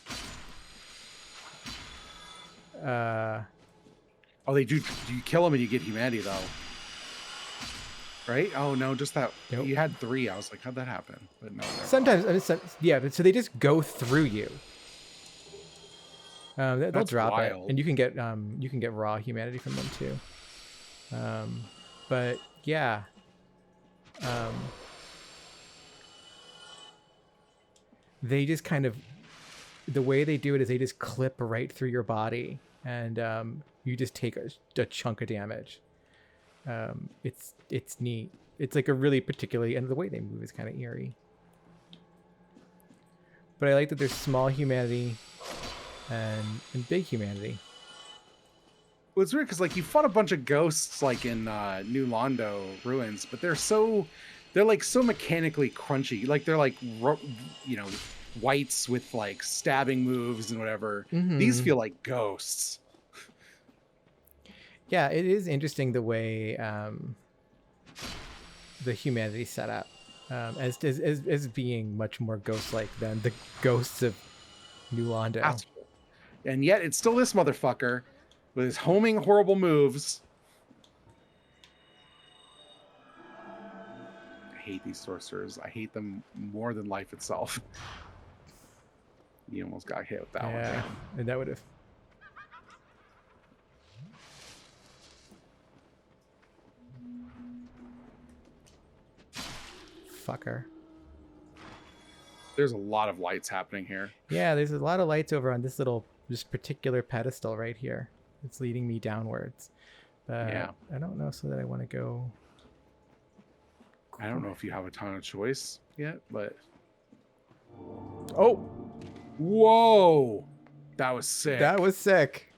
Oh, they do. You kill them and you get humanity though. Right? Oh no, just that. Nope. You had 3. I was like, how'd that happen? But no. Sometimes, but so they just go through you. They'll drop wild. It, and you can get raw humanity from them too. But yeah. They just kind of, the way they do it is they just clip right through your body, and you just take a chunk of damage. It's neat. It's like a really particularly, and the way they move is kind of eerie. But I like that there's small humanity and big humanity. Well, it's weird because like you fought a bunch of ghosts like in New Londo Ruins, but they're like so mechanically crunchy. Like they're like whites with like stabbing moves and whatever. Mm-hmm. These feel like ghosts. Yeah, it is interesting the way the humanity set up. as being much more ghost-like than the ghosts of New Londo. And yet it's still this motherfucker with his homing horrible moves. I hate these sorcerers. I hate them more than life itself. You almost got hit with that one. Yeah, and that would have. Fucker. There's a lot of lights happening here. Yeah, there's a lot of lights over on this particular pedestal right here. It's leading me downwards. Yeah. I don't know so that I want to go. I don't know if you have a ton of choice yet, but. Oh! Whoa! That was sick. That was sick.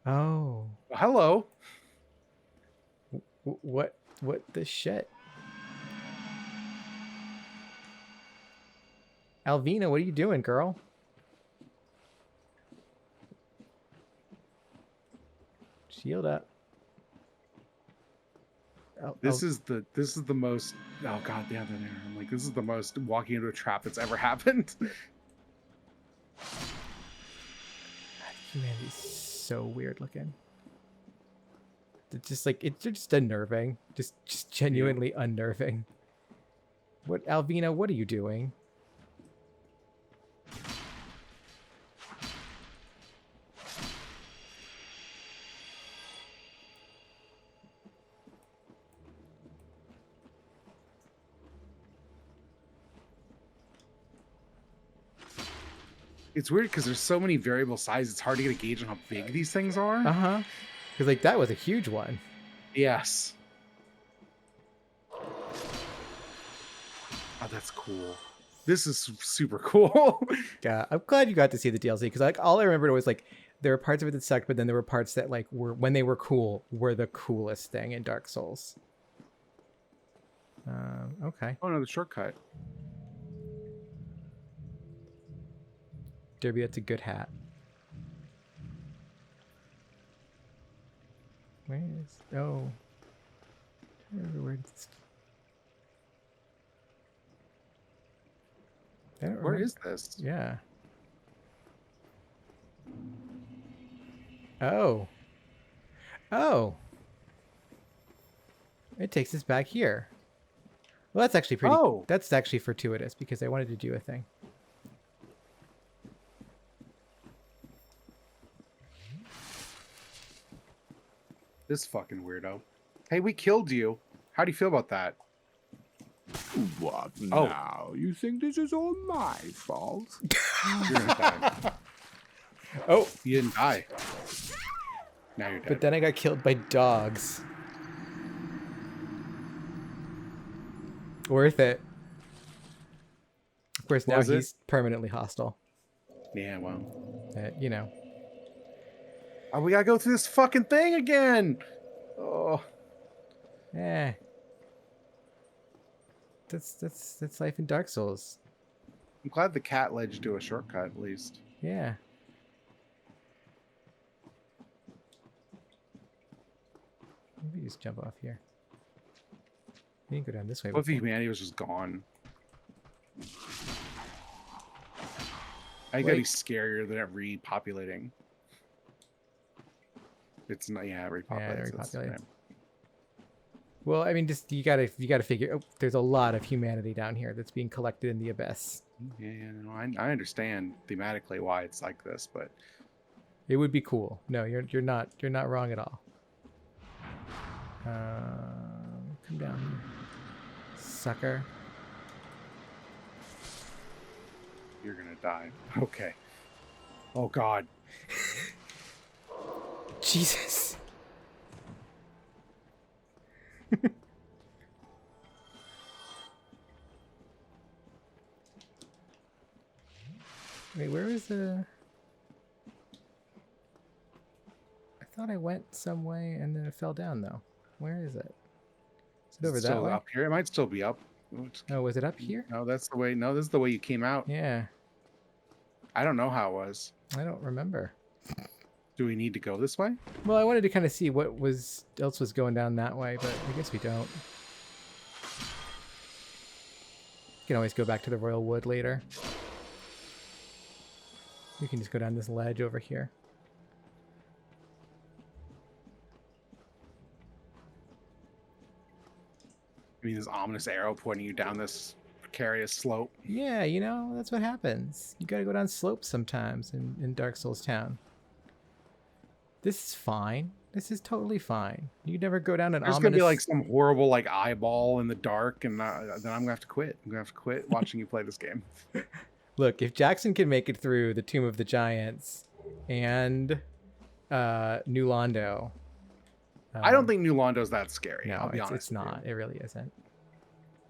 Oh. Hello. What the shit? Alvina, what are you doing, girl? Shield up. This is the most. Oh god, yeah, they're there. I'm like, this is the most walking into a trap that's ever happened. Humanity's so weird looking. It's just like it's just unnerving, just genuinely unnerving. What, Alvina? What are you doing? It's weird because there's so many variable sizes. It's hard to get a gauge on how big these things are. Uh-huh. Because like that was a huge one. Yes. Oh, that's cool. This is super cool. Yeah, I'm glad you got to see the DLC because like all I remembered was like there were parts of it that sucked, but then there were parts that like were when they were cool were the coolest thing in Dark Souls. Okay. Oh no, the shortcut. Derby, that's a good hat. Where is... Oh. Where is this? Yeah. Oh. Oh. It takes us back here. Well, that's actually pretty... Oh. That's actually fortuitous because I wanted to do a thing. This fucking weirdo. Hey, we killed you. How do you feel about that? What now? You think this is all my fault? You're gonna die. Oh, you didn't die. Now you're dead. But then I got killed by dogs. Worth it. Of course, now he's permanently hostile. Yeah, well. You know. Oh, we gotta go through this fucking thing again. Oh. Yeah. That's life in Dark Souls. I'm glad the cat led you to a shortcut at least. Yeah. Maybe just jump off here. You can go down this way. What if humanity was just gone? I gotta be scarier than it repopulating. It's not, yeah, it repopulates. Yeah, it repopulates. Well, I mean, just you gotta figure. Oh, there's a lot of humanity down here that's being collected in the abyss. Yeah, no, I understand thematically why it's like this, but it would be cool. No, you're not wrong at all. Come down here, sucker. You're gonna die. Okay. Oh God. Jesus. Wait, where is the... I thought I went some way and then it fell down though. Where is it? Is it over that way? Up here? It might still be up. Oh, was it up here? No, that's the way. No, this is the way you came out. Yeah. I don't know how it was. I don't remember. Do we need to go this way? Well, I wanted to kind of see what else was going down that way, but I guess we don't. can always go back to the Royal Wood later. We can just go down this ledge over here. I mean, this ominous arrow pointing you down this precarious slope. Yeah, you know, that's what happens. You gotta go down slopes sometimes in Dark Souls Town. This is fine. This is totally fine. You never go down an There's ominous... gonna be like some horrible like eyeball in the dark, and then I'm gonna have to quit. I'm gonna have to quit watching you play this game. Look, if Jackson can make it through the Tomb of the Giants and New Londo... I don't think New Londo's that scary. No, I'll be honest. it's not. It really isn't.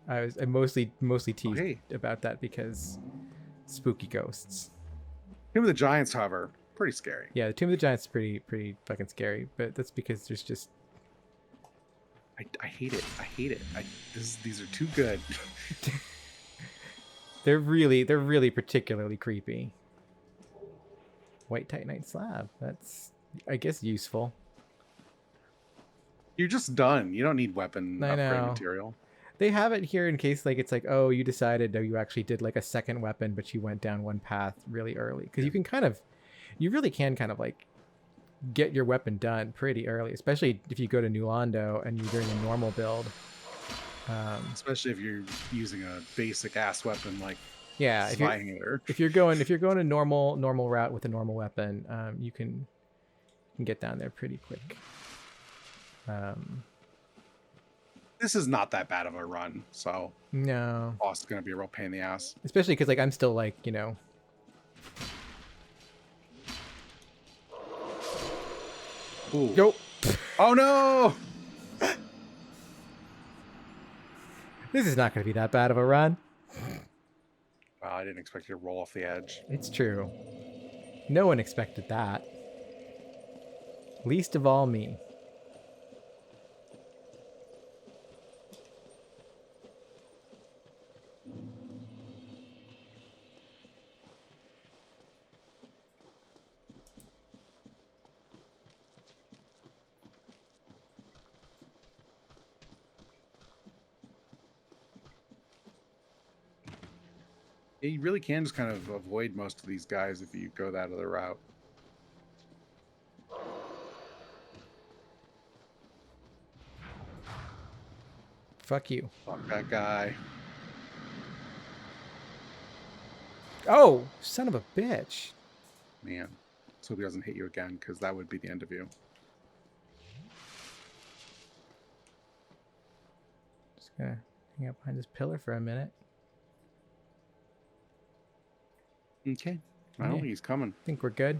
I mostly teased about that because spooky ghosts. Tomb of the Giants, however, pretty scary. Yeah, the Tomb of the Giants is pretty fucking scary, but that's because there's just... I hate it. I hate it. These are too good. They're really particularly creepy. White Titanite slab. That's, I guess, useful. You're just done. You don't need weapon upgrade material. They have it here in case like it's like, oh, you decided you actually did like a second weapon, but you went down one path really early. Because you can you really can kind of like get your weapon done pretty early, especially if you go to New Londo and you're doing a normal build. Especially if you're using a basic ass weapon like yeah, if you're going a normal route with a normal weapon, you can get down there pretty quick. This is not that bad of a run, so no, boss is gonna be a real pain in the ass. Especially because like I'm still like, you know. Ooh. Nope. Oh no! This is not going to be that bad of a run. Wow, I didn't expect you to roll off the edge. It's true. No one expected that. Least of all me. You really can just kind of avoid most of these guys if you go that other route. Fuck you. Fuck that guy. Oh, son of a bitch. Man. Let's hope he doesn't hit you again, because that would be the end of you. Just gonna hang out behind this pillar for a minute. Okay. I don't think he's coming. I think we're good.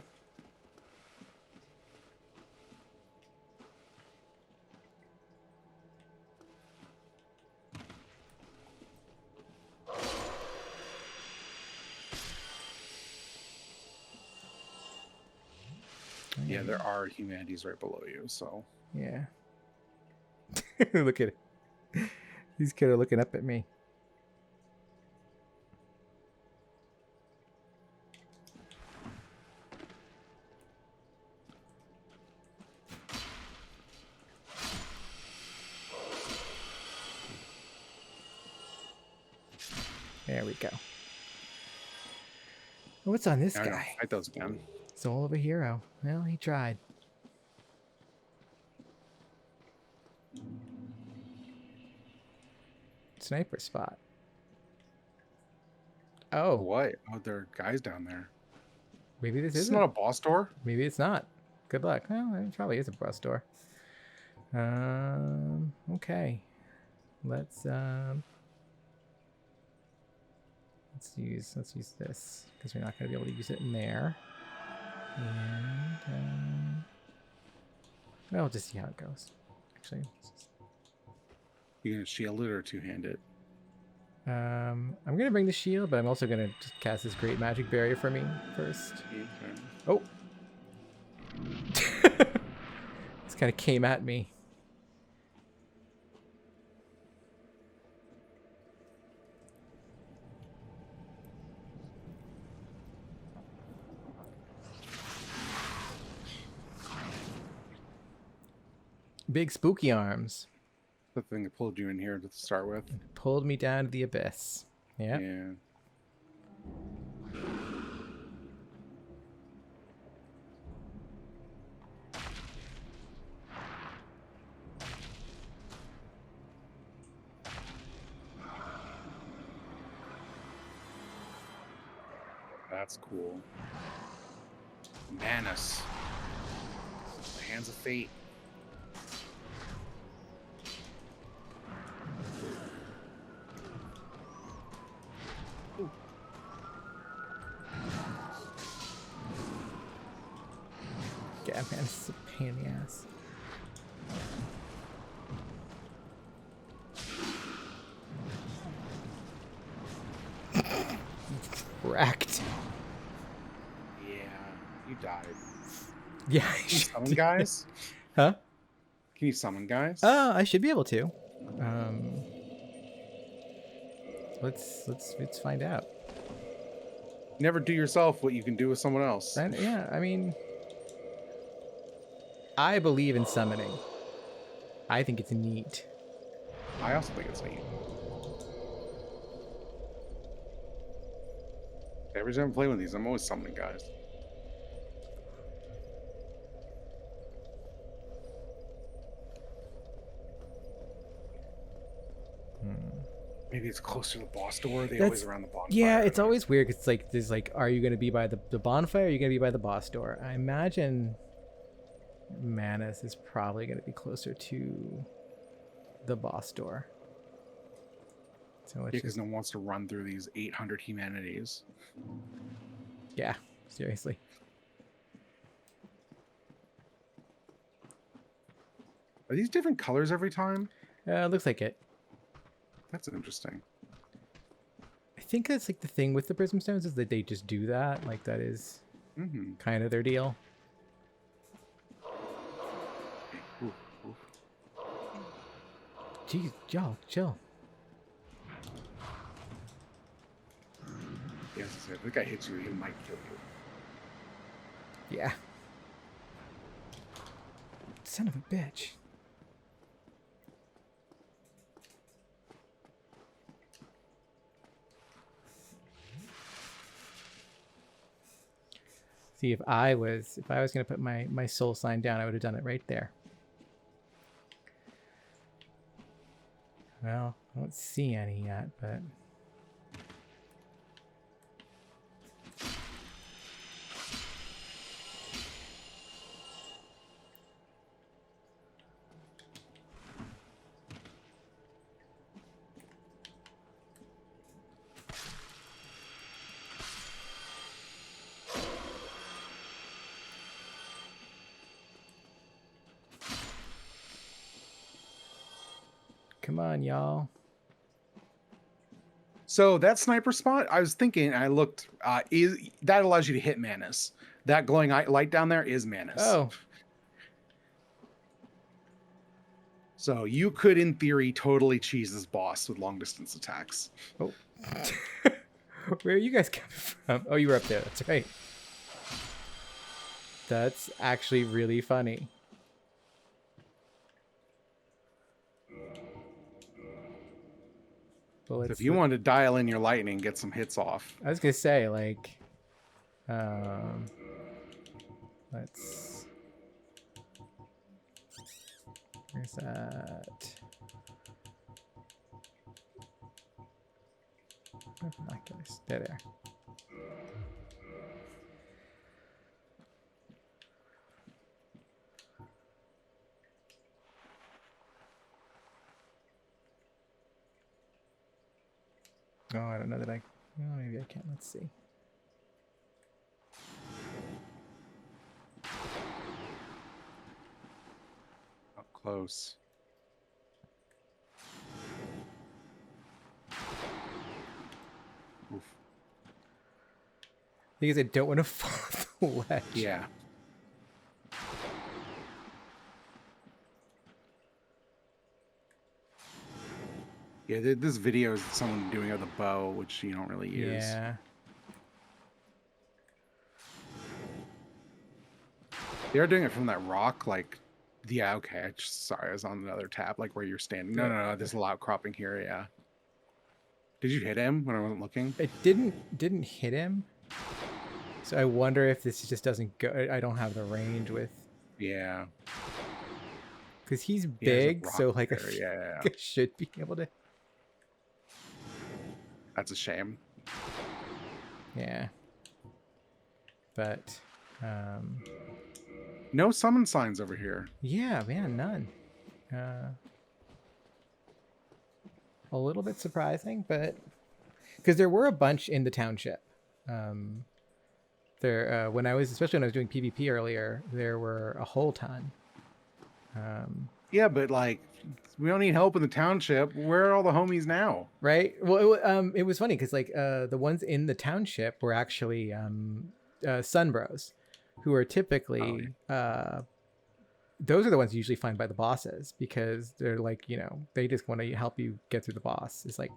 Yeah, there are humanities right below you, so. Yeah. Look at it. These kids are looking up at me. There we go. What's on this guy? Fight those again. Soul of a hero. Well, he tried. Sniper spot. Oh. What? Oh, there are guys down there. Maybe this isn't. It's not a boss door? Maybe it's not. Good luck. Well, it probably is a boss door. Okay. Let's use this because we're not going to be able to use it in there. And well, we'll just see how it goes. Actually, you gonna shield it or two-hand it? I'm gonna bring the shield, but I'm also gonna just cast this great magic barrier for me first. Okay. Oh, this kind of came at me. Big spooky arms. The thing that pulled you in here to start with. Pulled me down to the abyss. Yeah. Yeah. That's cool. Manus. The Hands of Fate. Ooh. Yeah, man, it's a pain in the ass. Wrecked. Yeah, you died. Yeah. Can you summon guys? Huh? Can you summon guys? I should be able to. Let's find out. Never do yourself what you can do with someone else. And, yeah, I mean, I believe in summoning. I think it's neat. I also think it's neat. Every time I play with these, I'm always summoning guys. Maybe it's closer to the boss door. They always around the bonfire. Yeah, it's always weird. It's like there's like, are you going to be by the bonfire? Or are you going to be by the boss door? I imagine Manus is probably going to be closer to the boss door. So because no one wants to run through these 800 humanities. Yeah, seriously. Are these different colors every time? Looks like it. That's interesting. I think that's like the thing with the prism stones is that they just do that. Like that is kind of their deal. Oof, oof. Jeez, y'all, chill. Yes, if the guy hits you, he might kill you. Yeah. Son of a bitch. See, if I was gonna put my soul sign down, I would have done it right there. Well, I don't see any yet, but come on, y'all. So that sniper spot, I was thinking, I looked, that allows you to hit Manus. That glowing light down there is Manus. Oh. So you could, in theory, totally cheese this boss with long distance attacks. Oh. Where are you guys coming from? Oh, you were up there. That's right. That's actually really funny. So if you want to dial in your lightning, get some hits off. I was gonna say, like, let's. Where's that? Oh, binoculars. There. Oh, I don't know that I... Oh, maybe I can. Let's see. Up close. Oof. Because I don't want to fall off the ledge. Yeah. Yeah, this video is someone doing it with a bow, which you don't really use. Yeah. They are doing it from that rock, like, yeah, okay. Sorry, I was on another tab, like where you're standing. No, this is a lot outcropping here, yeah. Did you hit him when I wasn't looking? It didn't hit him. So I wonder if this just doesn't go. I don't have the range with. Yeah. Because he's He has a big, rock so like there, I should be able to. That's a shame. Yeah. But no summon signs over here. Yeah, man, none. A little bit surprising, but because there were a bunch in the township. There, especially when I was doing PvP earlier, there were a whole ton. Yeah, but like, we don't need help in the township. Where are all the homies now? Right. Well, it was funny because like the ones in the township were actually Sunbros, who are typically those are the ones you usually find by the bosses because they're like, they just want to help you get through the boss. It's like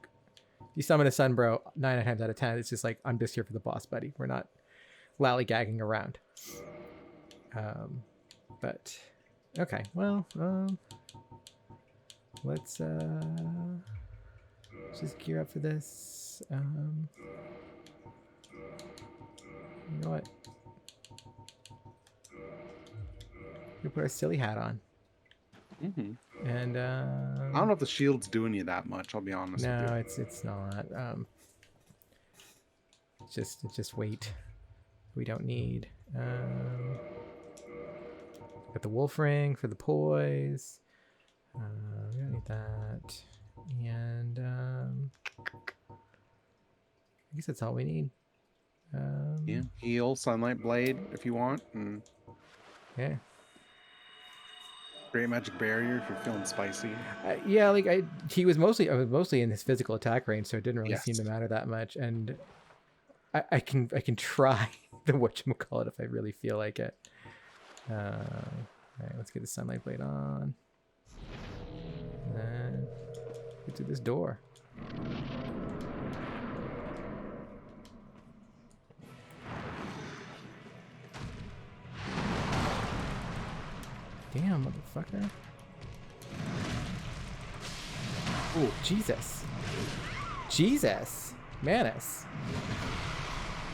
you summon a Sunbro 9 times out of 10. It's just like, I'm just here for the boss, buddy. We're not lollygagging around. But okay, well, let's just gear up for this. You know what? We put our silly hat on. Mm-hmm. And I don't know if the shield's doing you that much. I'll be honest. No, with you. it's not. Just weight. We don't need. Got the wolf ring for the poise. We don't need that. And I guess that's all we need. Yeah, heal, sunlight blade if you want. And yeah. Great magic barrier if you're feeling spicy. Yeah, like I was mostly in his physical attack range, so it didn't really seem to matter that much. And I can try the whatchamacallit if I really feel like it. All right, let's get the sunlight blade on. And then get to this door. Damn, motherfucker. Oh, Jesus. Jesus. Manus.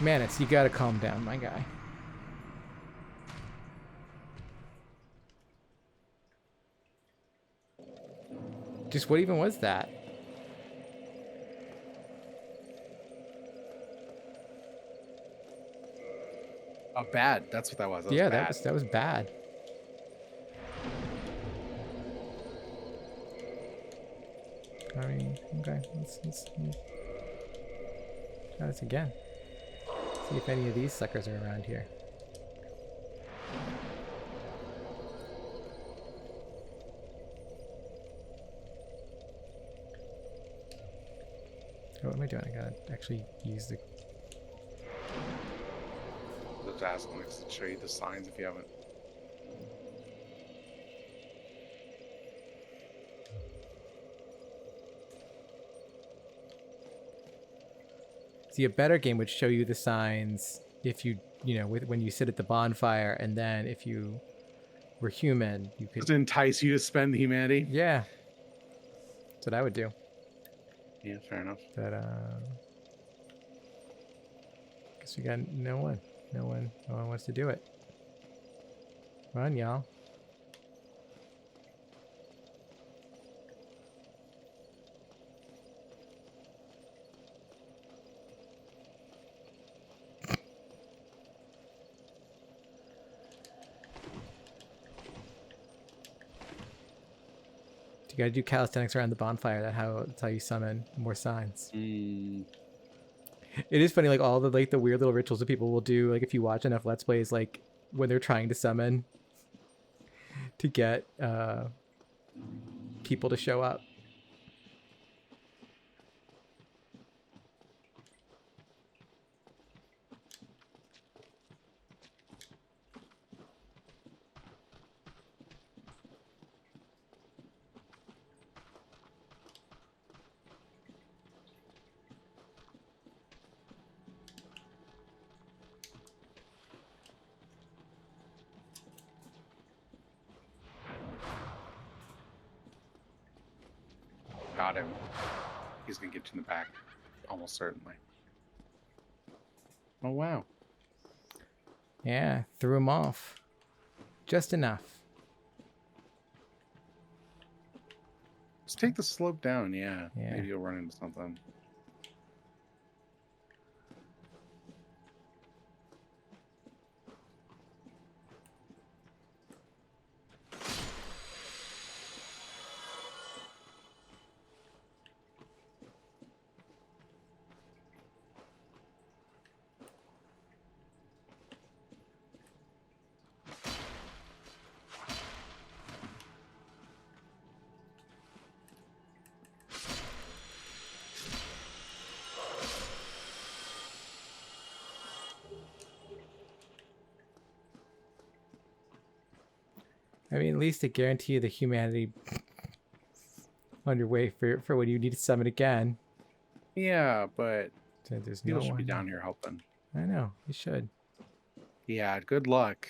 Manus, you gotta calm down, my guy. Just what even was that? Oh, bad. That's what that was. Yeah, that was bad. I mean, okay, let's try this again. See if any of these suckers are around here. Oh, what am I doing? I gotta actually use the... The dazzle next to show you the signs if you haven't. See, a better game would show you the signs if you when you sit at the bonfire, and then if you were human, you could... To entice you to spend the humanity? Yeah. That's what I would do. Yeah, fair enough. But, guess we got no one. No one wants to do it. Come on, y'all. You gotta do calisthenics around the bonfire. That's how you summon more signs. Mm. It is funny, like all the the weird little rituals that people will do. Like if you watch enough Let's Plays, like when they're trying to summon to get people to show up. Got him. He's gonna get you in the back. Almost certainly. Oh, wow. Yeah, threw him off. Just enough. Let's take the slope down, yeah. Yeah. Maybe you'll run into something. I mean, at least it guarantee you the humanity on your way for when you need to summon again. Yeah, but So there's people no should one. be down here helping. I know, you should. Yeah, good luck.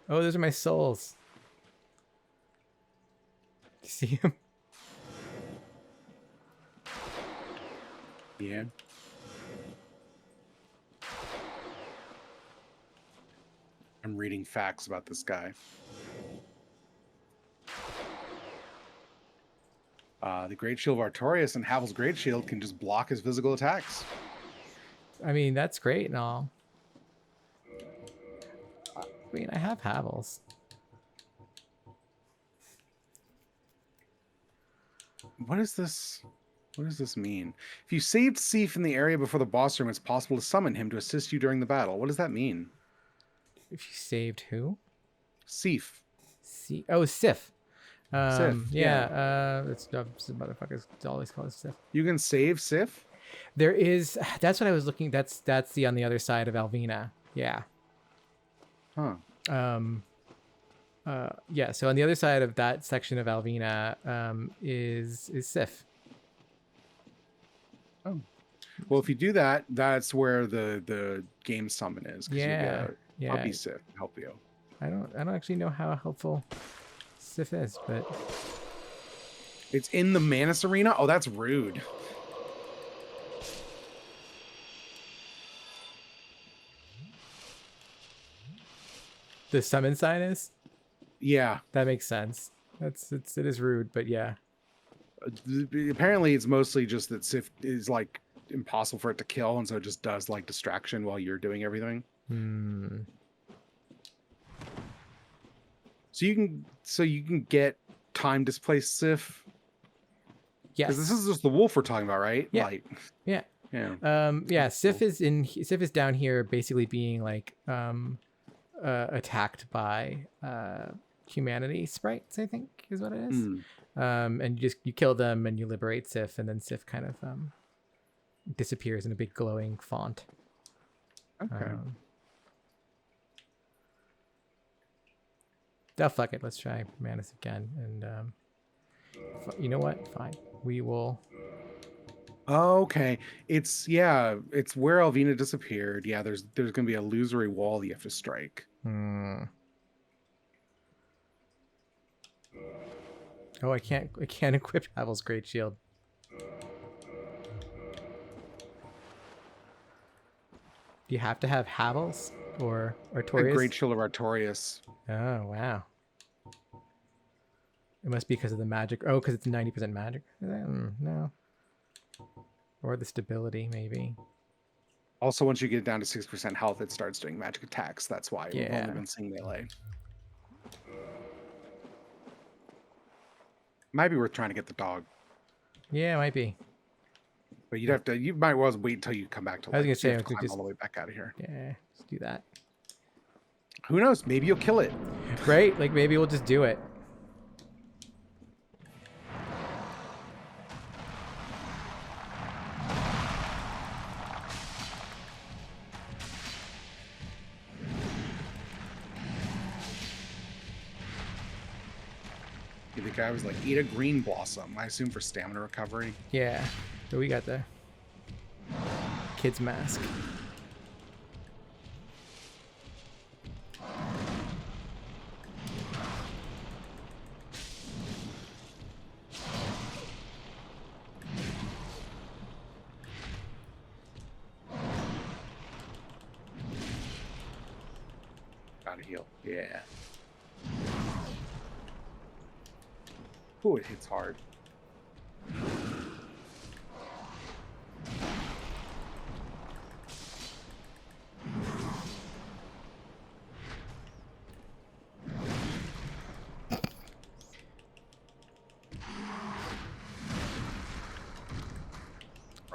Oh, those are my souls. You see him? Yeah. I'm reading facts about this guy. The Great Shield of Artorias and Havel's Great Shield can just block his physical attacks. I mean, that's great and all. I mean, I have Havels. What is this? What does this mean? If you saved Sif in the area before the boss room, it's possible to summon him to assist you during the battle. What does that mean? If you saved who? Sif. Oh, Sif. Sif, yeah. It's motherfuckers always call it Sif. You can save Sif? There is. That's what I was looking. That's the on the other side of Alvina. Yeah. Huh. Yeah. So on the other side of that section of Alvina, is Sif. Oh. Well, if you do that, that's where the game summon is. Yeah. I'll be Sif to help you. I don't actually know how helpful Sif is, but it's in the Manus arena. Oh, that's rude. The summon sign is? Yeah. That makes sense. It is rude, but yeah. Apparently it's mostly just that Sif is like impossible for it to kill, and so it just does like distraction while you're doing everything. So you can get time displaced Sif. Yes. Because this is just the wolf we're talking about, right? Yeah. Like, yeah. Yeah. Yeah. Sif is down here, basically being like attacked by humanity sprites, I think is what it is. And you kill them and you liberate Sif, and then Sif kind of disappears in a big glowing font. Okay. Oh, fuck it. Let's try Manus again. And you know what? Fine. We will. Okay. It's where Alvina disappeared. Yeah, there's gonna be a illusory wall that you have to strike. Oh, I can't equip Havel's Great Shield. Do you have to have Havel's or Artorias? The Great Shield of Artorias. Oh, wow. It must be because of the magic. Oh, because it's 90% magic? No. Or the stability, maybe. Also, once you get down to 6% health, it starts doing magic attacks. That's why we've only been seeing melee. Might be worth trying to get the dog. Yeah, it might be. But you might well wait until you come back to life. I was gonna say, climb all the way back out of here. Yeah, let's do that. Who knows? Maybe you'll kill it. Right? Like maybe we'll just do it. The guy was like, eat a green blossom. I assume for stamina recovery. Yeah. So we got the kid's mask. Gotta heal. Yeah. Ooh, it hits hard.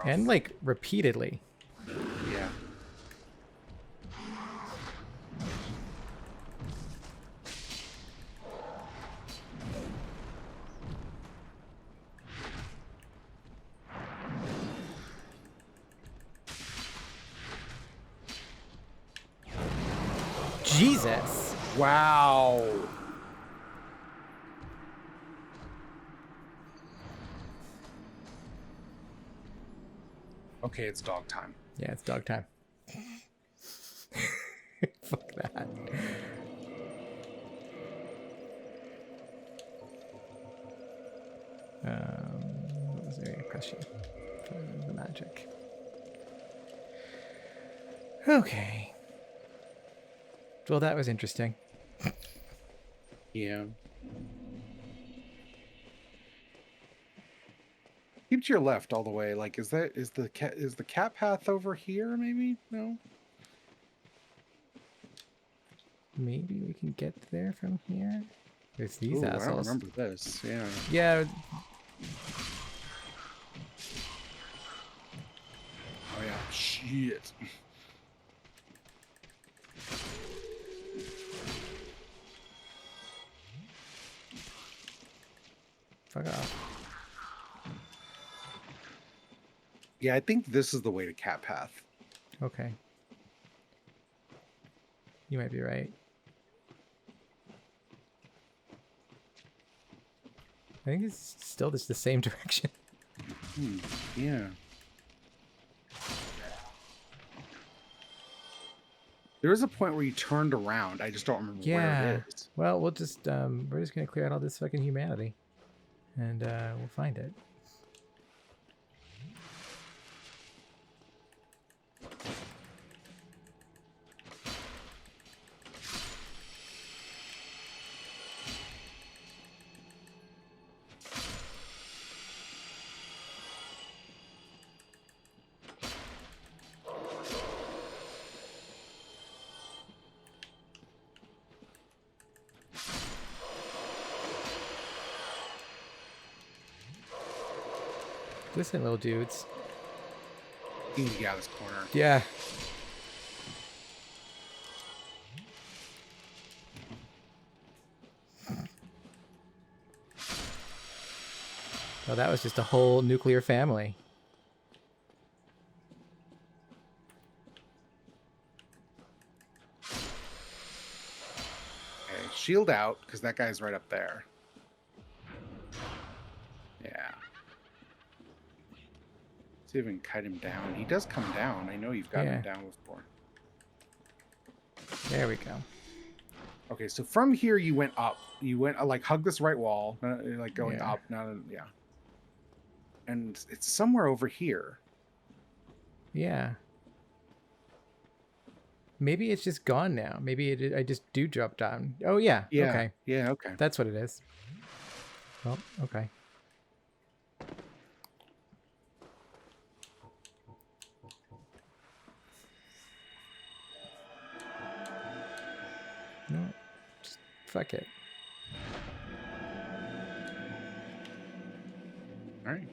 And like repeatedly. Yeah. Jesus. Wow. Okay, it's dog time. Yeah, it's dog time. Fuck that. What was the question? The magic. Okay. Well, that was interesting. Yeah. Keep to your left all the way. Like, is the cat path over here? Maybe no. Maybe we can get there from here. There's these Ooh, I don't assholes. remember this. Yeah. Yeah. Oh yeah. Shit. Fuck off. Yeah, I think this is the way to cat path. Okay. You might be right. I think it's still just the same direction. Yeah. There is a point where you turned around. I just don't remember where it is. Well, we'll just we're just gonna clear out all this fucking humanity, and we'll find it. Listen, little dudes. You need to get out of this corner. Yeah. Well, that was just a whole nuclear family. Okay, shield out, because that guy's right up there. Yeah. See if we can kite him down. He does come down. I know you've gotten him down before. There we go. Okay, so from here you went up. You went like hug this right wall, like going up. Yeah. And it's somewhere over here. Yeah. Maybe it's just gone now. Maybe I just do drop down. Oh, yeah. Yeah. Okay. Yeah, okay. That's what it is. Well, okay. No, just fuck it. All right.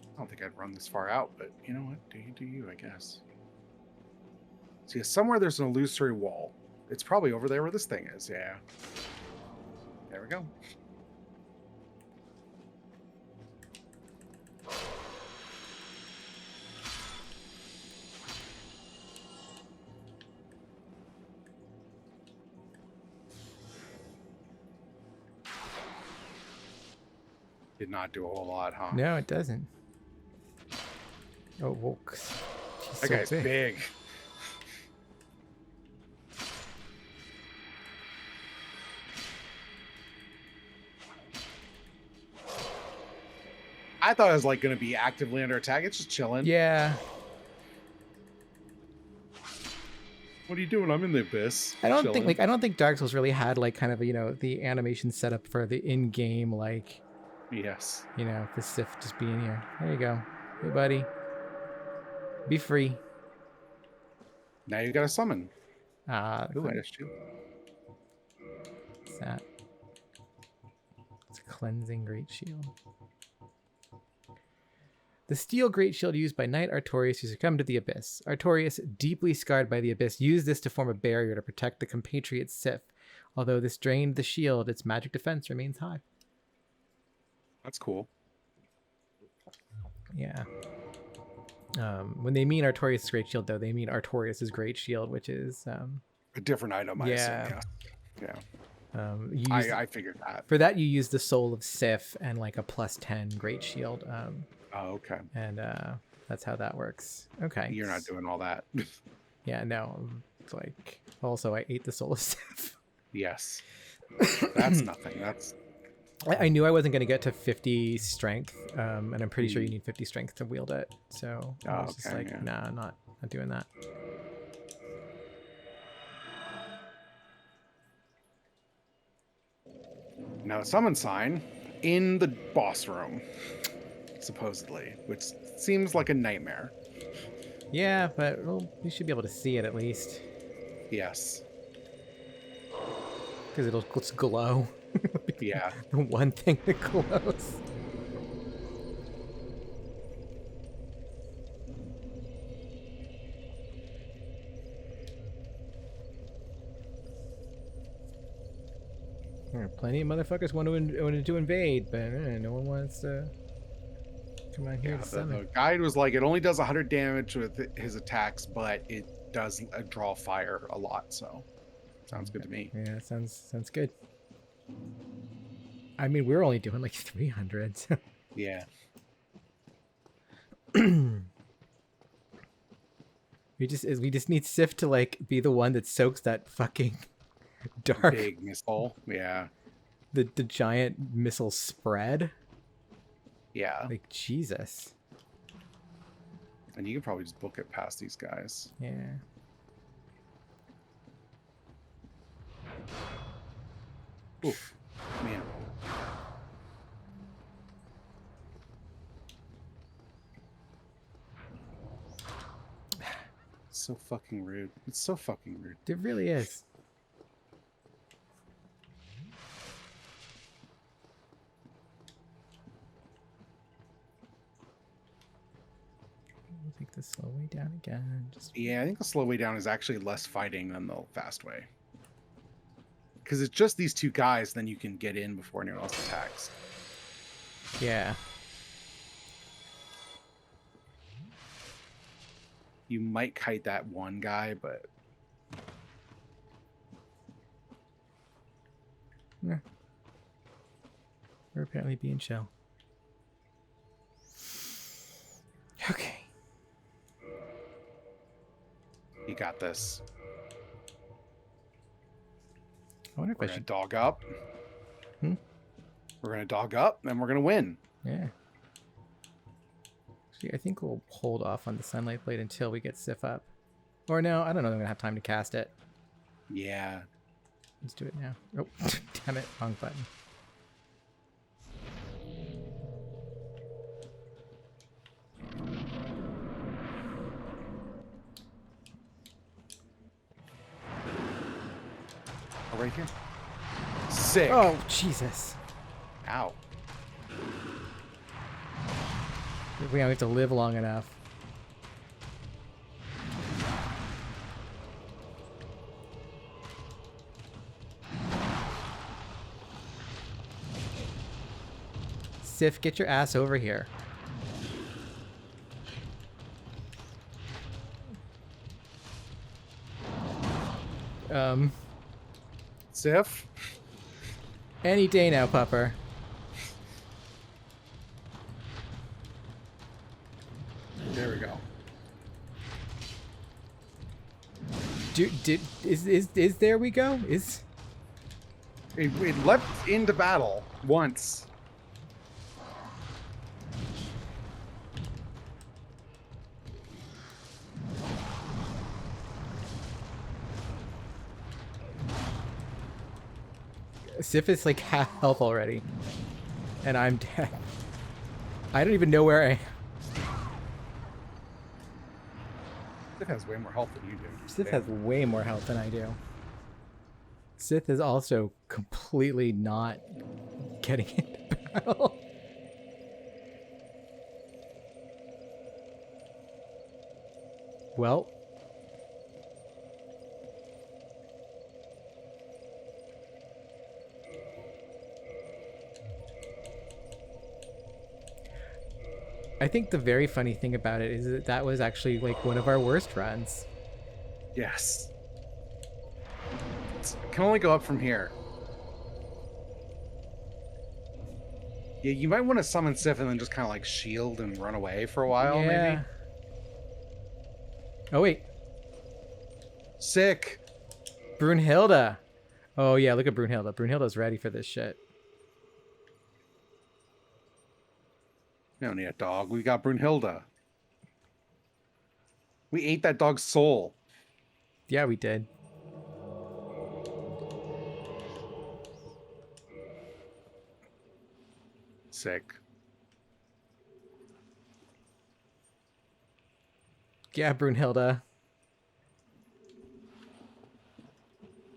I don't think I'd run this far out, but you know what? Do you, I guess. See, somewhere there's an illusory wall. It's probably over there where this thing is, yeah. There we go. Did not do a whole lot, huh? No, it doesn't. Oh, whoa. She's That so guy's big. I thought it was like going to be actively under attack. It's just chilling. Yeah. What are you doing? I'm in the abyss. I don't chilling. think I don't think Dark Souls really had like kind of the animation set up for the in-game like. Yes. The Sif just being here. There you go. Hey, buddy. Be free. Now you got to summon. Ooh, I missed you. What's that? It's a cleansing great shield. The steel great shield used by Knight Artorias who succumbed to the Abyss. Artorias, deeply scarred by the Abyss, used this to form a barrier to protect the compatriot Sif. Although this drained the shield, its magic defense remains high. That's cool. Yeah. When they mean Artorias' great shield, though, they mean Artorias' great shield, which is a different item. I assume, yeah. I figured that. For that, you use the Soul of Sif and like a +10 great shield. Okay. And that's how that works. Okay. You're not doing all that. Yeah, no. It's like, also, I ate the Soul of Sif. Yes. That's nothing. That's. I knew I wasn't going to get to 50 strength, and I'm pretty sure you need 50 strength to wield it. So I was just like, nah, not doing that. Now the summon sign in the boss room, supposedly, which seems like a nightmare. Yeah, but you should be able to see it at least. Yes. Because it'll just glow. Yeah. The one thing that glows. There are plenty of motherfuckers wanted to invade, but no one wants to come out here to summon. The guide was like, it only does 100 damage with his attacks, but it does draw fire a lot, so sounds good to me. Yeah, sounds good. I mean, we're only doing like 300. So. Yeah. we just need Sif to like be the one that soaks that fucking dark big missile. Yeah. The giant missile spread. Yeah. Like Jesus. And you can probably just book it past these guys. Yeah. Oof. Man. So fucking rude. It's so fucking rude. It really is. Take the slow way down again. Yeah, I think the slow way down is actually less fighting than the fast way. Because it's just these two guys, then you can get in before anyone else attacks. Yeah. You might kite that one guy, but... Yeah. We're apparently being chill. Okay. You got this. I wonder if we're I should dog up. Hmm? We're gonna dog up, and we're gonna win. Yeah. Actually, I think we'll hold off on the Sunlight Blade until we get Sif up. Or no, I don't know. I'm gonna have time to cast it. Yeah. Let's do it now. Oh, damn it! Wrong button. Right here. Sick. Oh, Jesus. Ow. We have to live long enough. Sif, get your ass over here. Sif? Any day now, pupper. Is there we go? It leapt into battle once. Sif is like half health already, and I'm dead. I don't even know where I am. Sith has way more health than you do. Sith has way more health than I do. Sith is also completely not getting into battle. Well. I think the very funny thing about it is that that was actually like one of our worst runs. Yes. It can only go up from here. Yeah, you might want to summon Sif and then just kind of like shield and run away for a while, maybe. Oh, wait. Sick. Brunhilde. Oh, yeah, look at Brunhilde. Brunhilde's ready for this shit. We don't need a dog. We got Brunhilde. We ate that dog's soul. Yeah, we did. Sick. Yeah, Brunhilde.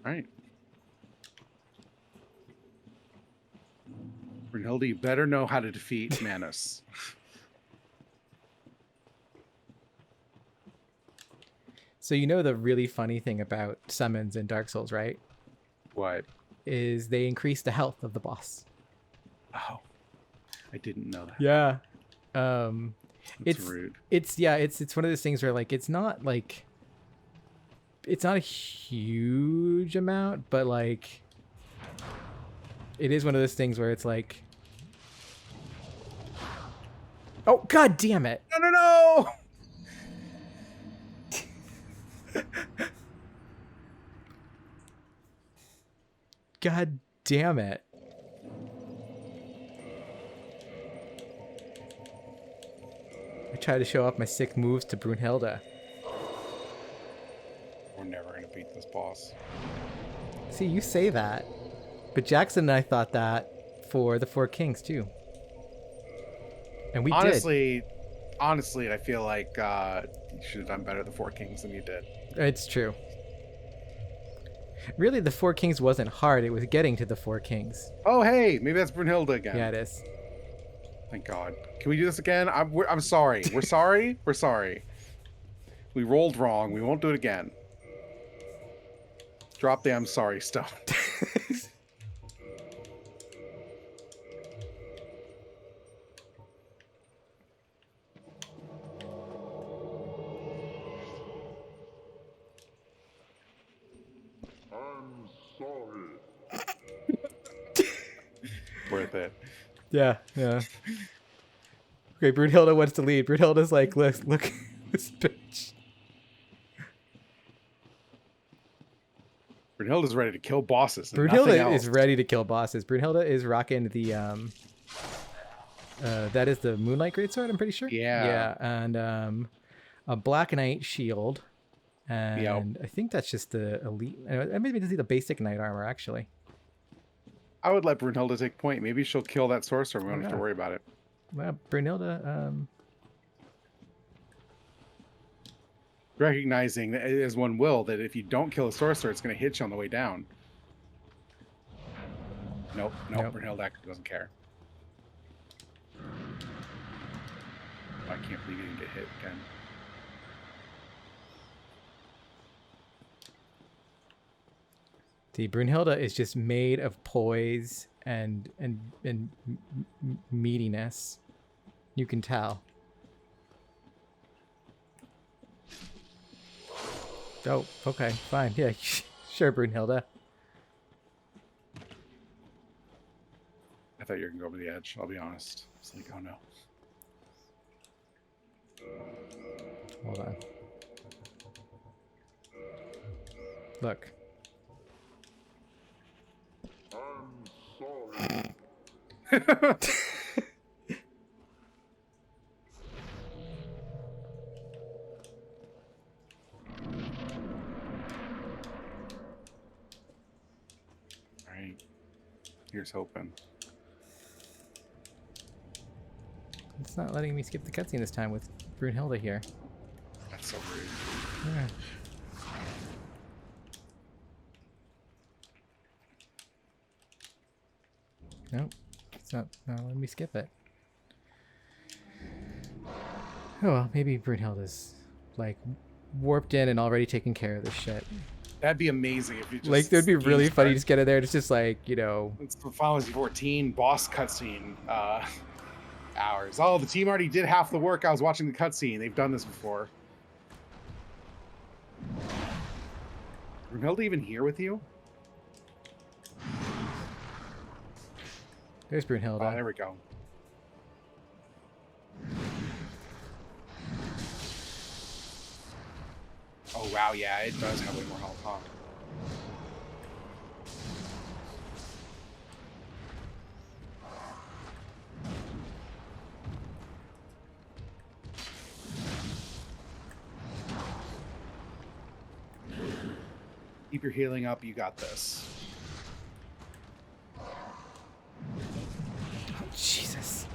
All right. Brunhilde, you better know how to defeat Manus. So you know the really funny thing about summons in Dark Souls, right? What? Is they increase the health of the boss. Oh. I didn't know that. Yeah. That's rude. It's one of those things where like it's not a huge amount, but like it is one of those things where it's like, oh god damn it. No. God damn it. I try to show off my sick moves to Brunhilde. We're never going to beat this boss. See, you say that. But Jackson and I thought that for the Four Kings, too. And we did. Honestly, I feel like you should have done better at the Four Kings than you did. It's true. Really, the Four Kings wasn't hard. It was getting to the Four Kings. Oh, hey, maybe that's Brunhilde again. Yeah, it is. Thank God. Can we do this again? I'm sorry. We're sorry. We're sorry. We rolled wrong. We won't do it again. Drop the I'm sorry stone. I'm sorry. Worth it. Yeah. Okay, Brunhilde wants to lead. Brunhilde's like, look at this bitch. Brunhilde's ready to kill bosses. Brunhilde is ready to kill bosses. Brunhilde is rocking the that is the Moonlight Greatsword, I'm pretty sure. Yeah. And a Black Knight shield. And I think that's just the elite. I maybe just see the basic knight armor actually. I would let Brunhilde take point. Maybe she'll kill that sorcerer. We don't have to worry about it. Well, Brunhilde, recognizing that, as one will, that if you don't kill a sorcerer, it's going to hit you on the way down. Nope. Brunhilde actually doesn't care. I can't believe you didn't get hit again. See, Brunhilde is just made of poise and meatiness. You can tell. Oh, okay, fine. Yeah, sure, Brunhilde. I thought you were going to go over the edge, I'll be honest. It's like, oh no. Hold on. Look. Right. Here's hoping. It's not letting me skip the cutscene this time with Brunhilde here. That's so rude. Yeah. Nope. It's not letting me skip it. Oh well, maybe Brunhilde's like warped in and already taking care of this shit. That'd be amazing if you just... Like, that'd be really funny to just get in there and it's just like, you know... It's the Final Fantasy 14 boss cutscene hours. Oh, the team already did half the work. I was watching the cutscene. They've done this before. Brunhilde even here with you? There's Brunhilde. Oh, there we go. Oh, wow, yeah, it does have way more health, huh? Keep your healing up, you got this. Oh, Jesus.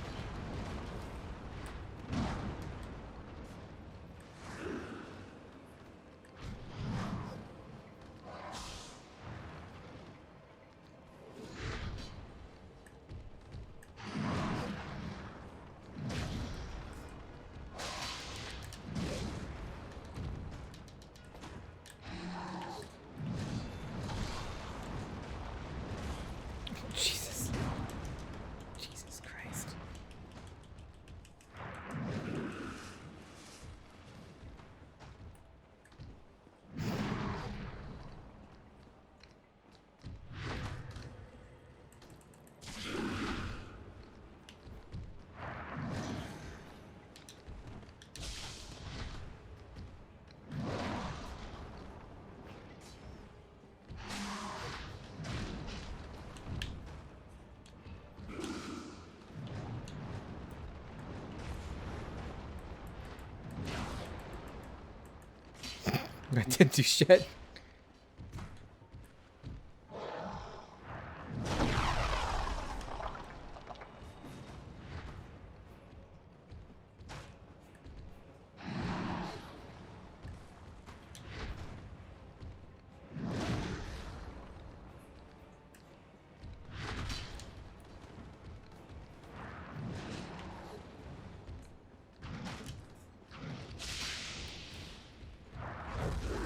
Jesus. Jesus Christ. I didn't do shit.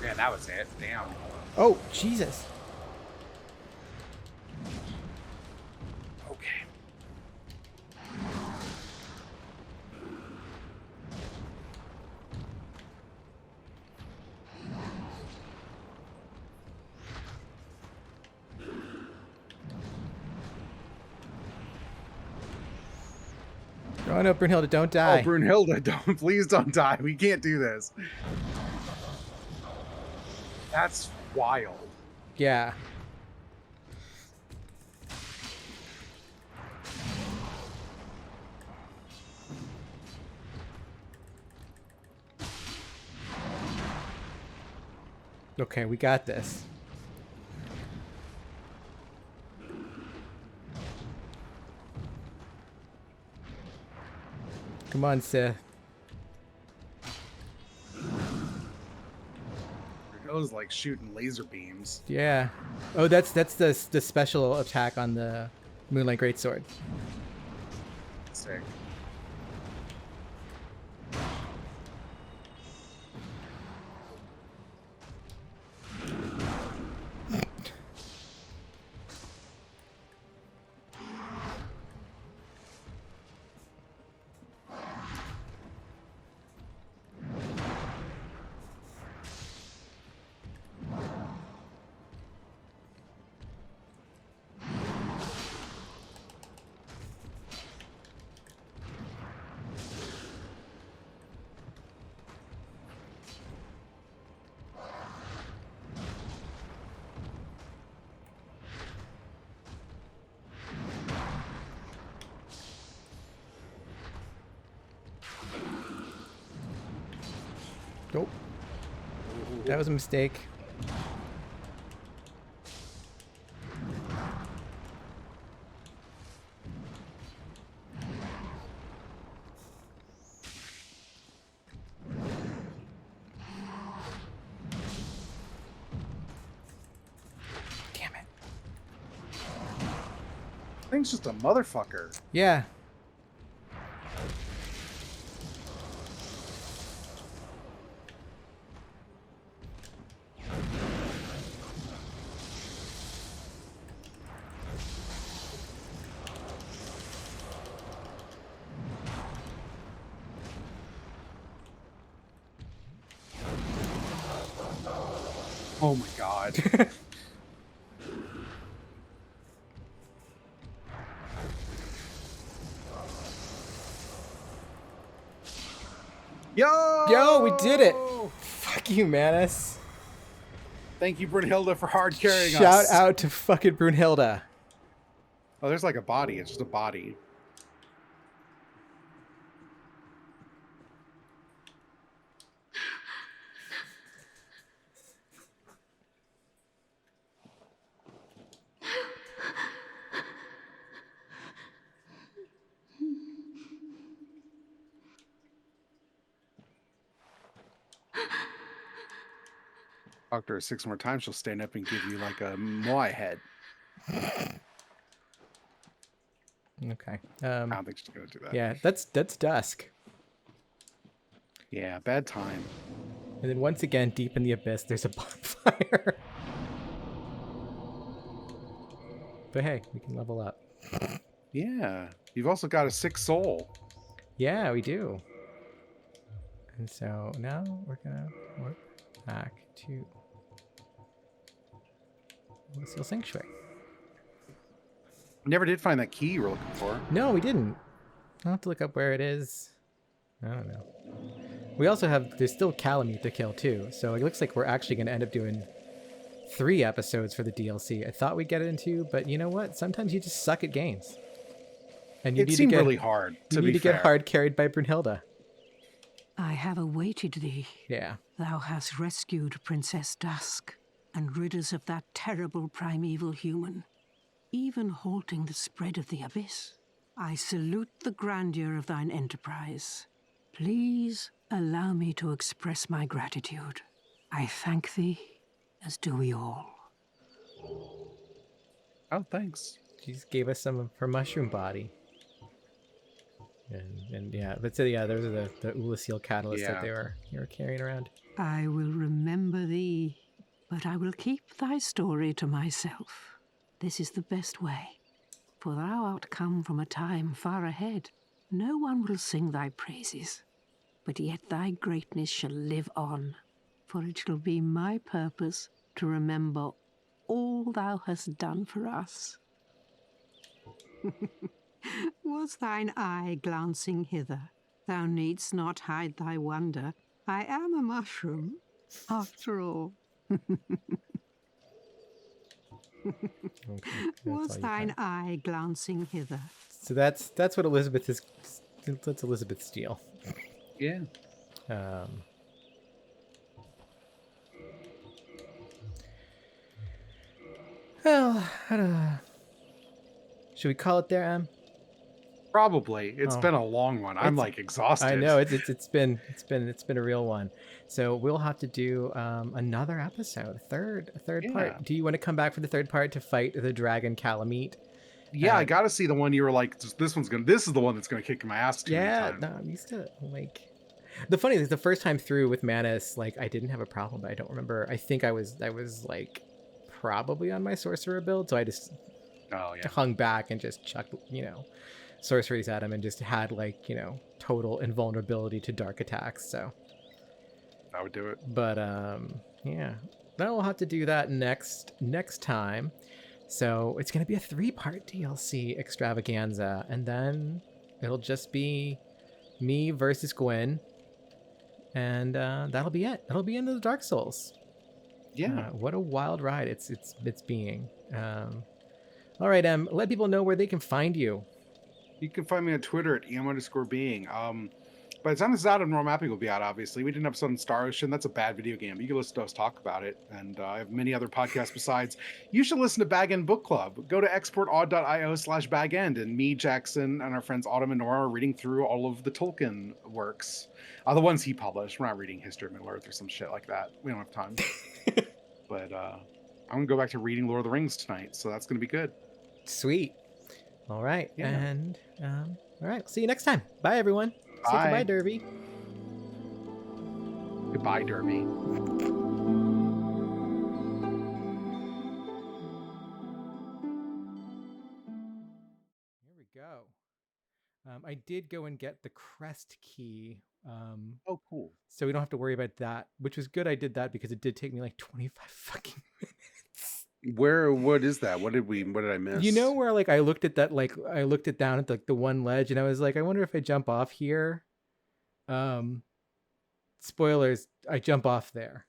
Yeah, that was it. Damn. Oh, Jesus. Okay. Oh no, Brunhilde, don't die. Oh, Brunhilde, please don't die. We can't do this. That's wild. Yeah. Okay, we got this. Come on, Sith. Brunhilde's like shooting laser beams. Yeah. Oh, that's the special attack on the Moonlight Greatsword. Sick. Nope. That was a mistake. Damn it. Thing's just a motherfucker. Yeah. Oh my god. Yo, we did it. Fuck you, Manus. Thank you, Brunhilde, for hard carrying us. Shout out to fucking Brunhilde. Oh, there's like a body. It's just a body. Talk to her 6 more times, she'll stand up and give you like a Moai head. Okay. I don't think she's gonna do that. Yeah, that's dusk. Yeah, bad time. And then once again, deep in the abyss, there's a bonfire. But hey, we can level up. Yeah. You've also got a 6 soul. Yeah, we do. And so now we're gonna work back to the Seal Sanctuary. Never did find that key you were looking for. No, we didn't. I'll have to look up where it is. I don't know. We also have, there's still Calamite to kill too, so it looks like we're actually going to end up doing 3 episodes for the DLC. I thought we'd get into, but you know what? Sometimes you just suck at games. And you It need seemed to get, really hard, to you be need to fair. get hard carried by Brunhilde. I have awaited thee. Yeah. Thou hast rescued Princess Dusk and rid us of that terrible primeval human, even halting the spread of the abyss. I salute the grandeur of thine enterprise. Please allow me to express my gratitude. I thank thee, as do we all. Oh, thanks. She just gave us some of her mushroom body. And yeah, but so yeah, those are the Ulasil catalysts that they were carrying around. I will remember thee, but I will keep thy story to myself. This is the best way, for thou art come from a time far ahead. No one will sing thy praises, but yet thy greatness shall live on, for it shall be my purpose to remember all thou hast done for us. Was thine eye glancing hither? Thou needst not hide thy wonder. I am a mushroom, after all. Was thine eye glancing hither? So that's what Elizabeth is. That's Elizabeth's deal. Yeah. Well, should we call it there, Em? Probably. It's been a long one. I'm like exhausted. I know it's been a real one. So we'll have to do another episode, a third part. Do you want to come back for the third part to fight the dragon Calamite? Yeah, I gotta see the one you were like, this is the one that's gonna kick my ass too. Yeah, no, I'm used to like. The funny thing is, the first time through with Manus, like I didn't have a problem, but I don't remember. I think I was like probably on my sorcerer build, so I just hung back and just chucked, sorceries at him and just had like, total invulnerability to dark attacks. So I would do it. But yeah, then we'll have to do that next time. So it's gonna be a 3-part DLC extravaganza, and then it'll just be me versus Gwen, and that'll be it. It'll be into the Dark Souls. Yeah. What a wild ride it's being. All right, let people know where they can find you. You can find me on Twitter at em_being. By the time this is out, Normal Mapping will be out, obviously. We did an episode on Star Ocean. That's a bad video game. You can listen to us talk about it. And I have many other podcasts besides. You should listen to Bag End Book Club. Go to exportaud.io/bagend. And me, Jackson, and our friends Autumn and Nora are reading through all of the Tolkien works. The ones he published. We're not reading History of Middle-earth or some shit like that. We don't have time. But I'm going to go back to reading Lord of the Rings tonight. So that's going to be good. Sweet. All right. Yeah. And all right. See you next time. Bye, everyone. Say Bye. goodbye, Derby. Goodbye, Derby. Here we go. I did go and get the crest key. Oh, cool. So we don't have to worry about that, which was good. I did that because it did take me like 25 fucking minutes. What is that? What did I miss? You know where like I looked at that, like I looked it down at like the one ledge and I was like, I wonder if I jump off here. Spoilers, I jump off there.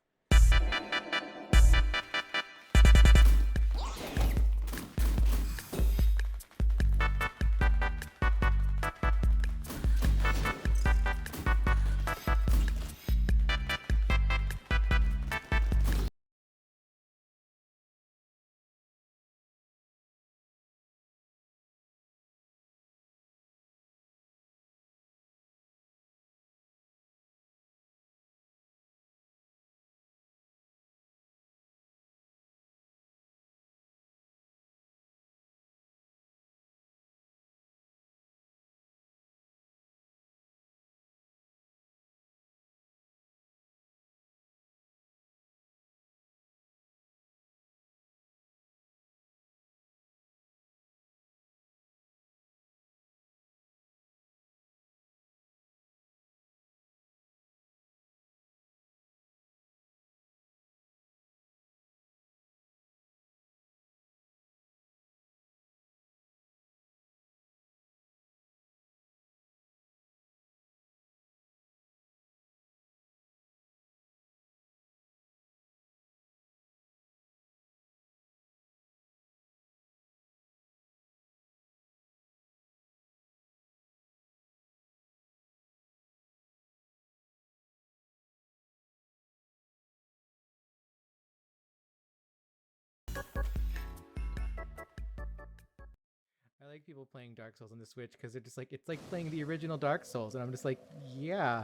I like people playing Dark Souls on the Switch because they're just like, it's like playing the original Dark Souls, and I'm just like, yeah,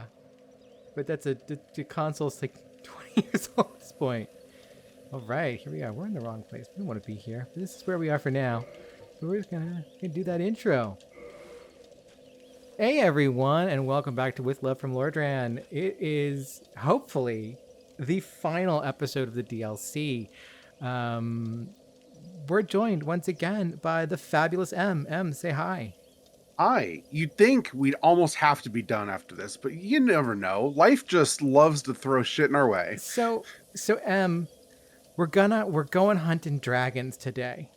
but that's the console's like 20 years old at this point. All right, here we are. We're in the wrong place. We don't want to be here. But this is where we are for now. So we're just gonna do that intro. Hey everyone, and welcome back to With Love from Lordran. It is hopefully the final episode of the DLC. We're joined once again by the fabulous M. M, say hi. Hi. You'd think we'd almost have to be done after this, but you never know. Life just loves to throw shit in our way. So M, we're going hunting dragons today.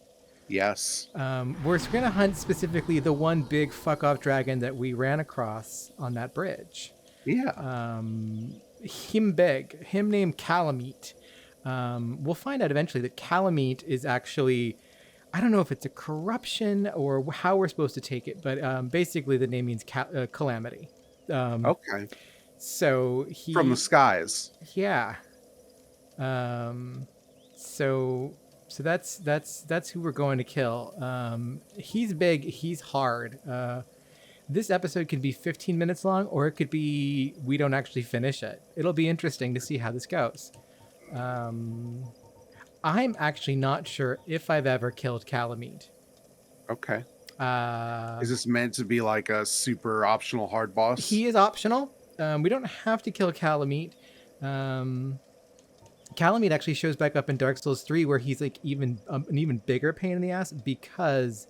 Yes. We're gonna hunt specifically the one big fuck off dragon that we ran across on that bridge. Yeah. Him named Calamite. We'll find out eventually that Calamite is actually, I don't know if it's a corruption or how we're supposed to take it, but basically the name means calamity. Okay. So he from the skies. Yeah. So that's who we're going to kill. He's big. He's hard. This episode could be 15 minutes long, or it could be we don't actually finish it. It'll be interesting to see how this goes. I'm actually not sure if I've ever killed Calamite. Okay. Is this meant to be like a super optional hard boss? He is optional. We don't have to kill Calamite. Calamite actually shows back up in Dark Souls 3 where he's like an even bigger pain in the ass because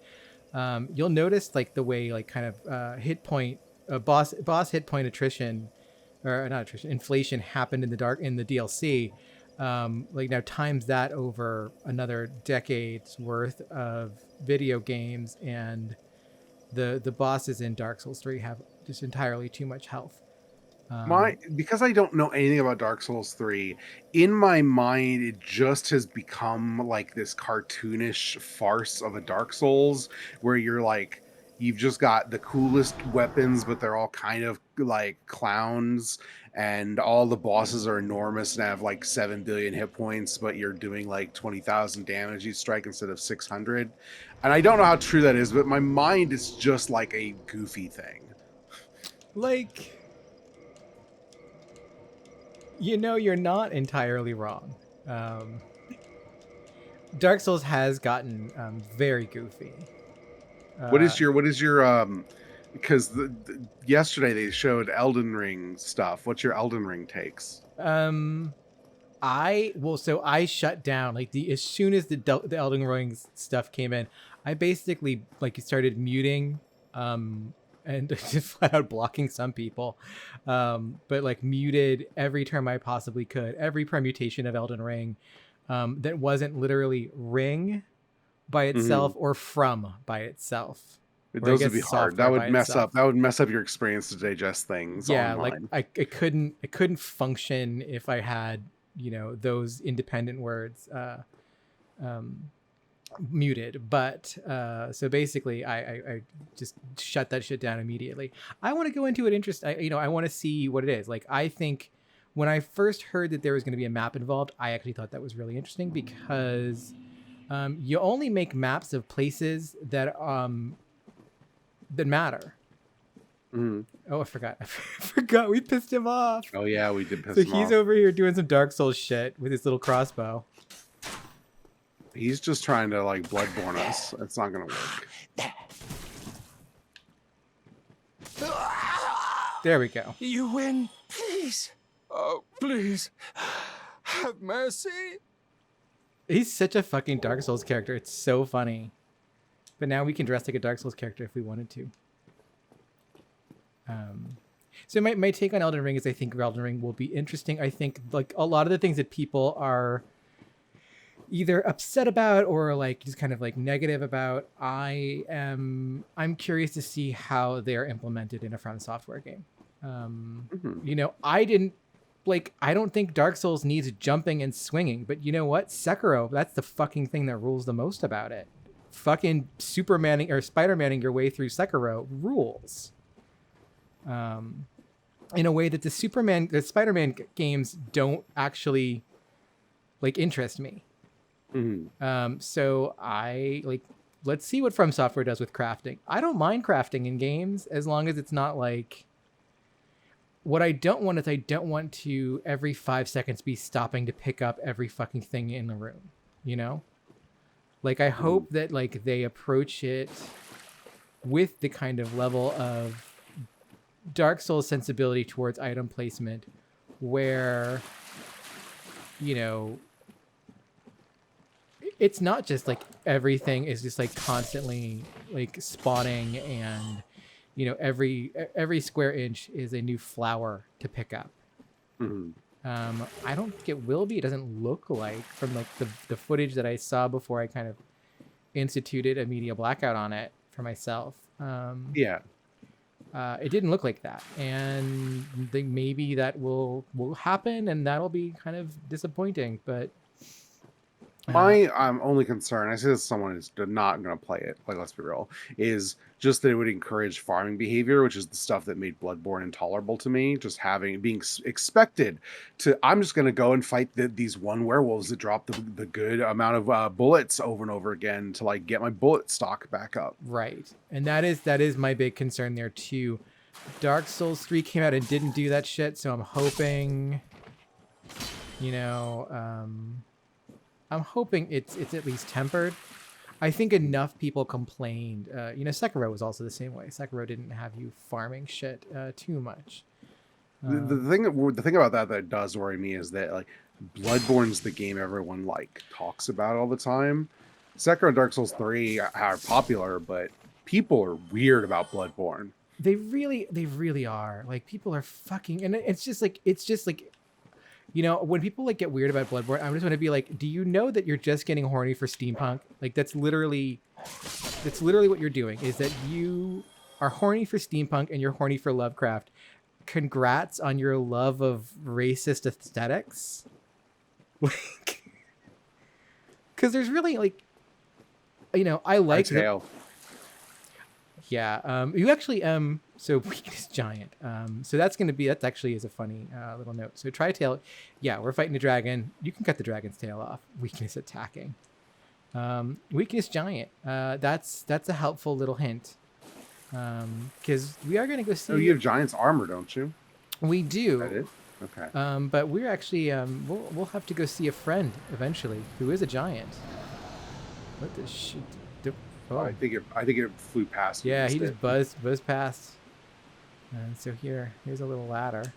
you'll notice like the way like kind of hit point boss hit point attrition or not attrition inflation happened in the DLC. Like now times that over another decade's worth of video games, and the bosses in Dark Souls 3 have just entirely too much health. Because I don't know anything about Dark Souls 3, in my mind it just has become like this cartoonish farce of a Dark Souls where you're like you've just got the coolest weapons, but they're all kind of like clowns, and all the bosses are enormous and have like 7 billion hit points, but you're doing like 20,000 damage each strike instead of 600. And I don't know how true that is, but my mind is just like a goofy thing. Like, you're not entirely wrong. Dark Souls has gotten very goofy. What is your because yesterday they showed Elden Ring stuff. What's your Elden Ring takes? I shut down like as soon as the Elden Ring stuff came in, I basically like started muting and just flat out blocking some people, but like muted every term I possibly could, every permutation of Elden Ring that wasn't literally ring by itself or from by itself. Those would be hard. That would mess up. That would mess up your experience to digest things. Yeah, online. like I couldn't function if I had those independent words muted. But so basically, I just shut that shit down immediately. I want to go into it. I want to see what it is. Like, I think when I first heard that there was going to be a map involved, I actually thought that was really interesting because you only make maps of places that matter. Oh, I forgot. I forgot we pissed him off. Oh yeah, we did piss him off. So he's over here doing some Dark Souls shit with his little crossbow. He's just trying to like Bloodborne us. It's not gonna work. There we go. You win. Please. Oh, please. Have mercy. He's such a fucking Dark Souls character. It's so funny. But now we can dress like a Dark Souls character if we wanted to. So my take on Elden Ring is I think Elden Ring will be interesting. I think like a lot of the things that people are either upset about or like just kind of like negative about, I'm curious to see how they're implemented in a From Software game. I don't think Dark Souls needs jumping and swinging, but you know what? Sekiro, that's the fucking thing that rules the most about it. Fucking Supermaning or Spider-Maning your way through Sekiro rules. In a way that the Spider-Man games don't actually like interest me. So let's see what From Software does with crafting. I don't mind crafting in games as long as it's not like, what I don't want is I don't want to every 5 seconds be stopping to pick up every fucking thing in the room, Like, I hope that like they approach it with the kind of level of Dark Souls sensibility towards item placement where, it's not just like everything is just like constantly like spawning and, every square inch is a new flower to pick up. I don't think it will be. It doesn't look like from like the footage that I saw before I kind of instituted a media blackout on it for myself. It didn't look like that, and I think maybe that will happen, and that'll be kind of disappointing. But my only concern, I say this as someone who's not going to play it, like let's be real, is just that it would encourage farming behavior, which is the stuff that made Bloodborne intolerable to me. Just being expected to, I'm just going to go and fight these one werewolves that drop the good amount of bullets over and over again to like get my bullet stock back up. Right, and that is my big concern there too. Dark Souls 3 came out and didn't do that shit, so I'm hoping, I'm hoping it's at least tempered. I think enough people complained. Sekiro was also the same way. Sekiro didn't have you farming shit too much. The thing about that does worry me is that like Bloodborne's the game everyone like talks about all the time. Sekiro and Dark Souls 3 are popular, but people are weird about Bloodborne. They really are. Like, people are fucking, and it's just like when people like get weird about Bloodborne, I just want to be like, do you know that you're just getting horny for steampunk? Like, that's literally what you're doing, is that you are horny for steampunk and you're horny for Lovecraft. Congrats on your love of racist aesthetics. Like, because there's really like, I like Yeah. You actually so weakness giant. So that's actually is a funny little note. So tri-tail, yeah, we're fighting a dragon. You can cut the dragon's tail off. Weakness attacking. Weakness giant. That's a helpful little hint. Because we are gonna go see. Oh, you have giant's armor, don't you? We do. That is? Okay. But we're actually we'll have to go see a friend eventually who is a giant. What the shit? Oh. I think it flew past. Yeah, he just buzzed past. And so here's a little ladder.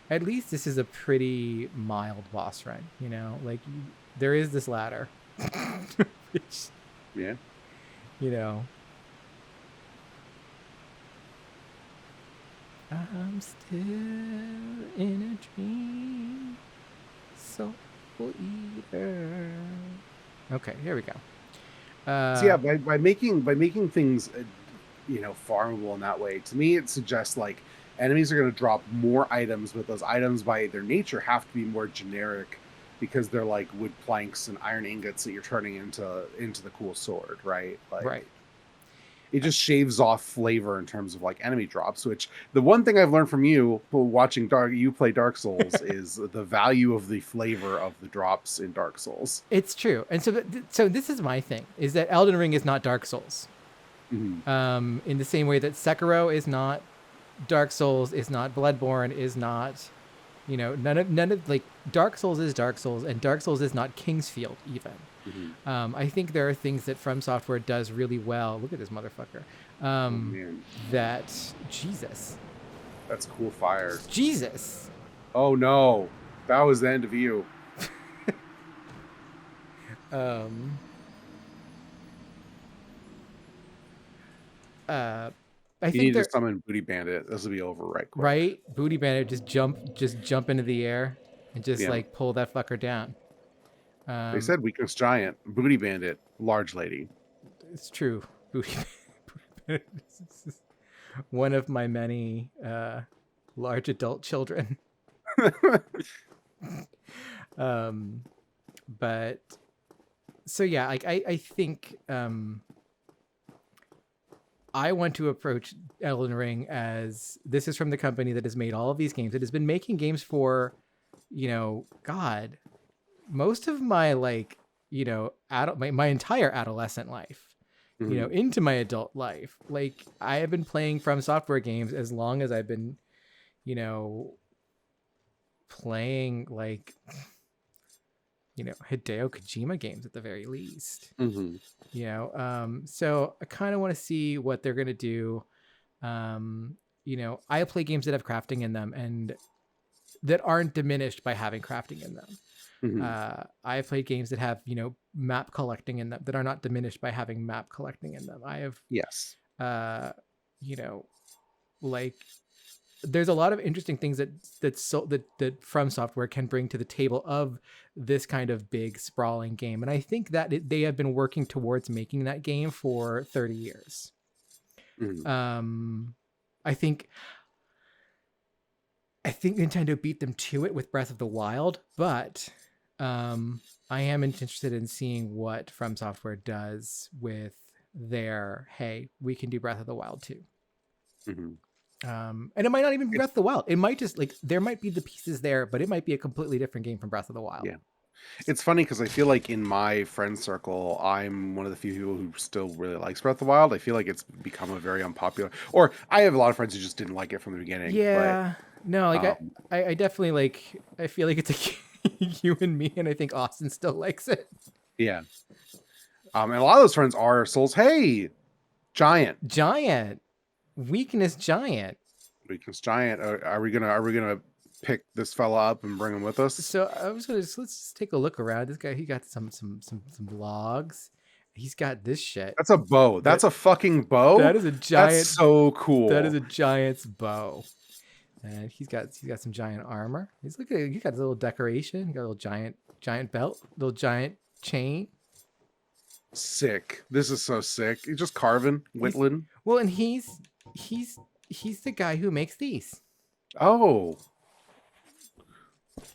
At least this is a pretty mild boss run, you know. Like there is this ladder, which, yeah, you know. I'm still in a dream, soul eater. Okay, here we go. So yeah, by making things, farmable in that way, to me it suggests like enemies are going to drop more items, but those items by their nature have to be more generic because they're like wood planks and iron ingots that you're turning into the cool sword, right? Like, right. It just shaves off flavor in terms of like enemy drops, which the one thing I've learned from you watching you play Dark Souls is the value of the flavor of the drops in Dark Souls. It's true. And so this is my thing, is that Elden Ring is not Dark Souls. Mm-hmm. In the same way that Sekiro is not Dark Souls, is not Bloodborne, is not, none of like Dark Souls is Dark Souls, and Dark Souls is not Kingsfield even. Mm-hmm. I think there are things that From Software does really well. Look at this motherfucker. Jesus. That's cool fire. Jesus. Oh no, that was the end of you. I you think need to summon Booty Bandit. This will be over right quick. Right? Booty Bandit, just jump into the air and just like pull that fucker down. They said weakness giant, Booty Bandit, large lady. It's true. Booty Bandit is one of my many large adult children. But so yeah, like I think I want to approach Elden Ring as this is from the company that has made all of these games. It has been making games for, God, most of my my entire adolescent life, into my adult life. Like I have been playing From Software games as long as I've been, playing like, Hideo Kojima games at the very least. So I kind of want to see what they're going to do. I play games that have crafting in them and that aren't diminished by having crafting in them. I've played games that have, map collecting in them that are not diminished by having map collecting in them. I have, like there's a lot of interesting things that From Software can bring to the table of this kind of big sprawling game. And I think that they have been working towards making that game for 30 years. I think Nintendo beat them to it with Breath of the Wild, but I am interested in seeing what From Software does with their, hey, we can do Breath of the Wild too. And it might not even be Breath of the Wild. It might just there might be the pieces there, but it might be a completely different game from Breath of the Wild. Yeah. It's funny because I feel like in my friend circle, I'm one of the few people who still really likes Breath of the Wild. I feel like it's become a very unpopular, or I have a lot of friends who just didn't like it from the beginning. Yeah. No, I definitely I feel like it's you and me, and I think Austin still likes it. Yeah. And a lot of those friends are Souls. Hey, Giant. Weakness Giant. Are we gonna pick this fella up and bring him with us? So I was gonna let's take a look around. This guy, he got some logs. He's got this shit. That's a bow. That's a fucking bow. That is a giant. That's so cool. That is a giant's bow. And he's got some giant armor. He got a little decoration. He got a little giant belt, little giant chain. Sick. This is so sick. He's just carving, whittling. Well, and he's the guy who makes these. Oh.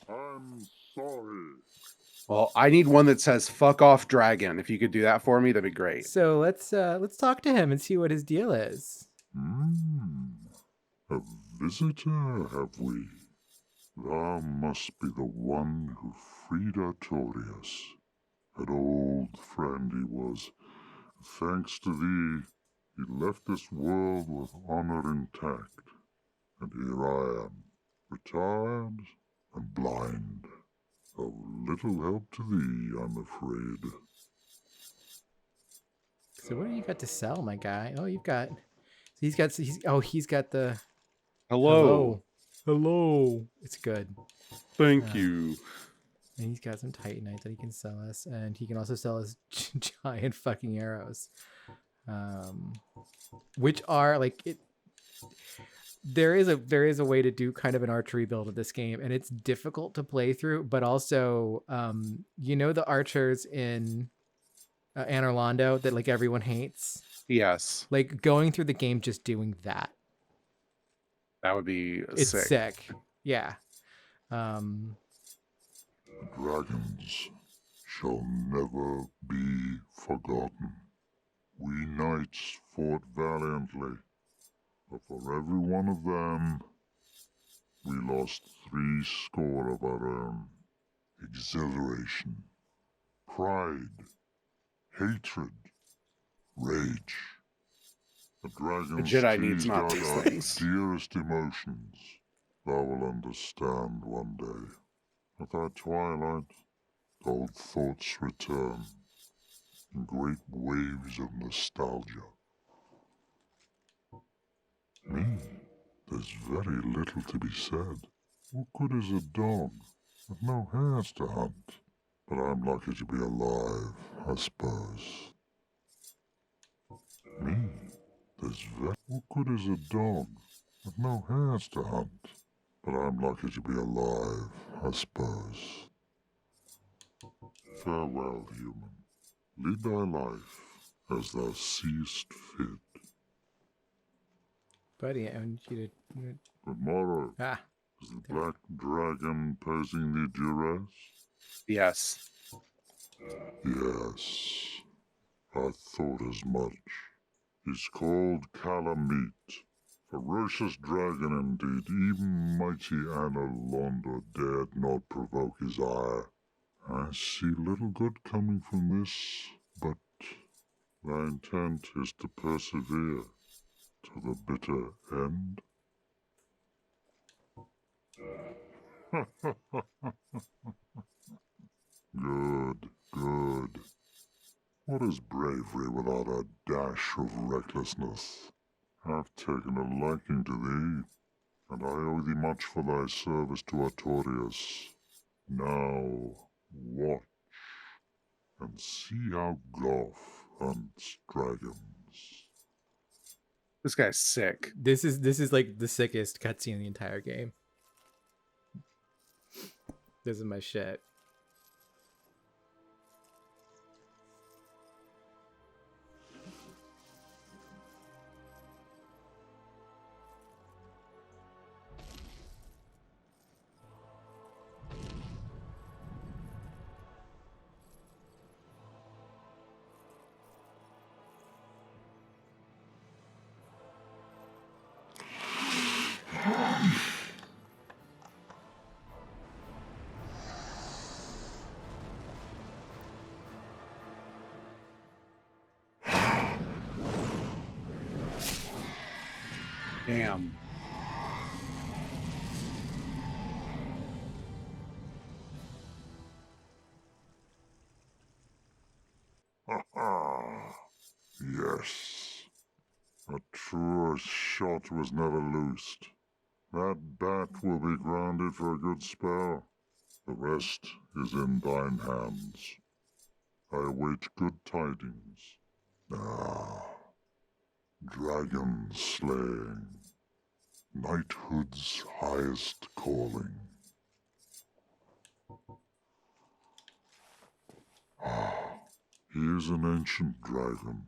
I'm sorry. Well, I need one that says "fuck off, dragon." If you could do that for me, that'd be great. So let's talk to him and see what his deal is. A visitor, have we? Thou must be the one who freed Artorias. An old friend he was. Thanks to thee, he left this world with honor intact. And here I am, retired and blind. Of little help to thee, I'm afraid. So what do you got to sell, my guy? Oh, he's got the hello. It's good. Thank you. And he's got some Titanite that he can sell us, and he can also sell us giant fucking arrows, which are like it. There is a way to do kind of an archery build of this game, and it's difficult to play through, but also, the archers in Anor Londo that like everyone hates. Yes. Like going through the game, just doing that. That would be It's sick. Yeah. Dragons shall never be forgotten. We knights fought valiantly, but for every one of them, we lost 70 of our own. Exhilaration, pride, hatred, rage. The dragons Jedi needs teased not out these our things. dearest emotions. Thou will understand one day. At thy twilight, old thoughts return in great waves of nostalgia. Me, there's very little to be said. What good is a dog with no hairs to hunt? But I'm lucky to be alive, I suppose. Me, what good is a dog with no hairs to hunt? But I'm lucky to be alive, I suppose. Farewell, human. Lead thy life as thou seest fit. Buddy, I want you to... But Moro, is the black dragon posing thee duress? Yes. Yes. I thought as much. He's called Calamite. Ferocious dragon indeed. Even mighty Anor Londo dared not provoke his ire. I see little good coming from this, but thy intent is to persevere to the bitter end. Good, good. What is bravery without a dash of recklessness? I've taken a liking to thee, and I owe thee much for thy service to Artorias. Now, watch, and see how Goff hunts dragons. This guy's sick. This is like the sickest cutscene in the entire game. This is my shit. Damn. Yes. A truer shot was never loosed. That bat will be grounded for a good spell. The rest is in thine hands. I await good tidings. Dragon slaying. Knighthood's highest calling. He is an ancient dragon.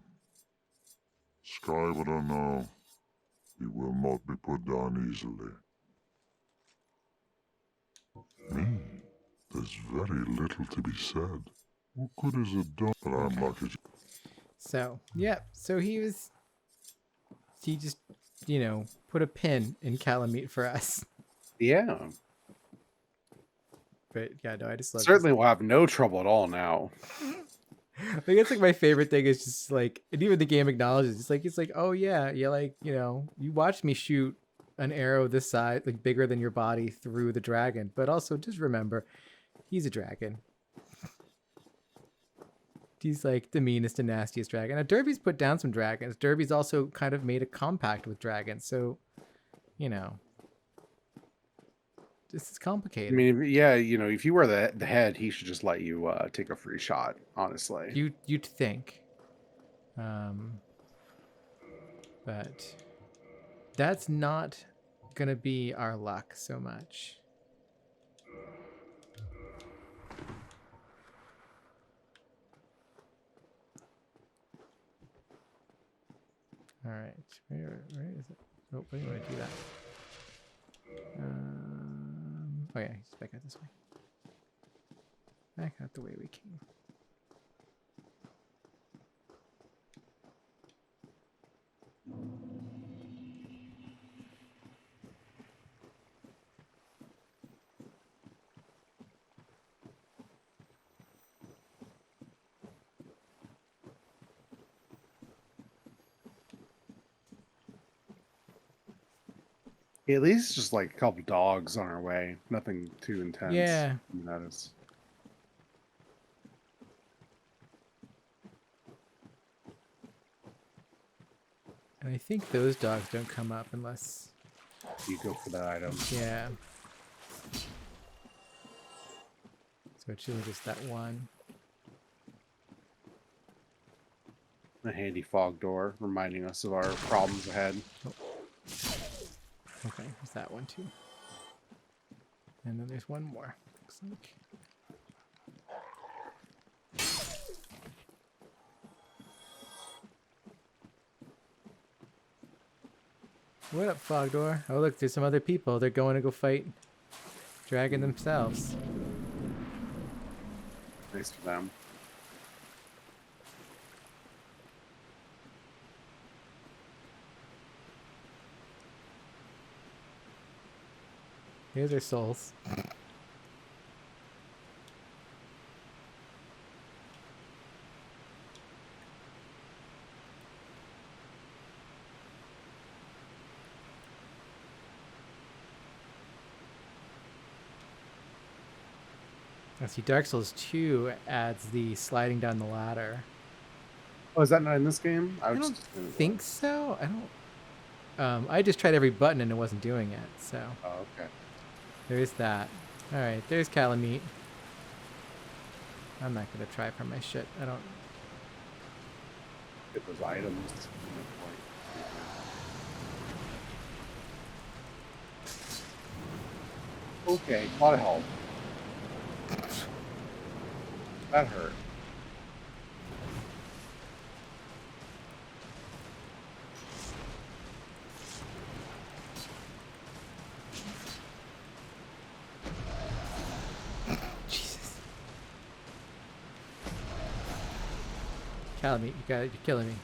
Skyward or no, he will not be put down easily. Me, there's very little to be said. What good is a dog? But I'm lucky. So, yeah. So he just, put a pin in Calamite for us. Yeah. But yeah, no, I just love Certainly will have no trouble at all now. I think it's like my favorite thing is just like, and even the game acknowledges it's like, oh yeah, you watched me shoot an arrow this size, like bigger than your body, through the dragon, but also just remember, he's a dragon. He's like the meanest and nastiest dragon. Now Derby's put down some dragons. Derby's also kind of made a compact with dragons, so this is complicated. I mean, yeah, if you were the head, he should just let you take a free shot, honestly. You'd think. But that's not gonna be our luck so much. All right, where is it? Oh, why do you want to do that? Oh yeah, he's back out this way. Back out the way we came. At least just like a couple dogs on our way. Nothing too intense. Yeah. That is. And I think those dogs don't come up unless you go for that item. Yeah. So it's really just that one. A handy fog door reminding us of our problems ahead. Oh. Okay, there's that one too. And then there's one more. Looks like. What up, Fogdor? Oh, look, there's some other people. They're going to go fight dragon themselves. Nice for them. Here's their souls. I see Dark Souls 2 adds the sliding down the ladder. Oh, is that not in this game? I don't think so. I just tried every button and it wasn't doing it, so. Oh, okay. There's that. Alright, there's Calamite. I'm not gonna try for my shit. I don't. Get those items. Okay, a lot of help. That hurt. Jesus. Calamite, you're killing me.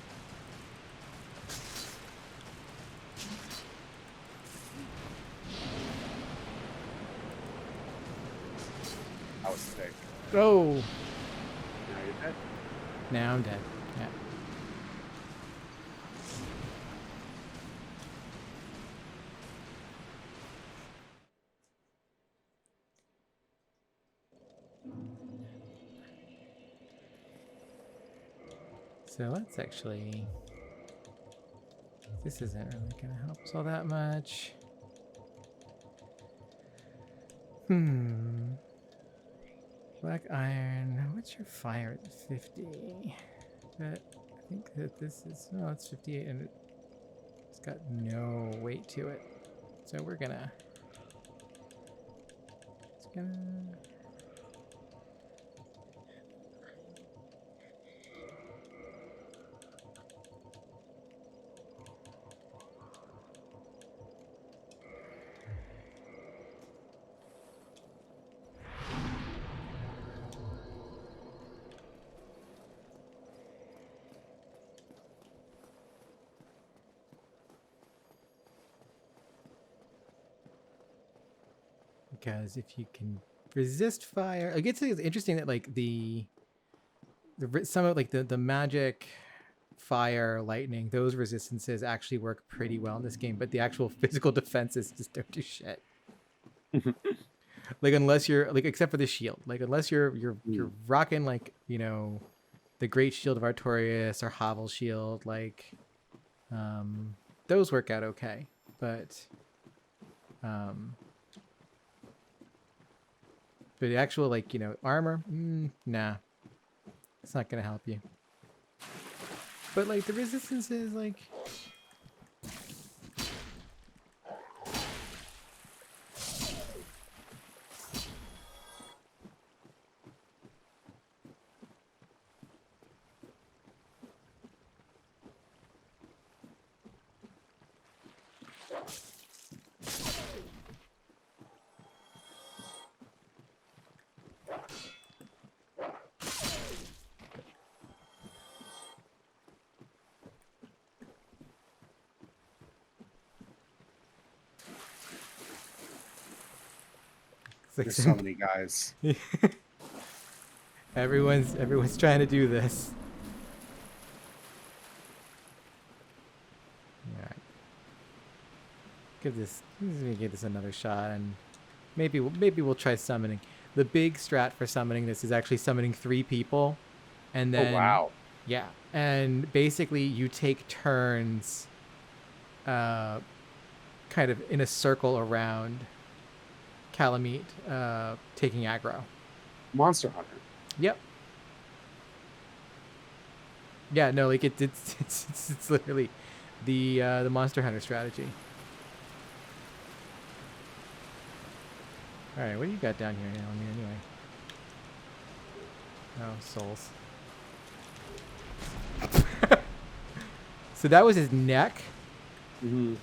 I was sick. Oh! Now you're dead? Now I'm dead. Yeah. So let's actually. This isn't really going to help us all that much. Black iron. What's your fire at 50? But I think that this is. Oh, it's 58 and it's got no weight to it. So we're gonna. It's gonna. because if you can resist fire, like it's interesting that like some of like the magic, fire, lightning, those resistances actually work pretty well in this game, but the actual physical defenses just don't do shit. Like unless you're like, except for the shield, like unless you're rocking like, you know, the Great Shield of Artorias or Havel Shield, like those work out okay, but the actual, like, you know, armor, nah, it's not gonna help you. But like the resistance is like, There's so many guys. everyone's trying to do this. All right. Let me give this another shot, and maybe we'll try summoning. The big strat for summoning this is actually summoning 3 people, and then yeah, and basically you take turns, kind of in a circle around Calamite, taking aggro. Monster Hunter. Yep. Yeah, no, like it's literally the Monster Hunter strategy. All right, what do you got down here now? I mean, anyway. Oh, souls. So that was his neck. Mm-hmm.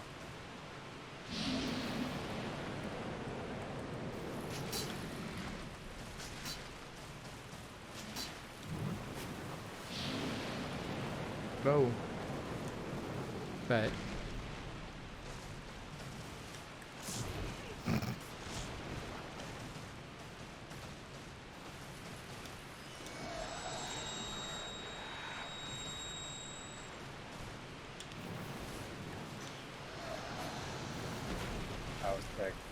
Oh. But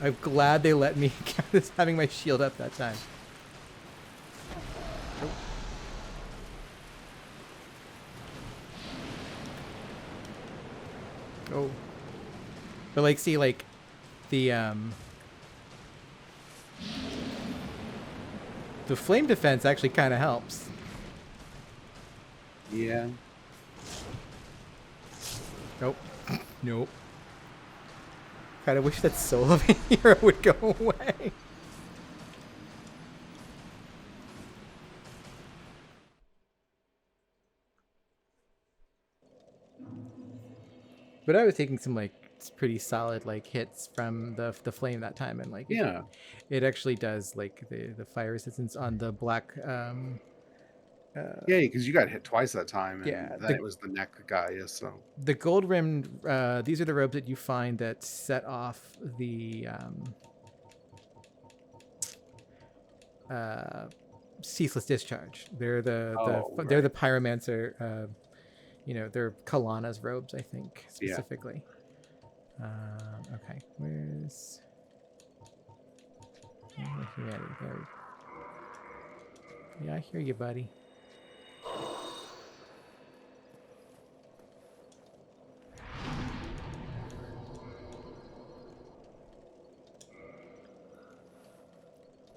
I'm glad they let me count as having my shield up that time. Oh. But like, see, like the flame defense actually kind of helps. Yeah. Nope. Nope. Kind of wish that soul of a hero would go away. But I was taking some like pretty solid like hits from the flame that time, and like yeah, it actually does like the fire resistance on the black. Yeah, because you got hit twice that time, and yeah, that was the neck guy. Yeah, so the gold rimmed. These are the robes that you find that set off the ceaseless discharge. They're they're the pyromancer. You know, they're Kalana's robes, I think, specifically. Yeah. Okay, where's humanity? There. Yeah, I hear you, buddy.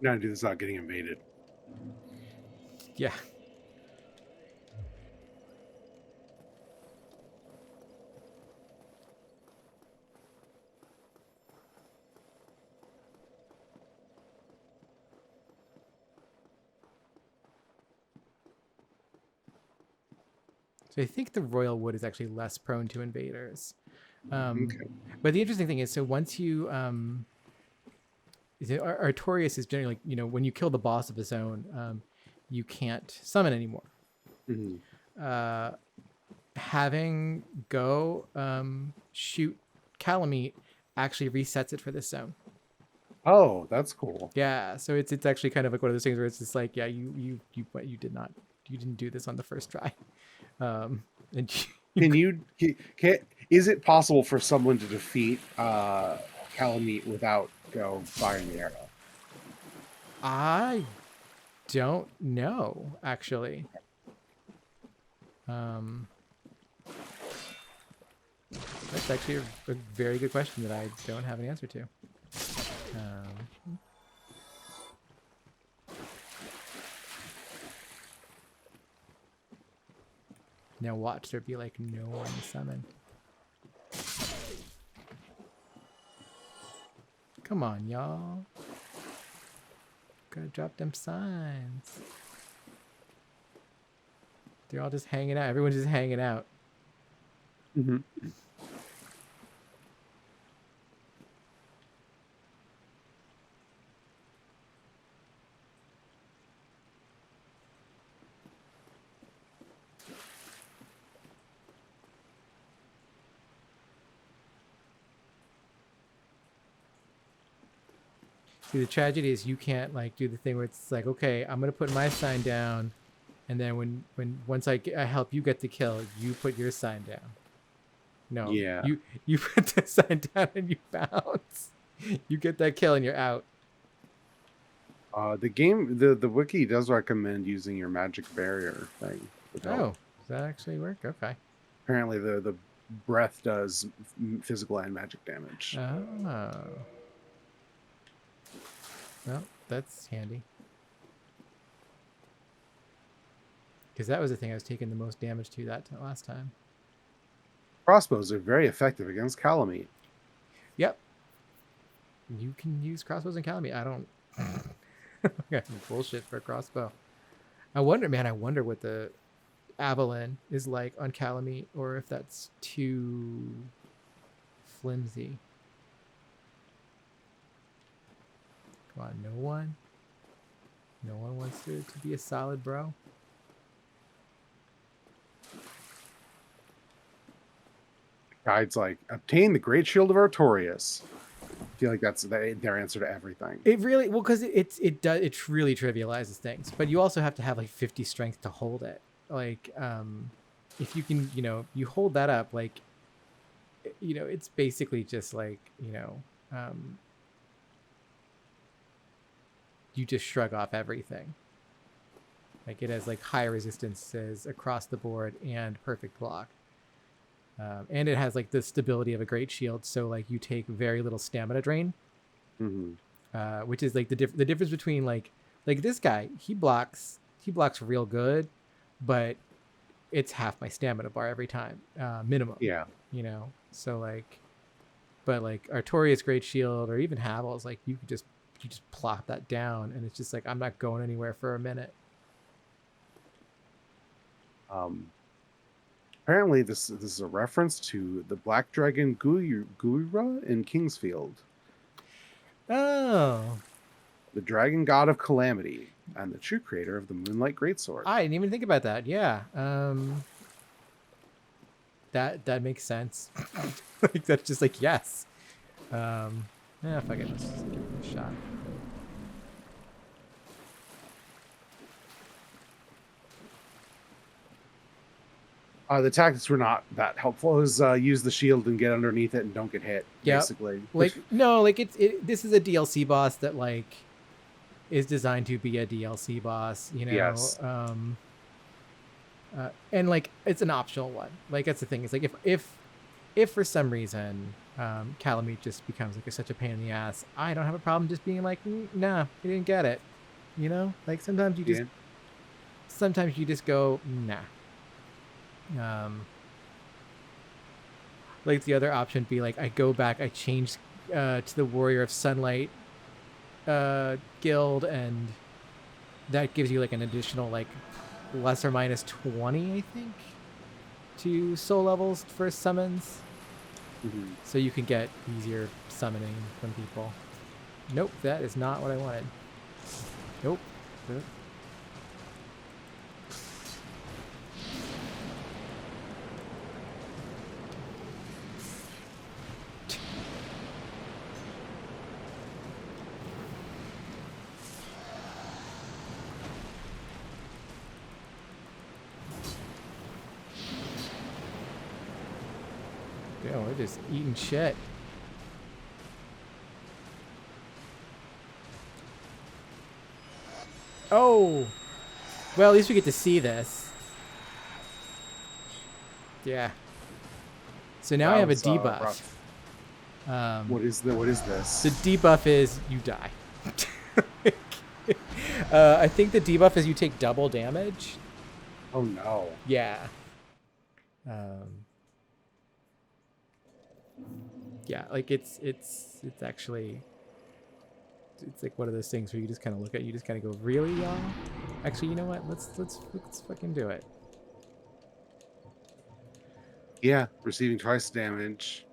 you gotta do this without getting invaded. Yeah. So I think the royal wood is actually less prone to invaders. Okay. But the interesting thing is, so once you Artorias is generally, you know, when you kill the boss of a zone, you can't summon anymore. Mm-hmm. Having go shoot Calamite actually resets it for this zone. Oh, that's cool. Yeah, so it's actually kind of like one of those things where it's just like, yeah, you didn't do this on the first try. And Is it possible for someone to defeat Calamite without firing the arrow? I don't know, actually. That's actually a very good question that I don't have an answer to. Now watch there be like no one to summon. Come on, y'all. Gotta drop them signs. They're all just hanging out. Everyone's just hanging out. Mm-hmm. See, the tragedy is you can't like do the thing where it's like, okay, I'm gonna put my sign down, and then once I help you get the kill, you put your sign down. No, yeah, you put the sign down and you bounce. You get that kill and you're out. The wiki does recommend using your magic barrier thing. Oh, does that actually work? Okay. Apparently, the breath does physical and magic damage. Oh. Well, that's handy. Because that was the thing I was taking the most damage to that last time. Crossbows are very effective against Calamite. Yep. You can use crossbows and Calamite. I don't... bullshit for a crossbow. I wonder what the Avalon is like on Calamite, or if that's too flimsy. Come on, no one? No one wants to be a solid bro? Guide's like, obtain the Great Shield of Artorias. I feel like that's their answer to everything. It really, well, because it really trivializes things, but you also have to have like 50 strength to hold it. Like, if you can, you hold that up, like, it's basically just like, you just shrug off everything. Like, it has like high resistances across the board and perfect block. And it has like the stability of a great shield, so like you take very little stamina drain, which is like the difference between like this guy. He blocks real good, but it's half my stamina bar every time, minimum. Yeah, So like, but like Artorias great shield or even Havel's, like you just plop that down, and it's just like I'm not going anywhere for a minute. Apparently, this is a reference to the Black Dragon Guira in Kingsfield. Oh. The dragon god of calamity and the true creator of the Moonlight Greatsword. I didn't even think about that. Yeah. That makes sense. Like that's just like yes. Yeah, fuck it. Let's just give it a shot. The tactics were not that helpful. It was use the shield and get underneath it and don't get hit. Yep. Basically, like no, like this is a DLC boss that like is designed to be a DLC boss. Yes. And like it's an optional one. Like that's the thing. It's like if for some reason Calamite just becomes like such a pain in the ass, I don't have a problem just being like, nah, you didn't get it. Like sometimes you just go nah. Like the other option be like I go back, I change to the Warrior of Sunlight guild, and that gives you like an additional like plus or minus 20, I think, to soul levels for summons. So you can get easier summoning from people. Nope, that is not what I wanted. Nope. go. We're just eating shit. Oh! Well, at least we get to see this. Yeah. So now I have a debuff. What is this? The debuff is you die. I think the debuff is you take double damage. Oh no. Yeah. Yeah, like it's actually, it's like one of those things where you just kind of look at, you just kind of go, really, y'all? Actually, you know what? Let's fucking do it. Yeah, receiving twice damage.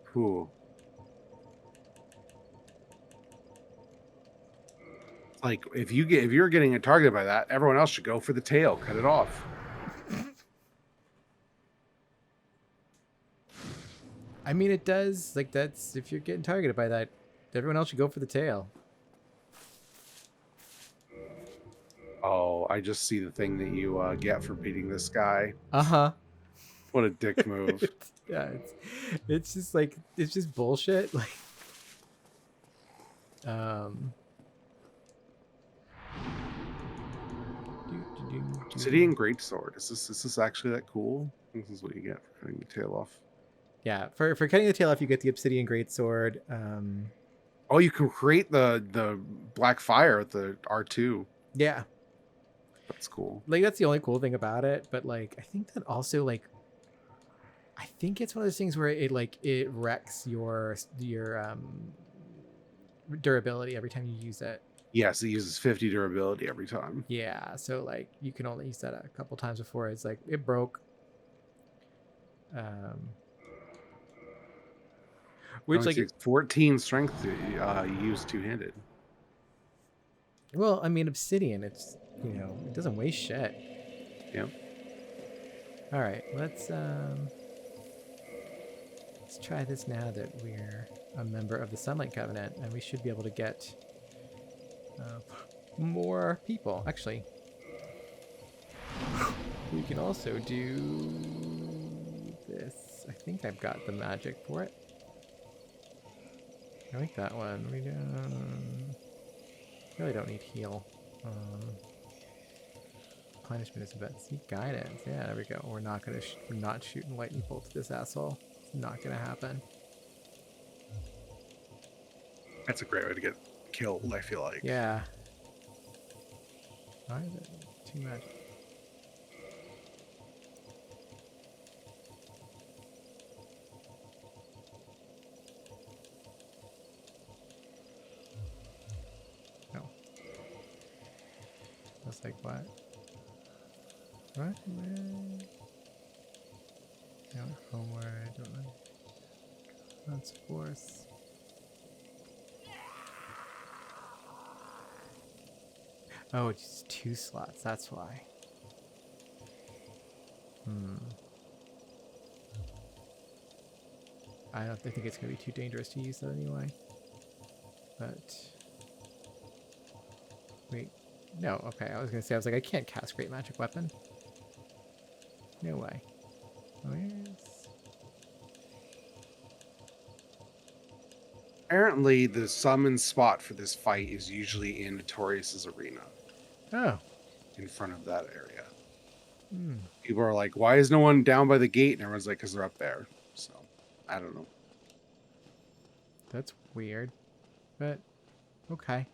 Cool. Like if you're getting targeted by that, everyone else should go for the tail. Cut it off. I mean, it does, like, that's, if you're getting targeted by that, everyone else should go for the tail. Oh, I just see the thing that you get for beating this guy. Uh-huh. What a dick move. Yeah, it's just like, it's just bullshit. Like, Obsidian Greatsword. Is this actually that cool? This is what you get for cutting the tail off. Yeah, for cutting the tail off, you get the Obsidian Greatsword. Oh, you can create the black fire with the R2. Yeah. That's cool. Like, that's the only cool thing about it, but like, I think that also, like, I think it's one of those things where it wrecks your durability every time you use it. Yes, it uses 50 durability every time. Yeah, so like you can only use that a couple times before it's like it broke. Which like takes 14 strength to use two-handed. Well, I mean, obsidian, it's, you know, it doesn't waste shit. Yeah. All right, let's try this now that we're a member of the Sunlight Covenant, and we should be able to get more people. Actually, we can also do this. I think I've got the magic for it. I like that one. We really don't need heal. Punishment is about see guidance. Yeah, there we go. We're not gonna we're not shooting lightning bolts at this asshole. It's not gonna happen. That's a great way to get killed, I feel like. Yeah. Why is it too much? No. That's like what? What? No, homeward, don't know. That's force. Oh, it's 2 slots, that's why. I don't think it's gonna be too dangerous to use that anyway. But wait. No, okay, I was gonna say, I was like, I can't cast Great Magic Weapon. No way. Where's... Apparently, the summon spot for this fight is usually in Artorias' arena. Oh. In front of that area. Hmm. People are like, why is no one down by the gate? And everyone's like, because they're up there. So, I don't know. That's weird. But, okay.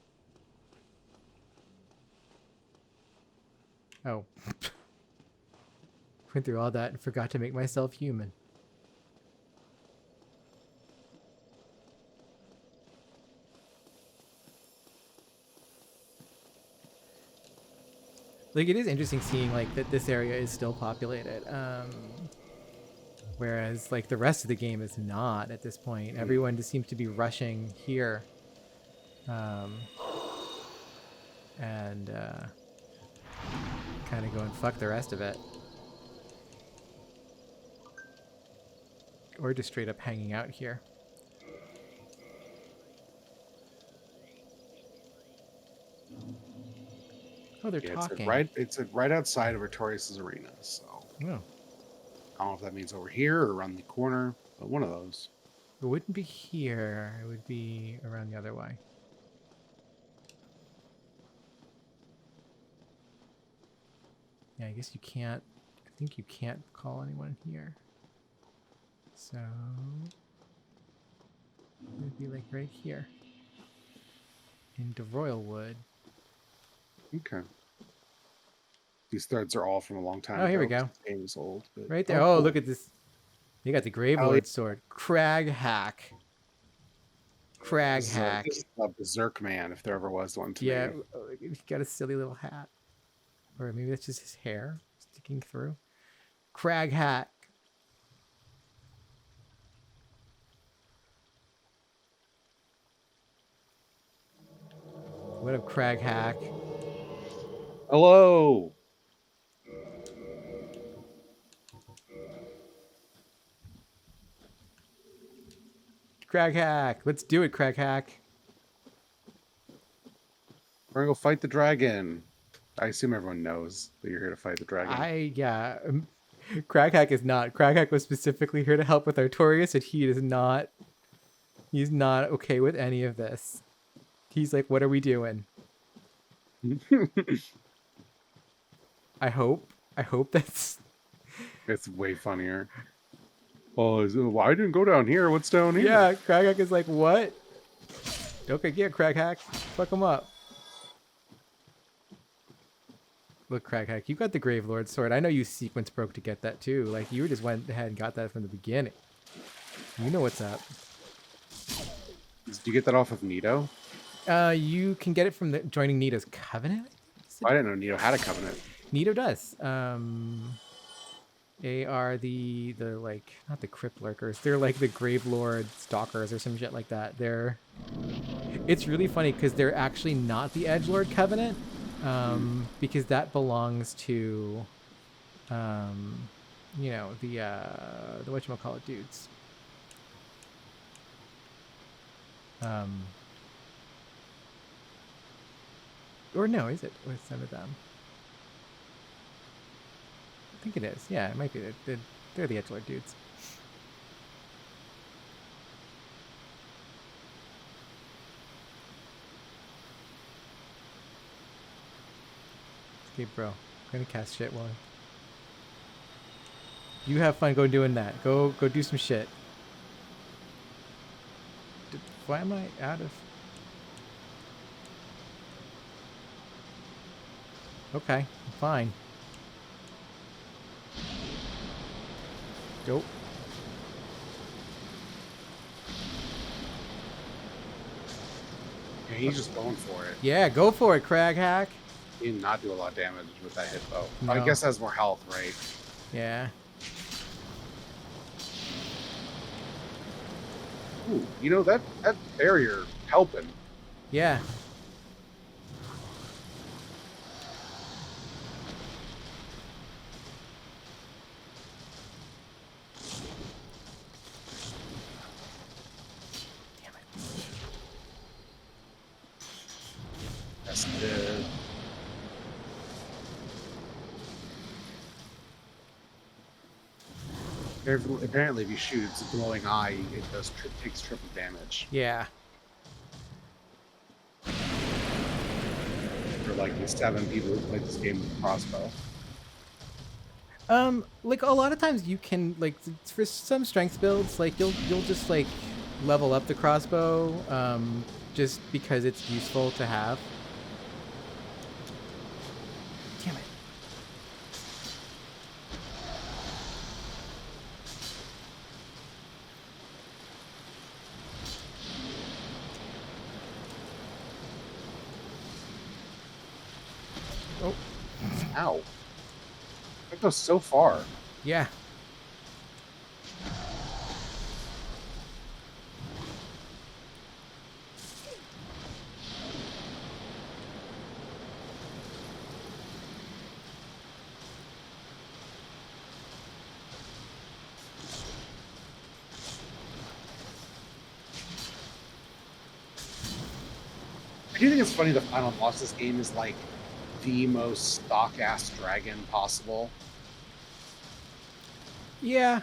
Oh. Went through all that and forgot to make myself human. Like, it is interesting seeing, like, that this area is still populated. Whereas, like, the rest of the game is not at this point. Everyone just seems to be rushing here. And kind of going, fuck the rest of it. Or just straight up hanging out here. Oh, they're talking. It's right outside of Artorias' arena, so. Oh. I don't know if that means over here or around the corner, but one of those. It wouldn't be here. It would be around the other way. Yeah, I guess you can't. I think you can't call anyone here. So it would be like right here into Royalwood. Okay. These threads are all from a long time Oh, ago. here we go. This game is old. But... Right there. Oh, cool. look at this. You got the Gravelord sword. Crag hack. Crag hack. This is a berserk man, if there ever was one to Yeah, me. he got a silly little hat. Or maybe that's just his hair sticking through. Crag hack. What up, Crag hack? Hello. Crag hack. Let's do it, Crag hack. We're gonna go fight the dragon. I assume everyone knows that you're here to fight the dragon. Yeah. Crag hack is not. Crag hack was specifically here to help with Artorias, and he is not. He's not okay with any of this. He's like, what are we doing? I hope that's... It's way funnier. Oh, well, I didn't go down here. What's down here? Yeah, Crag hack is like, what? Okay, yeah, Crag hack. Fuck him up. Look, Crag hack, you got the Gravelord sword. I know you sequence broke to get that too. Like, you just went ahead and got that from the beginning. You know what's up. Did you get that off of Nito? You can get it from joining Nito's Covenant. I didn't know Nito had a Covenant. Nito does. They are the like, not the Crypt Lurkers. They're like the Gravelord Stalkers or some shit like that. It's really funny because they're actually not the Edgelord Covenant, because that belongs to, you know, the whatchamacallit dudes. Or no, is it with some of them? I think it is. Yeah, it might be. They're the Edgelord dudes. Okay, bro. I'm gonna cast shit while you have fun. Go doing that. Go do some shit. Why am I out of? Okay, fine. Go. Yeah, he's just going for it. Yeah, go for it, Crag hack. He did not do a lot of damage with that hit, though. No. I guess has more health, right? Yeah. Ooh, you know, that barrier helping. Yeah. That's good. Apparently, if you shoot its glowing eye, it takes triple damage. Yeah. For like the 7 people who played this game with a crossbow. Like a lot of times you can, like, for some strength builds, like you'll just like level up the crossbow, just because it's useful to have. Damn it. Oh. Ow. That goes so far. Yeah. I do think it's funny the final boss of this game is like the most stock-ass dragon possible. Yeah.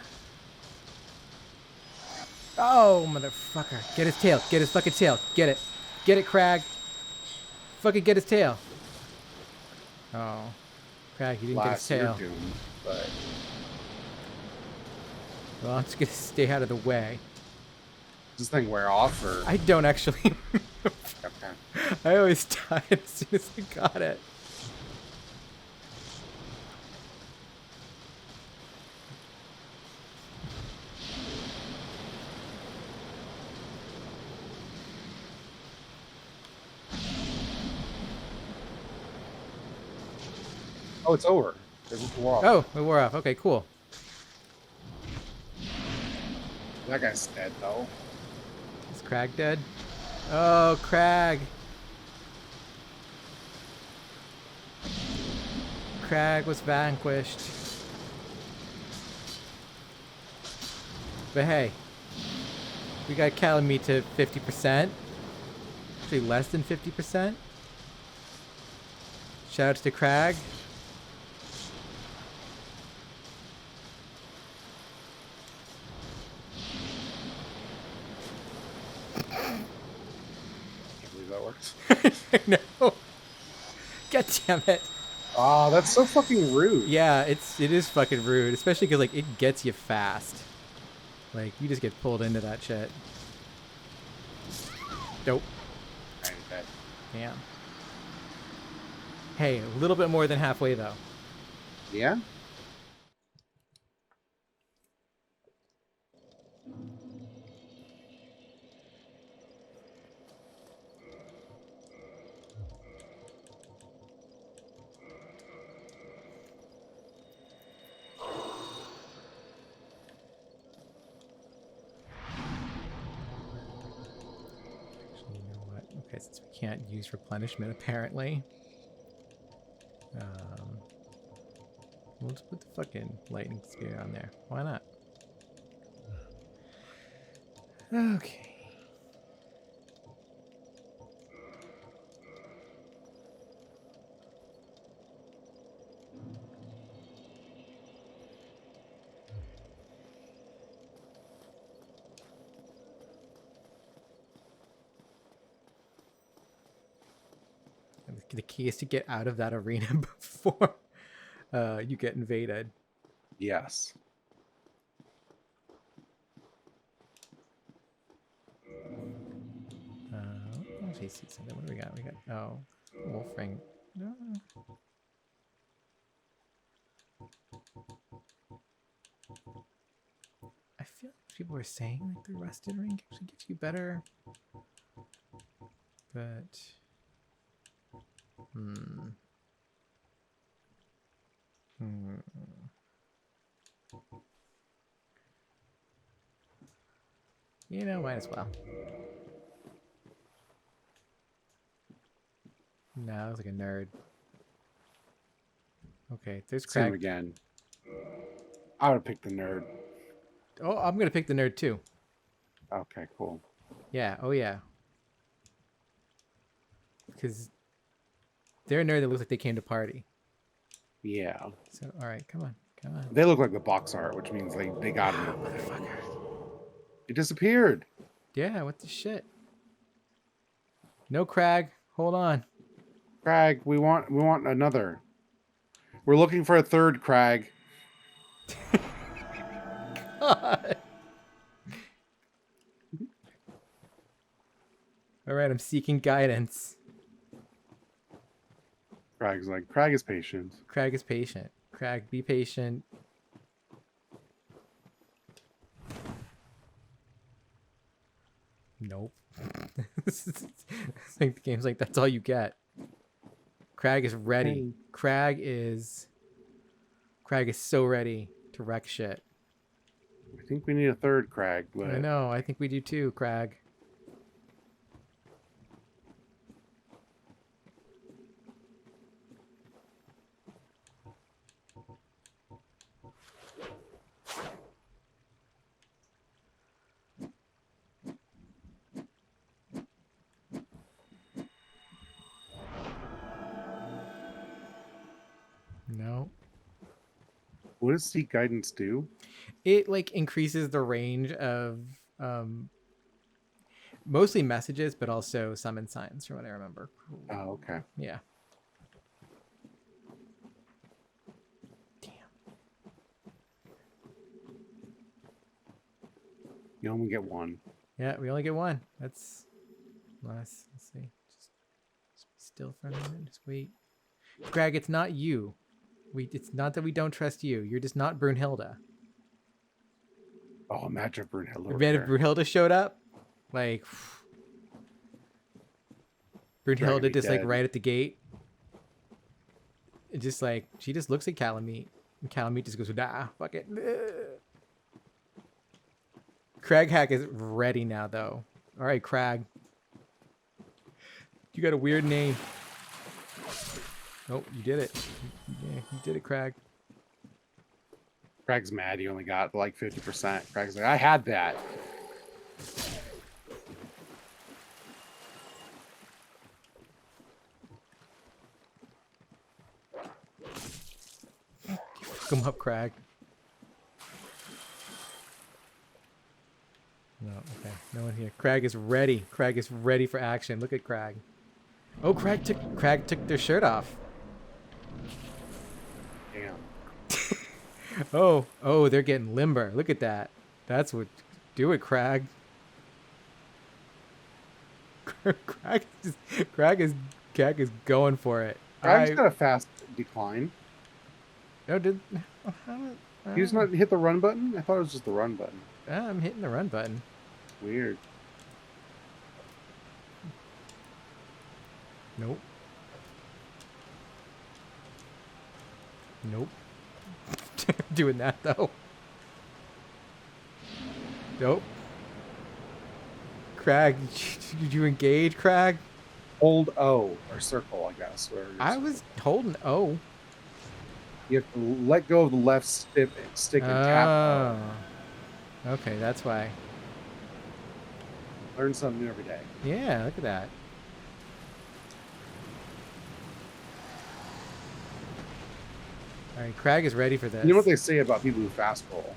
Oh, motherfucker. Get his tail. Get his fucking tail. Get it. Get it, Crag. Fucking get his tail. Oh. Crag, he didn't get his Last, you're tail. doomed, but Well, I'm just gonna stay out of the way. does this thing wear off, or? I don't actually. Okay. I always die as soon as I got it. Oh, it's over. It wore off. Oh, it wore off. Okay, cool. That guy's dead, though. Is Crag dead? Oh, Crag. Crag was vanquished. But hey, we got Calamite to 50%. Actually, less than 50%. Shoutouts to Crag. Can't believe that works. I know. God damn it. Oh, that's so fucking rude. Yeah, it is fucking rude, especially because like it gets you fast. Like you just get pulled into that shit. Nope. I'm dead. Damn. Hey, a little bit more than halfway though. Yeah? Actually, you know what? Okay, since we can't use replenishment apparently. We'll just put the fucking lightning spear on there. Why not? Okay. The key is to get out of that arena before you get invaded. Yes. Actually, see something. What do we got? We got wolf ring. No. I feel like people were saying like the rusted ring actually gets you better, but you know, might as well. No, I was like a nerd. Okay, there's See him Crag. again. I would have picked the nerd. Oh, I'm gonna pick the nerd too. Okay, cool. Yeah, oh yeah. Because they're a nerd that looks like they came to party. Yeah. So, alright, come on, come on. They look like the box art, which means they got him. Motherfucker. It disappeared. Yeah, what the shit? No, Crag, hold on. Crag, we want another. We're looking for a third Crag. God. Alright, I'm seeking guidance. Crag's like, Crag is patient. Crag is patient. Crag, be patient. Nope. I think the game's like, that's all you get. Crag is ready. Hey. Crag is so ready to wreck shit. I think we need a third Crag, but I know, I think we do too, Crag. No. What does Seek Guidance do? It like increases the range of mostly messages, but also summon signs from what I remember. Oh, okay. Yeah. You only get one. Yeah, we only get one. That's nice. Let's see. Just be still for a minute. Just wait. Greg, it's not you. It's not that we don't trust you. You're just not Brunhilde. Oh, imagine if Brunhilde. Imagine if Brunhilde showed up. Like Brunhilde just like right at the gate. It just like she just looks at Calamite. And Calamite just goes, nah, fuck it. Craghack is ready now though. Alright, Crag. You got a weird name. Nope, you did it. Yeah, you did it, Crag. Crag's mad he only got like 50%. Crag's like, I had that. Come up, Crag. No, okay. No one here. Crag is ready. Crag is ready for action. Look at Crag. Oh, Crag took their shirt off. Damn. Oh, they're getting limber. Look at that. That's what. Do it, Crag. Crag is going for it. Crag's got a fast decline. No, He just not hit the run button? I thought it was just the run button. I'm hitting the run button. Weird. Nope. Nope. Doing that though. Nope. Crag, did you engage, Crag? Hold O or circle, I guess. I was holding O. You have to let go of the left stick and tap O. Okay, that's why. Learn something new every day. Yeah, look at that. All right, Crag is ready for this. You know what they say about people who fast roll?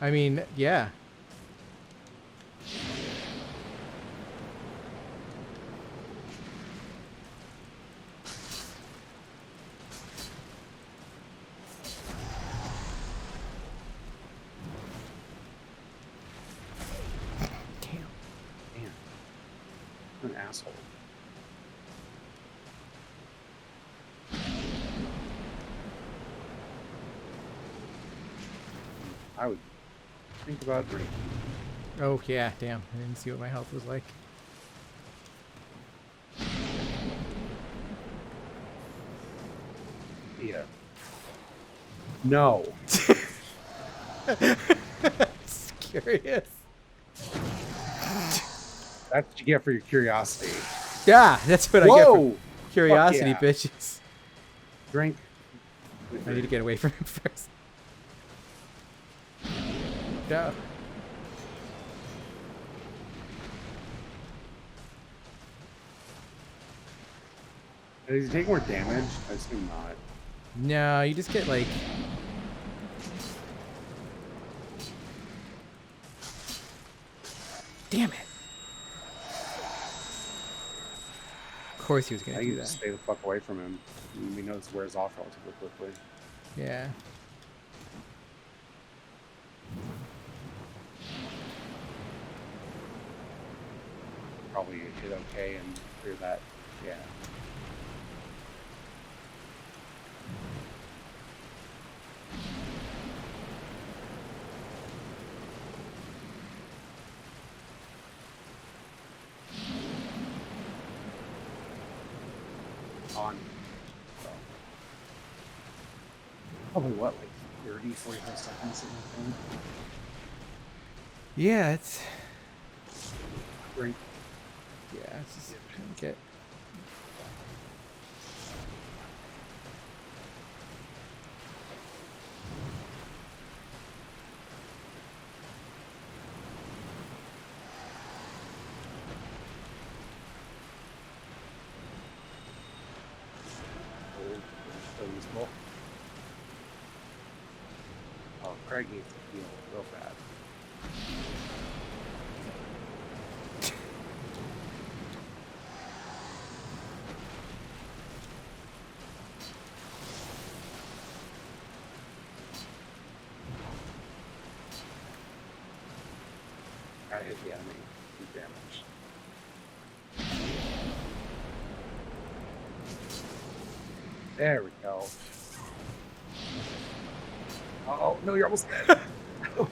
I mean, yeah. An asshole. I would think about drinking. Oh yeah, damn. I didn't see what my health was like. Yeah. No. Just curious. That's what you get for your curiosity. Yeah, that's what I get for curiosity, yeah. bitches. Drink. I need to get away from him first. Go. Does he take more damage? I assume not. No, you just get like... Damn it. Of course he was going to do that. Stay the fuck away from him. We know this wears off relatively quickly. Yeah. Probably hit okay and clear that. Yeah. On. So. Probably what, like 30, 45 seconds? Yeah, it's... Drink. Yeah, it's just trying to get... Craig needs to heal real bad. I hit the enemy. Do damage. There we go. Oh, no, you're almost dead. Oh.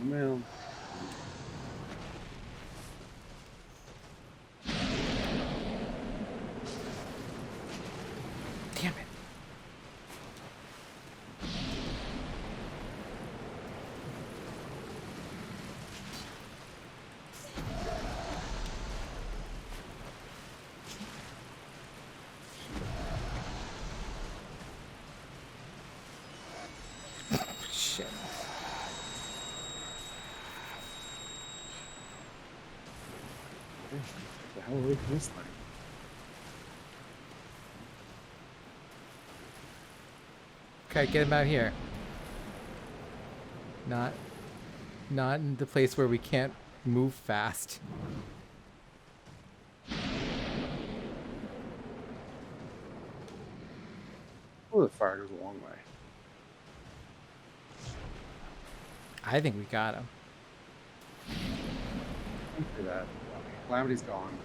Well. Damn it. Shit. What the hell are we this thing? Okay, get him out here. Not in the place where we can't move fast. Oh, the fire goes a long way. I think we got him. After that, okay, Calamity's gone.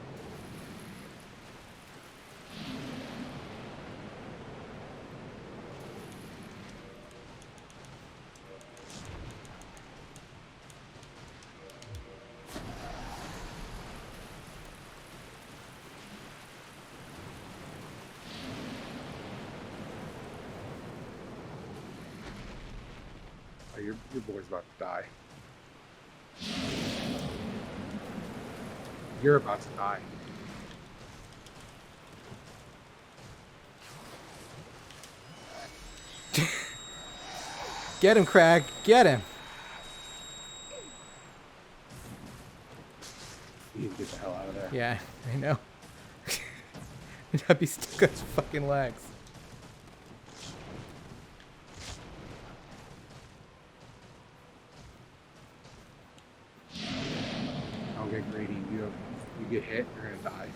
Oh, your boy's about to die. You're about to die. Get him, Crag. Get him. You need to get the hell out of there. Yeah, I know. I'd be stuck on his fucking legs. Don't get greedy. You get hit, you're gonna die.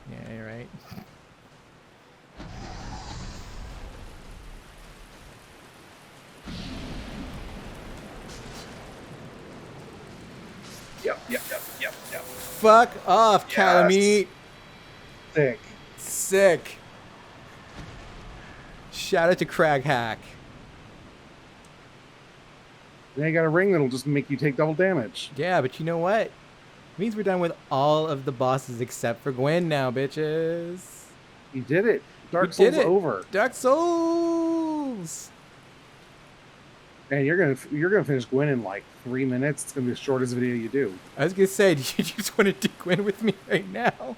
Yeah, you're right. Yep. Fuck off, Calamite. Sick. Sick. Shout out to Crag Hack. Now you got a ring that'll just make you take double damage. Yeah, but you know what? It means we're done with all of the bosses except for Gwen now, bitches. You did it. Dark Souls over. Dark Souls. And you're gonna finish Gwen in like 3 minutes. It's gonna be the shortest video you do. I was gonna say, do you just want to do Gwen with me right now?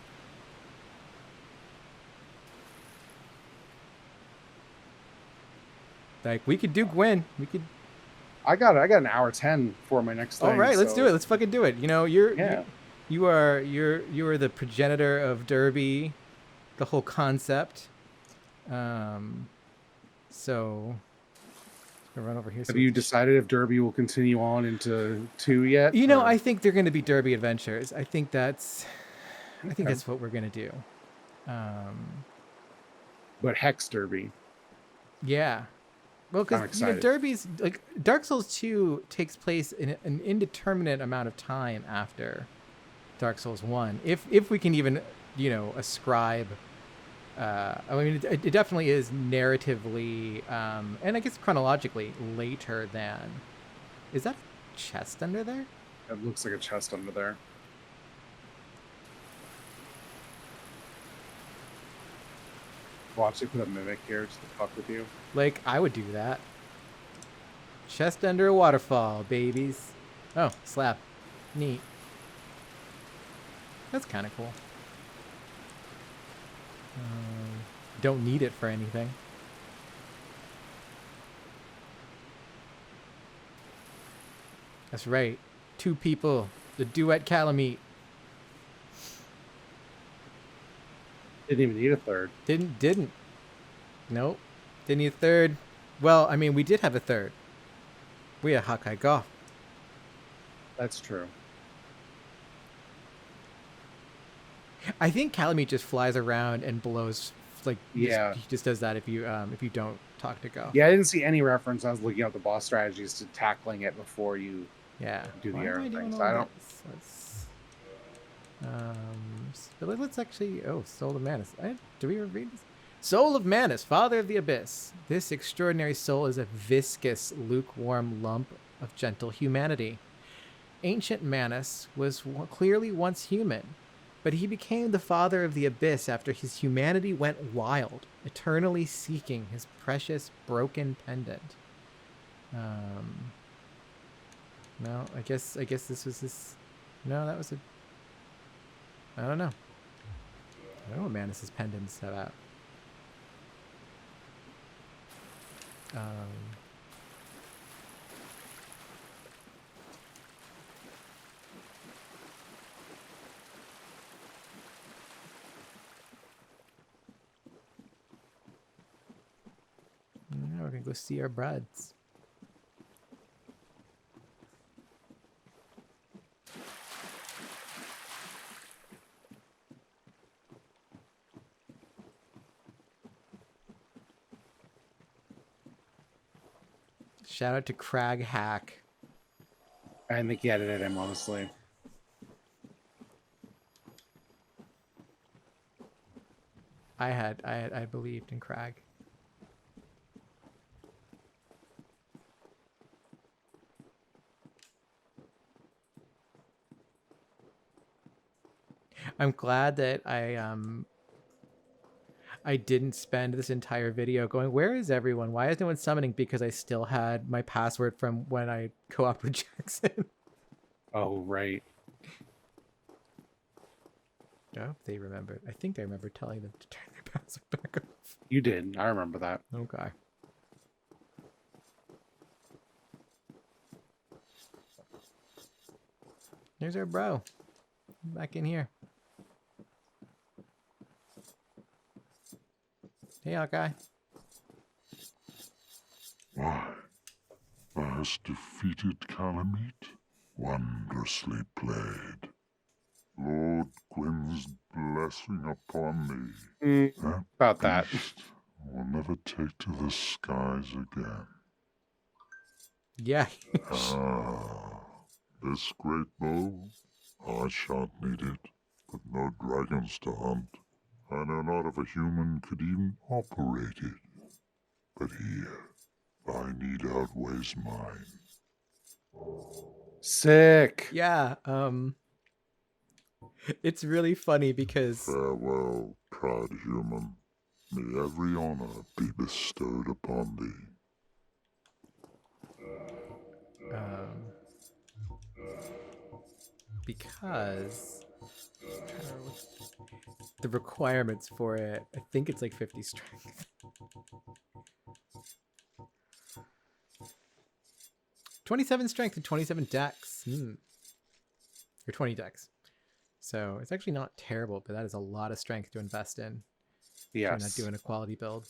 Like, we could do Gwen. We could. I got an hour 10 for my next thing. All right, let's do it. Let's fucking do it. You know, you are the progenitor of Derby, the whole concept. So I'll run over here. Have you decided if Derby will continue on into 2 yet? You know, I think they're going to be Derby adventures. I think that's what we're going to do. But Hex Derby. Yeah. Well, because Derby's like Dark Souls 2 takes place in an indeterminate amount of time after Dark Souls 1, if we can even ascribe. I mean, it definitely is narratively, and I guess chronologically later than. Is that a chest under there? It looks like a chest under there. Watch it put a mimic here just to fuck with you. Like, I would do that. Chest under a waterfall, babies. Oh, slap. Neat. That's kind of cool. Don't need it for anything. That's right. 2 people. The duet Calamite. Didn't even need a third. Didn't. Nope. Didn't need a third. Well, I mean, we did have a third. We had Hawkeye Goff. That's true. I think Calamite just flies around and blows, like, Yeah. he just does that if you don't talk to Goff. Yeah, I didn't see any reference. I was looking up the boss strategies to tackling it before you do the Why am arrow I doing thing. So all I don't. this? Let's actually. Oh, Soul of Manus. Do we ever read this? Soul of Manus, Father of the Abyss. This extraordinary soul is a viscous, lukewarm lump of gentle humanity. Ancient Manus was clearly once human, but he became the Father of the Abyss after his humanity went wild, eternally seeking his precious broken pendant. No, I guess this was his. No, that was a. I don't know. I don't know what Manus's pendant's about. Now we're gonna go see our brides. Shout out to Crag Hack. I think he edited him, honestly. I believed in Crag. I'm glad that I didn't spend this entire video going, where is everyone? Why is no one summoning? Because I still had my password from when I co-opted with Jackson. Oh, right. Oh, they remembered. I think they remember telling them to turn their password back off. You did. I remember that. Okay. There's our bro. Back in here. Hey, Hawkeye. Why, thou hast defeated Calamite? Wondrously played. Lord Gwyn's blessing upon thee. About that. Beast will never take to the skies again. Yeah. This great bow, I shan't need it, but no dragons to hunt. I know not if a human could even operate it. But here, thy need outweighs mine. Sick. Yeah, it's really funny because... Farewell, proud human. May every honor be bestowed upon thee. Because the requirements for it, I think it's like 50 strength. 27 strength and 27 dex. Or 20 dex. So it's actually not terrible, but that is a lot of strength to invest in. Yes. If you're not doing a quality build.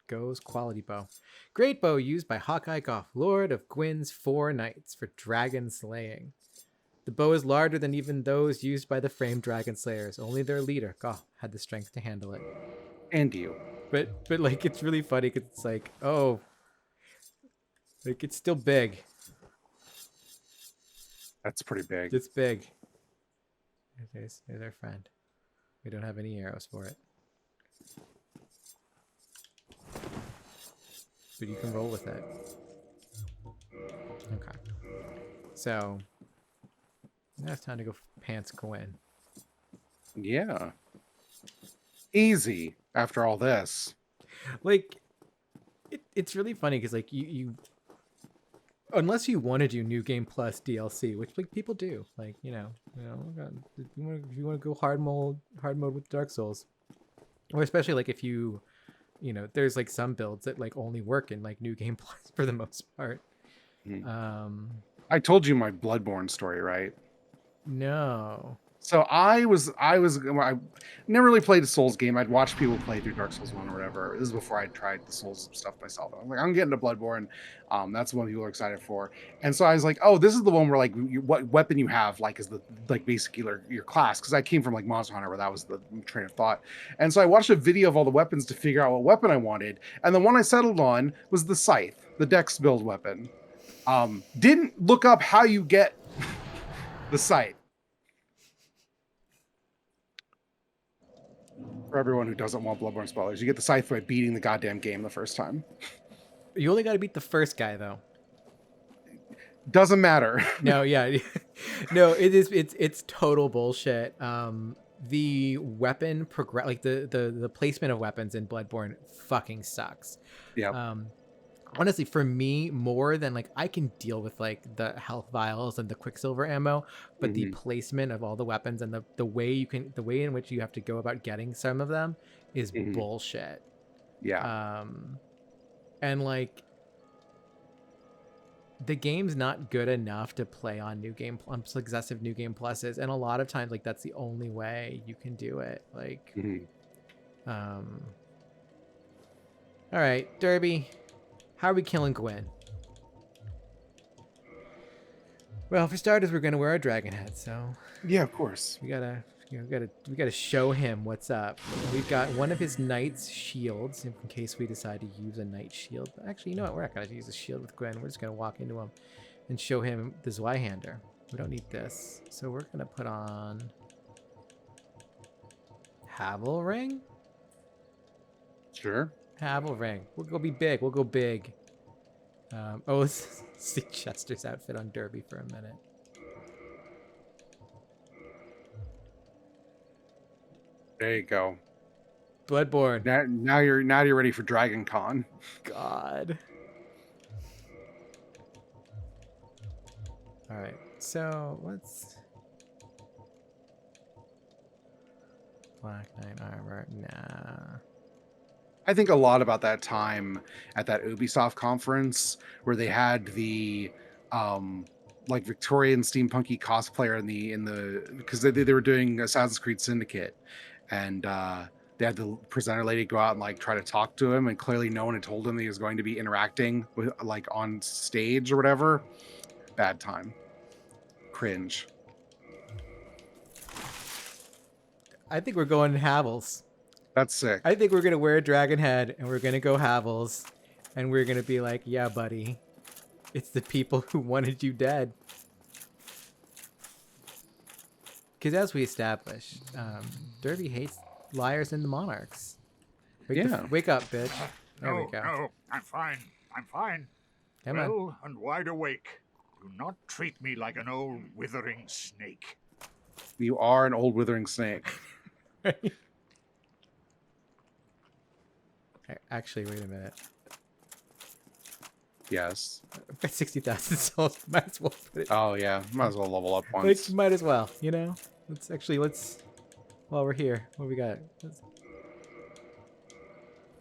Goes quality bow. Great bow used by Hawkeye Goff, Lord of Gwyn's 4 knights for dragon slaying. The bow is larger than even those used by the framed dragon slayers. Only their leader, Goff, had the strength to handle it. And you. But like, it's really funny because it's like, oh, like, it's still big. That's pretty big. It's big. There's our friend. We don't have any arrows for it. But you can roll with it. Okay. So, now it's time to go pants Gwyn. Yeah. Easy after all this. Like, it's really funny because, like, you unless you want to do New Game Plus DLC, which, like, people do, like, you know, if you want to go hard mode with Dark Souls, or especially like if you know, there's like some builds that like only work in like New Game Plus for the most part. I told you my Bloodborne story, right? No. So I never really played a Souls game. I'd watch people play through Dark Souls 1 or whatever. This is before I tried the Souls stuff myself. I'm like, I'm getting to Bloodborne. That's the one people are excited for. And so I was like, oh, this is the one where like what weapon you have like is the like basically your class. Because I came from like Monster Hunter where that was the train of thought. And so I watched a video of all the weapons to figure out what weapon I wanted. And the one I settled on was the Scythe, the Dex build weapon. Didn't look up how you get the Scythe. For everyone who doesn't want Bloodborne spoilers, you get the Scythe by beating the goddamn game the first time. You only got to beat the first guy though. Doesn't matter. No, yeah. No, it's total bullshit. The weapon like the placement of weapons in Bloodborne fucking sucks. Yeah. Honestly, for me, more than like I can deal with like the health vials and the Quicksilver ammo, but the placement of all the weapons and the way in which you have to go about getting some of them is bullshit. Yeah. And like the game's not good enough to play on successive new game pluses, and a lot of times like that's the only way you can do it. Like, all right, Derby. How are we killing Gwyn? Well, for starters, we're gonna wear our dragon head. So yeah, of course. We gotta show him what's up. We've got one of his knight's shields in case we decide to use a knight shield. But actually, you know what? We're not gonna use a shield with Gwyn. We're just gonna walk into him and show him the Zweihander. We don't need this, so we're gonna put on Havel ring. Sure. Havel ring. We'll go be big. We'll go big. Let's see Chester's outfit on Derby for a minute. There you go. Bloodborne. Now you're ready for Dragon Con. God. All right. So let's. Black Knight armor. Nah. I think a lot about that time at that Ubisoft conference where they had the like Victorian steampunky cosplayer in the because they were doing Assassin's Creed Syndicate, and they had the presenter lady go out and like try to talk to him, and clearly no one had told him that he was going to be interacting with like on stage or whatever. Bad time. Cringe. I think we're going Havels. That's sick. I think we're gonna wear a dragon head and we're gonna go Havels, and we're gonna be like, yeah, buddy, it's the people who wanted you dead. Because as we established, Derby hates liars and the monarchs. Wake up, bitch. There we go. No, I'm fine. I'm fine. Come on. Well and wide awake. Do not treat me like an old withering snake. You are an old withering snake. Actually, wait a minute. Yes. I've got 60,000 souls. Might as well put it. Oh yeah, might as well level up once. Like, might as well, you know. Let's. While we're here, what we got?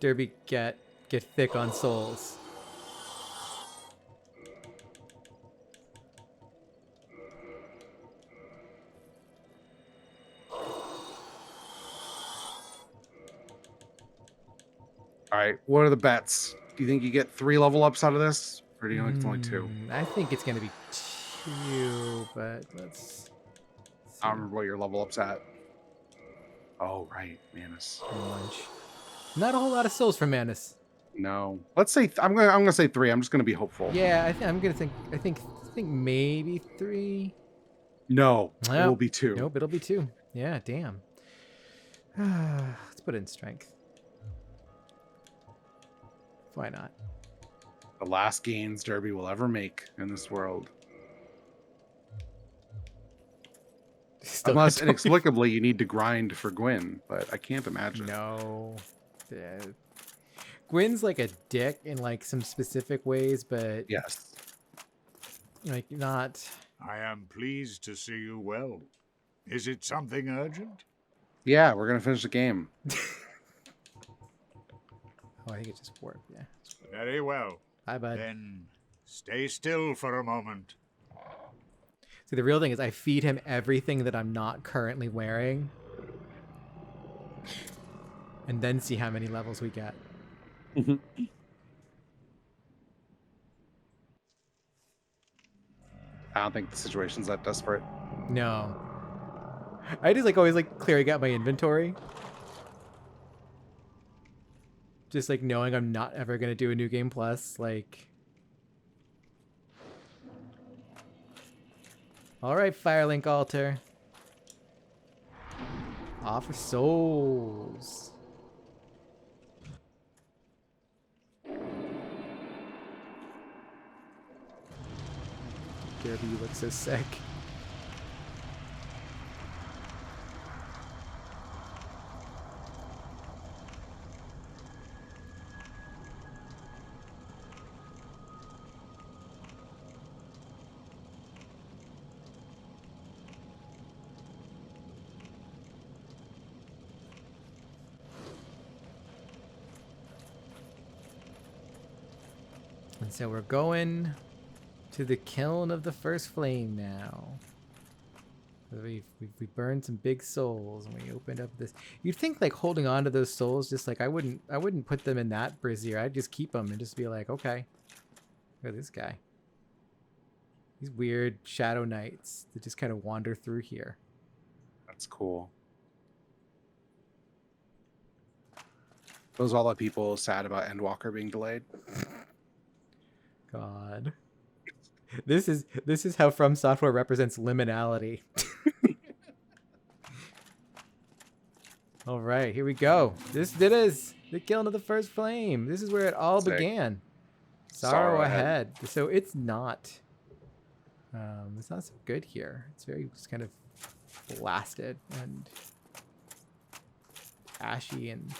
Derby, get thick on souls. All right, what are the bets? Do you think you get 3 level ups out of this, or do you think it's only 2? I think it's gonna be 2, but let's see. I don't remember what your level up's at. Oh right, Manus. Lunch. Not a whole lot of souls for Manus. No, let's say I'm gonna say 3. I'm just gonna be hopeful. Yeah, I think maybe 3. No, Well, it will be 2. Nope, it'll be 2. Yeah, damn. Let's put in strength. Why not? The last gains Derby will ever make in this world. Unless inexplicably you need to grind for Gwyn, but I can't imagine. No. Yeah. Gwyn's like a dick in like some specific ways, but yes, like not. I am pleased to see you well. Is it something urgent? Yeah, we're gonna finish the game. Oh, I think it just worked. Yeah. Very well. Bye, bud. Then Stay still for a moment. See, the real thing is I feed him everything that I'm not currently wearing. And then see how many levels we get. I don't think the situation's that desperate. No. I just like always like clearing out my inventory. Just like knowing I'm not ever gonna do a new game plus, like. Alright, Firelink Altar. Offer souls. Derby, you look so sick. And so we're going to the Kiln of the First Flame now. We burned some big souls and we opened up this. You'd think like holding on to those souls, just like I wouldn't put them in that brazier. I'd just keep them and just be like, okay, look at this guy. These weird shadow knights that just kind of wander through here. That's cool. Those all the people sad about Endwalker being delayed. God. This is how From Software represents liminality. All right, here we go. This is the Kiln of the First Flame. This is where it all began. Sorrow ahead. So it's not so good here. It's very just kind of blasted and ashy and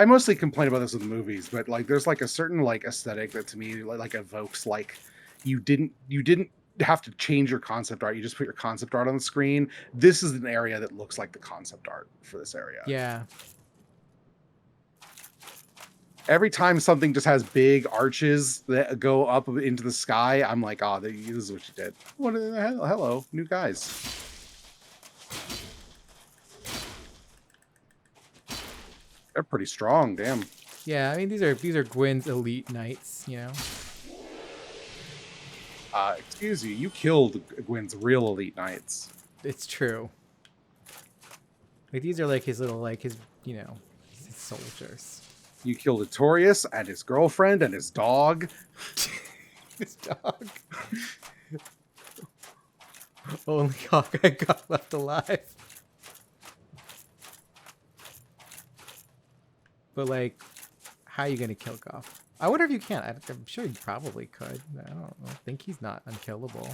I mostly complain about this with movies, but like there's like a certain like aesthetic that to me like evokes like you didn't have to change your concept art. You just put your concept art on the screen. This is an area that looks like the concept art for this area. Yeah. Every time something just has big arches that go up into the sky, I'm like, oh, this is what you did. What the hell? Hello, new guys. They're pretty strong, damn. Yeah, I mean these are Gwyn's elite knights, you know. Excuse you killed Gwyn's real elite knights. It's true. Like these are like his little his soldiers. You killed Artorias and his girlfriend and his dog. His dog. Only Hawkeye got left alive. But like, how are you gonna kill Goff? I wonder if you can. I'm sure you probably could. I don't think he's not unkillable.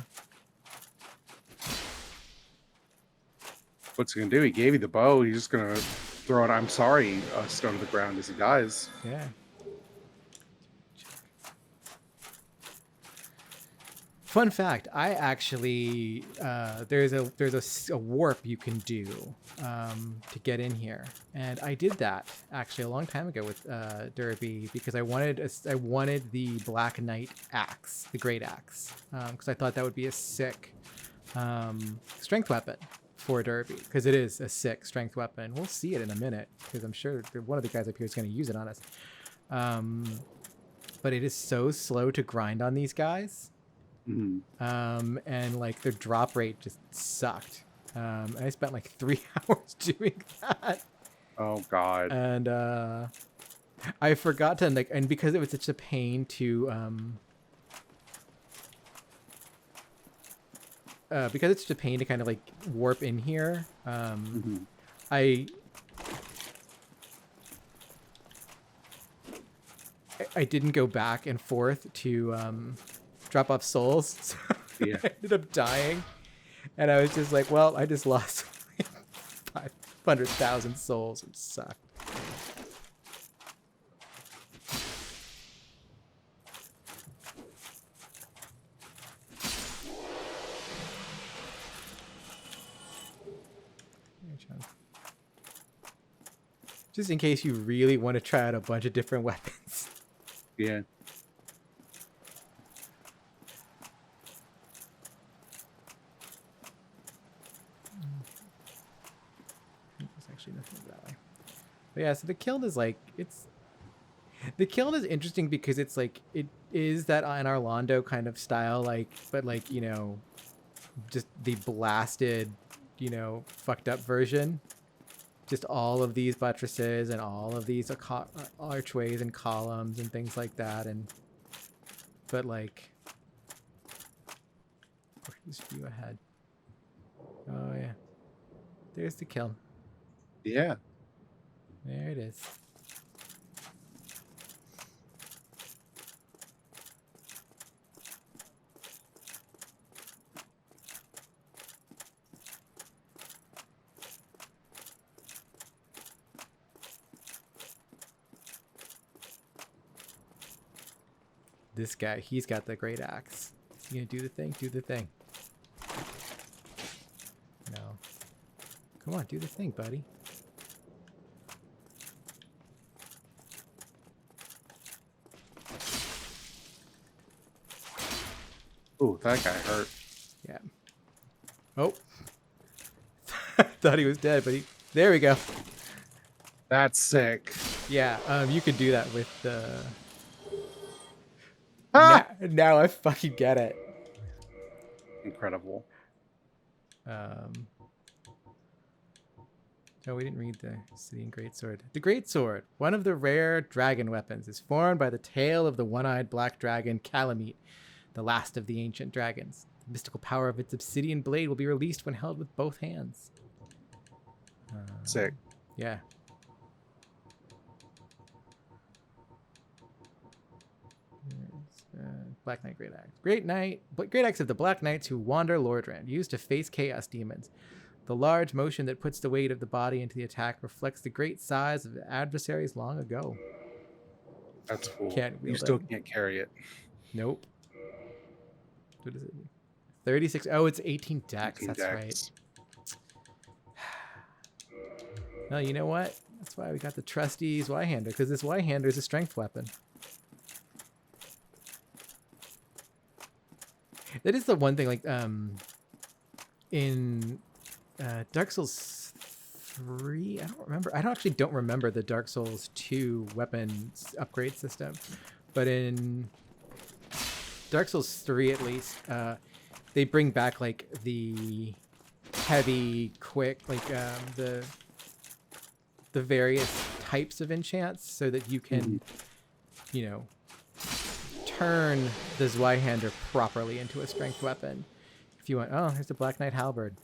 What's he gonna do? He gave you the bow. He's just gonna throw an "I'm sorry" stone to the ground as he dies. Yeah. Fun fact: I actually there's a warp you can do to get in here, and I did that actually a long time ago with Derby because I wanted the Black Knight axe, the Great Axe, because I thought that would be a sick strength weapon for Derby because it is a sick strength weapon. We'll see it in a minute because I'm sure one of the guys up here is going to use it on us. But it is so slow to grind on these guys. Mm-hmm. And like their drop rate just sucked. I spent like 3 hours doing that. Oh God. And I forgot to and because it was such a pain to kind of like warp in here. I didn't go back and forth to drop off souls, so yeah. I ended up dying, and I was just like, well, I just lost 500,000 souls. It sucked. Just in case you really want to try out a bunch of different weapons. Yeah. There's actually nothing that way. But yeah, so the kiln is like, the kiln is interesting because it's like, it is that in Orlando kind of style, like, but like, you know, just the blasted, you know, fucked up version. Just all of these buttresses and all of these archways and columns and things like that. And, but like, just view ahead. Oh yeah. There's the kiln. Yeah. There it is. This guy, he's got the great axe. Is he gonna do the thing? Do the thing. No. Come on, do the thing, buddy. Ooh, that guy hurt. Yeah. Oh. Thought he was dead, but there we go. That's sick. Yeah, you could do that with the... Ah! Now I fucking get it. Incredible. No, we didn't read the City and Greatsword. The Greatsword, one of the rare dragon weapons, is formed by the tail of the one-eyed black dragon Calamite, the last of the ancient dragons. The mystical power of its obsidian blade will be released when held with both hands. Sick. Yeah. Black Knight Great Axe. Great Axe of the Black Knights who wander Lordran, used to face chaos demons. The large motion that puts the weight of the body into the attack reflects the great size of the adversaries long ago. That's cool. Can't You wield still it. can't carry it. Nope. What is it? 36. Oh, it's 18 decks. 18 That's decks. right. Well, you know what? That's why we got the Trustees Y-Hander, because this Y-Hander is a strength weapon. That is the one thing, like, in Dark Souls 3, I don't remember. I don't remember the Dark Souls 2 weapons upgrade system, but in Dark Souls 3 at least, they bring back like the heavy, quick, like the various types of enchants, so that you can, you know, turn the Zweihander properly into a strength weapon. If you want, oh, here's the Black Knight Halberd.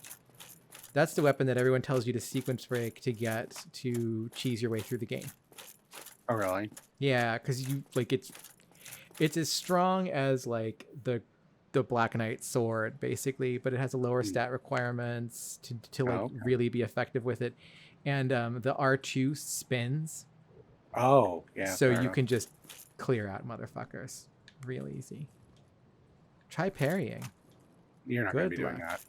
That's the weapon that everyone tells you to sequence break to get to cheese your way through the game. Oh, really? Yeah, because you like it's as strong as like the Black Knight sword basically, but it has a lower stat requirements to like really be effective with it, and the R2 spins. Oh, yeah. So you can just clear out motherfuckers real easy. Try parrying. You're not going to be doing that.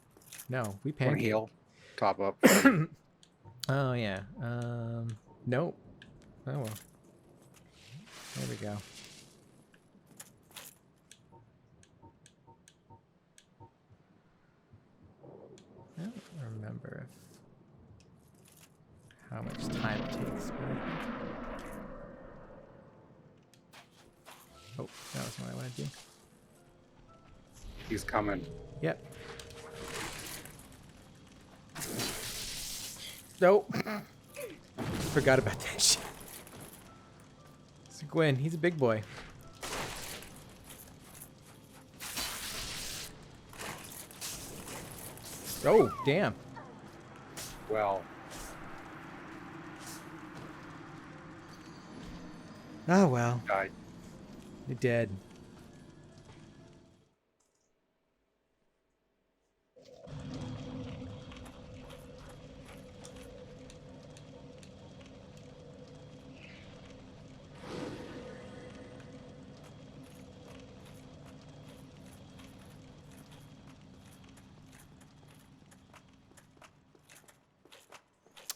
No, we One pancake. heal, top up. Oh yeah. Nope. Oh well. There we go. I don't remember how much time it takes, but I think... Oh, that was what I wanted to do. He's coming. Yep. Nope. Forgot about that shit. So Gwyn, he's a big boy. Oh, damn. Well. Oh, well. Died. You're dead.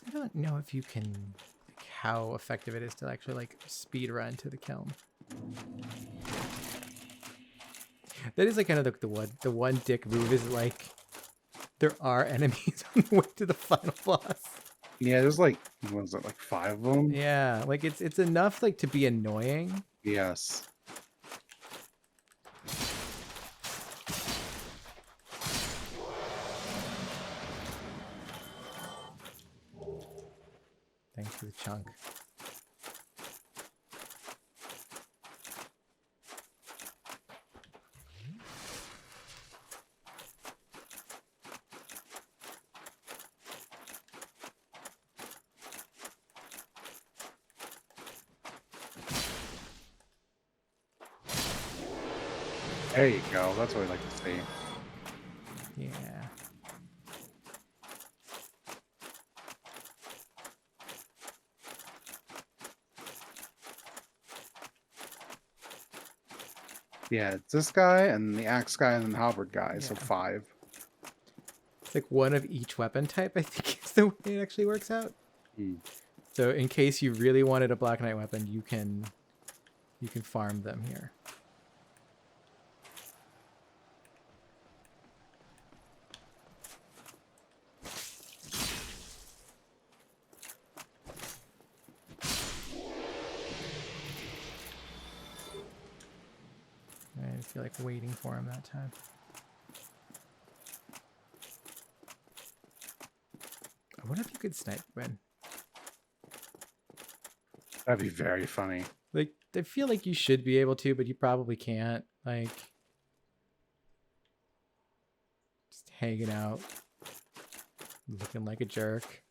I don't know if you can how effective it is to actually like speed run to the kiln. That is like kind of the one dick move is like there are enemies on the way to the final boss. Yeah, there's like, what is it, like 5 of them? Yeah, like it's enough like to be annoying. Yes. Thanks for the chunk. There you go. That's what we like to see. Yeah. Yeah, it's this guy and the axe guy and then the halberd guy, so 5. It's like one of each weapon type, I think is the way it actually works out. So in case you really wanted a Black Knight weapon, you can farm them here. I feel like waiting for him that time. I wonder if you could snipe Gwen. That'd be very funny. Like, I feel like you should be able to, but you probably can't. Like, just hanging out, looking like a jerk.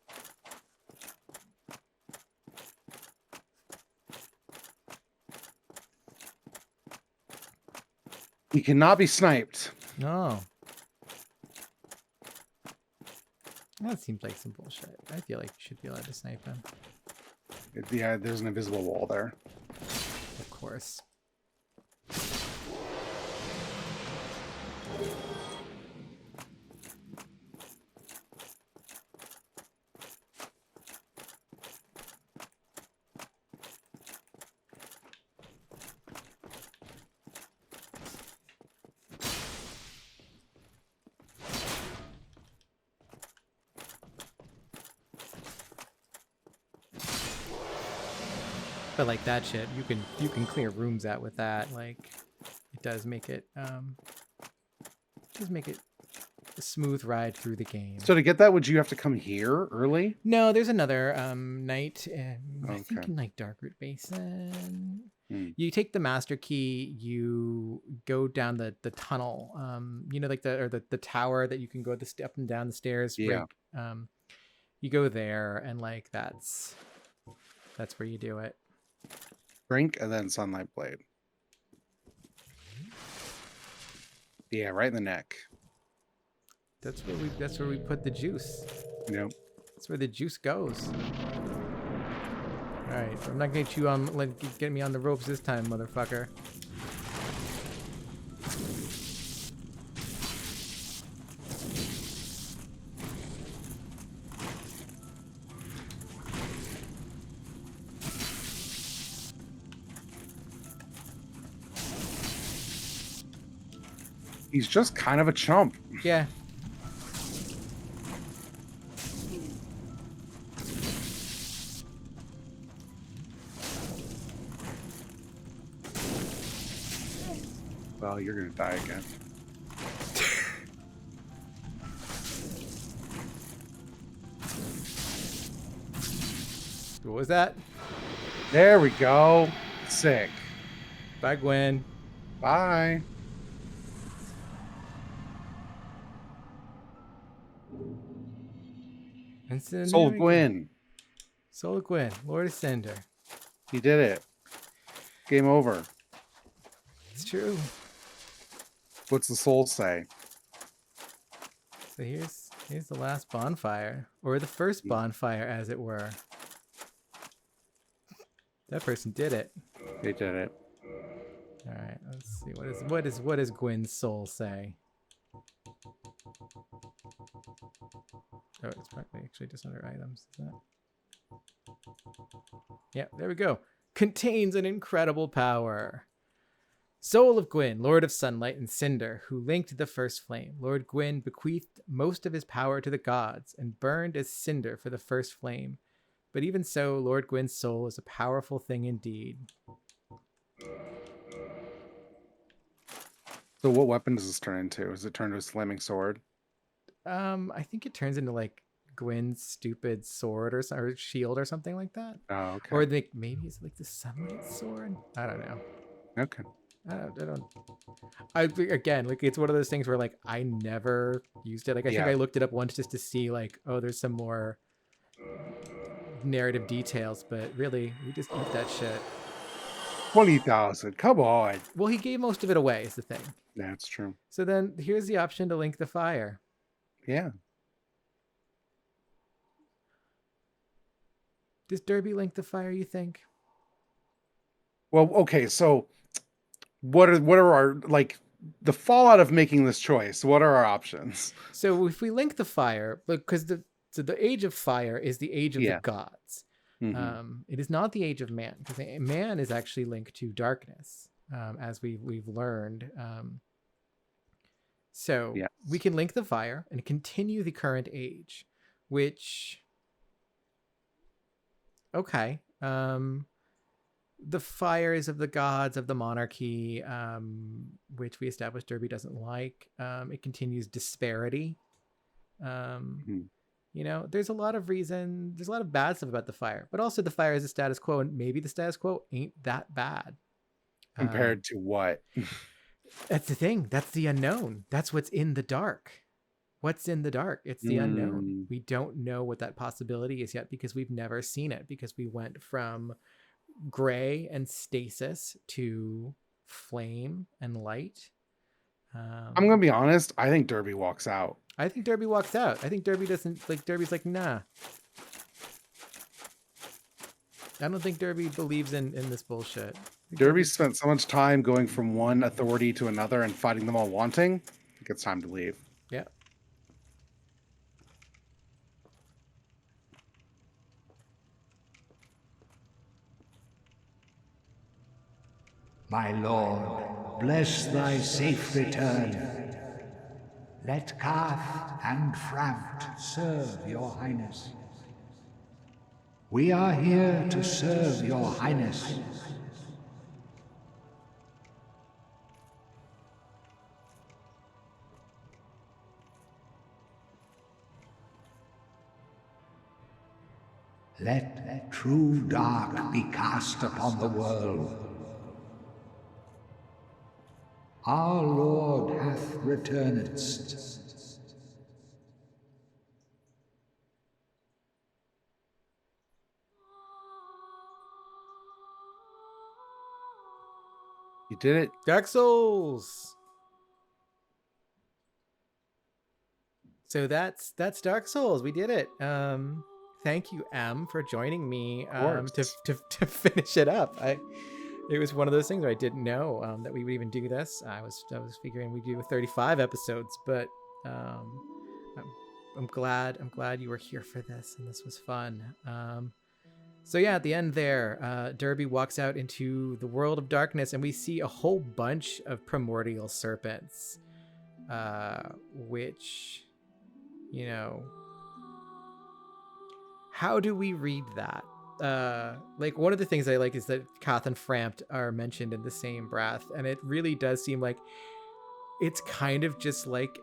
He cannot be sniped. No. That seems like some bullshit. I feel like you should be allowed to snipe him. Yeah, there's an invisible wall there. Of course. But like that shit, you can clear rooms out with that. Like, it does make it a smooth ride through the game. So to get that, would you have to come here early? No, there's another night I think in like Darkroot Basin. You take the master key, you go down the tunnel. You know, like the tower that you can go up and down the stairs. Yeah. Right? You go there, and like that's where you do it. Drink and then Sunlight Blade. Yeah, right in the neck. That's where we put the juice. Yep. That's where the juice goes. All right, I'm not gonna get you on. Get me on the ropes this time, motherfucker. He's just kind of a chump. Yeah. Well, you're gonna die again. What was that? There we go. Sick. Bye, Gwen. Bye. Soul of Gwyn. Soul of Gwyn, Lord Ascender. He did it. Game over. It's true. What's the soul say? So here's the last bonfire, or the first bonfire, as it were. That person did it. They did it. All right, let's see. What does Gwyn's soul say? Oh, it's probably actually just under items. Is that? Yeah, there we go. Contains an incredible power. Soul of Gwyn, Lord of Sunlight and Cinder, who linked the first flame. Lord Gwyn bequeathed most of his power to the gods and burned as cinder for the first flame. But even so, Lord Gwyn's soul is a powerful thing indeed. So what weapon does this turn into? Does it turn to a slamming sword? I think it turns into like Gwyn's stupid sword or shield or something like that. Oh, okay. Or maybe it's like the sunlight sword. I don't know. Okay. Again, like it's one of those things where like I never used it. Like I think I looked it up once just to see like, oh, there's some more narrative details, but really we just eat that shit. 20,000. Come on. Well, he gave most of it away is the thing. That's true. So then here's the option to link the fire. Yeah. Does Derby link the fire, you think? Well, okay, so what are our, like, the fallout of making this choice? What are our options? So if we link the fire, because the age of fire is the age of the gods. Mm-hmm. It is not the age of man, because man is actually linked to darkness, as we've learned. So we can link the fire and continue the current age, which, okay. The fires of the gods of the monarchy, which we established Derby doesn't like. It continues disparity. You know, there's a lot of reason. There's a lot of bad stuff about the fire, but also the fire is a status quo, and maybe the status quo ain't that bad. Compared to what? That's the thing. That's the unknown. That's what's in the dark. What's in the dark? It's the unknown. We don't know what that possibility is yet because we've never seen it, because we went from gray and stasis to flame and light. I'm gonna be honest. I think Derby walks out. I think Derby walks out. I think Derby doesn't like. Derby's like, nah. I don't think Derby believes in this bullshit. Derby spent so much time going from one authority to another and fighting them all wanting. I think it's time to leave. Yeah. My lord, bless thy safe return. Let Kath and Frampt serve your highness. We are here to serve your highness. Let true dark be cast upon the world. Our Lord hath returned. You did it. Dark Souls. So that's Dark Souls. We did it. Thank you, Em, for joining me to finish it up. It was one of those things where I didn't know that we would even do this. I was figuring we'd do 35 episodes, but I'm glad you were here for this, and this was fun. So yeah, at the end there, Derby walks out into the world of darkness, and we see a whole bunch of primordial serpents, which, you know, how do we read that? Like, one of the things I like is that Kath and Frampt are mentioned in the same breath, and it really does seem like it's kind of just like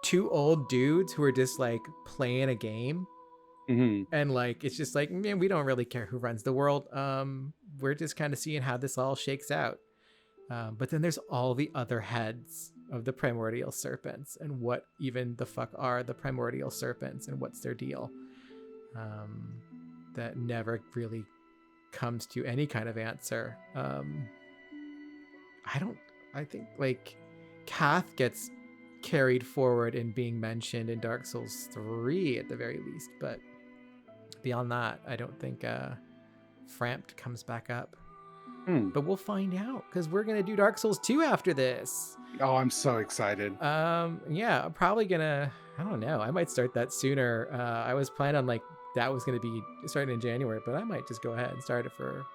two old dudes who are just like playing a game. Mm-hmm. And like, it's just like, man, we don't really care who runs the world. We're just kind of seeing how this all shakes out. But then there's all the other heads of the primordial serpents, and what even the fuck are the primordial serpents, and what's their deal? That never really comes to any kind of answer. I think like Kath gets carried forward in being mentioned in Dark Souls 3 at the very least, but beyond that, I don't think Frampt comes back up. But we'll find out, because we're gonna do Dark Souls 2 after this. Oh, I'm so excited. Yeah, I'm probably gonna, I don't know, I might start that sooner. I was planning on like that was going to be starting in January, but I might just go ahead and start it for,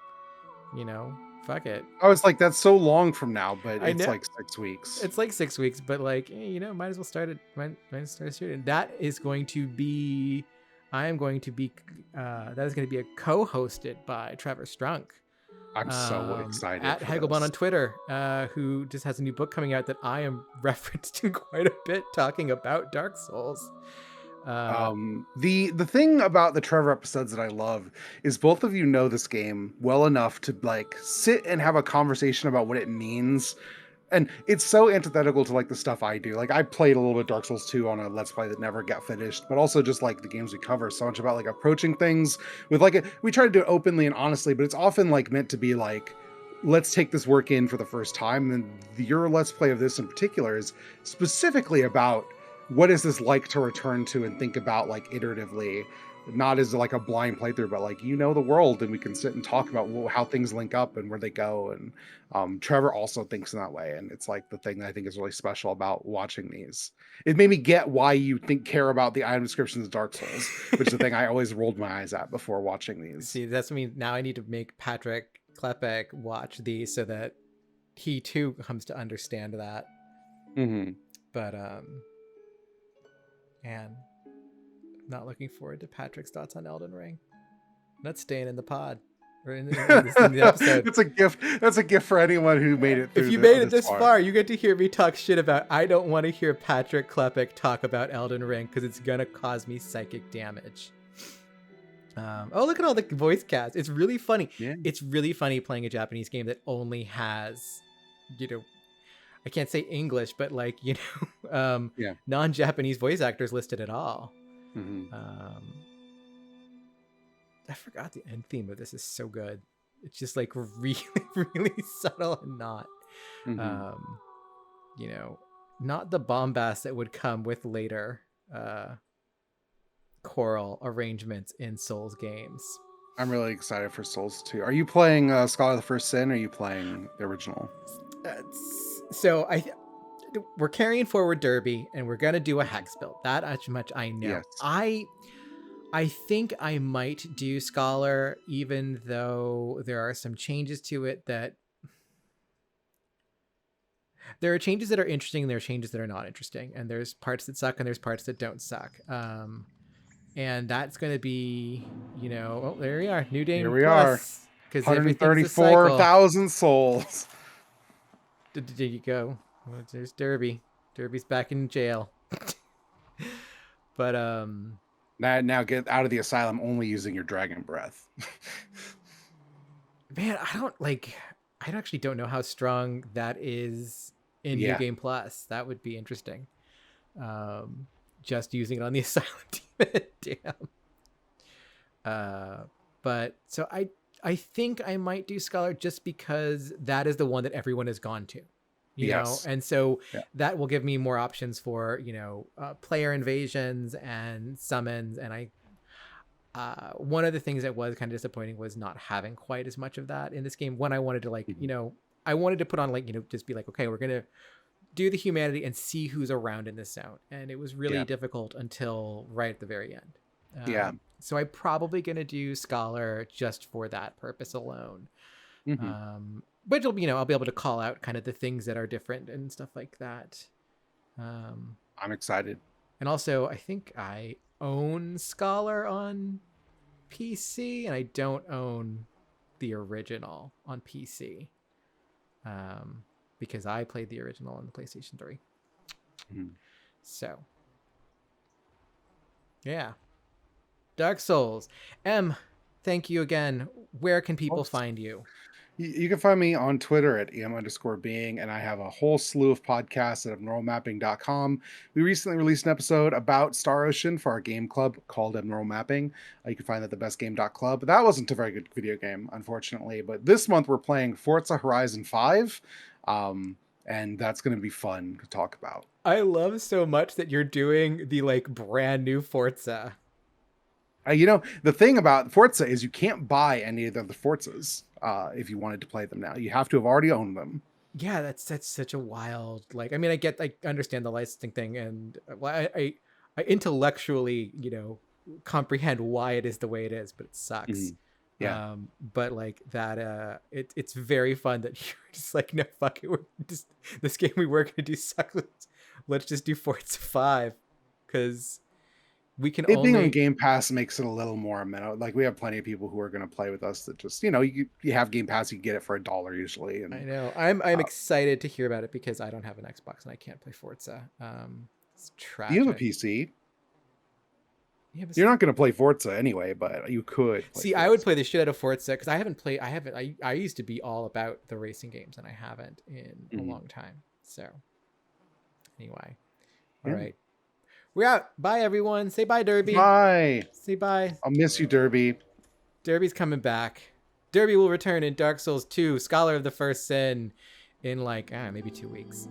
fuck it. I was like, that's so long from now, but I it's know. like 6 weeks. It's like 6 weeks, but like, might as well start it. Might as well start shooting. That is going to be, that is going to be co-hosted by Trevor Strunk. I'm so excited. At Hegelbon on Twitter, who just has a new book coming out that I am referenced in quite a bit, talking about Dark Souls. The thing about the Trevor episodes that I love is both of you know this game well enough to like sit and have a conversation about what it means. And it's so antithetical to like the stuff I do. Like I played a little bit of Dark Souls 2 on a Let's Play that never got finished, but also just like the games we cover, so much about like approaching things with like we try to do it openly and honestly, but it's often like meant to be like, let's take this work in for the first time. And your Let's Play of this in particular is specifically about what is this like to return to and think about like iteratively, not as like a blind playthrough, but like, the world, and we can sit and talk about how things link up and where they go. And Trevor also thinks in that way. And it's like the thing that I think is really special about watching these. It made me get why you care about the item descriptions of Dark Souls, which is the thing I always rolled my eyes at before watching these. See, that's what I mean. Now I need to make Patrick Klepek watch these so that he too comes to understand that. Mm-hmm. But, and I'm not looking forward to Patrick's thoughts on Elden Ring. That's staying in the pod or in the episode. It's a gift. That's a gift for anyone who made it through. If you made it this far, you get to hear me talk shit about. I don't want to hear Patrick Klepek talk about Elden Ring because it's gonna cause me psychic damage. Oh, look at all the voice cast. It's really funny. Yeah. It's really funny playing a Japanese game that only has, I can't say English, but like, non-Japanese voice actors listed at all. Mm-hmm. I forgot the end theme of this is so good. It's just like really, really subtle and not, not the bombast that would come with later choral arrangements in Souls games. I'm really excited for Souls 2. Are you playing Scholar of the First Sin, or are you playing the original? So we're carrying forward Derby, and we're gonna do a hex build. That much I know. Yes. I think I might do Scholar, even though there are some changes to it that there are changes that are interesting, and there are changes that are not interesting, and there's parts that suck and there's parts that don't suck. And that's going to be, oh, there we are, New Day. Here we are. 134,000 souls. There you go. Well, there's Derby. Derby's back in jail. But now get out of the asylum only using your dragon breath. Man, I actually don't know how strong that is in New Game Plus. That would be interesting. Just using it on the asylum demon. Damn. But so I think I might do Scholar just because that is the one that everyone has gone to. You know, and so that will give me more options for, player invasions and summons. And one of the things that was kind of disappointing was not having quite as much of that in this game. When I wanted to I wanted to put on just be like, okay, we're going to do the humanity and see who's around in this zone. And it was really difficult until right at the very end. So I'm probably going to do Scholar just for that purpose alone. But I'll be able to call out kind of the things that are different and stuff like that. I'm excited. And also, I think I own Scholar on PC, and I don't own the original on PC. Because I played the original on the PlayStation 3. So, yeah. Dark Souls. M, thank you again. Where can people find you? You can find me on Twitter at em_being, and I have a whole slew of podcasts at abnormalmapping.com. We recently released an episode about Star Ocean for our game club called Abnormal Mapping. You can find that at thebestgame.club. But that wasn't a very good video game, unfortunately. But this month we're playing Forza Horizon 5, and that's going to be fun to talk about. I love so much that you're doing the brand new Forza. The thing about Forza is you can't buy any of the Forzas if you wanted to play them now. You have to have already owned them. Yeah, that's such a wild, I understand the licensing thing, and I intellectually, comprehend why it is the way it is, but it sucks. Mhm. Yeah. But like that, it's very fun that you're just like, no, fuck it, we're just this game we were gonna do sucks. Let's just do Forza 5 because we can It being on only. Game Pass makes it a little more amenable. Like we have plenty of people who are going to play with us that just, you have Game Pass, you get it for $1 usually. And I know. I'm excited to hear about it because I don't have an Xbox and I can't play Forza. It's tragic. you have a PC. Yeah, but You're not going to play Forza anyway, but you could. See, I would play the shit out of Forza because I used to be all about the racing games and I haven't in a long time. So anyway, all right. We're out. Bye, everyone. Say bye, Derby. Bye. Say bye. I'll miss you, Derby. Derby's coming back. Derby will return in Dark Souls 2, Scholar of the First Sin, in like, maybe 2 weeks.